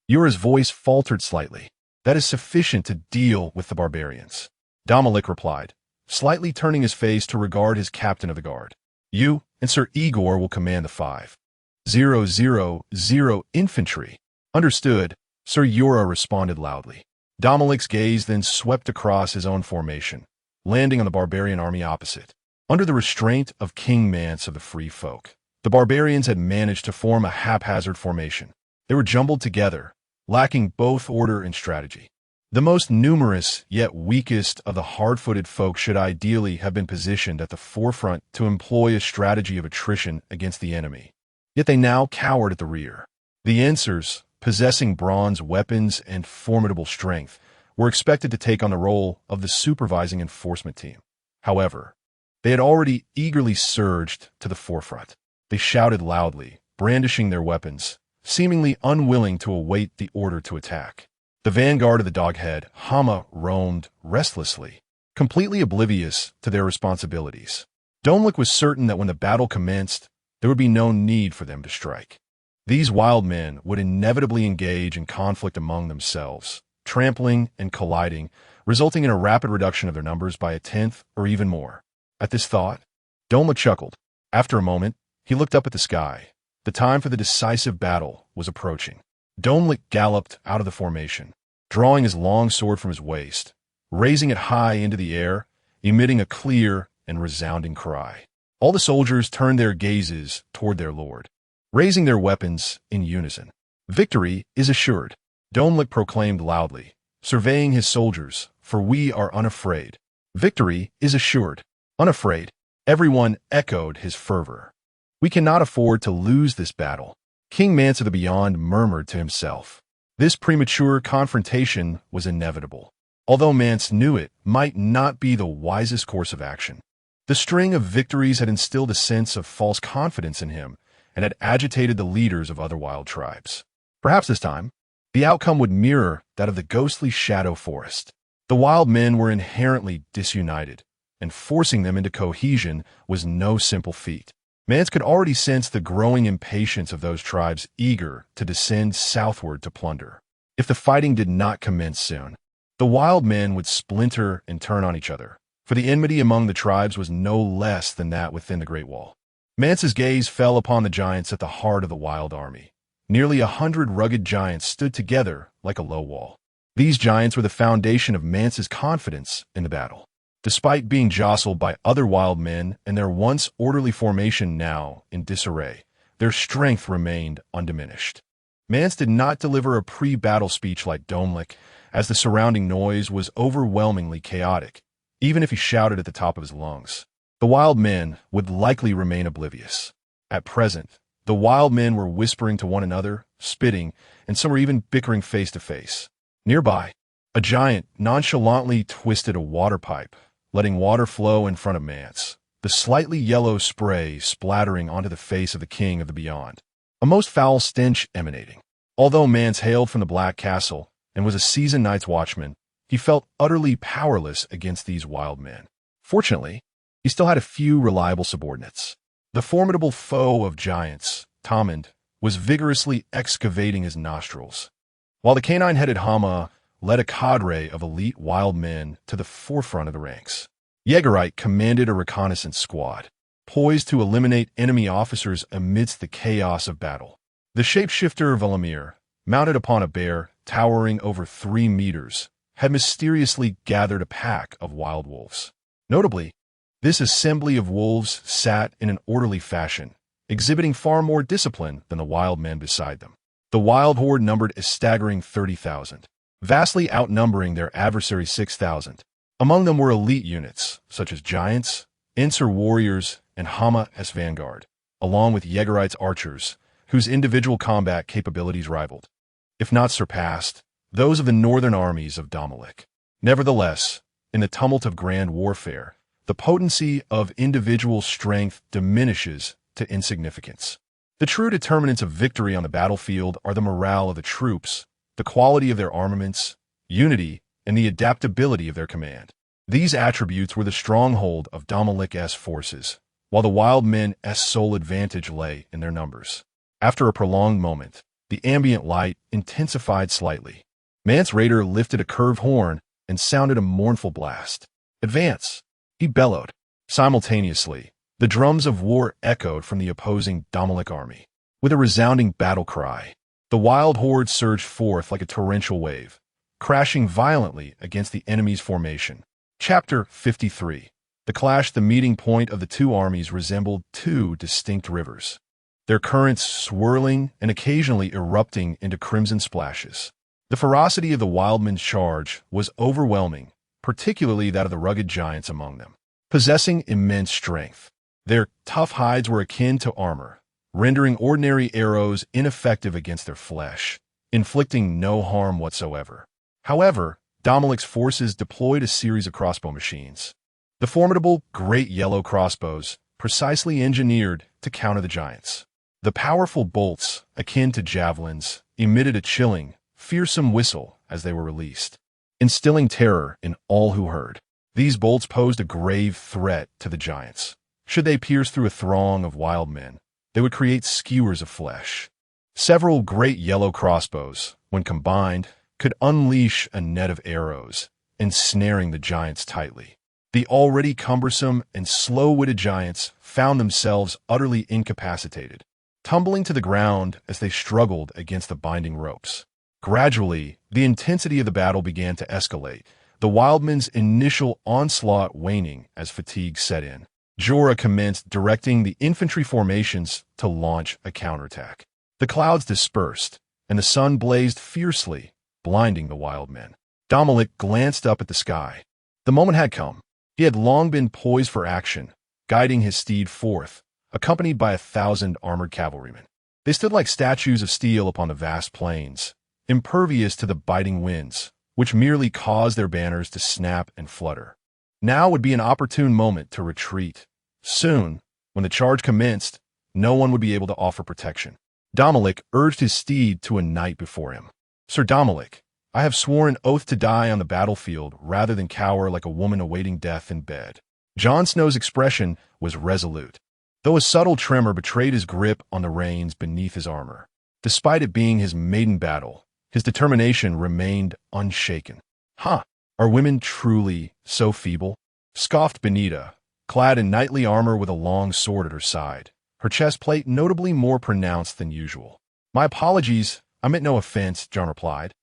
Speaker 1: Jorah's voice faltered slightly. "That is sufficient to deal with the barbarians," Domoric replied, slightly turning his face to regard his captain of the guard. "You and Sir Igor will command the 5,000 infantry." "Understood," Sir Jorah responded loudly. Dominic's gaze then swept across his own formation, landing on the barbarian army opposite. Under the restraint of King Mance of the Free Folk, the barbarians had managed to form a haphazard formation. They were jumbled together, lacking both order and strategy. The most numerous yet weakest of the hard-footed folk should ideally have been positioned at the forefront to employ a strategy of attrition against the enemy. Yet they now cowered at the rear. The Ensers, possessing bronze weapons and formidable strength, were expected to take on the role of the supervising enforcement team. However, they had already eagerly surged to the forefront. They shouted loudly, brandishing their weapons, seemingly unwilling to await the order to attack. The vanguard of the Doghead, Hama, roamed restlessly, completely oblivious to their responsibilities. Domoric was certain that when the battle commenced, there would be no need for them to strike. These wild men would inevitably engage in conflict among themselves, trampling and colliding, resulting in a rapid reduction of their numbers by a tenth or even more. At this thought, Domoric chuckled. After a moment, he looked up at the sky. The time for the decisive battle was approaching. Domoric galloped out of the formation, drawing his long sword from his waist. Raising it high into the air, emitting a clear and resounding cry. All the soldiers turned their gazes toward their lord, raising their weapons in unison. "Victory is assured," Domoric proclaimed loudly, surveying his soldiers, "for we are unafraid." "Victory is assured." "Unafraid." Everyone echoed his fervor. "We cannot afford to lose this battle," King Mance of the Beyond murmured to himself. This premature confrontation was inevitable, although Mance knew it might not be the wisest course of action. The string of victories had instilled a sense of false confidence in him and had agitated the leaders of other wild tribes. Perhaps this time, the outcome would mirror that of the ghostly Shadow Forest. The wild men were inherently disunited, and forcing them into cohesion was no simple feat. Mance could already sense the growing impatience of those tribes eager to descend southward to plunder. If the fighting did not commence soon, the wild men would splinter and turn on each other, for the enmity among the tribes was no less than that within the Great Wall. Mance's gaze fell upon the giants at the heart of the wild army. Nearly 100 rugged giants stood together like a low wall. These giants were the foundation of Mance's confidence in the battle. Despite being jostled by other wild men and their once orderly formation now in disarray, their strength remained undiminished. Mance did not deliver a pre-battle speech like Domoric, as the surrounding noise was overwhelmingly chaotic, even if he shouted at the top of his lungs. The wild men would likely remain oblivious. At present, the wild men were whispering to one another, spitting, and some were even bickering face to face. Nearby, a giant nonchalantly twisted a water pipe, letting water flow in front of Mance, the slightly yellow spray splattering onto the face of the King of the Beyond, a most foul stench emanating. Although Mance hailed from the Black Castle and was a seasoned Night's Watchman, he felt utterly powerless against these wild men. Fortunately, he still had a few reliable subordinates. The formidable foe of giants, Tommen, was vigorously excavating his nostrils, while the canine-headed Hama led a cadre of elite wild men to the forefront of the ranks. Jägerite commanded a reconnaissance squad, poised to eliminate enemy officers amidst the chaos of battle. The shapeshifter Valamir, mounted upon a bear towering over 3 meters, had mysteriously gathered a pack of wild wolves. Notably, this assembly of wolves sat in an orderly fashion, exhibiting far more discipline than the wild men beside them. The wild horde numbered a staggering 30,000. Vastly outnumbering their adversary's 6,000. Among them were elite units, such as giants, Enser warriors, and Hama as vanguard, along with Jägerite's archers, whose individual combat capabilities rivaled, if not surpassed, those of the northern armies of Domoric. Nevertheless, in the tumult of grand warfare, the potency of individual strength diminishes to insignificance. The true determinants of victory on the battlefield are the morale of the troops, the quality of their armaments, unity, and the adaptability of their command. These attributes were the stronghold of Dominic's forces, while the wild men's sole advantage lay in their numbers. After a prolonged moment, the ambient light intensified slightly. Mance Raider lifted a curved horn and sounded a mournful blast. "Advance!" he bellowed. Simultaneously, the drums of war echoed from the opposing Domoric army. With a resounding battle cry, the wild horde surged forth like a torrential wave, crashing violently against the enemy's formation. Chapter 53. The clash. The meeting point of the two armies resembled 2 distinct rivers, their currents swirling and occasionally erupting into crimson splashes. The ferocity of the wildmen's charge was overwhelming, particularly that of the rugged giants among them. Possessing immense strength, their tough hides were akin to armor, rendering ordinary arrows ineffective against their flesh, inflicting no harm whatsoever. However, Dominic's forces deployed a series of crossbow machines. The formidable Great Yellow crossbows, precisely engineered to counter the giants. The powerful bolts, akin to javelins, emitted a chilling, fearsome whistle as they were released, instilling terror in all who heard. These bolts posed a grave threat to the giants. Should they pierce through a throng of wild men, they would create skewers of flesh. Several Great Yellow crossbows, when combined, could unleash a net of arrows, ensnaring the giants tightly. The already cumbersome and slow-witted giants found themselves utterly incapacitated, tumbling to the ground as they struggled against the binding ropes. Gradually, the intensity of the battle began to escalate, the wildmen's initial onslaught waning as fatigue set in. Jorah commenced directing the infantry formations to launch a counterattack. The clouds dispersed, and the sun blazed fiercely, blinding the wild men. Domoric glanced up at the sky. The moment had come. He had long been poised for action, guiding his steed forth, accompanied by 1,000 armored cavalrymen. They stood like statues of steel upon the vast plains, impervious to the biting winds, which merely caused their banners to snap and flutter. Now would be an opportune moment to retreat. Soon, when the charge commenced, no one would be able to offer protection. Domoric urged his steed to a knight before him. "Sir Domoric, I have sworn an oath to die on the battlefield rather than cower like a woman awaiting death in bed." Jon Snow's expression was resolute, though a subtle tremor betrayed his grip on the reins beneath his armor. Despite it being his maiden battle, his determination remained unshaken. "Huh, are women truly so feeble?" scoffed Benita, clad in knightly armor with a long sword at her side, her chest plate notably more pronounced than usual. "My apologies, I meant no offense," Jon replied,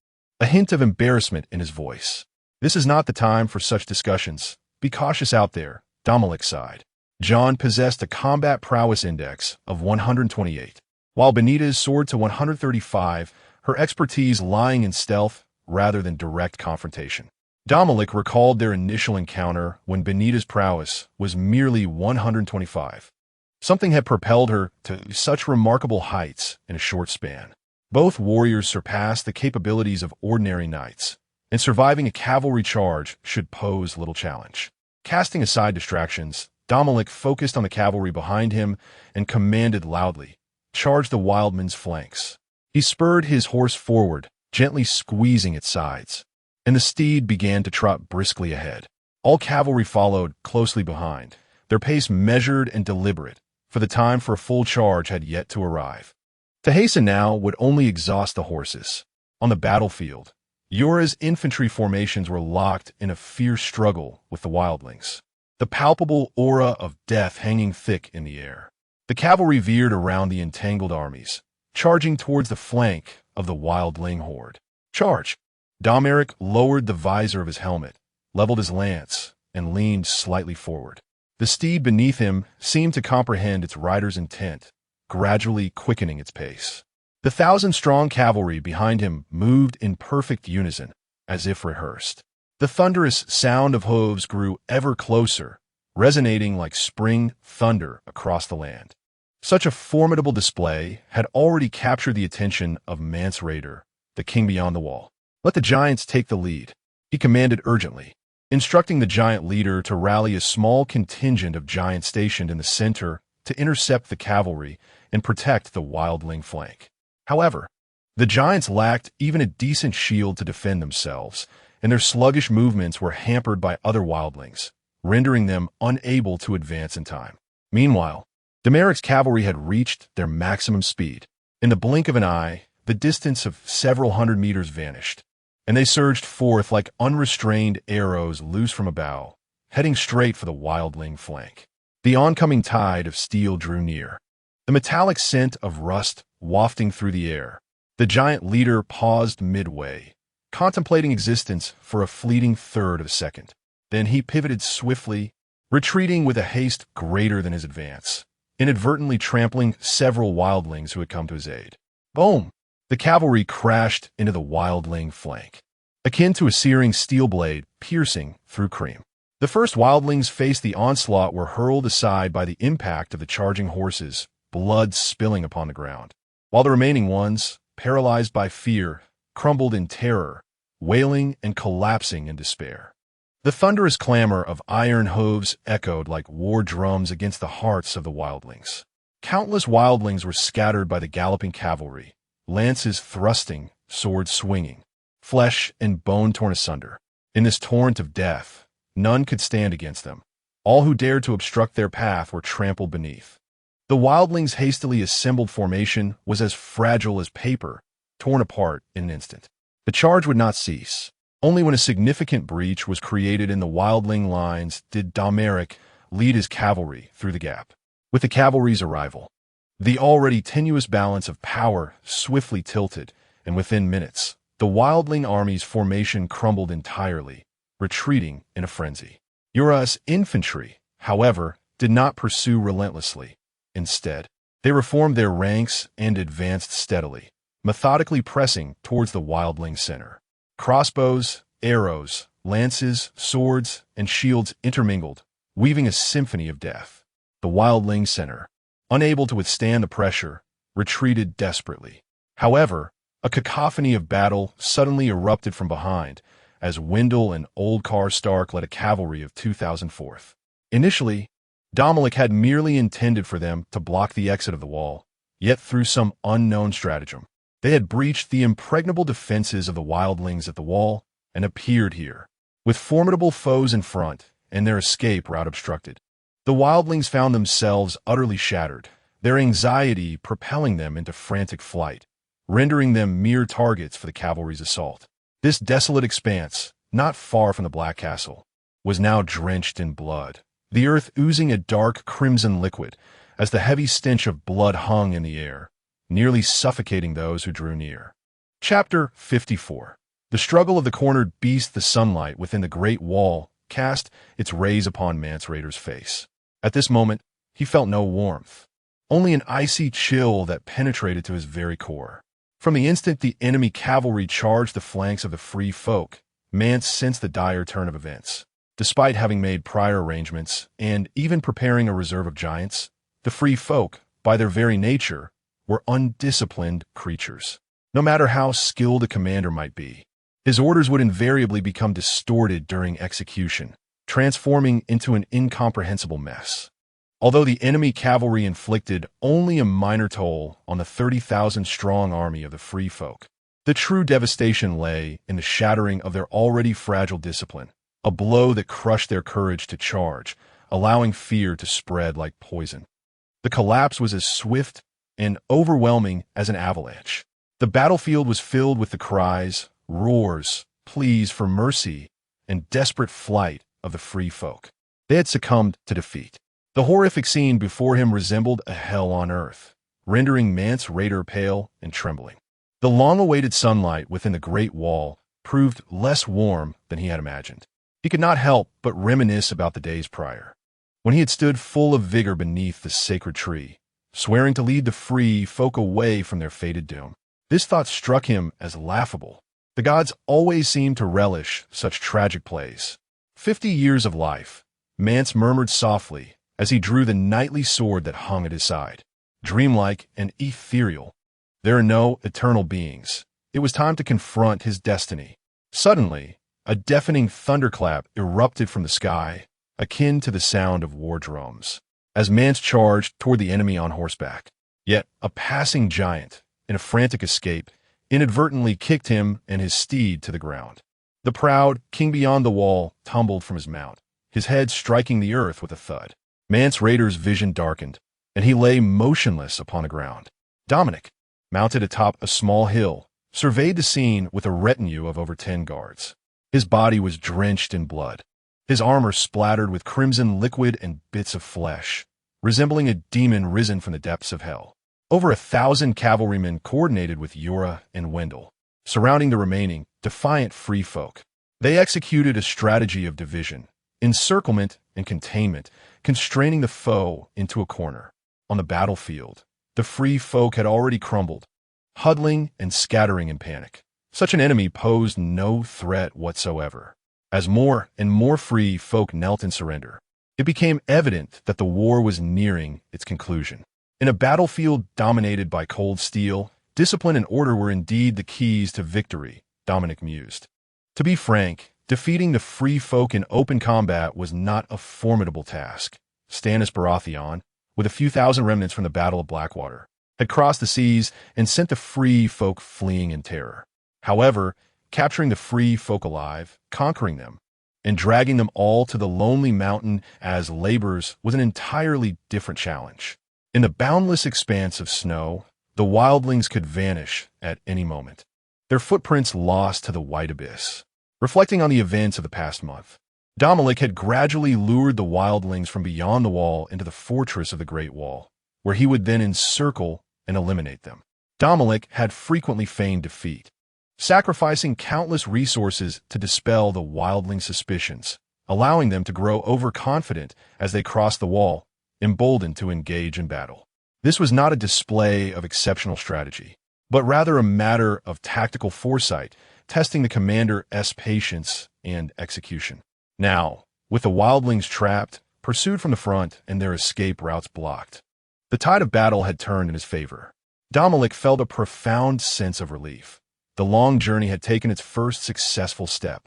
Speaker 1: a hint of embarrassment in his voice. "This is not the time for such discussions. Be cautious out there," Domoric sighed. Jon possessed a combat prowess index of 128, while Benita's soared to 135, her expertise lying in stealth rather than direct confrontation. Domoric recalled their initial encounter when Benita's prowess was merely 125. Something had propelled her to such remarkable heights in a short span. Both warriors surpassed the capabilities of ordinary knights, and surviving a cavalry charge should pose little challenge. Casting aside distractions, Domoric focused on the cavalry behind him and commanded loudly, "Charge the wildmen's flanks." He spurred his horse forward, gently squeezing its sides, and the steed began to trot briskly ahead. All cavalry followed closely behind, their pace measured and deliberate, for the time for a full charge had yet to arrive. To hasten now would only exhaust the horses. On the battlefield, Jorah's infantry formations were locked in a fierce struggle with the wildlings, the palpable aura of death hanging thick in the air. The cavalry veered around the entangled armies, charging towards the flank of the wildling horde. "Charge!" Domoric lowered the visor of his helmet, leveled his lance, and leaned slightly forward. The steed beneath him seemed to comprehend its rider's intent, gradually quickening its pace. The 1,000-strong cavalry behind him moved in perfect unison, as if rehearsed. The thunderous sound of hooves grew ever closer, resonating like spring thunder across the land. Such a formidable display had already captured the attention of Mance Rayder, the king beyond the wall. "Let the giants take the lead," he commanded urgently, instructing the giant leader to rally a small contingent of giants stationed in the center to intercept the cavalry and protect the wildling flank. However, the giants lacked even a decent shield to defend themselves, and their sluggish movements were hampered by other wildlings, rendering them unable to advance in time. Meanwhile, Domeric's cavalry had reached their maximum speed. In the blink of an eye, the distance of several hundred meters vanished, and they surged forth like unrestrained arrows loose from a bow, heading straight for the wildling flank. The oncoming tide of steel drew near, the metallic scent of rust wafting through the air. The giant leader paused midway, contemplating existence for a fleeting third of a second. Then he pivoted swiftly, retreating with a haste greater than his advance, inadvertently trampling several wildlings who had come to his aid. Boom! The cavalry crashed into the wildling flank, akin to a searing steel blade piercing through cream. The first wildlings faced the onslaught were hurled aside by the impact of the charging horses, blood spilling upon the ground, while the remaining ones, paralyzed by fear, crumbled in terror, wailing and collapsing in despair. The thunderous clamor of iron hooves echoed like war drums against the hearts of the wildlings. Countless wildlings were scattered by the galloping cavalry, lances thrusting, swords swinging, flesh and bone torn asunder. In this torrent of death, none could stand against them. All who dared to obstruct their path were trampled beneath. The wildlings' hastily assembled formation was as fragile as paper, torn apart in an instant. The charge would not cease. Only when a significant breach was created in the wildling lines did Domoric lead his cavalry through the gap. With the cavalry's arrival, the already tenuous balance of power swiftly tilted, and within minutes, the wildling army's formation crumbled entirely, retreating in a frenzy. Ura's infantry, however, did not pursue relentlessly. Instead, they reformed their ranks and advanced steadily, methodically pressing towards the wildling center. Crossbows, arrows, lances, swords, and shields intermingled, weaving a symphony of death. The wildling center, unable to withstand the pressure, retreated desperately. However, a cacophony of battle suddenly erupted from behind as Wendell and Oldcar Stark led a cavalry of 2,000 forth. Initially, Domoric had merely intended for them to block the exit of the wall, yet through some unknown stratagem, they had breached the impregnable defenses of the wildlings at the wall and appeared here, with formidable foes in front and their escape route obstructed. The wildlings found themselves utterly shattered, their anxiety propelling them into frantic flight, rendering them mere targets for the cavalry's assault. This desolate expanse, not far from the Black Castle, was now drenched in blood, the earth oozing a dark crimson liquid as the heavy stench of blood hung in the air, nearly suffocating those who drew near. Chapter 54. The struggle of the cornered beast. The sunlight within the great wall cast its rays upon Mance Rayder's face. At this moment, he felt no warmth, only an icy chill that penetrated to his very core. From the instant the enemy cavalry charged the flanks of the free folk, Mance sensed the dire turn of events. Despite having made prior arrangements and even preparing a reserve of giants, the free folk, by their very nature, were undisciplined creatures. No matter how skilled a commander might be, his orders would invariably become distorted during execution, transforming into an incomprehensible mess. Although the enemy cavalry inflicted only a minor toll on the 30,000-strong army of the free folk, the true devastation lay in the shattering of their already fragile discipline, a blow that crushed their courage to charge, allowing fear to spread like poison. The collapse was as swift and overwhelming as an avalanche. The battlefield was filled with the cries, roars, pleas for mercy, and desperate flight of the free folk. They had succumbed to defeat. The horrific scene before him resembled a hell on earth, rendering Mance Rayder pale and trembling. The long-awaited sunlight within the great wall proved less warm than he had imagined. He could not help but reminisce about the days prior, when he had stood full of vigor beneath the sacred tree, swearing to lead the free folk away from their fated doom. This thought struck him as laughable. The gods always seemed to relish such tragic plays. 50 years of life, Mance murmured softly as he drew the knightly sword that hung at his side. Dreamlike and ethereal, there are no eternal beings. It was time to confront his destiny. Suddenly, a deafening thunderclap erupted from the sky, akin to the sound of war drums, as Mance charged toward the enemy on horseback. Yet a passing giant, in a frantic escape, inadvertently kicked him and his steed to the ground. The proud king beyond the wall tumbled from his mount, his head striking the earth with a thud. Mance Rayder's vision darkened, and he lay motionless upon the ground. Domoric, mounted atop a small hill, surveyed the scene with a retinue of over 10 guards. His body was drenched in blood, his armor splattered with crimson liquid and bits of flesh, resembling a demon risen from the depths of hell. Over 1,000 cavalrymen coordinated with Ura and Wendell, surrounding the remaining, defiant free folk. They executed a strategy of division, encirclement, and containment, constraining the foe into a corner. On the battlefield, the free folk had already crumbled, huddling and scattering in panic. Such an enemy posed no threat whatsoever. As more and more free folk knelt in surrender, it became evident that the war was nearing its conclusion. In a battlefield dominated by cold steel, discipline and order were indeed the keys to victory, Domoric mused. To be frank, defeating the free folk in open combat was not a formidable task. Stannis Baratheon, with a few thousand remnants from the Battle of Blackwater, had crossed the seas and sent the free folk fleeing in terror. However, capturing the free folk alive, conquering them, and dragging them all to the lonely mountain as laborers was an entirely different challenge. In the boundless expanse of snow, the wildlings could vanish at any moment, their footprints lost to the white abyss. Reflecting on the events of the past month, Domoric had gradually lured the wildlings from beyond the wall into the fortress of the Great Wall, where he would then encircle and eliminate them. Domoric had frequently feigned defeat, sacrificing countless resources to dispel the wildling suspicions, allowing them to grow overconfident as they crossed the wall, emboldened to engage in battle. This was not a display of exceptional strategy, but rather a matter of tactical foresight, testing the commander's patience and execution. Now, with the wildlings trapped, pursued from the front, and their escape routes blocked, the tide of battle had turned in his favor. Domoric felt a profound sense of relief. The long journey had taken its first successful step,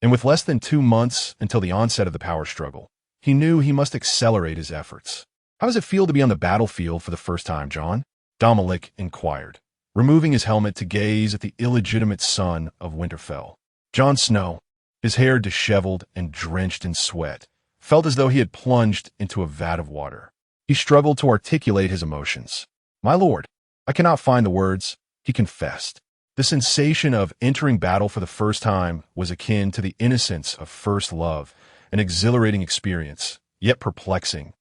Speaker 1: and with less than 2 months until the onset of the power struggle, he knew he must accelerate his efforts. "How does it feel to be on the battlefield for the first time, Jon?" Domoric inquired, removing his helmet to gaze at the illegitimate son of Winterfell. Jon Snow, his hair disheveled and drenched in sweat, felt as though he had plunged into a vat of water. He struggled to articulate his emotions. "My lord, I cannot find the words," he confessed. The sensation of entering battle for the first time was akin to the innocence of first love, an exhilarating experience, yet perplexing,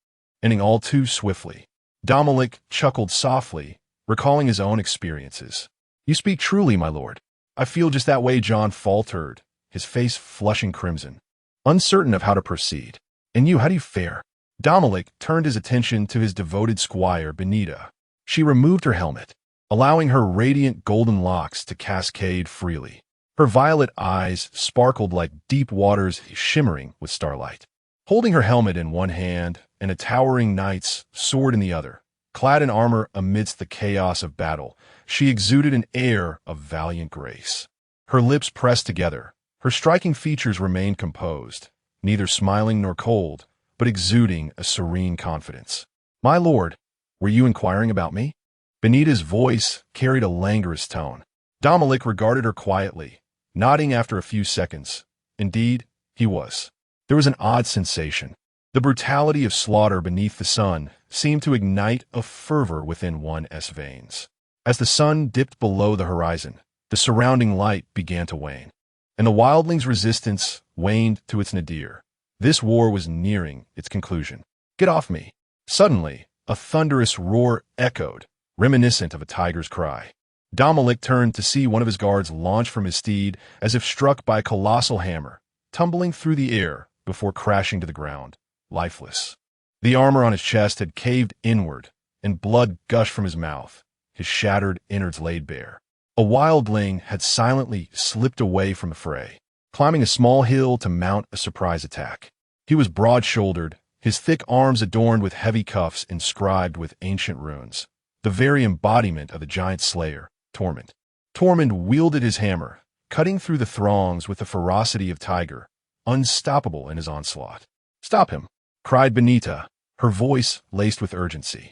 Speaker 1: ending all too swiftly. Domoric chuckled softly, recalling his own experiences. "You speak truly, my lord. I feel just that way," Jon faltered, his face flushing crimson, uncertain of how to proceed. "And you, how do you fare?" Domoric turned his attention to his devoted squire, Benita. She removed her helmet, allowing her radiant golden locks to cascade freely. Her violet eyes sparkled like deep waters shimmering with starlight. Holding her helmet in one hand and a towering knight's sword in the other, clad in armor amidst the chaos of battle, she exuded an air of valiant grace. Her lips pressed together, her striking features remained composed, neither smiling nor cold, but exuding a serene confidence. "My lord, were you inquiring about me?" Benita's voice carried a languorous tone. Domoric regarded her quietly, nodding after a few seconds. Indeed, he was. There was an odd sensation. The brutality of slaughter beneath the sun seemed to ignite a fervor within one's veins. As the sun dipped below the horizon, the surrounding light began to wane, and the wildlings' resistance waned to its nadir. This war was nearing its conclusion. "Get off me!" Suddenly, a thunderous roar echoed, reminiscent of a tiger's cry. Domoric turned to see one of his guards launch from his steed as if struck by a colossal hammer, tumbling through the air before crashing to the ground, lifeless. The armor on his chest had caved inward, and blood gushed from his mouth, his shattered innards laid bare. A wildling had silently slipped away from the fray, climbing a small hill to mount a surprise attack. He was broad-shouldered, his thick arms adorned with heavy cuffs inscribed with ancient runes, the very embodiment of the giant slayer, Tormund. Tormund wielded his hammer, cutting through the throngs with the ferocity of tiger, unstoppable in his onslaught. "Stop him!" cried Benita, her voice laced with urgency.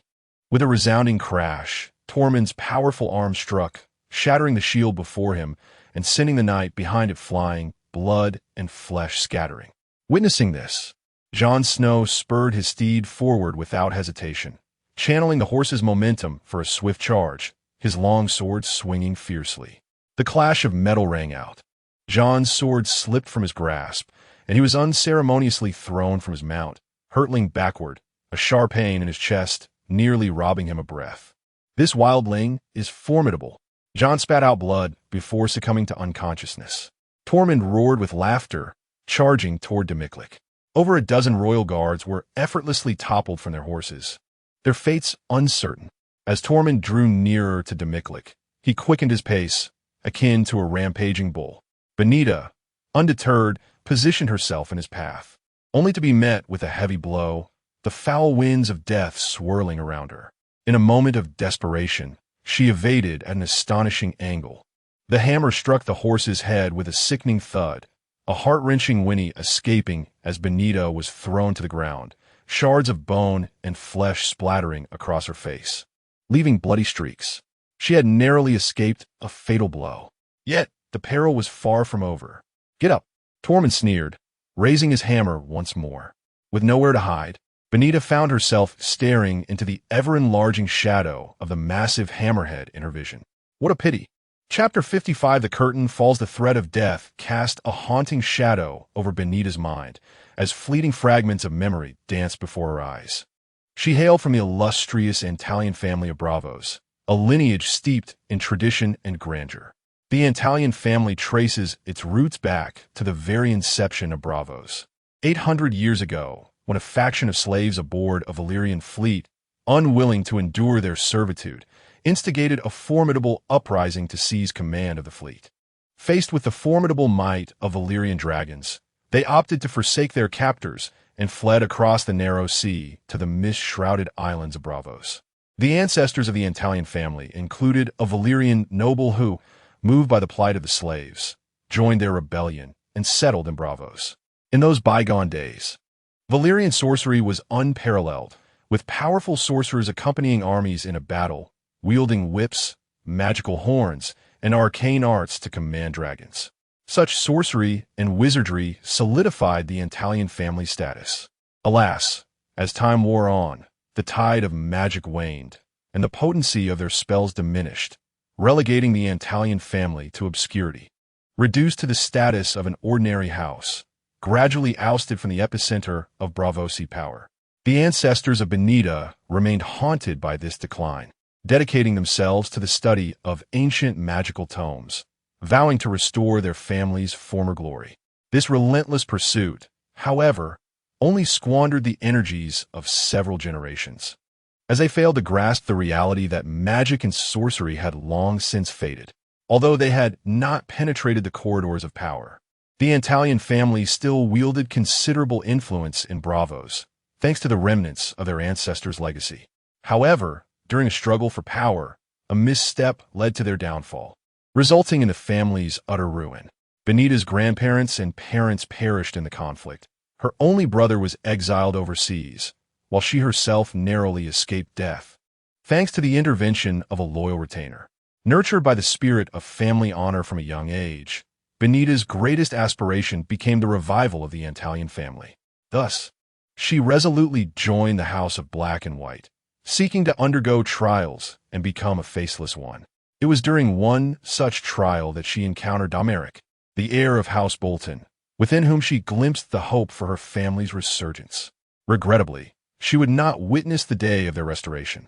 Speaker 1: With a resounding crash, Tormund's powerful arm struck, shattering the shield before him and sending the knight behind it flying, blood and flesh scattering. Witnessing this, Jon Snow spurred his steed forward without hesitation, channeling the horse's momentum for a swift charge, his long sword swinging fiercely. The clash of metal rang out. Jon's sword slipped from his grasp, and he was unceremoniously thrown from his mount, hurtling backward, a sharp pain in his chest nearly robbing him of breath. "This wildling is formidable." Jon spat out blood before succumbing to unconsciousness. Tormund roared with laughter, charging toward Domoric. Over a dozen royal guards were effortlessly toppled from their horses, their fates uncertain. As Tormund drew nearer to Domoric, he quickened his pace, akin to a rampaging bull. Benita, undeterred, positioned herself in his path, only to be met with a heavy blow, the foul winds of death swirling around her. In a moment of desperation, she evaded at an astonishing angle. The hammer struck the horse's head with a sickening thud, a heart-wrenching whinny escaping as Benita was thrown to the ground, shards of bone and flesh splattering across her face, leaving bloody streaks. She had narrowly escaped a fatal blow. Yet the peril was far from over. "Get up," Tormund sneered, raising his hammer once more. With nowhere to hide, Benita found herself staring into the ever-enlarging shadow of the massive hammerhead in her vision. What a pity. Chapter 55 The curtain falls. The threat of death cast a haunting shadow over Benita's mind as fleeting fragments of memory danced before her eyes. She hailed from the illustrious Italian family of Bravos, a lineage steeped in tradition and grandeur. The Italian family traces its roots back to the very inception of Braavos. 800 years ago, when a faction of slaves aboard a Valyrian fleet, unwilling to endure their servitude, instigated a formidable uprising to seize command of the fleet. Faced with the formidable might of Valyrian dragons, they opted to forsake their captors and fled across the narrow sea to the mist-shrouded islands of Braavos. The ancestors of the Italian family included a Valyrian noble who, moved by the plight of the slaves, joined their rebellion and settled in Braavos. In those bygone days, Valyrian sorcery was unparalleled, with powerful sorcerers accompanying armies in a battle, wielding whips, magical horns, and arcane arts to command dragons. Such sorcery and wizardry solidified the Italian family status. Alas, as time wore on, the tide of magic waned, and the potency of their spells diminished, relegating the Italian family to obscurity. Reduced to the status of an ordinary house, gradually ousted from the epicenter of Braavosi power, the ancestors of Benita remained haunted by this decline, dedicating themselves to the study of ancient magical tomes, vowing to restore their family's former glory. This relentless pursuit, however, only squandered the energies of several generations, as they failed to grasp the reality that magic and sorcery had long since faded. Although they had not penetrated the corridors of power, the Italian family still wielded considerable influence in Braavos, thanks to the remnants of their ancestors' legacy. However, during a struggle for power, a misstep led to their downfall, resulting in the family's utter ruin. Benita's grandparents and parents perished in the conflict. Her only brother was exiled overseas, while she herself narrowly escaped death, thanks to the intervention of a loyal retainer. Nurtured by the spirit of family honor from a young age, Benita's greatest aspiration became the revival of the Italian family. Thus, she resolutely joined the House of Black and White, seeking to undergo trials and become a faceless one. It was during one such trial that she encountered Domoric, the heir of House Bolton, within whom she glimpsed the hope for her family's resurgence. Regrettably, she would not witness the day of their restoration.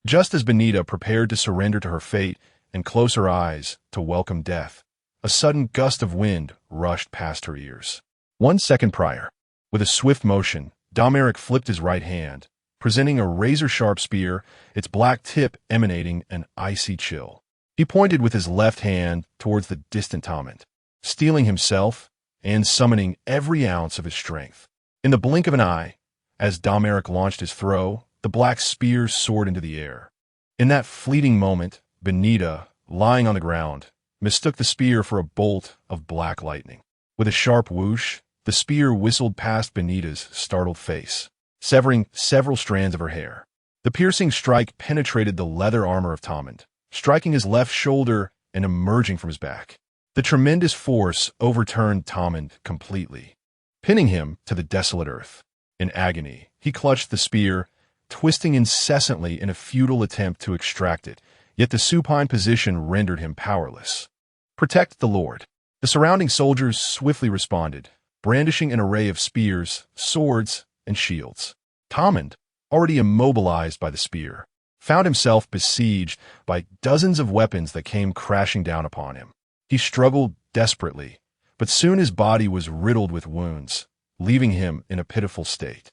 Speaker 1: Just as Benita prepared to surrender to her fate and close her eyes to welcome death, a sudden gust of wind rushed past her ears. 1 second prior, with a swift motion, Domoric flipped his right hand, presenting a razor-sharp spear, its black tip emanating an icy chill. He pointed with his left hand towards the distant Tommen, steeling himself and summoning every ounce of his strength. In the blink of an eye, as Domoric launched his throw, the black spear soared into the air. In that fleeting moment, Benita, lying on the ground, mistook the spear for a bolt of black lightning. With a sharp whoosh, the spear whistled past Benita's startled face, severing several strands of her hair. The piercing strike penetrated the leather armor of Tommen, striking his left shoulder and emerging from his back. The tremendous force overturned Tommen completely, pinning him to the desolate earth. In agony, he clutched the spear, twisting incessantly in a futile attempt to extract it, yet the supine position rendered him powerless. "Protect the Lord." The surrounding soldiers swiftly responded, brandishing an array of spears, swords, and shields. Tommen, already immobilized by the spear, found himself besieged by dozens of weapons that came crashing down upon him. He struggled desperately, but soon his body was riddled with wounds, leaving him in a pitiful state.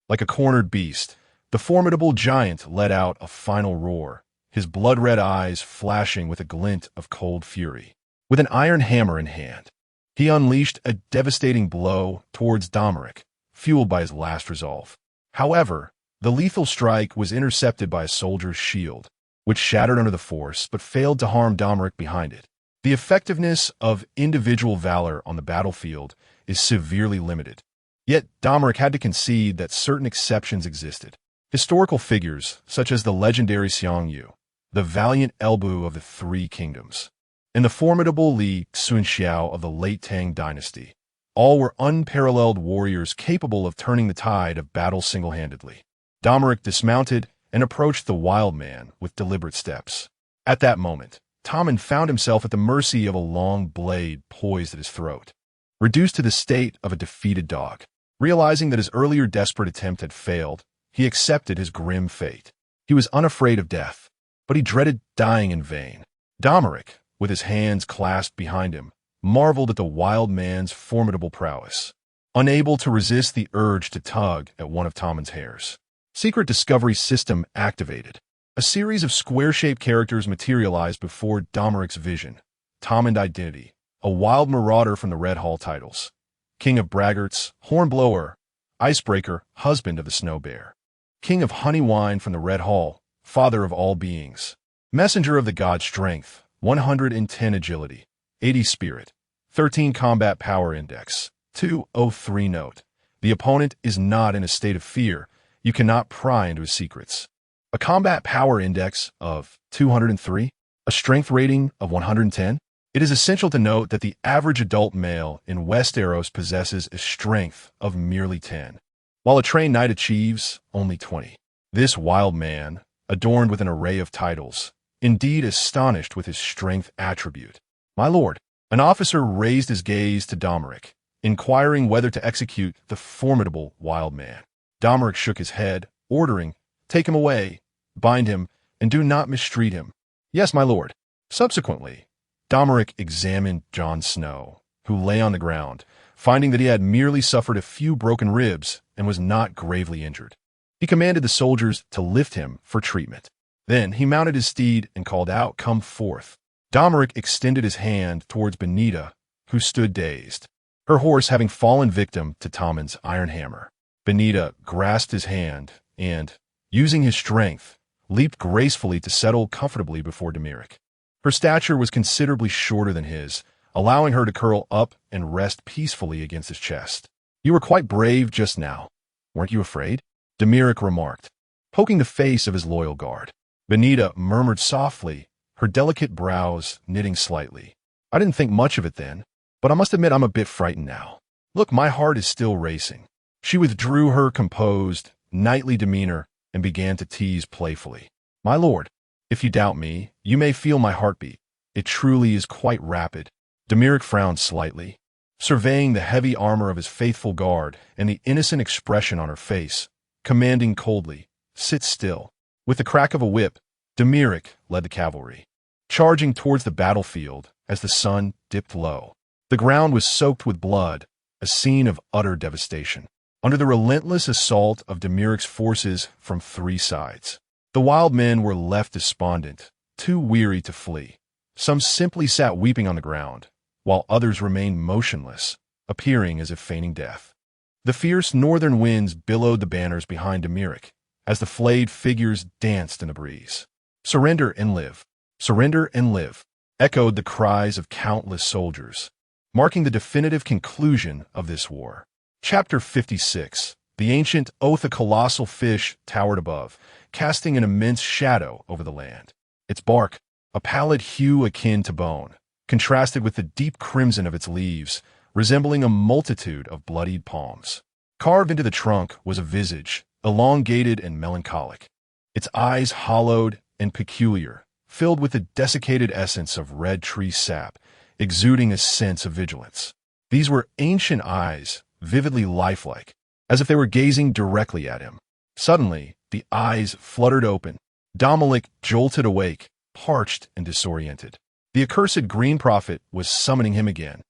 Speaker 1: Like a cornered beast, the formidable giant let out a final roar, his blood-red eyes flashing with a glint of cold fury. With an iron hammer in hand, he unleashed a devastating blow towards Domoric, fueled by his last resolve. However, the lethal strike was intercepted by a soldier's shield, which shattered under the force but failed to harm Domoric behind it. The effectiveness of individual valor on the battlefield is severely limited. Yet Domoric had to concede that certain exceptions existed. Historical figures, such as the legendary Xiang Yu, the valiant Elbu of the Three Kingdoms, and the formidable Li Xunxiao of the late Tang dynasty, all were unparalleled warriors capable of turning the tide of battle single-handedly. Domoric dismounted and approached the wild man with deliberate steps. At that moment, Tommen found himself at the mercy of a long blade poised at his throat. Reduced to the state of a defeated dog, realizing that his earlier desperate attempt had failed, he accepted his grim fate. He was unafraid of death, but he dreaded dying in vain. Domoric, with his hands clasped behind him, marveled at the wild man's formidable prowess, unable to resist the urge to tug at one of Tommen's hairs. Secret Discovery System activated. A series of square-shaped characters materialized before Domeric's vision. Tommen identity, a wild marauder from the Red Hall titles. King of Braggarts, Hornblower, Icebreaker, husband of the Snow Bear. King of Honeywine from the Red Hall, father of all beings. Messenger of the god Strength, 110 agility, 80 spirit, 13 combat power index, 203 note. The opponent is not in a state of fear. You cannot pry into his secrets. A combat power index of 203, a strength rating of 110. It is essential to note that the average adult male in Westeros possesses a strength of merely 10, while a trained knight achieves only 20. This wild man, adorned with an array of titles, indeed astonished with his strength attribute. My lord, an officer raised his gaze to Domoric, inquiring whether to execute the formidable wild man. Domoric shook his head, ordering, "Take him away, bind him, and do not mistreat him." "Yes, my lord." Subsequently, Domoric examined Jon Snow, who lay on the ground, finding that he had merely suffered a few broken ribs and was not gravely injured. He commanded the soldiers to lift him for treatment. Then he mounted his steed and called out, "Come forth." Domoric extended his hand towards Benita, who stood dazed, her horse having fallen victim to Tommen's iron hammer. Benita grasped his hand and, using his strength, leaped gracefully to settle comfortably before Domoric. Her stature was considerably shorter than his, allowing her to curl up and rest peacefully against his chest. "You were quite brave just now. Weren't you afraid?" Domoric remarked, poking the face of his loyal guard. Benita murmured softly, her delicate brows knitting slightly. "I didn't think much of it then, but I must admit I'm a bit frightened now. Look, my heart is still racing." She withdrew her composed, knightly demeanor and began to tease playfully. "My lord, if you doubt me, you may feel my heartbeat. It truly is quite rapid." Domoric frowned slightly, surveying the heavy armor of his faithful guard and the innocent expression on her face, commanding coldly, "Sit still." With the crack of a whip, Domoric led the cavalry, charging towards the battlefield as the sun dipped low. The ground was soaked with blood, a scene of utter devastation, under the relentless assault of Domoric's forces from three sides. The wild men were left despondent, too weary to flee. Some simply sat weeping on the ground, while others remained motionless, appearing as if feigning death. The fierce northern winds billowed the banners behind Domoric, as the flayed figures danced in the breeze. "Surrender and live! Surrender and live!" echoed the cries of countless soldiers, marking the definitive conclusion of this war. Chapter 56. The ancient oath. A colossal fish towered above, casting an immense shadow over the land. Its bark, a pallid hue akin to bone, contrasted with the deep crimson of its leaves, resembling a multitude of bloodied palms. Carved into the trunk was a visage, elongated and melancholic, its eyes hollowed and peculiar, filled with the desiccated essence of red tree sap, exuding a sense of vigilance. These were ancient eyes, vividly lifelike, as if they were gazing directly at him. Suddenly, the eyes fluttered open. Domoric jolted awake, parched and disoriented. The accursed Green Prophet was summoning him again.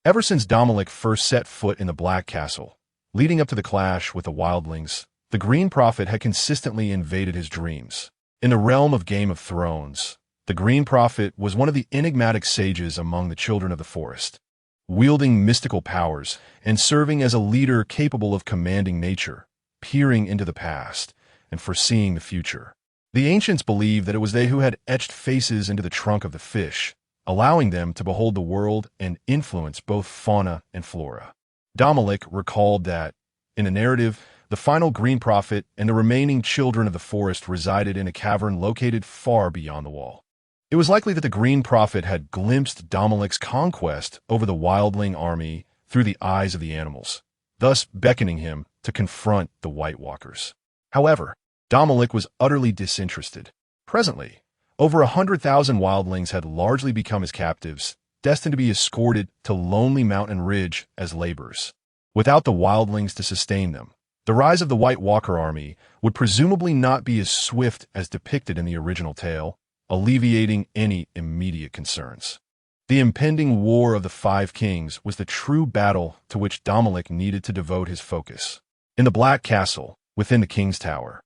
Speaker 1: Ever since Domoric first set foot in the Black Castle, leading up to the clash with the wildlings, the Green Prophet had consistently invaded his dreams. In the realm of Game of Thrones, the Green Prophet was one of the enigmatic sages among the children of the forest, wielding mystical powers and serving as a leader capable of commanding nature, peering into the past, and foreseeing the future. The ancients believed that it was they who had etched faces into the trunk of the fish, allowing them to behold the world and influence both fauna and flora. Domoric recalled that, in the narrative, the final Green Prophet and the remaining children of the forest resided in a cavern located far beyond the wall. It was likely that the Green Prophet had glimpsed Domoric's conquest over the wildling army through the eyes of the animals, thus beckoning him to confront the White Walkers. However, Domoric was utterly disinterested. Presently, over 100,000 wildlings had largely become his captives, destined to be escorted to Lonely Mountain Ridge as laborers. Without the wildlings to sustain them, the rise of the White Walker army would presumably not be as swift as depicted in the original tale. alleviating any immediate concerns. The impending War of the Five Kings was the true battle to which Domoric needed to devote his focus. In the Black Castle, within the King's Tower,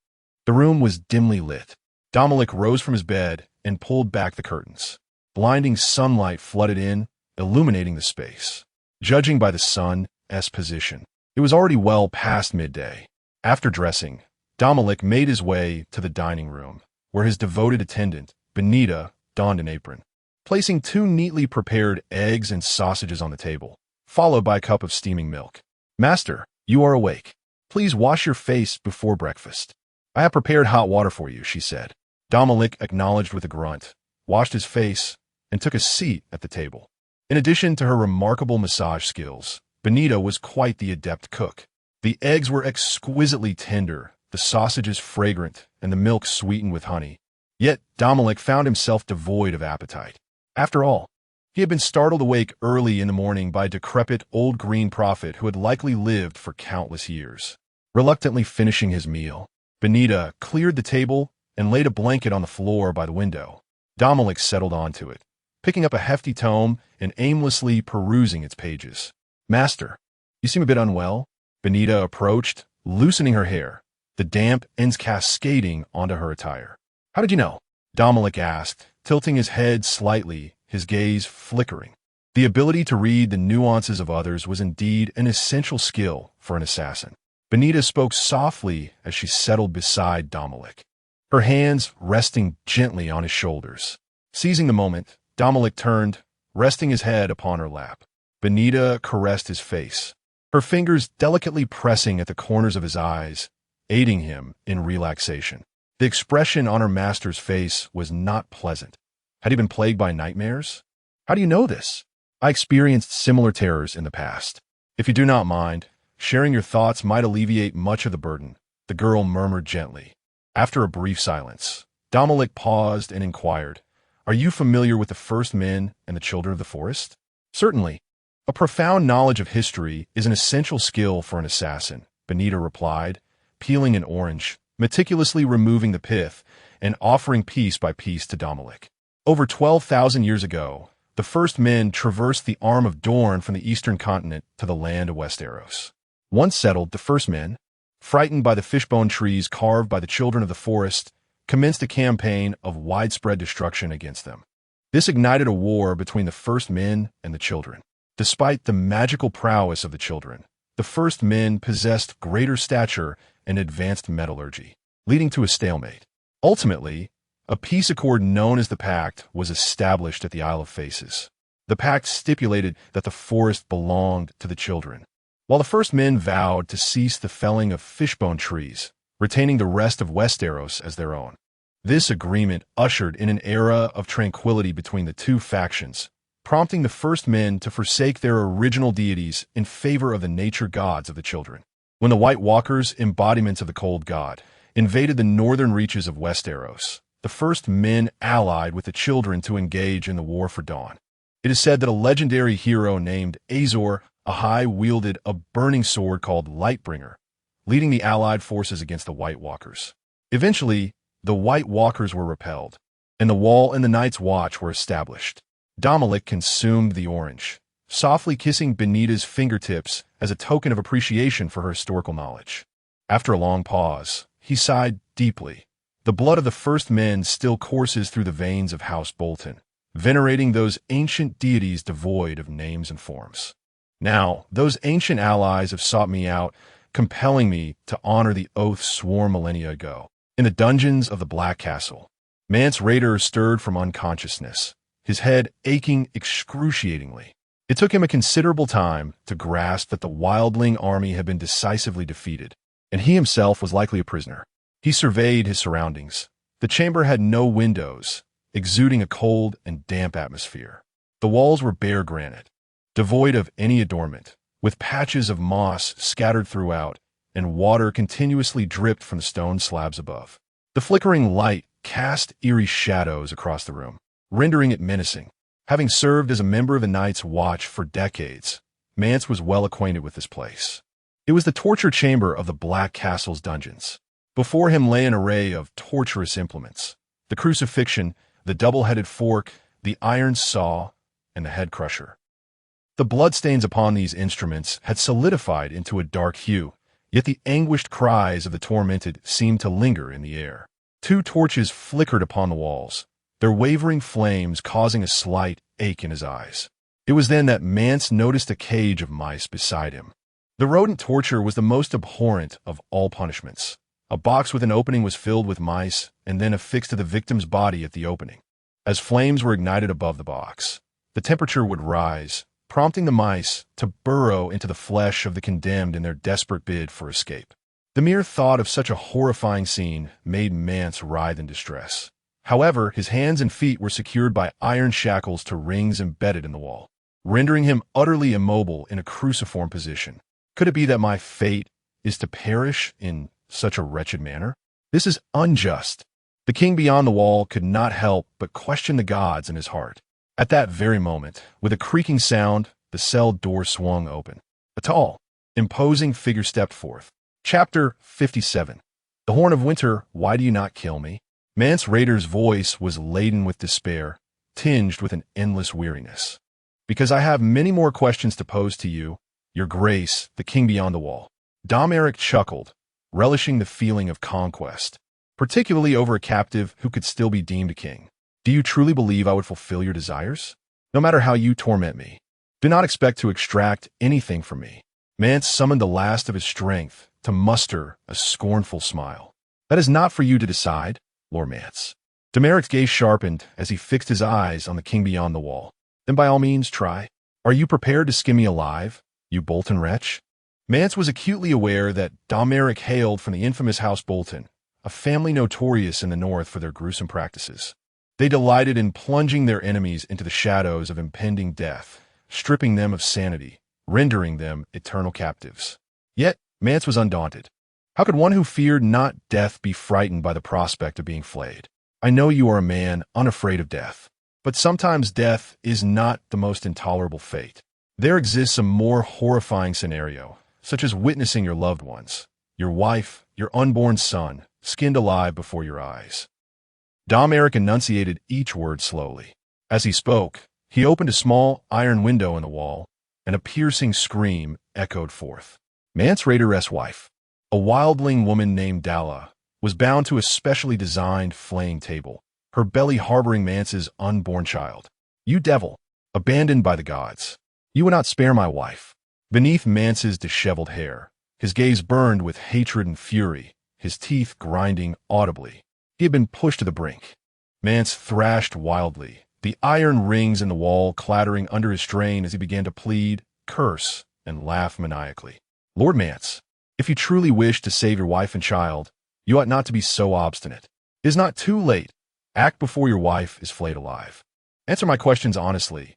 Speaker 1: the room was dimly lit. Domoric rose from his bed and pulled back the curtains. Blinding sunlight flooded in, illuminating the space. Judging by the sun's position, it was already well past midday. After dressing, Domoric made his way to the dining room, where his devoted attendant, Benita, donned an apron, placing 2 neatly prepared eggs and sausages on the table, followed by a cup of steaming milk. "Master, you are awake. Please wash your face before breakfast. I have prepared hot water for you," she said. Domoric acknowledged with a grunt, washed his face, and took a seat at the table. In addition to her remarkable massage skills, Benita was quite the adept cook. The eggs were exquisitely tender, the sausages fragrant, and the milk sweetened with honey. Yet Domoric found himself devoid of appetite. After all, he had been startled awake early in the morning by a decrepit old green prophet who had likely lived for countless years. Reluctantly finishing his meal, Benita cleared the table and laid a blanket on the floor by the window. Domoric settled onto it, picking up a hefty tome and aimlessly perusing its pages. "Master, you seem a bit unwell." Benita approached, loosening her hair, the damp ends cascading onto her attire. "How did you know?" Domoric asked, tilting his head slightly, his gaze flickering. The ability to read the nuances of others was indeed an essential skill for an assassin. Benita spoke softly as she settled beside Domoric, her hands resting gently on his shoulders. Seizing the moment, Domoric turned, resting his head upon her lap. Benita caressed his face, her fingers delicately pressing at the corners of his eyes, aiding him in relaxation. The expression on her master's face was not pleasant. Had he been plagued by nightmares? "How do you know this?" "I experienced similar terrors in the past. If you do not mind, sharing your thoughts might alleviate much of the burden," the girl murmured gently. After a brief silence, Domoric paused and inquired, "Are you familiar with the first men and the children of the forest?" "Certainly. A profound knowledge of history is an essential skill for an assassin," Benita replied, peeling an orange, meticulously removing the pith, and offering piece by piece to Domoric. "Over 12,000 years ago, the first men traversed the arm of Dorne from the eastern continent to the land of Westeros. Once settled, the first men, frightened by the fishbone trees carved by the children of the forest, commenced a campaign of widespread destruction against them. This ignited a war between the first men and the children. Despite the magical prowess of the children, the first men possessed greater stature and advanced metallurgy, leading to a stalemate. Ultimately, a peace accord known as the Pact was established at the Isle of Faces. The pact stipulated that the forest belonged to the children, while the first men vowed to cease the felling of fishbone trees, retaining the rest of Westeros as their own. This agreement ushered in an era of tranquility between the two factions, prompting the first men to forsake their original deities in favor of the nature gods of the children. When the White Walkers, embodiments of the Cold God, invaded the northern reaches of Westeros, the first men allied with the children to engage in the War for Dawn. It is said that a legendary hero named Azor Ahai wielded a burning sword called Lightbringer, leading the allied forces against the White Walkers. Eventually, the White Walkers were repelled, and the Wall and the Night's Watch were established. Domoric consumed the orange, softly kissing Benita's fingertips as a token of appreciation for her historical knowledge. After a long pause, he sighed deeply. The blood of the first men still courses through the veins of House Bolton, venerating those ancient deities devoid of names and forms. Now, those ancient allies have sought me out, compelling me to honor the oath sworn millennia ago. In the dungeons of the Black Castle, Mance Rayder stirred from unconsciousness, his head aching excruciatingly. It took him a considerable time to grasp that the wildling army had been decisively defeated, and he himself was likely a prisoner. He surveyed his surroundings. The chamber had no windows, exuding a cold and damp atmosphere. The walls were bare granite, devoid of any adornment, with patches of moss scattered throughout, and water continuously dripped from the stone slabs above. The flickering light cast eerie shadows across the room, rendering it menacing. Having served as a member of the Night's Watch for decades, Mance was well acquainted with this place. It was the torture chamber of the Black Castle's dungeons. Before him lay an array of torturous implements, the crucifixion, the double-headed fork, the iron saw, and the head crusher. The bloodstains upon these instruments had solidified into a dark hue, yet the anguished cries of the tormented seemed to linger in the air. 2 torches flickered upon the walls, their wavering flames causing a slight ache in his eyes. It was then that Mance noticed a cage of mice beside him. The rodent torture was the most abhorrent of all punishments. A box with an opening was filled with mice and then affixed to the victim's body at the opening. As flames were ignited above the box, the temperature would rise, prompting the mice to burrow into the flesh of the condemned in their desperate bid for escape. The mere thought of such a horrifying scene made Mance writhe in distress. However, his hands and feet were secured by iron shackles to rings embedded in the wall, rendering him utterly immobile in a cruciform position. Could it be that my fate is to perish in such a wretched manner? This is unjust. The king beyond the wall could not help but question the gods in his heart. At that very moment, with a creaking sound, the cell door swung open. A tall, imposing figure stepped forth. Chapter 57. The Horn of Winter, Why Do You Not Kill Me? Mance Rayder's voice was laden with despair, tinged with an endless weariness. Because I have many more questions to pose to you, your grace, the king beyond the wall. Domoric chuckled, relishing the feeling of conquest, particularly over a captive who could still be deemed a king. Do you truly believe I would fulfill your desires? No matter how you torment me, do not expect to extract anything from me. Mance summoned the last of his strength to muster a scornful smile. That is not for you to decide, Lord Mance. Domeric's gaze sharpened as he fixed his eyes on the king beyond the wall. Then by all means try. Are you prepared to skin me alive, you Bolton wretch? Mance was acutely aware that Domoric hailed from the infamous House Bolton, a family notorious in the north for their gruesome practices. They delighted in plunging their enemies into the shadows of impending death, stripping them of sanity, rendering them eternal captives. Yet, Mance was undaunted. How could one who feared not death be frightened by the prospect of being flayed? I know you are a man unafraid of death, but sometimes death is not the most intolerable fate. There exists a more horrifying scenario, such as witnessing your loved ones, your wife, your unborn son, skinned alive before your eyes. Domoric enunciated each word slowly. As he spoke, he opened a small iron window in the wall, and a piercing scream echoed forth. Mance Rayder's wife, a wildling woman named Dalla, was bound to a specially designed flaying table, her belly harboring Mance's unborn child. You devil, abandoned by the gods, you would not spare my wife. Beneath Mance's disheveled hair, his gaze burned with hatred and fury, his teeth grinding audibly. He had been pushed to the brink. Mance thrashed wildly, the iron rings in the wall clattering under his strain as he began to plead, curse, and laugh maniacally. Lord Mance, if you truly wish to save your wife and child, you ought not to be so obstinate. It is not too late. Act before your wife is flayed alive. Answer my questions honestly.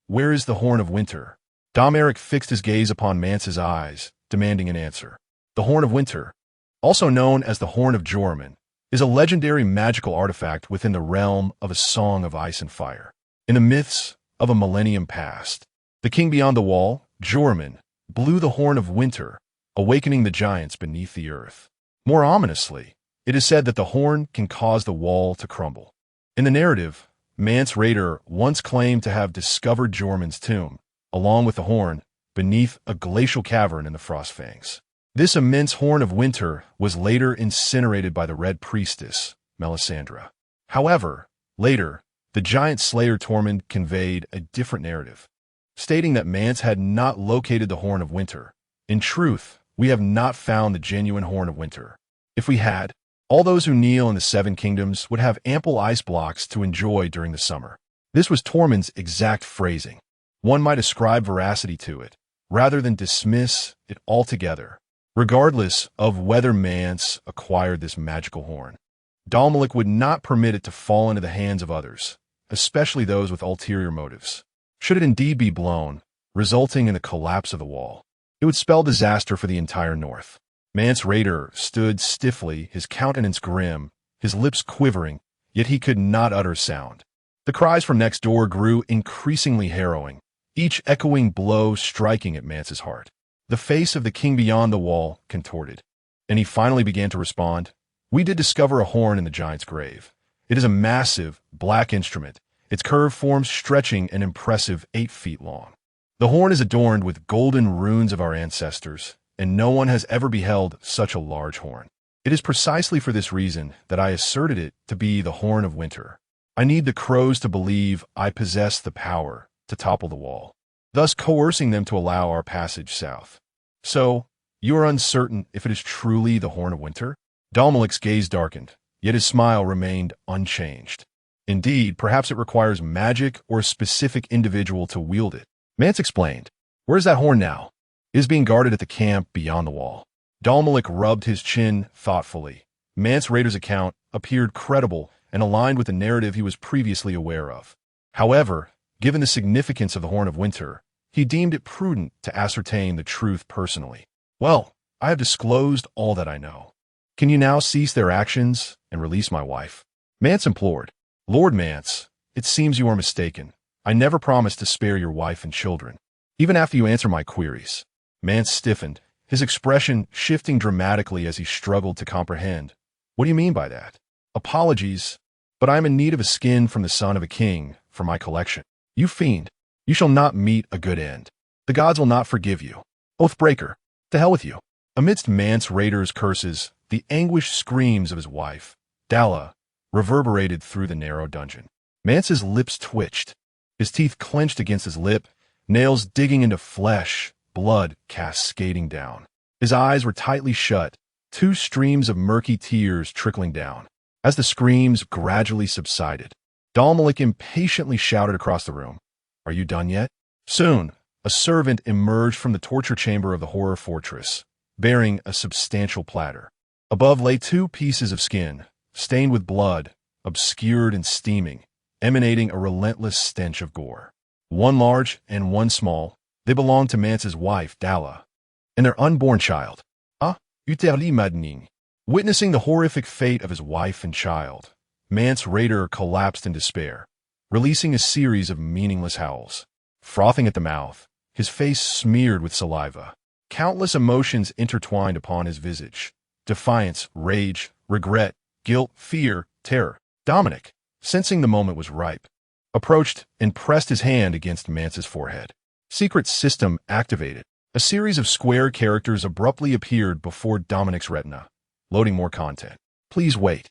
Speaker 1: Where is the Horn of Winter? Domoric fixed his gaze upon Mance's eyes, demanding an answer. The Horn of Winter, also known as the Horn of Jormungand, is a legendary magical artifact within the realm of a song of ice and fire. In the myths of a millennium past, the king beyond the wall, Jormungand, blew the Horn of Winter, awakening the giants beneath the earth. More ominously, it is said that the horn can cause the wall to crumble. In the narrative, Mance Rayder once claimed to have discovered Jormungand's tomb, along with the horn, beneath a glacial cavern in the Frostfangs. This immense Horn of Winter was later incinerated by the Red Priestess, Melisandre. However, later, the giant slayer Tormund conveyed a different narrative, stating that Mance had not located the Horn of Winter. In truth, we have not found the genuine Horn of Winter. If we had, all those who kneel in the Seven Kingdoms would have ample ice blocks to enjoy during the summer. This was Tormund's exact phrasing. One might ascribe veracity to it, rather than dismiss it altogether. Regardless of whether Mance acquired this magical horn, Domoric would not permit it to fall into the hands of others, especially those with ulterior motives. Should it indeed be blown, resulting in the collapse of the wall, it would spell disaster for the entire north. Mance Rayder stood stiffly, his countenance grim, his lips quivering, yet he could not utter sound. The cries from next door grew increasingly harrowing, each echoing blow striking at Mance's heart. The face of the king beyond the wall contorted, and he finally began to respond. We did discover a horn in the giant's grave. It is a massive, black instrument, its curved form stretching an impressive 8 feet long. The horn is adorned with golden runes of our ancestors, and no one has ever beheld such a large horn. It is precisely for this reason that I asserted it to be the Horn of Winter. I need the crows to believe I possess the power to topple the wall, thus coercing them to allow our passage south. So, you are uncertain if it is truly the Horn of Winter? Domoric's gaze darkened, yet his smile remained unchanged. Indeed, perhaps it requires magic or a specific individual to wield it. Mance explained. Where is that horn now? It is being guarded at the camp beyond the wall. Domoric rubbed his chin thoughtfully. Mance Rayder's account appeared credible and aligned with the narrative he was previously aware of. However, given the significance of the Horn of Winter, he deemed it prudent to ascertain the truth personally. Well, I have disclosed all that I know. Can you now cease their actions and release my wife? Mance implored. Lord Mance, it seems you are mistaken. I never promised to spare your wife and children, even after you answer my queries. Mance stiffened, his expression shifting dramatically as he struggled to comprehend. What do you mean by that? Apologies, but I am in need of a skin from the son of a king for my collection. You fiend, you shall not meet a good end. The gods will not forgive you. Oathbreaker, to hell with you. Amidst Mance Rayder's curses, the anguished screams of his wife, Dalla, reverberated through the narrow dungeon. Mance's lips twitched, his teeth clenched against his lip, nails digging into flesh, blood cascading down. His eyes were tightly shut, 2 streams of murky tears trickling down. As the screams gradually subsided, Domoric impatiently shouted across the room, Are you done yet? Soon, a servant emerged from the torture chamber of the horror fortress, bearing a substantial platter. Above lay 2 pieces of skin, stained with blood, obscured and steaming, emanating a relentless stench of gore. One large and one small, they belonged to Mance's wife, Dalla, and their unborn child. Utterly maddening. Witnessing the horrific fate of his wife and child, Mance Rayder collapsed in despair, releasing a series of meaningless howls. Frothing at the mouth, his face smeared with saliva, countless emotions intertwined upon his visage. Defiance, rage, regret, guilt, fear, terror. Domoric, sensing the moment was ripe, approached and pressed his hand against Mance's forehead. Secret system activated. A series of square characters abruptly appeared before Domoric's retina. Loading more content. Please wait.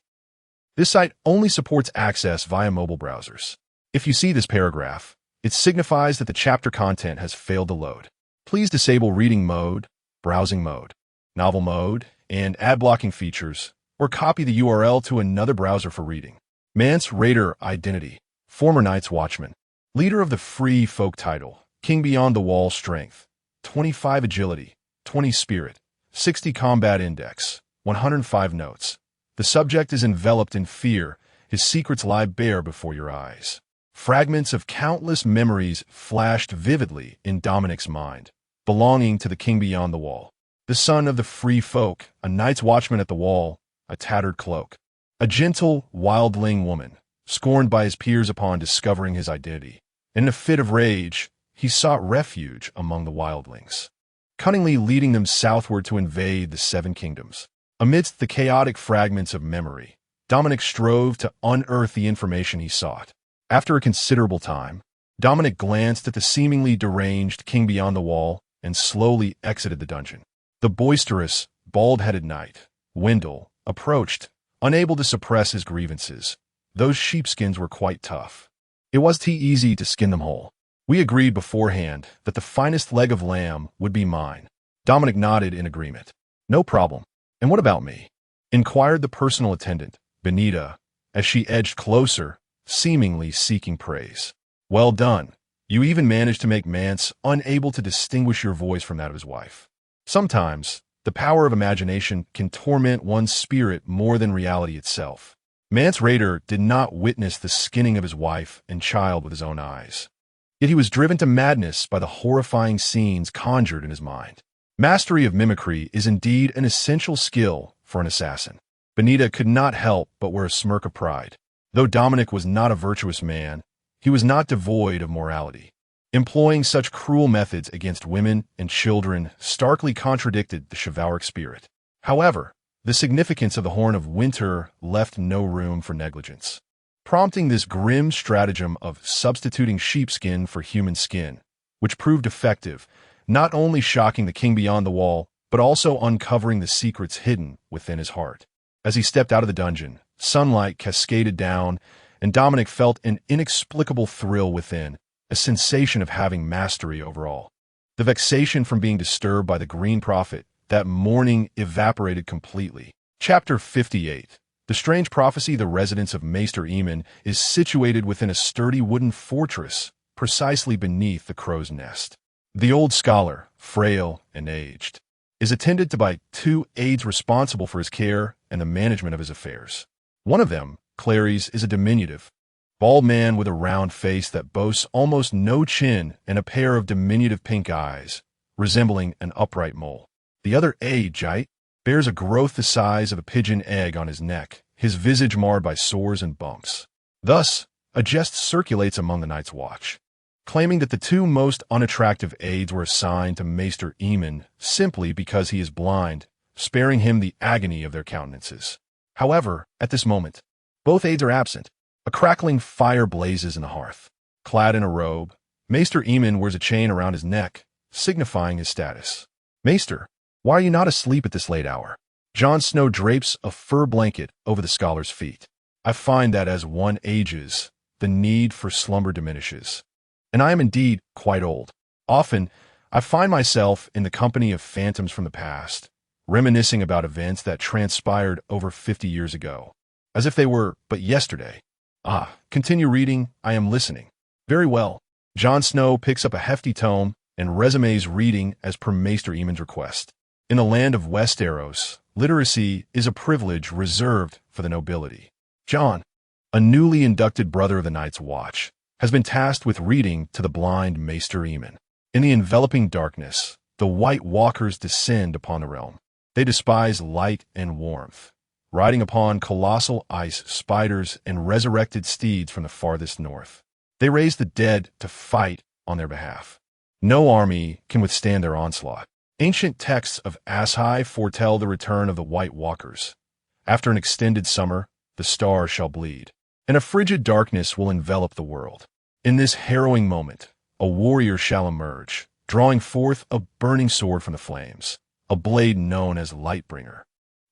Speaker 1: This site only supports access via mobile browsers. If you see this paragraph, it signifies that the chapter content has failed to load. Please disable reading mode, browsing mode, novel mode, and ad blocking features, or copy the URL to another browser for reading. Mance Rayder Identity. Former Night's Watchman. Leader of the Free Folk title. King Beyond the Wall Strength. 25 Agility. 20 Spirit. 60 Combat Index. 105 Notes. The subject is enveloped in fear. His secrets lie bare before your eyes. Fragments of countless memories flashed vividly in Domoric's mind, belonging to the King Beyond the Wall. The son of the Free Folk, a Night's Watchman at the wall, a tattered cloak. A gentle, wildling woman, scorned by his peers upon discovering his identity. In a fit of rage, he sought refuge among the wildlings, cunningly leading them southward to invade the 7 kingdoms. Amidst the chaotic fragments of memory, Domoric strove to unearth the information he sought. After a considerable time, Domoric glanced at the seemingly deranged King Beyond the Wall and slowly exited the dungeon. The boisterous, bald-headed knight, Wendell, approached, unable to suppress his grievances. Those sheepskins were quite tough. It wasn't easy to skin them whole. We agreed beforehand that the finest leg of lamb would be mine. Domoric nodded in agreement. No problem. And what about me? Inquired the personal attendant, Benita, as she edged closer, seemingly seeking praise. Well done. You even managed to make Mance unable to distinguish your voice from that of his wife. Sometimes, the power of imagination can torment one's spirit more than reality itself. Mance Rayder did not witness the skinning of his wife and child with his own eyes. Yet he was driven to madness by the horrifying scenes conjured in his mind. Mastery of mimicry is indeed an essential skill for an assassin. Benita could not help but wear a smirk of pride. Though Domoric was not a virtuous man, he was not devoid of morality. Employing such cruel methods against women and children starkly contradicted the chivalric spirit. However, the significance of the Horn of Winter left no room for negligence. prompting this grim stratagem of substituting sheepskin for human skin, which proved effective, not only shocking the king beyond the wall, but also uncovering the secrets hidden within his heart. As he stepped out of the dungeon, sunlight cascaded down, and Dominic felt an inexplicable thrill within, a sensation of having mastery over all. The vexation from being disturbed by the Green Prophet that morning evaporated completely. Chapter 58. The strange prophecy. The residence of Maester Aemon is situated within a sturdy wooden fortress, precisely beneath the crow's nest. The old scholar, frail and aged, is attended to by 2 aides responsible for his care and the management of his affairs. One of them, Clarice, is a diminutive, bald man with a round face that boasts almost no chin and a pair of diminutive pink eyes, resembling an upright mole. The other aide, Jite, bears a growth the size of a pigeon egg on his neck, his visage marred by sores and bumps. Thus, a jest circulates among the Night's Watch, claiming that the 2 most unattractive aides were assigned to Maester Aemon simply because he is blind, sparing him the agony of their countenances. However, at this moment, both aides are absent. A crackling fire blazes in the hearth. Clad in a robe, Maester Aemon wears a chain around his neck, signifying his status. "Maester, why are you not asleep at this late hour?" Jon Snow drapes a fur blanket over the scholar's feet. "I find that as one ages, the need for slumber diminishes. And I am indeed quite old. Often, I find myself in the company of phantoms from the past, reminiscing about events that transpired over 50 years ago, as if they were but yesterday." "Ah, continue reading, I am listening." "Very well." Jon Snow picks up a hefty tome and resumes reading as per Maester Aemon's request. In the land of Westeros, literacy is a privilege reserved for the nobility. Jon, a newly inducted brother of the Night's Watch, has been tasked with reading to the blind Maester Aemon. In the enveloping darkness, the White Walkers descend upon the realm. They despise light and warmth, riding upon colossal ice spiders and resurrected steeds from the farthest north. They raise the dead to fight on their behalf. No army can withstand their onslaught. Ancient texts of Ashai foretell the return of the White Walkers. After an extended summer, the stars shall bleed, and a frigid darkness will envelop the world. In this harrowing moment, a warrior shall emerge, drawing forth a burning sword from the flames, a blade known as Lightbringer,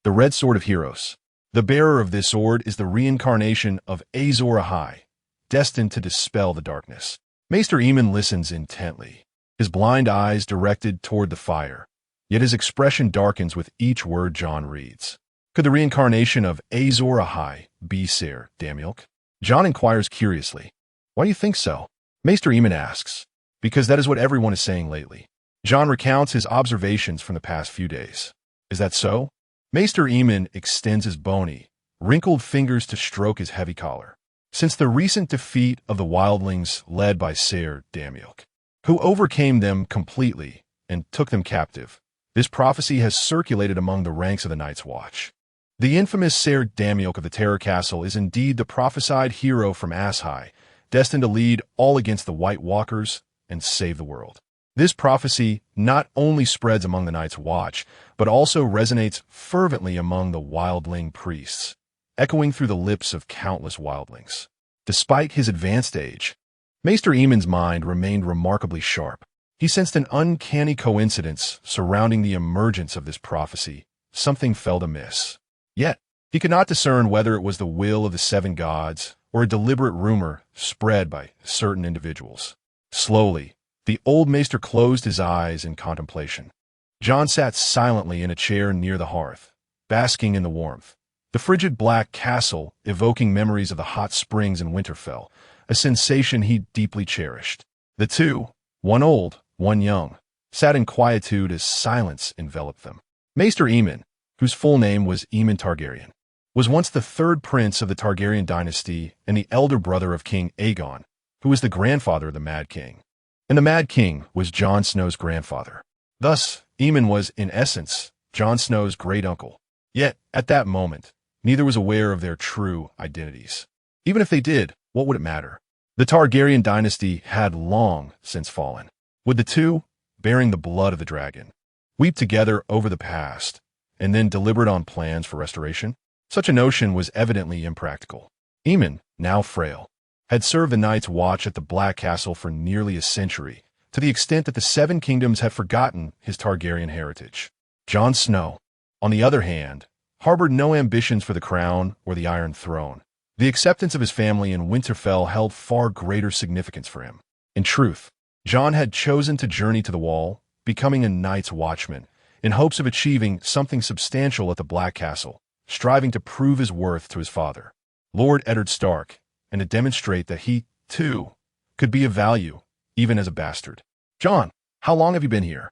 Speaker 1: the Red Sword of Heroes. The bearer of this sword is the reincarnation of Azor Ahai, destined to dispel the darkness. Maester Aemon listens intently, his blind eyes directed toward the fire, yet his expression darkens with each word Jon reads. Could the reincarnation of Azor Ahai be Ser Damilk? Jon inquires curiously. Why do you think so? Maester Aemon asks. Because that is what everyone is saying lately. Jon recounts his observations from the past few days. Is that so? Maester Aemon extends his bony, wrinkled fingers to stroke his heavy collar. Since the recent defeat of the wildlings led by Ser Damilk, who overcame them completely and took them captive, this prophecy has circulated among the ranks of the Night's Watch. The infamous Ser Damilk of the Terror Castle is indeed the prophesied hero from Ashai, destined to lead all against the White Walkers and save the world. This prophecy not only spreads among the Night's Watch, but also resonates fervently among the wildling priests, echoing through the lips of countless wildlings. Despite his advanced age, Maester Aemon's mind remained remarkably sharp. He sensed an uncanny coincidence surrounding the emergence of this prophecy. Something felt amiss. Yet, he could not discern whether it was the will of the 7 gods or a deliberate rumor spread by certain individuals. Slowly, the old maester closed his eyes in contemplation. Jon sat silently in a chair near the hearth, basking in the warmth. The frigid black castle evoking memories of the hot springs in Winterfell, a sensation he deeply cherished. The two, one old, one young, sat in quietude as silence enveloped them. Maester Aemon, whose full name was Aemon Targaryen, was once the 3rd prince of the Targaryen dynasty and the elder brother of King Aegon, who was the grandfather of the Mad King. And the Mad King was Jon Snow's grandfather. Thus, Aemon was, in essence, Jon Snow's great-uncle. Yet, at that moment, neither was aware of their true identities. Even if they did, what would it matter? The Targaryen dynasty had long since fallen. Would the two, bearing the blood of the dragon, weep together over the past, and then deliberate on plans for restoration? Such a notion was evidently impractical. Aemon, now frail, had served the Night's Watch at the Black Castle for nearly a century, to the extent that the Seven Kingdoms had forgotten his Targaryen heritage. Jon Snow, on the other hand, harbored no ambitions for the crown or the Iron Throne. The acceptance of his family in Winterfell held far greater significance for him. In truth, Jon had chosen to journey to the Wall, becoming a Night's Watchman, in hopes of achieving something substantial at the Black Castle, striving to prove his worth to his father, Lord Eddard Stark, and to demonstrate that he, too, could be of value, even as a bastard. "Jon, how long have you been here?"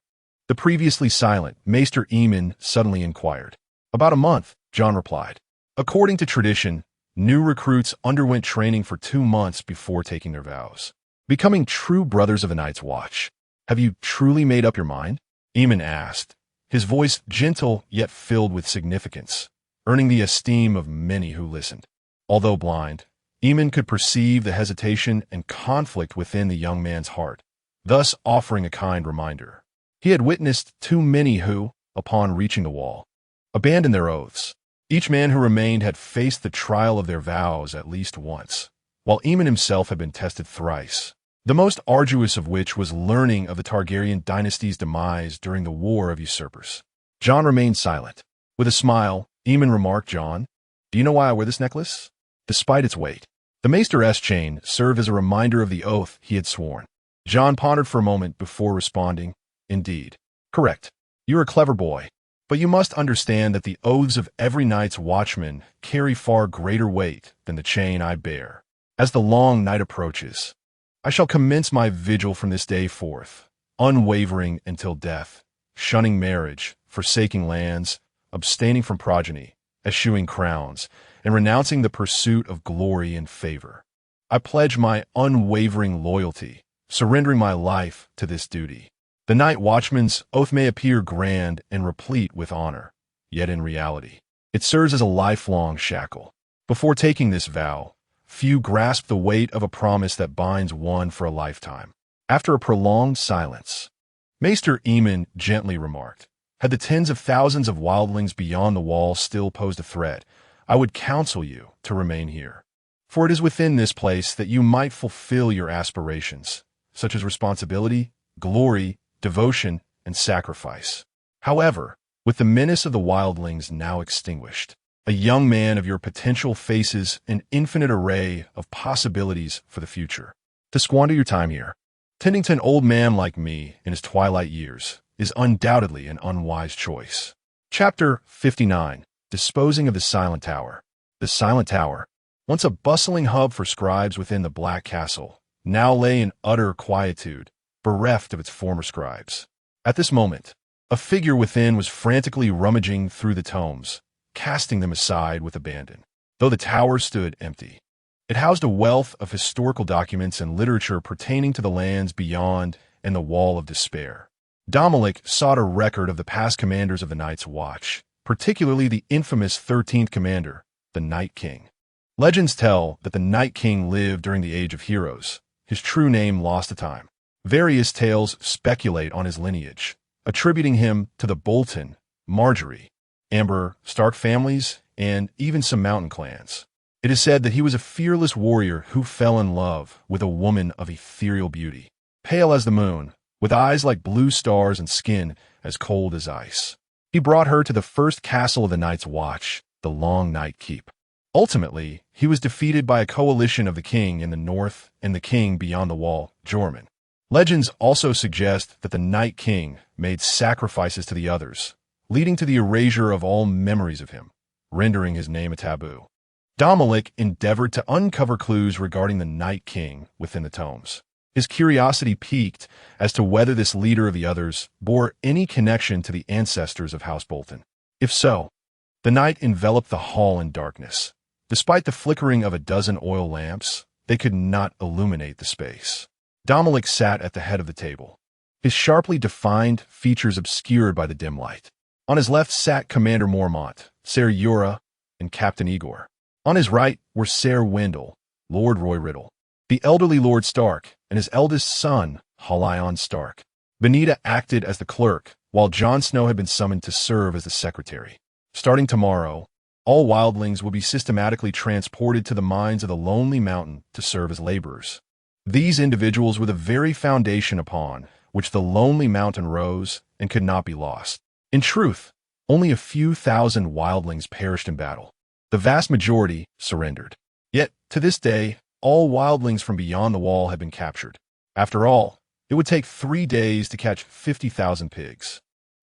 Speaker 1: The previously silent Maester Aemon suddenly inquired. "About a month," Jon replied. According to tradition, new recruits underwent training for 2 months before taking their vows, becoming true brothers of the Night's Watch. "Have you truly made up your mind?" Aemon asked, his voice gentle yet filled with significance, earning the esteem of many who listened. Although blind, Aemon could perceive the hesitation and conflict within the young man's heart, thus offering a kind reminder. He had witnessed too many who, upon reaching the Wall, abandoned their oaths. Each man who remained had faced the trial of their vows at least once, while Aemon himself had been tested thrice, the most arduous of which was learning of the Targaryen dynasty's demise during the War of Usurpers. Jon remained silent. With a smile, Aemon remarked, "Jon, do you know why I wear this necklace?" Despite its weight, the Maester S chain served as a reminder of the oath he had sworn. Jon pondered for a moment before responding, "Indeed. Correct. You're a clever boy. But you must understand that the oaths of every Night's Watchman carry far greater weight than the chain I bear. As the long night approaches, I shall commence my vigil from this day forth, unwavering until death, shunning marriage, forsaking lands, abstaining from progeny, eschewing crowns, and renouncing the pursuit of glory and favor. I pledge my unwavering loyalty, surrendering my life to this duty. The Night Watchman's oath may appear grand and replete with honor, yet in reality, it serves as a lifelong shackle. Before taking this vow, few grasp the weight of a promise that binds one for a lifetime." After a prolonged silence, Maester Aemon gently remarked, "Had the tens of thousands of wildlings beyond the Wall still posed a threat, I would counsel you to remain here. For it is within this place that you might fulfill your aspirations, such as responsibility, glory, devotion, and sacrifice. However, with the menace of the wildlings now extinguished, a young man of your potential faces an infinite array of possibilities for the future. To squander your time here, tending to an old man like me in his twilight years, is undoubtedly an unwise choice." Chapter 59. Disposing of the Silent Tower. The Silent Tower, once a bustling hub for scribes within the Black Castle, now lay in utter quietude, bereft of its former scribes. At this moment, a figure within was frantically rummaging through the tomes, casting them aside with abandon. Though the tower stood empty, it housed a wealth of historical documents and literature pertaining to the lands beyond and the Wall of Despair. Domoric sought a record of the past commanders of the Night's Watch, particularly the infamous 13th commander, the Night King. Legends tell that the Night King lived during the Age of Heroes, his true name lost to time. Various tales speculate on his lineage, attributing him to the Bolton, Marjorie, Amber, Stark families, and even some mountain clans. It is said that he was a fearless warrior who fell in love with a woman of ethereal beauty, pale as the moon, with eyes like blue stars and skin as cold as ice. He brought her to the first castle of the Night's Watch, the Long Night Keep. Ultimately, he was defeated by a coalition of the king in the north and the king beyond the Wall, Jormungand. Legends also suggest that the Night King made sacrifices to the others, leading to the erasure of all memories of him, rendering his name a taboo. Domoric endeavored to uncover clues regarding the Night King within the tomes. His curiosity piqued as to whether this leader of the others bore any connection to the ancestors of House Bolton. If so, the night enveloped the hall in darkness. Despite the flickering of a dozen oil lamps, they could not illuminate the space. Domoric sat at the head of the table, his sharply defined features obscured by the dim light. On his left sat Commander Mormont, Ser Yura, and Captain Igor. On his right were Ser Wendell, Lord Roy Riddle, the elderly Lord Stark, and his eldest son, Halion Stark. Benita acted as the clerk, while Jon Snow had been summoned to serve as the secretary. Starting tomorrow, all wildlings will be systematically transported to the mines of the Lonely Mountain to serve as laborers. These individuals were the very foundation upon which the Lonely Mountain rose and could not be lost. In truth, only a few thousand wildlings perished in battle. The vast majority surrendered. Yet, to this day, all wildlings from beyond the wall have been captured. After all, it would take 3 days to catch 50,000 pigs,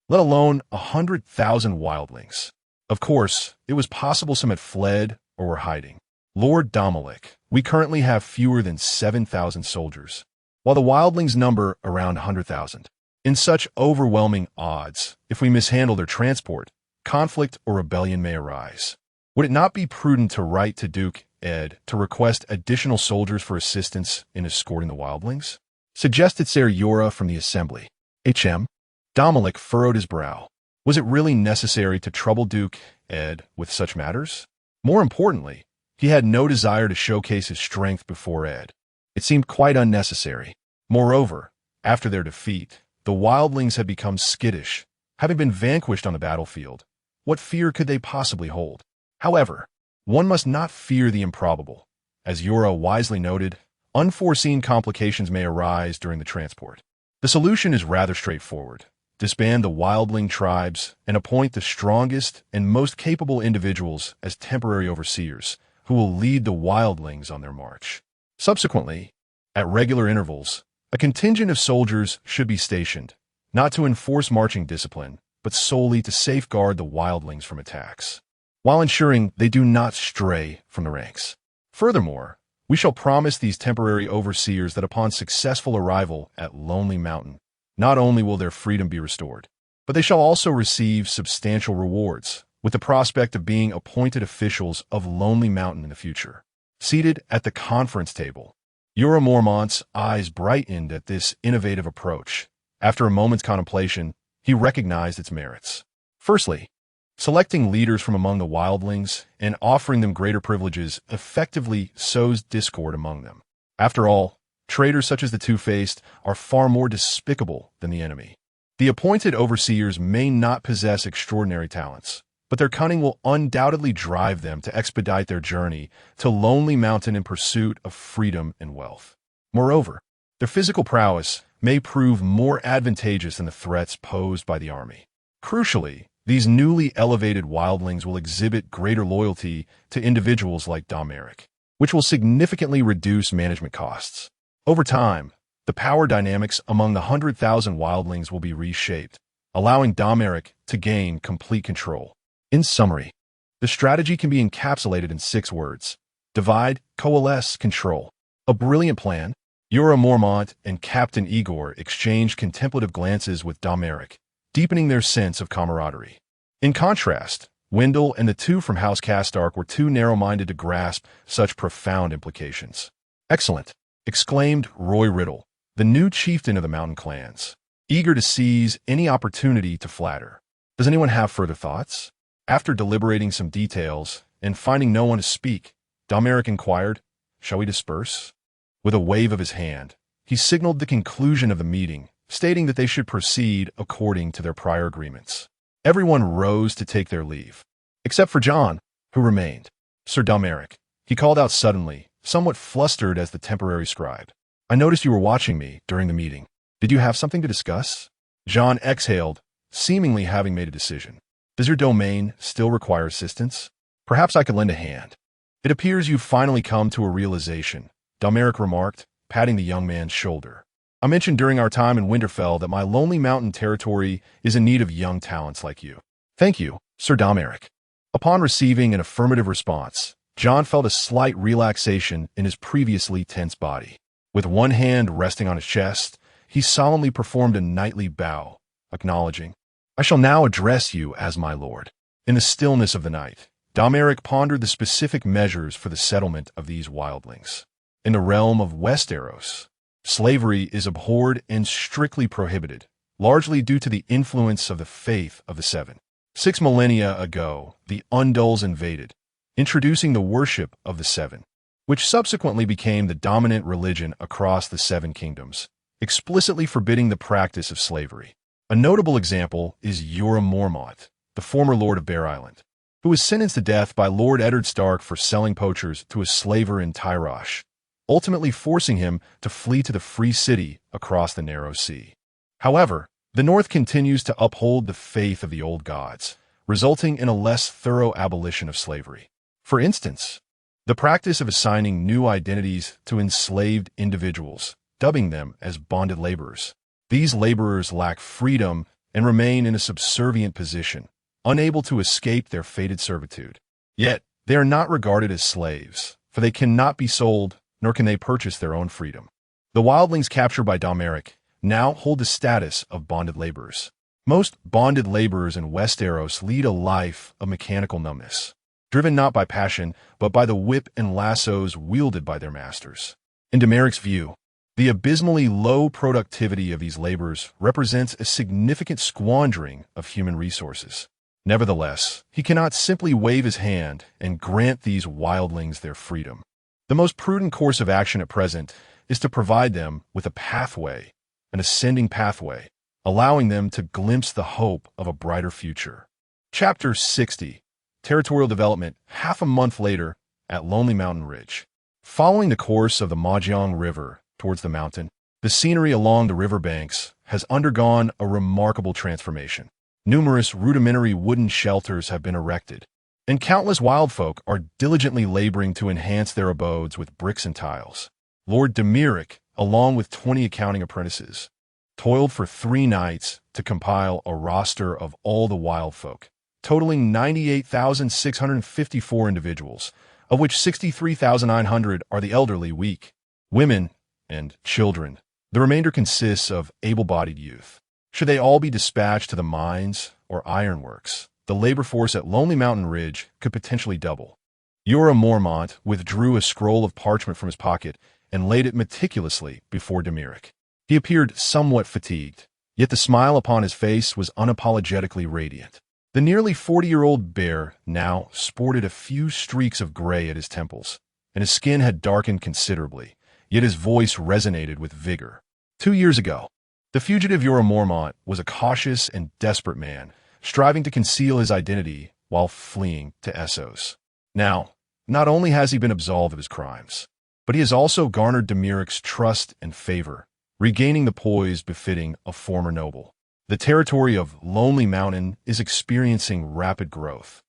Speaker 1: let alone 100,000 wildlings. Of course, it was possible some had fled or were hiding. Lord Domoric, we currently have fewer than 7,000 soldiers, while the wildlings number around 100,000. In such overwhelming odds, if we mishandle their transport, conflict or rebellion may arise. Would it not be prudent to write to Duke Ed to request additional soldiers for assistance in escorting the wildlings? Suggested Ser Jorah from the assembly. HM. Domoric furrowed his brow. Was it really necessary to trouble Duke Ed with such matters? More importantly, he had no desire to showcase his strength before Ed. It seemed quite unnecessary. Moreover, after their defeat, the wildlings had become skittish. Having been vanquished on the battlefield, what fear could they possibly hold? However, one must not fear the improbable. As Jorah wisely noted, unforeseen complications may arise during the transport. The solution is rather straightforward. Disband the wildling tribes and appoint the strongest and most capable individuals as temporary overseers who will lead the wildlings on their march. Subsequently, at regular intervals, a contingent of soldiers should be stationed, not to enforce marching discipline, but solely to safeguard the wildlings from attacks, while ensuring they do not stray from the ranks. Furthermore, we shall promise these temporary overseers that upon successful arrival at Lonely Mountain, not only will their freedom be restored, but they shall also receive substantial rewards, with the prospect of being appointed officials of Lonely Mountain in the future. Seated at the conference table, Jorah Mormont's eyes brightened at this innovative approach. After a moment's contemplation, he recognized its merits. Firstly, selecting leaders from among the wildlings and offering them greater privileges effectively sows discord among them. After all, traitors such as the Two-Faced are far more despicable than the enemy. The appointed overseers may not possess extraordinary talents, but their cunning will undoubtedly drive them to expedite their journey to Lonely Mountain in pursuit of freedom and wealth. Moreover, their physical prowess may prove more advantageous than the threats posed by the army. Crucially, these newly elevated wildlings will exhibit greater loyalty to individuals like Domoric, which will significantly reduce management costs. Over time, the power dynamics among the 100,000 wildlings will be reshaped, allowing Domoric to gain complete control. In summary, the strategy can be encapsulated in 6 words: divide, coalesce, control. A brilliant plan. Jorah Mormont and Captain Igor exchanged contemplative glances with Domoric, deepening their sense of camaraderie. In contrast, Wendell and the two from House Castark were too narrow-minded to grasp such profound implications. Excellent, exclaimed Roy Riddle, the new chieftain of the Mountain Clans, eager to seize any opportunity to flatter. Does anyone have further thoughts? After deliberating some details and finding no one to speak, Domoric inquired, "Shall we disperse?" With a wave of his hand, he signaled the conclusion of the meeting, stating that they should proceed according to their prior agreements. Everyone rose to take their leave, except for Jon, who remained. "Sir Domoric," he called out suddenly, somewhat flustered as the temporary scribe. "I noticed you were watching me during the meeting. Did you have something to discuss?" Jon exhaled, seemingly having made a decision. "Does your domain still require assistance? Perhaps I could lend a hand." "It appears you've finally come to a realization," Domoric remarked, patting the young man's shoulder. "I mentioned during our time in Winterfell that my Lonely Mountain territory is in need of young talents like you." "Thank you, Sir Domoric." Upon receiving an affirmative response, Jon felt a slight relaxation in his previously tense body. With one hand resting on his chest, he solemnly performed a knightly bow, acknowledging, "I shall now address you as my lord." In the stillness of the night, Domoric pondered the specific measures for the settlement of these wildlings. In the realm of Westeros, slavery is abhorred and strictly prohibited, largely due to the influence of the faith of the Seven. 6 millennia ago, the Undulls invaded, introducing the worship of the Seven, which subsequently became the dominant religion across the Seven Kingdoms, explicitly forbidding the practice of slavery. A notable example is Jorah Mormont, the former Lord of Bear Island. who was sentenced to death by Lord Eddard Stark for selling poachers to a slaver in Tyrosh, ultimately forcing him to flee to the free city across the narrow sea. However, the North continues to uphold the faith of the old gods, resulting in a less thorough abolition of slavery. For instance, the practice of assigning new identities to enslaved individuals, dubbing them as bonded laborers. These laborers lack freedom and remain in a subservient position, unable to escape their fated servitude. Yet, they are not regarded as slaves, for they cannot be sold, nor can they purchase their own freedom. The wildlings captured by Domoric now hold the status of bonded laborers. Most bonded laborers in Westeros lead a life of mechanical numbness, driven not by passion, but by the whip and lassos wielded by their masters. In Domeric's view, the abysmally low productivity of these laborers represents a significant squandering of human resources. Nevertheless, he cannot simply wave his hand and grant these wildlings their freedom. The most prudent course of action at present is to provide them with a pathway, an ascending pathway, allowing them to glimpse the hope of a brighter future. Chapter 60. Territorial Development, half a month later, at Lonely Mountain Ridge. Following the course of the Mahjong River towards the mountain, the scenery along the river banks has undergone a remarkable transformation. Numerous rudimentary wooden shelters have been erected, and countless wildfolk are diligently laboring to enhance their abodes with bricks and tiles. Lord Domoric, along with 20 accounting apprentices, toiled for 3 nights to compile a roster of all the wildfolk, totaling 98,654 individuals, of which 63,900 are the elderly, weak, women, and children. The remainder consists of able-bodied youth. Should they all be dispatched to the mines or ironworks, the labor force at Lonely Mountain Ridge could potentially double. Jorah Mormont withdrew a scroll of parchment from his pocket and laid it meticulously before Domoric. He appeared somewhat fatigued, yet the smile upon his face was unapologetically radiant. The nearly 40-year-old bear now sported a few streaks of gray at his temples, and his skin had darkened considerably, yet his voice resonated with vigor. 2 years ago, the fugitive Jorah Mormont was a cautious and desperate man, striving to conceal his identity while fleeing to Essos. Now, not only has he been absolved of his crimes, but he has also garnered Domoric's trust and favor, regaining the poise befitting a former noble. The territory of Lonely Mountain is experiencing rapid growth,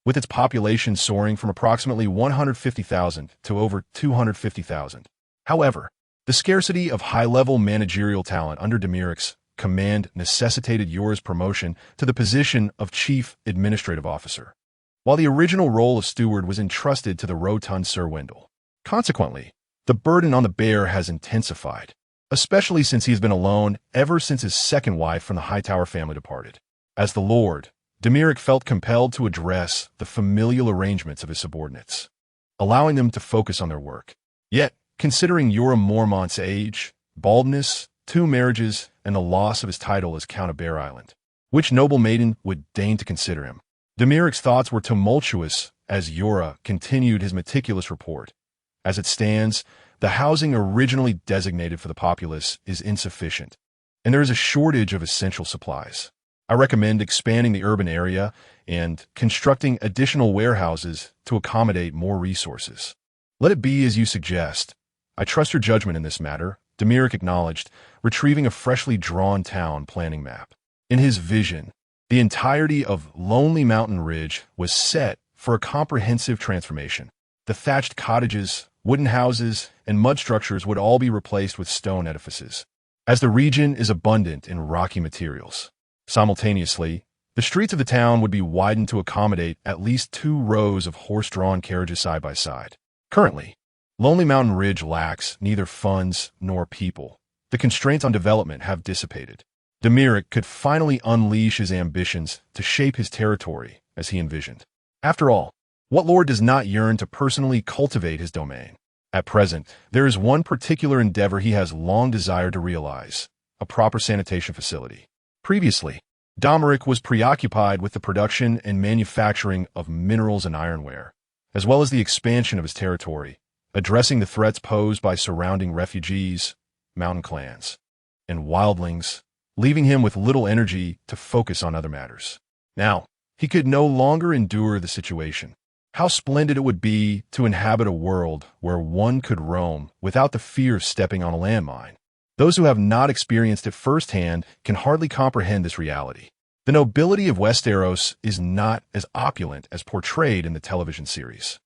Speaker 1: with its population soaring from approximately 150,000 to over 250,000. However, the scarcity of high-level managerial talent under Domoric's command necessitated Jorah's promotion to the position of Chief Administrative Officer, while the original role of steward was entrusted to the rotund Sir Wendell. Consequently, the burden on the bear has intensified, especially since he has been alone ever since his second wife from the Hightower family departed. As the Lord, Domoric felt compelled to address the familial arrangements of his subordinates, allowing them to focus on their work. Yet, considering Jorah Mormont's age, baldness, 2 marriages, and the loss of his title as Count of Bear Island, which noble maiden would deign to consider him? Domoric's thoughts were tumultuous as Jorah continued his meticulous report. As it stands, the housing originally designated for the populace is insufficient, and there is a shortage of essential supplies. I recommend expanding the urban area and constructing additional warehouses to accommodate more resources. Let it be as you suggest. I trust your judgment in this matter, Domoric acknowledged, retrieving a freshly drawn town planning map. In his vision, the entirety of Lonely Mountain Ridge was set for a comprehensive transformation. The thatched cottages, wooden houses, and mud structures would all be replaced with stone edifices, as the region is abundant in rocky materials. Simultaneously, the streets of the town would be widened to accommodate at least 2 rows of horse-drawn carriages side by side. Currently, Lonely Mountain Ridge lacks neither funds nor people. The constraints on development have dissipated. Domoric could finally unleash his ambitions to shape his territory as he envisioned. After all, what lord does not yearn to personally cultivate his domain? At present, there is one particular endeavor he has long desired to realize: a proper sanitation facility. Previously, Domoric was preoccupied with the production and manufacturing of minerals and ironware, as well as the expansion of his territory, addressing the threats posed by surrounding refugees, mountain clans, and wildlings, leaving him with little energy to focus on other matters. Now, He could no longer endure the situation. How splendid it would be to inhabit a world where one could roam without the fear of stepping on a landmine. Those who have not experienced it firsthand can hardly comprehend this reality. The nobility of Westeros is not as opulent as portrayed in the television series.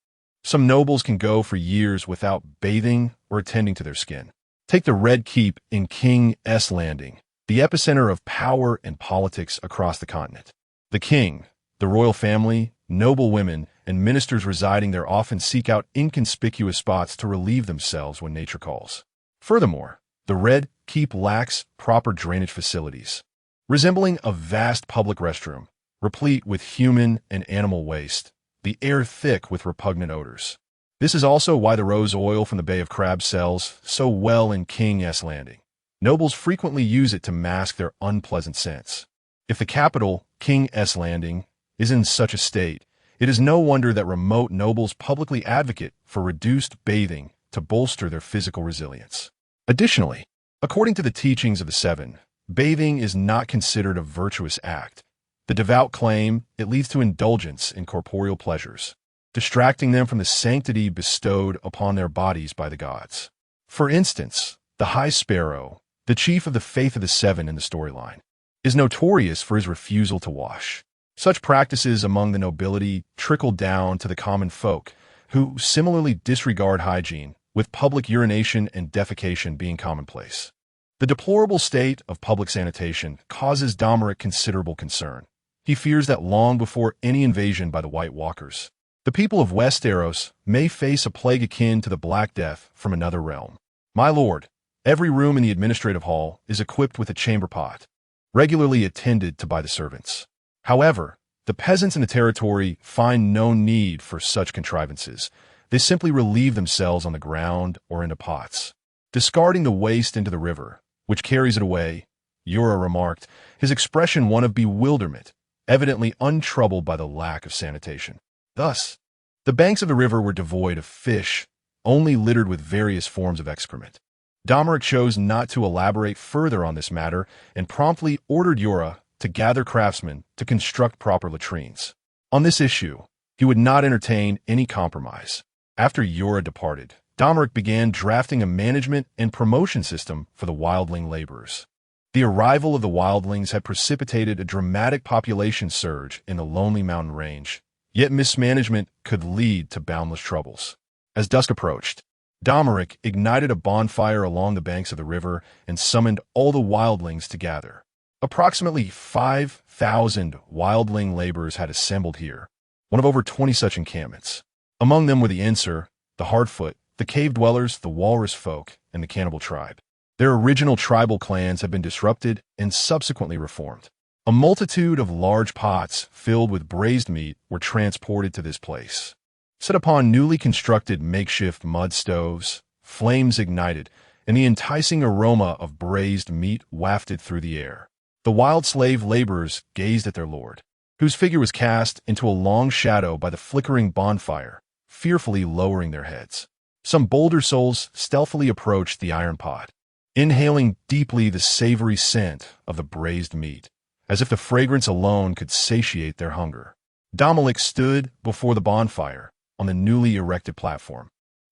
Speaker 1: Some nobles can go for years without bathing or attending to their skin. Take the Red Keep in King's Landing, the epicenter of power and politics across the continent. The king, the royal family, noble women, and ministers residing there often seek out inconspicuous spots to relieve themselves when nature calls. Furthermore, the Red Keep lacks proper drainage facilities, resembling a vast public restroom, replete with human and animal waste, the air thick with repugnant odors. This is also why the rose oil from the Bay of Crabs sells so well in King's Landing. Nobles frequently use it to mask their unpleasant scents. If the capital, King's Landing, is in such a state, it is no wonder that remote nobles publicly advocate for reduced bathing to bolster their physical resilience. Additionally, according to the teachings of the Seven, bathing is not considered a virtuous act. The devout claim it leads to indulgence in corporeal pleasures, distracting them from the sanctity bestowed upon their bodies by the gods. For instance, the High Sparrow, the chief of the Faith of the Seven in the storyline, is notorious for his refusal to wash. Such practices among the nobility trickle down to the common folk, who similarly disregard hygiene, with public urination and defecation being commonplace. The deplorable state of public sanitation causes Domoric considerable concern. He fears that long before any invasion by the White Walkers, the people of Westeros may face a plague akin to the Black Death from another realm. My lord, every room in the administrative hall is equipped with a chamber pot, regularly attended to by the servants. However, the peasants in the territory find no need for such contrivances. They simply relieve themselves on the ground or into pots, discarding the waste into the river, which carries it away. Yura remarked, his expression one of bewilderment, evidently untroubled by the lack of sanitation. Thus, the banks of the river were devoid of fish, only littered with various forms of excrement. Domoric chose not to elaborate further on this matter and promptly ordered Yura to gather craftsmen to construct proper latrines. On this issue, he would not entertain any compromise. After Yura departed, Domoric began drafting a management and promotion system for the wildling laborers. The arrival of the wildlings had precipitated a dramatic population surge in the lonely mountain range, yet mismanagement could lead to boundless troubles. As dusk approached, Domoric ignited a bonfire along the banks of the river and summoned all the wildlings to gather. Approximately 5,000 wildling laborers had assembled here, one of over 20 such encampments. Among them were the Enser, the Hardfoot, the Cave Dwellers, the Walrus Folk, and the Cannibal Tribe. Their original tribal clans had been disrupted and subsequently reformed. A multitude of large pots filled with braised meat were transported to this place. Set upon newly constructed makeshift mud stoves, flames ignited, and the enticing aroma of braised meat wafted through the air. The wild slave laborers gazed at their lord, whose figure was cast into a long shadow by the flickering bonfire, fearfully lowering their heads. Some bolder souls stealthily approached the iron pot, inhaling deeply the savory scent of the braised meat, as if the fragrance alone could satiate their hunger. Domoric stood before the bonfire on the newly erected platform,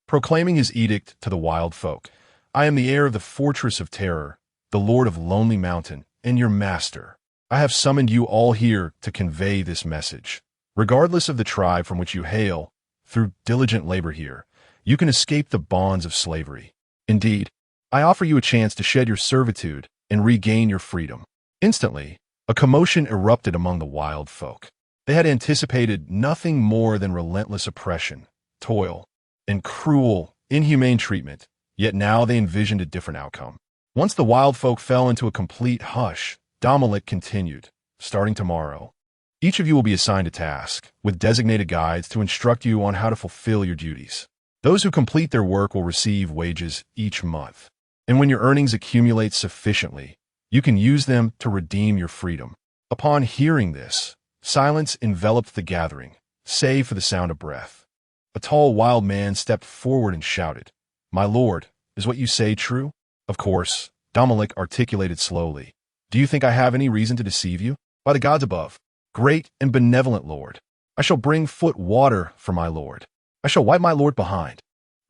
Speaker 1: proclaiming his edict to the wild folk. I am the heir of the Fortress of Terror, the Lord of Lonely Mountain, and your master. I have summoned you all here to convey this message. Regardless of the tribe from which you hail, through diligent labor here, you can escape the bonds of slavery. Indeed, I offer you a chance to shed your servitude and regain your freedom. Instantly, a commotion erupted among the wild folk. They had anticipated nothing more than relentless oppression, toil, and cruel, inhumane treatment, yet now they envisioned a different outcome. Once the wild folk fell into a complete hush, Domoric continued, starting tomorrow, each of you will be assigned a task, with designated guides to instruct you on how to fulfill your duties. Those who complete their work will receive wages each month. And when your earnings accumulate sufficiently, you can use them to redeem your freedom. Upon hearing this, silence enveloped the gathering, save for the sound of breath. A tall wild man stepped forward and shouted, "My lord, is what you say true?" "Of course," Domoric articulated slowly. "Do you think I have any reason to deceive you? By the gods above, Great and benevolent lord, I shall bring foot water for my lord. I shall wipe my lord behind.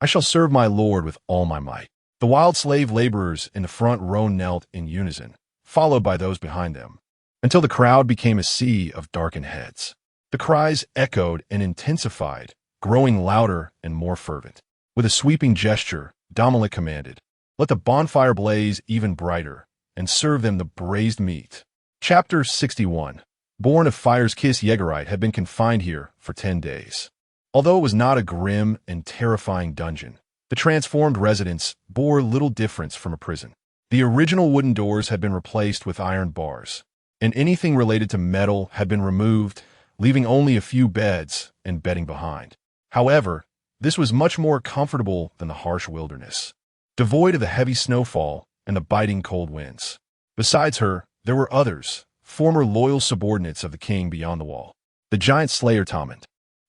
Speaker 1: I shall serve my lord with all my might. The wild slave laborers in the front row knelt in unison, followed by those behind them, until the crowd became a sea of darkened heads. The cries echoed and intensified, growing louder and more fervent. With a sweeping gesture, Domoric commanded, "Let the bonfire blaze even brighter, and serve them the braised meat." Chapter 61. Born of Fire's Kiss, Yegarite had been confined here for 10 days. Although it was not a grim and terrifying dungeon, the transformed residence bore little difference from a prison. The original wooden doors had been replaced with iron bars, and anything related to metal had been removed, leaving only a few beds and bedding behind. However, this was much more comfortable than the harsh wilderness, devoid of the heavy snowfall and the biting cold winds. Besides her, there were others, former loyal subordinates of the king beyond the wall. The giant slayer Tommen,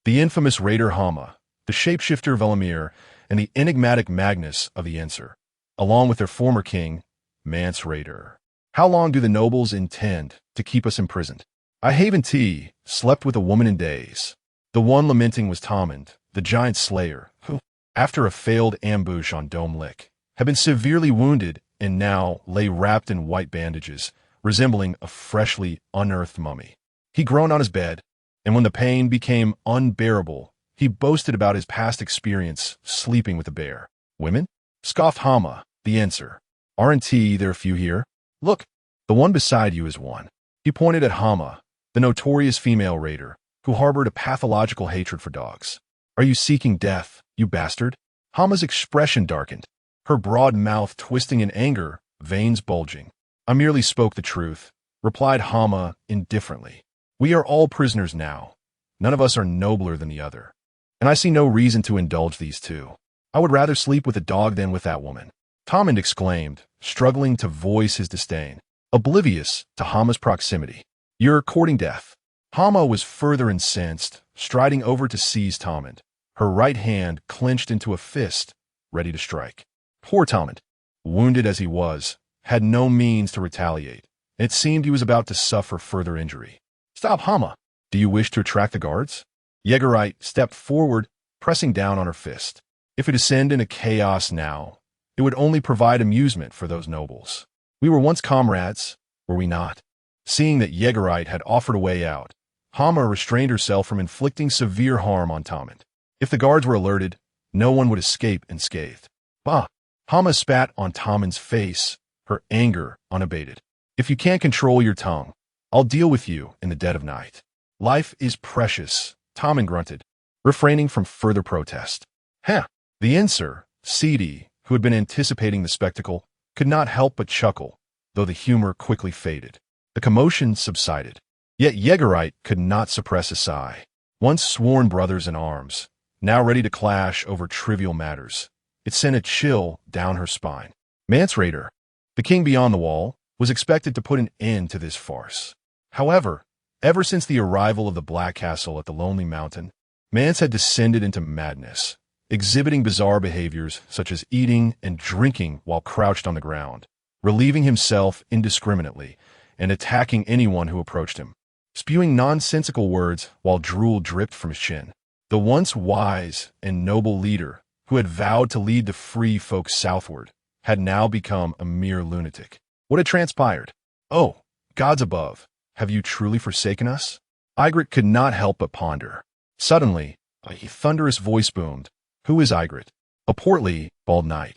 Speaker 1: the infamous raider Hama, the shapeshifter Velamir, and the enigmatic Magnus of the Enser, along with their former king, Mance Raider. How long do the nobles intend to keep us imprisoned? I Haven T slept with a woman in days. The one lamenting was Tommen, the giant slayer, who, after a failed ambush on Dome Lick, had been severely wounded and now lay wrapped in white bandages, resembling a freshly unearthed mummy. He groaned on his bed, and when the pain became unbearable, he boasted about his past experience sleeping with a bear. Women? Scoffed Hama, the Enser. Aren't there a few here? Look, the one beside you is one. He pointed at Hama, the notorious female raider, who harbored a pathological hatred for dogs. Are you seeking death, you bastard? Hama's expression darkened, her broad mouth twisting in anger, veins bulging. I merely spoke the truth, replied Hama indifferently. We are all prisoners now. None of us are nobler than the other. And I see no reason to indulge these two. I would rather sleep with a dog than with that woman. Tommen exclaimed, struggling to voice his disdain, oblivious to Hama's proximity. You're courting death. Hama was further incensed, striding over to seize Tommen, her right hand clenched into a fist, ready to strike. Poor Tommen, wounded as he was, had no means to retaliate, and it seemed he was about to suffer further injury. Stop, Hama. Do you wish to attract the guards? Yegarite stepped forward, pressing down on her fist. If it descended into chaos now, it would only provide amusement for those nobles. We were once comrades, were we not? Seeing that Yegarite had offered a way out, Hama restrained herself from inflicting severe harm on Tommen. If the guards were alerted, no one would escape unscathed. Bah! Hama spat on Tommen's face, her anger unabated. If you can't control your tongue, I'll deal with you in the dead of night. Life is precious, Tommen grunted, refraining from further protest. Heh! The Enser, Seedy, who had been anticipating the spectacle, could not help but chuckle, though the humor quickly faded. The commotion subsided. Yet Yegarite could not suppress a sigh. Once sworn brothers in arms, now ready to clash over trivial matters, it sent a chill down her spine. Mance Raider, the king beyond the wall, was expected to put an end to this farce. However, ever since the arrival of the Black Castle at the Lonely Mountain, Mance had descended into madness, exhibiting bizarre behaviors such as eating and drinking while crouched on the ground, relieving himself indiscriminately, and attacking anyone who approached him, spewing nonsensical words while drool dripped from his chin. The once wise and noble leader, who had vowed to lead the free folk southward, had now become a mere lunatic. What had transpired? Oh, gods above, have you truly forsaken us? Ygritte could not help but ponder. Suddenly, a thunderous voice boomed. Who is Ygritte? A portly, bald knight.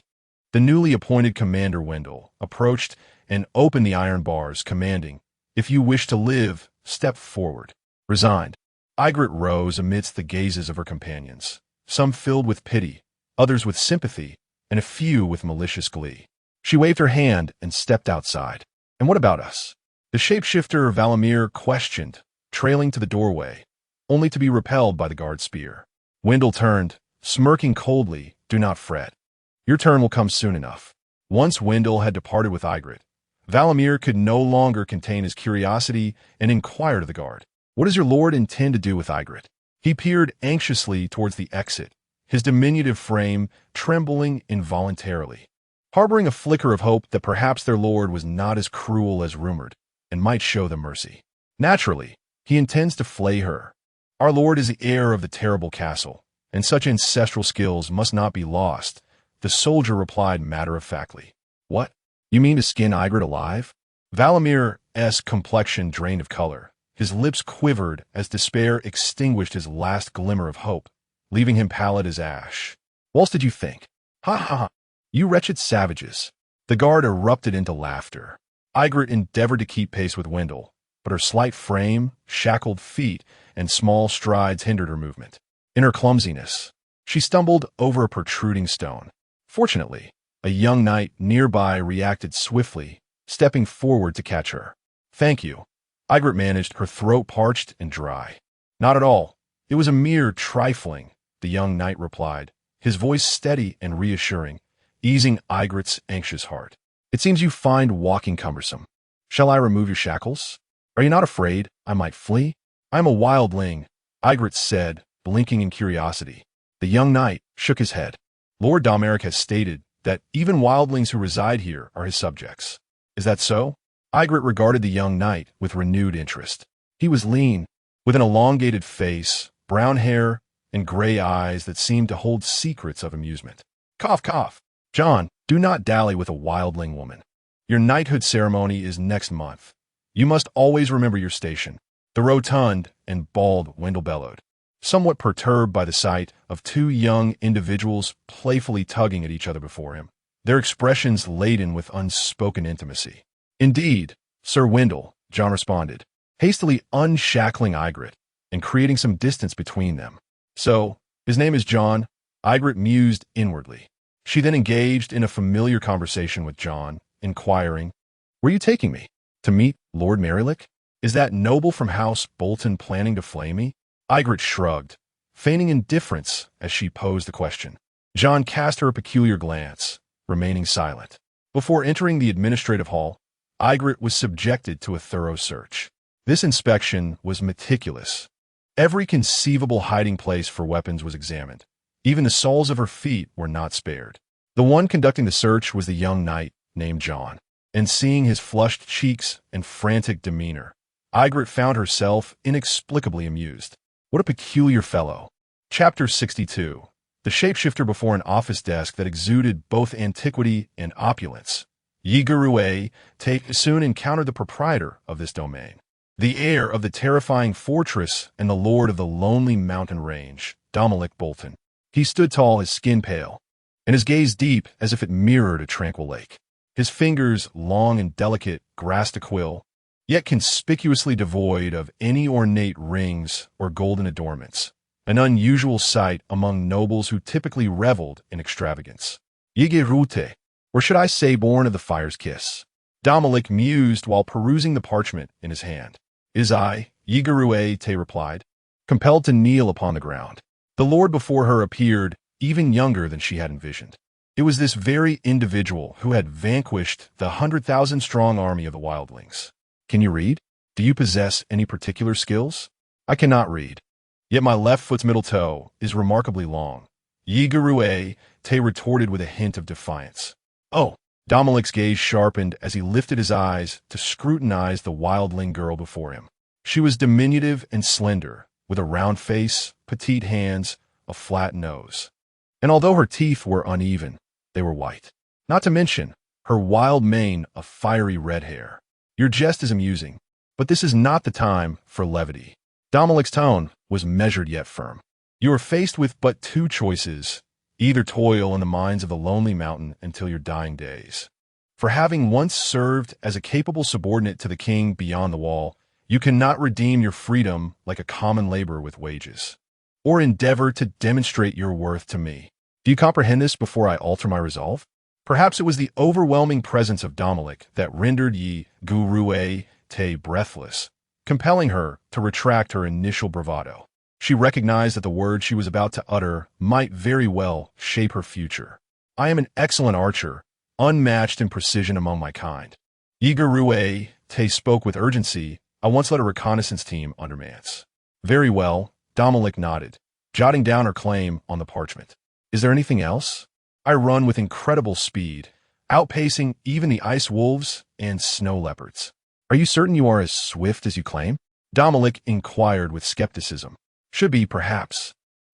Speaker 1: The newly appointed Commander Wendell approached and opened the iron bars, commanding, "If you wish to live, step forward." Resigned, Ygritte rose amidst the gazes of her companions, some filled with pity, others with sympathy, and a few with malicious glee. She waved her hand and stepped outside. And what about us? The shapeshifter Velamir questioned, trailing to the doorway, only to be repelled by the guard's spear. Wendell turned, smirking coldly. Do not fret. Your turn will come soon enough. Once Wendell had departed with Ygritte, Velamir could no longer contain his curiosity and inquired of the guard, "What does your lord intend to do with Ygritte?" He peered anxiously towards the exit, his diminutive frame trembling involuntarily, harboring a flicker of hope that perhaps their lord was not as cruel as rumored and might show them mercy. Naturally, He intends to flay her. Our lord is the heir of the terrible castle, and such ancestral skills must not be lost, the soldier replied matter-of-factly. What? You mean to skin Ygritte alive? Valamir's complexion drained of color. His lips quivered as despair extinguished his last glimmer of hope, leaving him pallid as ash. What else did you think? Ha ha ha! You wretched savages! The guard erupted into laughter. Ygritte endeavored to keep pace with Wendell, but her slight frame, shackled feet, and small strides hindered her movement. In her clumsiness, she stumbled over a protruding stone. Fortunately, a young knight nearby reacted swiftly, stepping forward to catch her. Thank you. Ygritte managed, her throat parched and dry. Not at all. It was a mere trifling, the young knight replied, his voice steady and reassuring, easing Ygritte's anxious heart. It seems you find walking cumbersome. Shall I remove your shackles? Are you not afraid I might flee? I am a wildling, Ygritte said, blinking in curiosity. The young knight shook his head. Lord Domoric has stated that even wildlings who reside here are his subjects. Is that so? Ygritte regarded the young knight with renewed interest. He was lean, with an elongated face, brown hair, and gray eyes that seemed to hold secrets of amusement. Cough, cough. John, do not dally with a wildling woman. Your knighthood ceremony is next month. You must always remember your station. The rotund and bald Wendell bellowed, somewhat perturbed by the sight of two young individuals playfully tugging at each other before him, their expressions laden with unspoken intimacy. Indeed, Sir Wendell, John responded, hastily unshackling Ygritte and creating some distance between them. So, his name is John, Ygritte mused inwardly. She then engaged in a familiar conversation with John, inquiring, Where are you taking me? To meet Lord Merrilik? Is that noble from House Bolton planning to flay me? Ygritte shrugged, feigning indifference as she posed the question. John cast her a peculiar glance, remaining silent. Before entering the administrative hall, Ygritte was subjected to a thorough search. This inspection was meticulous. Every conceivable hiding place for weapons was examined. Even the soles of her feet were not spared. The one conducting the search was the young knight named John, and seeing his flushed cheeks and frantic demeanor, Ygritte found herself inexplicably amused. What a peculiar fellow. Chapter 62. The shapeshifter before an office desk that exuded both antiquity and opulence. Ygritte soon encountered the proprietor of this domain, the heir of the terrifying fortress and the lord of the lonely mountain range, Domoric Bolton. He stood tall, his skin pale, and his gaze deep as if it mirrored a tranquil lake. His fingers, long and delicate, grasped a quill, yet conspicuously devoid of any ornate rings or golden adornments, an unusual sight among nobles who typically reveled in extravagance. Ygritte, or should I say born of the fire's kiss? Domoric mused while perusing the parchment in his hand. Is I, Ygritte replied, compelled to kneel upon the ground. The lord before her appeared even younger than she had envisioned. It was this very individual who had vanquished the 100,000-strong army of the wildlings. Can you read? Do you possess any particular skills? I cannot read. Yet my left foot's middle toe is remarkably long. Ygritte retorted with a hint of defiance. Oh! Dominic's gaze sharpened as he lifted his eyes to scrutinize the wildling girl before him. She was diminutive and slender, with a round face, petite hands, a flat nose. And although her teeth were uneven, they were white. Not to mention her wild mane of fiery red hair. Your jest is amusing, but this is not the time for levity. Dominic's tone was measured yet firm. You are faced with but two choices. Either toil in the mines of the lonely mountain until your dying days. For having once served as a capable subordinate to the king beyond the wall, you cannot redeem your freedom like a common laborer with wages. Or endeavor to demonstrate your worth to me. Do you comprehend this before I alter my resolve? Perhaps it was the overwhelming presence of Domoric that rendered Ygritte breathless, compelling her to retract her initial bravado. She recognized that the words she was about to utter might very well shape her future. I am an excellent archer, unmatched in precision among my kind. Ygritte spoke with urgency. I once led a reconnaissance team under Mance. Very well, Domoric nodded, jotting down her claim on the parchment. Is there anything else? I run with incredible speed, outpacing even the ice wolves and snow leopards. Are you certain you are as swift as you claim? Domoric inquired with skepticism. Should be, perhaps.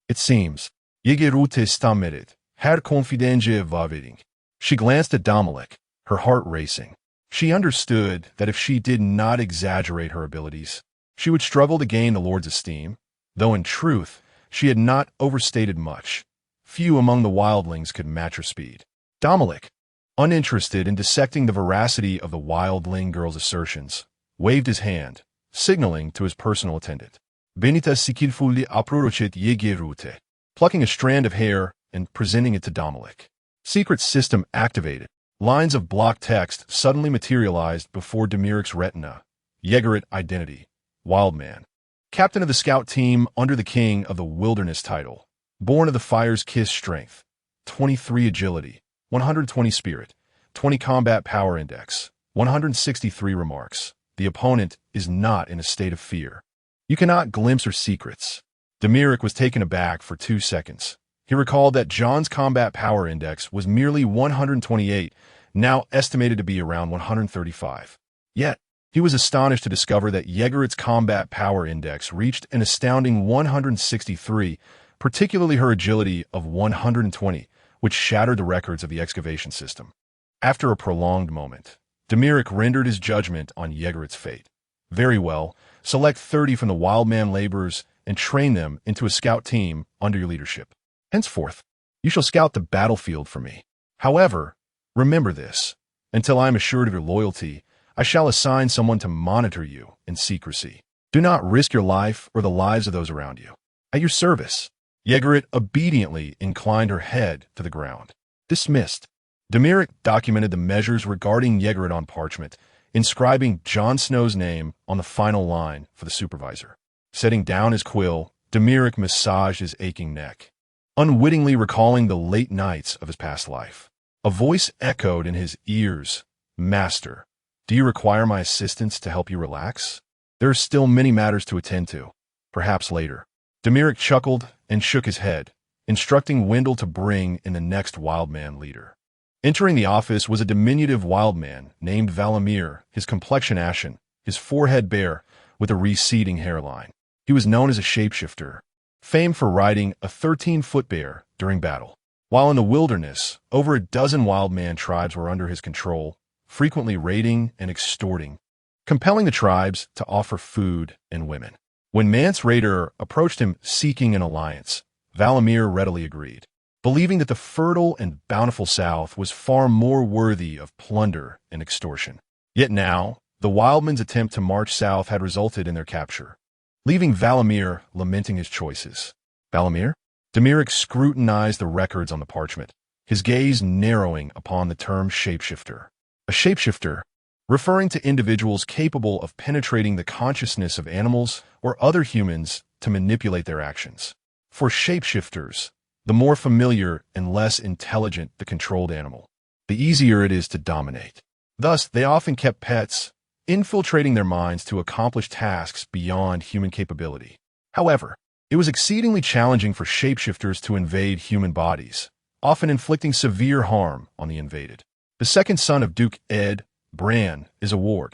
Speaker 1: It seems. Yegerute stammered. Her confidence vavering. She glanced at Domoric, her heart racing. She understood that if she did not exaggerate her abilities, she would struggle to gain the Lord's esteem, though in truth, she had not overstated much. Few among the wildlings could match her speed. Domoric, uninterested in dissecting the veracity of the wildling girl's assertions, waved his hand, signaling to his personal attendant. Benita skillfully approached Yegerute, plucking a strand of hair and presenting it to Domoric. Secret system activated. Lines of block text suddenly materialized before Domoric's retina. Yegerite identity. Wildman. Captain of the scout team under the King of the Wilderness title. Born of the Fire's Kiss strength. 23 agility. 120 spirit. 20 combat power index. 163 remarks. The opponent is not in a state of fear. You cannot glimpse her secrets. Domoric was taken aback for 2 seconds. He recalled that John's combat power index was merely 128, now estimated to be around 135. Yet, he was astonished to discover that Yegerite's combat power index reached an astounding 163, particularly her agility of 120, which shattered the records of the excavation system. After a prolonged moment, Domoric rendered his judgment on Yegerite's fate. Very well, select 30 from the Wildman laborers and train them into a scout team under your leadership. Henceforth, you shall scout the battlefield for me. However, remember this. Until I am assured of your loyalty, I shall assign someone to monitor you in secrecy. Do not risk your life or the lives of those around you. At your service. Yegerite obediently inclined her head to the ground. Dismissed. Domoric documented the measures regarding Yegerite on parchment, inscribing Jon Snow's name on the final line for the supervisor. Setting down his quill, Domoric massaged his aching neck, unwittingly recalling the late nights of his past life. A voice echoed in his ears. Master, do you require my assistance to help you relax? There are still many matters to attend to. Perhaps later. Domoric chuckled and shook his head, instructing Wendell to bring in the next wildman leader. Entering the office was a diminutive wildman named Valamir, his complexion ashen, his forehead bare, with a receding hairline. He was known as a shapeshifter, famed for riding a 13-foot bear during battle. While in the wilderness, over a dozen wildman tribes were under his control, frequently raiding and extorting, compelling the tribes to offer food and women. When Mance Raider approached him seeking an alliance, Valamir readily agreed, believing that the fertile and bountiful South was far more worthy of plunder and extortion. Yet now, the wildmen's attempt to march south had resulted in their capture, leaving Valamir lamenting his choices. Valamir? Domoric scrutinized the records on the parchment, his gaze narrowing upon the term shapeshifter. A shapeshifter, referring to individuals capable of penetrating the consciousness of animals or other humans to manipulate their actions. For shapeshifters, the more familiar and less intelligent the controlled animal, the easier it is to dominate. Thus, they often kept pets, infiltrating their minds to accomplish tasks beyond human capability. However, it was exceedingly challenging for shapeshifters to invade human bodies, often inflicting severe harm on the invaded. The second son of Duke Ed, Bran, is a warg,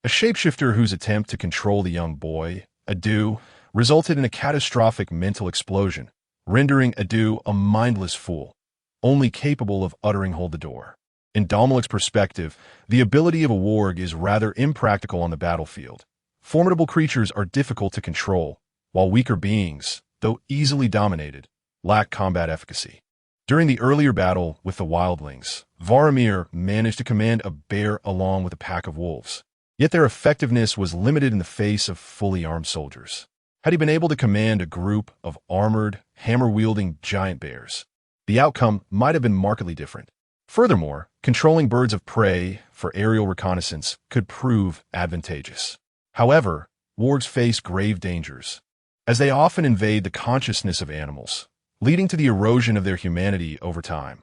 Speaker 1: a shapeshifter whose attempt to control the young boy, Adu, resulted in a catastrophic mental explosion, rendering Adu a mindless fool, only capable of uttering "hold the door." In Domoric's perspective, the ability of a warg is rather impractical on the battlefield. Formidable creatures are difficult to control, while weaker beings, though easily dominated, lack combat efficacy. During the earlier battle with the wildlings, Varamir managed to command a bear along with a pack of wolves. Yet their effectiveness was limited in the face of fully armed soldiers. Had he been able to command a group of armored, hammer-wielding giant bears, the outcome might have been markedly different. Furthermore, controlling birds of prey for aerial reconnaissance could prove advantageous. However, wargs face grave dangers, as they often invade the consciousness of animals, leading to the erosion of their humanity over time,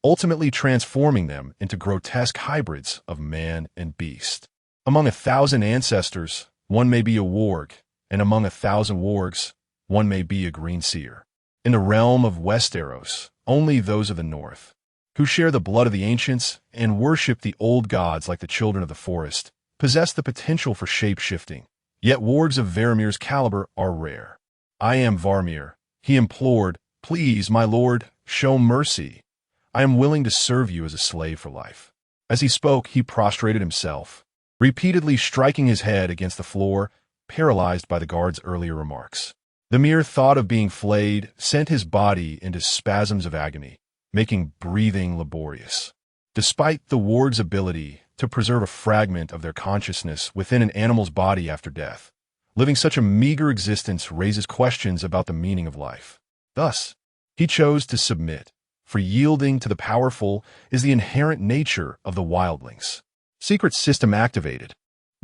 Speaker 1: ultimately transforming them into grotesque hybrids of man and beast. Among 1,000 ancestors, one may be a warg, and among 1,000 wargs, one may be a green seer. In the realm of Westeros, only those of the north, who share the blood of the ancients and worship the old gods like the children of the forest, possess the potential for shape-shifting, Yet wargs of Varamir's caliber are rare. I am Varamir, he implored. Please, my lord, show mercy. I am willing to serve you as a slave for life. As he spoke, he prostrated himself, repeatedly striking his head against the floor, paralyzed by the guard's earlier remarks. The mere thought of being flayed sent his body into spasms of agony, making breathing laborious. Despite the ward's ability to preserve a fragment of their consciousness within an animal's body after death, living such a meager existence raises questions about the meaning of life. Thus, he chose to submit, for yielding to the powerful is the inherent nature of the wildlings. Secret system activated.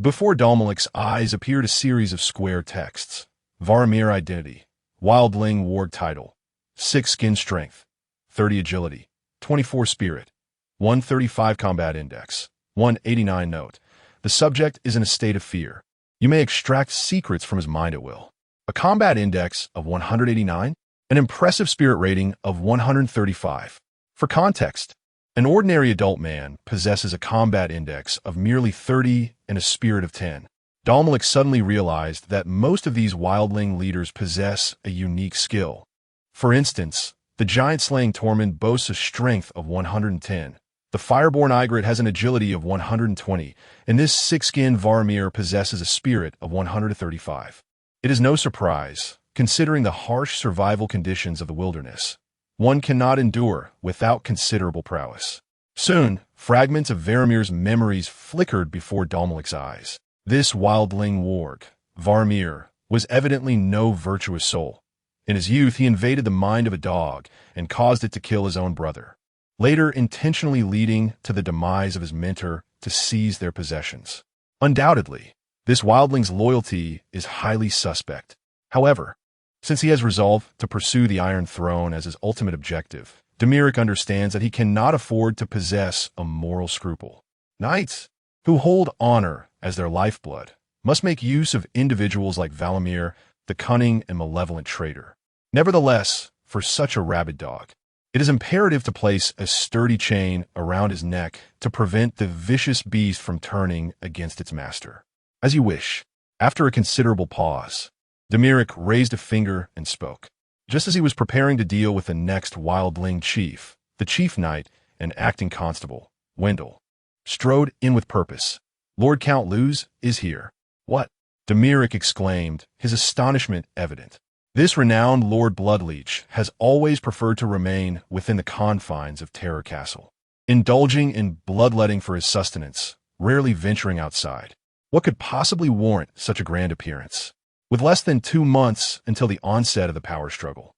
Speaker 1: Before Domoric's eyes appeared a series of square texts. Varamir identity, wildling warg title, 6 skin strength, 30 agility, 24 spirit, 135 combat index, 189 note. The subject is in a state of fear. You may extract secrets from his mind at will. A combat index of 189, an impressive spirit rating of 135. For context, an ordinary adult man possesses a combat index of merely 30 and a spirit of 10. Domoric suddenly realized that most of these wildling leaders possess a unique skill. For instance, the giant-slaying Tormund boasts a strength of 110. The Fireborn Ygritte has an agility of 120, and this 6-skin Varamir possesses a spirit of 135. It is no surprise, considering the harsh survival conditions of the wilderness. One cannot endure without considerable prowess. Soon, fragments of Varamir's memories flickered before Domoric's eyes. This wildling warg, Varamir, was evidently no virtuous soul. In his youth, he invaded the mind of a dog and caused it to kill his own brother, later intentionally leading to the demise of his mentor to seize their possessions. Undoubtedly, this wildling's loyalty is highly suspect. However, since he has resolved to pursue the Iron Throne as his ultimate objective, Domoric understands that he cannot afford to possess a moral scruple. Knights, who hold honor as their lifeblood, must make use of individuals like Valamir, the cunning and malevolent traitor. Nevertheless, for such a rabid dog, it is imperative to place a sturdy chain around his neck to prevent the vicious beast from turning against its master. As you wish. After a considerable pause, Domoric raised a finger and spoke. Just as he was preparing to deal with the next wildling chief, the chief knight and acting constable, Wendell, strode in with purpose. Lord Count Luz is here. What? Domoric exclaimed, his astonishment evident. This renowned Lord Bloodleech has always preferred to remain within the confines of Terror Castle, indulging in bloodletting for his sustenance, rarely venturing outside. What could possibly warrant such a grand appearance? With less than 2 months until the onset of the power struggle,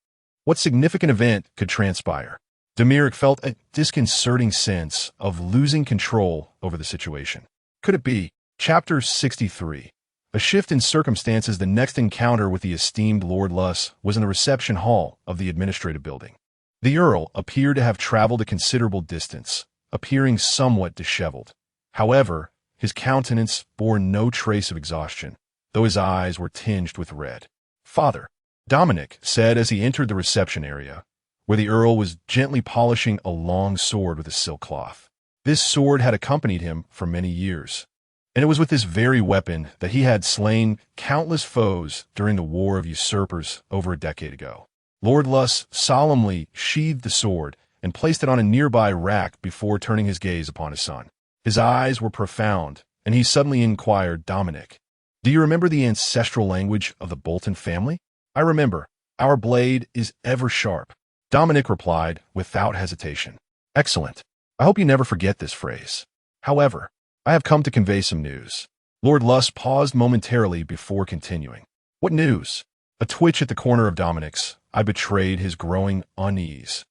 Speaker 1: what significant event could transpire? Domoric felt a disconcerting sense of losing control over the situation. Could it be? Chapter 63. A shift in circumstances. The next encounter with the esteemed Lord Luss was in the reception hall of the administrative building. The Earl appeared to have traveled a considerable distance, appearing somewhat disheveled. However, his countenance bore no trace of exhaustion, though his eyes were tinged with red. "Father," Dominic said as he entered the reception area, where the Earl was gently polishing a long sword with a silk cloth. This sword had accompanied him for many years, and it was with this very weapon that he had slain countless foes during the War of Usurpers over a decade ago. Lord Luss solemnly sheathed the sword and placed it on a nearby rack before turning his gaze upon his son. His eyes were profound, and he suddenly inquired, "Dominic, do you remember the ancestral language of the Bolton family?" "I remember. Our blade is ever sharp," Dominic replied without hesitation. "Excellent. I hope you never forget this phrase. However, I have come to convey some news." Lord Luss paused momentarily before continuing. "What news?" A twitch at the corner of Dominic's eye betrayed his growing unease,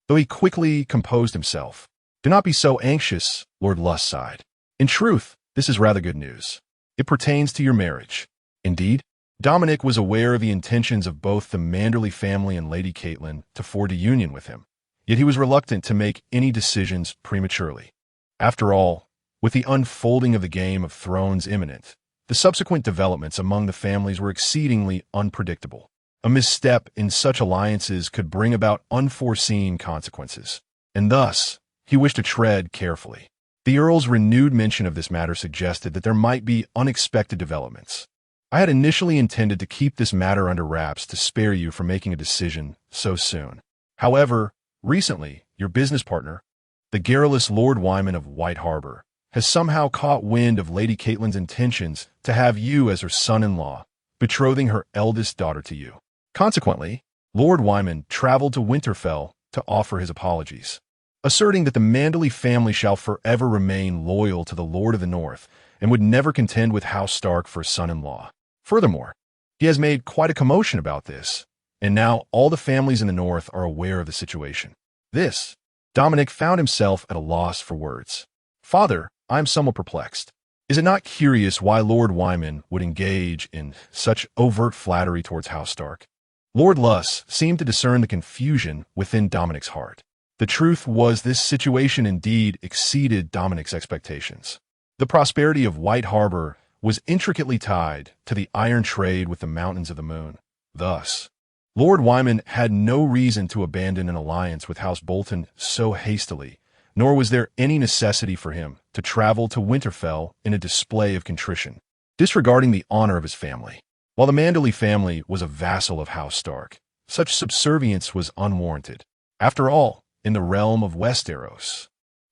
Speaker 1: though he quickly composed himself. "Do not be so anxious," Lord Luss sighed. "In truth, this is rather good news. It pertains to your marriage." "Indeed?" Dominic was aware of the intentions of both the Manderley family and Lady Catelyn to forge a union with him, yet he was reluctant to make any decisions prematurely. After all, with the unfolding of the Game of Thrones imminent, the subsequent developments among the families were exceedingly unpredictable. A misstep in such alliances could bring about unforeseen consequences, and thus he wished to tread carefully. The Earl's renewed mention of this matter suggested that there might be unexpected developments. I had initially intended to keep this matter under wraps to spare you from making a decision so soon. However, recently, your business partner, the garrulous Lord Wyman of White Harbor, has somehow caught wind of Lady Catelyn's intentions to have you as her son-in-law, betrothing her eldest daughter to you. Consequently, Lord Wyman traveled to Winterfell to offer his apologies, asserting that the Manderley family shall forever remain loyal to the Lord of the North and would never contend with House Stark for a son-in-law. Furthermore, he has made quite a commotion about this, and now all the families in the North are aware of the situation. Dominic found himself at a loss for words. Father, I am somewhat perplexed. Is it not curious why Lord Wyman would engage in such overt flattery towards House Stark? Lord Luss seemed to discern the confusion within Dominic's heart. The truth was this situation indeed exceeded Dominic's expectations. The prosperity of White Harbor was intricately tied to the iron trade with the Mountains of the Moon. Thus, Lord Wyman had no reason to abandon an alliance with House Bolton so hastily, nor was there any necessity for him to travel to Winterfell in a display of contrition, disregarding the honor of his family. While the Manderley family was a vassal of House Stark, such subservience was unwarranted. After all, in the realm of Westeros,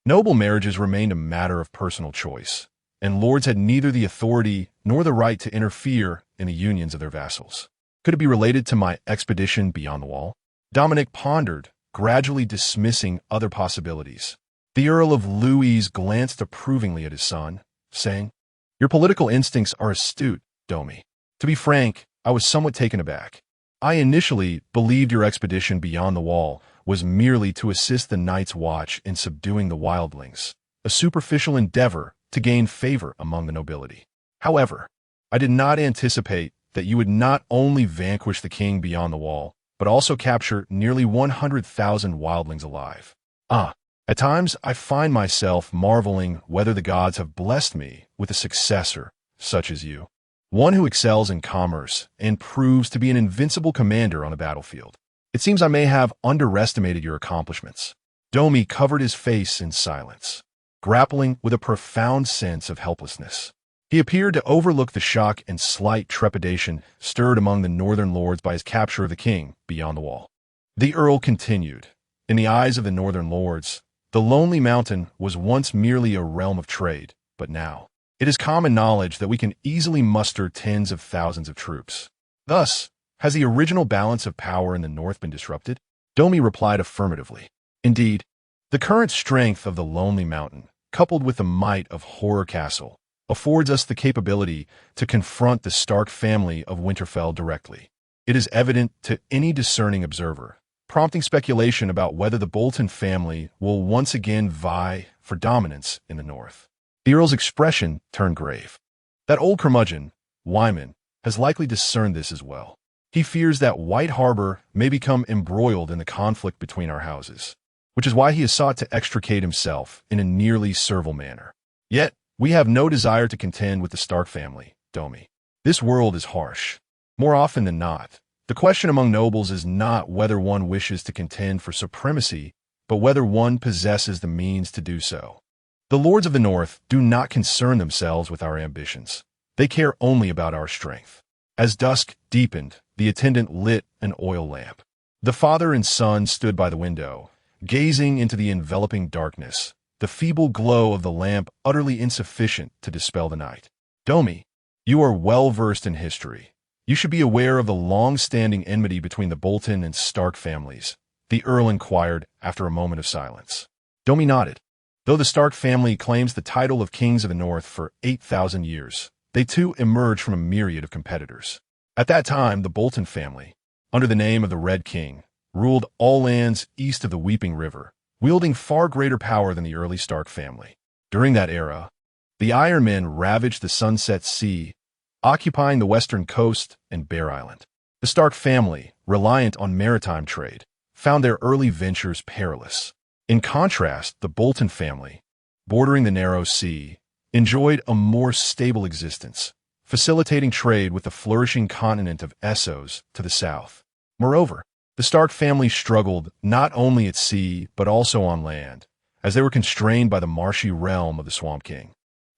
Speaker 1: noble marriages remained a matter of personal choice, and lords had neither the authority nor the right to interfere in the unions of their vassals. Could it be related to my expedition beyond the wall? Dominic pondered, gradually dismissing other possibilities. The Earl of Louise glanced approvingly at his son, saying, "Your political instincts are astute, Domi. To be frank, I was somewhat taken aback. I initially believed your expedition beyond the wall was merely to assist the Night's Watch in subduing the wildlings, a superficial endeavor to gain favor among the nobility. However, I did not anticipate that you would not only vanquish the king beyond the wall, but also capture nearly 100,000 wildlings alive. At times I find myself marveling whether the gods have blessed me with a successor such as you, one who excels in commerce and proves to be an invincible commander on the battlefield. It seems I may have underestimated your accomplishments." Domi covered his face in silence, grappling with a profound sense of helplessness. He appeared to overlook the shock and slight trepidation stirred among the northern lords by his capture of the king beyond the wall. The Earl continued, "In the eyes of the northern lords, the Lonely Mountain was once merely a realm of trade, but now it is common knowledge that we can easily muster tens of thousands of troops. Thus, has the original balance of power in the north been disrupted?" Domi replied affirmatively. "Indeed, the current strength of the Lonely Mountain, coupled with the might of Horror Castle, affords us the capability to confront the Stark family of Winterfell directly. It is evident to any discerning observer, prompting speculation about whether the Bolton family will once again vie for dominance in the north." The Earl's expression turned grave. That old curmudgeon, Wyman, has likely discerned this as well. He fears that White Harbor may become embroiled in the conflict between our houses, which is why he has sought to extricate himself in a nearly servile manner. Yet, we have no desire to contend with the Stark family, Domi. This world is harsh. More often than not, the question among nobles is not whether one wishes to contend for supremacy, but whether one possesses the means to do so. The lords of the North do not concern themselves with our ambitions. They care only about our strength. As dusk deepened, the attendant lit an oil lamp. The father and son stood by the window, gazing into the enveloping darkness, the feeble glow of the lamp utterly insufficient to dispel the night. "Domi, you are well versed in history. You should be aware of the long-standing enmity between the Bolton and Stark families," the Earl inquired after a moment of silence. Domi nodded. Though the Stark family claims the title of kings of the North for 8,000 years, they too emerged from a myriad of competitors. At that time, the Bolton family, under the name of the Red King, ruled all lands east of the Weeping River, wielding far greater power than the early Stark family. During that era, the Iron Men ravaged the Sunset Sea, occupying the western coast and Bear Island. The Stark family, reliant on maritime trade, found their early ventures perilous. In contrast, the Bolton family, bordering the narrow sea, enjoyed a more stable existence, facilitating trade with the flourishing continent of Essos to the south. Moreover, the Stark family struggled not only at sea but also on land, as they were constrained by the marshy realm of the Swamp King,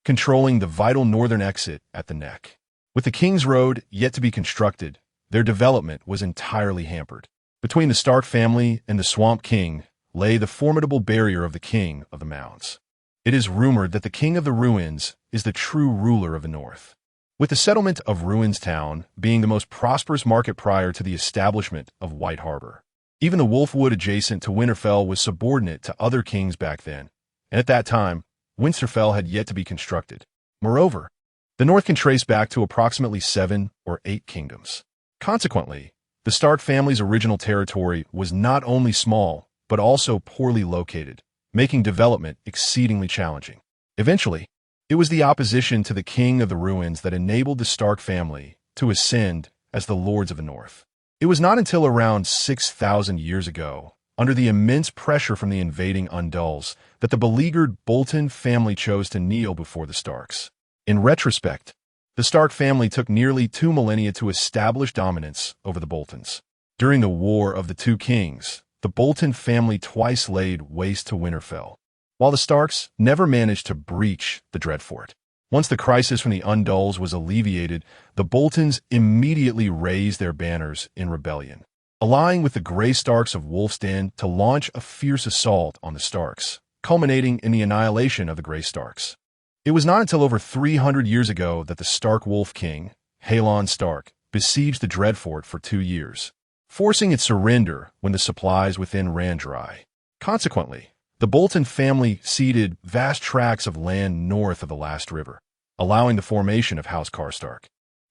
Speaker 1: controlling the vital northern exit at the neck. With the King's Road yet to be constructed, their development was entirely hampered. Between the Stark family and the Swamp King lay the formidable barrier of the King of the Mounds. It is rumored that the King of the Ruins is the true ruler of the North. With the settlement of Ruins Town being the most prosperous market prior to the establishment of White Harbor. Even the Wolfwood adjacent to Winterfell was subordinate to other kings back then, and at that time, Winterfell had yet to be constructed. Moreover, the North can trace back to approximately 7 or 8 kingdoms. Consequently, the Stark family's original territory was not only small, but also poorly located, making development exceedingly challenging. Eventually, it was the opposition to the King of the Ruins that enabled the Stark family to ascend as the Lords of the North. It was not until around 6,000 years ago, under the immense pressure from the invading Undulls, that the beleaguered Bolton family chose to kneel before the Starks. In retrospect, the Stark family took nearly 2 millennia to establish dominance over the Boltons. During the War of the Two Kings, the Bolton family twice laid waste to Winterfell, while the Starks never managed to breach the Dreadfort. Once the crisis from the Undulls was alleviated, the Boltons immediately raised their banners in rebellion, allying with the Grey Starks of Wolf's Den to launch a fierce assault on the Starks, culminating in the annihilation of the Grey Starks. It was not until over 300 years ago that the Stark Wolf King, Halon Stark, besieged the Dreadfort for 2 years, forcing its surrender when the supplies within ran dry. Consequently, the Bolton family ceded vast tracts of land north of the last river, allowing the formation of House Karstark,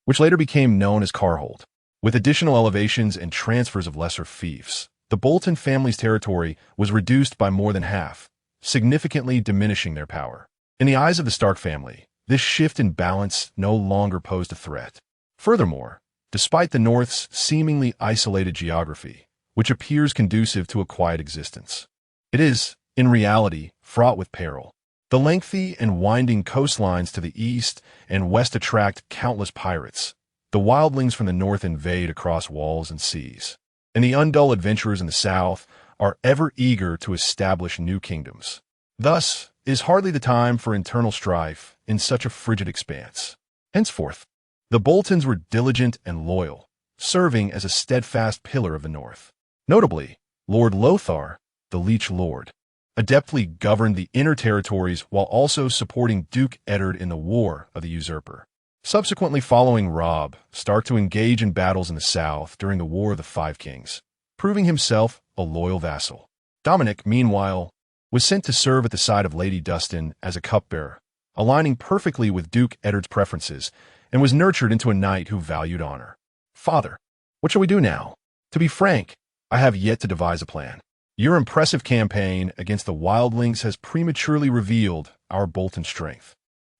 Speaker 1: which later became known as Karhold. With additional elevations and transfers of lesser fiefs, the Bolton family's territory was reduced by more than half, significantly diminishing their power. In the eyes of the Stark family, this shift in balance no longer posed a threat. Furthermore, despite the North's seemingly isolated geography, which appears conducive to a quiet existence, it is, in reality, fraught with peril. The lengthy and winding coastlines to the east and west attract countless pirates. The wildlings from the north invade across walls and seas, and the Undull adventurers in the south are ever eager to establish new kingdoms. Thus, it is hardly the time for internal strife in such a frigid expanse. Henceforth, the Boltons were diligent and loyal, serving as a steadfast pillar of the North. Notably, Lord Lothar, the Leech Lord, adeptly governed the inner territories while also supporting Duke Eddard in the War of the Usurper, subsequently following Robb Stark to engage in battles in the south during the War of the Five Kings, proving himself a loyal vassal. Dominic, meanwhile, was sent to serve at the side of Lady Dustin as a cupbearer, aligning perfectly with Duke Eddard's preferences, and was nurtured into a knight who valued honor. Father, what shall we do now? To be frank, I have yet to devise a plan. Your impressive campaign against the wildlings has prematurely revealed our Bolton strength.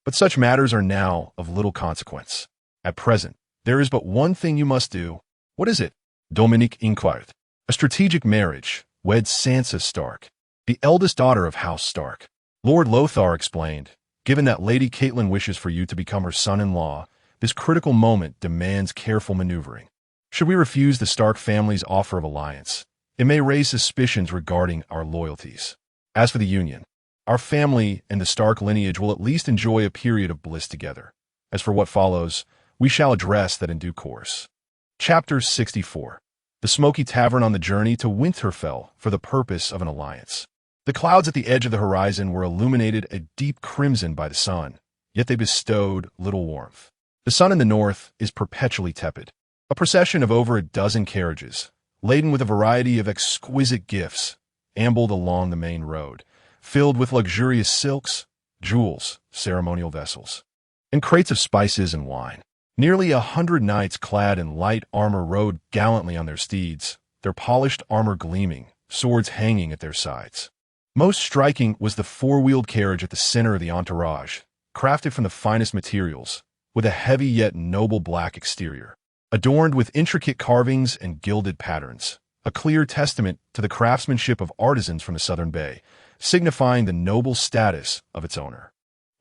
Speaker 1: But such matters are now of little consequence. At present, there is but one thing you must do. What is it? Domoric inquired. A strategic marriage, wed Sansa Stark, the eldest daughter of House Stark. Lord Lothar explained, given that Lady Catelyn wishes for you to become her son-in-law, this critical moment demands careful maneuvering. Should we refuse the Stark family's offer of alliance, it may raise suspicions regarding our loyalties. As for the union, our family and the Stark lineage will at least enjoy a period of bliss together. As for what follows, we shall address that in due course. Chapter 64. The Smoky Tavern on the journey to Winterfell for the purpose of an alliance. The clouds at the edge of the horizon were illuminated a deep crimson by the sun, yet they bestowed little warmth. The sun in the north is perpetually tepid. A procession of over a dozen carriages, laden with a variety of exquisite gifts, ambled along the main road, filled with luxurious silks, jewels, ceremonial vessels, and crates of spices and wine. Nearly 100 knights clad in light armor rode gallantly on their steeds, their polished armor gleaming, swords hanging at their sides. Most striking was the four-wheeled carriage at the center of the entourage, crafted from the finest materials, with a heavy yet noble black exterior, adorned with intricate carvings and gilded patterns, a clear testament to the craftsmanship of artisans from the Southern Bay, signifying the noble status of its owner.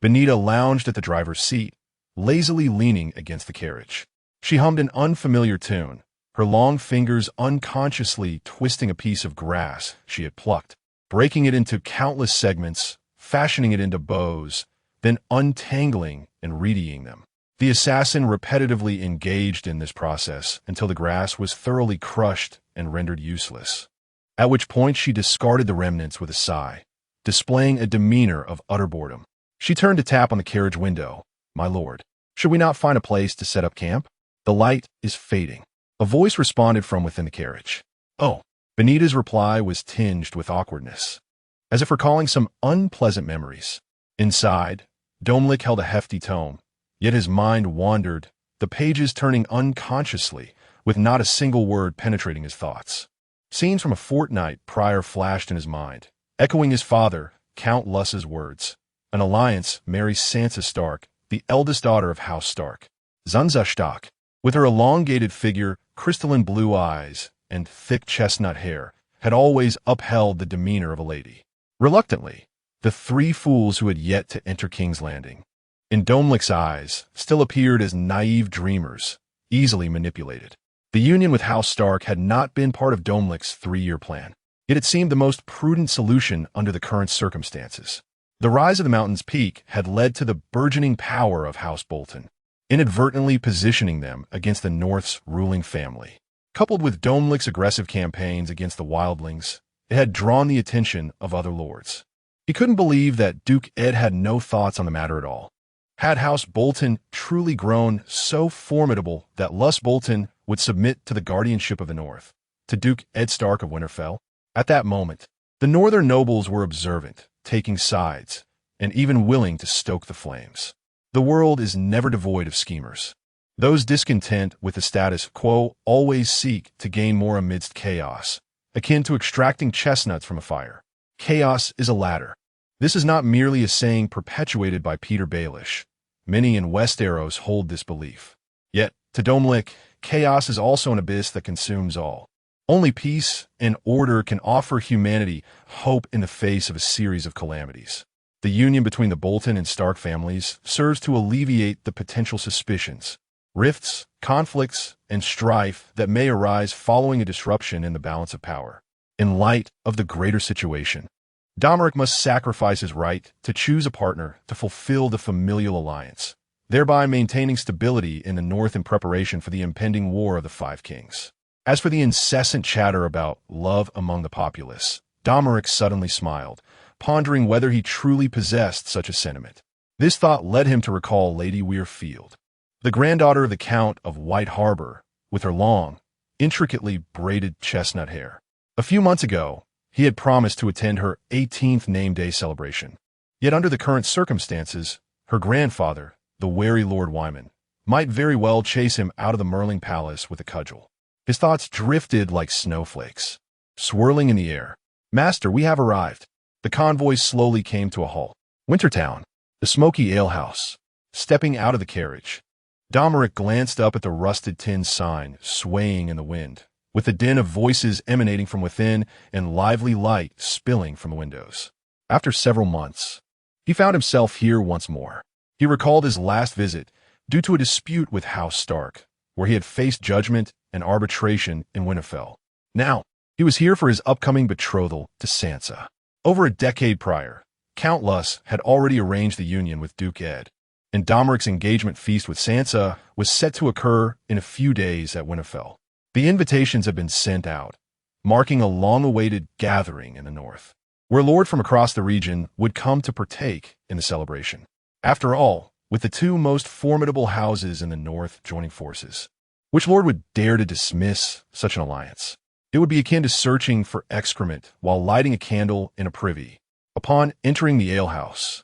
Speaker 1: Benita lounged at the driver's seat, lazily leaning against the carriage. She hummed an unfamiliar tune, her long fingers unconsciously twisting a piece of grass she had plucked, breaking it into countless segments, fashioning it into bows, then untangling and readying them. The assassin repetitively engaged in this process until the grass was thoroughly crushed and rendered useless, at which point she discarded the remnants with a sigh, displaying a demeanor of utter boredom. She turned to tap on the carriage window. "My lord, should we not find a place to set up camp? The light is fading." A voice responded from within the carriage. "Oh." Benita's reply was tinged with awkwardness, as if recalling some unpleasant memories. Inside, Domoric held a hefty tome, yet his mind wandered, the pages turning unconsciously, with not a single word penetrating his thoughts. Scenes from a fortnight prior flashed in his mind, echoing his father, Count Luss's words. An alliance marries Sansa Stark, the eldest daughter of House Stark. Sansa Stark, with her elongated figure, crystalline blue eyes, and thick chestnut hair, had always upheld the demeanor of a lady. Reluctantly, the three fools who had yet to enter King's Landing, in Domoric's eyes, still appeared as naive dreamers, easily manipulated. The union with House Stark had not been part of Domoric's 3-year plan. Yet it seemed the most prudent solution under the current circumstances. The rise of the mountain's peak had led to the burgeoning power of House Bolton, inadvertently positioning them against the North's ruling family. Coupled with Domoric's aggressive campaigns against the wildlings, it had drawn the attention of other lords. He couldn't believe that Duke Ed had no thoughts on the matter at all. Had House Bolton truly grown so formidable that Luss Bolton would submit to the guardianship of the North, to Duke Ed Stark of Winterfell? At that moment, the northern nobles were observant, taking sides, and even willing to stoke the flames. The world is never devoid of schemers. Those discontent with the status quo always seek to gain more amidst chaos, akin to extracting chestnuts from a fire. Chaos is a ladder. This is not merely a saying perpetuated by Peter Baelish. Many in Westeros hold this belief. Yet, to Domoric, chaos is also an abyss that consumes all. Only peace and order can offer humanity hope in the face of a series of calamities. The union between the Bolton and Stark families serves to alleviate the potential suspicions, rifts, conflicts, and strife that may arise following a disruption in the balance of power. In light of the greater situation, Domoric must sacrifice his right to choose a partner to fulfill the familial alliance, thereby maintaining stability in the North in preparation for the impending War of the Five Kings. As for the incessant chatter about love among the populace, Domoric suddenly smiled, pondering whether he truly possessed such a sentiment. This thought led him to recall Lady Weirfield, the granddaughter of the Count of White Harbor, with her long, intricately braided chestnut hair. A few months ago, he had promised to attend her 18th name day celebration. Yet under the current circumstances, her grandfather, the wary Lord Wyman, might very well chase him out of the Merling Palace with a cudgel. His thoughts drifted like snowflakes, swirling in the air. "Master, we have arrived." The convoy slowly came to a halt. Wintertown, the smoky alehouse. Stepping out of the carriage, Domoric glanced up at the rusted tin sign swaying in the wind, with the din of voices emanating from within and lively light spilling from the windows. After several months, he found himself here once more. He recalled his last visit due to a dispute with House Stark, where he had faced judgment and arbitration in Winterfell. Now, he was here for his upcoming betrothal to Sansa. Over a decade prior, Count Luss had already arranged the union with Duke Ed, and Domeric's engagement feast with Sansa was set to occur in a few days at Winterfell. The invitations had been sent out, marking a long-awaited gathering in the north, where lords from across the region would come to partake in the celebration. After all, with the two most formidable houses in the north joining forces, which lord would dare to dismiss such an alliance? It would be akin to searching for excrement while lighting a candle in a privy. Upon entering the alehouse,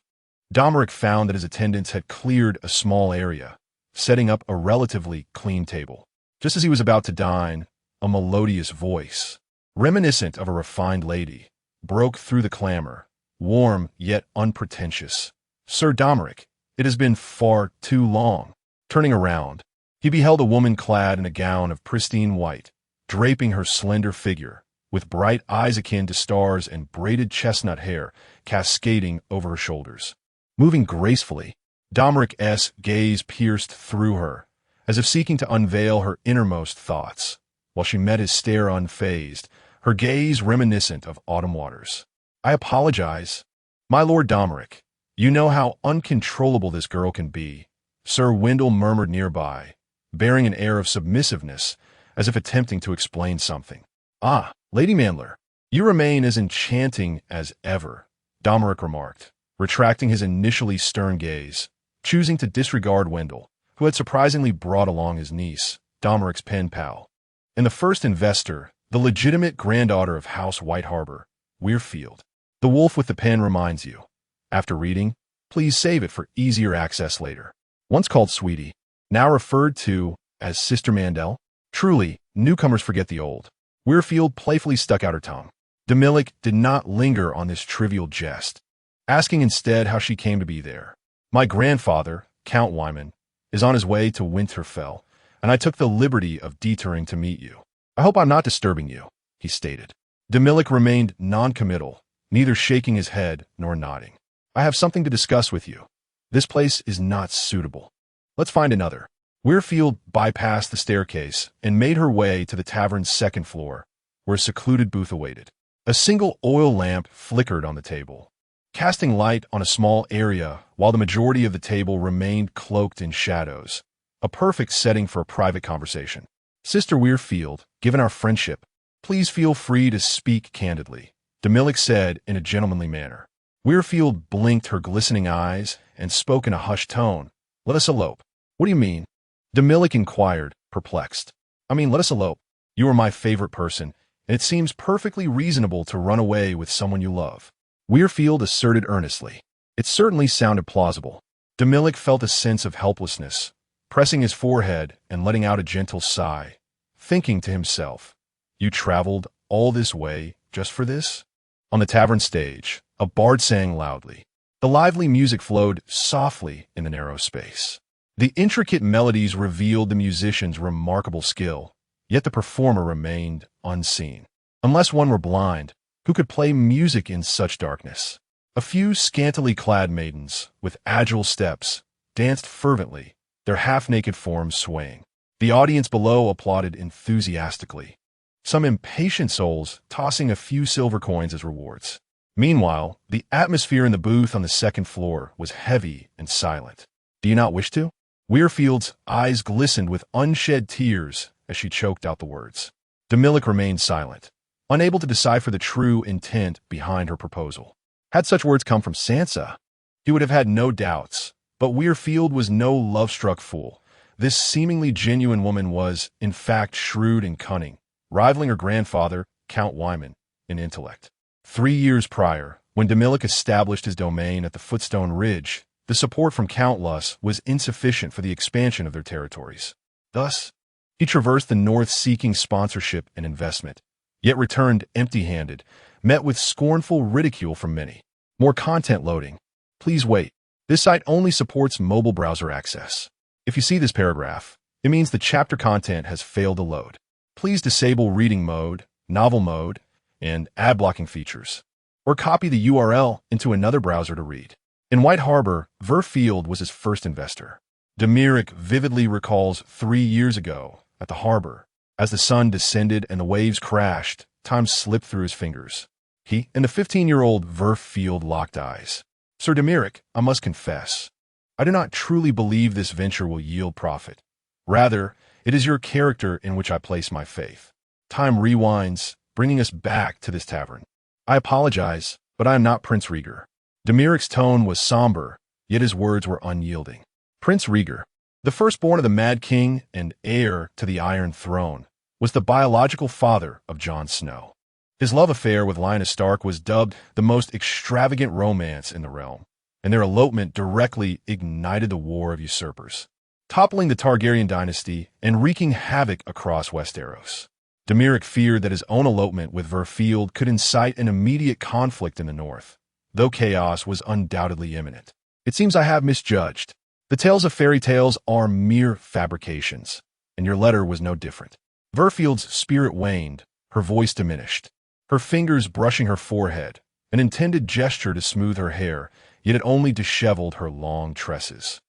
Speaker 1: Domoric found that his attendants had cleared a small area, setting up a relatively clean table. Just as he was about to dine, a melodious voice, reminiscent of a refined lady, broke through the clamor, warm yet unpretentious. "Sir Domoric, it has been far too long." Turning around, he beheld a woman clad in a gown of pristine white, draping her slender figure, with bright eyes akin to stars and braided chestnut hair cascading over her shoulders. Moving gracefully, Domeric's gaze pierced through her, as if seeking to unveil her innermost thoughts, while she met his stare unfazed, her gaze reminiscent of autumn waters. "I apologize. My Lord Domoric, you know how uncontrollable this girl can be, Sir Wendell murmured nearby, bearing an air of submissiveness, as if attempting to explain something. "Ah, Lady Mandler, you remain as enchanting as ever," Domoric remarked, retracting his initially stern gaze, choosing to disregard Wendell, who had surprisingly brought along his niece, Domeric's pen pal. And the first investor, the legitimate granddaughter of House White Harbor, Weirfield. The wolf with the pen reminds you. After reading, please save it for easier access later. Once called Sweetie, now referred to as Sister Mandel. Truly, newcomers forget the old. Weirfield playfully stuck out her tongue. Domoric did not linger on this trivial jest, asking instead how she came to be there. "My grandfather, Count Wyman, is on his way to Winterfell, and I took the liberty of detouring to meet you. I hope I'm not disturbing you," he stated. Domoric remained non-committal, neither shaking his head nor nodding. "I have something to discuss with you. This place is not suitable. Let's find another." Weirfield bypassed the staircase and made her way to the tavern's second floor, where a secluded booth awaited. A single oil lamp flickered on the table, casting light on a small area while the majority of the table remained cloaked in shadows, a perfect setting for a private conversation. "Sister Weirfield, given our friendship, please feel free to speak candidly," Domoric said in a gentlemanly manner. Weirfield blinked her glistening eyes and spoke in a hushed tone. "Let us elope." "What do you mean?" Domoric inquired, perplexed. "I mean, let us elope. You are my favorite person, and it seems perfectly reasonable to run away with someone you love," Weirfield asserted earnestly. It certainly sounded plausible. Domoric felt a sense of helplessness, pressing his forehead and letting out a gentle sigh, thinking to himself, "You traveled all this way just for this?" On the tavern stage, a bard sang loudly. The lively music flowed softly in the narrow space. The intricate melodies revealed the musician's remarkable skill, yet the performer remained unseen. Unless one were blind, who could play music in such darkness? A few scantily clad maidens, with agile steps, danced fervently, their half-naked forms swaying. The audience below applauded enthusiastically, some impatient souls tossing a few silver coins as rewards. Meanwhile, the atmosphere in the booth on the second floor was heavy and silent. "Do you not wish to?" Weirfield's eyes glistened with unshed tears as she choked out the words. Domoric remained silent, unable to decipher the true intent behind her proposal. Had such words come from Sansa, he would have had no doubts, but Weirfield was no love-struck fool. This seemingly genuine woman was, in fact, shrewd and cunning, rivaling her grandfather, Count Wyman, in intellect. 3 years prior, when Domoric established his domain at the Footstone Ridge, the support from Count Luss was insufficient for the expansion of their territories. Thus, he traversed the north seeking sponsorship and investment, yet returned empty-handed, met with scornful ridicule from many. More content loading. Please wait. This site only supports mobile browser access. If you see this paragraph, it means the chapter content has failed to load. Please disable reading mode, novel mode, and ad blocking features, or copy the URL into another browser to read. In White Harbor, Weirfield was his first investor. Domoric vividly recalls 3 years ago at the harbor. As the sun descended and the waves crashed, time slipped through his fingers. He and the 15-year-old Weirfield locked eyes. "Sir Domoric, I must confess, I do not truly believe this venture will yield profit. Rather, it is your character in which I place my faith." Time rewinds, bringing us back to this tavern. "I apologize, but I am not Prince Rhaegar." Domoric's tone was somber, yet his words were unyielding. Prince Rhaegar, the firstborn of the Mad King and heir to the Iron Throne, was the biological father of Jon Snow. His love affair with Lyanna Stark was dubbed the most extravagant romance in the realm, and their elopement directly ignited the War of Usurpers, toppling the Targaryen dynasty and wreaking havoc across Westeros. Domoric feared that his own elopement with Weirfield could incite an immediate conflict in the north, though chaos was undoubtedly imminent. "It seems I have misjudged. The tales of fairy tales are mere fabrications, and your letter was no different." Weirfield's spirit waned, her voice diminished, her fingers brushing her forehead, an intended gesture to smooth her hair, yet it only disheveled her long tresses.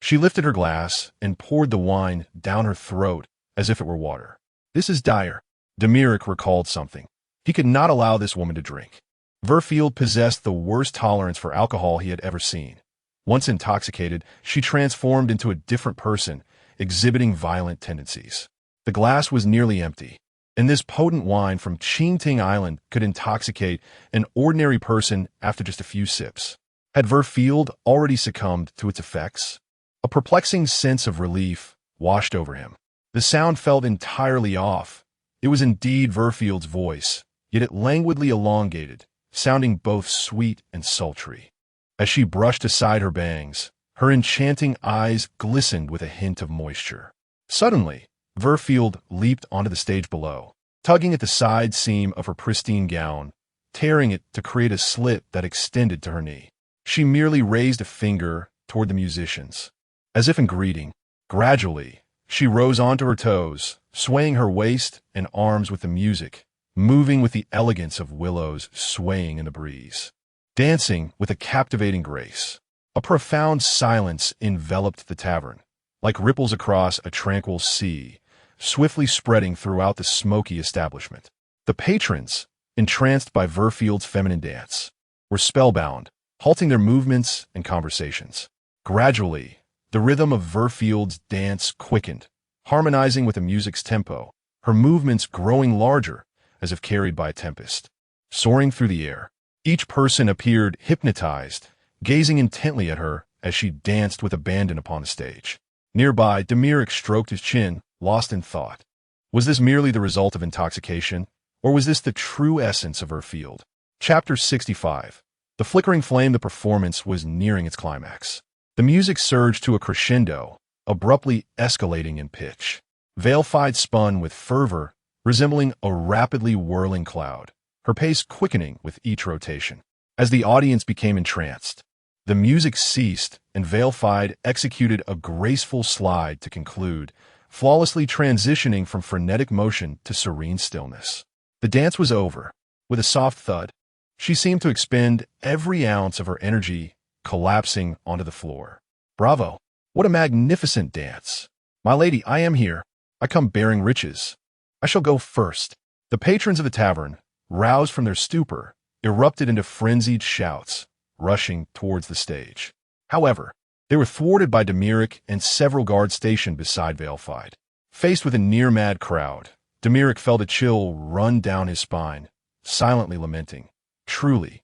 Speaker 1: She lifted her glass and poured the wine down her throat as if it were water. "This is dire." Domoric recalled something. He could not allow this woman to drink. Weirfield possessed the worst tolerance for alcohol he had ever seen. Once intoxicated, she transformed into a different person, exhibiting violent tendencies. The glass was nearly empty, and this potent wine from Ting Island could intoxicate an ordinary person after just a few sips. Had Verfield already succumbed to its effects? A perplexing sense of relief washed over him. The sound felt entirely off. It was indeed Verfield's voice, yet it languidly elongated, sounding both sweet and sultry. As she brushed aside her bangs, her enchanting eyes glistened with a hint of moisture. Suddenly, Verfield leaped onto the stage below, tugging at the side seam of her pristine gown, tearing it to create a slit that extended to her knee. She merely raised a finger toward the musicians, as if in greeting. Gradually, she rose onto her toes, swaying her waist and arms with the music, moving with the elegance of willows swaying in the breeze, dancing with a captivating grace. A profound silence enveloped the tavern, like ripples across a tranquil sea, swiftly spreading throughout the smoky establishment. The patrons, entranced by Verfield's feminine dance, were spellbound, halting their movements and conversations. Gradually, the rhythm of Verfield's dance quickened, harmonizing with the music's tempo, her movements growing larger, as if carried by a tempest. Soaring through the air, each person appeared hypnotized, gazing intently at her as she danced with abandon upon the stage. Nearby, Domoric stroked his chin, lost in thought. Was this merely the result of intoxication, or was this the true essence of Verfield? Chapter 65. The flickering flame. The performance was nearing its climax. The music surged to a crescendo, abruptly escalating in pitch. Veilfied spun with fervor, resembling a rapidly whirling cloud, her pace quickening with each rotation. As the audience became entranced, the music ceased and Veilfied executed a graceful slide to conclude, flawlessly transitioning from frenetic motion to serene stillness. The dance was over. With a soft thud, she seemed to expend every ounce of her energy, collapsing onto the floor. Bravo! What a magnificent dance! My lady, I am here. I come bearing riches. I shall go first. The patrons of the tavern, roused from their stupor, erupted into frenzied shouts, rushing towards the stage. However, they were thwarted by Domoric and several guards stationed beside Veilfied. Faced with a near-mad crowd, Domoric felt a chill run down his spine, silently lamenting. Truly,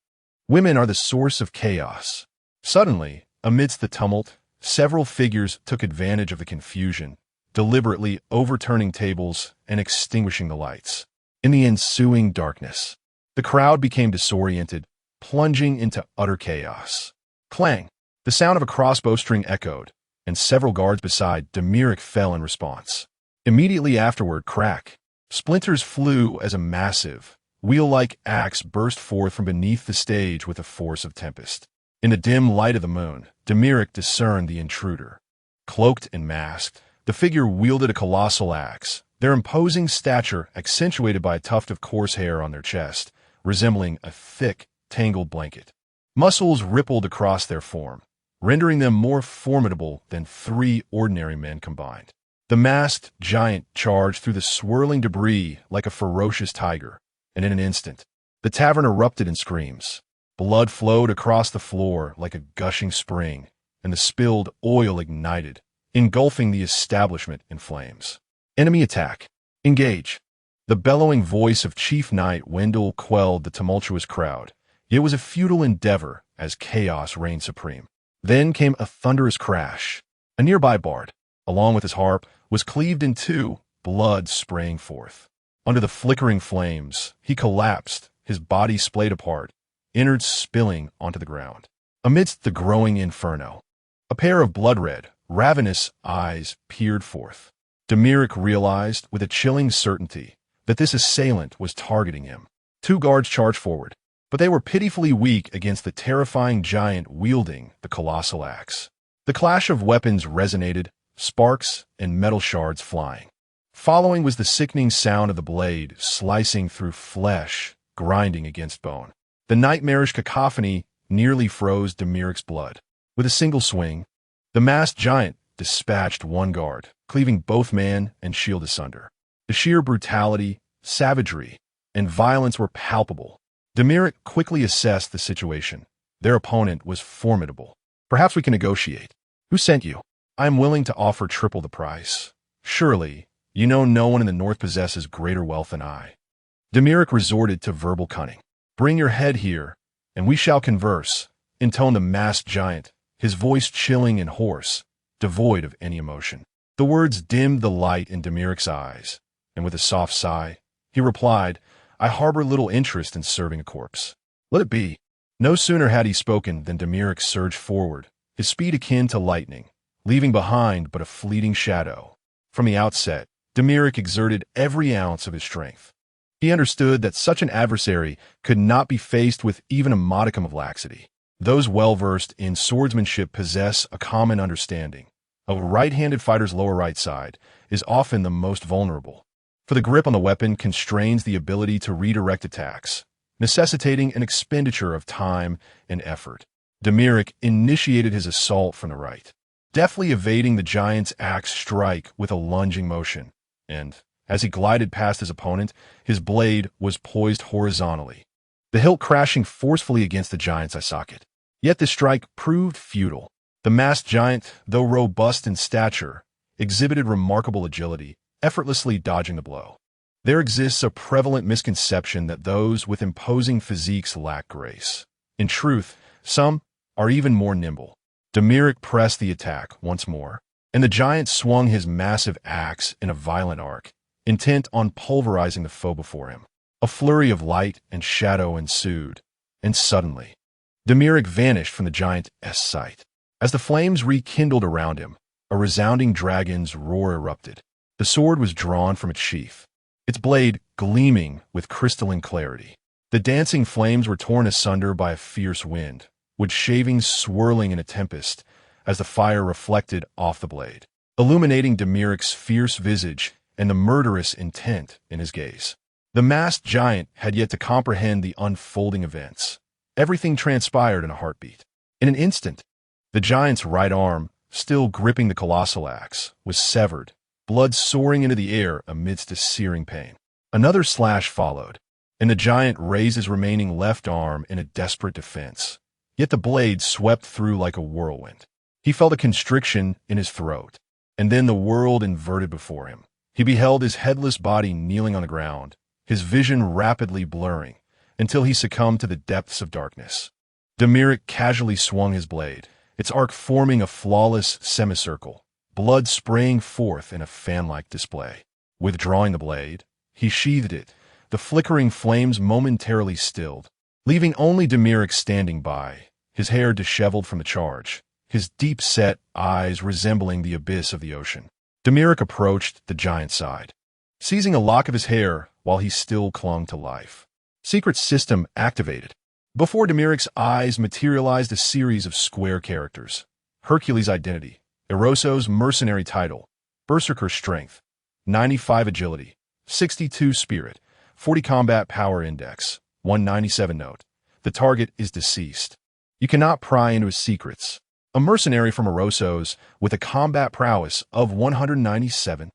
Speaker 1: women are the source of chaos. Suddenly, amidst the tumult, several figures took advantage of the confusion, deliberately overturning tables and extinguishing the lights. In the ensuing darkness, the crowd became disoriented, plunging into utter chaos. Clang! The sound of a crossbow string echoed, and several guards beside Domoric fell in response. Immediately afterward, crack! Splinters flew as a massive, wheel-like axe burst forth from beneath the stage with the force of tempest. In the dim light of the moon, Domoric discerned the intruder. Cloaked and masked, the figure wielded a colossal axe, their imposing stature accentuated by a tuft of coarse hair on their chest, resembling a thick, tangled blanket. Muscles rippled across their form, rendering them more formidable than 3 ordinary men combined. The masked giant charged through the swirling debris like a ferocious tiger, and in an instant, the tavern erupted in screams. Blood flowed across the floor like a gushing spring, and the spilled oil ignited, engulfing the establishment in flames. Enemy attack. Engage. The bellowing voice of Chief Knight Wendell quelled the tumultuous crowd. It was a futile endeavor as chaos reigned supreme. Then came a thunderous crash. A nearby bard, along with his harp, was cleaved in two, blood spraying forth. Under the flickering flames, he collapsed, his body splayed apart, innards spilling onto the ground. Amidst the growing inferno, a pair of blood-red, ravenous eyes peered forth. Domoric realized with a chilling certainty that this assailant was targeting him. 2 guards charged forward, but they were pitifully weak against the terrifying giant wielding the colossal axe. The clash of weapons resonated, sparks and metal shards flying. Following was the sickening sound of the blade slicing through flesh, grinding against bone. The nightmarish cacophony nearly froze Domoric's blood. With a single swing, the masked giant dispatched 1 guard, cleaving both man and shield asunder. The sheer brutality, savagery, and violence were palpable. Domoric quickly assessed the situation. Their opponent was formidable. Perhaps we can negotiate. Who sent you? I am willing to offer triple the price. Surely, you know no one in the north possesses greater wealth than I. Domoric resorted to verbal cunning. Bring your head here, and we shall converse, intoned the masked giant, his voice chilling and hoarse, devoid of any emotion. The words dimmed the light in Domoric's eyes, and with a soft sigh, he replied, I harbor little interest in serving a corpse. Let it be. No sooner had he spoken than Domoric surged forward, his speed akin to lightning, leaving behind but a fleeting shadow. From the outset, Domoric exerted every ounce of his strength. He understood that such an adversary could not be faced with even a modicum of laxity. Those well-versed in swordsmanship possess a common understanding. A right-handed fighter's lower right side is often the most vulnerable, for the grip on the weapon constrains the ability to redirect attacks, necessitating an expenditure of time and effort. Domoric initiated his assault from the right, deftly evading the giant's axe strike with a lunging motion, and, as he glided past his opponent, his blade was poised horizontally, the hilt crashing forcefully against the giant's eye socket. Yet the strike proved futile. The masked giant, though robust in stature, exhibited remarkable agility, effortlessly dodging the blow. There exists a prevalent misconception that those with imposing physiques lack grace. In truth, some are even more nimble. Domoric pressed the attack once more, and the giant swung his massive axe in a violent arc, intent on pulverizing the foe before him. A flurry of light and shadow ensued, and suddenly, Domoric vanished from the giant's sight. As the flames rekindled around him, a resounding dragon's roar erupted. The sword was drawn from its sheath, its blade gleaming with crystalline clarity. The dancing flames were torn asunder by a fierce wind, wood shavings swirling in a tempest as the fire reflected off the blade, illuminating Domoric's fierce visage and the murderous intent in his gaze. The masked giant had yet to comprehend the unfolding events. Everything transpired in a heartbeat. In an instant, the giant's right arm, still gripping the colossal axe, was severed, blood soaring into the air amidst a searing pain. Another slash followed, and the giant raised his remaining left arm in a desperate defense. Yet the blade swept through like a whirlwind. He felt a constriction in his throat, and then the world inverted before him. He beheld his headless body kneeling on the ground, his vision rapidly blurring, until he succumbed to the depths of darkness. Domoric casually swung his blade, its arc forming a flawless semicircle, blood spraying forth in a fan-like display. Withdrawing the blade, he sheathed it, the flickering flames momentarily stilled, leaving only Domoric standing by, his hair disheveled from the charge, his deep-set eyes resembling the abyss of the ocean. Domoric approached the giant's side, seizing a lock of his hair while he still clung to life. Secret system activated. Before Domoric's eyes materialized a series of square characters. Hercules' identity, Eroso's mercenary title, Berserker strength, 95 agility, 62 spirit, 40 combat power index, 197 note. The target is deceased. You cannot pry into his secrets. A mercenary from Eroso's with a combat prowess of 197.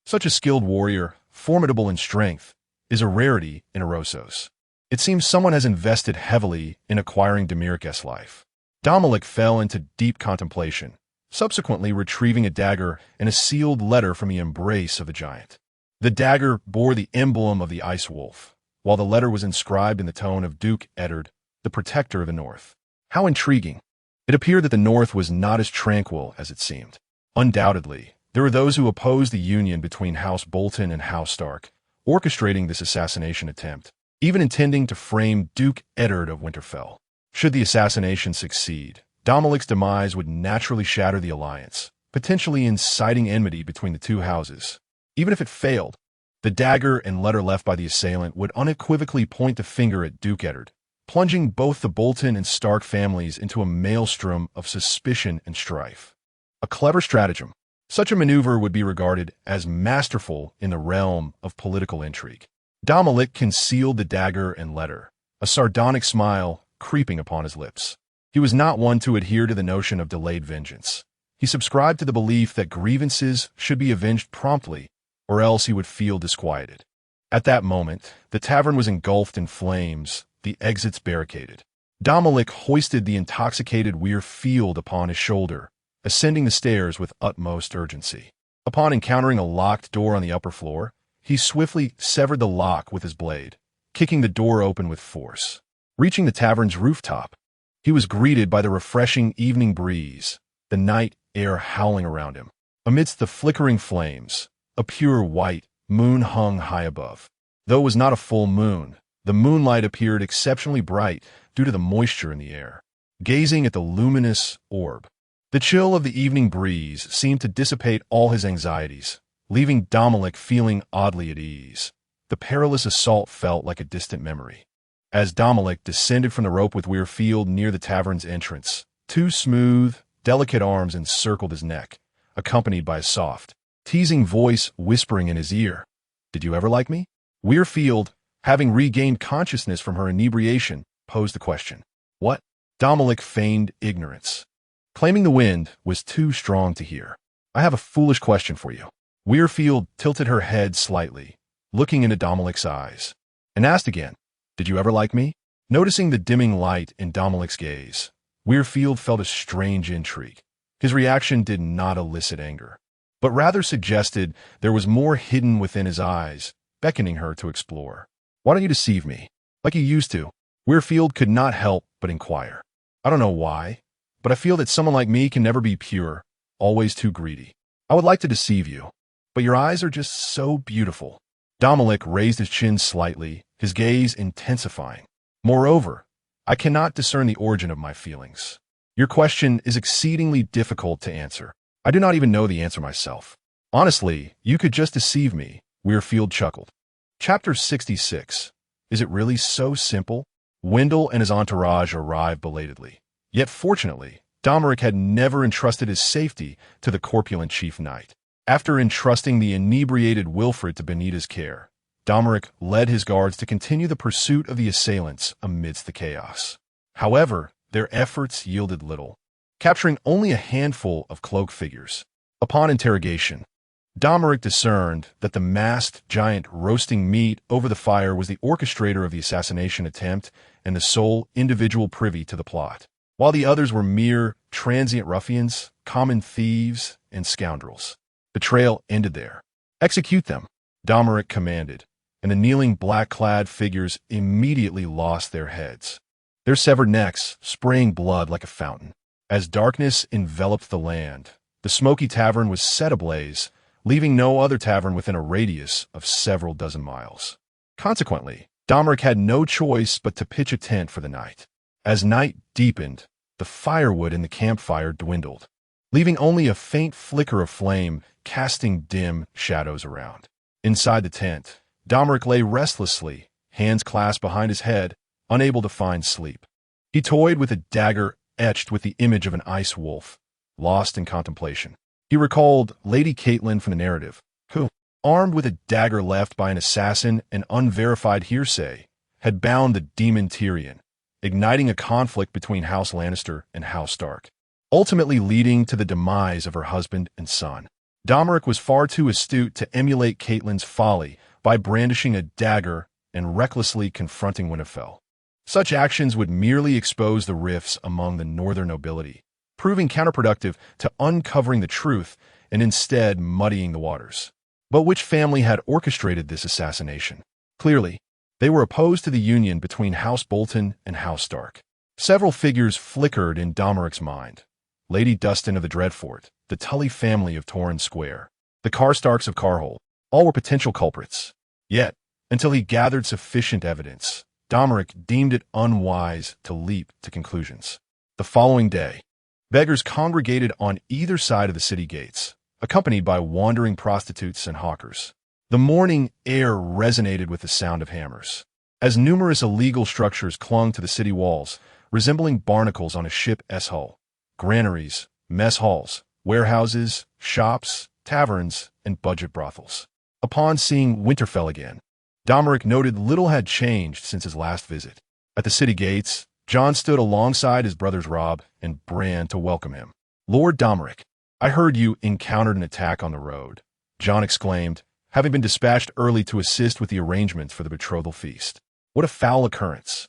Speaker 1: Such a skilled warrior, formidable in strength, is a rarity in Eroso's. It seems someone has invested heavily in acquiring Domoric's life. Domoric fell into deep contemplation, subsequently retrieving a dagger and a sealed letter from the embrace of the giant. The dagger bore the emblem of the Ice Wolf, while the letter was inscribed in the tone of Duke Eddard, the protector of the North. How intriguing! It appeared that the North was not as tranquil as it seemed. Undoubtedly, there were those who opposed the union between House Bolton and House Stark, orchestrating this assassination attempt, even intending to frame Duke Eddard of Winterfell. Should the assassination succeed, Dominic's demise would naturally shatter the alliance, potentially inciting enmity between the two houses. Even if it failed, the dagger and letter left by the assailant would unequivocally point the finger at Duke Eddard, plunging both the Bolton and Stark families into a maelstrom of suspicion and strife. A clever stratagem. Such a maneuver would be regarded as masterful in the realm of political intrigue. Domoric concealed the dagger and letter, a sardonic smile creeping upon his lips. He was not one to adhere to the notion of delayed vengeance. He subscribed to the belief that grievances should be avenged promptly, or else he would feel disquieted. At that moment, the tavern was engulfed in flames, the exits barricaded. Domoric hoisted the intoxicated Weirfield upon his shoulder, ascending the stairs with utmost urgency. Upon encountering a locked door on the upper floor, he swiftly severed the lock with his blade, kicking the door open with force. Reaching the tavern's rooftop, he was greeted by the refreshing evening breeze, the night air howling around him. Amidst the flickering flames, a pure white moon hung high above. Though it was not a full moon, the moonlight appeared exceptionally bright due to the moisture in the air. Gazing at the luminous orb, the chill of the evening breeze seemed to dissipate all his anxieties, leaving Domoric feeling oddly at ease. The perilous assault felt like a distant memory. As Domoric descended from the rope with Weirfield near the tavern's entrance, two smooth, delicate arms encircled his neck, accompanied by a soft, teasing voice whispering in his ear, "Did you ever like me?" Weirfield, having regained consciousness from her inebriation, posed the question. "What?" Domoric feigned ignorance, claiming the wind was too strong to hear. "I have a foolish question for you." Weirfield tilted her head slightly, looking into Domoric's eyes, and asked again, "Did you ever like me?" Noticing the dimming light in Domoric's gaze, Weirfield felt a strange intrigue. His reaction did not elicit anger, but rather suggested there was more hidden within his eyes, beckoning her to explore. "Why don't you deceive me, like you used to?" Weirfield could not help but inquire. "I don't know why, but I feel that someone like me can never be pure, always too greedy. I would like to deceive you, but your eyes are just so beautiful." Domoric raised his chin slightly, his gaze intensifying. "Moreover, I cannot discern the origin of my feelings. Your question is exceedingly difficult to answer. I do not even know the answer myself. Honestly, you could just deceive me," Weirfield chuckled. Chapter 66. Is it really so simple? Wendell and his entourage arrived belatedly. Yet fortunately, Domoric had never entrusted his safety to the corpulent chief knight. After entrusting the inebriated Wilfred to Benita's care, Domoric led his guards to continue the pursuit of the assailants amidst the chaos. However, their efforts yielded little, capturing only a handful of cloaked figures. Upon interrogation, Domoric discerned that the masked giant roasting meat over the fire was the orchestrator of the assassination attempt and the sole individual privy to the plot, while the others were mere transient ruffians, common thieves, and scoundrels. The trail ended there. "Execute them," Domoric commanded, and the kneeling black-clad figures immediately lost their heads, their severed necks spraying blood like a fountain. As darkness enveloped the land, the smoky tavern was set ablaze, leaving no other tavern within a radius of several dozen miles. Consequently, Domoric had no choice but to pitch a tent for the night. As night deepened, the firewood in the campfire dwindled, leaving only a faint flicker of flame casting dim shadows around. Inside the tent, Domoric lay restlessly, hands clasped behind his head, unable to find sleep. He toyed with a dagger etched with the image of an ice wolf, lost in contemplation. He recalled Lady Catelyn from the narrative, who, armed with a dagger left by an assassin and unverified hearsay, had bound the demon Tyrion, igniting a conflict between House Lannister and House Stark, ultimately leading to the demise of her husband and son. Domoric was far too astute to emulate Catelyn's folly by brandishing a dagger and recklessly confronting Winterfell. Such actions would merely expose the rifts among the northern nobility, proving counterproductive to uncovering the truth and instead muddying the waters. But which family had orchestrated this assassination? Clearly, they were opposed to the union between House Bolton and House Stark. Several figures flickered in Domoric's mind. Lady Dustin of the Dreadfort, the Tully family of Torrhen Square, the Karstarks of Carhold, all were potential culprits. Yet, until he gathered sufficient evidence, Domoric deemed it unwise to leap to conclusions. The following day, beggars congregated on either side of the city gates, accompanied by wandering prostitutes and hawkers. The morning air resonated with the sound of hammers, as numerous illegal structures clung to the city walls, resembling barnacles on a ship's hull. Granaries, mess halls, warehouses, shops, taverns, and budget brothels. Upon seeing Winterfell again, Domoric noted little had changed since his last visit. At the city gates, Jon stood alongside his brothers Robb and Bran to welcome him. "Lord Domoric, I heard you encountered an attack on the road," Jon exclaimed, having been dispatched early to assist with the arrangements for the betrothal feast. "What a foul occurrence."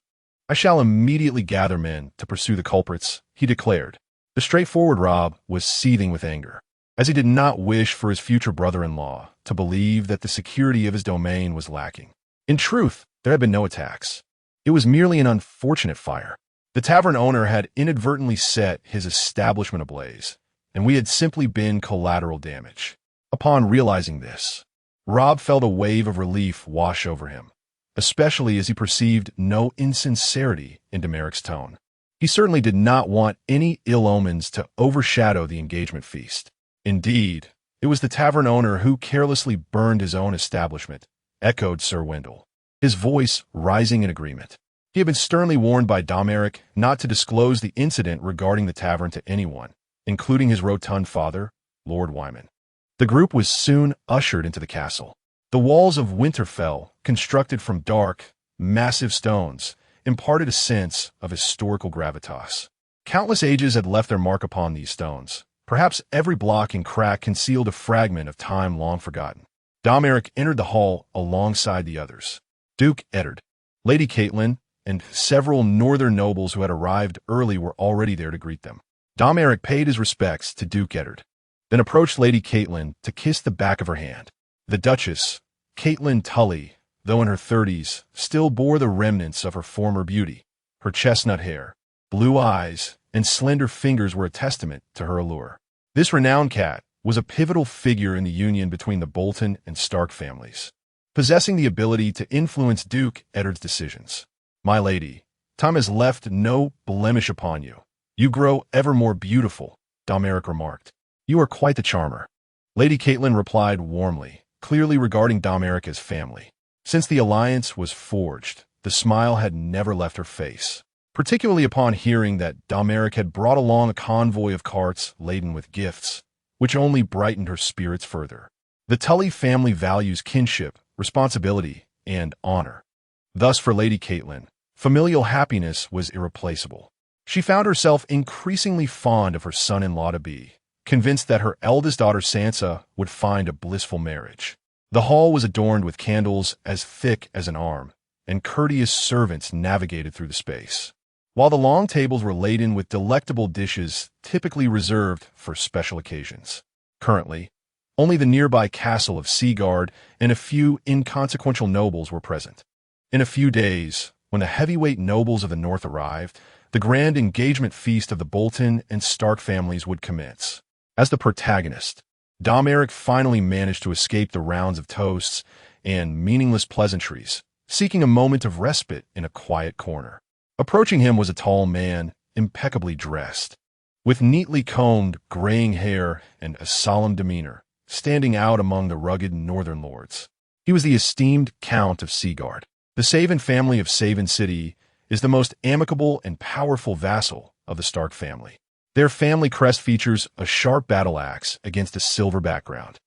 Speaker 1: I shall immediately gather men to pursue the culprits, he declared. The straightforward Robb was seething with anger, as he did not wish for his future brother-in-law to believe that the security of his domain was lacking. In truth, there had been no attacks. It was merely an unfortunate fire. The tavern owner had inadvertently set his establishment ablaze, and we had simply been collateral damage. Upon realizing this, Robb felt a wave of relief wash over him, especially as he perceived no insincerity in Domeric's tone. He certainly did not want any ill omens to overshadow the engagement feast. Indeed, it was the tavern owner who carelessly burned his own establishment, echoed Sir Wendell, his voice rising in agreement. He had been sternly warned by Domoric not to disclose the incident regarding the tavern to anyone, including his rotund father, Lord Wyman. The group was soon ushered into the castle. The walls of Winterfell, constructed from dark, massive stones, imparted a sense of historical gravitas. Countless ages had left their mark upon these stones. Perhaps every block and crack concealed a fragment of time long forgotten. Domoric entered the hall alongside the others. Duke Eddard, Lady Catelyn, and several northern nobles who had arrived early were already there to greet them. Domoric paid his respects to Duke Eddard, then approached Lady Catelyn to kiss the back of her hand. The Duchess, Catelyn Tully, though in her 30s, still bore the remnants of her former beauty. Her chestnut hair, blue eyes, and slender fingers were a testament to her allure. This renowned cat was a pivotal figure in the union between the Bolton and Stark families, possessing the ability to influence Duke Eddard's decisions. My lady, time has left no blemish upon you. You grow ever more beautiful, Domoric remarked. You are quite the charmer. Lady Catelyn replied warmly, clearly regarding Domoric as family. Since the alliance was forged, the smile had never left her face, particularly upon hearing that Domoric had brought along a convoy of carts laden with gifts, which only brightened her spirits further. The Tully family values kinship, responsibility, and honor. Thus, for Lady Catelyn, familial happiness was irreplaceable. She found herself increasingly fond of her son-in-law-to-be, convinced that her eldest daughter Sansa would find a blissful marriage. The hall was adorned with candles as thick as an arm, and courteous servants navigated through the space, while the long tables were laden with delectable dishes typically reserved for special occasions. Currently, only the nearby castle of Seaguard and a few inconsequential nobles were present. In a few days, when the heavyweight nobles of the north arrived, the grand engagement feast of the Bolton and Stark families would commence. As the protagonist, Domoric finally managed to escape the rounds of toasts and meaningless pleasantries, seeking a moment of respite in a quiet corner. Approaching him was a tall man, impeccably dressed, with neatly combed, graying hair and a solemn demeanor, standing out among the rugged northern lords. He was the esteemed Count of Seaguard. The Savin family of Savin City is the most amicable and powerful vassal of the Stark family. Their family crest features a sharp battle axe against a silver background.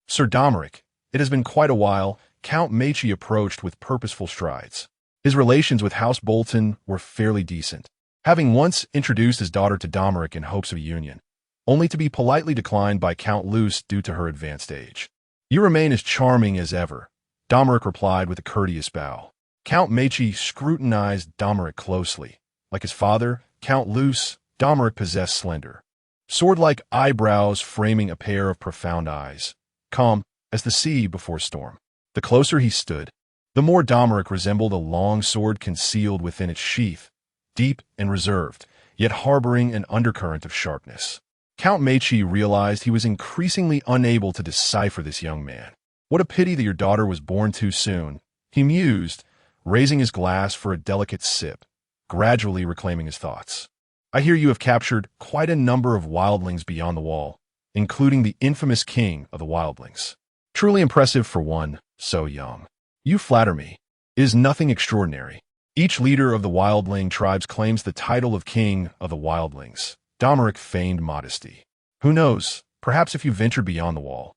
Speaker 1: Sir Domoric, it has been quite a while, Count Mechi approached with purposeful strides. His relations with House Bolton were fairly decent, having once introduced his daughter to Domoric in hopes of a union, only to be politely declined by Count Luce due to her advanced age. You remain as charming as ever, Domoric replied with a courteous bow. Count Mechi scrutinized Domoric closely. Like his father, Count Luce, Domoric possessed slender, sword-like eyebrows framing a pair of profound eyes, calm as the sea before storm. The closer he stood, the more Domoric resembled a long sword concealed within its sheath, deep and reserved, yet harboring an undercurrent of sharpness. Count Mechi realized he was increasingly unable to decipher this young man. What a pity that your daughter was born too soon, he mused, raising his glass for a delicate sip, gradually reclaiming his thoughts. I hear you have captured quite a number of wildlings beyond the wall, including the infamous king of the wildlings. Truly impressive for one so young. You flatter me. It is nothing extraordinary. Each leader of the wildling tribes claims the title of king of the wildlings. Domoric feigned modesty. Who knows, perhaps if you ventured beyond the wall,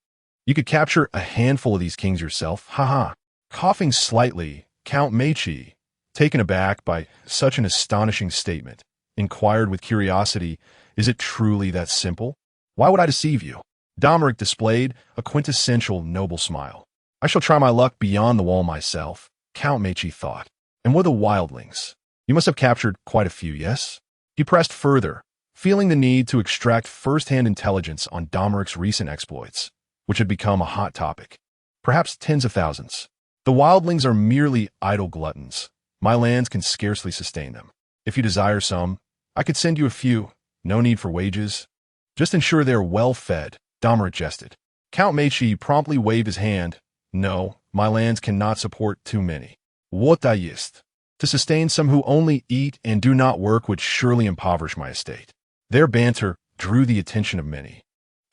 Speaker 1: you could capture a handful of these kings yourself. Ha. Coughing slightly, Count Mechi, taken aback by such an astonishing statement, inquired with curiosity, is it truly that simple? Why would I deceive you? Domoric displayed a quintessential noble smile. I shall try my luck beyond the wall myself, Count Mechi thought. And what are the wildlings? You must have captured quite a few, yes? He pressed further, feeling the need to extract first-hand intelligence on Domeric's recent exploits, which had become a hot topic. Perhaps tens of thousands. The wildlings are merely idle gluttons. My lands can scarcely sustain them. If you desire some, I could send you a few. No need for wages. Just ensure they are well fed, Domoric jested. Count Mechi promptly waved his hand. No, my lands cannot support too many. What I ist. To sustain some who only eat and do not work would surely impoverish my estate. Their banter drew the attention of many,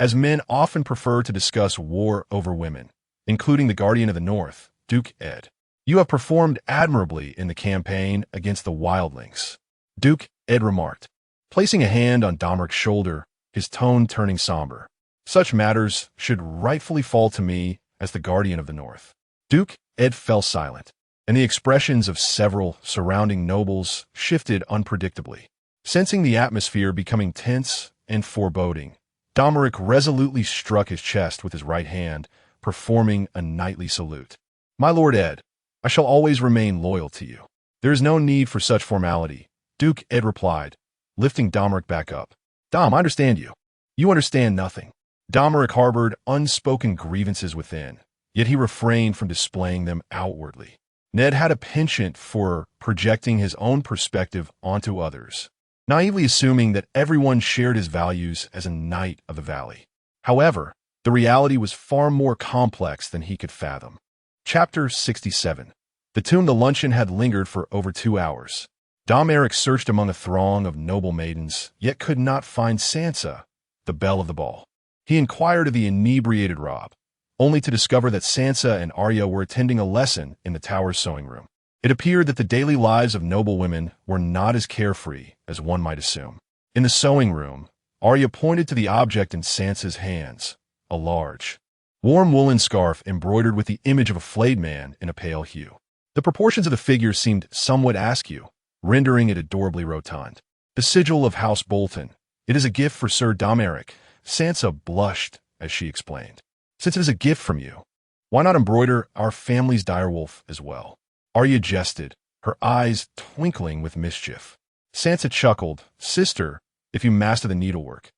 Speaker 1: as men often prefer to discuss war over women, including the Guardian of the North, Duke Ed. You have performed admirably in the campaign against the wildlings, Duke Ed remarked, placing a hand on Domeric's shoulder, his tone turning somber. Such matters should rightfully fall to me as the Guardian of the North. Duke Ed fell silent, and the expressions of several surrounding nobles shifted unpredictably. Sensing the atmosphere becoming tense and foreboding, Domoric resolutely struck his chest with his right hand, performing a knightly salute. My Lord Ed, I shall always remain loyal to you. There is no need for such formality, Duke Ed replied, lifting Domoric back up. Dom, I understand you. You understand nothing. Domoric harbored unspoken grievances within, yet he refrained from displaying them outwardly. Ned had a penchant for projecting his own perspective onto others, naively assuming that everyone shared his values as a knight of the valley. However, the reality was far more complex than he could fathom. Chapter 67. The tomb the luncheon had lingered for over 2 hours. Domoric searched among a throng of noble maidens, yet could not find Sansa, the belle of the ball. He inquired of the inebriated Robb, only to discover that Sansa and Arya were attending a lesson in the tower's sewing room. It appeared that the daily lives of noble women were not as carefree as one might assume. In the sewing room, Arya pointed to the object in Sansa's hands, a large, warm woolen scarf embroidered with the image of a flayed man in a pale hue. The proportions of the figure seemed somewhat askew, rendering it adorably rotund. The sigil of House Bolton. It is a gift for Sir Domoric. Sansa blushed as she explained. Since it is a gift from you, why not embroider our family's direwolf as well? Arya jested, her eyes twinkling with mischief. Sansa chuckled. Sister, if you master the needlework,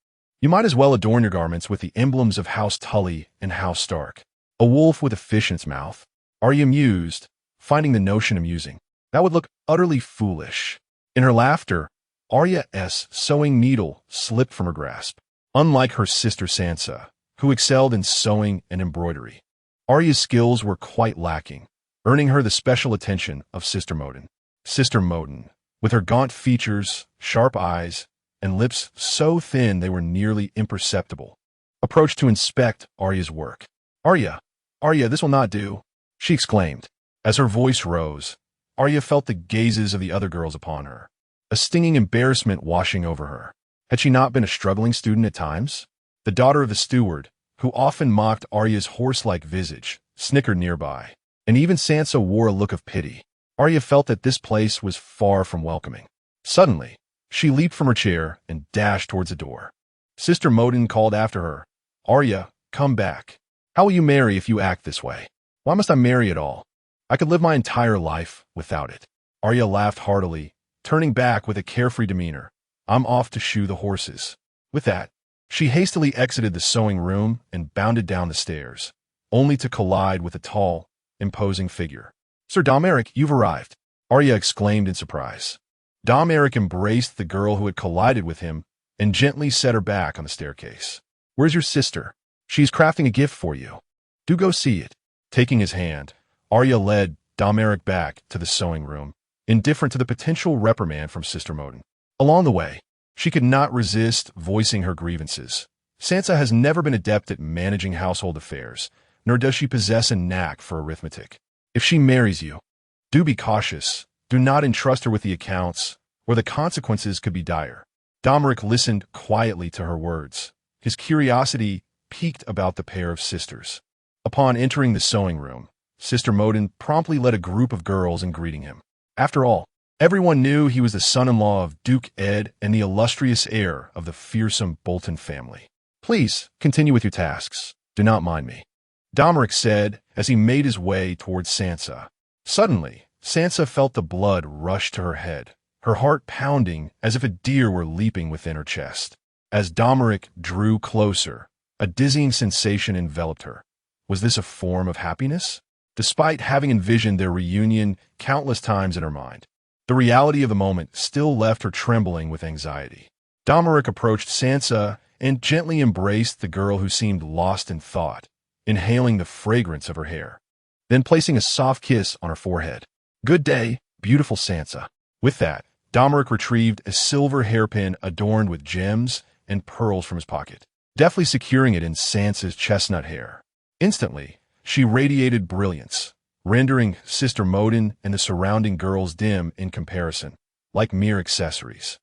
Speaker 1: you might as well adorn your garments with the emblems of House Tully and House Stark. A wolf with a fish in its mouth. Arya mused, finding the notion amusing. That would look utterly foolish. In her laughter, Arya's sewing needle slipped from her grasp. Unlike her sister Sansa, who excelled in sewing and embroidery, Arya's skills were quite lacking, earning her the special attention of Sister Moten. Sister Moten, with her gaunt features, sharp eyes, and lips so thin they were nearly imperceptible, approached to inspect Arya's work. Arya, this will not do, she exclaimed. As her voice rose, Arya felt the gazes of the other girls upon her, a stinging embarrassment washing over her. Had she not been a struggling student at times? The daughter of the steward, who often mocked Arya's horse-like visage, snickered nearby, and even Sansa wore a look of pity. Arya felt that this place was far from welcoming. Suddenly, she leaped from her chair and dashed towards the door. Sister Moten called after her, Arya, come back. How will you marry if you act this way? Why must I marry at all? I could live my entire life without it. Arya laughed heartily, turning back with a carefree demeanor. I'm off to shoe the horses. With that, she hastily exited the sewing room and bounded down the stairs, only to collide with a tall, imposing figure. Sir Domoric, you've arrived, Arya exclaimed in surprise. Domoric embraced the girl who had collided with him and gently set her back on the staircase. Where's your sister? She's crafting a gift for you. Do go see it. Taking his hand, Arya led Domoric back to the sewing room, indifferent to the potential reprimand from Sister Moten. Along the way, she could not resist voicing her grievances. Sansa has never been adept at managing household affairs, nor does she possess a knack for arithmetic. If she marries you, do be cautious. Do not entrust her with the accounts, or the consequences could be dire. Domoric listened quietly to her words, his curiosity piqued about the pair of sisters. Upon entering the sewing room, Sister Moten promptly led a group of girls in greeting him. After all, everyone knew he was the son-in-law of Duke Ed and the illustrious heir of the fearsome Bolton family. Please, continue with your tasks. Do not mind me, Domoric said as he made his way towards Sansa. Suddenly, Sansa felt the blood rush to her head, her heart pounding as if a deer were leaping within her chest. As Domoric drew closer, a dizzying sensation enveloped her. Was this a form of happiness? Despite having envisioned their reunion countless times in her mind, the reality of the moment still left her trembling with anxiety. Domoric approached Sansa and gently embraced the girl who seemed lost in thought, inhaling the fragrance of her hair, then placing a soft kiss on her forehead. "Good day, beautiful Sansa." With that, Domoric retrieved a silver hairpin adorned with gems and pearls from his pocket, deftly securing it in Sansa's chestnut hair. Instantly, she radiated brilliance, rendering Sister Modin and the surrounding girls dim in comparison, like mere accessories.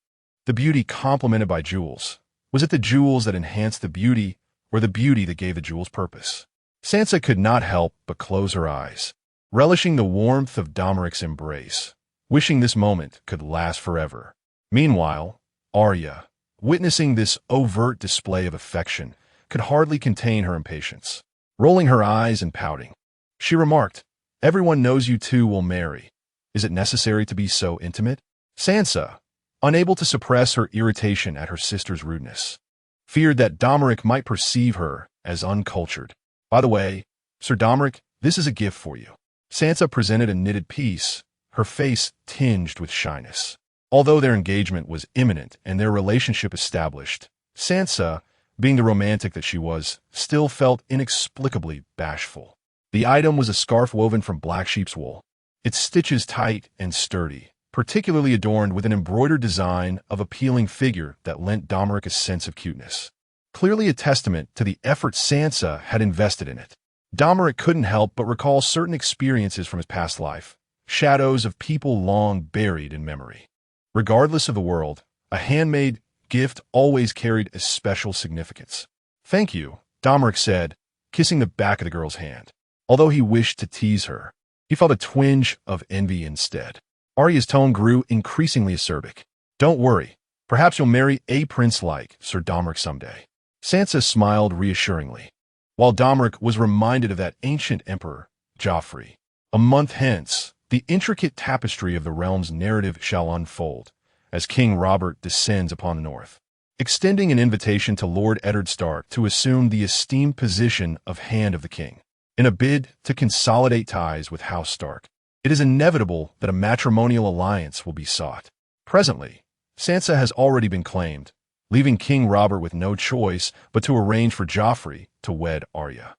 Speaker 1: The beauty complemented by jewels. Was it the jewels that enhanced the beauty, or the beauty that gave the jewels purpose? Sansa could not help but close her eyes, relishing the warmth of Domoric's embrace, wishing this moment could last forever. Meanwhile, Arya, witnessing this overt display of affection, could hardly contain her impatience. Rolling her eyes and pouting, she remarked, "Everyone knows you two will marry. Is it necessary to be so intimate?" Sansa, unable to suppress her irritation at her sister's rudeness, feared that Domoric might perceive her as uncultured. "By the way, Sir Domoric, this is a gift for you." Sansa presented a knitted piece, her face tinged with shyness. Although their engagement was imminent and their relationship established, Sansa, being the romantic that she was, still felt inexplicably bashful. The item was a scarf woven from black sheep's wool, its stitches tight and sturdy, particularly adorned with an embroidered design of appealing figure that lent Domoric a sense of cuteness. Clearly a testament to the effort Sansa had invested in it. Domoric couldn't help but recall certain experiences from his past life, shadows of people long buried in memory. Regardless of the world, a handmade gift always carried a special significance. "Thank you," Domoric said, kissing the back of the girl's hand. Although he wished to tease her, he felt a twinge of envy instead. Arya's tone grew increasingly acerbic. "Don't worry. Perhaps you'll marry a prince like Sir Domoric someday." Sansa smiled reassuringly, while Domoric was reminded of that ancient emperor, Joffrey. A month hence, the intricate tapestry of the realm's narrative shall unfold, as King Robert descends upon the north, extending an invitation to Lord Eddard Stark to assume the esteemed position of Hand of the King, in a bid to consolidate ties with House Stark. It is inevitable that a matrimonial alliance will be sought. Presently, Sansa has already been claimed, leaving King Robert with no choice but to arrange for Joffrey to wed Arya,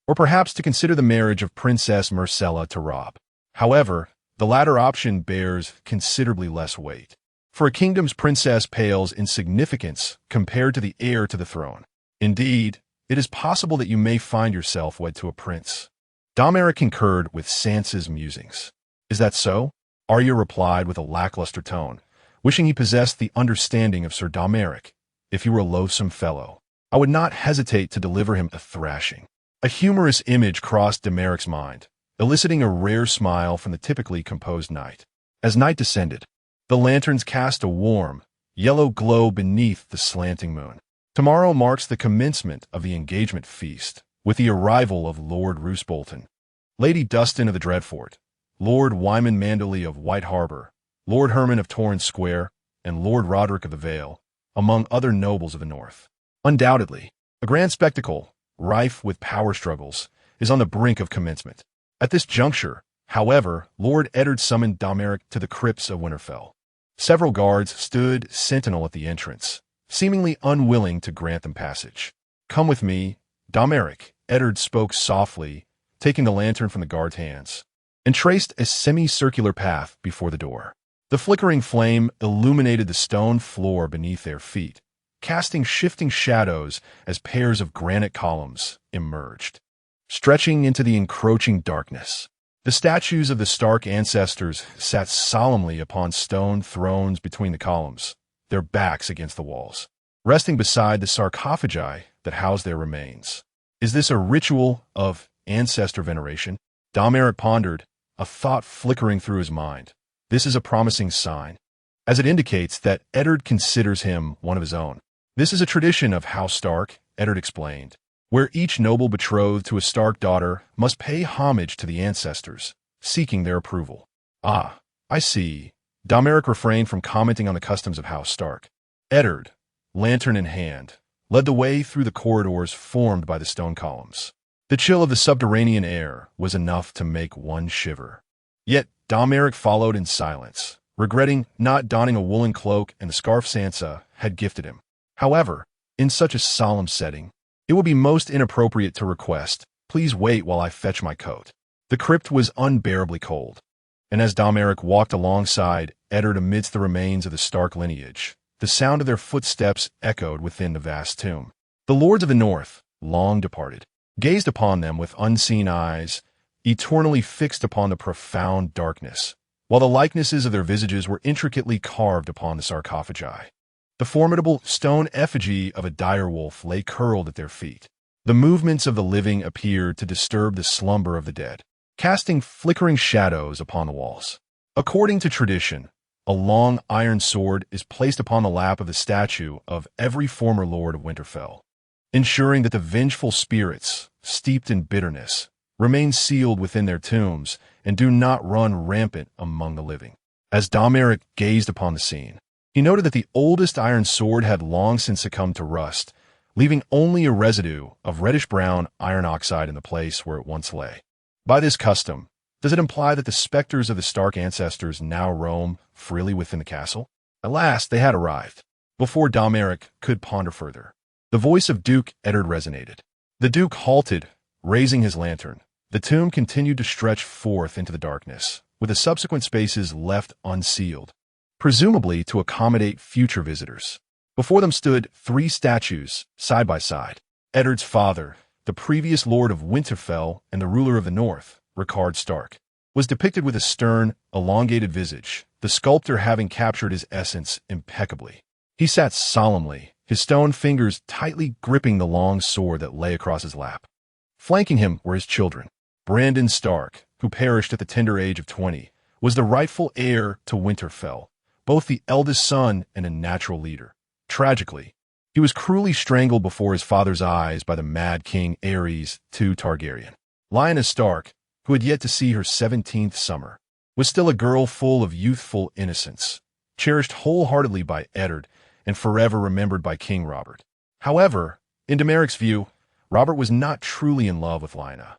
Speaker 1: or perhaps to consider the marriage of Princess Myrcella to Robb. However, the latter option bears considerably less weight, for a kingdom's princess pales in significance compared to the heir to the throne. Indeed, it is possible that you may find yourself wed to a prince. Domoric concurred with Sansa's musings. "Is that so?" Arya replied with a lackluster tone, wishing he possessed the understanding of Sir Domoric. "If he were a loathsome fellow, I would not hesitate to deliver him a thrashing." A humorous image crossed Domeric's mind, eliciting a rare smile from the typically composed knight. As night descended, the lanterns cast a warm, yellow glow beneath the slanting moon. Tomorrow marks the commencement of the engagement feast, with the arrival of Lord Roose Bolton, Lady Dustin of the Dreadfort, Lord Wyman Manderley of White Harbor, Lord Herman of Torrance Square, and Lord Roderick of the Vale, among other nobles of the north. Undoubtedly, a grand spectacle, rife with power struggles, is on the brink of commencement. At this juncture, however, Lord Eddard summoned Domoric to the crypts of Winterfell. Several guards stood sentinel at the entrance, seemingly unwilling to grant them passage. "Come with me, Domoric," Eddard spoke softly, taking the lantern from the guard's hands, and traced a semicircular path before the door. The flickering flame illuminated the stone floor beneath their feet, casting shifting shadows as pairs of granite columns emerged, stretching into the encroaching darkness. The statues of the Stark ancestors sat solemnly upon stone thrones between the columns, their backs against the walls, resting beside the sarcophagi that housed their remains. Is this a ritual of ancestor veneration? Domoric pondered, a thought flickering through his mind. This is a promising sign, as it indicates that Eddard considers him one of his own. This is a tradition of House Stark, Eddard explained, where each noble betrothed to a Stark daughter must pay homage to the ancestors, seeking their approval. "Ah, I see," Domoric refrained from commenting on the customs of House Stark. Eddard, lantern in hand, led the way through the corridors formed by the stone columns. The chill of the subterranean air was enough to make one shiver. Yet Domoric followed in silence, regretting not donning a woolen cloak and the scarf Sansa had gifted him. However, in such a solemn setting, it would be most inappropriate to request, "Please wait while I fetch my coat." The crypt was unbearably cold, and as Domoric walked alongside Eddard amidst the remains of the Stark lineage, the sound of their footsteps echoed within the vast tomb. The lords of the North, long departed, gazed upon them with unseen eyes, eternally fixed upon the profound darkness, while the likenesses of their visages were intricately carved upon the sarcophagi. The formidable stone effigy of a direwolf lay curled at their feet. The movements of the living appeared to disturb the slumber of the dead, casting flickering shadows upon the walls. According to tradition, a long iron sword is placed upon the lap of the statue of every former lord of Winterfell, ensuring that the vengeful spirits, steeped in bitterness, remain sealed within their tombs and do not run rampant among the living. As Domoric gazed upon the scene, he noted that the oldest iron sword had long since succumbed to rust, leaving only a residue of reddish-brown iron oxide in the place where it once lay. By this custom, does it imply that the specters of the Stark ancestors now roam freely within the castle? At last they had arrived. Before Domoric could ponder further, the voice of Duke Eddard resonated. The Duke halted, raising his lantern. The tomb continued to stretch forth into the darkness, with the subsequent spaces left unsealed, presumably to accommodate future visitors. Before them stood 3 statues, side by side. Eddard's father, the previous Lord of Winterfell and the ruler of the North, Rickard Stark, was depicted with a stern, elongated visage, the sculptor having captured his essence impeccably. He sat solemnly, his stone fingers tightly gripping the long sword that lay across his lap. Flanking him were his children. Brandon Stark, who perished at the tender age of 20, was the rightful heir to Winterfell, both the eldest son and a natural leader. Tragically, he was cruelly strangled before his father's eyes by the mad King Aerys II Targaryen. Lyanna Stark, who had yet to see her 17th summer, was still a girl full of youthful innocence, cherished wholeheartedly by Eddard and forever remembered by King Robert. However, in Domeric's view, Robert was not truly in love with Lyanna.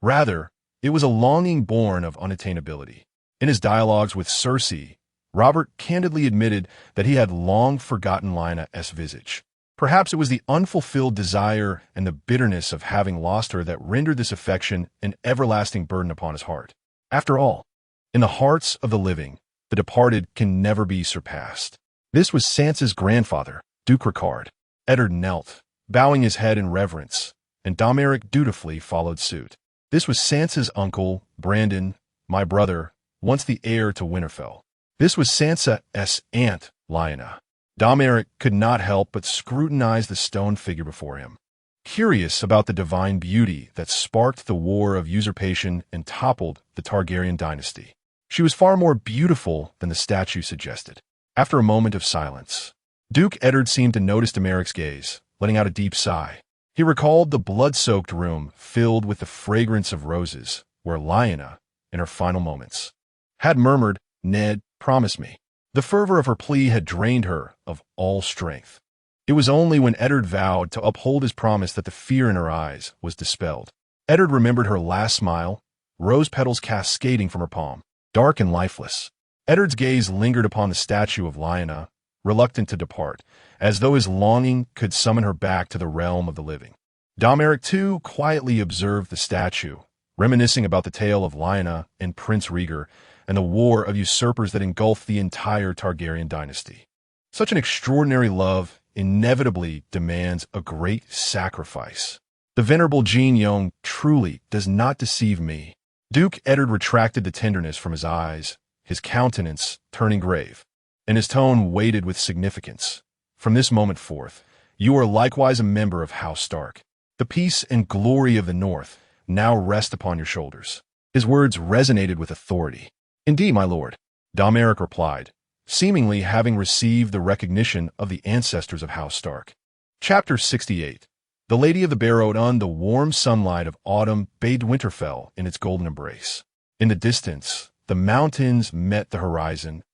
Speaker 1: Rather, it was a longing born of unattainability. In his dialogues with Cersei, Robert candidly admitted that he had long forgotten Lyanna's visage. Perhaps it was the unfulfilled desire and the bitterness of having lost her that rendered this affection an everlasting burden upon his heart. After all, in the hearts of the living, the departed can never be surpassed. This was Sansa's grandfather, Duke Rickard. Eddard knelt, bowing his head in reverence, and Domoric dutifully followed suit. This was Sansa's uncle, Brandon, my brother, once the heir to Winterfell. This was Sansa's aunt, Lyanna. Domoric could not help but scrutinize the stone figure before him, curious about the divine beauty that sparked the war of usurpation and toppled the Targaryen dynasty. She was far more beautiful than the statue suggested. After a moment of silence, Duke Eddard seemed to notice Domeric's gaze, letting out a deep sigh. He recalled the blood-soaked room filled with the fragrance of roses, where Lyanna, in her final moments, had murmured, "Ned, promise me." The fervor of her plea had drained her of all strength. It was only when Eddard vowed to uphold his promise that the fear in her eyes was dispelled. Eddard remembered her last smile, rose petals cascading from her palm, dark and lifeless. Eddard's gaze lingered upon the statue of Lyanna, reluctant to depart, as though his longing could summon her back to the realm of the living. Domoric, too, quietly observed the statue, reminiscing about the tale of Lyanna and Prince Rhaegar and the war of usurpers that engulfed the entire Targaryen dynasty. Such an extraordinary love inevitably demands a great sacrifice. The venerable Jean Yong truly does not deceive me. Duke Eddard retracted the tenderness from his eyes, his countenance turning grave, and his tone weighted with significance. From this moment forth, you are likewise a member of House Stark. The peace and glory of the North now rest upon your shoulders. His words resonated with authority. Indeed, my lord, Domoric replied, seemingly having received the recognition of the ancestors of House Stark. Chapter 68. The Lady of the Barrow. The warm sunlight of autumn bathed Winterfell in its golden embrace. In the distance, the mountains met the horizon,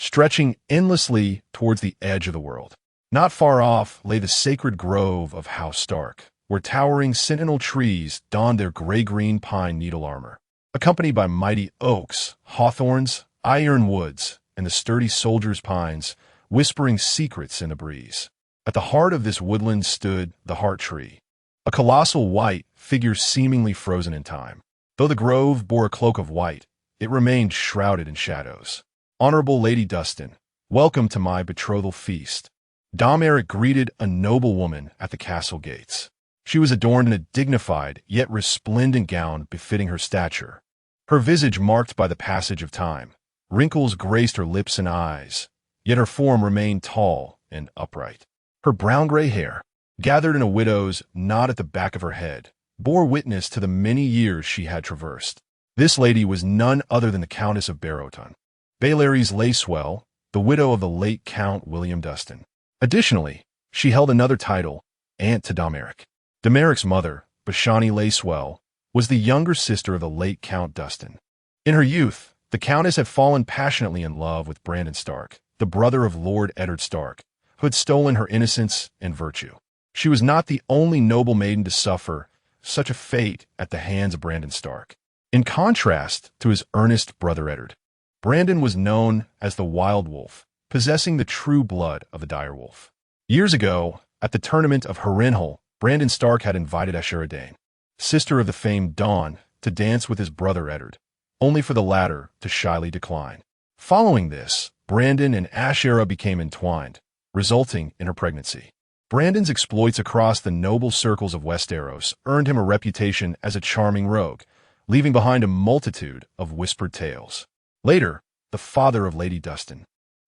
Speaker 1: stretching endlessly towards the edge of the world. Not far off lay the sacred grove of House Stark, where towering sentinel trees donned their gray-green pine needle armor, accompanied by mighty oaks, hawthorns, ironwoods, and the sturdy soldiers' pines, whispering secrets in the breeze. At the heart of this woodland stood the Heart Tree, a colossal white figure seemingly frozen in time. Though the grove bore a cloak of white, it remained shrouded in shadows. "Honorable Lady Dustin, welcome to my betrothal feast." Domoric greeted a noble woman at the castle gates. She was adorned in a dignified yet resplendent gown befitting her stature. Her visage marked by the passage of time. Wrinkles graced her lips and eyes, yet her form remained tall and upright. Her brown-gray hair, gathered in a widow's knot at the back of her head, bore witness to the many years she had traversed. This lady was none other than the Countess of Barrowton, Baelary's Lacewell, the widow of the late Count William Dustin. Additionally, she held another title, aunt to Domoric. Domoric's mother, Bashani Lacewell, was the younger sister of the late Count Dustin. In her youth, the Countess had fallen passionately in love with Brandon Stark, the brother of Lord Eddard Stark, who had stolen her innocence and virtue. She was not the only noble maiden to suffer such a fate at the hands of Brandon Stark. In contrast to his earnest brother Eddard, Brandon was known as the Wild Wolf, possessing the true blood of the dire wolf. Years ago, at the tournament of Harrenhal, Brandon Stark had invited Ashera Dane, sister of the famed Dawn, to dance with his brother Eddard, only for the latter to shyly decline. Following this, Brandon and Ashera became entwined, resulting in her pregnancy. Brandon's exploits across the noble circles of Westeros earned him a reputation as a charming rogue, leaving behind a multitude of whispered tales. Later, the father of Lady Dustin,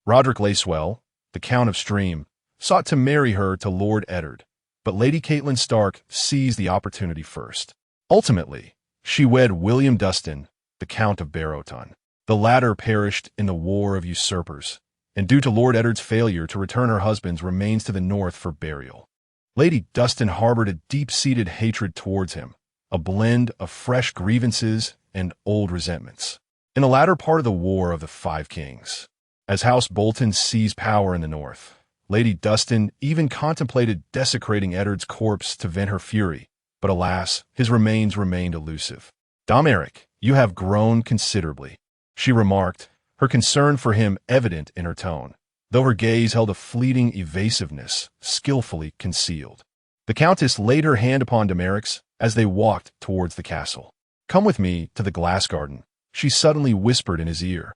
Speaker 1: Roderick Lacewell, the Count of Stream, sought to marry her to Lord Eddard, but Lady Catelyn Stark seized the opportunity first. Ultimately, she wed William Dustin, the Count of Barrowton. The latter perished in the War of Usurpers, and due to Lord Eddard's failure to return her husband's remains to the north for burial. Lady Dustin harbored a deep-seated hatred towards him, a blend of fresh grievances and old resentments. In the latter part of the War of the Five Kings, as House Bolton seized power in the north, Lady Dustin even contemplated desecrating Eddard's corpse to vent her fury, but alas, his remains remained elusive. "Domoric, you have grown considerably," she remarked, her concern for him evident in her tone, though her gaze held a fleeting evasiveness skillfully concealed. The Countess laid her hand upon Domoric's as they walked towards the castle. "Come with me to the glass garden," she suddenly whispered in his ear.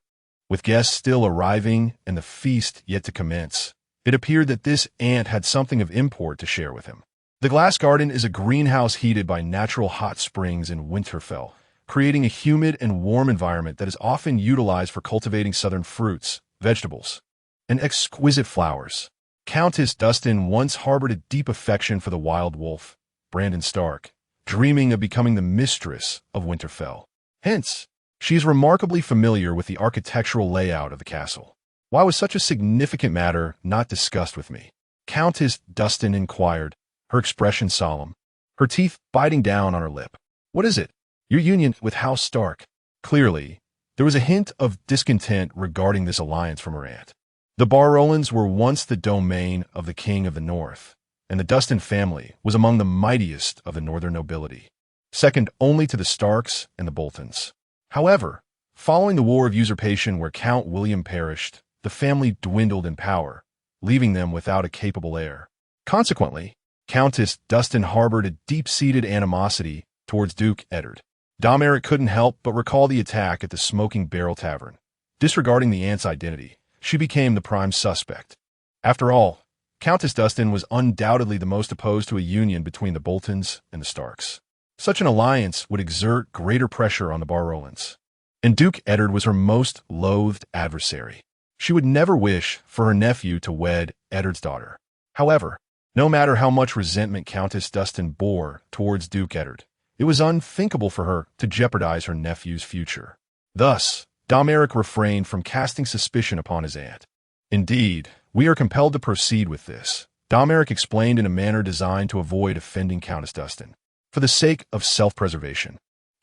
Speaker 1: With guests still arriving and the feast yet to commence, it appeared that this aunt had something of import to share with him. The glass garden is a greenhouse heated by natural hot springs in Winterfell, creating a humid and warm environment that is often utilized for cultivating southern fruits, vegetables, and exquisite flowers. Countess Dustin once harbored a deep affection for the Wild Wolf, Brandon Stark, dreaming of becoming the mistress of Winterfell. Hence, she is remarkably familiar with the architectural layout of the castle. "Why was such a significant matter not discussed with me?" Countess Dustin inquired, her expression solemn, her teeth biting down on her lip. "What is it?" "Your union with House Stark." Clearly, there was a hint of discontent regarding this alliance from her aunt. The Barrowlands were once the domain of the King of the North, and the Dustin family was among the mightiest of the northern nobility, second only to the Starks and the Boltons. However, following the War of Usurpation where Count William perished, the family dwindled in power, leaving them without a capable heir. Consequently, Countess Dustin harbored a deep-seated animosity towards Duke Eddard. Domoric couldn't help but recall the attack at the Smoking Barrel Tavern. Disregarding the aunt's identity, she became the prime suspect. After all, Countess Dustin was undoubtedly the most opposed to a union between the Boltons and the Starks. Such an alliance would exert greater pressure on the Barrowlands, and Duke Eddard was her most loathed adversary. She would never wish for her nephew to wed Eddard's daughter. However, no matter how much resentment Countess Dustin bore towards Duke Eddard, it was unthinkable for her to jeopardize her nephew's future. Thus, Domoric refrained from casting suspicion upon his aunt. "Indeed, we are compelled to proceed with this," Domoric explained in a manner designed to avoid offending Countess Dustin. For the sake of self-preservation,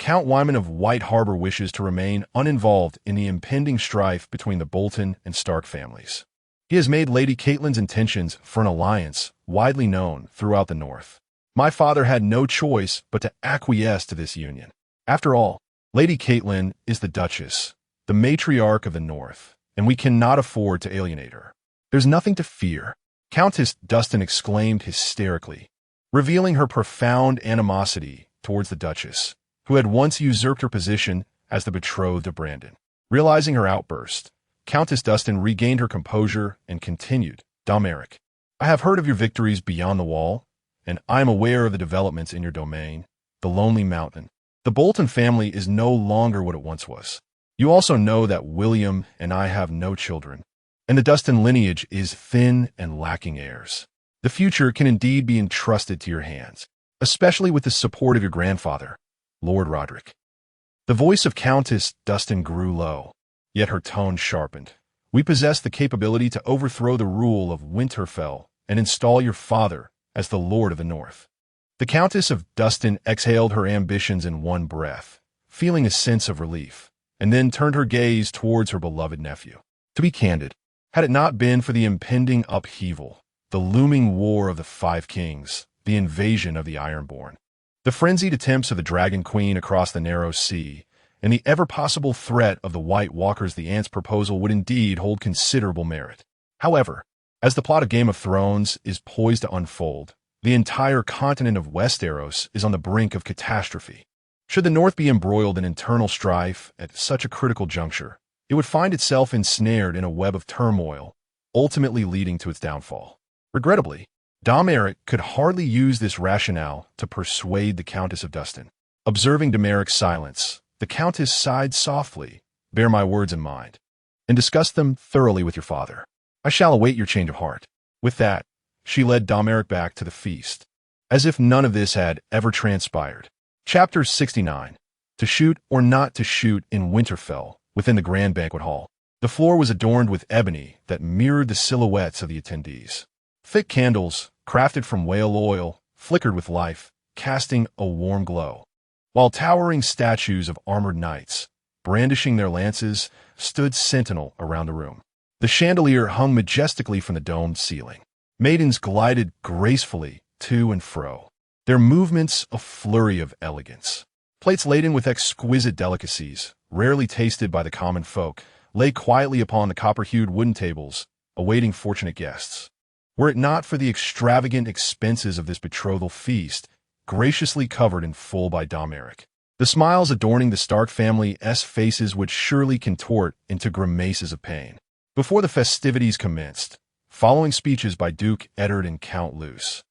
Speaker 1: Count Wyman of White Harbor wishes to remain uninvolved in the impending strife between the Bolton and Stark families. He has made Lady Catelyn's intentions for an alliance widely known throughout the North. My father had no choice but to acquiesce to this union. After all, Lady Catelyn is the Duchess, the matriarch of the North, and we cannot afford to alienate her. There's nothing to fear, Countess Dustin exclaimed hysterically, revealing her profound animosity towards the Duchess, who had once usurped her position as the betrothed of Brandon. Realizing her outburst, Countess Dustin regained her composure and continued, Domoric, I have heard of your victories beyond the wall, and I am aware of the developments in your domain, the Lonely Mountain. The Bolton family is no longer what it once was. You also know that William and I have no children, and the Dustin lineage is thin and lacking heirs. The future can indeed be entrusted to your hands, especially with the support of your grandfather, Lord Roderick. The voice of Countess Dustin grew low, yet her tone sharpened. We possess the capability to overthrow the rule of Winterfell and install your father as the Lord of the North. The Countess of Dustin exhaled her ambitions in one breath, feeling a sense of relief, and then turned her gaze towards her beloved nephew. To be candid, had it not been for the impending upheaval, the looming war of the Five Kings, the invasion of the Ironborn, the frenzied attempts of the Dragon Queen across the narrow sea, and the ever-possible threat of the White Walkers, the Ant's proposal would indeed hold considerable merit. However, as the plot of Game of Thrones is poised to unfold, the entire continent of Westeros is on the brink of catastrophe. Should the North be embroiled in internal strife at such a critical juncture, it would find itself ensnared in a web of turmoil, ultimately leading to its downfall. Regrettably, Domoric could hardly use this rationale to persuade the Countess of Dustin. Observing Domeric's silence, the Countess sighed softly, bear my words in mind, and discuss them thoroughly with your father. I shall await your change of heart. With that, she led Domoric back to the feast, as if none of this had ever transpired. Chapter 69. To shoot or not to shoot in Winterfell, within the grand banquet hall. The floor was adorned with ebony that mirrored the silhouettes of the attendees. Thick candles, crafted from whale oil, flickered with life, casting a warm glow, while towering statues of armored knights, brandishing their lances, stood sentinel around the room. The chandelier hung majestically from the domed ceiling. Maidens glided gracefully to and fro, their movements a flurry of elegance. Plates laden with exquisite delicacies, rarely tasted by the common folk, lay quietly upon the copper-hued wooden tables, awaiting fortunate guests. Were it not for the extravagant expenses of this betrothal feast, graciously covered in full by Domoric, the smiles adorning the Stark family's faces would surely contort into grimaces of pain. Before the festivities commenced, following speeches by Duke Eddard and Count Luce,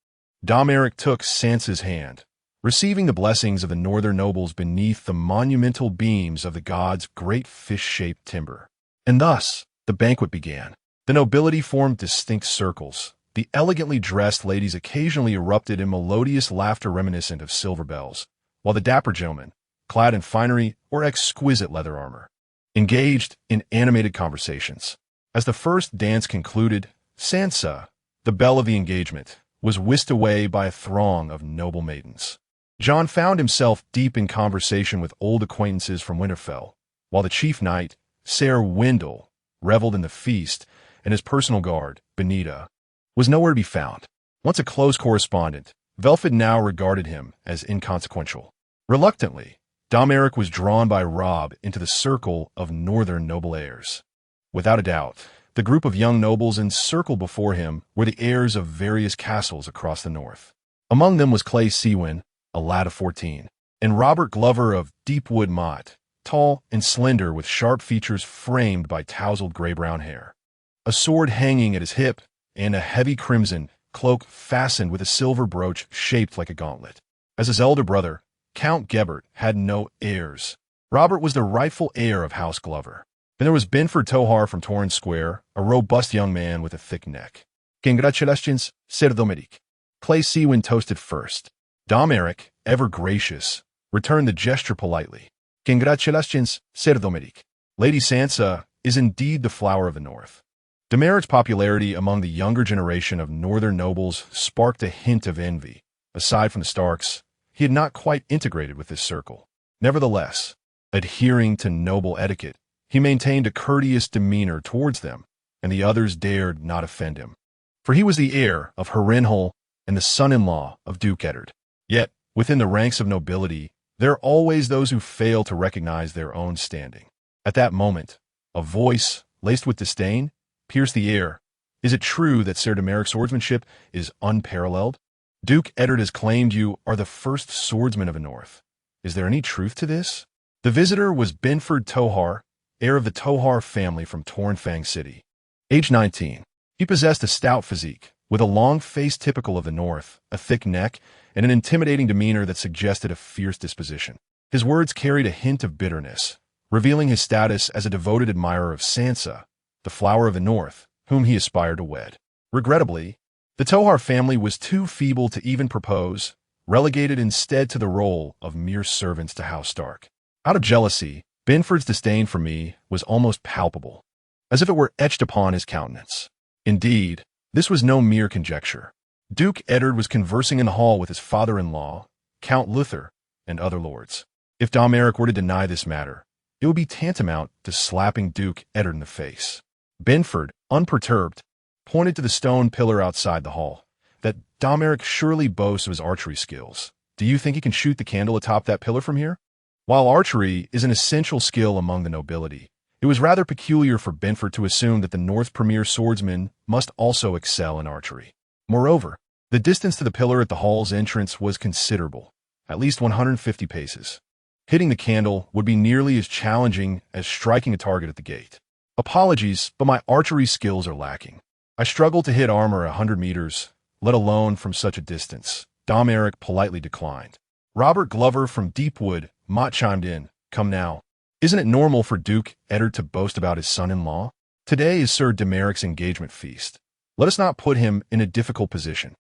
Speaker 1: Domoric took Sansa's hand, receiving the blessings of the northern nobles beneath the monumental beams of the god's great fish-shaped timber. And thus, the banquet began. The nobility formed distinct circles. The elegantly dressed ladies occasionally erupted in melodious laughter reminiscent of silver bells, while the dapper gentlemen, clad in finery or exquisite leather armor, engaged in animated conversations. As the first dance concluded, Sansa, the belle of the engagement, was whisked away by a throng of noble maidens. Jon found himself deep in conversation with old acquaintances from Winterfell, while the chief knight, Ser Wendell, reveled in the feast, and his personal guard, Benita, was nowhere to be found. Once a close correspondent, Velfid now regarded him as inconsequential. Reluctantly, Domoric was drawn by Robb into the circle of northern noble heirs. Without a doubt, the group of young nobles encircled before him were the heirs of various castles across the north. Among them was Clay Sewin, a lad of 14, and Robert Glover of Deepwood Mott, tall and slender with sharp features framed by tousled gray-brown hair, a sword hanging at his hip, and a heavy crimson cloak fastened with a silver brooch shaped like a gauntlet. As his elder brother, Count Gebert, had no heirs, Robert was the rightful heir of House Glover. Then there was Benford Tohar from Torrance Square, a robust young man with a thick neck. Congratulations, Sir Domoric. Clay Sewin toasted first. Domoric, ever gracious, returned the gesture politely. Congratulations, Sir Domoric. Lady Sansa is indeed the flower of the North. Domeric's popularity among the younger generation of northern nobles sparked a hint of envy. Aside from the Starks, he had not quite integrated with this circle. Nevertheless, adhering to noble etiquette, he maintained a courteous demeanor towards them, and the others dared not offend him. For he was the heir of Harrenhal and the son-in-law of Duke Eddard. Yet, within the ranks of nobility, there are always those who fail to recognize their own standing. At that moment, a voice, laced with disdain, pierced the air. Is it true that Ser Domeric's swordsmanship is unparalleled? Duke Eddard has claimed you are the first swordsman of the North. Is there any truth to this? The visitor was Benford Tohar, heir of the Tohar family from Tornfang City. Age 19. He possessed a stout physique, with a long face typical of the North, a thick neck, and an intimidating demeanor that suggested a fierce disposition. His words carried a hint of bitterness, revealing his status as a devoted admirer of Sansa, the flower of the North, whom he aspired to wed. Regrettably, the Tohar family was too feeble to even propose, relegated instead to the role of mere servants to House Stark. Out of jealousy, Benford's disdain for me was almost palpable, as if it were etched upon his countenance. Indeed, this was no mere conjecture. Duke Eddard was conversing in the hall with his father-in-law, Count Luther, and other lords. If Domoric were to deny this matter, it would be tantamount to slapping Duke Eddard in the face. Benford, unperturbed, pointed to the stone pillar outside the hall. That Domoric surely boasts of his archery skills. Do you think he can shoot the candle atop that pillar from here? While archery is an essential skill among the nobility, it was rather peculiar for Benford to assume that the North's premier swordsman must also excel in archery. Moreover, the distance to the pillar at the hall's entrance was considerable, at least 150 paces. Hitting the candle would be nearly as challenging as striking a target at the gate. Apologies, but my archery skills are lacking. I struggle to hit armor 100 meters, let alone from such a distance. Domoric politely declined. Robert Glover from Deepwood, Mott chimed in. Come now. Isn't it normal for Duke Eddard to boast about his son-in-law? Today is Ser Domeric's engagement feast. Let us not put him in a difficult position.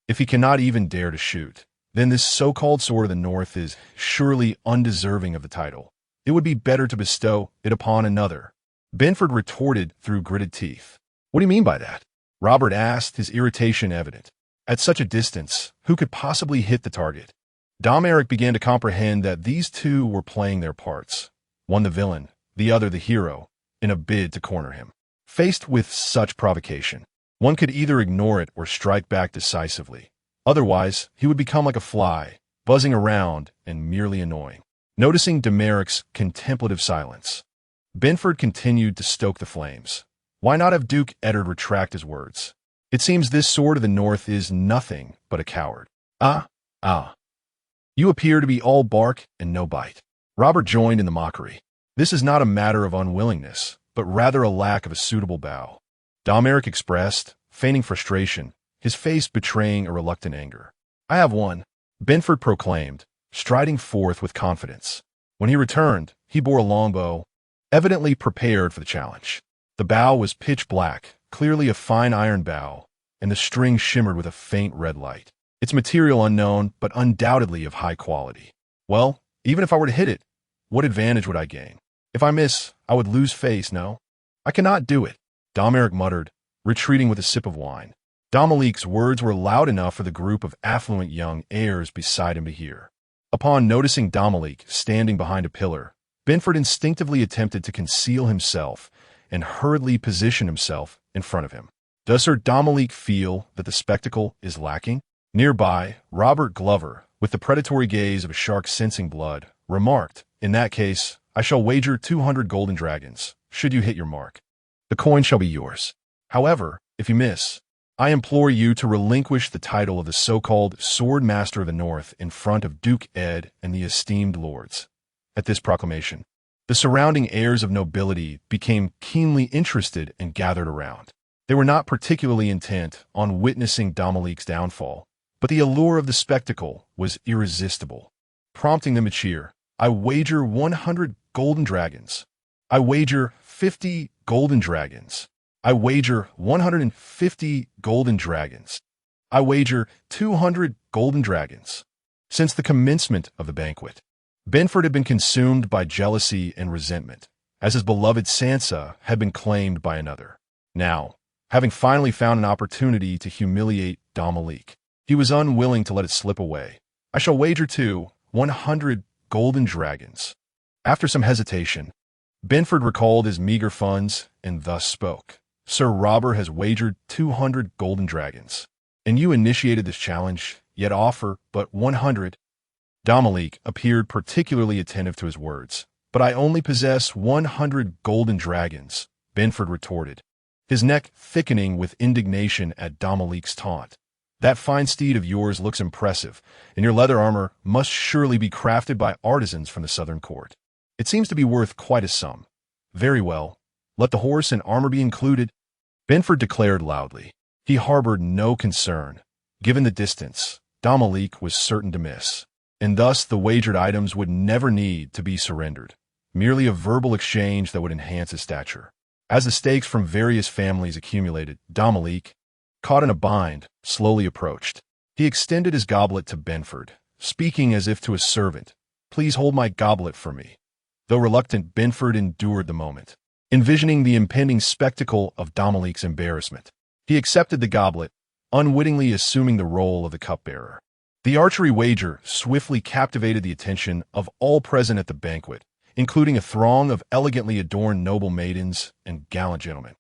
Speaker 1: If he cannot even dare to shoot, then this so-called sword of the North is surely undeserving of the title. It would be better to bestow it upon another. Benford retorted through gritted teeth. What do you mean by that? Robert asked, his irritation evident. At such a distance, who could possibly hit the target? Domoric began to comprehend that these two were playing their parts, one the villain, the other the hero, in a bid to corner him. Faced with such provocation, one could either ignore it or strike back decisively. Otherwise, he would become like a fly, buzzing around and merely annoying. Noticing Domeric's contemplative silence, Benford continued to stoke the flames. Why not have Duke Eddard retract his words? It seems this sword of the North is nothing but a coward. Ah. You appear to be all bark and no bite. Robert joined in the mockery. This is not a matter of unwillingness, but rather a lack of a suitable bow. Domoric expressed, feigning frustration, his face betraying a reluctant anger. I have one, Benford proclaimed, striding forth with confidence. When he returned, he bore a longbow, evidently prepared for the challenge. The bow was pitch black, clearly a fine iron bow, and the string shimmered with a faint red light. Its material unknown, but undoubtedly of high quality. Well, even if I were to hit it, what advantage would I gain? If I miss, I would lose face, no? I cannot do it, Domoric muttered, retreating with a sip of wine. Dominic's words were loud enough for the group of affluent young heirs beside him to hear. Upon noticing Dominic standing behind a pillar, Benford instinctively attempted to conceal himself and hurriedly position himself in front of him. Does Sir Dominic feel that the spectacle is lacking? Nearby, Robert Glover, with the predatory gaze of a shark sensing blood, remarked, in that case, I shall wager 200 golden dragons, should you hit your mark. The coin shall be yours. However, if you miss, I implore you to relinquish the title of the so-called Sword Master of the North in front of Duke Ed and the esteemed lords. At this proclamation, the surrounding heirs of nobility became keenly interested and gathered around. They were not particularly intent on witnessing Dominic's downfall, but the allure of the spectacle was irresistible, prompting them to cheer. I wager 100 golden dragons. I wager 50 golden dragons. I wager 150 golden dragons. I wager 200 golden dragons. Since the commencement of the banquet, Benford had been consumed by jealousy and resentment, as his beloved Sansa had been claimed by another. Now, having finally found an opportunity to humiliate Dominic, he was unwilling to let it slip away. I shall wager, too, 100 golden dragons. After some hesitation, Benford recalled his meager funds and thus spoke. Sir Robert has wagered 200 golden dragons, and you initiated this challenge, yet offer but 100. Domoric appeared particularly attentive to his words. But I only possess 100 golden dragons, Benford retorted, his neck thickening with indignation at Domoric's taunt. That fine steed of yours looks impressive, and your leather armor must surely be crafted by artisans from the southern court. It seems to be worth quite a sum. Very well. Let the horse and armor be included, Benford declared loudly. He harbored no concern. Given the distance, Domoric was certain to miss, and thus the wagered items would never need to be surrendered. Merely a verbal exchange that would enhance his stature. As the stakes from various families accumulated, Domoric, caught in a bind, slowly approached. He extended his goblet to Benford, speaking as if to a servant. Please hold my goblet for me. Though reluctant, Benford endured the moment, envisioning the impending spectacle of Domoric's embarrassment. He accepted the goblet, unwittingly assuming the role of the cupbearer. The archery wager swiftly captivated the attention of all present at the banquet, including a throng of elegantly adorned noble maidens and gallant gentlemen.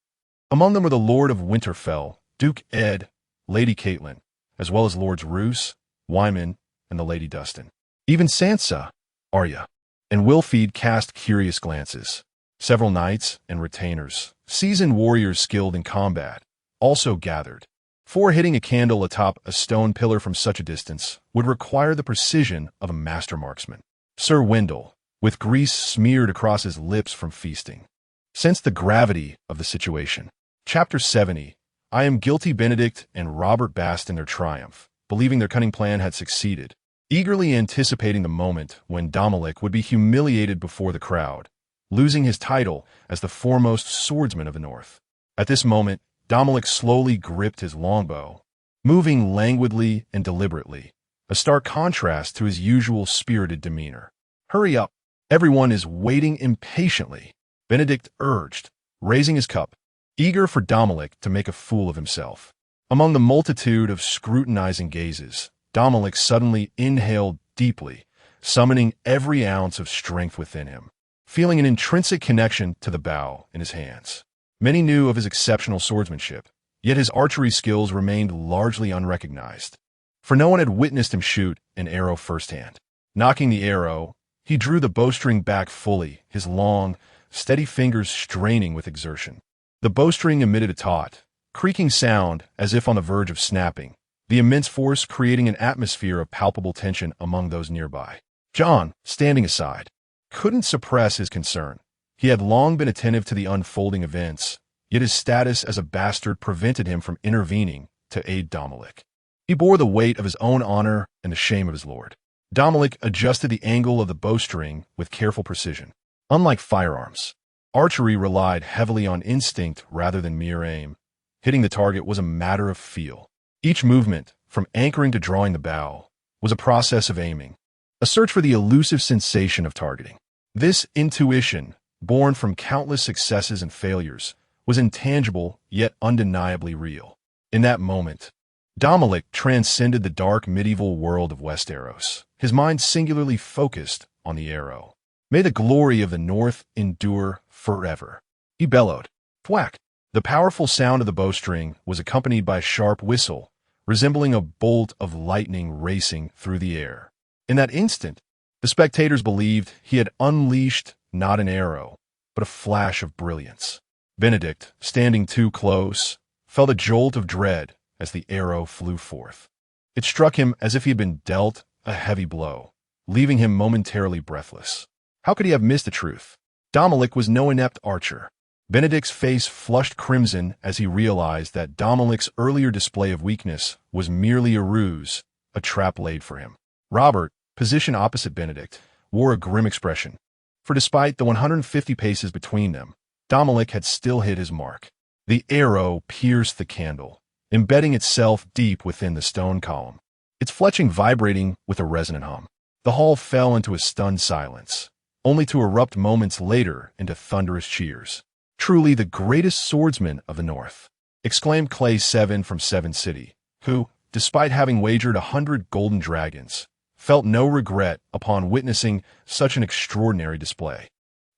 Speaker 1: Among them were the Lord of Winterfell, Duke Ed, Lady Catelyn, as well as Lords Roose, Wyman, and the Lady Dustin. Even Sansa, Arya, and Wilfrid cast curious glances. Several knights and retainers, seasoned warriors skilled in combat, also gathered. For hitting a candle atop a stone pillar from such a distance would require the precision of a master marksman. Sir Wendell, with grease smeared across his lips from feasting, sensed the gravity of the situation. Chapter 70. I am guilty. Benedict and Robert basked in their triumph, believing their cunning plan had succeeded, eagerly anticipating the moment when Domoric would be humiliated before the crowd, losing his title as the foremost swordsman of the North. At this moment, Domoric slowly gripped his longbow, moving languidly and deliberately, a stark contrast to his usual spirited demeanor. Hurry up. Everyone is waiting impatiently, Benedict urged, raising his cup, eager for Domoric to make a fool of himself. Among the multitude of scrutinizing gazes, Domoric suddenly inhaled deeply, summoning every ounce of strength within him, feeling an intrinsic connection to the bow in his hands. Many knew of his exceptional swordsmanship, yet his archery skills remained largely unrecognized, for no one had witnessed him shoot an arrow firsthand. Knocking the arrow, he drew the bowstring back fully, his long, steady fingers straining with exertion. The bowstring emitted a taut, creaking sound as if on the verge of snapping, the immense force creating an atmosphere of palpable tension among those nearby. John, standing aside, couldn't suppress his concern. He had long been attentive to the unfolding events, yet his status as a bastard prevented him from intervening to aid Domoric. He bore the weight of his own honor and the shame of his lord. Domoric adjusted the angle of the bowstring with careful precision. Unlike firearms, archery relied heavily on instinct rather than mere aim. Hitting the target was a matter of feel. Each movement, from anchoring to drawing the bow, was a process of aiming, a search for the elusive sensation of targeting. This intuition, born from countless successes and failures, was intangible yet undeniably real. In that moment, Domoric transcended the dark medieval world of Westeros, his mind singularly focused on the arrow. May the glory of the North endure forever, he bellowed. Thwack! The powerful sound of the bowstring was accompanied by a sharp whistle, resembling a bolt of lightning racing through the air. In that instant, the spectators believed he had unleashed not an arrow, but a flash of brilliance. Benedict, standing too close, felt a jolt of dread as the arrow flew forth. It struck him as if he had been dealt a heavy blow, leaving him momentarily breathless. How could he have missed the truth? Domoric was no inept archer. Benedict's face flushed crimson as he realized that Dominic's earlier display of weakness was merely a ruse, a trap laid for him. Robert, positioned opposite Benedict, wore a grim expression, for despite the 150 paces between them, Domoric had still hit his mark. The arrow pierced the candle, embedding itself deep within the stone column, its fletching vibrating with a resonant hum. The hall fell into a stunned silence, only to erupt moments later into thunderous cheers. Truly the greatest swordsman of the North, exclaimed Clay 7 from Seven City, who, despite having wagered 100 golden dragons, felt no regret upon witnessing such an extraordinary display.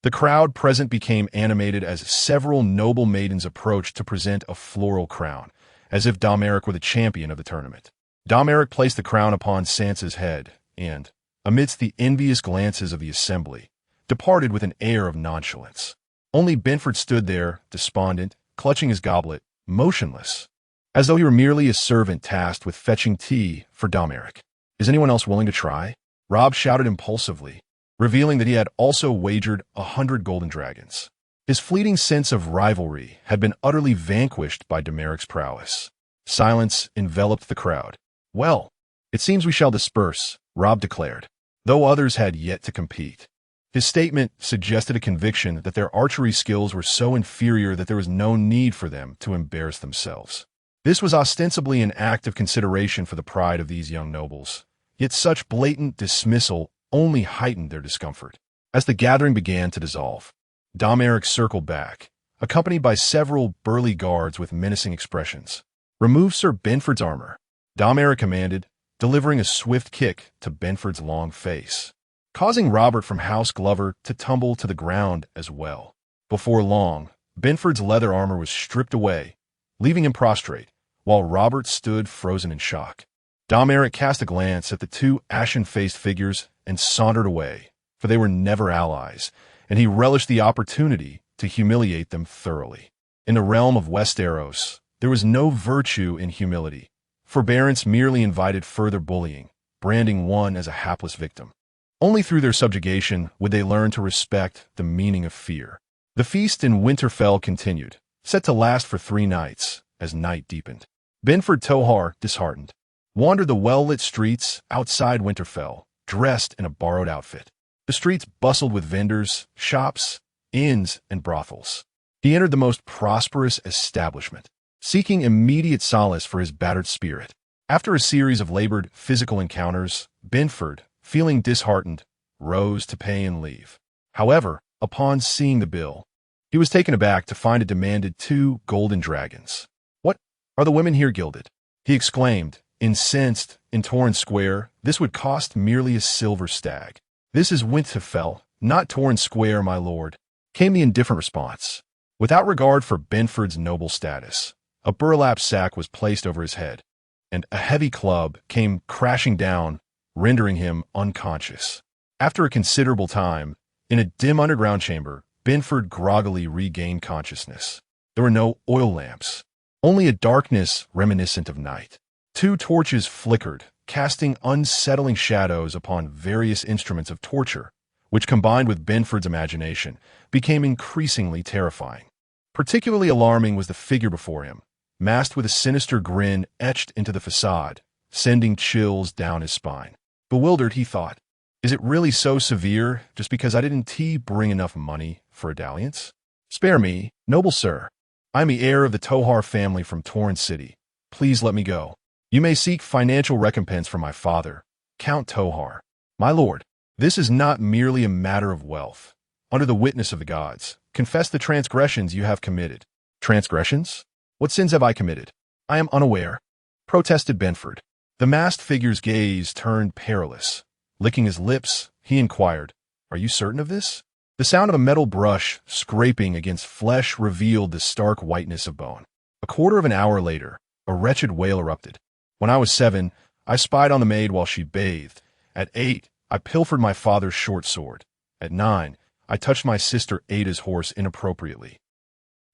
Speaker 1: The crowd present became animated as several noble maidens approached to present a floral crown, as if Domoric were the champion of the tournament. Domoric placed the crown upon Sansa's head, and, amidst the envious glances of the assembly, departed with an air of nonchalance. Only Benford stood there, despondent, clutching his goblet, motionless, as though he were merely a servant tasked with fetching tea for Domoric. "Is anyone else willing to try?" Robb shouted impulsively, revealing that he had also wagered 100 golden dragons. His fleeting sense of rivalry had been utterly vanquished by Domoric's prowess. Silence enveloped the crowd. "Well, it seems we shall disperse," Robb declared, though others had yet to compete. His statement suggested a conviction that their archery skills were so inferior that there was no need for them to embarrass themselves. This was ostensibly an act of consideration for the pride of these young nobles, yet such blatant dismissal only heightened their discomfort. As the gathering began to dissolve, Domoric circled back, accompanied by several burly guards with menacing expressions. "Remove Sir Benford's armor," Domoric commanded, delivering a swift kick to Benford's long face, causing Robert from House Glover to tumble to the ground as well. Before long, Benford's leather armor was stripped away, leaving him prostrate, while Robert stood frozen in shock. Domoric cast a glance at the two ashen-faced figures and sauntered away, for they were never allies, and he relished the opportunity to humiliate them thoroughly. In the realm of Westeros, there was no virtue in humility. Forbearance merely invited further bullying, branding one as a hapless victim. Only through their subjugation would they learn to respect the meaning of fear. The feast in Winterfell continued, set to last for 3 nights, as night deepened. Benford Tohar, disheartened, wandered the well-lit streets outside Winterfell, dressed in a borrowed outfit. The streets bustled with vendors, shops, inns, and brothels. He entered the most prosperous establishment, seeking immediate solace for his battered spirit. After a series of labored physical encounters, Benford, feeling disheartened, rose to pay and leave. However, upon seeing the bill, he was taken aback to find it demanded 2 golden dragons. "What? Are the women here gilded?" he exclaimed, incensed. "In Torrhen Square, this would cost merely a silver stag." "This is Winterfell, not Torrhen Square, my lord," came the indifferent response. Without regard for Benford's noble status, a burlap sack was placed over his head, and a heavy club came crashing down, rendering him unconscious. After a considerable time, in a dim underground chamber, Benford groggily regained consciousness. There were no oil lamps, only a darkness reminiscent of night. 2 torches flickered, casting unsettling shadows upon various instruments of torture, which combined with Benford's imagination, became increasingly terrifying. Particularly alarming was the figure before him, masked with a sinister grin etched into the facade, sending chills down his spine. Bewildered, he thought, "Is it really so severe just because I didn't bring enough money for a dalliance? Spare me, noble sir. I am the heir of the Tohar family from Torrhen City. Please let me go. You may seek financial recompense from my father, Count Tohar. My lord, this is not merely a matter of wealth. Under the witness of the gods, confess the transgressions you have committed." "Transgressions? What sins have I committed? I am unaware," protested Benford. The masked figure's gaze turned perilous. Licking his lips, he inquired, "Are you certain of this?" The sound of a metal brush scraping against flesh revealed the stark whiteness of bone. A quarter of an hour later, a wretched wail erupted. "When I was 7, I spied on the maid while she bathed. At 8, I pilfered my father's short sword. At 9, I touched my sister Ada's horse inappropriately.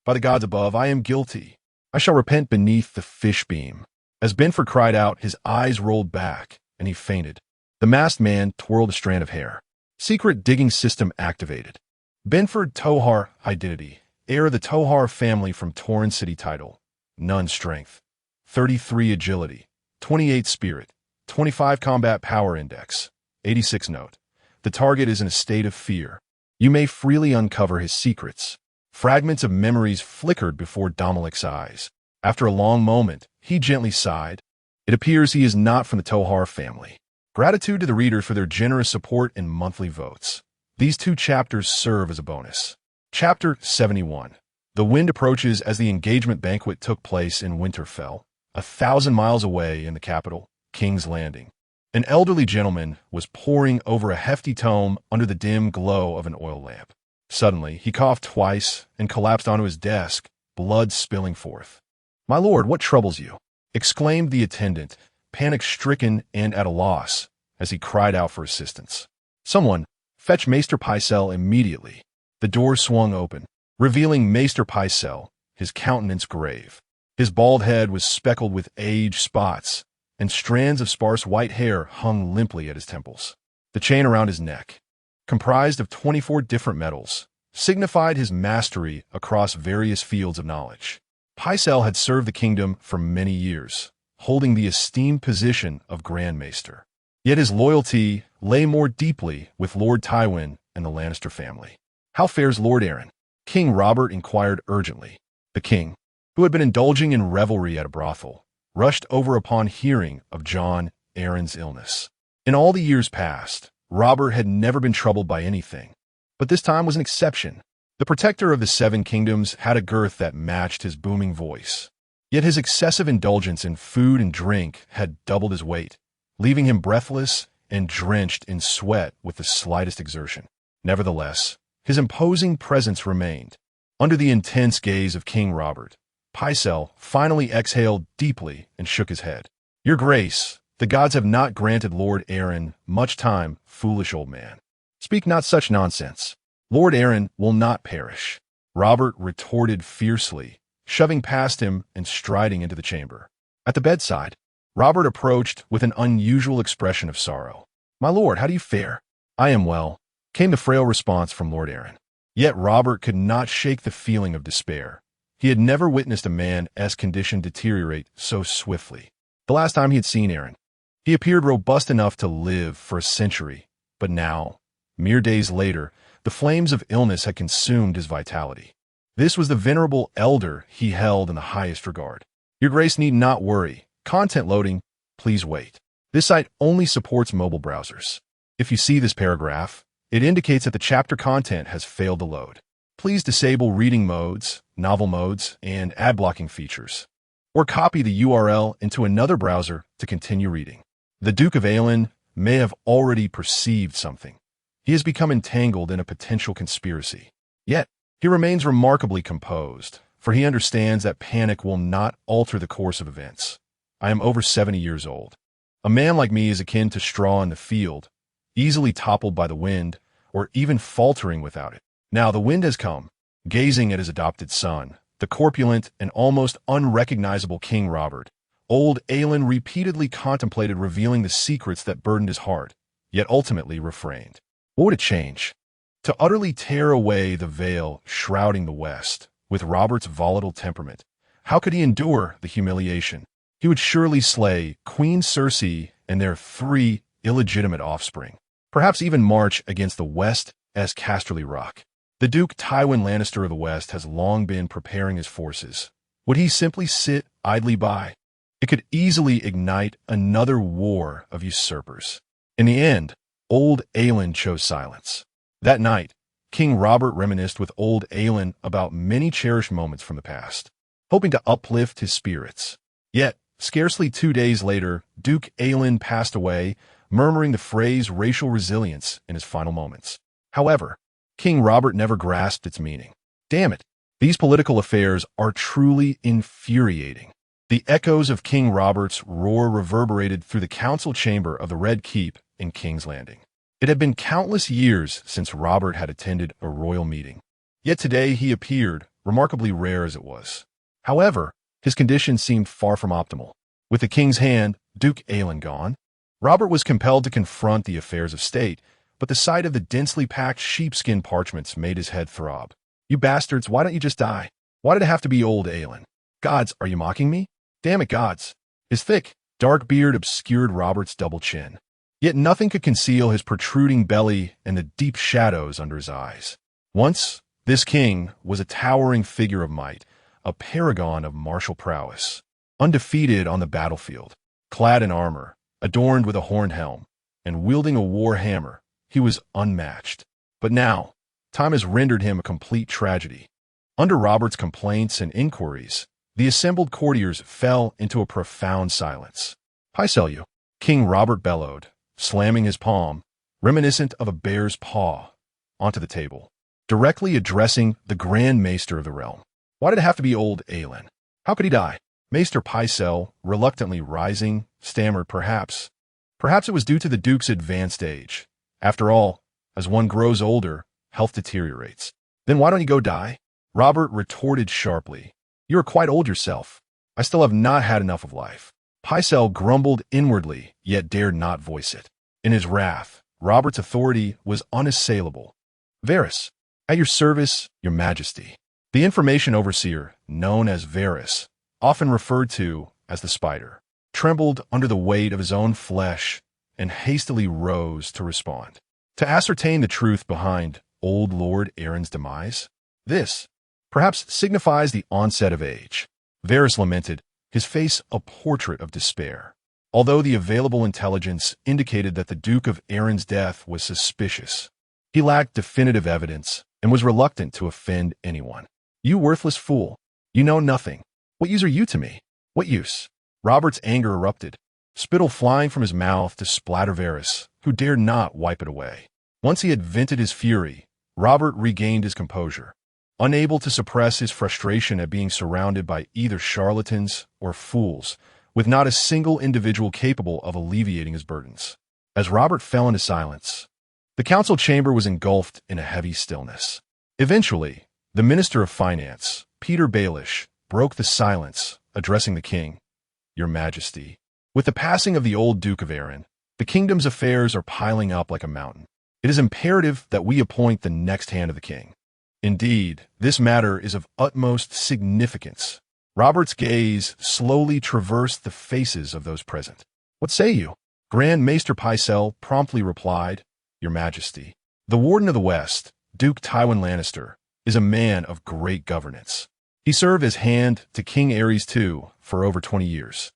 Speaker 1: By the gods above, I am guilty. I shall repent beneath the fish beam." As Benford cried out, his eyes rolled back, and he fainted. The masked man twirled a strand of hair. Secret digging system activated. Benford Tohar identity. Heir of the Tohar family from Torrhen City title. None strength. 33 agility. 28 spirit. 25 combat power index. 86 note. The target is in a state of fear. You may freely uncover his secrets. Fragments of memories flickered before Dominic's eyes. After a long moment, he gently sighed. It appears he is not from the Tohar family. Gratitude to the readers for their generous support and monthly votes. These 2 chapters serve as a bonus. Chapter 71. The wind approaches as the engagement banquet took place in Winterfell, 1,000 miles away in the capital, King's Landing. An elderly gentleman was poring over a hefty tome under the dim glow of an oil lamp. Suddenly, he coughed twice and collapsed onto his desk, blood spilling forth. "My lord, what troubles you?" exclaimed the attendant, panic-stricken and at a loss, as he cried out for assistance. "Someone, fetch Maester Pycelle immediately." The door swung open, revealing Maester Pycelle, his countenance grave. His bald head was speckled with age spots, and strands of sparse white hair hung limply at his temples. The chain around his neck, comprised of 24 different metals, signified his mastery across various fields of knowledge. Pycelle had served the kingdom for many years, holding the esteemed position of Grand Maester. Yet his loyalty lay more deeply with Lord Tywin and the Lannister family. "How fares Lord Arryn?" King Robert inquired urgently. The king, who had been indulging in revelry at a brothel, rushed over upon hearing of Jon Arryn's illness. In all the years past, Robert had never been troubled by anything, but this time was an exception. The protector of the Seven Kingdoms had a girth that matched his booming voice. Yet his excessive indulgence in food and drink had doubled his weight, leaving him breathless and drenched in sweat with the slightest exertion. Nevertheless, his imposing presence remained. Under the intense gaze of King Robert, Pycelle finally exhaled deeply and shook his head. "Your Grace, the gods have not granted Lord Arryn much time, foolish old man. Speak not such nonsense. Lord Arryn will not perish," Robert retorted fiercely, shoving past him and striding into the chamber. At the bedside, Robert approached with an unusual expression of sorrow. "My lord, how do you fare?" "I am well," came the frail response from Lord Arryn. Yet Robert could not shake the feeling of despair. He had never witnessed a man's condition deteriorate so swiftly. The last time he had seen Arryn, he appeared robust enough to live for a century, but now, mere days later, the flames of illness had consumed his vitality. This was the venerable elder he held in the highest regard. "Your Grace need not worry. Content loading, please wait." This site only supports mobile browsers. If you see this paragraph, it indicates that the chapter content has failed to load. Please disable reading modes, novel modes, and ad blocking features, or copy the URL into another browser to continue reading. The Duke of Aelin may have already perceived something. He has become entangled in a potential conspiracy. Yet, he remains remarkably composed, for he understands that panic will not alter the course of events. "I am over 70 years old. A man like me is akin to straw in the field, easily toppled by the wind, or even faltering without it. Now the wind has come." Gazing at his adopted son, the corpulent and almost unrecognizable King Robert, old Aelin repeatedly contemplated revealing the secrets that burdened his heart, yet ultimately refrained. What would it change? To utterly tear away the veil shrouding the West, with Robert's volatile temperament, how could he endure the humiliation? He would surely slay Queen Cersei and their 3 illegitimate offspring, perhaps even march against the West as Casterly Rock. The Duke Tywin Lannister of the West has long been preparing his forces. Would he simply sit idly by? It could easily ignite another war of usurpers. In the end, old Aelin chose silence. That night, King Robert reminisced with old Aelin about many cherished moments from the past, hoping to uplift his spirits. Yet, scarcely 2 days later, Duke Aelin passed away, murmuring the phrase racial resilience in his final moments. However, King Robert never grasped its meaning. Damn it, these political affairs are truly infuriating. The echoes of King Robert's roar reverberated through the council chamber of the Red Keep in King's Landing. It had been countless years since Robert had attended a royal meeting. Yet today he appeared, remarkably rare as it was. However, his condition seemed far from optimal. With the king's hand, Duke Aelin gone, Robert was compelled to confront the affairs of state, but the sight of the densely packed sheepskin parchments made his head throb. "You bastards, why don't you just die? Why did it have to be old Aelin? Gods, are you mocking me? Damn it, gods." His thick, dark beard obscured Robert's double chin. Yet nothing could conceal his protruding belly and the deep shadows under his eyes. Once, this king was a towering figure of might, a paragon of martial prowess. Undefeated on the battlefield, clad in armor, adorned with a horned helm, and wielding a war hammer, he was unmatched. But now, time has rendered him a complete tragedy. Under Robert's complaints and inquiries, the assembled courtiers fell into a profound silence. "Pycelle, King Robert bellowed, slamming his palm, reminiscent of a bear's paw, onto the table, directly addressing the Grand Maester of the realm. Why did it have to be old Aelin? How could he die? Maester Pycelle, reluctantly rising, stammered perhaps. Perhaps it was due to the Duke's advanced age. After all, as one grows older, health deteriorates. Then why don't you go die? Robert retorted sharply. You are quite old yourself. I still have not had enough of life. Pycelle grumbled inwardly, yet dared not voice it. In his wrath, Robert's authority was unassailable. Varys, at your service, your majesty. The information overseer, known as Varys, often referred to as the Spider, trembled under the weight of his own flesh and hastily rose to respond. To ascertain the truth behind old Lord Aeron's demise, this perhaps signifies the onset of age. Varys lamented, his face a portrait of despair. Although the available intelligence indicated that the Duke of Aeron's death was suspicious, he lacked definitive evidence and was reluctant to offend anyone. You worthless fool. You know nothing. What use are you to me? What use? Robert's anger erupted, spittle flying from his mouth to splatter Varys, who dared not wipe it away. Once he had vented his fury, Robert regained his composure, unable to suppress his frustration at being surrounded by either charlatans or fools, with not a single individual capable of alleviating his burdens. As Robert fell into silence, the council chamber was engulfed in a heavy stillness. Eventually, the Minister of Finance, Peter Baelish, broke the silence, addressing the king. Your Majesty, with the passing of the old Duke of Aeron, the kingdom's affairs are piling up like a mountain. It is imperative that we appoint the next hand of the king. Indeed, this matter is of utmost significance. Robert's gaze slowly traversed the faces of those present. What say you? Grand Maester Pycelle promptly replied, Your Majesty. The Warden of the West, Duke Tywin Lannister, is a man of great governance. He served as hand to King Aerys II for over 20 years,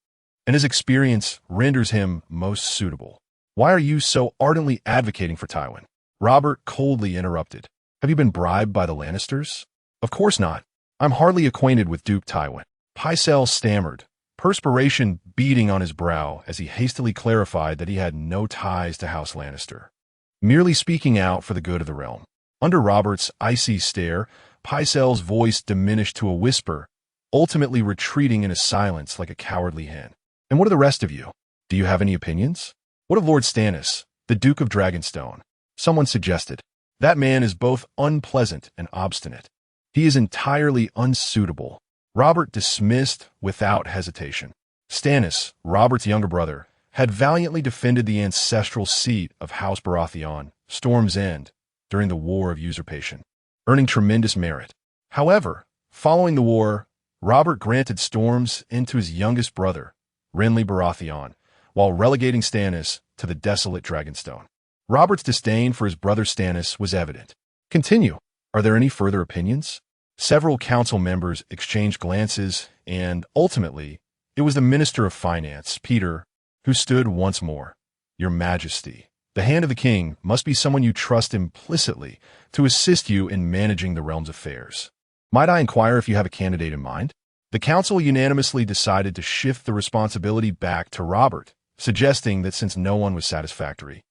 Speaker 1: and his experience renders him most suitable. Why are you so ardently advocating for Tywin? Robert coldly interrupted. Have you been bribed by the Lannisters? Of course not. I'm hardly acquainted with Duke Tywin. Pycelle stammered, perspiration beading on his brow as he hastily clarified that he had no ties to House Lannister, merely speaking out for the good of the realm. Under Robert's icy stare, Pycelle's voice diminished to a whisper, ultimately retreating into silence like a cowardly hen. And what of the rest of you? Do you have any opinions? What of Lord Stannis, the Duke of Dragonstone? Someone suggested. That man is both unpleasant and obstinate. He is entirely unsuitable. Robert dismissed without hesitation. Stannis, Robert's younger brother, had valiantly defended the ancestral seat of House Baratheon, Storm's End, during the War of Usurpation, earning tremendous merit. However, following the war, Robert granted Storm's End to his youngest brother, Renly Baratheon, while relegating Stannis to the desolate Dragonstone. Robert's disdain for his brother Stannis was evident. Continue. Are there any further opinions? Several council members exchanged glances, and ultimately, it was the Minister of Finance, Peter, who stood once more. Your Majesty, the hand of the king must be someone you trust implicitly to assist you in managing the realm's affairs. Might I inquire if you have a candidate in mind? The council unanimously decided to shift the responsibility back to Robert, suggesting that since no one was satisfactory,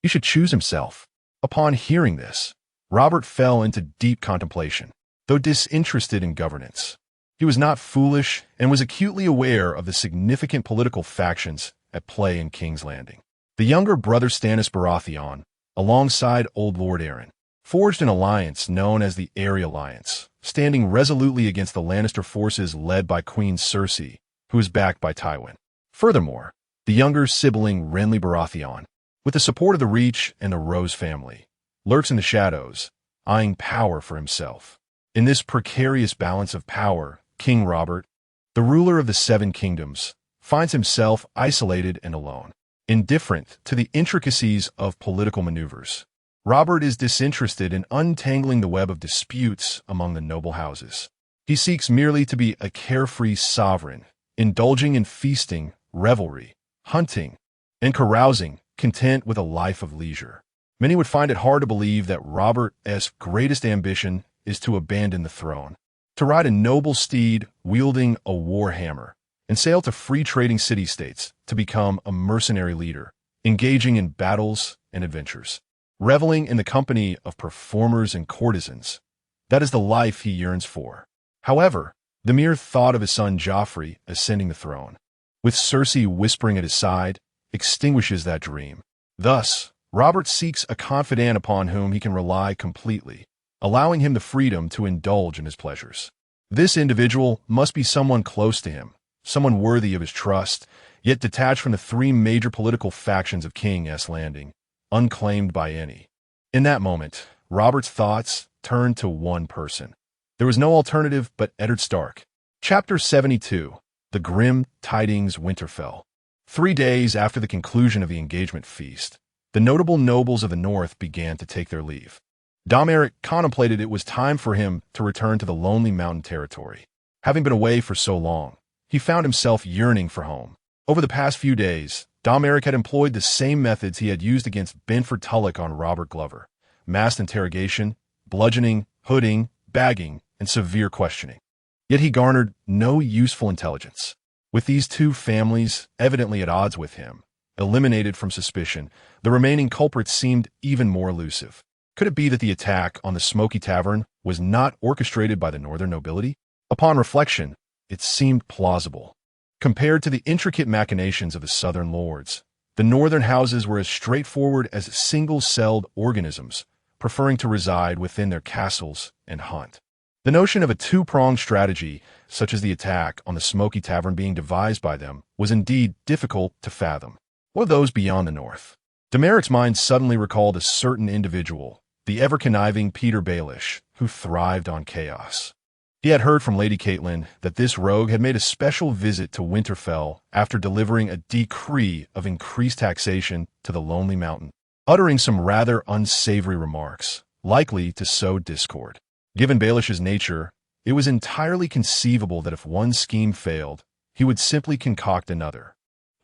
Speaker 1: he should choose himself. Upon hearing this, Robert fell into deep contemplation, though disinterested in governance. He was not foolish and was acutely aware of the significant political factions at play in King's Landing. The younger brother Stannis Baratheon, alongside old Lord Aeron, forged an alliance known as the Eyrie Alliance, standing resolutely against the Lannister forces led by Queen Cersei, who is backed by Tywin. Furthermore, the younger sibling Renly Baratheon, with the support of the Reach and the Rose family, lurks in the shadows, eyeing power for himself. In this precarious balance of power, King Robert, the ruler of the Seven Kingdoms, finds himself isolated and alone, indifferent to the intricacies of political maneuvers. Robert is disinterested in untangling the web of disputes among the noble houses. He seeks merely to be a carefree sovereign, indulging in feasting, revelry, hunting, and carousing, content with a life of leisure. Many would find it hard to believe that Robert's greatest ambition is to abandon the throne, to ride a noble steed wielding a war hammer, and sailed to free trading city-states to become a mercenary leader, engaging in battles and adventures, reveling in the company of performers and courtesans. That is the life he yearns for. However, the mere thought of his son Joffrey ascending the throne, with Cersei whispering at his side, extinguishes that dream. Thus, Robert seeks a confidant upon whom he can rely completely, allowing him the freedom to indulge in his pleasures. This individual must be someone close to him, someone worthy of his trust, yet detached from the three major political factions of King's Landing, unclaimed by any. In that moment, Robert's thoughts turned to one person. There was no alternative but Eddard Stark. Chapter 72. The Grim Tidings Winterfell. 3 days after the conclusion of the engagement feast, the notable nobles of the north began to take their leave. Domoric contemplated it was time for him to return to the lonely mountain territory. Having been away for so long, he found himself yearning for home. Over the past few days, Domoric had employed the same methods he had used against Benford Tulloch on Robert Glover: masked interrogation, bludgeoning, hooding, bagging, and severe questioning. Yet he garnered no useful intelligence. With these two families evidently at odds with him, eliminated from suspicion, the remaining culprits seemed even more elusive. Could it be that the attack on the Smoky Tavern was not orchestrated by the northern nobility? Upon reflection, it seemed plausible. Compared to the intricate machinations of the southern lords, the northern houses were as straightforward as single-celled organisms, preferring to reside within their castles and hunt. The notion of a two-pronged strategy, such as the attack on the Smoky Tavern being devised by them, was indeed difficult to fathom. What of those beyond the north? Domeric's mind suddenly recalled a certain individual, the ever-conniving Petyr Baelish, who thrived on chaos. He had heard from Lady Catelyn that this rogue had made a special visit to Winterfell after delivering a decree of increased taxation to the Lonely Mountain, uttering some rather unsavory remarks, likely to sow discord. Given Baelish's nature, it was entirely conceivable that if one scheme failed, he would simply concoct another.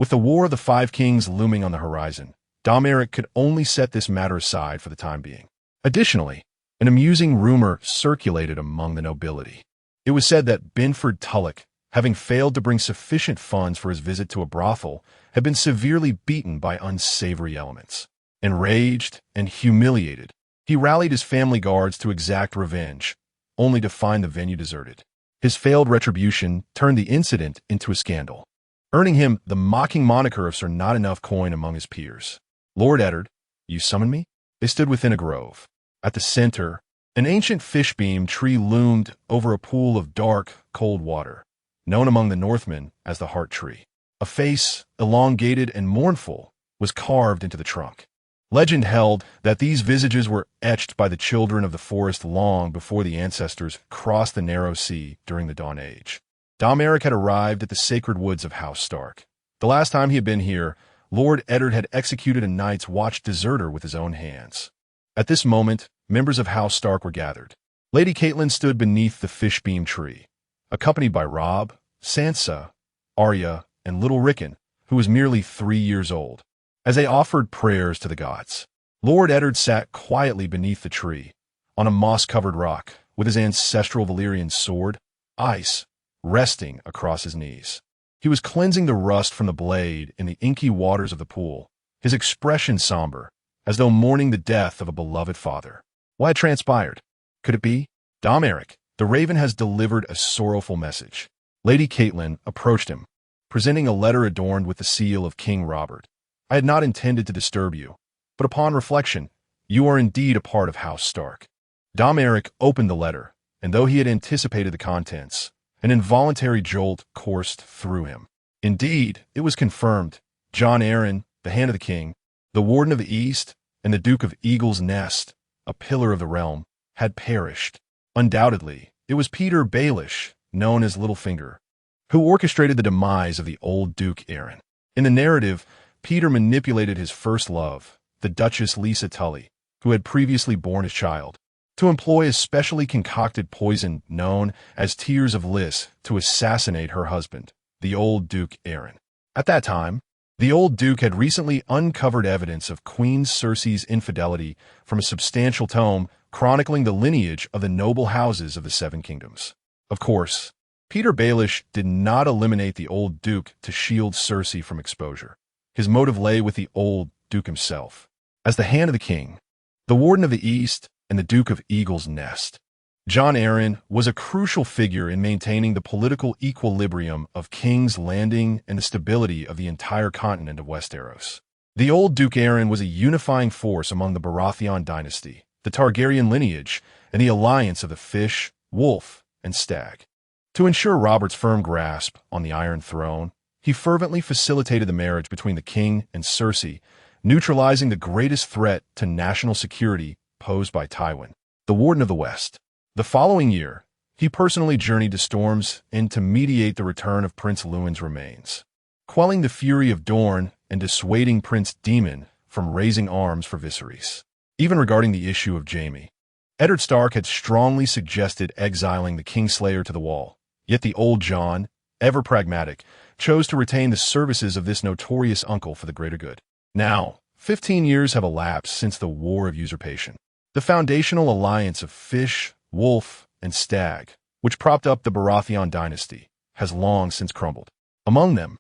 Speaker 1: With the War of the Five Kings looming on the horizon, Domoric could only set this matter aside for the time being. Additionally, an amusing rumor circulated among the nobility. It was said that Benford Tulloch, having failed to bring sufficient funds for his visit to a brothel, had been severely beaten by unsavory elements. Enraged and humiliated, he rallied his family guards to exact revenge, only to find the venue deserted. His failed retribution turned the incident into a scandal, earning him the mocking moniker of Sir Not Enough Coin among his peers. "Lord Eddard, you summoned me?" They stood within a grove. At the center, an ancient fishbeam tree loomed over a pool of dark, cold water, known among the Northmen as the Heart Tree. A face, elongated and mournful, was carved into the trunk. Legend held that these visages were etched by the children of the forest long before the ancestors crossed the narrow sea during the Dawn Age. Domoric had arrived at the sacred woods of House Stark. The last time he had been here, Lord Eddard had executed a Night's Watch deserter with his own hands. At this moment, members of House Stark were gathered. Lady Catelyn stood beneath the fishbeam tree, accompanied by Robb, Sansa, Arya, and little Rickon, who was merely 3 years old. As they offered prayers to the gods, Lord Eddard sat quietly beneath the tree, on a moss-covered rock, with his ancestral Valyrian sword, ice, resting across his knees. He was cleansing the rust from the blade in the inky waters of the pool, his expression somber, as though mourning the death of a beloved father. What had transpired? Could it be? "Domoric, the Raven has delivered a sorrowful message." Lady Catelyn approached him, presenting a letter adorned with the seal of King Robert. "I had not intended to disturb you, but upon reflection, you are indeed a part of House Stark." Domoric opened the letter, and though he had anticipated the contents, an involuntary jolt coursed through him. Indeed, it was confirmed. Jon Arryn, the Hand of the King, the Warden of the East, and the Duke of Eagle's Nest, a pillar of the realm, had perished. Undoubtedly, it was Petyr Baelish, known as Littlefinger, who orchestrated the demise of the old Duke Arryn. In the narrative, Petyr manipulated his first love, the Duchess Lisa Tully, who had previously borne his child, to employ a specially concocted poison known as Tears of Lys to assassinate her husband, the old Duke Arryn. At that time, the old Duke had recently uncovered evidence of Queen Cersei's infidelity from a substantial tome chronicling the lineage of the noble houses of the Seven Kingdoms. Of course, Peter Baelish did not eliminate the old Duke to shield Cersei from exposure. His motive lay with the old Duke himself. As the Hand of the King, the Warden of the East, and the Duke of Eagle's Nest, Jon Arryn was a crucial figure in maintaining the political equilibrium of King's Landing and the stability of the entire continent of Westeros. The old Duke Arryn was a unifying force among the Baratheon dynasty, the Targaryen lineage, and the alliance of the fish, wolf, and stag. To ensure Robert's firm grasp on the Iron Throne, he fervently facilitated the marriage between the king and Cersei, neutralizing the greatest threat to national security posed by Tywin, the Warden of the West. The following year, he personally journeyed to Storm's End to mediate the return of Prince Lewin's remains, quelling the fury of Dorne and dissuading Prince Daemon from raising arms for Viserys. Even regarding the issue of Jaime, Eddard Stark had strongly suggested exiling the Kingslayer to the Wall, yet the old Jon, ever pragmatic, chose to retain the services of this notorious uncle for the greater good. Now, 15 years have elapsed since the War of Usurpation. The foundational alliance of fish, wolf, and stag, which propped up the Baratheon dynasty, has long since crumbled. Among them,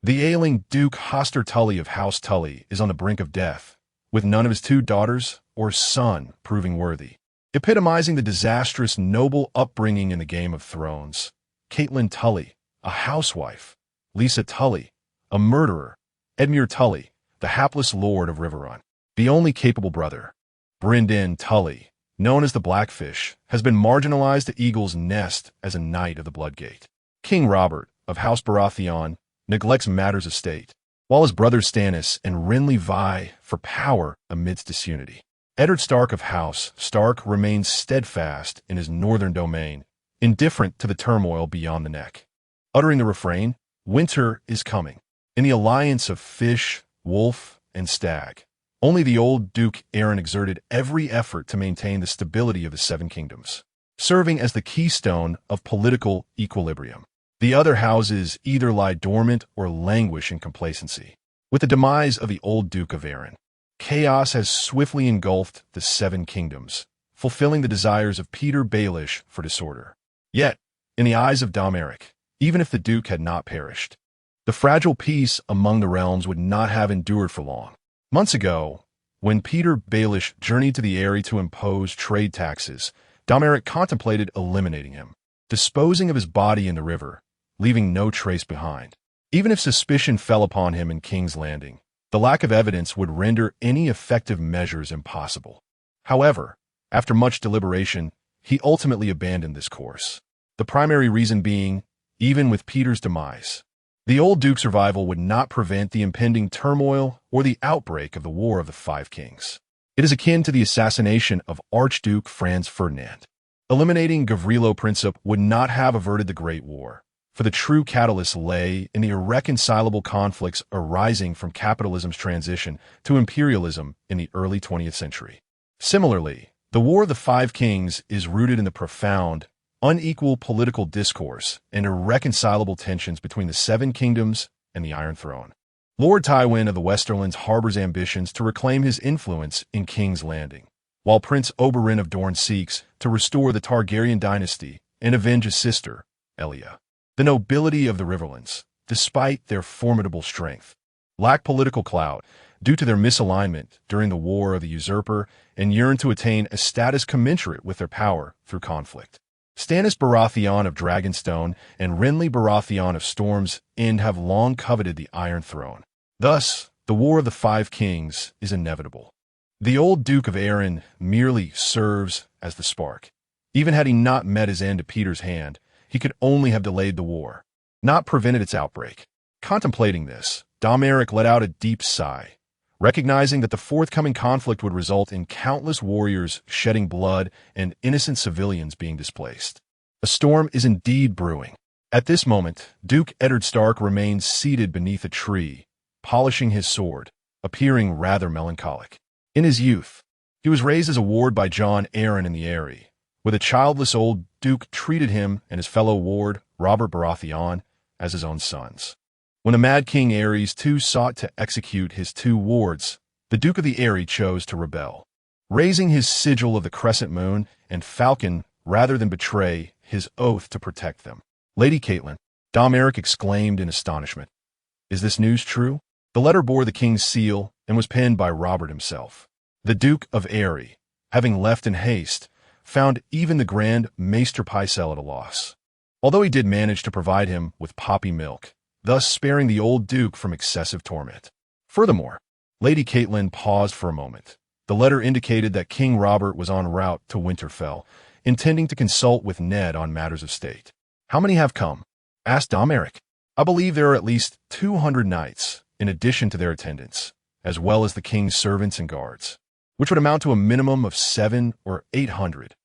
Speaker 1: the ailing Duke Hoster Tully of House Tully is on the brink of death, with none of his 2 daughters or son proving worthy. Epitomizing the disastrous noble upbringing in the Game of Thrones, Catelyn Tully, a housewife, Lisa Tully, a murderer, Edmure Tully, the hapless lord of Riverrun, the only capable brother, Brynden Tully, known as the Blackfish, has been marginalized to Eagle's Nest as a knight of the Bloodgate. King Robert, of House Baratheon, neglects matters of state, while his brothers Stannis and Renly vie for power amidst disunity. Eddard Stark of House Stark remains steadfast in his northern domain, indifferent to the turmoil beyond the neck. Uttering the refrain, "Winter is coming," in the alliance of fish, wolf, and stag, only the old Duke Arryn exerted every effort to maintain the stability of the Seven Kingdoms, serving as the keystone of political equilibrium. The other houses either lie dormant or languish in complacency. With the demise of the old Duke of Arryn, chaos has swiftly engulfed the Seven Kingdoms, fulfilling the desires of Peter Baelish for disorder. Yet, in the eyes of Domoric, even if the Duke had not perished, the fragile peace among the realms would not have endured for long. Months ago, when Peter Baelish journeyed to the Eyrie to impose trade taxes, Domoric contemplated eliminating him, disposing of his body in the river, leaving no trace behind. Even if suspicion fell upon him in King's Landing, the lack of evidence would render any effective measures impossible. However, after much deliberation, he ultimately abandoned this course. The primary reason being, even with Peter's demise, the old Duke's survival would not prevent the impending turmoil or the outbreak of the War of the Five Kings. It is akin to the assassination of Archduke Franz Ferdinand. Eliminating Gavrilo Princip would not have averted the Great War, for the true catalyst lay in the irreconcilable conflicts arising from capitalism's transition to imperialism in the early 20th century. Similarly, the War of the Five Kings is rooted in the profound, unequal political discourse and irreconcilable tensions between the Seven Kingdoms and the Iron Throne. Lord Tywin of the Westerlands harbors ambitions to reclaim his influence in King's Landing, while Prince Oberyn of Dorne seeks to restore the Targaryen dynasty and avenge his sister, Elia. The nobility of the Riverlands, despite their formidable strength, lack political clout due to their misalignment during the War of the Usurper and yearn to attain a status commensurate with their power through conflict. Stannis Baratheon of Dragonstone and Renly Baratheon of Storm's End have long coveted the Iron Throne. Thus, the War of the Five Kings is inevitable. The old Duke of Arryn merely serves as the spark. Even had he not met his end at Peter's hand, he could only have delayed the war, not prevented its outbreak. Contemplating this, Domoric let out a deep sigh, recognizing that the forthcoming conflict would result in countless warriors shedding blood and innocent civilians being displaced. A storm is indeed brewing. At this moment, Duke Eddard Stark remains seated beneath a tree, polishing his sword, appearing rather melancholic. In his youth, he was raised as a ward by Jon Arryn in the Eyrie, where the childless old Duke treated him and his fellow ward, Robert Baratheon, as his own sons. When the Mad King Aerys too sought to execute his 2 wards, the Duke of the Eyrie chose to rebel, raising his sigil of the Crescent Moon and Falcon rather than betray his oath to protect them. Lady Catelyn, Domoric exclaimed in astonishment. Is this news true? The letter bore the king's seal and was penned by Robert himself. The Duke of Eyre, having left in haste, found even the Grand Maester Pycelle at a loss, although he did manage to provide him with poppy milk, thus sparing the old duke from excessive torment. Furthermore, Lady Catelyn paused for a moment. The letter indicated that King Robert was en route to Winterfell, intending to consult with Ned on matters of state. How many have come? Asked Domoric. I believe there are at least 200 knights, in addition to their attendants, as well as the king's servants and guards, which would amount to a minimum of 700 or 800.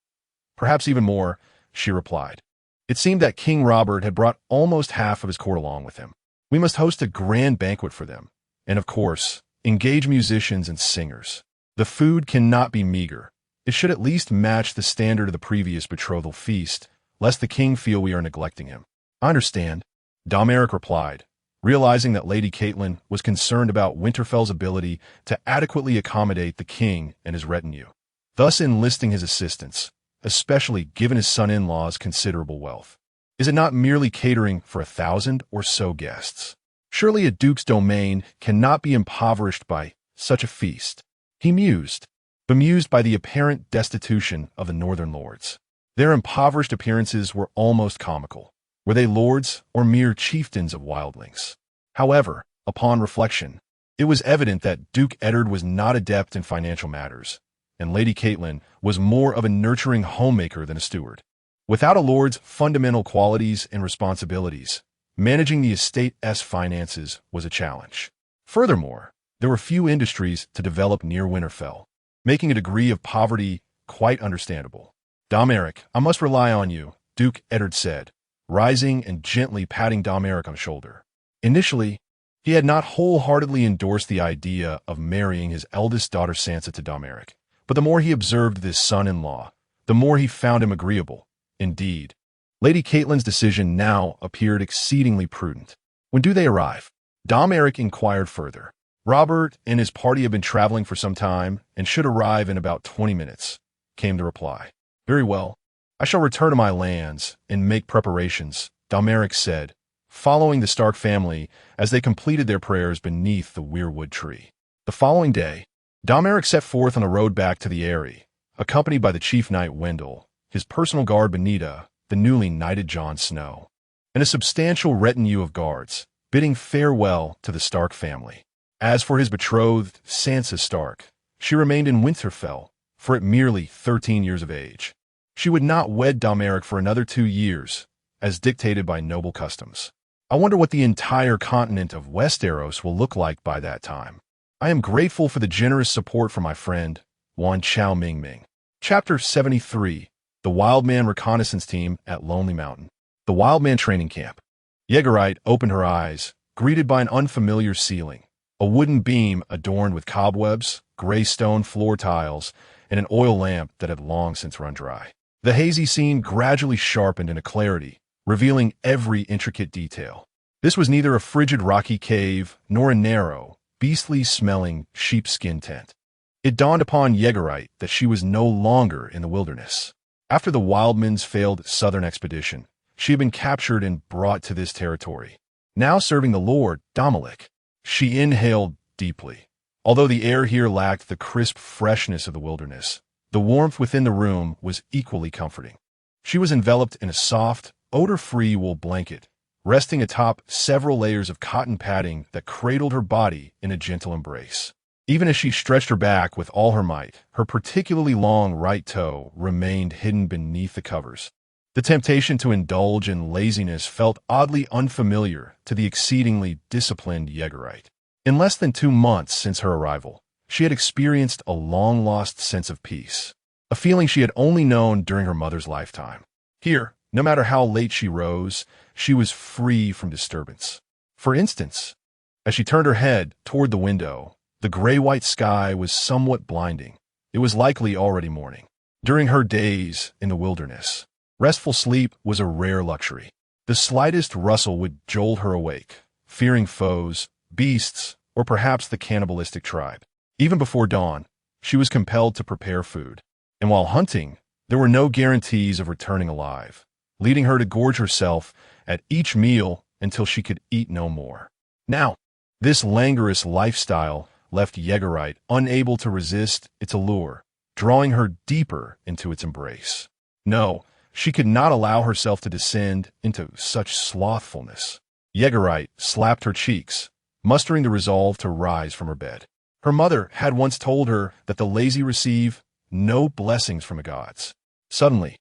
Speaker 1: Perhaps even more, she replied. It seemed that King Robert had brought almost half of his court along with him. We must host a grand banquet for them, and of course, engage musicians and singers. The food cannot be meager. It should at least match the standard of the previous betrothal feast, lest the king feel we are neglecting him. I understand, Domoric replied, realizing that Lady Catelyn was concerned about Winterfell's ability to adequately accommodate the king and his retinue, thus enlisting his assistance, especially given his son-in-law's considerable wealth. Is it not merely catering for 1,000 or so guests? Surely a duke's domain cannot be impoverished by such a feast. He mused, bemused by the apparent destitution of the northern lords. Their impoverished appearances were almost comical. Were they lords or mere chieftains of wildlings? However, upon reflection, it was evident that Duke Eddard was not adept in financial matters, and Lady Catelyn was more of a nurturing homemaker than a steward. Without a lord's fundamental qualities and responsibilities, managing the estate's finances was a challenge. Furthermore, there were few industries to develop near Winterfell, making a degree of poverty quite understandable. Domoric, I must rely on you, Duke Eddard said, rising and gently patting Domoric on the shoulder. Initially, he had not wholeheartedly endorsed the idea of marrying his eldest daughter Sansa to Domoric, but the more he observed this son-in-law, the more he found him agreeable. Indeed, Lady Catelyn's decision now appeared exceedingly prudent. When do they arrive? Domoric inquired further. Robert and his party have been traveling for some time and should arrive in about 20 minutes, came the reply. Very well. I shall return to my lands and make preparations, Domoric said, following the Stark family as they completed their prayers beneath the weirwood tree. The following day, Domoric set forth on the road back to the Eyrie, accompanied by the chief knight Wendell, his personal guard Benita, the newly knighted Jon Snow, and a substantial retinue of guards, bidding farewell to the Stark family. As for his betrothed, Sansa Stark, she remained in Winterfell, for at merely 13 years of age. She would not wed Domoric for another 2 years, as dictated by noble customs. I wonder what the entire continent of Westeros will look like by that time. I am grateful for the generous support from my friend, Wan Chao Ming. Chapter 73, The Wildman Reconnaissance Team at Lonely Mountain. The Wildman Training Camp. Yeagerite opened her eyes, greeted by an unfamiliar ceiling, a wooden beam adorned with cobwebs, gray stone floor tiles, and an oil lamp that had long since run dry. The hazy scene gradually sharpened into clarity, revealing every intricate detail. This was neither a frigid rocky cave nor a narrow, beastly-smelling sheepskin tent. It dawned upon Yeagerite that she was no longer in the wilderness. After the Wildman's failed southern expedition, she had been captured and brought to this territory. Now serving the Lord, Domoric, she inhaled deeply. Although the air here lacked the crisp freshness of the wilderness, the warmth within the room was equally comforting. She was enveloped in a soft, odor-free wool blanket, resting atop several layers of cotton padding that cradled her body in a gentle embrace. Even as she stretched her back with all her might, her particularly long right toe remained hidden beneath the covers. The temptation to indulge in laziness felt oddly unfamiliar to the exceedingly disciplined Yeagerite. In less than 2 months since her arrival, she had experienced a long-lost sense of peace, a feeling she had only known during her mother's lifetime. Here, no matter how late she rose, she was free from disturbance. For instance, as she turned her head toward the window, the gray-white sky was somewhat blinding. It was likely already morning. During her days in the wilderness, restful sleep was a rare luxury. The slightest rustle would jolt her awake, fearing foes, beasts, or perhaps the cannibalistic tribe. Even before dawn, she was compelled to prepare food. And while hunting, there were no guarantees of returning alive. leading her to gorge herself at each meal until she could eat no more. Now, this languorous lifestyle left Yegarite unable to resist its allure, drawing her deeper into its embrace. No, she could not allow herself to descend into such slothfulness. Yegarite slapped her cheeks, mustering the resolve to rise from her bed. Her mother had once told her that the lazy receive no blessings from the gods. Suddenly,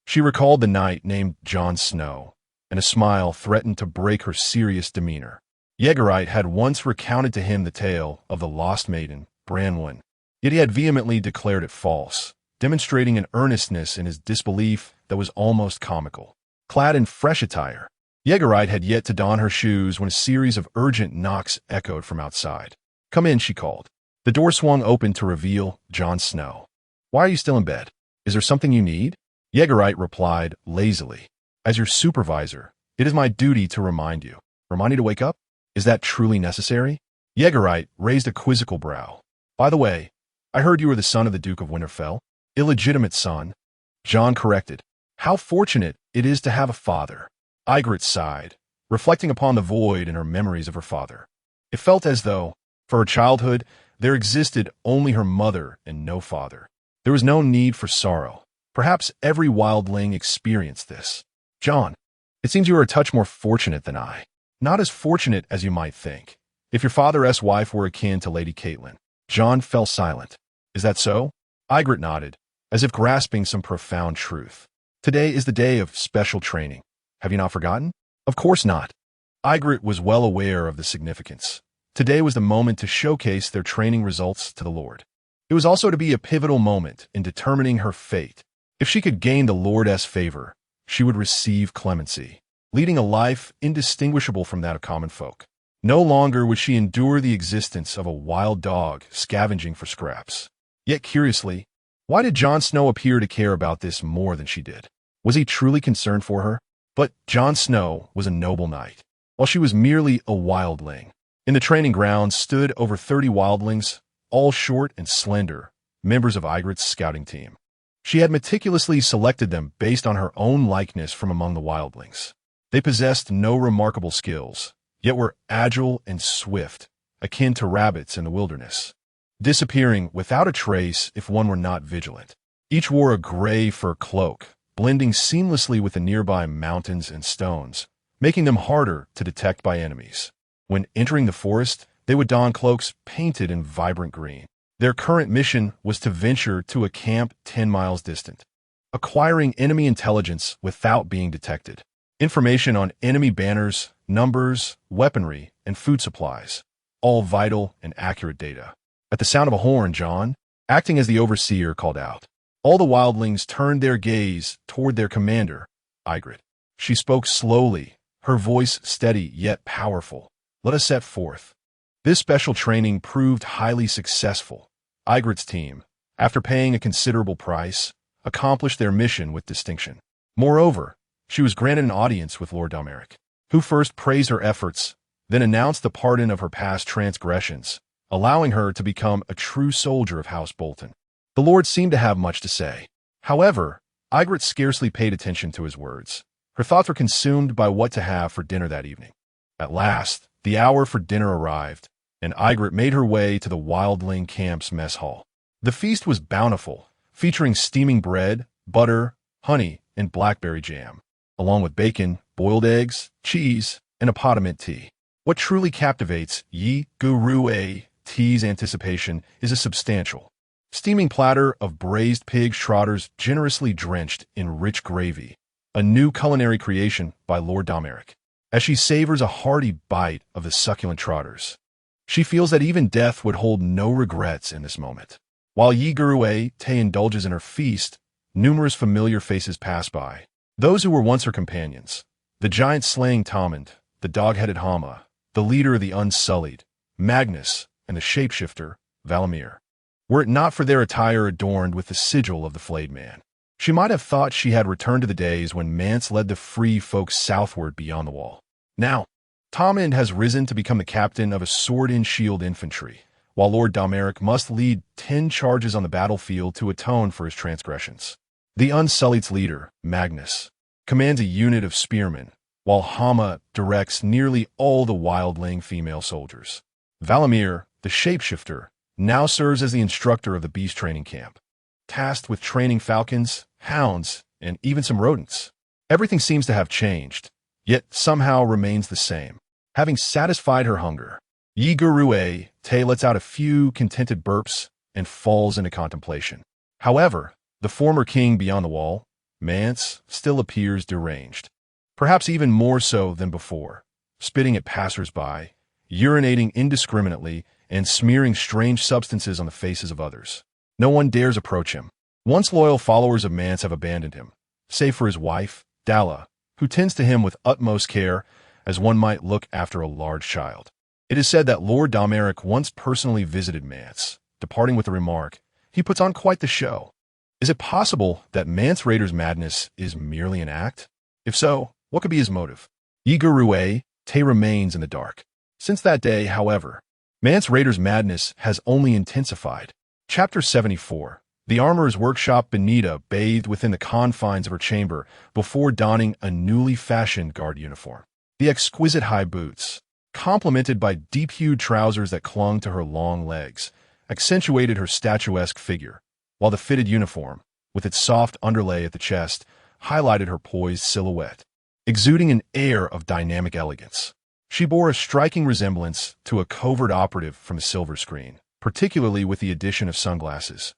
Speaker 1: she recalled the knight named Jon Snow, and a smile threatened to break her serious demeanor. Yegarite had once recounted to him the tale of the lost maiden, Branwen, yet he had vehemently declared it false, demonstrating an earnestness in his disbelief that was almost comical. Clad in fresh attire, Yegarite had yet to don her shoes when a series of urgent knocks echoed from outside. "Come in," she called. The door swung open to reveal Jon Snow. "Why are you still in bed? Is there something you need?" Yegarite replied lazily. "As your supervisor, it is my duty to remind you." "Remind you to wake up? Is that truly necessary?" Yegarite raised a quizzical brow. "By the way, I heard you were the son of the Duke of Winterfell." "Illegitimate son," Jon corrected. "How fortunate it is to have a father." Ygritte sighed, reflecting upon the void in her memories of her father. It felt as though, for her childhood, there existed only her mother and no father. There was no need for sorrow. Perhaps every wildling experienced this. "Jon, it seems you are a touch more fortunate than I." "Not as fortunate as you might think. If your father's wife were akin to Lady Catelyn." Jon fell silent. "Is that so?" Ygritte nodded, as if grasping some profound truth. "Today is the day of special training. Have you not forgotten?" "Of course not." Ygritte was well aware of the significance. Today was the moment to showcase their training results to the Lord. It was also to be a pivotal moment in determining her fate. If she could gain the Lord's favor, she would receive clemency, leading a life indistinguishable from that of common folk. No longer would she endure the existence of a wild dog scavenging for scraps. Yet curiously, why did Jon Snow appear to care about this more than she did? Was he truly concerned for her? But Jon Snow was a noble knight, while she was merely a wildling. In the training grounds stood over 30 wildlings, all short and slender, members of Ygritte's scouting team. She had meticulously selected them based on her own likeness from among the wildlings. They possessed no remarkable skills, yet were agile and swift, akin to rabbits in the wilderness, disappearing without a trace if one were not vigilant. Each wore a gray fur cloak, blending seamlessly with the nearby mountains and stones, making them harder to detect by enemies. When entering the forest, they would don cloaks painted in vibrant green. Their current mission was to venture to a camp 10 miles distant, acquiring enemy intelligence without being detected. Information on enemy banners, numbers, weaponry, and food supplies, all vital and accurate data. At the sound of a horn, Jon, acting as the overseer, called out. All the wildlings turned their gaze toward their commander, Ygritte. She spoke slowly, her voice steady yet powerful. "Let us set forth." This special training proved highly successful. Ygritte's team, after paying a considerable price, accomplished their mission with distinction. Moreover, she was granted an audience with Lord Domoric, who first praised her efforts, then announced the pardon of her past transgressions, allowing her to become a true soldier of House Bolton. The Lord seemed to have much to say. However, Ygritte scarcely paid attention to his words. Her thoughts were consumed by what to have for dinner that evening. At last, the hour for dinner arrived, and Ygritte made her way to the wildling camp's mess hall. The feast was bountiful, featuring steaming bread, butter, honey, and blackberry jam, along with bacon, boiled eggs, cheese, and a pot of mint tea. What truly captivates Yi Guru Tea's anticipation is a substantial, steaming platter of braised pig trotters generously drenched in rich gravy, a new culinary creation by Lord Domoric. As she savors a hearty bite of the succulent trotters, she feels that even death would hold no regrets in this moment. While Yi Guru Te indulges in her feast, numerous familiar faces pass by. Those who were once her companions, the giant-slaying Tommen, the dog-headed Hama, the leader of the Unsullied, Magnus, and the shapeshifter, Valamir. Were it not for their attire adorned with the sigil of the Flayed man, she might have thought she had returned to the days when Mance led the free folk southward beyond the wall. Now, Tommen has risen to become the captain of a sword-and-shield infantry, while Lord Domoric must lead 10 charges on the battlefield to atone for his transgressions. The Unsullied's leader, Magnus, commands a unit of spearmen, while Hama directs nearly all the wildling female soldiers. Valamir, the shapeshifter, now serves as the instructor of the beast training camp, tasked with training falcons, hounds, and even some rodents. Everything seems to have changed, yet somehow remains the same. Having satisfied her hunger, Yigurue Te lets out a few contented burps and falls into contemplation. However, the former king beyond the wall, Mance, still appears deranged, perhaps even more so than before, spitting at passers-by, urinating indiscriminately, and smearing strange substances on the faces of others. No one dares approach him. Once loyal followers of Mance have abandoned him, save for his wife, Dalla, who tends to him with utmost care as one might look after a large child. It is said that Lord Domoric once personally visited Mance, departing with the remark, "He puts on quite the show." Is it possible that Mance Rayder's madness is merely an act? If so, what could be his motive? Yigurue Te remains in the dark. Since that day, however, Mance Rayder's madness has only intensified. Chapter 74. The armorer's workshop. Benita bathed within the confines of her chamber before donning a newly fashioned guard uniform. The exquisite high boots, complemented by deep-hued trousers that clung to her long legs, accentuated her statuesque figure, while the fitted uniform, with its soft underlay at the chest, highlighted her poised silhouette, exuding an air of dynamic elegance. She bore a striking resemblance to a covert operative from a silver screen, particularly with the addition of sunglasses.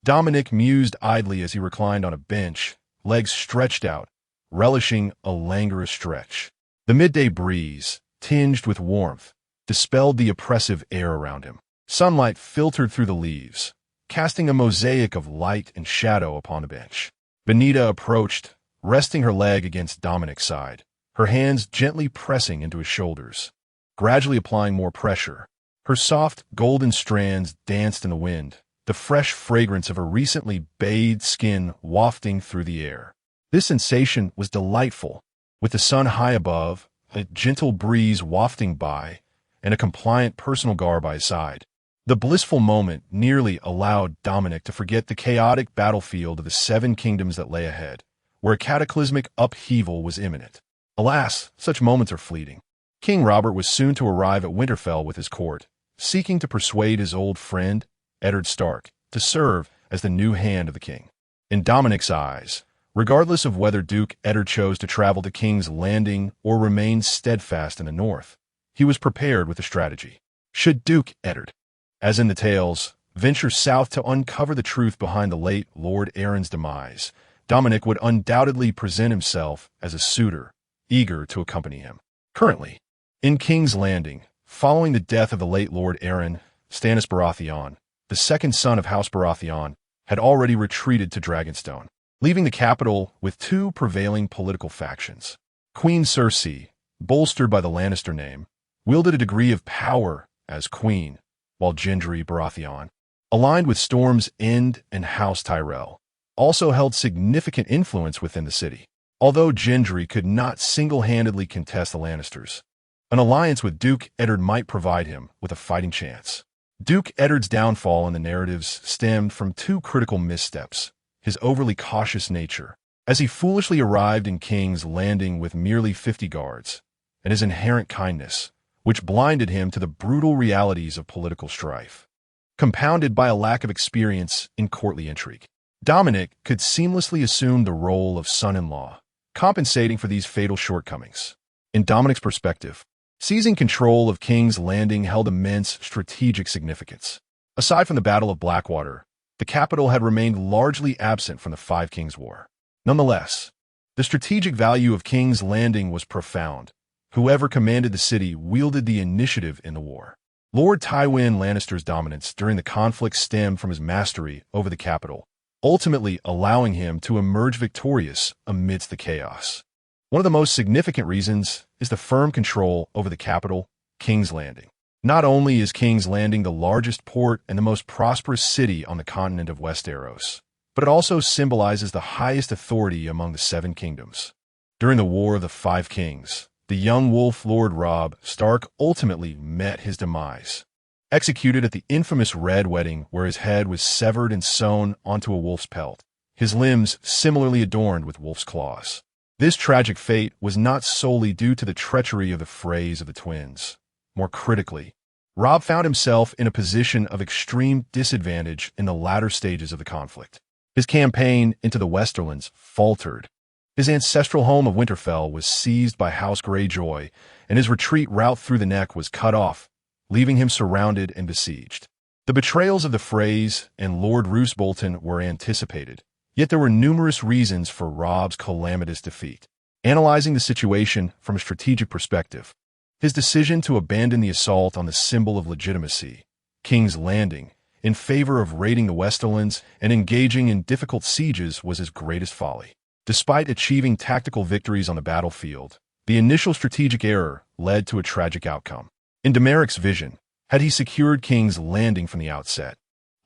Speaker 1: Dominic mused idly as he reclined on a bench, legs stretched out, relishing a languorous stretch. The midday breeze, tinged with warmth, dispelled the oppressive air around him. Sunlight filtered through the leaves, casting a mosaic of light and shadow upon the bench. Benita approached, resting her leg against Dominic's side, her hands gently pressing into his shoulders, gradually applying more pressure. Her soft, golden strands danced in the wind, the fresh fragrance of her recently bathed skin wafting through the air. This sensation was delightful, with the sun high above, a gentle breeze wafting by, and a compliant personal guard by his side. The blissful moment nearly allowed Dominic to forget the chaotic battlefield of the 7 kingdoms that lay ahead, where a cataclysmic upheaval was imminent. Alas, such moments are fleeting. King Robert was soon to arrive at Winterfell with his court, seeking to persuade his old friend, Eddard Stark, to serve as the new hand of the king. In Dominic's eyes, regardless of whether Duke Eddard chose to travel to King's Landing or remain steadfast in the north, he was prepared with a strategy. Should Duke Eddard, as in the tales, venture south to uncover the truth behind the late Lord Aaron's demise, Dominic would undoubtedly present himself as a suitor, eager to accompany him. Currently, in King's Landing, following the death of the late Lord Aaron, Stannis Baratheon, the second son of House Baratheon, had already retreated to Dragonstone, leaving the capital with 2 prevailing political factions. Queen Cersei, bolstered by the Lannister name, wielded a degree of power as queen, while Gendry Baratheon, aligned with Storm's End and House Tyrell, also held significant influence within the city. Although Gendry could not single-handedly contest the Lannisters, an alliance with Duke Eddard might provide him with a fighting chance. Duke Eddard's downfall in the narratives stemmed from 2 critical missteps: his overly cautious nature, as he foolishly arrived in King's Landing with merely 50 guards, and his inherent kindness, which blinded him to the brutal realities of political strife, compounded by a lack of experience in courtly intrigue. Dominic could seamlessly assume the role of son-in-law, compensating for these fatal shortcomings. In Dominic's perspective, seizing control of King's Landing held immense strategic significance. Aside from the Battle of Blackwater, the capital had remained largely absent from the Five Kings' War. Nonetheless, the strategic value of King's Landing was profound. Whoever commanded the city wielded the initiative in the war. Lord Tywin Lannister's dominance during the conflict stemmed from his mastery over the capital, ultimately allowing him to emerge victorious amidst the chaos. One of the most significant reasons is the firm control over the capital, King's Landing. Not only is King's Landing the largest port and the most prosperous city on the continent of Westeros, but it also symbolizes the highest authority among the 7 kingdoms. During the War of the Five Kings, the young wolf Lord Robb Stark ultimately met his demise, executed at the infamous Red Wedding, where his head was severed and sewn onto a wolf's pelt, his limbs similarly adorned with wolf's claws. This tragic fate was not solely due to the treachery of the Freys of the twins. More critically, Robb found himself in a position of extreme disadvantage in the latter stages of the conflict. His campaign into the Westerlands faltered. His ancestral home of Winterfell was seized by House Greyjoy, and his retreat route through the Neck was cut off, leaving him surrounded and besieged. The betrayals of the Freys and Lord Roose Bolton were anticipated, yet there were numerous reasons for Robb's calamitous defeat. Analyzing the situation from a strategic perspective, his decision to abandon the assault on the symbol of legitimacy, King's Landing, in favor of raiding the Westerlands and engaging in difficult sieges was his greatest folly. Despite achieving tactical victories on the battlefield, the initial strategic error led to a tragic outcome. In Domeric's vision, had he secured King's Landing from the outset,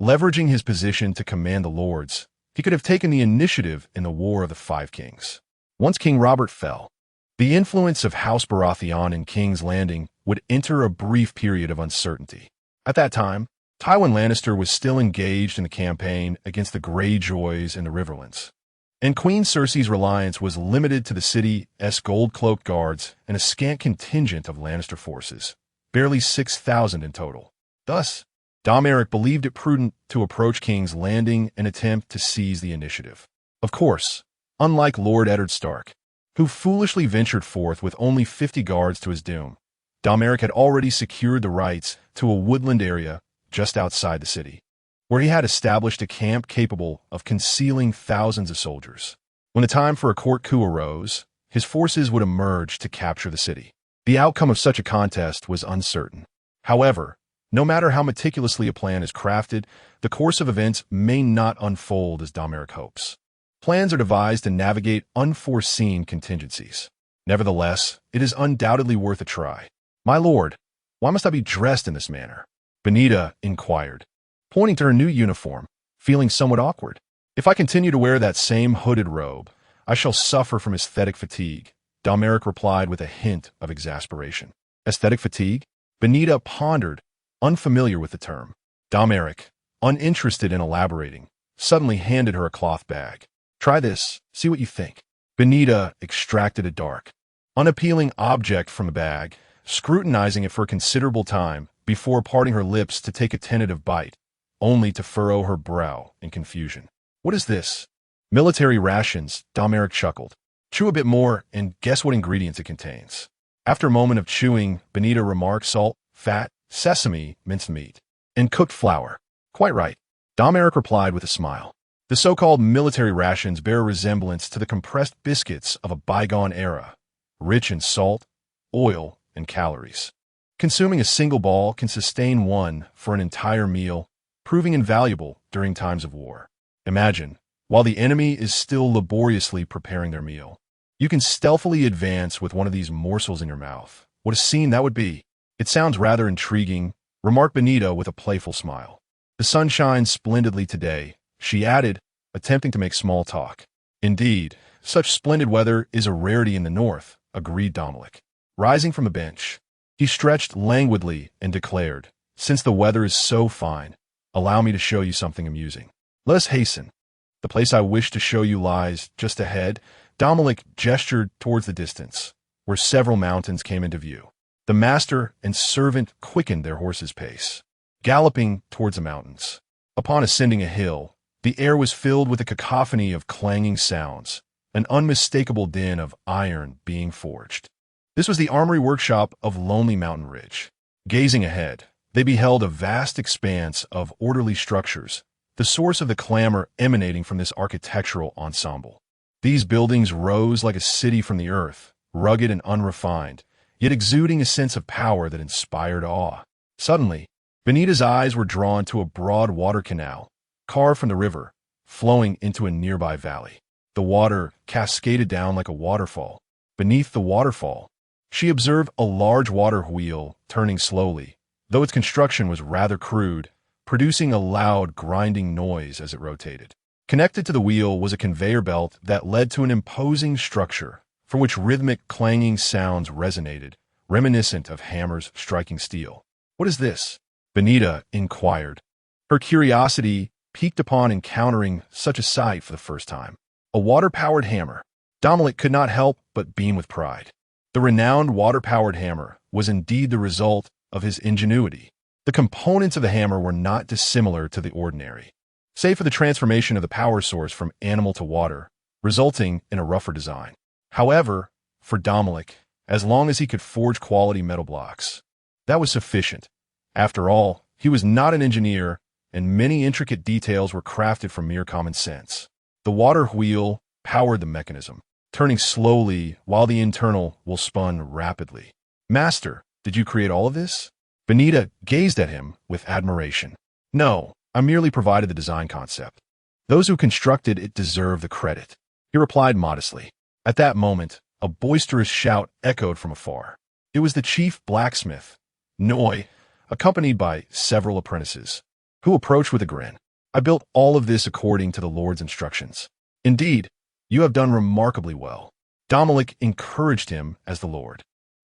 Speaker 1: leveraging his position to command the lords, he could have taken the initiative in the War of the Five Kings. Once King Robert fell, the influence of House Baratheon in King's Landing would enter a brief period of uncertainty. At that time, Tywin Lannister was still engaged in the campaign against the Greyjoys and the Riverlands, and Queen Cersei's reliance was limited to the city's gold-cloaked guards and a scant contingent of Lannister forces, barely 6,000 in total. Thus, Domoric believed it prudent to approach King's Landing and attempt to seize the initiative. Of course, unlike Lord Eddard Stark, who foolishly ventured forth with only 50 guards to his doom, Domoric had already secured the rights to a woodland area just outside the city, where he had established a camp capable of concealing thousands of soldiers. When the time for a court coup arose, his forces would emerge to capture the city. The outcome of such a contest was uncertain. However, no matter how meticulously a plan is crafted, the course of events may not unfold as Domoric hopes. Plans are devised to navigate unforeseen contingencies. Nevertheless, it is undoubtedly worth a try. "My lord, why must I be dressed in this manner?" Benita inquired, pointing to her new uniform, feeling somewhat awkward. "If I continue to wear that same hooded robe, I shall suffer from aesthetic fatigue," Domoric replied with a hint of exasperation. Aesthetic fatigue? Benita pondered, unfamiliar with the term. Domoric, uninterested in elaborating, suddenly handed her a cloth bag. "Try this, see what you think." Benita extracted a dark, unappealing object from the bag, scrutinizing it for a considerable time before parting her lips to take a tentative bite, only to furrow her brow in confusion. "What is this?" "Military rations," Domoric chuckled. "Chew a bit more and guess what ingredients it contains." After a moment of chewing, Benita remarked salt, fat, sesame, minced meat, and cooked flour. "Quite right," Domoric replied with a smile. The so-called military rations bear a resemblance to the compressed biscuits of a bygone era, rich in salt, oil, and calories. Consuming a single ball can sustain one for an entire meal, proving invaluable during times of war. Imagine, while the enemy is still laboriously preparing their meal, you can stealthily advance with one of these morsels in your mouth. What a scene that would be! "It sounds rather intriguing," remarked Benita with a playful smile. "The sun shines splendidly today," she added, attempting to make small talk. "Indeed, such splendid weather is a rarity in the north," agreed Domoric. Rising from a bench, he stretched languidly and declared, "Since the weather is so fine, allow me to show you something amusing. Let us hasten. The place I wish to show you lies just ahead." Domoric gestured towards the distance, where several mountains came into view. The master and servant quickened their horses' pace, galloping towards the mountains. Upon ascending a hill, the air was filled with a cacophony of clanging sounds, an unmistakable din of iron being forged. This was the armory workshop of Lonely Mountain Ridge. Gazing ahead, they beheld a vast expanse of orderly structures, the source of the clamor emanating from this architectural ensemble. These buildings rose like a city from the earth, rugged and unrefined, yet exuding a sense of power that inspired awe. Suddenly, Benita's eyes were drawn to a broad water canal, carved from the river, flowing into a nearby valley. The water cascaded down like a waterfall. Beneath the waterfall, she observed a large water wheel turning slowly, though its construction was rather crude, producing a loud grinding noise as it rotated. Connected to the wheel was a conveyor belt that led to an imposing structure, from which rhythmic clanging sounds resonated, reminiscent of hammers striking steel. "What is this?" Benita inquired, her curiosity piqued upon encountering such a sight for the first time. "A water-powered hammer," Domoric could not help but beam with pride. The renowned water-powered hammer was indeed the result of his ingenuity. The components of the hammer were not dissimilar to the ordinary, save for the transformation of the power source from animal to water, resulting in a rougher design. However, for Domoric, as long as he could forge quality metal blocks, that was sufficient. After all, he was not an engineer, and many intricate details were crafted from mere common sense. The water wheel powered the mechanism, turning slowly while the internal will spun rapidly. "Master, did you create all of this?" Benita gazed at him with admiration. "No, I merely provided the design concept. Those who constructed it deserve the credit," he replied modestly. At that moment, a boisterous shout echoed from afar. It was the chief blacksmith, Noi, accompanied by several apprentices, who approached with a grin. "I built all of this according to the Lord's instructions. Indeed, you have done remarkably well." Domoric encouraged him as the Lord.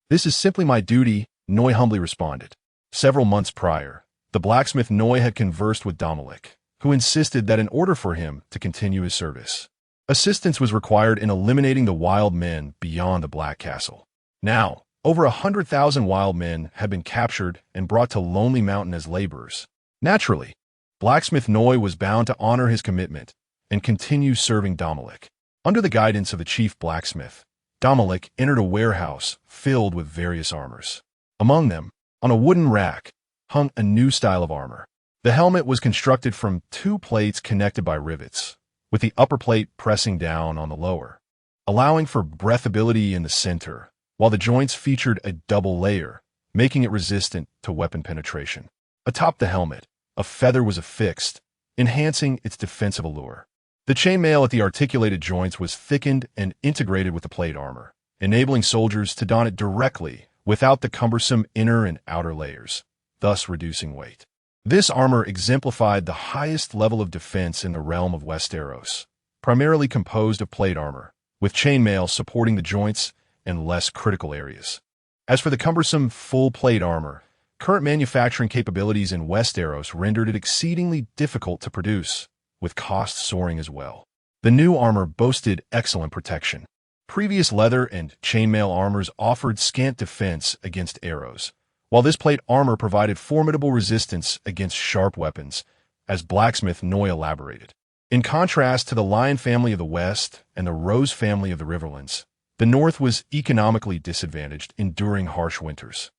Speaker 1: "This is simply my duty," Noi humbly responded. Several months prior, the blacksmith Noi had conversed with Domoric, who insisted that in order for him to continue his service, assistance was required in eliminating the wild men beyond the Black Castle. Now, over 100,000 wild men had been captured and brought to Lonely Mountain as laborers. Naturally, blacksmith Noi was bound to honor his commitment and continue serving Domoric. Under the guidance of the chief blacksmith, Domoric entered a warehouse filled with various armors. Among them, on a wooden rack, hung a new style of armor. The helmet was constructed from two plates connected by rivets, with the upper plate pressing down on the lower, allowing for breathability in the center, while the joints featured a double layer, making it resistant to weapon penetration. Atop the helmet, a feather was affixed, enhancing its defensive allure. The chainmail at the articulated joints was thickened and integrated with the plate armor, enabling soldiers to don it directly without the cumbersome inner and outer layers, thus reducing weight. This armor exemplified the highest level of defense in the realm of Westeros, primarily composed of plate armor, with chainmail supporting the joints and less critical areas. As for the cumbersome full plate armor, current manufacturing capabilities in Westeros rendered it exceedingly difficult to produce, with costs soaring as well. The new armor boasted excellent protection. Previous leather and chainmail armors offered scant defense against arrows, while this plate armor provided formidable resistance against sharp weapons, as blacksmith Noi elaborated. In contrast to the Lion family of the West and the Rose family of the Riverlands, the North was economically disadvantaged, enduring harsh winters.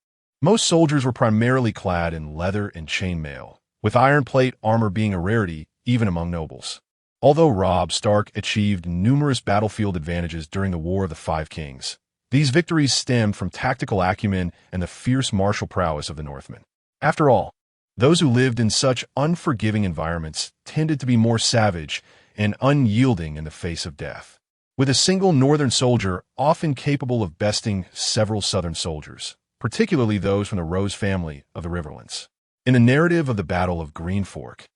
Speaker 1: Most soldiers were primarily clad in leather and chainmail, with iron plate armor being a rarity even among nobles. Although Robb Stark achieved numerous battlefield advantages during the War of the Five Kings, these victories stemmed from tactical acumen and the fierce martial prowess of the Northmen. After all, those who lived in such unforgiving environments tended to be more savage and unyielding in the face of death, with a single northern soldier often capable of besting several southern soldiers, particularly those from the Rose family of the Riverlands. In the narrative of the Battle of Green Fork,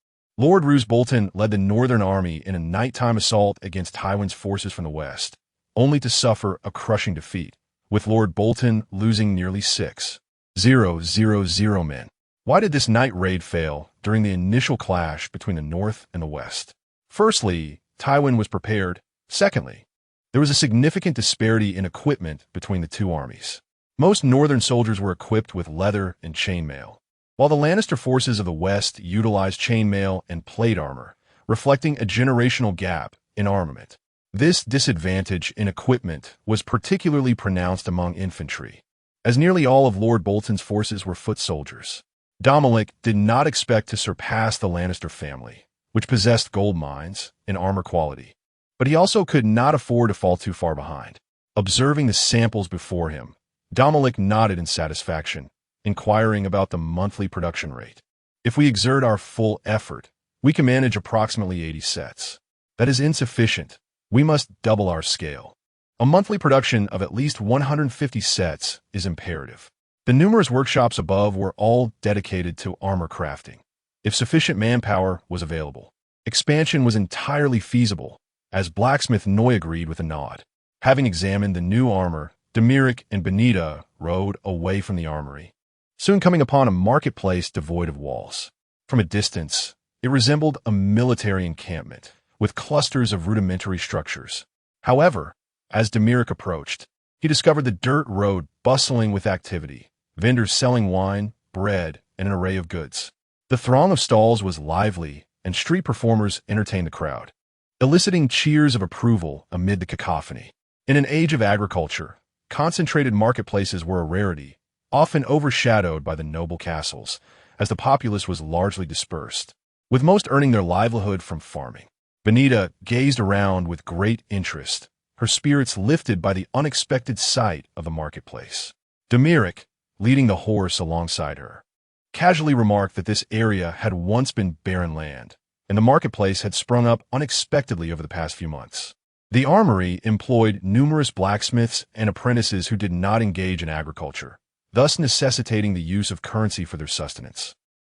Speaker 1: Lord House Bolton led the Northern Army in a nighttime assault against Tywin's forces from the west, only to suffer a crushing defeat, with Lord Bolton losing nearly 6,000 men. Why did this night raid fail during the initial clash between the North and the West? Firstly, Tywin was prepared. Secondly, there was a significant disparity in equipment between the two armies. Most Northern soldiers were equipped with leather and chainmail, while the Lannister forces of the West utilized chainmail and plate armor, reflecting a generational gap in armament. This disadvantage in equipment was particularly pronounced among infantry, as nearly all of Lord Bolton's forces were foot soldiers. Domoric did not expect to surpass the Lannister family, which possessed gold mines and armor quality, but he also could not afford to fall too far behind. Observing the samples before him, Domoric nodded in satisfaction, inquiring about the monthly production rate. "If we exert our full effort, we can manage approximately 80 sets. That is insufficient. We must double our scale. A monthly production of at least 150 sets is imperative." The numerous workshops above were all dedicated to armor crafting. If sufficient manpower was available, expansion was entirely feasible, as blacksmith Noi agreed with a nod. Having examined the new armor, Domoric and Benita rode away from the armory, soon coming upon a marketplace devoid of walls. From a distance, it resembled a military encampment, with clusters of rudimentary structures. However, As Domoric approached, he discovered the dirt road bustling with activity, vendors selling wine, bread, and an array of goods. The throng of stalls was lively, and street performers entertained the crowd, eliciting cheers of approval amid the cacophony. In an age of agriculture, concentrated marketplaces were a rarity, often overshadowed by the noble castles, as the populace was largely dispersed, with most earning their livelihood from farming. Benita gazed around with great interest, her spirits lifted by the unexpected sight of the marketplace. Domoric, leading the horse alongside her, casually remarked that this area had once been barren land, and the marketplace had sprung up unexpectedly over the past few months. The armory employed numerous blacksmiths and apprentices who did not engage in agriculture, thus necessitating the use of currency for their sustenance,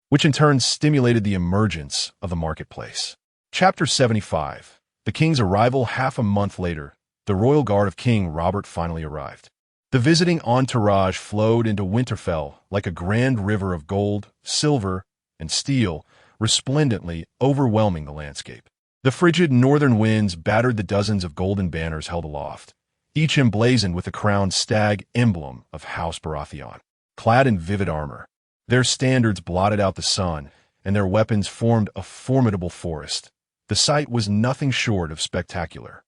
Speaker 1: which in turn stimulated the emergence of the marketplace. Chapter 75. The king's arrival. Half a month later, the royal guard of King Robert finally arrived. The visiting entourage flowed into Winterfell like a grand river of gold, silver, and steel, resplendently overwhelming the landscape. The frigid northern winds battered the dozens of golden banners held aloft, each emblazoned with the crowned stag emblem of House Baratheon. Clad in vivid armor, their standards blotted out the sun, and their weapons formed a formidable forest. The sight was nothing short of spectacular.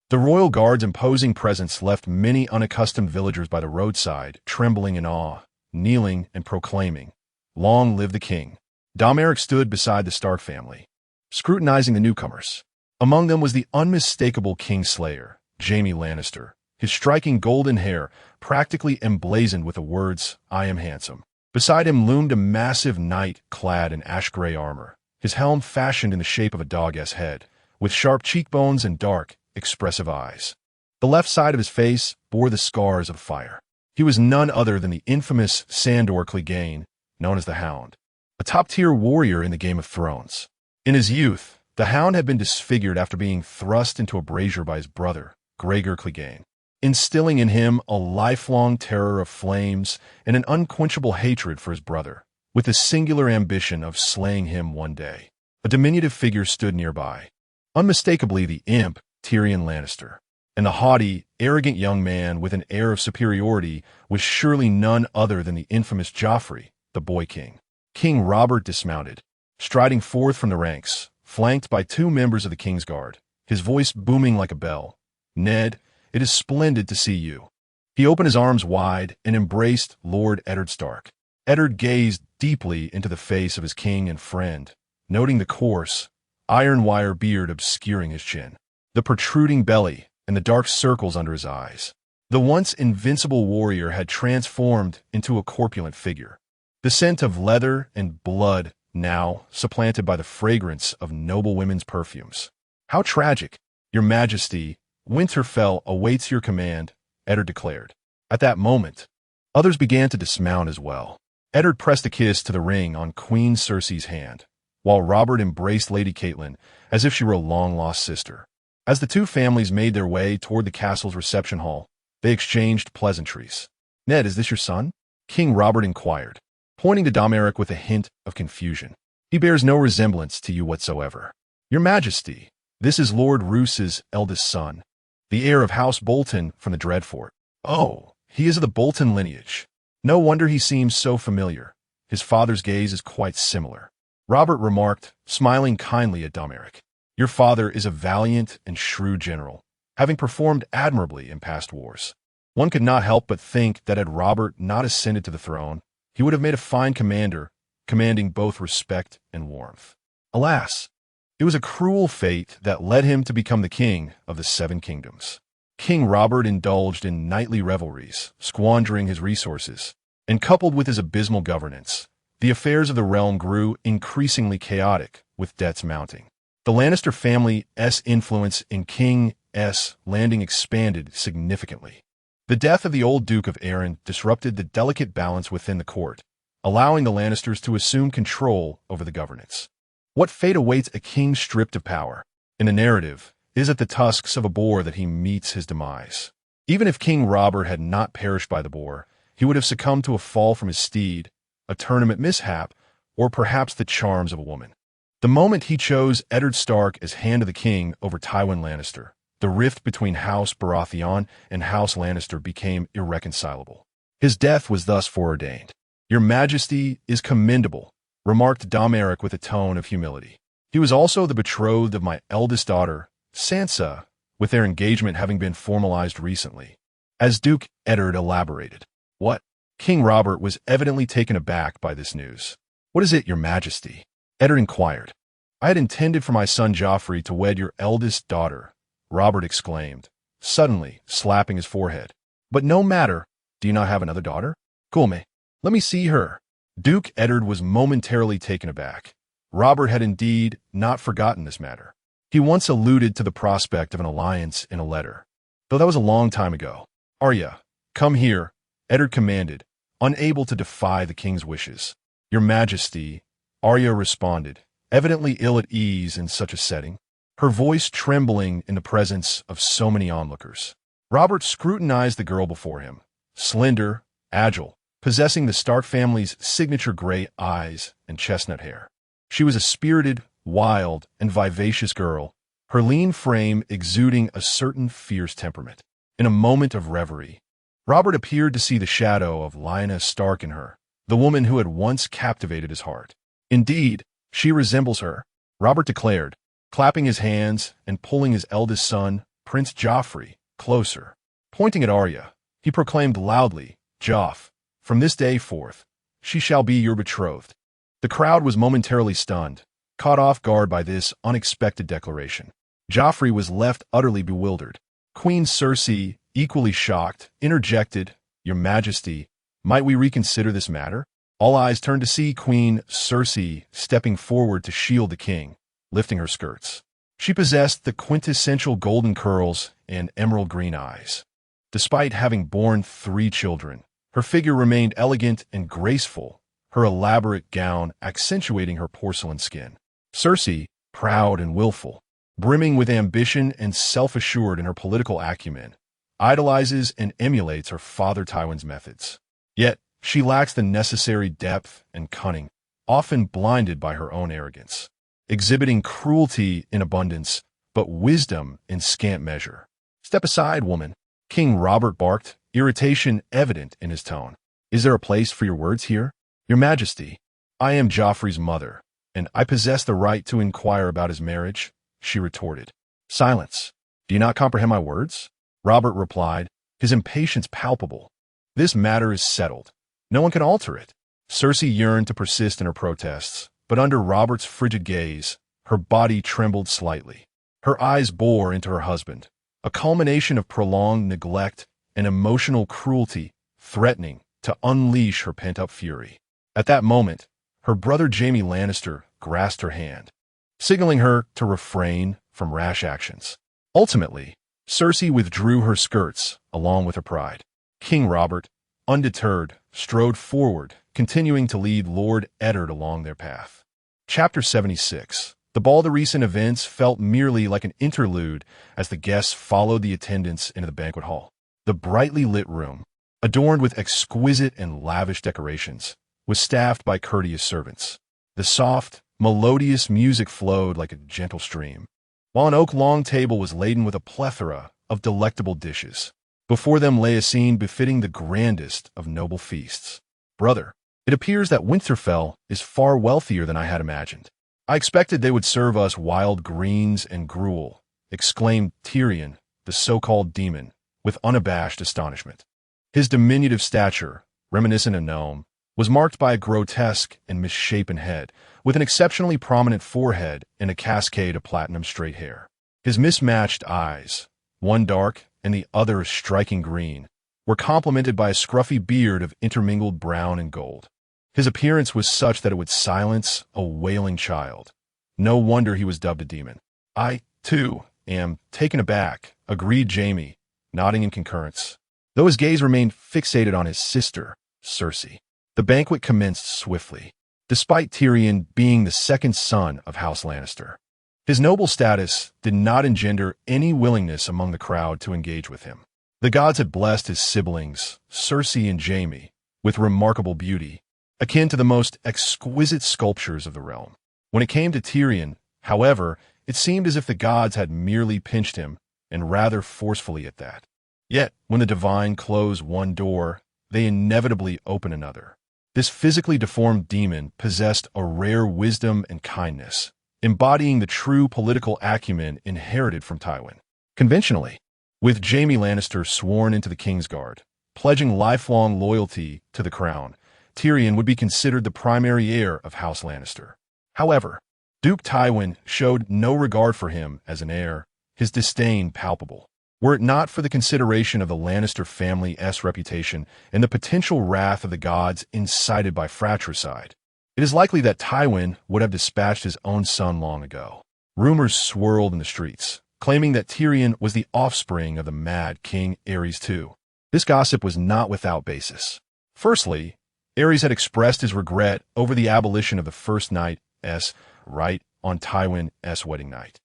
Speaker 1: The royal guard's imposing presence left many unaccustomed villagers by the roadside, trembling in awe, kneeling and proclaiming, "Long live the king." Domoric stood beside the Stark family, scrutinizing the newcomers. Among them was the unmistakable Kingslayer, Jaime Lannister, his striking golden hair practically emblazoned with the words, "I am handsome." Beside him loomed a massive knight clad in ash-gray armor, his helm fashioned in the shape of a dog-s head, with sharp cheekbones and dark, expressive eyes. The left side of his face bore the scars of fire. He was none other than the infamous Sandor Clegane, known as the Hound, a top-tier warrior in the Game of Thrones. In his youth, the Hound had been disfigured after being thrust into a brazier by his brother, Gregor Clegane, instilling in him a lifelong terror of flames and an unquenchable hatred for his brother, with the singular ambition of slaying him one day. A diminutive figure stood nearby, unmistakably the imp Tyrion Lannister, and the haughty, arrogant young man with an air of superiority was surely none other than the infamous Joffrey, the Boy King. King Robert dismounted, striding forth from the ranks, flanked by two members of the King's Guard, his voice booming like a bell. "Ned, it is splendid to see you." He opened his arms wide and embraced Lord Eddard Stark. Eddard gazed deeply into the face of his king and friend, noting the coarse, iron wire beard obscuring his chin, the protruding belly, and the dark circles under his eyes. The once invincible warrior had transformed into a corpulent figure, the scent of leather and blood now supplanted by the fragrance of noble women's perfumes. "How tragic! Your Majesty, Winterfell awaits your command," Eddard declared. At that moment, others began to dismount as well. Eddard pressed a kiss to the ring on Queen Cersei's hand, while Robert embraced Lady Catelyn as if she were a long-lost sister. As the two families made their way toward the castle's reception hall, they exchanged pleasantries. "Ned, is this your son?" King Robert inquired, pointing to Domoric with a hint of confusion. "He bears no resemblance to you whatsoever." "Your Majesty, this is Lord Roos's eldest son, the heir of House Bolton from the Dreadfort." "Oh, he is of the Bolton lineage. No wonder he seems so familiar. His father's gaze is quite similar," Robert remarked, smiling kindly at Domoric. "Your father is a valiant and shrewd general, having performed admirably in past wars." One could not help but think that had Robert not ascended to the throne, he would have made a fine commander, commanding both respect and warmth. Alas, it was a cruel fate that led him to become the king of the Seven Kingdoms. King Robert indulged in nightly revelries, squandering his resources, and coupled with his abysmal governance, the affairs of the realm grew increasingly chaotic, with debts mounting. The Lannister family's influence in King's Landing expanded significantly. The death of the old Duke of Arryn disrupted the delicate balance within the court, allowing the Lannisters to assume control over the governance. What fate awaits a king stripped of power? In the narrative, it is at the tusks of a boar that he meets his demise. Even if King Robert had not perished by the boar, he would have succumbed to a fall from his steed, a tournament mishap, or perhaps the charms of a woman. The moment he chose Eddard Stark as Hand of the King over Tywin Lannister, The rift between House Baratheon and House Lannister became irreconcilable. His death was thus foreordained. "Your Majesty is commendable," remarked Domoric with a tone of humility. "He was also the betrothed of my eldest daughter, Sansa, with their engagement having been formalized recently." As Duke Eddard elaborated. "What?" King Robert was evidently taken aback by this news. "What is it, Your Majesty?" Eddard inquired. "I had intended for my son Joffrey to wed your eldest daughter," Robert exclaimed, suddenly slapping his forehead. "But no matter. Do you not have another daughter? Come, let me see her." Duke Eddard was momentarily taken aback. Robert had indeed not forgotten this matter. He once alluded to the prospect of an alliance in a letter, though that was a long time ago. "Arya, come here," Eddard commanded, unable to defy the king's wishes. "Your Majesty," Arya responded, evidently ill at ease in such a setting, her voice trembling in the presence of so many onlookers. Robert scrutinized the girl before him, slender, agile, possessing the Stark family's signature gray eyes and chestnut hair. She was a spirited, wild, and vivacious girl, her lean frame exuding a certain fierce temperament. In a moment of reverie, Robert appeared to see the shadow of Lyanna Stark in her, the woman who had once captivated his heart. "Indeed, she resembles her," Robert declared, clapping his hands and pulling his eldest son, Prince Joffrey, closer. Pointing at Arya, he proclaimed loudly, "Joff, from this day forth, she shall be your betrothed." The crowd was momentarily stunned, caught off guard by this unexpected declaration. Joffrey was left utterly bewildered. Queen Cersei, equally shocked, interjected, "Your Majesty, might we reconsider this matter?" All eyes turned to see Queen Cersei stepping forward to shield the king, lifting her skirts. She possessed the quintessential golden curls and emerald green eyes. Despite having borne 3 children, her figure remained elegant and graceful, her elaborate gown accentuating her porcelain skin. Cersei, proud and willful, brimming with ambition and self-assured in her political acumen, idolizes and emulates her father Tywin's methods. Yet, she lacks the necessary depth and cunning, often blinded by her own arrogance, exhibiting cruelty in abundance, but wisdom in scant measure. "Step aside, woman," King Robert barked, irritation evident in his tone. "Is there a place for your words here? Your Majesty, I am Joffrey's mother, and I possess the right to inquire about his marriage," she retorted. "Silence. Do you not comprehend my words?" Robert replied, his impatience palpable. "This matter is settled. No one can alter it." Cersei yearned to persist in her protests, but under Robert's frigid gaze, her body trembled slightly. Her eyes bore into her husband, a culmination of prolonged neglect and emotional cruelty, threatening to unleash her pent-up fury. At that moment, her brother Jaime Lannister grasped her hand, signaling her to refrain from rash actions. Ultimately, Cersei withdrew her skirts along with her pride. King Robert, undeterred, strode forward, continuing to lead Lord Eddard along their path. Chapter 76. The ball. The recent events felt merely like an interlude as the guests followed the attendants into the banquet hall. The brightly lit room, adorned with exquisite and lavish decorations, was staffed by courteous servants. The soft, melodious music flowed like a gentle stream, while an oak-long table was laden with a plethora of delectable dishes. Before them lay a scene befitting the grandest of noble feasts. "Brother, it appears that Winterfell is far wealthier than I had imagined. I expected they would serve us wild greens and gruel," exclaimed Tyrion, the so-called demon, with unabashed astonishment. His diminutive stature, reminiscent of gnome, was marked by a grotesque and misshapen head, with an exceptionally prominent forehead and a cascade of platinum straight hair. His mismatched eyes, one dark and the other a striking green, were complemented by a scruffy beard of intermingled brown and gold. His appearance was such that it would silence a wailing child. No wonder he was dubbed a demon. "I, too, am taken aback," agreed Jaime, nodding in concurrence, though his gaze remained fixated on his sister, Cersei. The banquet commenced swiftly, despite Tyrion being the second son of House Lannister. His noble status did not engender any willingness among the crowd to engage with him. The gods had blessed his siblings, Cersei and Jaime, with remarkable beauty, akin to the most exquisite sculptures of the realm. When it came to Tyrion, however, it seemed as if the gods had merely pinched him, and rather forcefully at that. Yet, when the divine close one door, they inevitably open another. This physically deformed demon possessed a rare wisdom and kindness, embodying the true political acumen inherited from Tywin. Conventionally, with Jaime Lannister sworn into the Kingsguard, pledging lifelong loyalty to the crown, Tyrion would be considered the primary heir of House Lannister. However, Duke Tywin showed no regard for him as an heir, his disdain palpable. Were it not for the consideration of the Lannister family's reputation and the potential wrath of the gods incited by fratricide, it is likely that Tywin would have dispatched his own son long ago. Rumors swirled in the streets, claiming that Tyrion was the offspring of the mad King Aerys II. This gossip was not without basis. Firstly, Aerys had expressed his regret over the abolition of the First Knight's right on Tywin's wedding night,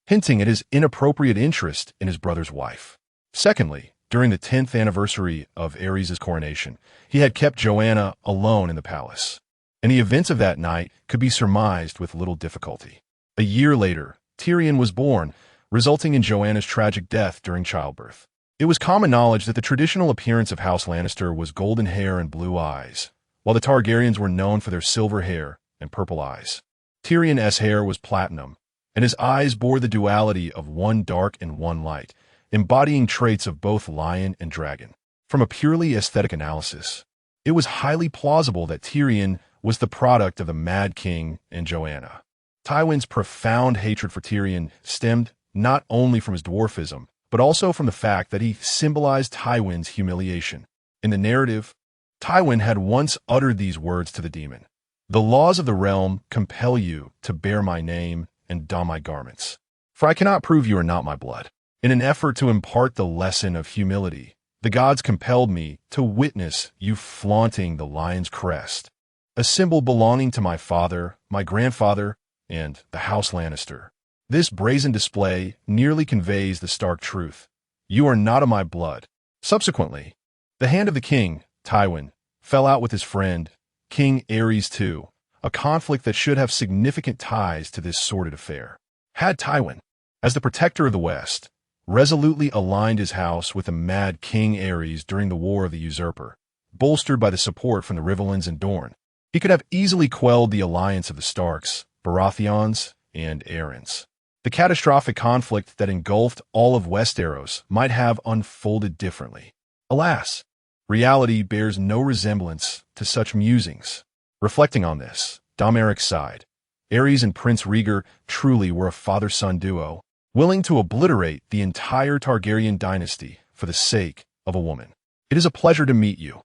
Speaker 1: hinting at his inappropriate interest in his brother's wife. Secondly, during the 10th anniversary of Aerys' coronation, he had kept Joanna alone in the palace, and the events of that night could be surmised with little difficulty. A year later, Tyrion was born, resulting in Joanna's tragic death during childbirth. It was common knowledge that the traditional appearance of House Lannister was golden hair and blue eyes, while the Targaryens were known for their silver hair and purple eyes. Tyrion's hair was platinum, and his eyes bore the duality of one dark and one light, embodying traits of both lion and dragon. From a purely aesthetic analysis, it was highly plausible that Tyrion was the product of the Mad King and Joanna. Tywin's profound hatred for Tyrion stemmed not only from his dwarfism, but also from the fact that he symbolized Tywin's humiliation. In the narrative, Tywin had once uttered these words to the demon: "The laws of the realm compel you to bear my name and don my garments, for I cannot prove you are not my blood." In an effort to impart the lesson of humility, the gods compelled me to witness you flaunting the lion's crest, a symbol belonging to my father, my grandfather, and the House Lannister. This brazen display nearly conveys the stark truth: you are not of my blood. Subsequently, the hand of the king, Tywin, fell out with his friend, King Aerys II, a conflict that should have significant ties to this sordid affair. Had Tywin, as the protector of the West, resolutely aligned his house with the mad King Aerys during the War of the Usurper, bolstered by the support from the Rivellins and Dorne, he could have easily quelled the alliance of the Starks, Baratheons, and Arryns. The catastrophic conflict that engulfed all of Westeros might have unfolded differently. Alas, reality bears no resemblance to such musings. Reflecting on this, Domoric sighed. Aerys and Prince Rhaegar truly were a father-son duo, willing to obliterate the entire Targaryen dynasty for the sake of a woman. It is a pleasure to meet you.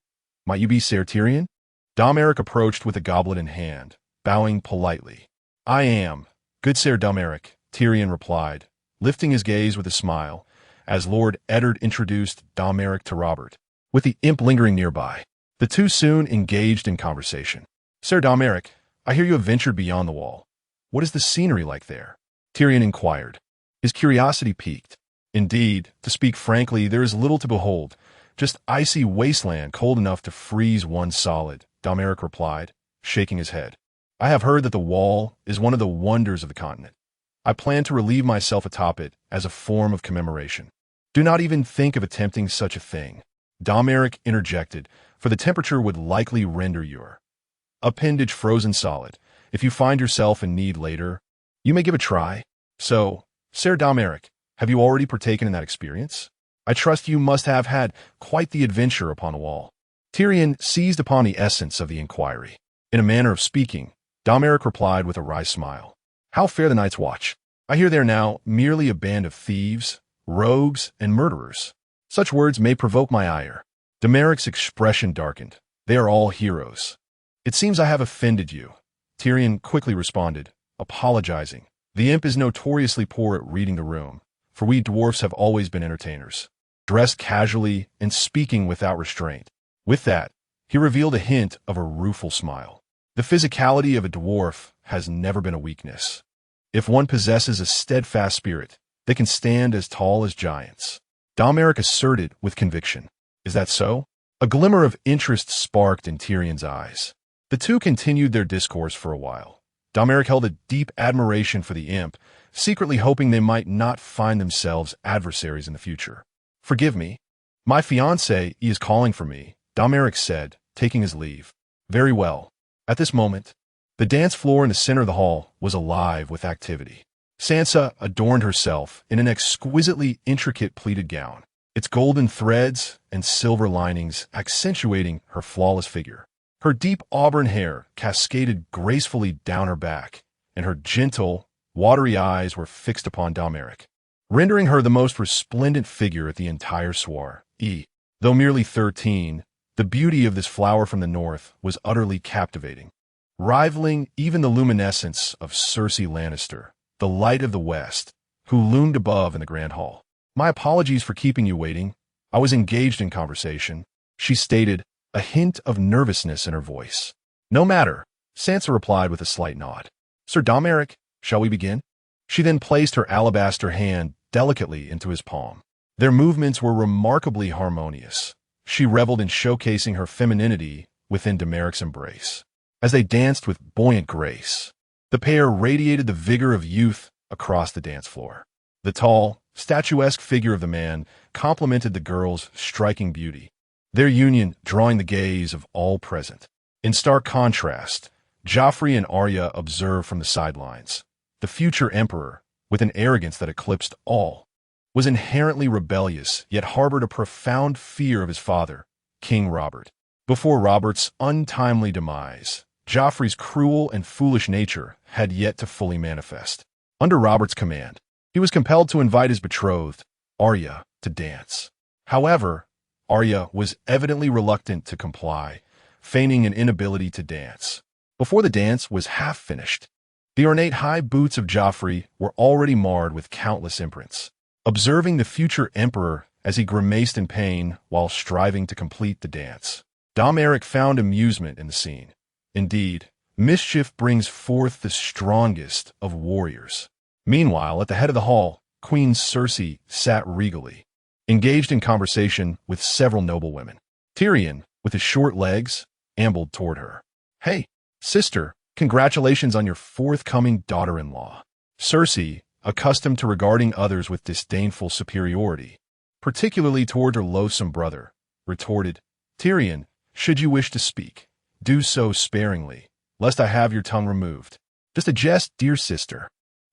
Speaker 1: Might you be Ser Tyrion? Domoric approached with a goblet in hand, bowing politely. I am, good Ser Domoric, Tyrion replied, lifting his gaze with a smile, as Lord Eddard introduced Domoric to Robert. With the imp lingering nearby, the two soon engaged in conversation. Ser Domoric, I hear you have ventured beyond the wall. What is the scenery like there? Tyrion inquired. His curiosity piqued. Indeed, to speak frankly, there is little to behold, just icy wasteland cold enough to freeze one solid, Domoric replied, shaking his head. I have heard that the wall is one of the wonders of the continent. I plan to relieve myself atop it as a form of commemoration. Do not even think of attempting such a thing, Domoric interjected, for the temperature would likely render your appendage frozen solid. If you find yourself in need later, you may give a try. So, Ser Domoric, have you already partaken in that experience? I trust you must have had quite the adventure upon a wall. Tyrion seized upon the essence of the inquiry. In a manner of speaking, Domoric replied with a wry smile. How fare the Night's Watch? I hear they are now merely a band of thieves, rogues, and murderers. Such words may provoke my ire. Domoric's expression darkened. They are all heroes. It seems I have offended you, Tyrion quickly responded, apologizing. The imp is notoriously poor at reading the room, for we dwarfs have always been entertainers, dressed casually and speaking without restraint. With that, he revealed a hint of a rueful smile. The physicality of a dwarf has never been a weakness. If one possesses a steadfast spirit, they can stand as tall as giants. Domoric asserted with conviction. Is that so? A glimmer of interest sparked in Tyrion's eyes. The two continued their discourse for a while. Domoric held a deep admiration for the imp, secretly hoping they might not find themselves adversaries in the future. "Forgive me. My fiancé is calling for me," Domoric said, taking his leave. "Very well." At this moment, the dance floor in the center of the hall was alive with activity. Sansa adorned herself in an exquisitely intricate pleated gown, its golden threads and silver linings accentuating her flawless figure. Her deep auburn hair cascaded gracefully down her back, and her gentle, watery eyes were fixed upon Domoric, rendering her the most resplendent figure at the entire soirée. Though merely 13, the beauty of this flower from the north was utterly captivating, rivaling even the luminescence of Cersei Lannister, the light of the west, who loomed above in the grand hall. "My apologies for keeping you waiting. I was engaged in conversation," she stated, a hint of nervousness in her voice. "No matter," Sansa replied with a slight nod. "Sir Domoric, shall we begin?" She then placed her alabaster hand delicately into his palm. Their movements were remarkably harmonious. She reveled in showcasing her femininity within Domeric's embrace. As they danced with buoyant grace, the pair radiated the vigor of youth across the dance floor. The tall, statuesque figure of the man complemented the girl's striking beauty, their union drawing the gaze of all present. In stark contrast, Joffrey and Arya observed from the sidelines. The future emperor, with an arrogance that eclipsed all, was inherently rebellious, yet harbored a profound fear of his father, King Robert. Before Robert's untimely demise, Joffrey's cruel and foolish nature had yet to fully manifest. Under Robert's command, he was compelled to invite his betrothed, Arya, to dance. However, Arya was evidently reluctant to comply, feigning an inability to dance. Before the dance was half finished, the ornate high boots of Joffrey were already marred with countless imprints. Observing the future emperor as he grimaced in pain while striving to complete the dance, Domoric found amusement in the scene. Indeed, mischief brings forth the strongest of warriors. Meanwhile, at the head of the hall, Queen Cersei sat regally, engaged in conversation with several noblewomen. Tyrion, with his short legs, ambled toward her. "Hey, sister, congratulations on your forthcoming daughter-in-law." Cersei, accustomed to regarding others with disdainful superiority, particularly toward her loathsome brother, retorted, "Tyrion, should you wish to speak, do so sparingly, lest I have your tongue removed. Just a jest, dear sister.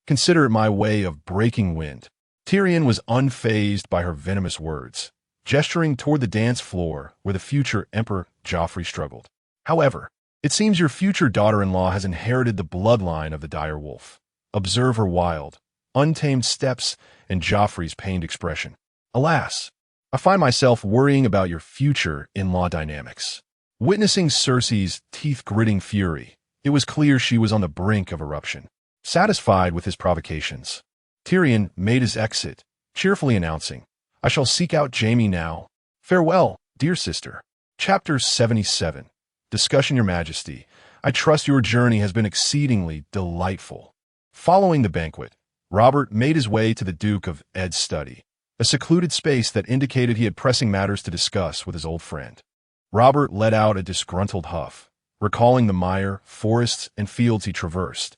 Speaker 1: Consider it my way of breaking wind." Tyrion was unfazed by her venomous words, gesturing toward the dance floor where the future Emperor Joffrey struggled. "However, it seems your future daughter-in-law has inherited the bloodline of the dire wolf. Observe her wild, untamed steps and Joffrey's pained expression. Alas, I find myself worrying about your future in-law dynamics." Witnessing Cersei's teeth-gritting fury, it was clear she was on the brink of eruption. Satisfied with his provocations, Tyrion made his exit, cheerfully announcing, "I shall seek out Jaime now. Farewell, dear sister." Chapter 77. Discussion. Your Majesty, I trust your journey has been exceedingly delightful. Following the banquet, Robert made his way to the Duke of Ed's study, a secluded space that indicated he had pressing matters to discuss with his old friend. Robert let out a disgruntled huff, recalling the mire, forests, and fields he traversed.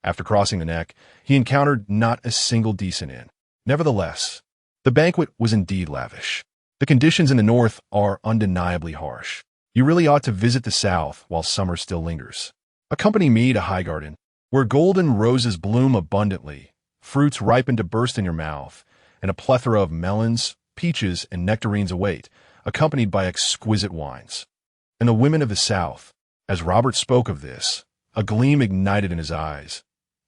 Speaker 1: After crossing the neck, he encountered not a single decent inn. Nevertheless, the banquet was indeed lavish. The conditions in the north are undeniably harsh. You really ought to visit the south while summer still lingers. Accompany me to Highgarden, where golden roses bloom abundantly, fruits ripen to burst in your mouth, and a plethora of melons, peaches, and nectarines await, accompanied by exquisite wines. And the women of the south, as Robert spoke of this, a gleam ignited in his eyes.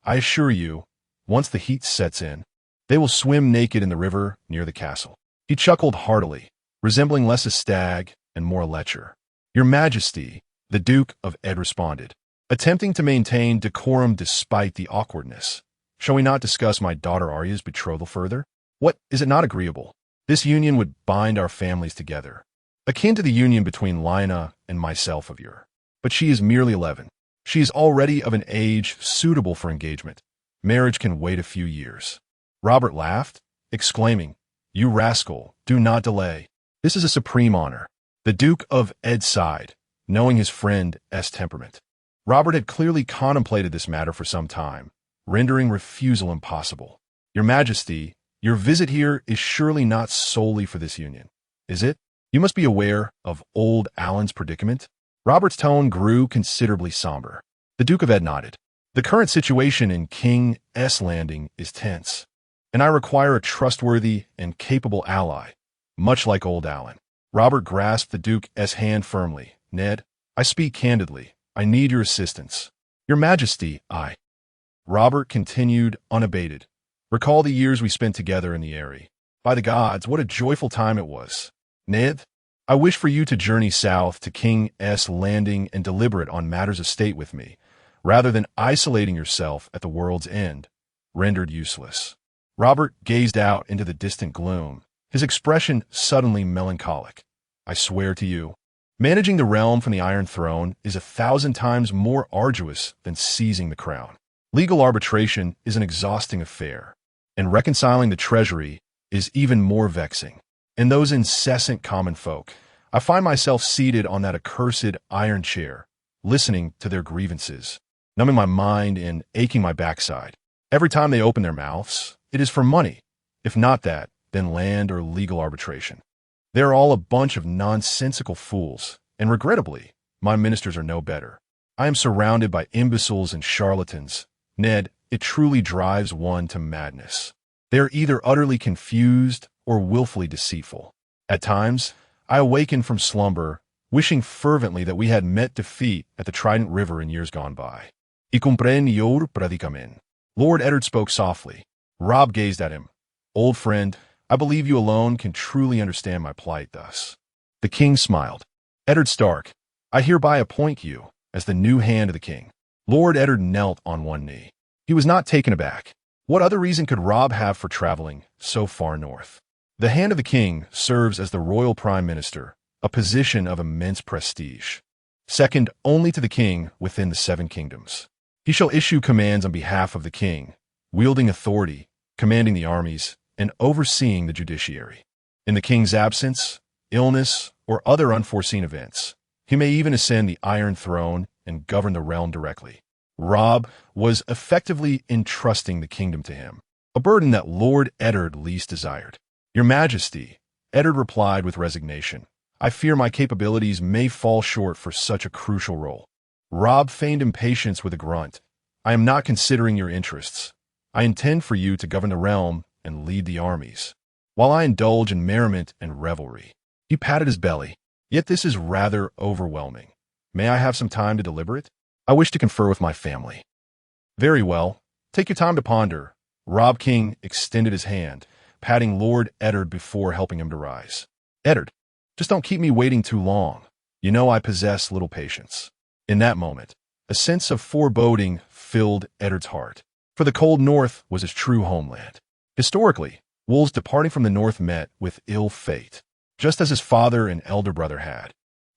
Speaker 1: I assure you, once the heat sets in, they will swim naked in the river near the castle. He chuckled heartily, resembling less a stag and more a lecher. Your Majesty, the Duke of Ed responded, attempting to maintain decorum despite the awkwardness. Shall we not discuss my daughter Arya's betrothal further? What, is it not agreeable? This union would bind our families together, akin to the union between Lyanna and myself of yore. But she is merely 11. She is already of an age suitable for engagement. Marriage can wait a few years. Robert laughed, exclaiming, You rascal, do not delay. This is a supreme honor. The Duke of Ed sighed, knowing his friend's temperament. Robert had clearly contemplated this matter for some time, rendering refusal impossible. Your Majesty, your visit here is surely not solely for this union, is it? You must be aware of old Alan's predicament. Robert's tone grew considerably somber. The Duke of Ed nodded. The current situation in King's Landing is tense, and I require a trustworthy and capable ally, much like old Alan. Robert grasped the Duke's hand firmly. Ned, I speak candidly. I need your assistance. Your Majesty, Robert continued unabated. Recall the years we spent together in the Eyrie. By the gods, what a joyful time it was. Ned, I wish for you to journey south to King's Landing and deliberate on matters of state with me, rather than isolating yourself at the world's end, rendered useless. Robert gazed out into the distant gloom, his expression suddenly melancholic. I swear to you, managing the realm from the Iron Throne is 1,000 times more arduous than seizing the crown. Legal arbitration is an exhausting affair, and reconciling the treasury is even more vexing. In those incessant common folk, I find myself seated on that accursed iron chair, listening to their grievances, numbing my mind and aching my backside. Every time they open their mouths, it is for money. If not that, then land or legal arbitration. They are all a bunch of nonsensical fools, and regrettably, my ministers are no better. I am surrounded by imbeciles and charlatans. Ned, it truly drives one to madness. They are either utterly confused or willfully deceitful. At times, I awaken from slumber, wishing fervently that we had met defeat at the Trident River in years gone by. I comprende your predicament. Lord Eddard spoke softly. Rob gazed at him. Old friend, I believe you alone can truly understand my plight thus. The king smiled. Eddard Stark, I hereby appoint you as the new hand of the king. Lord Eddard knelt on one knee. He was not taken aback. What other reason could Rob have for traveling so far north? The hand of the king serves as the royal prime minister, a position of immense prestige, second only to the king within the Seven Kingdoms. He shall issue commands on behalf of the king, wielding authority, commanding the armies, and overseeing the judiciary. In the king's absence, illness, or other unforeseen events, he may even ascend the Iron Throne and govern the realm directly. Rob was effectively entrusting the kingdom to him, a burden that Lord Eddard least desired. Your Majesty, Eddard replied with resignation, I fear my capabilities may fall short for such a crucial role. Rob feigned impatience with a grunt. I am not considering your interests. I intend for you to govern the realm and lead the armies, while I indulge in merriment and revelry. He patted his belly. Yet this is rather overwhelming. May I have some time to deliberate? I wish to confer with my family. Very well. Take your time to ponder. Rob King extended his hand, patting Lord Eddard before helping him to rise. Eddard, just don't keep me waiting too long. You know I possess little patience. In that moment, a sense of foreboding filled Eddard's heart, for the cold north was his true homeland. Historically, wolves departing from the north met with ill fate, just as his father and elder brother had.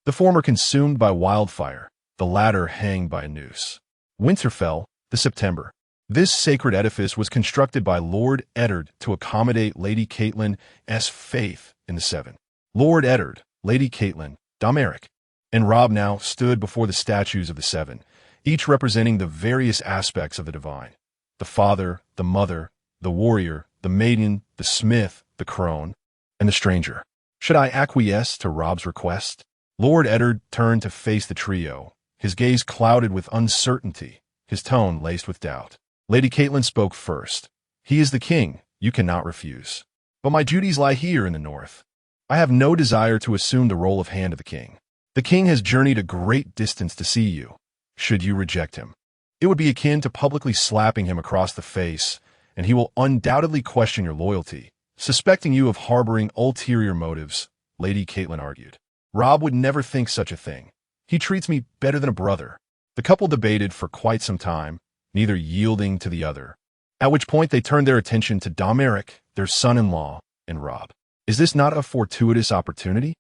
Speaker 1: The former consumed by wildfire, the latter hanged by a noose. Winterfell, the September. This sacred edifice was constructed by Lord Eddard to accommodate Lady Catelyn's faith in the Seven. Lord Eddard, Lady Catelyn, Domoric, and Rob now stood before the statues of the Seven, each representing the various aspects of the divine. The father, the mother, the warrior, the maiden, the smith, the crone, and the stranger. Should I acquiesce to Rob's request? Lord Eddard turned to face the trio, his gaze clouded with uncertainty, his tone laced with doubt. Lady Catelyn spoke first. He is the king, you cannot refuse. But my duties lie here in the north. I have no desire to assume the role of hand of the king. The king has journeyed a great distance to see you. Should you reject him, it would be akin to publicly slapping him across the face, and he will undoubtedly question your loyalty, suspecting you of harboring ulterior motives, Lady Catelyn argued. Rob would never think such a thing. He treats me better than a brother. The couple debated for quite some time, neither yielding to the other, at which point they turned their attention to Domoric, their son-in-law, and Rob. Is this not a fortuitous opportunity?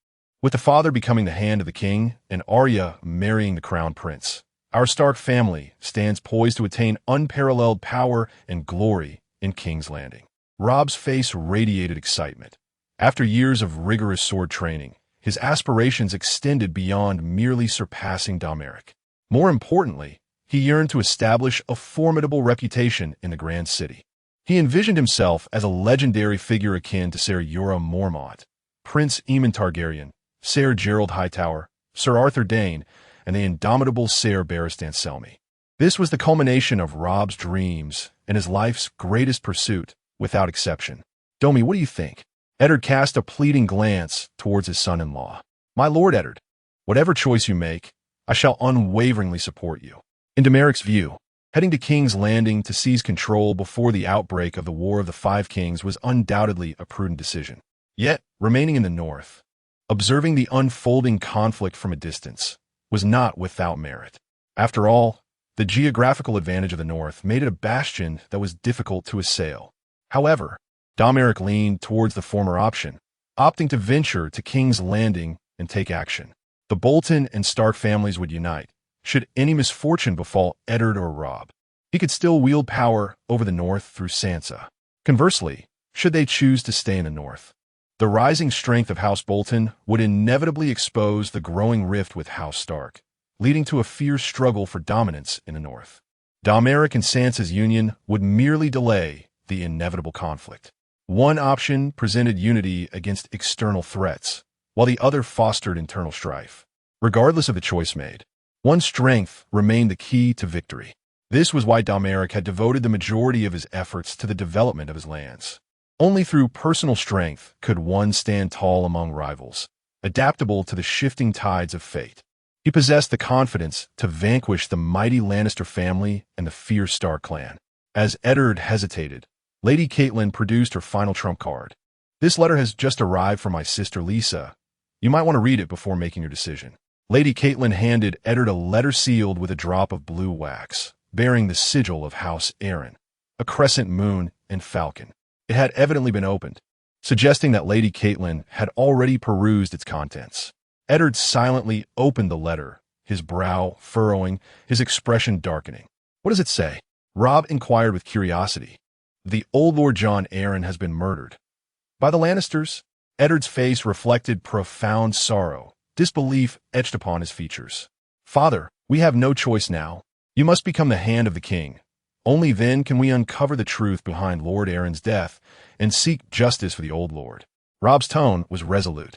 Speaker 1: With the father becoming the hand of the king and Arya marrying the crown prince, our Stark family stands poised to attain unparalleled power and glory in King's Landing. Rob's face radiated excitement. After years of rigorous sword training, his aspirations extended beyond merely surpassing Domoric. More importantly, he yearned to establish a formidable reputation in the Grand City. He envisioned himself as a legendary figure akin to Ser Jorah Mormont, Prince Aemon Targaryen, Ser Gerald Hightower, Sir Arthur Dayne, and the indomitable Ser Barristan Selmy. This was the culmination of Robb's dreams and his life's greatest pursuit, without exception. Domi, what do you think? Eddard cast a pleading glance towards his son-in-law. My lord Eddard, whatever choice you make, I shall unwaveringly support you. In Domeric's view, heading to King's Landing to seize control before the outbreak of the War of the Five Kings was undoubtedly a prudent decision. Yet, remaining in the north, observing the unfolding conflict from a distance, was not without merit. After all, the geographical advantage of the north made it a bastion that was difficult to assail. However, Domoric leaned towards the former option, opting to venture to King's Landing and take action. The Bolton and Stark families would unite, should any misfortune befall Eddard or Robb. He could still wield power over the north through Sansa. Conversely, should they choose to stay in the north, the rising strength of House Bolton would inevitably expose the growing rift with House Stark, leading to a fierce struggle for dominance in the north. Domoric and Sansa's union would merely delay the inevitable conflict. One option presented unity against external threats, while the other fostered internal strife. Regardless of the choice made, one strength remained the key to victory. This was why Domoric had devoted the majority of his efforts to the development of his lands. Only through personal strength could one stand tall among rivals, adaptable to the shifting tides of fate. He possessed the confidence to vanquish the mighty Lannister family and the fierce Stark clan. As Eddard hesitated, Lady Catelyn produced her final trump card. This letter has just arrived from my sister Lisa. You might want to read it before making your decision. Lady Catelyn handed Eddard a letter sealed with a drop of blue wax, bearing the sigil of House Arryn, a crescent moon and falcon. It had evidently been opened, suggesting that Lady Catelyn had already perused its contents. Eddard silently opened the letter, his brow furrowing, his expression darkening. What does it say? Robb inquired with curiosity. The old Lord Jon Arryn has been murdered. By the Lannisters? Eddard's face reflected profound sorrow, disbelief etched upon his features. Father, we have no choice now. You must become the hand of the king. Only then can we uncover the truth behind Lord Arryn's death and seek justice for the old lord. Robb's tone was resolute.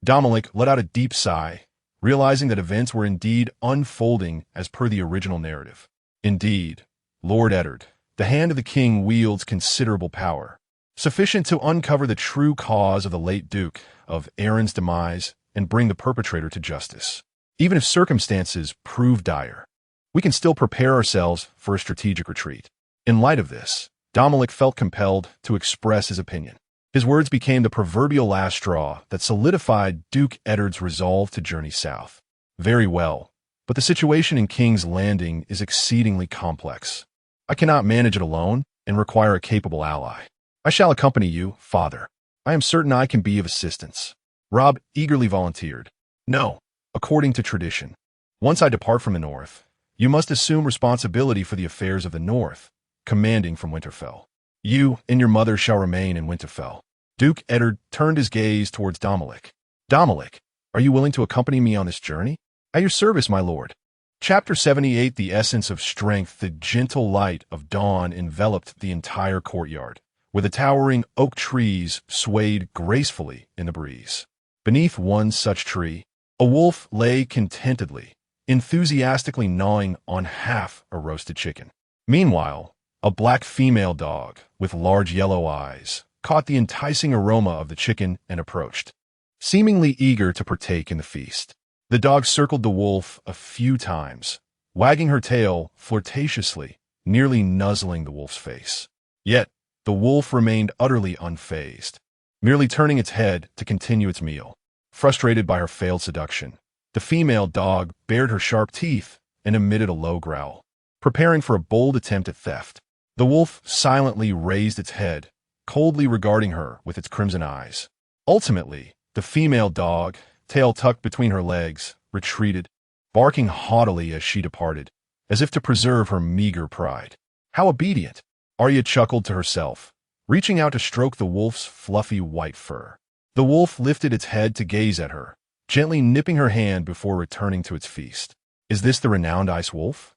Speaker 1: Domoric let out a deep sigh, realizing that events were indeed unfolding as per the original narrative. Indeed, Lord Eddard, the hand of the king wields considerable power, sufficient to uncover the true cause of the late Duke of Arryn's demise and bring the perpetrator to justice. Even if circumstances prove dire, we can still prepare ourselves for a strategic retreat. In light of this, Domoric felt compelled to express his opinion. His words became the proverbial last straw that solidified Duke Eddard's resolve to journey south. Very well, but the situation in King's Landing is exceedingly complex. I cannot manage it alone and require a capable ally. I shall accompany you, father. I am certain I can be of assistance. Robb eagerly volunteered. No, according to tradition. Once I depart from the north, you must assume responsibility for the affairs of the north, commanding from Winterfell. You and your mother shall remain in Winterfell. Duke Eddard turned his gaze towards Domoric. Domoric, are you willing to accompany me on this journey? At your service, my lord. Chapter 78. The essence of strength. The gentle light of dawn enveloped the entire courtyard, where the towering oak trees swayed gracefully in the breeze. Beneath one such tree, a wolf lay contentedly, enthusiastically gnawing on half a roasted chicken. Meanwhile, a black female dog with large yellow eyes caught the enticing aroma of the chicken and approached, seemingly eager to partake in the feast. The dog circled the wolf a few times, wagging her tail flirtatiously, nearly nuzzling the wolf's face. Yet, the wolf remained utterly unfazed, merely turning its head to continue its meal. Frustrated by her failed seduction, the female dog bared her sharp teeth and emitted a low growl, preparing for a bold attempt at theft. The wolf silently raised its head, coldly regarding her with its crimson eyes. Ultimately, the female dog, tail tucked between her legs, retreated, barking haughtily as she departed, as if to preserve her meager pride. How obedient! Arya chuckled to herself, reaching out to stroke the wolf's fluffy white fur. The wolf lifted its head to gaze at her, gently nipping her hand before returning to its feast. Is this the renowned Ice Wolf?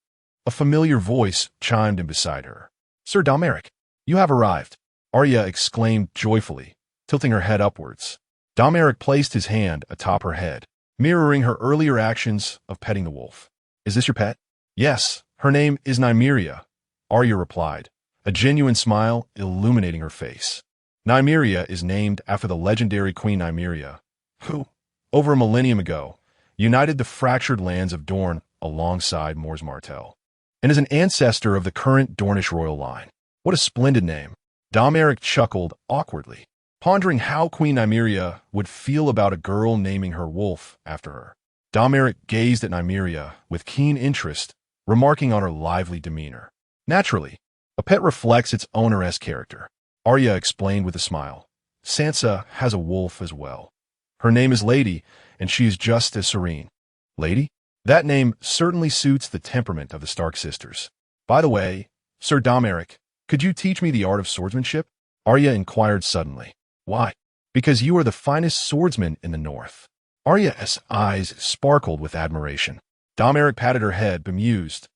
Speaker 1: A familiar voice chimed in beside her. "Sir Domoric, you have arrived," Arya exclaimed joyfully, tilting her head upwards. Domoric placed his hand atop her head, mirroring her earlier actions of petting the wolf. "Is this your pet?" "Yes, her name is Nymeria," Arya replied, a genuine smile illuminating her face. Nymeria is named after the legendary Queen Nymeria, who, over a millennium ago, united the fractured lands of Dorne alongside Mors Martell, and is an ancestor of the current Dornish royal line. What a splendid name. Domoric chuckled awkwardly, pondering how Queen Nymeria would feel about a girl naming her wolf after her. Domoric gazed at Nymeria with keen interest, remarking on her lively demeanor. "Naturally, a pet reflects its owner's character," Arya explained with a smile. "Sansa has a wolf as well. Her name is Lady, and she is just as serene." "Lady?" That name certainly suits the temperament of the Stark sisters. "By the way, Sir Domoric, could you teach me the art of swordsmanship?" Arya inquired suddenly. "Why?" "Because you are the finest swordsman in the North." Arya's eyes sparkled with admiration. Domoric patted her head, bemused.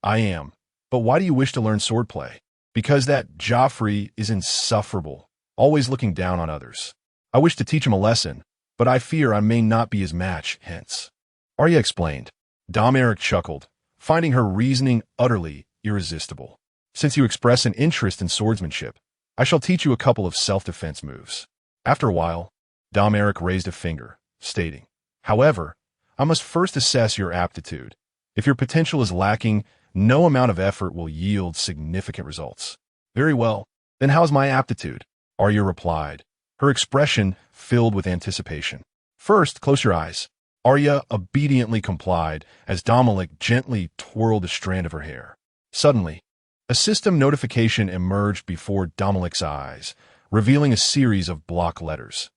Speaker 1: "I am. But why do you wish to learn swordplay?" "Because that Joffrey is insufferable, always looking down on others. I wish to teach him a lesson, but I fear I may not be his match, hence." Arya explained. Domoric chuckled, finding her reasoning utterly irresistible. "Since you express an interest in swordsmanship, I shall teach you a couple of self-defense moves." After a while, Domoric raised a finger, stating, "However, I must first assess your aptitude. If your potential is lacking, no amount of effort will yield significant results." "Very well. Then how's my aptitude?" Arya replied, her expression filled with anticipation. "First, close your eyes." Arya obediently complied as Domoric gently twirled a strand of her hair. Suddenly, a system notification emerged before Domoric's eyes, revealing a series of block letters.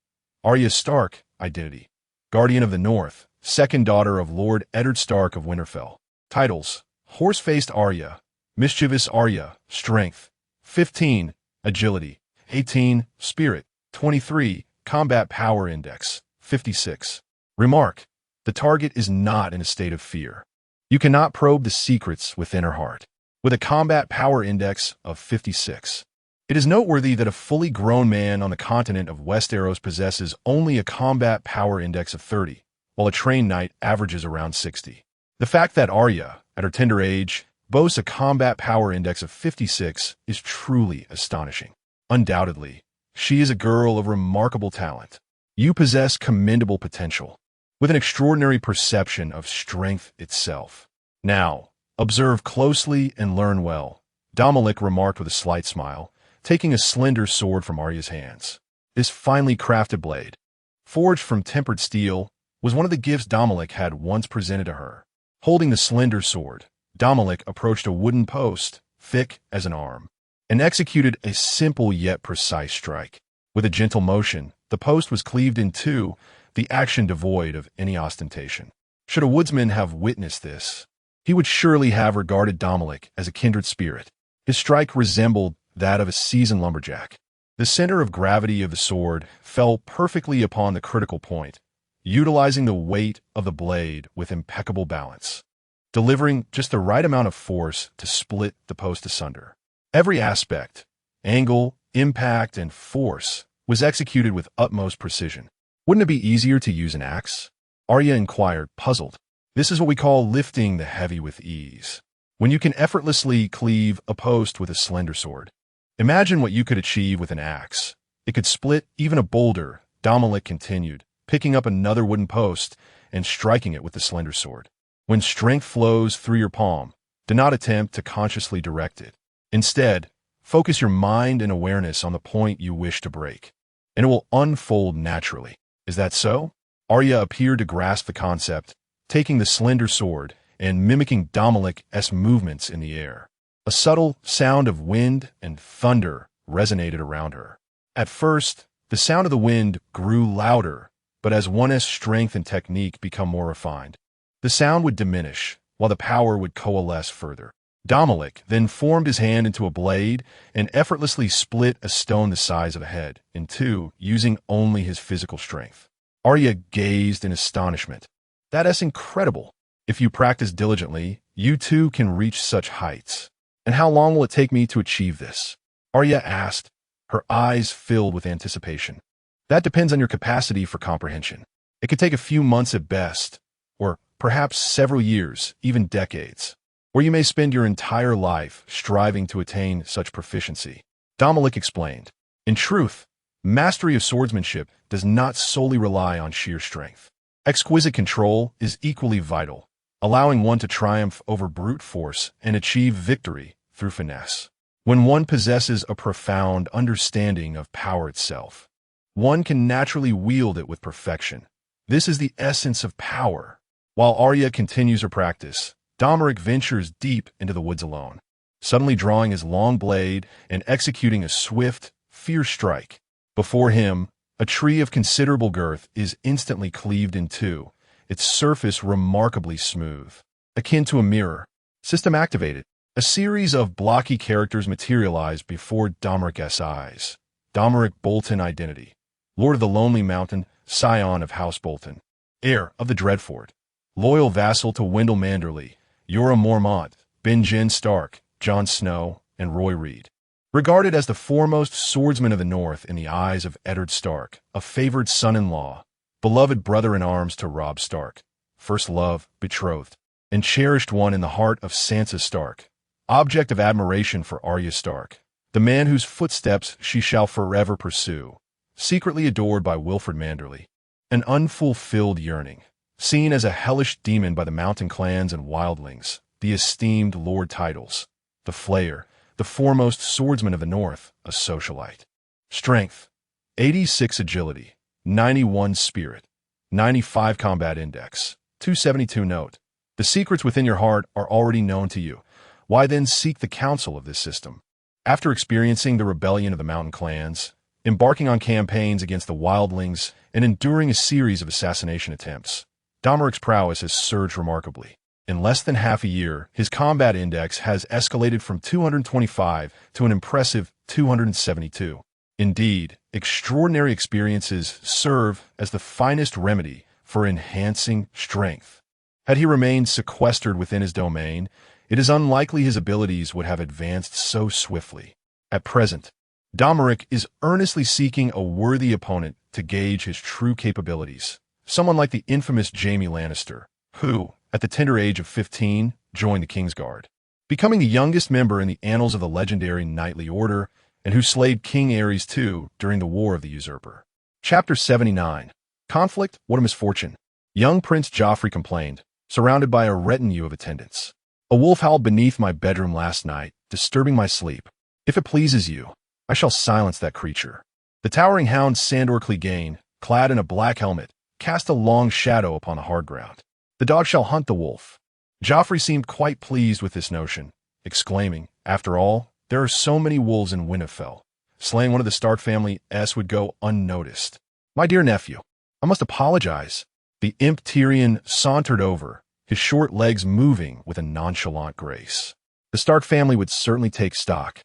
Speaker 1: Arya Stark, identity. Guardian of the North, second daughter of Lord Eddard Stark of Winterfell. Titles: Horse-Faced Arya, Mischievous Arya, Strength, 15, Agility, 18, Spirit, 23, Combat Power Index, 56. Remark: the target is not in a state of fear. You cannot probe the secrets within her heart. With a Combat Power Index of 56. It is noteworthy that a fully grown man on the continent of Westeros possesses only a Combat Power Index of 30, while a trained knight averages around 60. The fact that Arya, at her tender age, boasts a Combat Power Index of 56 is truly astonishing. Undoubtedly, she is a girl of remarkable talent. You possess commendable potential, with an extraordinary perception of strength itself. Now, observe closely and learn well, Domoric remarked with a slight smile, taking a slender sword from Arya's hands. This finely crafted blade, forged from tempered steel, was one of the gifts Domoric had once presented to her. Holding the slender sword, Domoric approached a wooden post, thick as an arm, and executed a simple yet precise strike. With a gentle motion, the post was cleaved in two, the action devoid of any ostentation. Should a woodsman have witnessed this, he would surely have regarded Domoric as a kindred spirit. His strike resembled that of a seasoned lumberjack. The center of gravity of the sword fell perfectly upon the critical point, utilizing the weight of the blade with impeccable balance, delivering just the right amount of force to split the post asunder. Every aspect, angle, impact, and force was executed with utmost precision. "Wouldn't it be easier to use an axe?" Arya inquired, puzzled. "This is what we call lifting the heavy with ease. When you can effortlessly cleave a post with a slender sword. Imagine what you could achieve with an axe. It could split even a boulder," Domoric continued, picking up another wooden post and striking it with the slender sword. "When strength flows through your palm, do not attempt to consciously direct it. Instead, focus your mind and awareness on the point you wish to break, and it will unfold naturally. Is that so?" Arya appeared to grasp the concept, taking the slender sword and mimicking Domoric's movements in the air. A subtle sound of wind and thunder resonated around her. At first, the sound of the wind grew louder, but as one's strength and technique become more refined, the sound would diminish, while the power would coalesce further. Domoric then formed his hand into a blade and effortlessly split a stone the size of a head in two, using only his physical strength. Arya gazed in astonishment. "That's incredible. If you practice diligently, you too can reach such heights. And how long will it take me to achieve this? Arya asked, her eyes filled with anticipation. That depends on your capacity for comprehension. It could take a few months at best, or perhaps several years, even decades, or you may spend your entire life striving to attain such proficiency. Domoric explained. In truth, mastery of swordsmanship does not solely rely on sheer strength. Exquisite control is equally vital, allowing one to triumph over brute force and achieve victory through finesse. When one possesses a profound understanding of power itself, one can naturally wield it with perfection. This is the essence of power. While Arya continues her practice, Domoric ventures deep into the woods alone, suddenly drawing his long blade and executing a swift, fierce strike. Before him, a tree of considerable girth is instantly cleaved in two, its surface remarkably smooth, akin to a mirror. System activated. A series of blocky characters materialize before Domeric's eyes. Domoric Bolton identity. Lord of the Lonely Mountain, scion of House Bolton. Heir of the Dreadfort. Loyal vassal to Wendell Manderly, Jorah Mormont, Benjen Stark, Jon Snow, and Roy Reed. Regarded as the foremost swordsman of the North in the eyes of Eddard Stark, a favored son-in-law, beloved brother-in-arms to Robb Stark, first love, betrothed, and cherished one in the heart of Sansa Stark, object of admiration for Arya Stark, the man whose footsteps she shall forever pursue, secretly adored by Wilfred Manderly, an unfulfilled yearning, seen as a hellish demon by the mountain clans and wildlings, the esteemed lord titles, the Flayer, the foremost swordsman of the North, a socialite. Strength, 86 agility, 91 spirit, 95 combat index, 272 note. The secrets within your heart are already known to you. Why then seek the counsel of this system? After experiencing the rebellion of the mountain clans, embarking on campaigns against the wildlings, and enduring a series of assassination attempts, Domeric's prowess has surged remarkably. In less than half a year, his combat index has escalated from 225 to an impressive 272. Indeed, extraordinary experiences serve as the finest remedy for enhancing strength. Had he remained sequestered within his domain, it is unlikely his abilities would have advanced so swiftly. At present, Domoric is earnestly seeking a worthy opponent to gauge his true capabilities, someone like the infamous Jaime Lannister, who, at the tender age of 15, joined the Kingsguard, becoming the youngest member in the annals of the legendary Knightly Order, and who slayed King Aerys II during the War of the Usurper. Chapter 79. Conflict, what a misfortune. Young Prince Joffrey complained, surrounded by a retinue of attendants. A wolf howled beneath my bedroom last night, disturbing my sleep. If it pleases you, I shall silence that creature. The towering hound Sandor Clegane, clad in a black helmet, cast a long shadow upon the hard ground. The dog shall hunt the wolf. Joffrey seemed quite pleased with this notion, exclaiming, after all, there are so many wolves in Winterfell. Slaying one of the Stark family would go unnoticed. My dear nephew, I must apologize. The imp Tyrion sauntered over, his short legs moving with a nonchalant grace. The Stark family would certainly take stock,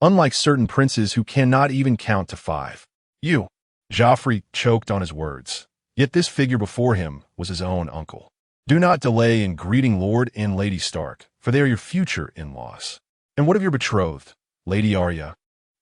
Speaker 1: unlike certain princes who cannot even count to 5. You. Joffrey choked on his words, yet this figure before him was his own uncle. Do not delay in greeting Lord and Lady Stark, for they are your future in-laws. And what of your betrothed, Lady Arya?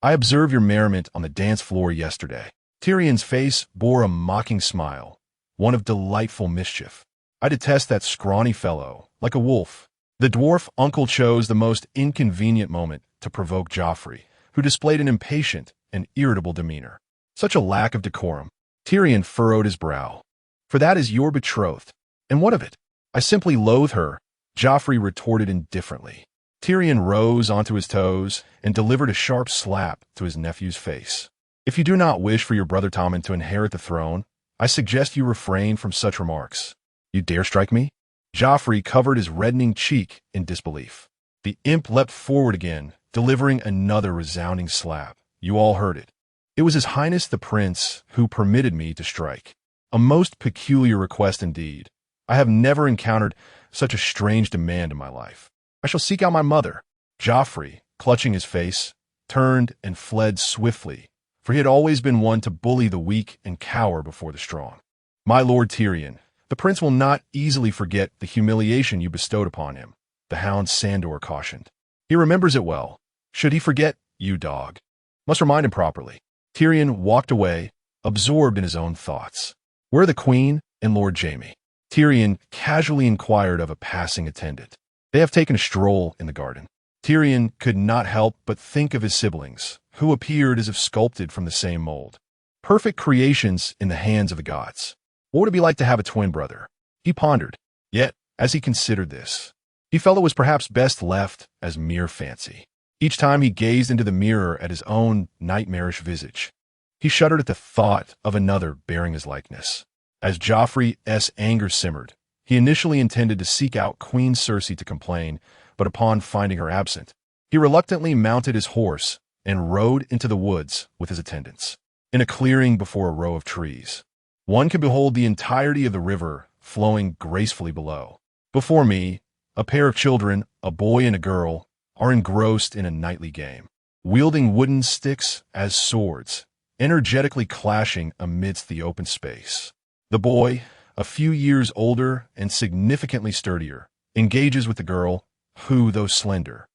Speaker 1: I observed your merriment on the dance floor yesterday. Tyrion's face bore a mocking smile, one of delightful mischief. I detest that scrawny fellow, like a wolf. The dwarf uncle chose the most inconvenient moment to provoke Joffrey, who displayed an impatient and irritable demeanor. Such a lack of decorum. Tyrion furrowed his brow. For that is your betrothed. And what of it? I simply loathe her, Joffrey retorted indifferently. Tyrion rose onto his toes and delivered a sharp slap to his nephew's face. If you do not wish for your brother Tommen to inherit the throne, I suggest you refrain from such remarks. You dare strike me? Joffrey covered his reddening cheek in disbelief. The imp leapt forward again, delivering another resounding slap. You all heard it. It was His Highness the Prince who permitted me to strike. A most peculiar request indeed. I have never encountered such a strange demand in my life. I shall seek out my mother. Joffrey, clutching his face, turned and fled swiftly, for he had always been one to bully the weak and cower before the strong. My Lord Tyrion, The prince will not easily forget the humiliation you bestowed upon him, the hound Sandor cautioned. He remembers it well. Should he forget, you dog must remind him properly. Tyrion walked away, absorbed in his own thoughts. Where are the queen and Lord Jaime? Tyrion casually inquired of a passing attendant. They have taken a stroll in the garden. Tyrion could not help but think of his siblings, who appeared as if sculpted from the same mold. Perfect creations in the hands of the gods. What would it be like to have a twin brother? He pondered. Yet, as he considered this, he felt it was perhaps best left as mere fancy. Each time he gazed into the mirror at his own nightmarish visage, he shuddered at the thought of another bearing his likeness. As Joffrey's anger simmered, he initially intended to seek out Queen Cersei to complain, but upon finding her absent, he reluctantly mounted his horse and rode into the woods with his attendants. In a clearing before a row of trees, one could behold the entirety of the river flowing gracefully below. Before me, a pair of children, a boy and a girl, are engrossed in a knightly game, wielding wooden sticks as swords, energetically clashing amidst the open space. The boy, a few years older and significantly sturdier, engages with the girl, who, though slender,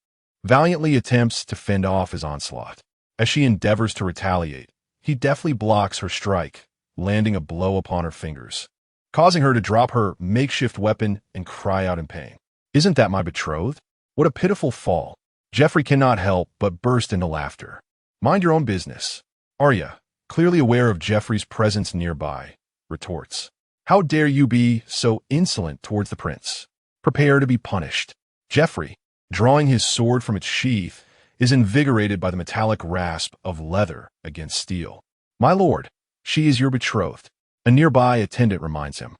Speaker 1: valiantly attempts to fend off his onslaught. As she endeavors to retaliate, he deftly blocks her strike, landing a blow upon her fingers, causing her to drop her makeshift weapon and cry out in pain. Isn't that my betrothed? What a pitiful fall. Joffrey cannot help but burst into laughter. Mind your own business. Arya, clearly aware of Joffrey's presence nearby, retorts. How dare you be so insolent towards the prince? Prepare to be punished. Joffrey, drawing his sword from its sheath, is invigorated by the metallic rasp of leather against steel. My lord, she is your betrothed. A nearby attendant reminds him.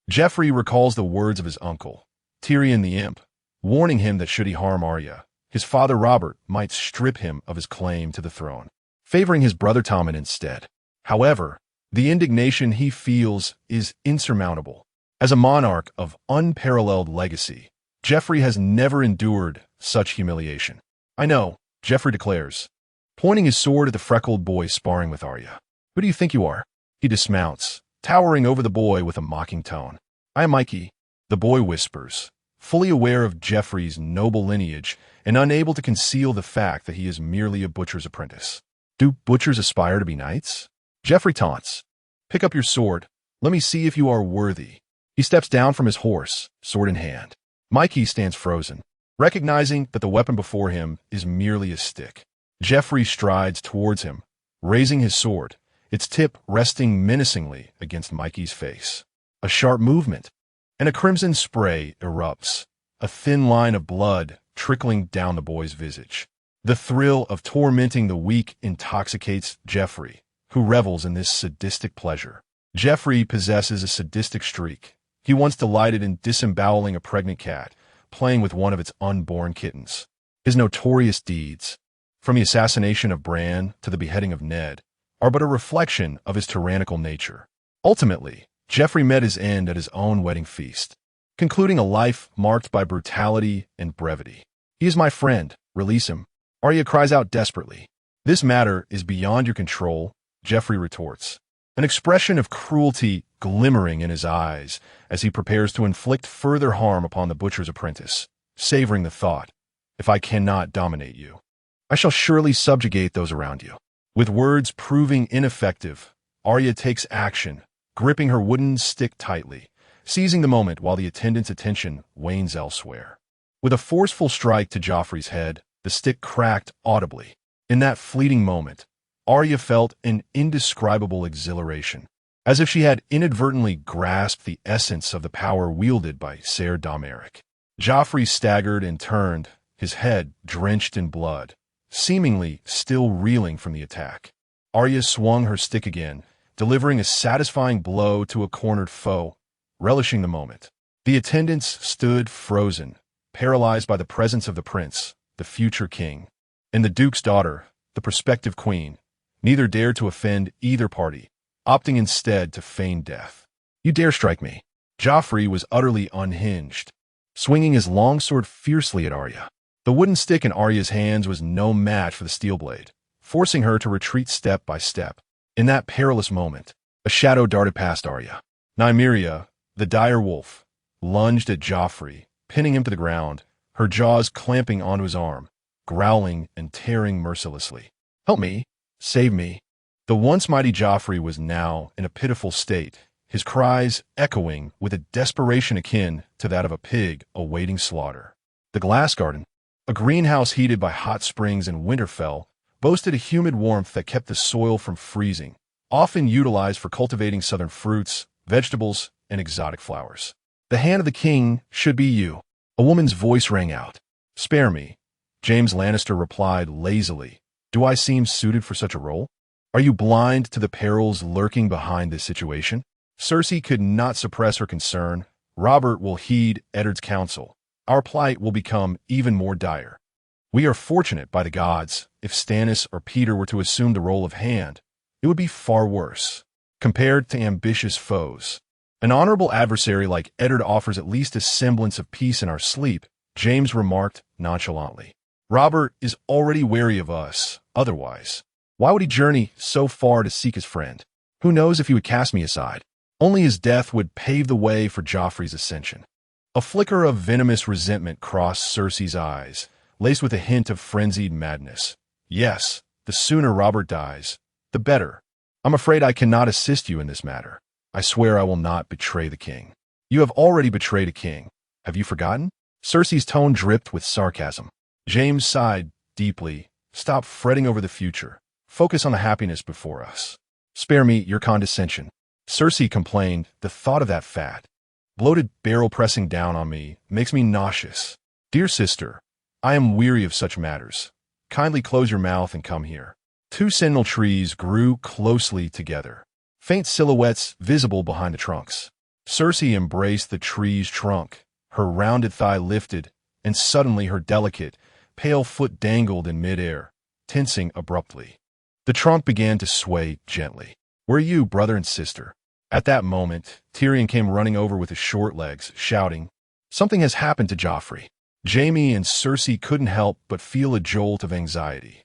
Speaker 1: Joffrey recalls the words of his uncle, Tyrion the Imp, warning him that should he harm Arya, his father Robert might strip him of his claim to the throne, favoring his brother Tommen instead. However, the indignation he feels is insurmountable. As a monarch of unparalleled legacy, Joffrey has never endured such humiliation. I know, Joffrey declares, pointing his sword at the freckled boy sparring with Arya. Who do you think you are? He dismounts, towering over the boy with a mocking tone. I am Mikey, the boy whispers, fully aware of Joffrey's noble lineage and unable to conceal the fact that he is merely a butcher's apprentice. Do butchers aspire to be knights? Joffrey taunts. Pick up your sword. Let me see if you are worthy. He steps down from his horse, sword in hand. Mikey stands frozen, recognizing that the weapon before him is merely a stick. Joffrey strides towards him, raising his sword, its tip resting menacingly against Mikey's face. A sharp movement, and a crimson spray erupts, a thin line of blood trickling down the boy's visage. The thrill of tormenting the weak intoxicates Joffrey, who revels in this sadistic pleasure. Joffrey possesses a sadistic streak. He once delighted in disemboweling a pregnant cat, playing with one of its unborn kittens. His notorious deeds, from the assassination of Bran to the beheading of Ned, are but a reflection of his tyrannical nature. Ultimately, Joffrey met his end at his own wedding feast, concluding a life marked by brutality and brevity. He is my friend. Release him. Arya cries out desperately. This matter is beyond your control, Joffrey retorts, an expression of cruelty glimmering in his eyes as he prepares to inflict further harm upon the butcher's apprentice, savoring the thought, if I cannot dominate you, I shall surely subjugate those around you. With words proving ineffective, Arya takes action, gripping her wooden stick tightly, seizing the moment while the attendant's attention wanes elsewhere. With a forceful strike to Joffrey's head, the stick cracked audibly. In that fleeting moment, Arya felt an indescribable exhilaration, as if she had inadvertently grasped the essence of the power wielded by Ser Domoric. Joffrey staggered and turned, his head drenched in blood, seemingly still reeling from the attack. Arya swung her stick again, delivering a satisfying blow to a cornered foe, relishing the moment. The attendants stood frozen, paralyzed by the presence of the prince, the future king, and the duke's daughter, the prospective queen. Neither dared to offend either party, opting instead to feign death. You dare strike me? Joffrey was utterly unhinged, swinging his longsword fiercely at Arya. The wooden stick in Arya's hands was no match for the steel blade, forcing her to retreat step by step. In that perilous moment, a shadow darted past Arya. Nymeria, The dire wolf lunged at Joffrey, pinning him to the ground, her jaws clamping onto his arm, growling and tearing mercilessly. "Help me! Save me!" The once mighty Joffrey was now in a pitiful state, his cries echoing with a desperation akin to that of a pig awaiting slaughter. The glass garden, a greenhouse heated by hot springs in Winterfell, boasted a humid warmth that kept the soil from freezing, often utilized for cultivating southern fruits, vegetables, and exotic flowers. "The hand of the king should be you," a woman's voice rang out. "Spare me," James Lannister replied lazily. "Do I seem suited for such a role? Are you blind to the perils lurking behind this situation?" Cersei could not suppress her concern. "Robert will heed Eddard's counsel. Our plight will become even more dire. We are fortunate by the gods. If Stannis or Peter were to assume the role of hand, it would be far worse. Compared to ambitious foes, an honorable adversary like Eddard offers at least a semblance of peace in our sleep," James remarked nonchalantly. "Robert is already wary of us. Otherwise, why would he journey so far to seek his friend? Who knows if he would cast me aside? Only his death would pave the way for Joffrey's ascension." A flicker of venomous resentment crossed Cersei's eyes, laced with a hint of frenzied madness. "Yes, the sooner Robert dies, the better. I'm afraid I cannot assist you in this matter. I swear I will not betray the king." "You have already betrayed a king. Have you forgotten?" Cersei's tone dripped with sarcasm. James sighed deeply. "Stop fretting over the future. Focus on the happiness before us." "Spare me your condescension," Cersei complained. "The thought of that fat, bloated barrel pressing down on me makes me nauseous. Dear sister, I am weary of such matters. Kindly close your mouth and come here." Two sentinel trees grew closely together, faint silhouettes visible behind the trunks. Cersei embraced the tree's trunk, her rounded thigh lifted, and suddenly her delicate, pale foot dangled in midair, tensing abruptly. The trunk began to sway gently. "Where are you, brother and sister?" At that moment, Tyrion came running over with his short legs, shouting, "Something has happened to Joffrey." Jaime and Cersei couldn't help but feel a jolt of anxiety.